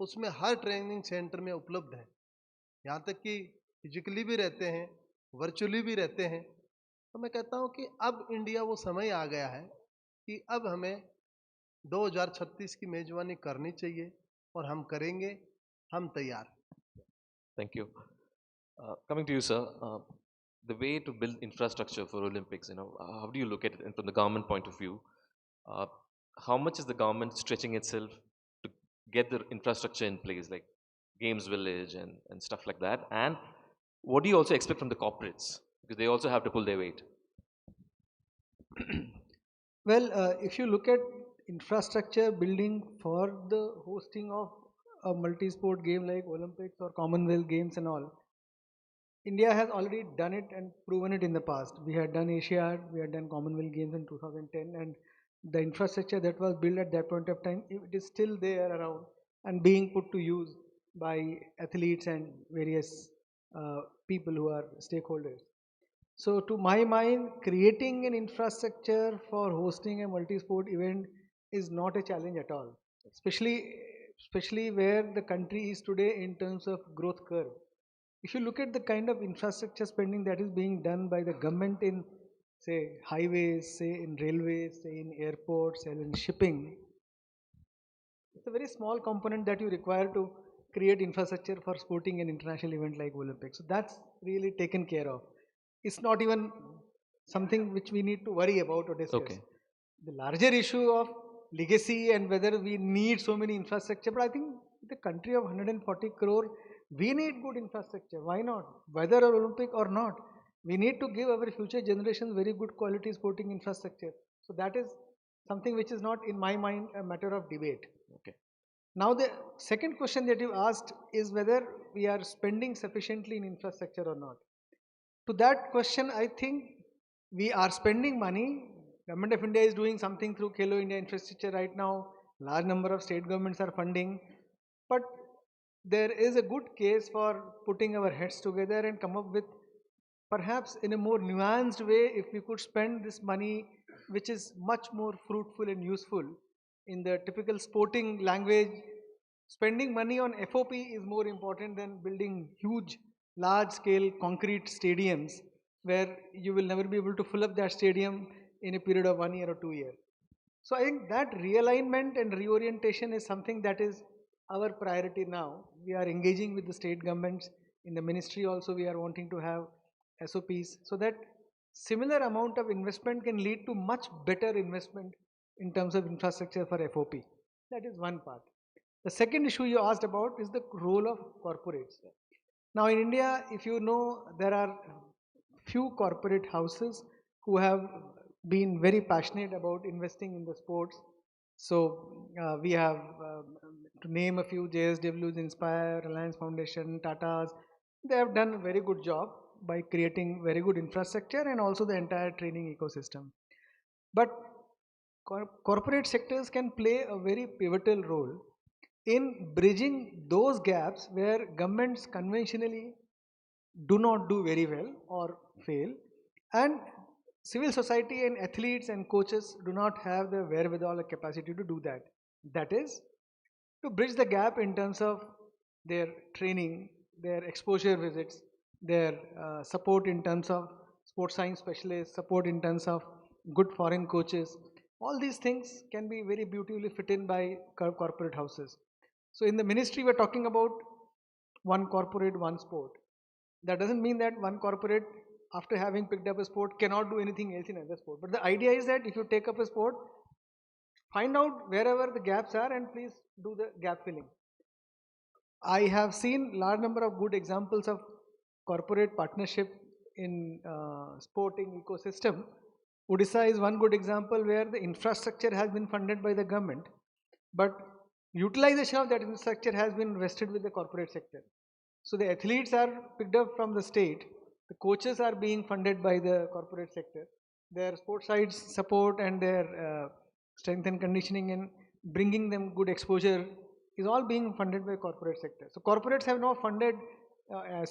उसमें हर ट्रेनिंग सेंटर में उपलब्ध है। यहाँ तक कि फिजिकली भी रहते हैं, वर्चुअली भी रहते हैं। तो मैं कहता हूँ कि अब इंडिया वो समय आ गया है कि अब हमें 2036 की मेजबानी करनी चाहिए और हम करेंगे, हम तैयार। Thank you. Coming to you, sir, the way to build infrastructure for Olympics, how do you look at it from the government point of view? How much is the government stretching itself to get the infrastructure in place, like Games Village and stuff like that? And what do you also expect from the corporates? Because they also have to pull their weight. Well, if you look at infrastructure building for the hosting of a multi-sport game like Olympics or Commonwealth Games and all, India has already done it and proven it in the past. We had done Asiad, we had done Commonwealth Games in 2010, and the infrastructure that was built at that point of time, it is still there around and being put to use by athletes and various people who are stakeholders. So to my mind, creating an infrastructure for hosting a multi-sport event is not a challenge at all, especially where the country is today in terms of growth curve. If you look at the kind of infrastructure spending that is being done by the government in, say, highways, say in railways, say in airports, and in shipping, it's a very small component that you require to create infrastructure for sporting an international event like Olympics. So that's really taken care of. It's not even something which we need to worry about or discuss. Okay. The larger issue of legacy and whether we need so many infrastructure, but I think the country of 140 crore, we need good infrastructure. Why not? Whether an Olympic or not, we need to give our future generations very good quality sporting infrastructure. So that is something which is not, in my mind, a matter of debate. Okay. Now the second question that you asked is whether we are spending sufficiently in infrastructure or not. To that question, I think we are spending money. Government of India is doing something through Khelo India infrastructure right now. Large number of state governments are funding. But there is a good case for putting our heads together and come up with, perhaps in a more nuanced way, if we could spend this money, which is much more fruitful and useful. In the typical sporting language, spending money on FOP is more important than building huge, large-scale concrete stadiums where you will never be able to fill up that stadium in a period of 1 year or 2 years. So I think that realignment and reorientation is something that is our priority now. We are engaging with the state governments. In the ministry also we are wanting to have SOPs so that similar amount of investment can lead to much better investment in terms of infrastructure for FOP. That is one part. The second issue you asked about is the role of corporates. Now in India, if you know, there are few corporate houses who have been very passionate about investing in the sports. So we have, to name a few, JSWs, Inspire, Reliance Foundation, Tata's. They have done a very good job by creating very good infrastructure and also the entire training ecosystem. But corporate sectors can play a very pivotal role in bridging those gaps where governments conventionally do not do very well or fail, and civil society and athletes and coaches do not have the wherewithal or capacity to do that. That is, to bridge the gap in terms of their training, their exposure visits, their support in terms of sports science specialists, support in terms of good foreign coaches. All these things can be very beautifully fit in by corporate houses. So in the ministry, we're talking about one corporate, one sport. That doesn't mean that one corporate, after having picked up a sport, cannot do anything else in another sport. But the idea is that if you take up a sport, find out wherever the gaps are and please do the gap filling. I have seen large number of good examples of corporate partnership in sporting ecosystem. Odisha is one good example where the infrastructure has been funded by the government, but utilization of that infrastructure has been vested with the corporate sector. So the athletes are picked up from the state, the coaches are being funded by the corporate sector, their sports science support and their strength and conditioning and bringing them good exposure is all being funded by corporate sector. So corporates have now funded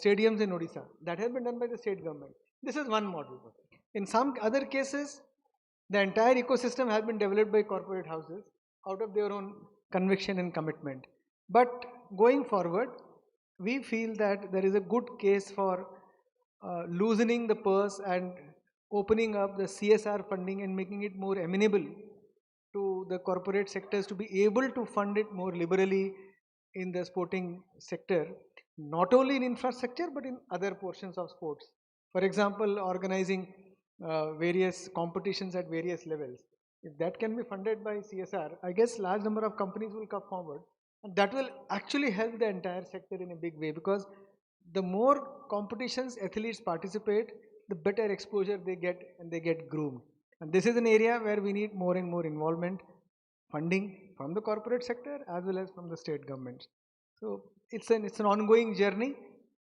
stadiums in Odisha. That has been done by the state government. This is one model. In some other cases, the entire ecosystem has been developed by corporate houses out of their own conviction and commitment. But going forward, we feel that there is a good case for loosening the purse and opening up the CSR funding and making it more amenable to the corporate sectors to be able to fund it more liberally in the sporting sector, not only in infrastructure but in other portions of sports. For example, organizing various competitions at various levels. If that can be funded by CSR, I guess large number of companies will come forward, and that will actually help the entire sector in a big way, because the more competitions athletes participate, the better exposure they get and they get groomed. And this is an area where we need more and more involvement, funding from the corporate sector as well as from the state governments. So it's an ongoing journey.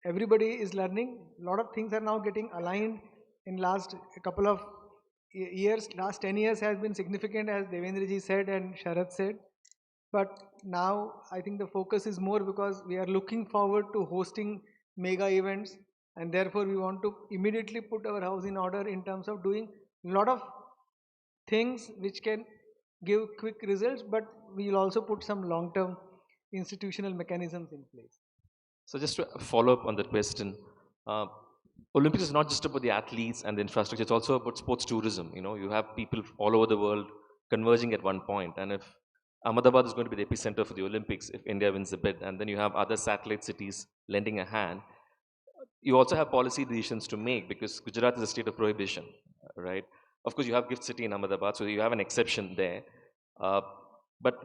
Everybody is learning. A lot of things are now getting aligned in last couple of years. Last 10 years has been significant, as Devendraji said and Sharath said. But now I think the focus is more because we are looking forward to hosting mega events, and therefore we want to immediately put our house in order in terms of doing a lot of things which can give quick results, but we will also put some long-term institutional mechanisms in place. So just to follow up on that question, Olympics is not just about the athletes and the infrastructure, it's also about sports tourism. You know, you have people all over the world converging at one point, and if Ahmedabad is going to be the epicenter for the Olympics if India wins the bid, and then you have other satellite cities lending a hand. You also have policy decisions to make because Gujarat is a state of prohibition, right? Of course, you have Gift City in Ahmedabad, so you have an exception there. But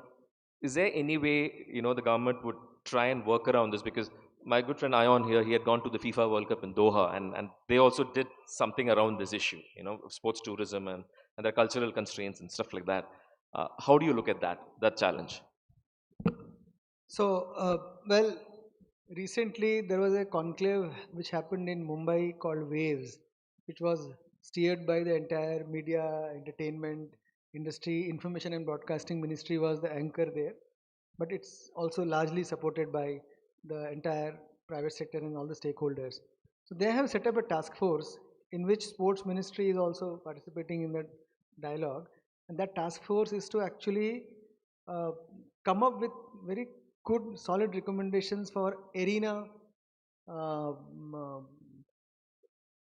is there any way, you know, the government would try and work around this? Because my good friend Ion here, he had gone to the FIFA World Cup in Doha, and they also did something around this issue, you know, of sports tourism and their cultural constraints and stuff like that. How do you look at that challenge? So, well, recently there was a conclave which happened in Mumbai called Waves, which was steered by the entire media, entertainment industry. Information and Broadcasting Ministry was the anchor there, but it's also largely supported by the entire private sector and all the stakeholders. So they have set up a task force in which Sports Ministry is also participating in the dialogue, and that task force is to actually come up with very good solid recommendations for arena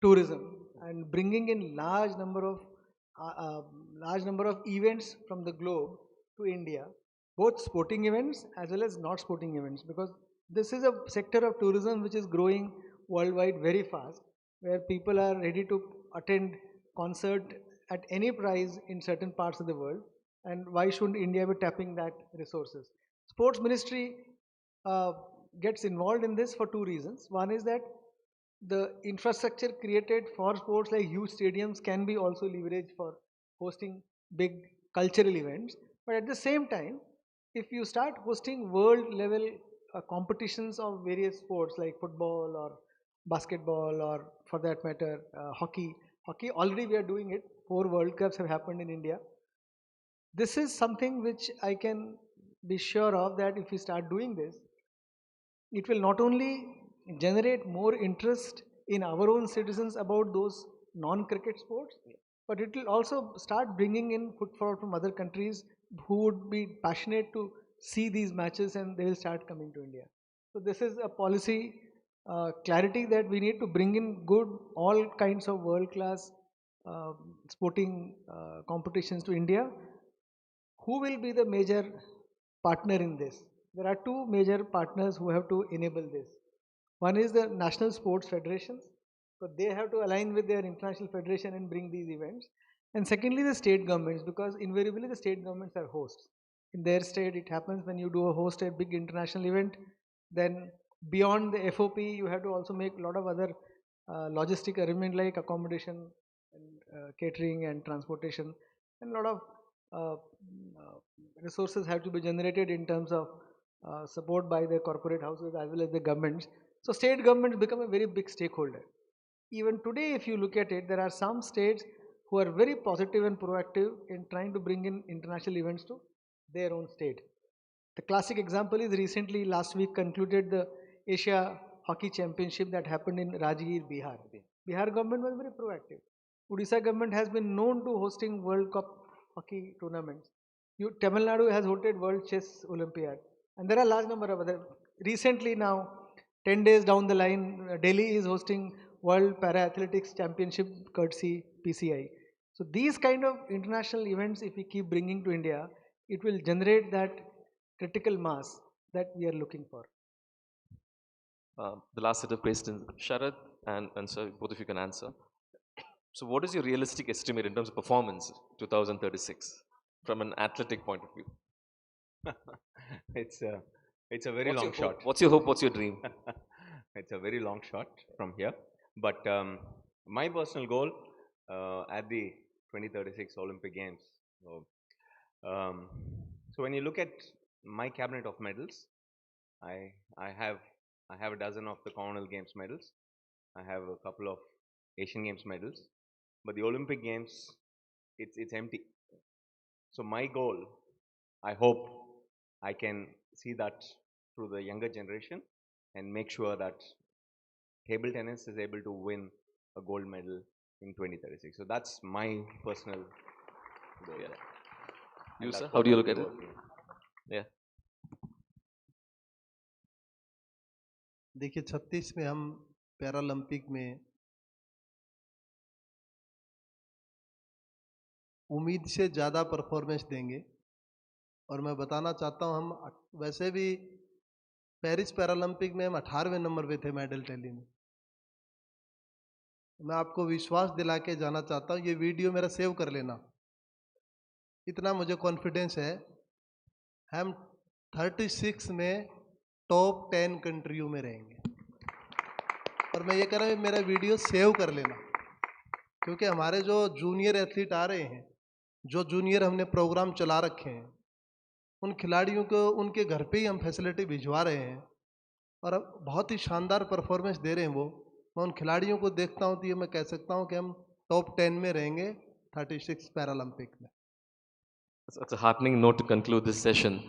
tourism and bringing in large number of events from the globe to India, both sporting events as well as not sporting events, because this is a sector of tourism which is growing worldwide very fast, where people are ready to attend concert at any price in certain parts of the world, and why shouldn't India be tapping that resources? Sports Ministry gets involved in this for two reasons. One is that the infrastructure created for sports like huge stadiums can be also leveraged for hosting big cultural events, but at the same time, if you start hosting world level competitions of various sports like football or basketball, or for that matter hockey already we are doing it. 4 World Cups have happened in India. This is something which I can be sure of, that if we start doing this, it will not only generate more interest in our own citizens about those non-cricket sports, but it will also start bringing in footfall from other countries who would be passionate to see these matches, and they will start coming to India. So this is a policy clarity that we need to bring in good, all kinds of world-class sporting competitions to India. Who will be the major partner in this? There are 2 major partners who have to enable this. One is the national sports federations, so they have to align with their international federation and bring these events. And secondly, the state governments, because invariably the state governments are hosts. In their state, it happens when you do a host a big international event, then beyond the FOP, you have to also make a lot of other logistic arrangement like accommodation and catering and transportation, and a lot of resources have to be generated in terms of support by the corporate houses as well as the governments. So state governments become a very big stakeholder. Even today, if you look at it, there are some states who are very positive and proactive in trying to bring in international events to their own state. The classic example is recently last week concluded the Asia Hockey Championship that happened in Rajgir, Bihar. Bihar government was very proactive. Odisha government has been known to hosting World Cup hockey tournaments. Tamil Nadu has hosted World Chess Olympiad. And there are large number of other. Recently now, 10 days down the line, Delhi is hosting World Para Athletics Championship courtesy PCI. So these kind of international events, if we keep bringing to India, it will generate that critical mass that we are looking for. The last set of questions, Sharad and sir, both of you can answer. So what is your realistic estimate in terms of performance 2036 from an athletic point of view? It's a very long shot. What's your hope? What's your dream? It's a very long shot from here. But my personal goal at the 2036 Olympic Games. So when you look at my cabinet of medals, I have a dozen of the Commonwealth Games medals. I have a couple of Asian Games medals. But the Olympic Games, it's empty. So my goal, I hope I can see that through the younger generation and make sure that table tennis is able to win a gold medal in 2036. So that's my personal goal. Yeah. You sir, how do you look at it? Yeah. देखिए 36 में हम Paralympic में उम्मीद से ज़्यादा performance देंगे और मैं बताना चाहता हूं हम वैसे भी पेरिस पैरालंपिक में हम 18वें नंबर पे थे मेडल टैली में। मैं आपको विश्वास दिला के जाना चाहता हूं, ये वीडियो मेरा सेव कर लेना, इतना मुझे कॉन्फिडेंस है हम 36 में टॉप 10 कंट्रियों में रहेंगे। और मैं ये कह रहा हूँ मेरा वीडियो सेव कर लेना, क्योंकि हमारे जो जूनियर एथलीट आ रहे हैं, जो जूनियर हमने प्रोग्राम चला रखे हैं, उन खिलाड़ियों को उनके घर पे ही हम फैसिलिटी भिजवा रहे हैं और अब बहुत ही शानदार परफॉर्मेंस दे रहे हैं वो। मैं उन खिलाड़ियों को देखता हूँ तो ये मैं कह सकता हूँ कि हम टॉप 10 में रहेंगे 36 पैरालंपिक में। It's a heartening note to conclude this session.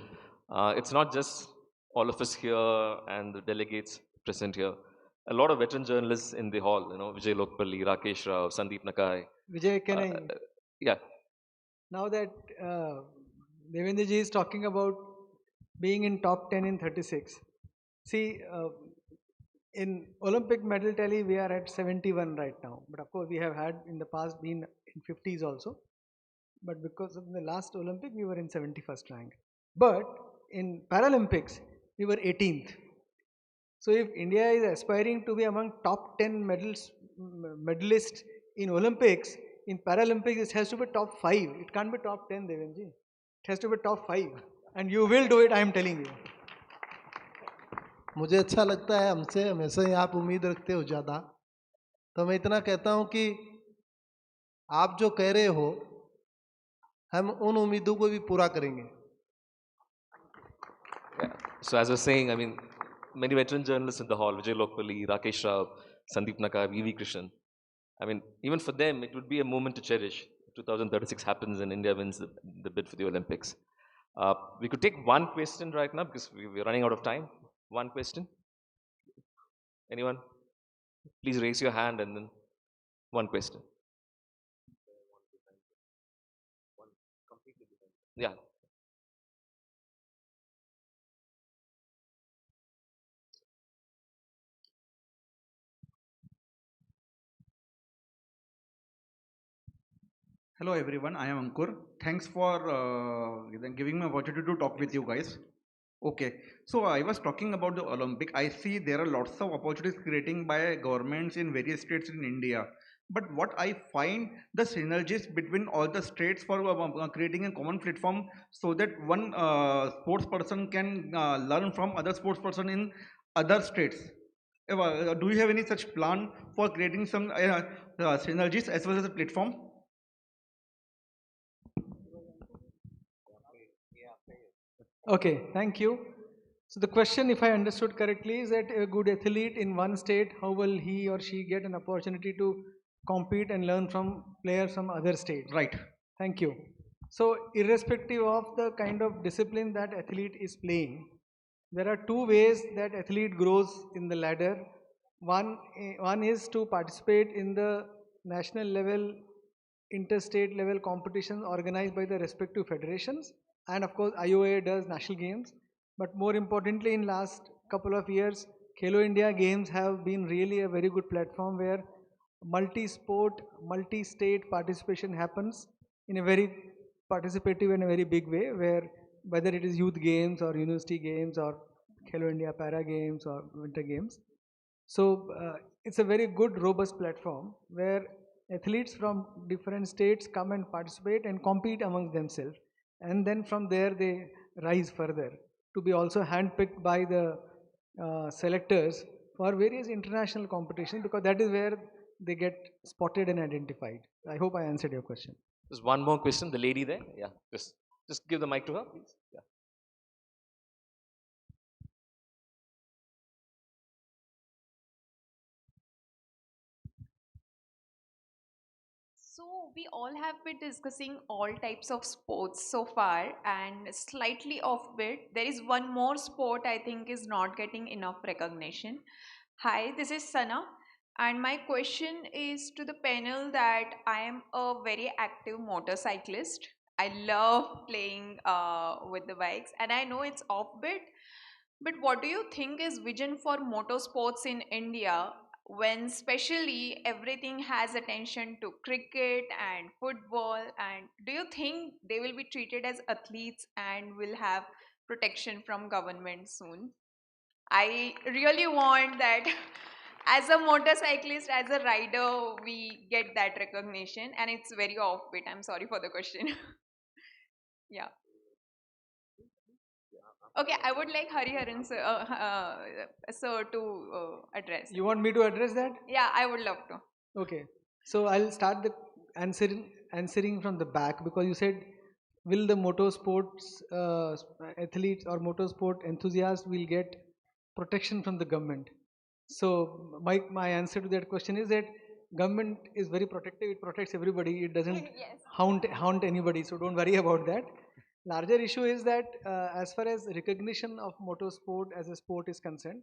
It's not just all of us here and the delegates present here. A lot of veteran journalists in the hall, Vijay Lokpalli, Rakesh Rao, Sandeep Nakai. Vijay, can I? Yeah. Now that Devendra ji is talking about being in top 10 in 36. See, in Olympic medal tally, we are at 71 right now. But of course, we have had in the past been in 50s also. But because of the last Olympic, we were in 71st rank. But in Paralympics, we were 18th. So if India is aspiring to be among top 10 medalists in Olympics, in Paralympics, it has to be top 5. It can't be top 10, Devenji. It has to be top 5. And you will do it, I am telling you. मुझे अच्छा लगता है, हमसे हमेशा ही आप उम्मीद रखते हो ज़्यादा, तो मैं इतना कहता हूं कि आप जो कह रहे हो हम उन उम्मीदों को भी पूरा करेंगे। Yeah. So as I was saying, I mean, many veteran journalists in the hall, Vijay Lokpalli, Rakesh Rao, Sandeep Nakai, V.V. Krishnan. I mean, even for them, it would be a moment to cherish. 2036 happens and India wins the bid for the Olympics. We could take one question right now because we're running out of time. One question. Anyone? Please raise your hand and then one question. Yeah. Hello everyone, I am Ankur. Thanks for giving me opportunity to talk with you guys. Okay, so I was talking about the Olympic. I see there are lots of opportunities creating by governments in various states in India. But what I find the synergies between all the states for creating a common platform so that one sports person can learn from other sports person in other states. Do you have any such plan for creating some synergies as well as a platform? Okay, thank you. So the question, if I understood correctly, is that a good athlete in one state, how will he or she get an opportunity to compete and learn from players from other states? Right. Thank you. So irrespective of the kind of discipline that athlete is playing, there are two ways that athlete grows in the ladder. One is to participate in the national level, interstate level competitions organized by the respective federations, and of course IOA does national games. But more importantly, in last couple of years, Khelo India Games have been really a very good platform where multi-sport, multi-state participation happens in a very participative and a very big way, where whether it is youth games or university games or Khelo India Para Games or Winter Games. So it's a very good, robust platform where athletes from different states come and participate and compete amongst themselves. And then from there they rise further to be also handpicked by the selectors for various international competitions, because that is where they get spotted and identified. I hope I answered your question. There's one more question, the lady there. Yeah, just give the mic to her, please. Yeah. So we all have been discussing all types of sports so far, and slightly offbeat, there is one more sport I think is not getting enough recognition. Hi, this is Sana, and my question is to the panel that I am a very active motorcyclist. I love playing with the bikes, and I know it's offbeat, but what do you think is vision for motorsports in India when especially everything has attention to cricket and football, and do you think they will be treated as athletes and will have protection from government soon? I really want that as a motorcyclist, as a rider, we get that recognition, and it's very offbeat. I'm sorry for the question. Yeah. Okay, I would like Hariharan sir to address. You want me to address that? Yeah, I would love to. Okay. So I'll start the answering from the back, because you said, will the motorsports athletes or motorsport enthusiasts will get protection from the government? So my answer to that question is that government is very protective. It protects everybody. It doesn't Yes. haunt anybody. So don't worry about that. Larger issue is that as far as recognition of motorsport as a sport is concerned,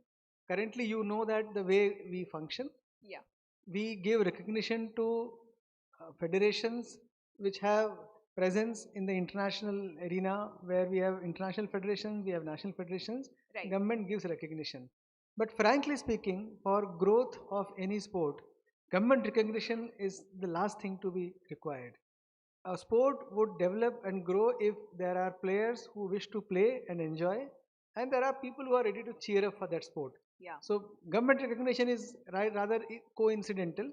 currently you know that the way we function, Yeah. we give recognition to federations which have presence in the international arena, where we have international federations, we have national federations. Right. Government gives recognition. But frankly speaking, for growth of any sport, government recognition is the last thing to be required. A sport would develop and grow if there are players who wish to play and enjoy, and there are people who are ready to cheer up for that sport. Yeah. So government recognition is rather coincidental.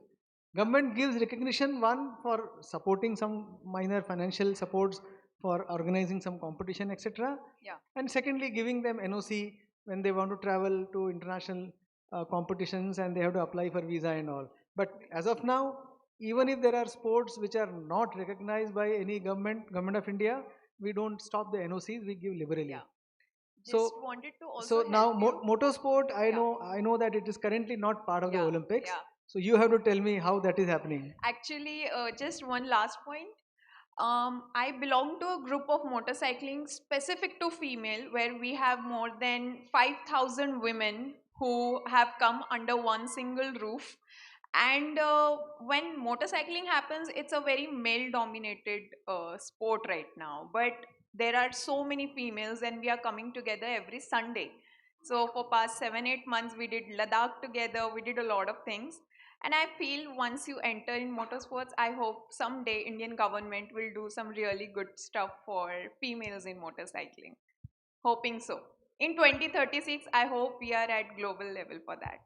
Government gives recognition, one, for supporting some minor financial supports for organizing some competition, etc. Yeah. And secondly, giving them NOC when they want to travel to international competitions and they have to apply for visa and all. But as of now, even if there are sports which are not recognized by any government of India, we don't stop the NOCs, we give liberally. Yeah. So, Just wanted to also so now help you. motorsport, I know that it is currently not part of the Olympics. Yeah. So you have to tell me how that is happening. Actually, just one last point. I belong to a group of motorcycling specific to female, where we have more than 5,000 women who have come under one single roof. And when motorcycling happens, it's a very male dominated sport right now. But there are so many females, and we are coming together every Sunday. So for past 7-8 months, we did Ladakh together. We did a lot of things. And I feel once you enter in motorsports, I hope someday Indian government will do some really good stuff for females in motorcycling. Hoping so. In 2036, I hope we are at global level for that.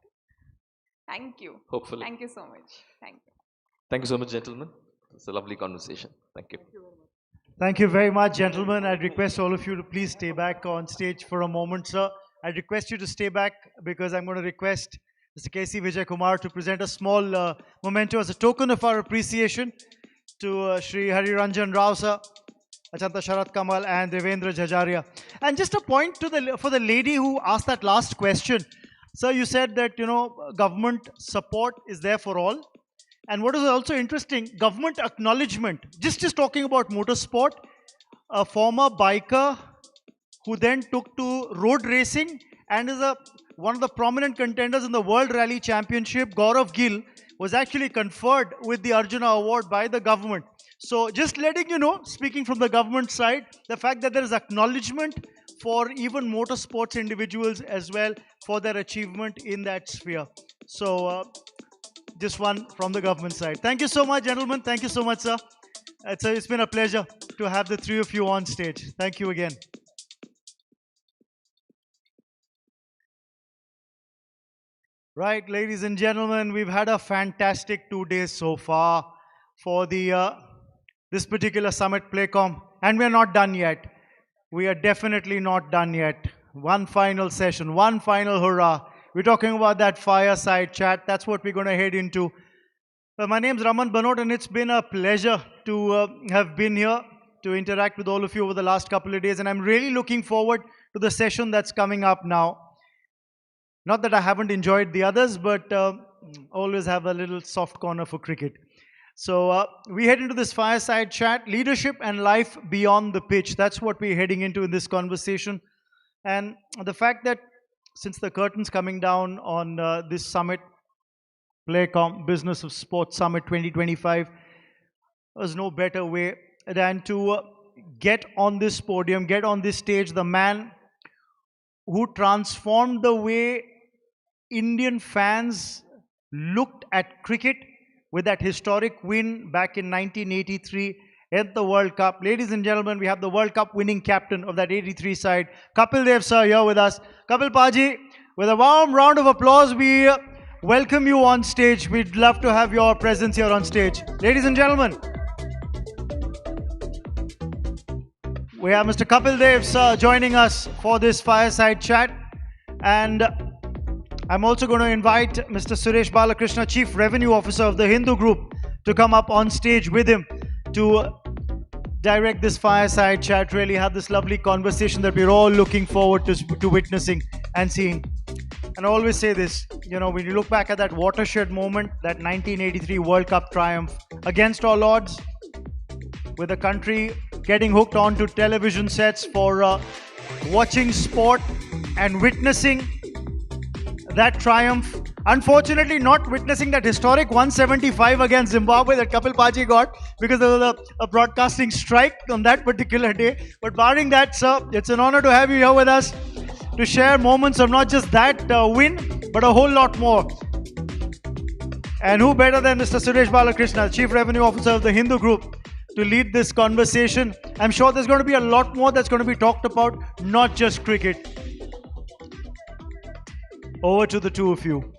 Thank you. Hopefully. Thank you so much. Thank you. Thank you so much, gentlemen. It's a lovely conversation. Thank you. Thank you very much, gentlemen. I'd request all of you to please stay back on stage for a moment, sir. I'd request you to stay back because I'm going to request Mr. K.C. Vijay Kumar to present a small memento as a token of our appreciation to Shri Hari Ranjan Rao, sir, Achanta Sharat Kamal, and Devendra Jajaria. And just a point to for the lady who asked that last question. Sir, you said that, government support is there for all. And what is also interesting, government acknowledgement, just talking about motorsport, a former biker who then took to road racing and is one of the prominent contenders in the World Rally Championship. Gaurav Gill was actually conferred with the Arjuna Award by the government. So just letting you know, speaking from the government side, the fact that there is acknowledgement for even motorsports individuals as well for their achievement in that sphere. So just one from the government side. Thank you so much, gentlemen. Thank you so much, sir. It's been a pleasure to have the three of you on stage. Thank you again. Right, ladies and gentlemen, we've had a fantastic 2 days so far for the this particular summit, PlayCom, and we're not done yet. We are definitely not done yet. One final session, one final hurrah. We're talking about that fireside chat. That's what we're going to head into. My name's Raman Banot, and it's been a pleasure to have been here to interact with all of you over the last couple of days, and I'm really looking forward to the session that's coming up now. Not that I haven't enjoyed the others, but always have a little soft corner for cricket. So we head into this fireside chat, leadership and life beyond the pitch. That's what we're heading into in this conversation. And the fact that since the curtain's coming down on this summit, PlayCom Business of Sports Summit 2025, there's no better way than to get on this podium, get on this stage, the man who transformed the way Indian fans looked at cricket with that historic win back in 1983 at the World Cup. Ladies and gentlemen, we have the World Cup winning captain of that 83 side, Kapil Dev sir, here with us. Kapil Paji, with a warm round of applause, we welcome you on stage. We'd love to have your presence here on stage. Ladies and gentlemen, we have Mr. Kapil Dev sir joining us for this fireside chat. And I'm also going to invite Mr. Suresh Balakrishna, Chief Revenue Officer of the Hindu Group, to come up on stage with him to direct this fireside chat, really have this lovely conversation that we're all looking forward to witnessing and seeing. And I always say this, you know, when you look back at that watershed moment, that 1983 World Cup triumph, against all odds, with the country getting hooked onto television sets for watching sport and witnessing that triumph. Unfortunately, not witnessing that historic 175 against Zimbabwe that Kapil Paji got because there was a broadcasting strike on that particular day. But barring that, sir, it's an honor to have you here with us to share moments of not just that win, but a whole lot more. And who better than Mr. Suresh Balakrishna, Chief Revenue Officer of the Hindu Group, to lead this conversation. I'm sure there's going to be a lot more that's going to be talked about, not just cricket. Over to the two of you.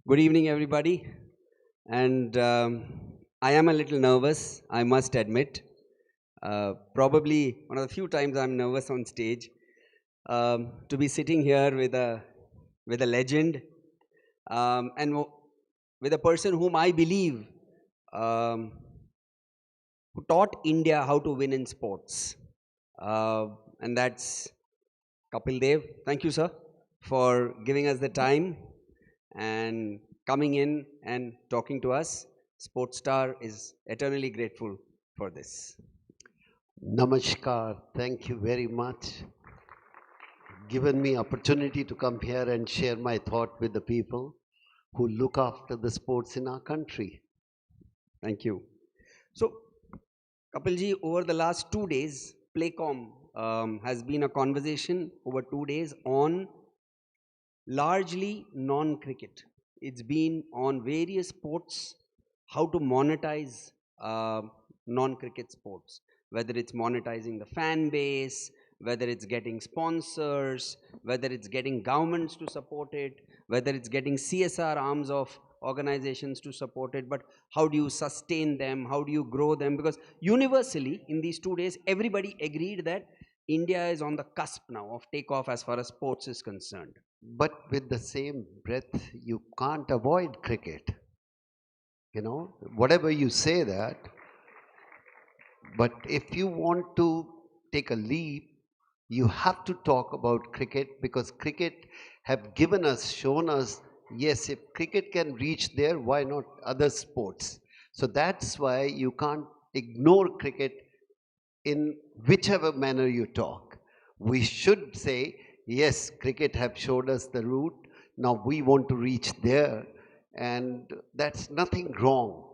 Good evening, everybody. And I am a little nervous, I must admit. Probably one of the few times I'm nervous on stage. To be sitting here with a legend and with a person whom I believe who taught India how to win in sports. And that's Kapil Dev. Thank you, sir, for giving us the time and coming in and talking to us. Sportstar is eternally grateful for this. Namaskar. Thank you very much. Given me opportunity to come here and share my thought with the people who look after the sports in our country. Thank you. So, Kapilji, over the last 2 days, PlayCom has been a conversation over 2 days on largely non-cricket. It's been on various sports, how to monetize non-cricket sports, whether it's monetizing the fan base, whether it's getting sponsors, whether it's getting governments to support it, whether it's getting CSR arms of organizations to support it, but how do you sustain them, how do you grow them? Because universally, in these 2 days, everybody agreed that India is on the cusp now of takeoff as far as sports is concerned. But with the same breath, you can't avoid cricket. You know, whatever you say that, but if you want to take a leap, you have to talk about cricket, because cricket have given us, shown us, yes, if cricket can reach there, why not other sports? So that's why you can't ignore cricket in whichever manner you talk. We should say, yes, cricket have showed us the route. Now we want to reach there, and that's nothing wrong.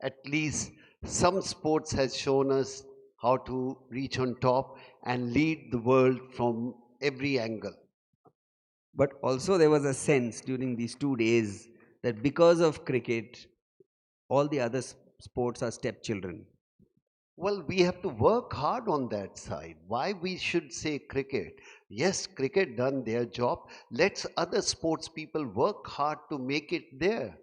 At least some sports has shown us how to reach on top and lead the world from every angle. But also there was a sense during these 2 days that because of cricket, all the other sports are stepchildren. Well, we have to work hard on that side. Why we should say cricket? Yes, cricket done their job. Let's other sports people work hard to make it there.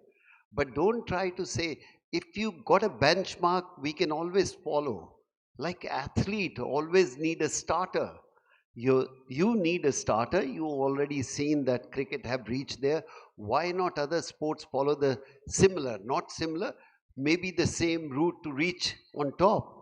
But don't try to say, if you got a benchmark, we can always follow. Like athlete, always need a starter. You need a starter. You already seen that cricket have reached there. Why not other sports follow the similar, not similar, maybe the same route to reach on top?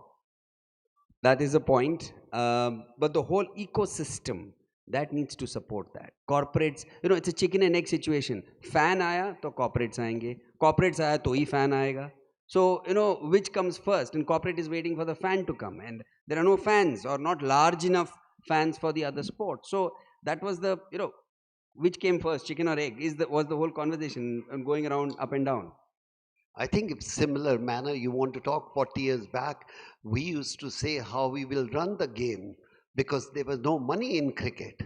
That is a point. But the whole ecosystem that needs to support that. Corporates, it's a chicken and egg situation. Fan aaya to corporates aayenge. Corporates aaya to hi fan aayega. So, which comes first? And corporate is waiting for the fan to come. And there are no fans or not large enough fans for the other sports. So that was the, which came first, chicken or egg, was the whole conversation going around up and down. I think in similar manner, you want to talk 40 years back, we used to say how we will run the game because there was no money in cricket.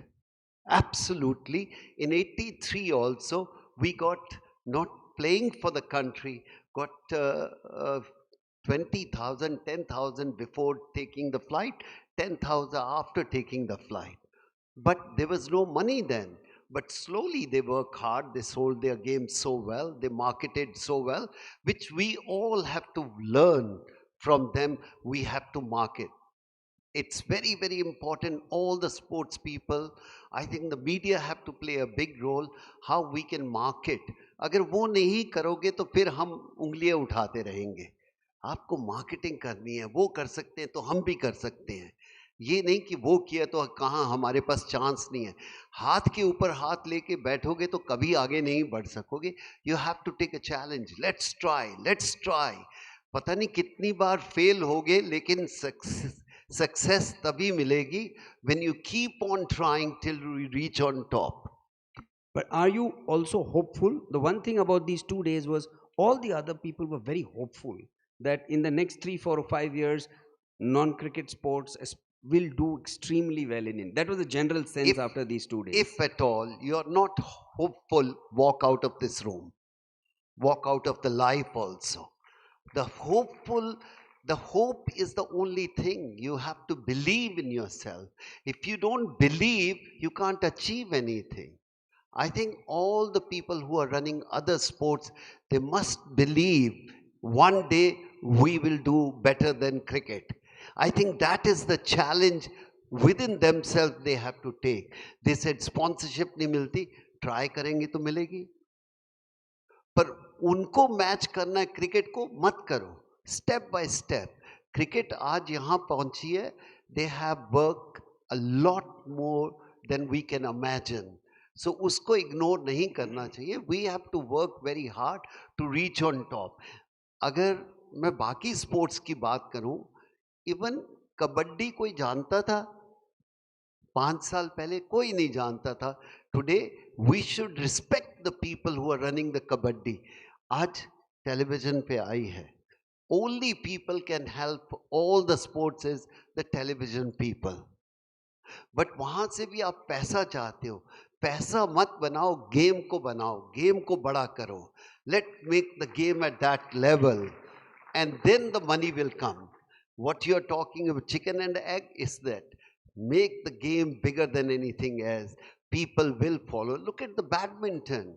Absolutely. In 83 also, we got not playing for the country, got 20,000, 10,000 before taking the flight, 10,000 after taking the flight. But there was no money then. But slowly they work hard, they sold their games so well, they marketed so well, which we all have to learn from them. We have to market. It's very, very important. All the sports people, I think the media have to play a big role, how we can market. अगर वो नहीं करोगे तो फिर हम उंगलियां उठाते रहेंगे. आपको मार्केटिंग करनी है, वो कर सकते हैं तो हम भी कर सकते हैं. ये नहीं कि वो किया तो कहाँ हमारे पास चांस नहीं है. हाथ के ऊपर हाथ लेके बैठोगे तो कभी आगे नहीं बढ़ सकोगे. You have to take a challenge. Let's try. पता नहीं कितनी बार फेल होगे, लेकिन सक्सेस तभी मिलेगी when you keep on trying till we reach on top. But are you also hopeful? The one thing about these 2 days was all the other people were very hopeful that in the next 3, 4, or 5 years, non-cricket sports will do extremely well in India. That was the general sense after these 2 days. If at all you're not hopeful, walk out of this room. Walk out of the life also. The hope is the only thing. You have to believe in yourself. If you don't believe, you can't achieve anything. I think all the people who are running other sports, they must believe one day we will do better than cricket. I think that is the challenge within themselves they have to take. They said sponsorship नहीं मिलती, try करेंगे तो मिलेगी. पर उनको match करना है cricket को, मत करो. Step by step. Cricket आज यहाँ पहुंची है. They have worked a lot more than we can imagine. So उसको ignore नहीं करना चाहिए. We have to work very hard to reach on top. अगर मैं बाकी स्पोर्ट्स की बात करूं, इवन कबड्डी कोई जानता था 5 साल पहले? कोई नहीं जानता था. Today we should respect the people who are running the kabaddi. आज टेलीविजन पे आई है. Only people can help all the sports is the television people. But वहां से भी आप पैसा चाहते हो, पैसा मत बनाओ, गेम को बनाओ, गेम को बड़ा करो. Let make the game at that level and then the money will come. What you're talking about, chicken and egg, is that make the game bigger than anything else. People will follow. Look at the badminton.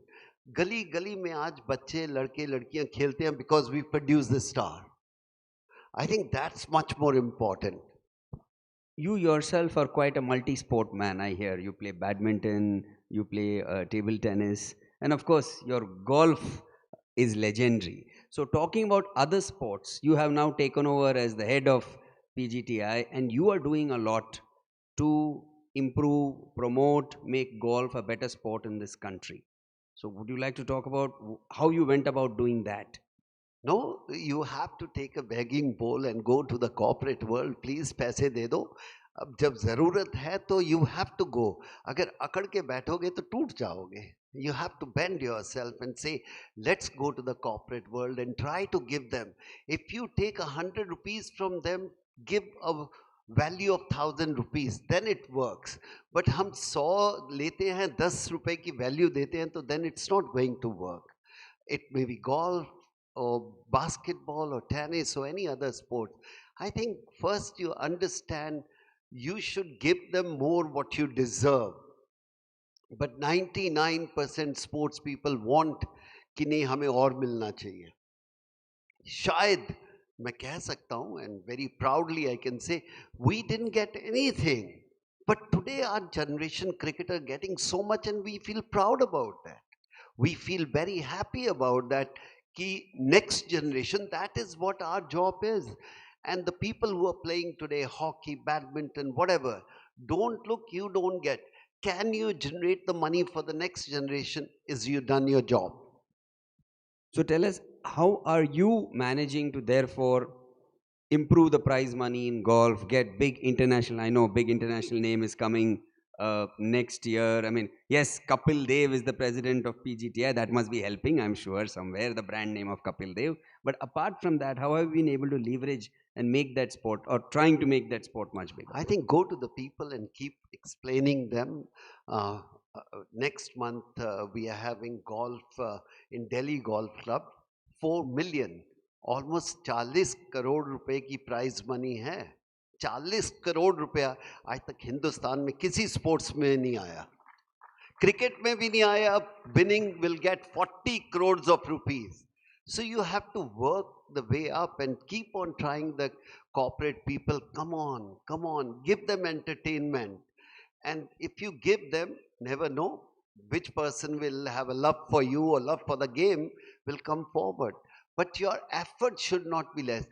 गली गली में आज बच्चे लड़के लड़कियां खेलते हैं because we produce the star. I think that's much more important. You yourself are quite a multi-sport man, I hear. You play badminton, you play table tennis, and of course your golf is legendary. So talking about other sports, you have now taken over as the head of PGTI, and you are doing a lot to improve, promote, make golf a better sport in this country. So would you like to talk about how you went about doing that? No, you have to take a begging bowl and go to the corporate world. Please पैसे दे दो. अब जब ज़रूरत है तो you have to go. अगर अकड़ के बैठोगे तो टूट जाओगे. You have to bend yourself and say, let's go to the corporate world and try to give them. If you take 100 rupees from them, give a value of 1,000 rupees, then it works. But हम 100 लेते हैं, 10 रुपए की value देते हैं, तो then it's not going to work. It may be golf or basketball or tennis or any other sport. I think first you understand you should give them more what you deserve. But 99% sports people want कि नहीं हमें और मिलना चाहिए. शायद मैं कह सकता हूँ, and very proudly I can say, we didn't get anything. But today our generation cricketer getting so much and we feel proud about that. We feel very happy about that. Ki next generation, that is what our job is. And the people who are playing today, hockey, badminton, whatever, don't look, you don't get. Can you generate the money for the next generation? Is you done your job? So tell us, how are you managing to therefore improve the prize money in golf, get big international, I know big international name is coming next year. I mean, yes, Kapil Dev is the president of PGTI. That must be helping, I'm sure, somewhere, the brand name of Kapil Dev. But apart from that, how have you been able to leverage and make that sport, or trying to make that sport much bigger? I think go to the people and keep explaining them. Next month, we are having golf in Delhi Golf Club. 4 million, almost 40 crore रुपए की prize money है. 40 करोड़ रुपया आज तक हिंदुस्तान में किसी sports में नहीं आया. क्रिकेट में भी नहीं आया. Winning will get 40 crores of rupees. So you have to work the way up and keep on trying. The corporate people, come on, give them entertainment. And if you give them, never know which person will have a love for you or love for the game will come forward. But your effort should not be less.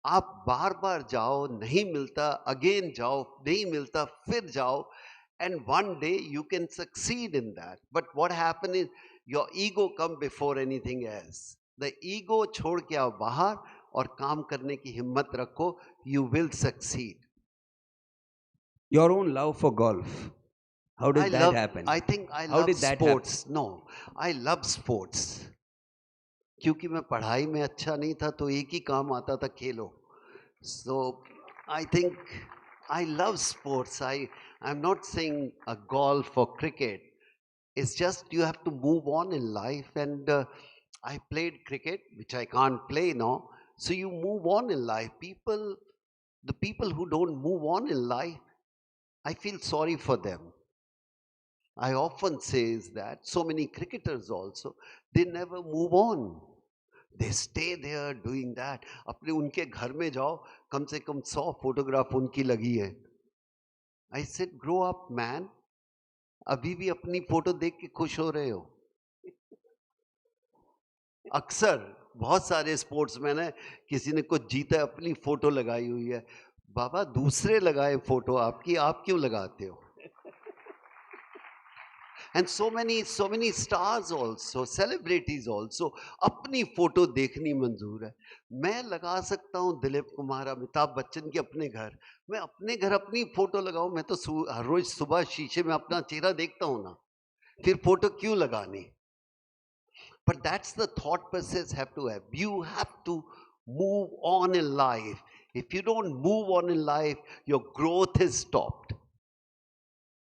आप बार बार जाओ, नहीं मिलता, again जाओ, नहीं मिलता, फिर जाओ, and one day you can succeed in that. But what happens is your ego come before anything else. The ego छोड़ के आओ बाहर और काम करने की हिम्मत रखो, you will succeed. Your own love for golf, how did that happen? I think I how love did that sports. happen? No, I love sports. क्योंकि मैं पढ़ाई में अच्छा नहीं था तो एक ही काम आता था, खेलो. So I think I love sports. I'm not saying a golf or cricket. It's just you have to move on in life. And I played cricket, which I can't play now. So you move on in life. The people who don't move on in life, I feel sorry for them. I often say is that so many cricketers also, they never move on. They stay there doing that. अपने उनके घर में जाओ, कम से कम 100 photograph उनकी लगी है. I said, grow up, man. अभी भी अपनी फोटो देख के खुश हो रहे हो. अक्सर बहुत सारे स्पोर्ट्समैन है, किसी ने कुछ जीता है, अपनी फोटो लगाई हुई है. बाबा दूसरे लगाए फोटो आपकी, आप क्यों लगाते हो? And so many stars also, celebrities also, अपनी फोटो देखनी मंजूर है. मैं लगा सकता हूँ दिलीप कुमार, अमिताभ बच्चन की अपने घर. मैं अपने घर अपनी फोटो लगाऊं? मैं तो हर रोज सुबह शीशे में अपना चेहरा देखता हूँ ना, फिर फोटो क्यों लगानी? But that's the thought process have to have. You have to move on in life. If you don't move on in life, your growth is stopped.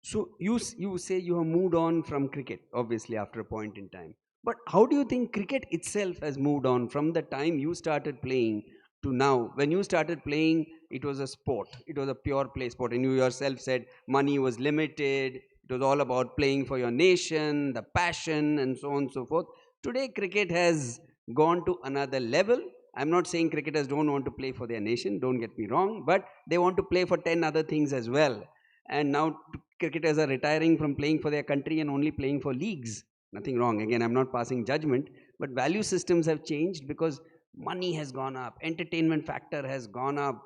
So you say you have moved on from cricket, obviously, after a point in time. But how do you think cricket itself has moved on from the time you started playing to now? When you started playing, it was a sport. It was a pure play sport. And you yourself said money was limited. It was all about playing for your nation, the passion, and so on and so forth. Today, cricket has gone to another level. I'm not saying cricketers don't want to play for their nation, don't get me wrong, but they want to play for 10 other things as well. And now cricketers are retiring from playing for their country and only playing for leagues. Nothing wrong. Again, I'm not passing judgment, but value systems have changed because money has gone up, entertainment factor has gone up.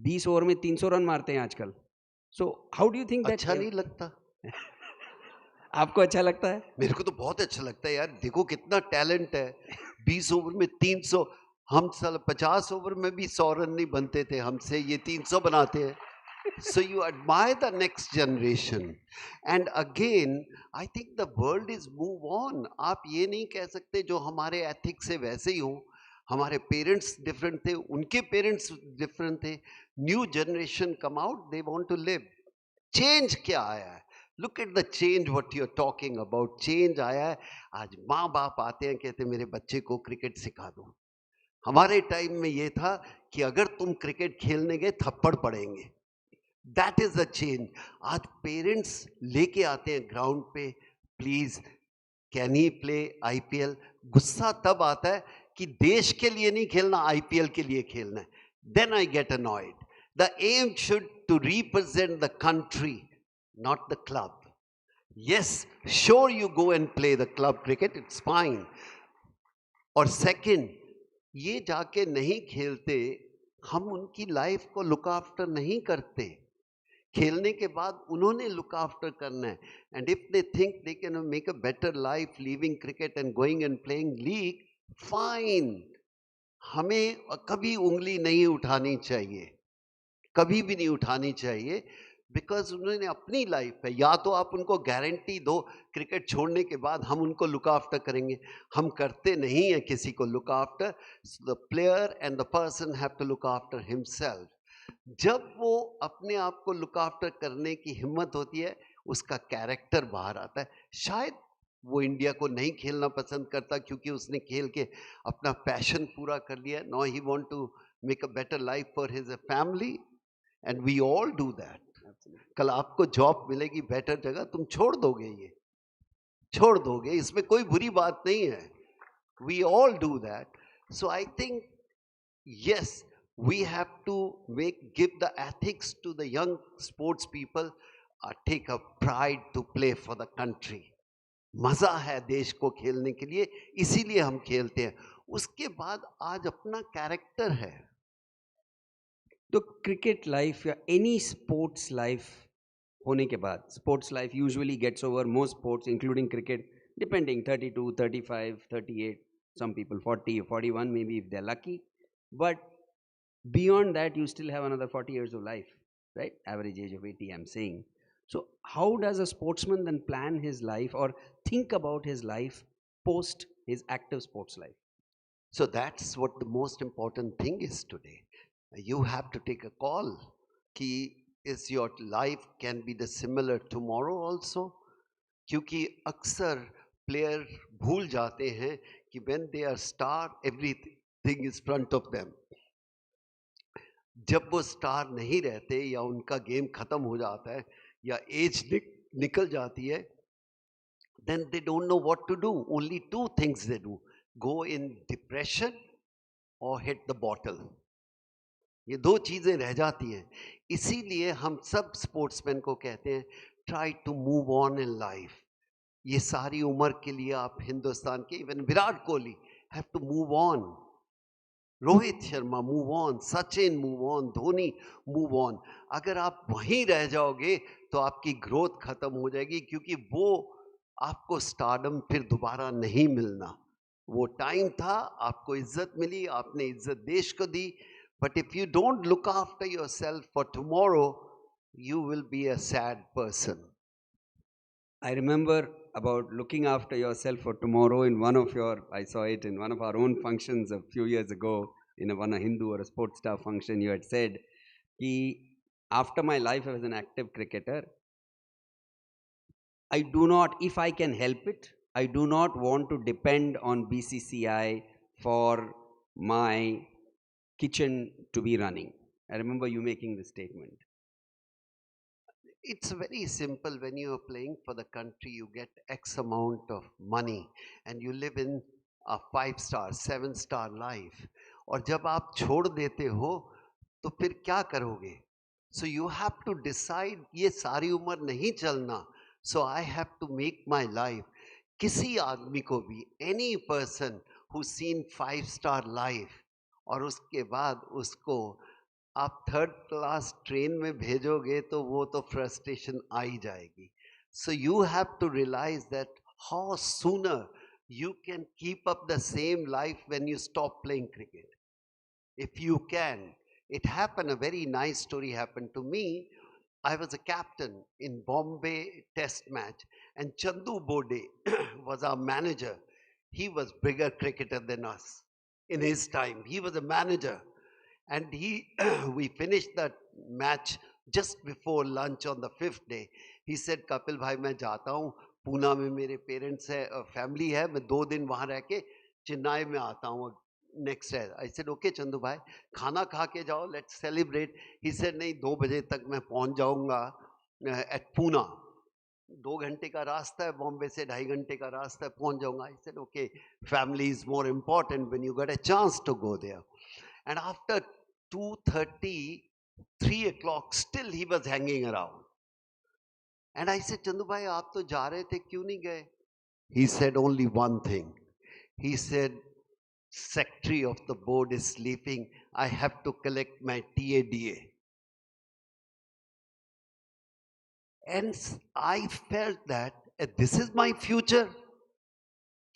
20 over में 300 run मारते हैं आजकल. So how do you think that? अच्छा नहीं लगता. आपको अच्छा लगता है? मेरे को तो बहुत अच्छा लगता है यार. देखो कितना टैलेंट है. 20 ओवर में 300. हम साल 50 ओवर में भी 100 रन नहीं बनते थे हमसे, ये 300 बनाते हैं. So you admire the next generation. And again, I think the world is move on. आप ये नहीं कह सकते जो हमारे ethics से वैसे ही हो. हमारे पेरेंट्स डिफरेंट थे, उनके पेरेंट्स डिफरेंट थे. New generation come out, they want to live. Change क्या आया है? Look at the change what you are talking about. Change आया है. आज माँ बाप आते हैं, कहते मेरे बच्चे को क्रिकेट सिखा दो. हमारे टाइम में ये था कि अगर तुम क्रिकेट खेलने गए थप्पड़ पड़ेंगे. That is the change. आज पेरेंट्स लेके आते हैं ग्राउंड पे, please can he play IPL. गुस्सा तब आता है कि देश के लिए नहीं खेलना, आईपीएल के लिए खेलना है. Then I get annoyed. The aim should to represent the country, not the club. Yes, sure you go and play the club cricket, it's fine. और second, ये जाके नहीं खेलते, हम उनकी लाइफ को लुक आफ्टर नहीं करते. खेलने के बाद उन्होंने लुक आफ्टर करना है. And if they think they can make a better life leaving cricket and going and playing league, fine. हमें कभी उंगली नहीं उठानी चाहिए, कभी भी नहीं उठानी चाहिए. बिकॉज उन्होंने अपनी लाइफ है. या तो आप उनको गारंटी दो क्रिकेट छोड़ने के बाद हम उनको लुक आफ्टर करेंगे. हम करते नहीं हैं किसी को look after. The player and the person have to look after himself. जब वो अपने आप को लुक आफ्टर करने की हिम्मत होती है, उसका कैरेक्टर बाहर आता है. शायद वो इंडिया को नहीं खेलना पसंद करता क्योंकि उसने खेल के अपना पैशन पूरा कर लिया. No, he want to make a better life for his family, and we all do that. कल आपको जॉब मिलेगी बेटर जगह, तुम छोड़ दोगे, ये छोड़ दोगे, इसमें कोई बुरी बात नहीं है. We all do that. So I think yes, we have to give the ethics to the young sports people. Take a pride to play for the country. मजा है देश को खेलने के लिए, इसीलिए हम खेलते हैं. उसके बाद आज अपना कैरेक्टर है. तो क्रिकेट लाइफ या एनी स्पोर्ट्स लाइफ होने के बाद, sports life usually gets over most sports including cricket, depending 32, 35, 38, some people 40, 41 maybe if they're lucky. But beyond that, you still have another 40 years of life, right? Average age of 80, I'm saying. So how does a sportsman then plan his life or think about his life post his active sports life? So that's what the most important thing is today. You have to take a call. Ki is your life can be the similar tomorrow also? क्योंकि अक्सर player भूल जाते हैं कि when they are star, everything is front of them. जब वो star नहीं रहते या उनका गेम खत्म हो जाता है या एज निकल जाती है, then they don't know what to do. Only two things they do: go in depression or hit the bottle. ये दो चीजें रह जाती हैं. इसीलिए हम सब स्पोर्ट्समैन को कहते हैं, try to move on in life. ये सारी उम्र के लिए आप हिंदुस्तान के, even Virat Kohli have to move on, Rohit Sharma move on, Sachin move on, Dhoni move on. अगर आप वहीं रह जाओगे तो आपकी ग्रोथ खत्म हो जाएगी, क्योंकि वो आपको स्टारडम फिर दोबारा नहीं मिलना. वो टाइम था, आपको इज्जत मिली, आपने इज्जत देश को दी. But if you don't look after yourself for tomorrow, you will be a sad person. I remember about looking after yourself for tomorrow in one of your, I saw it in one of our own functions a few years ago, in a Hindu or a Sportstar function. You had said, ki after my life as an active cricketer, I do not, if I can help it, I do not want to depend on BCCI for my kitchen to be running. I remember you making this statement. It's very simple. When you are playing for the country, you get X amount of money and you live in a 5-star, 7-star life. और जब आप छोड़ देते हो तो फिर क्या करोगे? So you have to decide, ये सारी उम्र नहीं चलना. So I have to make my life. किसी आदमी को भी, any person who's seen 5-star life, और उसके बाद उसको आप 3rd क्लास ट्रेन में भेजोगे तो वो तो फ्रस्ट्रेशन आ ही जाएगी. So you have to realise that how sooner you can keep up the same life when you stop playing cricket. if you can. It happened, a very nice story happened to me. I was a captain in Bombay test match, and Chandu Bode was our manager. He was bigger cricketer than us in his time. He was a manager. And we finished that match just before lunch on the 5th day. He said, Kapil bhai, मैं जाता हूँ, पूना में मेरे parents है, family है, मैं 2 दिन वहाँ रह के चेन्नई में आता हूँ next day. I said, okay Chandu भाई, खाना खा के जाओ, let's celebrate. He said, नहीं 2 बजे तक मैं पहुँच जाऊँगा at Pune. 2 घंटे का रास्ता है, बॉम्बे से 2.5 घंटे का रास्ता है, पहुँच जाऊँगा. I said, okay, family is more important when you got a chance to go there. And after 2:30, 3 o'clock, still he was hanging around. And I said, Chandu bhai, aap to ja rahe the, kyun nahi gaye? He said only one thing. He said, secretary of the board is sleeping. I have to collect my TADA. And I felt that this is my future.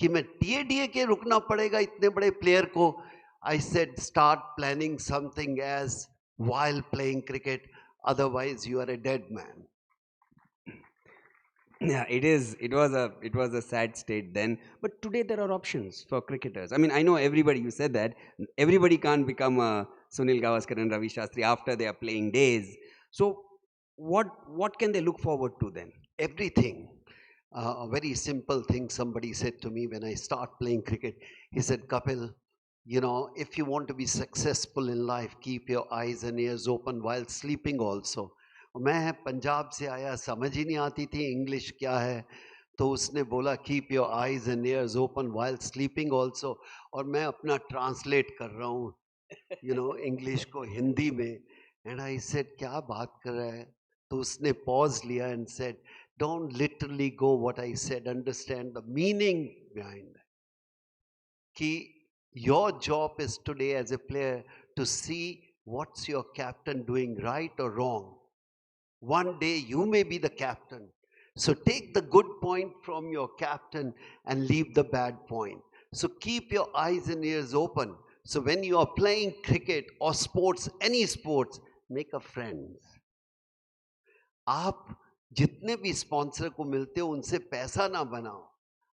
कि मैं TADA के रुकना पड़ेगा इतने बड़े player को. I said, start planning something as while playing cricket. Otherwise, you are a dead man. Yeah, it was a sad state then, but today there are options for cricketers. I mean, I know everybody, you said that everybody can't become a Sunil Gavaskar and Ravi Shastri after they are playing days. So what can they look forward to then? Everything. A very simple thing somebody said to me when I start playing cricket. He said, Kapil, you know, if you want to be successful in life, keep your eyes and ears open while sleeping also. मैं पंजाब से आया, समझ ही नहीं आती थी English क्या है, तो उसने बोला keep your eyes and ears open while sleeping also, और मैं अपना ट्रांसलेट कर रहा हूँ, you know, इंग्लिश को हिंदी में. And I said, क्या बात कर रहा है? तो उसने पॉज लिया and said, don't literally go what I said, understand the meaning behind that. कि your job is today as a player to see what's your captain doing right or wrong. One day you may be the captain. So take the good point from your captain and leave the bad point. So keep your eyes and ears open. So when you are playing cricket or sports, any sports, make a friends. आप जितने भी sponsor को मिलते हो उनसे पैसा ना बनाओ,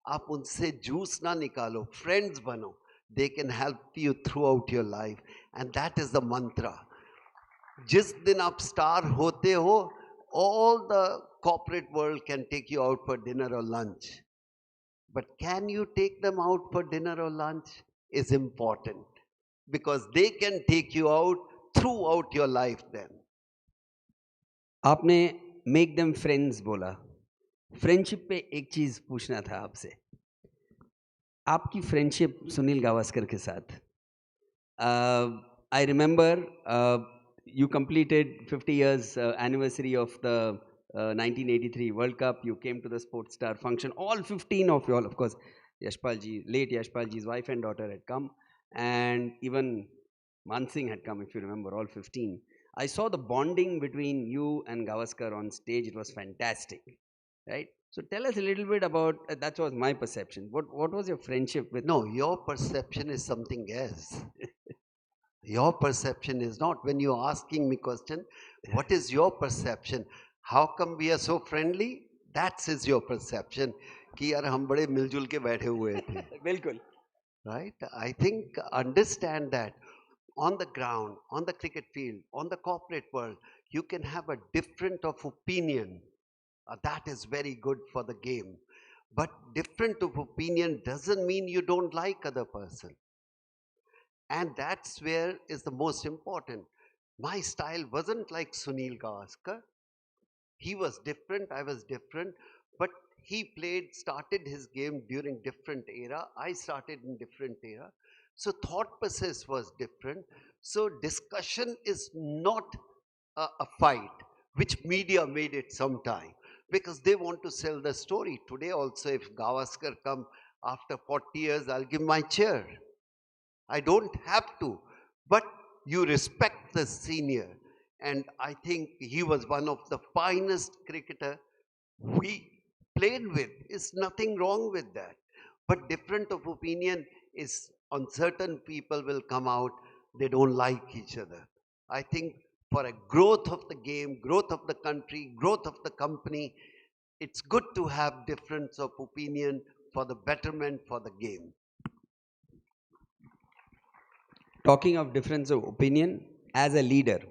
आप उनसे जूस ना निकालो, फ्रेंड्स बनो. They can help you throughout your life, and that is the mantra. जिस दिन आप स्टार होते हो, all the corporate world can take you out for dinner or lunch, but can you take them out for dinner or lunch is important, because they can take you out throughout your life then. आपने make them friends बोला. Friendship पे एक चीज पूछना था आपसे. आपकी friendship Sunil Gavaskar के साथ, I remember you completed 50 years anniversary of the 1983 World Cup. You came to the Sportstar function. All 15 of you all, of course, Yashpalji, late Yashpalji's wife and daughter had come, and even Mansingh had come, if you remember, all 15. I saw the bonding between you and Gavaskar on stage. It was fantastic, right? So tell us a little bit about, that was my perception. What was your friendship with? No, your perception is something else. Your perception is not. When you're asking me question, what is your perception? How come we are so friendly? That is your perception. कि यार हम बड़े मिलजुल के बैठे हुए थे. बिल्कुल. Right? I think understand that on the ground, on the cricket field, on the corporate world, you can have a different of opinion. That is very good for the game. But different of opinion doesn't mean you don't like other person. And that's where is the most important. My style wasn't like Sunil Gavaskar. He was different, I was different, but he started his game during different era. I started in different era. So thought process was different. So discussion is not a fight, which media made it sometime, because they want to sell the story. Today also, if Gavaskar come after 40 years, I'll give my chair. I don't have to, but you respect the senior. And I think he was one of the finest cricketer we played with. Is nothing wrong with that. But different of opinion is on certain people will come out. they don't like each other. I think for a growth of the game, growth of the country, growth of the company, it's good to have difference of opinion for the betterment for the game. Talking of difference of opinion, as a leader,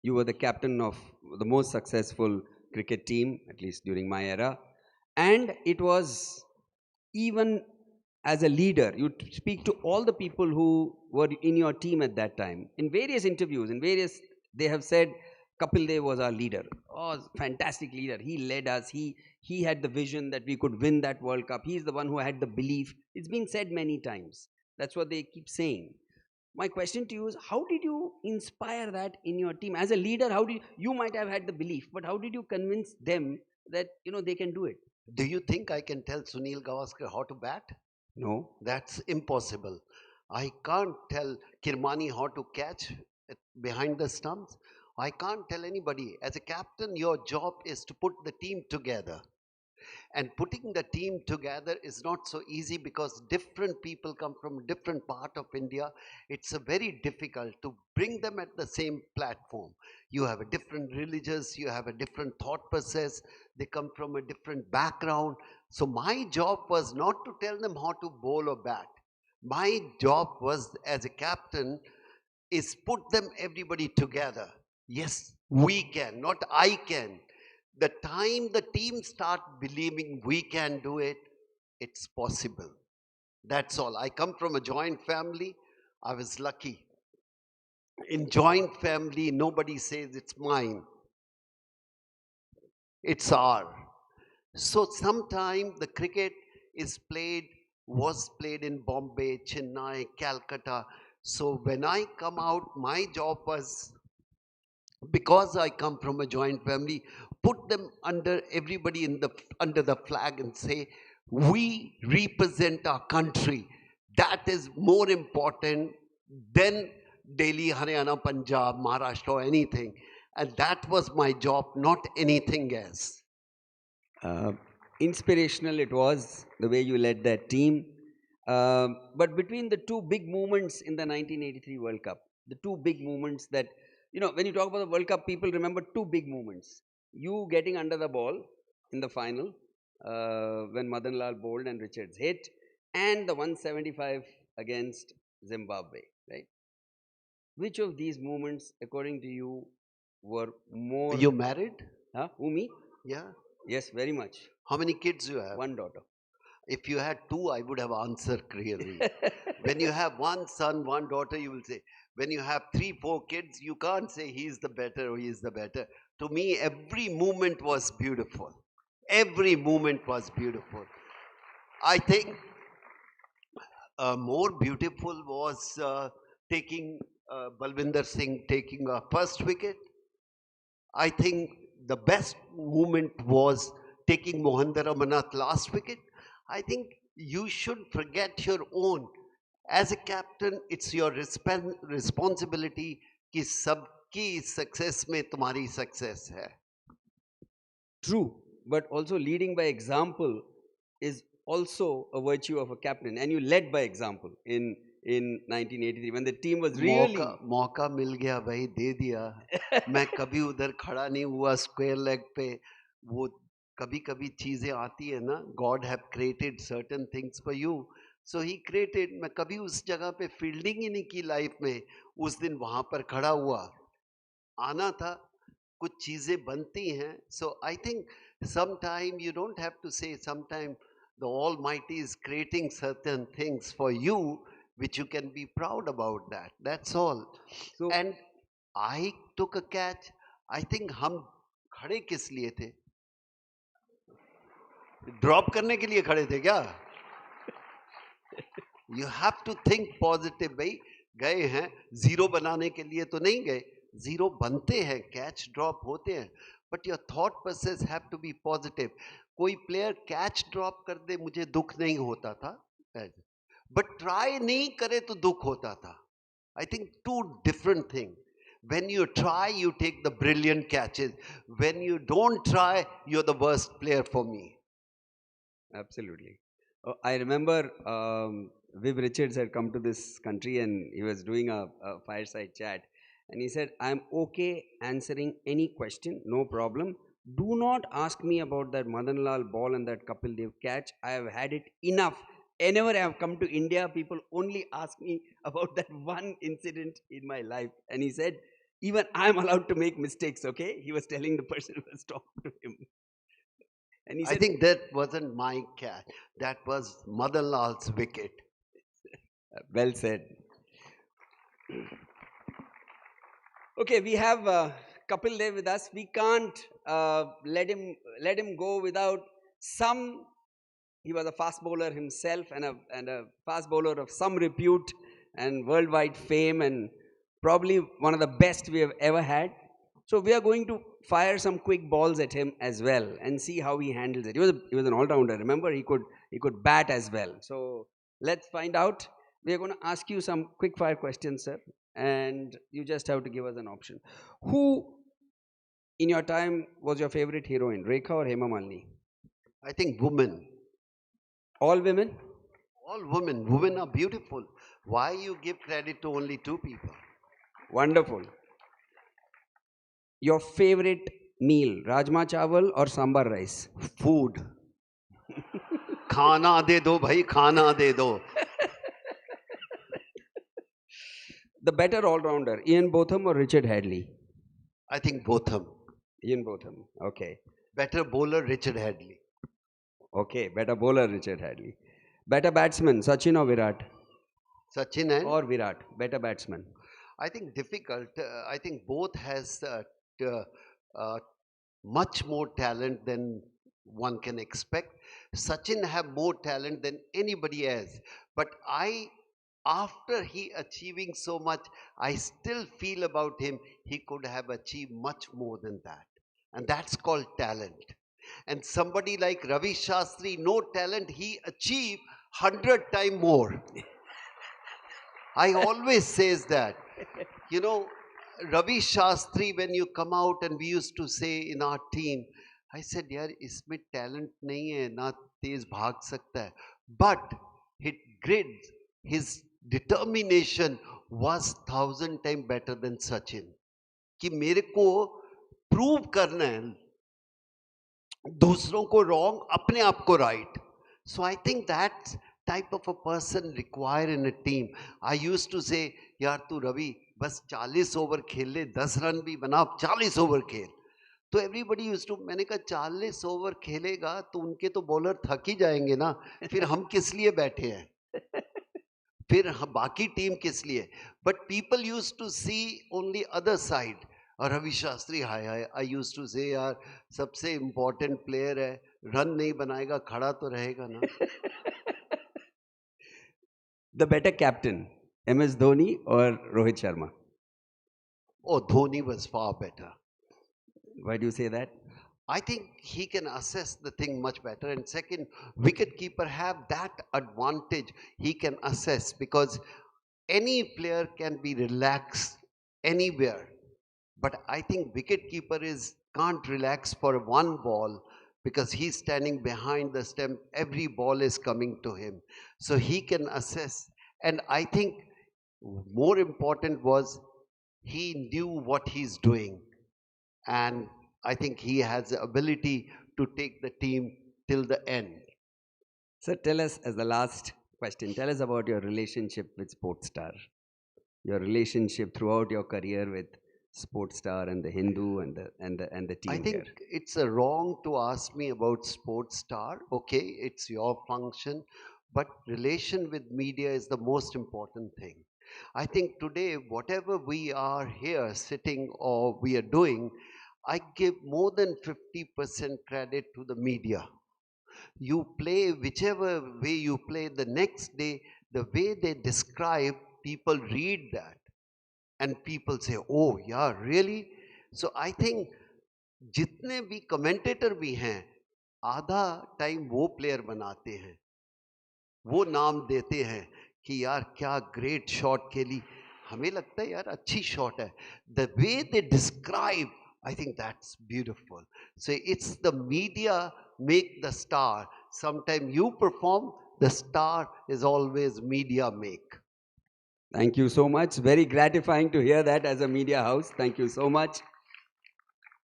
you were the captain of the most successful cricket team, at least during my era. And it was even as a leader, you speak to all the people who were in your team at that time. In various interviews, they have said, Kapil Dev was our leader. Oh, fantastic leader. He led us. He had the vision that we could win that World Cup. He's the one who had the belief. It's been said many times. That's what they keep saying. My question to you is, how did you inspire that in your team? As a leader, you might have had the belief, but how did you convince them that, they can do it? Do you think I can tell Sunil Gavaskar how to bat? No. That's impossible. I can't tell Kirmani how to catch behind the stumps. I can't tell anybody. As a captain, your job is to put the team together. And putting the team together is not so easy because different people come from different part of India. It's a very difficult to bring them at the same platform. You have a different religious, you have a different thought process. They come from a different background. So my job was not to tell them how to bowl or bat. My job was as a captain is put them everybody together. Yes, we can, not I can. The time the team start believing we can do it, it's possible. That's all. I come from a joint family. I was lucky. In joint family, nobody says it's mine. It's our. So sometime the cricket was played in Bombay, Chennai, Calcutta. So when I come out, my job was, because I come from a joint family, put them under everybody under the flag and say, we represent our country. That is more important than Delhi, Haryana, Punjab, Maharashtra, or anything. And that was my job, not anything else. Inspirational it was, the way you led that team. But between the two big moments in the 1983 World Cup, the two big moments that, when you talk about the World Cup, people remember two big moments. You getting under the ball in the final, when Madan Lal bowled and Richards hit, and the 175 against Zimbabwe, right? Which of these moments, according to you, were more... You married? Huh? Who, me? Yeah. Yes, very much. How many kids you have? One daughter. If you had two, I would have answered clearly. When you have one son, one daughter, you will say. When you have 3, 4 kids, you can't say he's the better or he's the better. To me, every moment was beautiful. Every moment was beautiful. I think more beautiful was taking Balwinder Singh taking a first wicket. I think the best moment was taking Mohinder Amanath last wicket. I think you should forget your own. As a captain, it's your responsibility कि सबकी success में तुम्हारी success है. True, but also leading by example is also a virtue of a captain, and you led by example in 1983 when the team was really... मौका मिल गया भाई, दे दिया. मैं कभी उधर खड़ा नहीं हुआ square leg पे. वो कभी कभी चीजें आती है ना. God have created certain things for you. So he created. मैं कभी उस जगह पे फील्डिंग ही नहीं की लाइफ में. उस दिन वहां पर खड़ा हुआ. आना था. कुछ चीजें बनती हैं. So I think sometime you don't have to say. Sometime the Almighty is creating certain things for you, which you can be proud about that. That's all. So, and I took a catch. I think हम खड़े किस लिए थे? Drop करने के लिए खड़े थे क्या? You have to think positive. भाई गए हैं जीरो बनाने के लिए तो नहीं गए. जीरो बनते हैं, कैच ड्रॉप होते हैं, but your thought process have to be positive. कोई प्लेयर कैच ड्रॉप कर दे मुझे दुख नहीं होता था, but try नहीं करे तो दुख होता था. I think two different things. When you try, you take the brilliant catches. When you don't try, you're the worst player for me. Absolutely. I remember Viv Richards had come to this country and he was doing a fireside chat. And he said, I'm okay answering any question, no problem. Do not ask me about that Madan Lal ball and that Kapil Dev catch. I have had it enough. Whenever I have come to India, people only ask me about that one incident in my life. And he said, even I am allowed to make mistakes, okay? He was telling the person who was talking to him. And he I said, think that wasn't my catch. That was Madan Lal's wicket. Well said. Okay, we have Kapil Dev with us. We can't let him go without some. He was a fast bowler himself and a fast bowler of some repute and worldwide fame, and probably one of the best we have ever had. So we are going to fire some quick balls at him as well and see how he handles it. He was an all-rounder. Remember, he could bat as well. So let's find out. We are going to ask you some quick fire questions, sir, and you just have to give us an option. Who in your time was your favorite heroine, Rekha or Hema Malini? I think women. All women? All women. Women are beautiful. Why you give credit to only two people? Wonderful. Your favorite meal, Rajma Chawal or Sambar rice? Food. Khana de do bhai, khana de do. The better all-rounder, Ian Botham or Richard Hadley? I think Botham. Ian Botham, okay. Better bowler, Richard Hadley. Okay, better bowler, Richard Hadley. Better batsman, Sachin or Virat? Sachin and? Or Virat, better batsman. I think difficult. I think both has much more talent than one can expect. Sachin have more talent than anybody else. But after he achieving so much, I still feel about him, he could have achieved much more than that. And that's called talent. And somebody like Ravi Shastri, no talent, he achieved 100 times more. I always says that. You know, Ravi Shastri, when you come out, and we used to say in our team, I said, yaar, isme talent nahi hai, na tez bhag sakta hai. But his determination was 1,000 times better than Sachin. कि मेरे को prove करना है, दूसरों को wrong, अपने आप को right. So I think that type of a person required in a team. I used to say, यार तू रवि बस 40 ओवर खेल ले, 10 रन भी बना, 40 ओवर खेल. तो everybody used to, मैंने कहा 40 ओवर खेलेगा तो उनके तो बॉलर थक ही जाएंगे ना, फिर हम किस लिए बैठे हैं, फिर बाकी टीम किस लिए. But people used to see only other side. और रवि शास्त्री हाय I used to say यार सबसे important player है, रन नहीं बनाएगा खड़ा तो रहेगा ना. The better captain, MS Dhoni or Rohit Sharma? Oh, Dhoni was far better. Why do you say that? I think he can assess the thing much better. And second, wicketkeeper have that advantage. He can assess because any player can be relaxed anywhere. But I think wicketkeeper can't relax for one ball because he's standing behind the stump. Every ball is coming to him. So he can assess. And I think more important was he knew what he's doing. And I think he has the ability to take the team till the end. Sir, tell us as the last question, tell us about your relationship with Sportstar. Your relationship throughout your career with Sportstar and the Hindu and the team. I think here. it's wrong to ask me about Sportstar. Okay, it's your function, but relation with media is the most important thing. I think today, whatever we are here sitting or we are doing, I give more than 50% credit to the media. You play whichever way you play, the next day, the way they describe, people read that. And people say, oh, yeah, really? So I think जितने भी commentator भी हैं, आधा time वो player बनाते हैं, वो नाम देते हैं कि यार क्या great shot खेली, हमें लगता है यार अच्छी shot है. The way they describe, I think that's beautiful. So it's the media make the star. Sometimes you perform, the star is always media make. Thank you so much. Very gratifying to hear that as a media house. Thank you so much.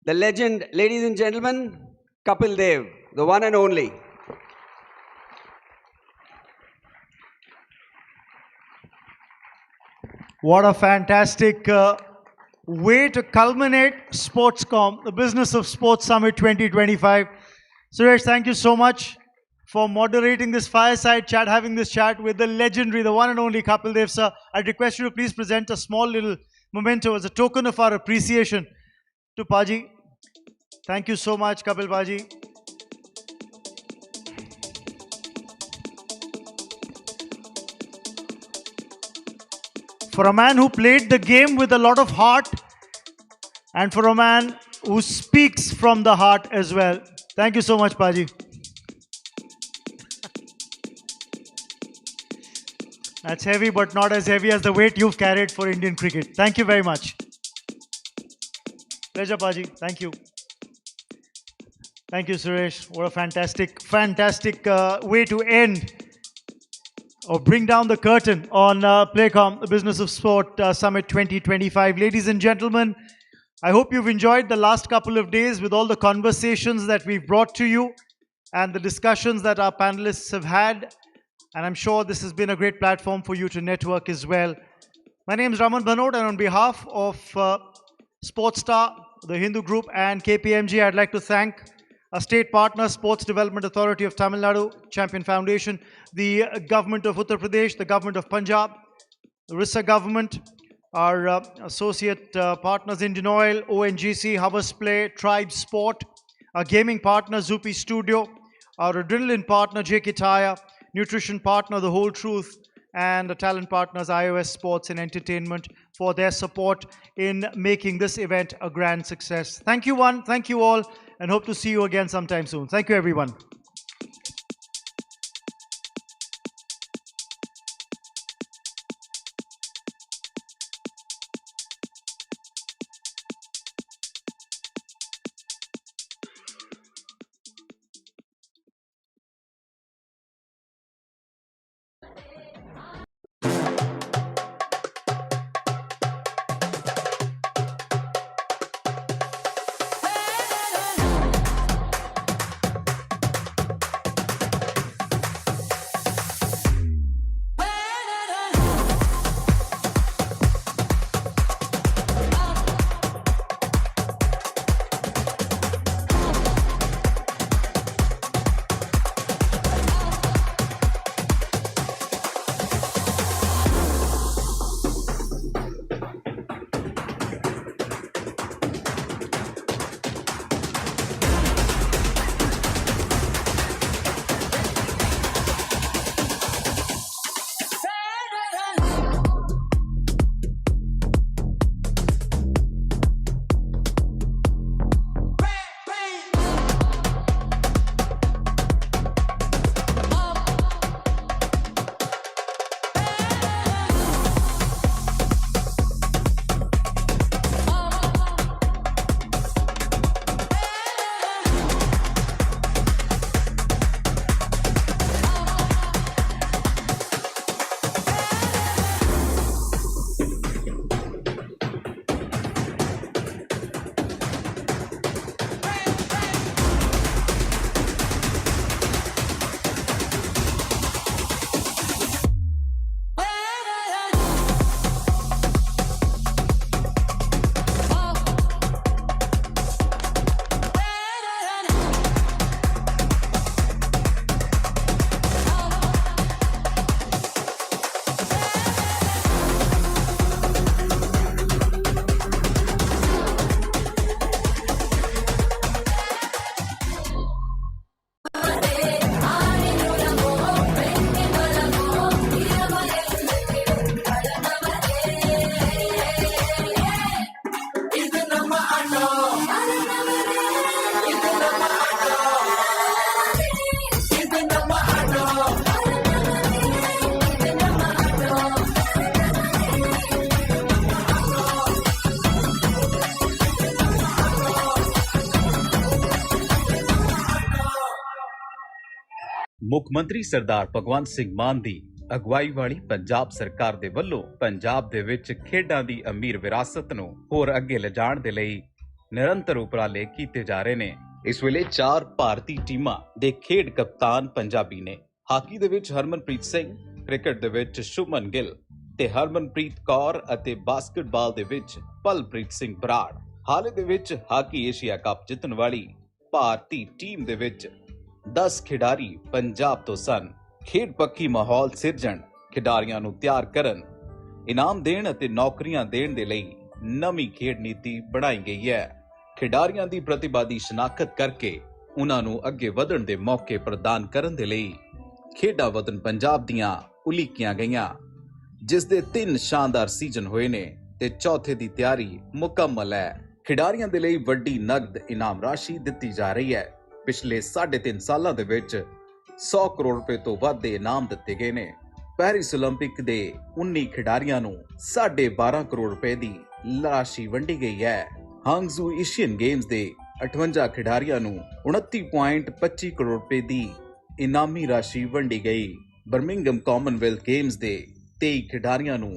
The legend, ladies and gentlemen, Kapil Dev, the one and only. What a fantastic way to culminate Sportscom, the Business of Sports Summit 2025. Suresh, thank you so much for moderating this fireside chat, having this chat with the legendary, the one and only Kapil Dev, sir. I'd request you to please present a small little memento as a token of our appreciation to Paji. Thank you so much, Kapil Paji. For a man who played the game with a lot of heart, and for a man who speaks from the heart as well. Thank you so much, Paji. That's heavy, but not as heavy as the weight you've carried for Indian cricket. Thank you very much. Pleasure, Paji. Thank you. Thank you, Suresh. What a fantastic, fantastic way to end or bring down the curtain on PlayCom, the Business of Sport Summit 2025. Ladies and gentlemen, I hope you've enjoyed the last couple of days with all the conversations that we've brought to you and the discussions that our panelists have had. And I'm sure this has been a great platform for you to network as well. My name is Raman Bhanot, and on behalf of Sportstar, the Hindu Group, and KPMG, I'd like to thank our state partner, Sports Development Authority of Tamil Nadu Champions Foundation, the Government of Uttar Pradesh, the Government of Punjab, the Orissa government, our associate partners Indian Oil, ONGC, Havas Play, Tribe Sport, our gaming partner Zupee Studio, our adrenaline partner JK Tyre, nutrition partner The Whole Truth, and the talent partners iOS Sports and Entertainment for their support in making this event a grand success. Thank you one, thank you all, and hope to see you again sometime soon. Thank you everyone. ਮੁੱਖ ਮੰਤਰੀ ਸਰਦਾਰ ਭਗਵੰਤ ਸਿੰਘ ਮਾਨ ਦੀ ਅਗਵਾਈ ਵਾਲੀ ਪੰਜਾਬ ਸਰਕਾਰ ਦੇ ਵੱਲੋਂ ਪੰਜਾਬ ਦੇ ਵਿੱਚ ਖੇਡਾਂ ਦੀ ਅਮੀਰ ਵਿਰਾਸਤ ਨੂੰ ਹੋਰ ਅੱਗੇ ਲਿਜਾਣ ਦੇ ਲਈ ਨਿਰੰਤਰ ਉਪਰਾਲੇ ਕੀਤੇ ਜਾ ਰਹੇ ਨੇ। ਇਸ ਵੇਲੇ 4 ਭਾਰਤੀ ਟੀਮਾਂ ਦੇ ਖੇਡ ਕਪਤਾਨ ਪੰਜਾਬੀ ਨੇ। ਹਾਕੀ ਦੇ ਵਿੱਚ ਹਰਮਨਪ੍ਰੀਤ ਸਿੰਘ, ਕ੍ਰਿਕਟ ਦੇ ਵਿੱਚ ਸ਼ੁਭਮਨ ਗਿੱਲ ਤੇ ਹਰਮਨਪ੍ਰੀਤ ਕੌਰ ਅਤੇ ਬਾਸਕਟਬਾਲ ਦੇ ਵਿੱਚ ਪਲਪ੍ਰੀਤ ਸਿੰਘ ਬਰਾੜ। ਹਾਲ ਦੇ ਵਿੱਚ ਹਾਕੀ ਏਸ਼ੀਆ ਕੱਪ ਜਿੱਤਣ ਵਾਲੀ ਭਾਰਤੀ ਟੀਮ ਦੇ ਵਿੱਚ 10 ਖਿਡਾਰੀ ਪੰਜਾਬ ਤੋਂ ਸਨ। ਖੇਡ ਪੱਖੀ ਮਾਹੌਲ ਸਿਰਜਣ, ਖਿਡਾਰੀਆਂ ਨੂੰ ਤਿਆਰ ਕਰਨ, ਇਨਾਮ ਦੇਣ ਅਤੇ ਨੌਕਰੀਆਂ ਦੇਣ ਦੇ ਲਈ ਨਵੀਂ ਖੇਡ ਨੀਤੀ ਬਣਾਈ ਗਈ ਹੈ। ਖਿਡਾਰੀਆਂ ਦੀ ਪ੍ਰਤਿਭਾ ਦੀ ਸ਼ਨਾਖਤ ਕਰਕੇ ਉਹਨਾਂ ਨੂੰ ਅੱਗੇ ਵਧਣ ਦੇ ਮੌਕੇ ਪ੍ਰਦਾਨ ਕਰਨ ਦੇ ਲਈ ਖੇਡਾਂ ਵਤਨ ਪੰਜਾਬ ਦੀਆਂ ਉਲੀਕੀਆਂ ਗਈਆਂ, ਜਿਸ ਦੇ 3 ਸ਼ਾਨਦਾਰ ਸੀਜ਼ਨ ਹੋਏ ਨੇ ਤੇ ਚੌਥੇ ਦੀ ਤਿਆਰੀ ਮੁਕੰਮਲ ਹੈ। ਖਿਡਾਰੀਆਂ ਦੇ ਲਈ ਵੱਡੀ ਨਗਦ ਇਨਾਮ ਰਾਸ਼ੀ ਦਿੱਤੀ ਜਾ ਰਹੀ ਹੈ। ਪਿਛਲੇ 3.5 ਸਾਲਾਂ ਦੇ ਵਿੱਚ 100 ਕਰੋੜ ਰੁਪਏ ਤੋਂ ਵੱਧ ਦੇ ਇਨਾਮ ਦਿੱਤੇ ਗਏ ਨੇ। ਪੈਰਿਸ 올림픽 ਦੇ 19 ਖਿਡਾਰੀਆਂ ਨੂੰ 12.5 ਕਰੋੜ ਰੁਪਏ ਦੀ ਰਾਸ਼ੀ ਵੰਡੀ ਗਈ ਹੈ। ਹਾਂਗਜ਼ੂ ਏਸ਼ੀਅਨ ਗੇਮਸ ਦੇ 58 ਖਿਡਾਰੀਆਂ ਨੂੰ 29.25 ਕਰੋੜ ਰੁਪਏ ਦੀ ਇਨਾਮੀ ਰਾਸ਼ੀ ਵੰਡੀ ਗਈ। ਬਰਮਿੰਘਮ ਕਾਮਨਵੈਲਥ ਗੇਮਸ ਦੇ 23 ਖਿਡਾਰੀਆਂ ਨੂੰ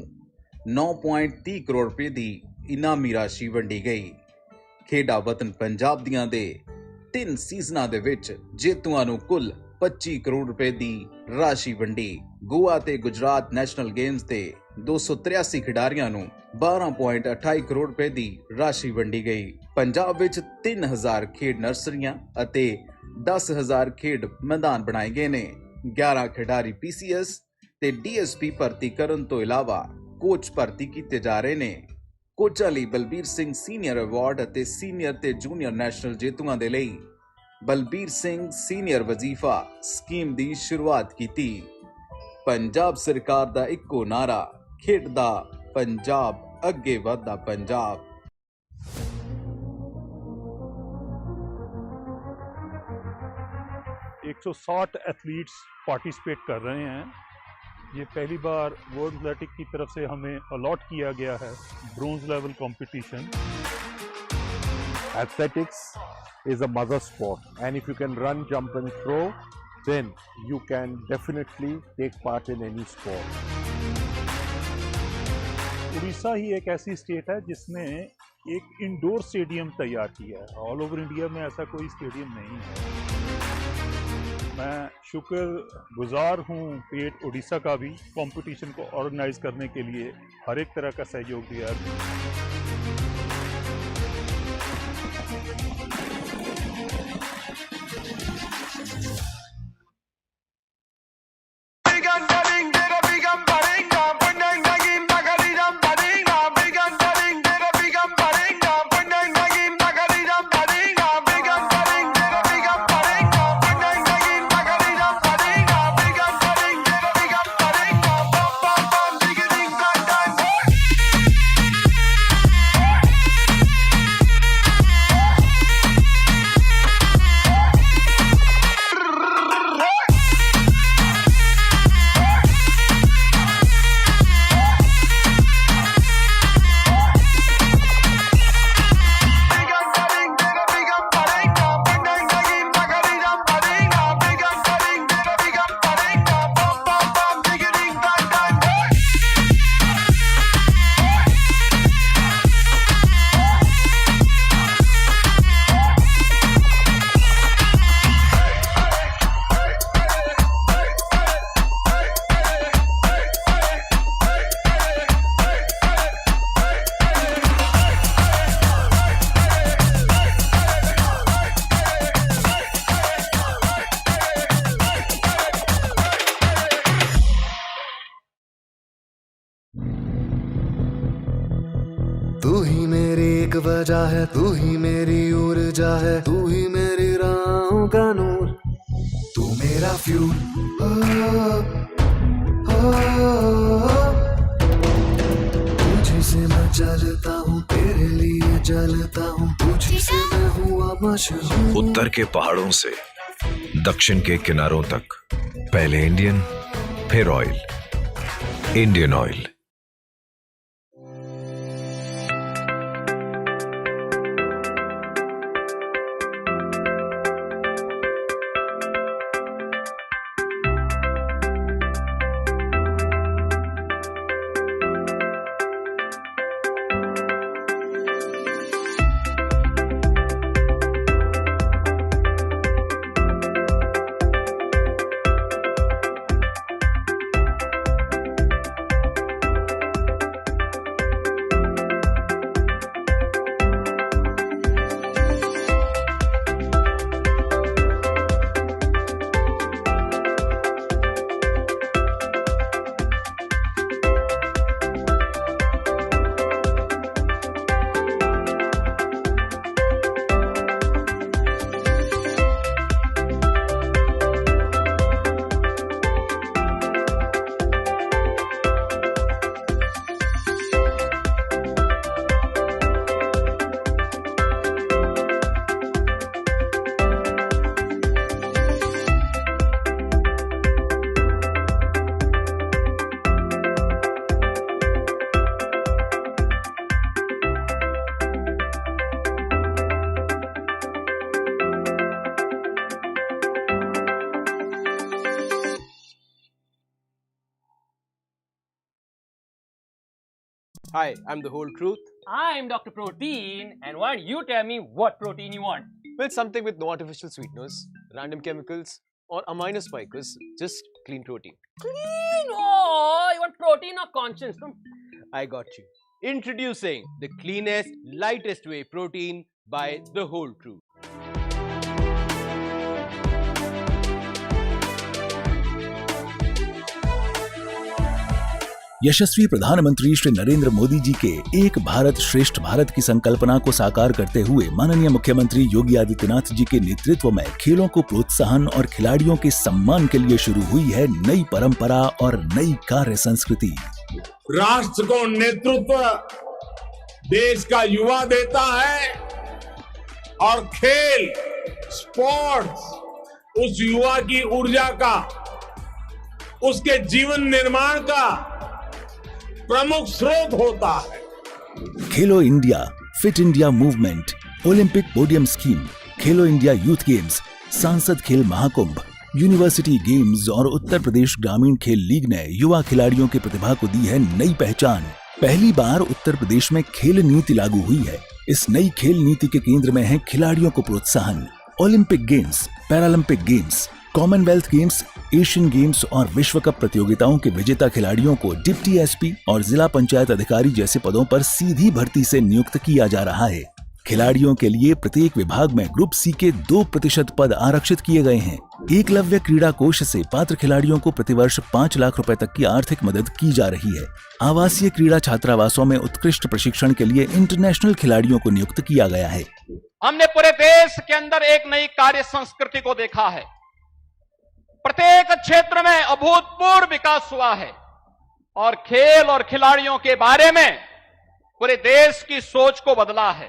9.30 ਕਰੋੜ ਰੁਪਏ ਦੀ ਇਨਾਮੀ ਰਾਸ਼ੀ ਵੰਡੀ ਗਈ। ਖੇਡਾਂ ਵਤਨ ਪੰਜਾਬ ਦੀਆਂ ਦੇ 3 ਸੀਜ਼ਨਾਂ ਦੇ ਵਿੱਚ ਜੇਤੂਆਂ ਨੂੰ ਕੁੱਲ 25 ਕਰੋੜ ਰੁਪਏ ਦੀ ਰਾਸ਼ੀ ਵੰਡੀ। ਗੋਆ ਤੇ ਗੁਜਰਾਤ ਨੈਸ਼ਨਲ ਗੇਮਸ ਦੇ 283 ਖਿਡਾਰੀਆਂ ਨੂੰ 12.28 ਕਰੋੜ ਰੁਪਏ ਦੀ ਰਾਸ਼ੀ ਵੰਡੀ ਗਈ। ਪੰਜਾਬ ਵਿੱਚ 3000 ਖੇਡ ਨਰਸਰੀਆਂ ਅਤੇ 10,000 ਖੇਡ ਮੈਦਾਨ ਬਣਾਏ ਗਏ ਨੇ। 11 ਖਿਡਾਰੀ PCS ਤੇ DSP ਭਰਤੀ ਕਰਨ ਤੋਂ ਇਲਾਵਾ ਕੋਚ ਭਰਤੀ ਕੀਤੇ ਜਾ ਰਹੇ ਨੇ। ਕੋਚਾਂ ਲਈ ਬਲਬੀਰ ਸਿੰਘ ਸੀਨੀਅਰ ਅਵਾਰਡ ਅਤੇ ਸੀਨੀਅਰ ਤੇ ਜੂਨੀਅਰ ਨੈਸ਼ਨਲ ਜੇਤੂਆਂ ਦੇ ਲਈ ਬਲਬੀਰ ਸਿੰਘ ਸੀਨੀਅਰ ਵਜ਼ੀਫਾ ਸਕੀਮ ਦੀ ਸ਼ੁਰੂਆਤ ਕੀਤੀ। ਪੰਜਾਬ ਸਰਕਾਰ ਦਾ ਇੱਕੋ ਨਾਰਾ, ਖੇਡਦਾ ਪੰਜਾਬ, ਅੱਗੇ ਵਧਦਾ ਪੰਜਾਬ। 160 एथलीट्स पार्टिसिपेट कर रहे हैं। ये पहली बार वर्ल्ड एथलेटिक की तरफ से हमें अलॉट किया गया है bronze level competition. Athletics is a mother sport, and if you can run, jump and throw, then you can definitely take part in any sport. Orissa ही एक ऐसी स्टेट है जिसने एक इंडोर स्टेडियम तैयार किया है। ऑल ओवर इंडिया में ऐसा कोई स्टेडियम नहीं है। मैं शुक्रगुजार हूँ स्टेट उड़ीसा का भी, कंपटीशन को ऑर्गेनाइज करने के लिए हर एक तरह का सहयोग दिया। तू ही मेरी एक वजह है, तू ही मेरी ऊर्जा है, तू ही मेरी राहों का नूर, तू मेरा फ्यूल। तुझसे मैं चलता हूँ, तेरे लिए जलता हूँ, तुझसे मैं हुआ मशहूर। उत्तर के पहाड़ों से दक्षिण के किनारों तक, पहले इंडियन फिर oil, Indian oil. Hi, I'm the whole truth. I'm Dr. Protein, and why don't you tell me what protein you want? Well, something with no artificial sweeteners, random chemicals, or amino spikers, just clean protein. Clean? Oh, you want protein or conscience? I got you. Introducing the cleanest, lightest whey protein by the whole truth. यशस्वी प्रधानमंत्री श्री नरेंद्र मोदी जी के एक भारत श्रेष्ठ भारत की संकल्पना को साकार करते हुए माननीय मुख्यमंत्री योगी आदित्यनाथ जी के नेतृत्व में खेलों को प्रोत्साहन और खिलाड़ियों के सम्मान के लिए शुरू हुई है नई परंपरा और नई कार्य संस्कृति। राष्ट्र को नेतृत्व देश का युवा देता है और खेल स्पोर्ट्स उस युवा की ऊर्जा का, उसके जीवन निर्माण का प्रमुख स्रोत होता है। खेलो India, fit India movement, Olympic podium scheme, खेलो इंडिया यूथ गेम्स, सांसद खेल महाकुंभ, यूनिवर्सिटी गेम्स और उत्तर प्रदेश ग्रामीण खेल लीग ने युवा खिलाड़ियों की प्रतिभा को दी है नई पहचान। पहली बार उत्तर प्रदेश में खेल नीति लागू हुई है। इस नई खेल नीति के केंद्र में है खिलाड़ियों को प्रोत्साहन। Olympic games, Paralympic games, Commonwealth games, Asian games और विश्व कप प्रतियोगिताओं के विजेता खिलाड़ियों को डिप्टी एसपी और जिला पंचायत अधिकारी जैसे पदों पर सीधी भर्ती से नियुक्त किया जा रहा है। खिलाड़ियों के लिए प्रत्येक विभाग में ग्रुप सी के 2% पद आरक्षित किए गए हैं। एकलव्य क्रीड़ा कोष से पात्र खिलाड़ियों को प्रतिवर्ष 5 लाख रुपए तक की आर्थिक मदद की जा रही है। आवासीय क्रीड़ा छात्रावासों में उत्कृष्ट प्रशिक्षण के लिए इंटरनेशनल खिलाड़ियों को नियुक्त किया गया है। हमने पूरे देश के अंदर एक नई कार्य संस्कृति को देखा है। प्रत्येक क्षेत्र में अभूतपूर्व विकास हुआ है और खेल और खिलाड़ियों के बारे में पूरे देश की सोच को बदला है।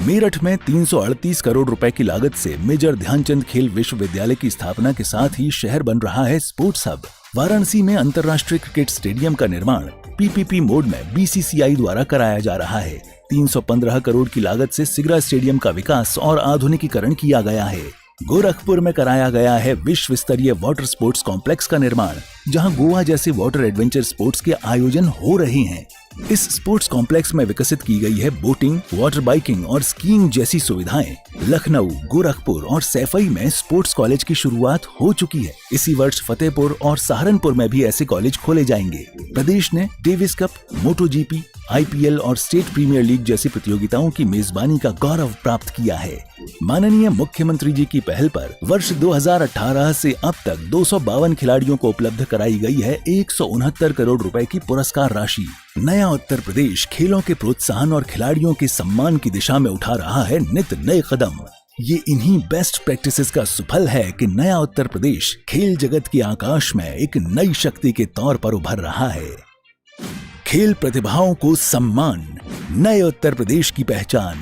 मेरठ में 338 करोड़ रुपए की लागत से मेजर ध्यानचंद खेल विश्वविद्यालय की स्थापना के साथ ही शहर बन रहा है स्पोर्ट्स हब। वाराणसी में अंतर्राष्ट्रीय क्रिकेट स्टेडियम का निर्माण पीपीपी मोड में बीसीसीआई द्वारा कराया जा रहा है। 315 करोड़ की लागत से सिगरा स्टेडियम का विकास और आधुनिकीकरण किया गया है। गोरखपुर में कराया गया है विश्व स्तरीय वाटर स्पोर्ट्स कॉम्प्लेक्स का निर्माण, जहां गोवा जैसे वाटर एडवेंचर स्पोर्ट्स के आयोजन हो रहे हैं। इस स्पोर्ट्स कॉम्प्लेक्स में विकसित की गई है बोटिंग, वाटर बाइकिंग और स्कीइंग जैसी सुविधाएं। लखनऊ, गोरखपुर और सैफई में स्पोर्ट्स कॉलेज की शुरुआत हो चुकी है। इसी वर्ष फतेहपुर और सहारनपुर में भी ऐसे कॉलेज खोले जाएंगे। प्रदेश ने डेविस कप, मोटो जीपी, आईपीएल और स्टेट प्रीमियर लीग जैसी प्रतियोगिताओं की मेजबानी का गौरव प्राप्त किया है। माननीय मुख्यमंत्री जी की पहल पर वर्ष 2018 से अब तक 252 खिलाड़ियों को उपलब्ध कराई गई है 169 करोड़ रुपए की पुरस्कार राशि। नया उत्तर प्रदेश खेलों के प्रोत्साहन और खिलाड़ियों के सम्मान की दिशा में उठा रहा है नित नए कदम। ये इन्हीं बेस्ट प्रैक्टिसेस का सुफल है कि नया उत्तर प्रदेश खेल जगत के आकाश में एक नई शक्ति के तौर पर उभर रहा है। खेल प्रतिभाओं को सम्मान, नए उत्तर प्रदेश की पहचान।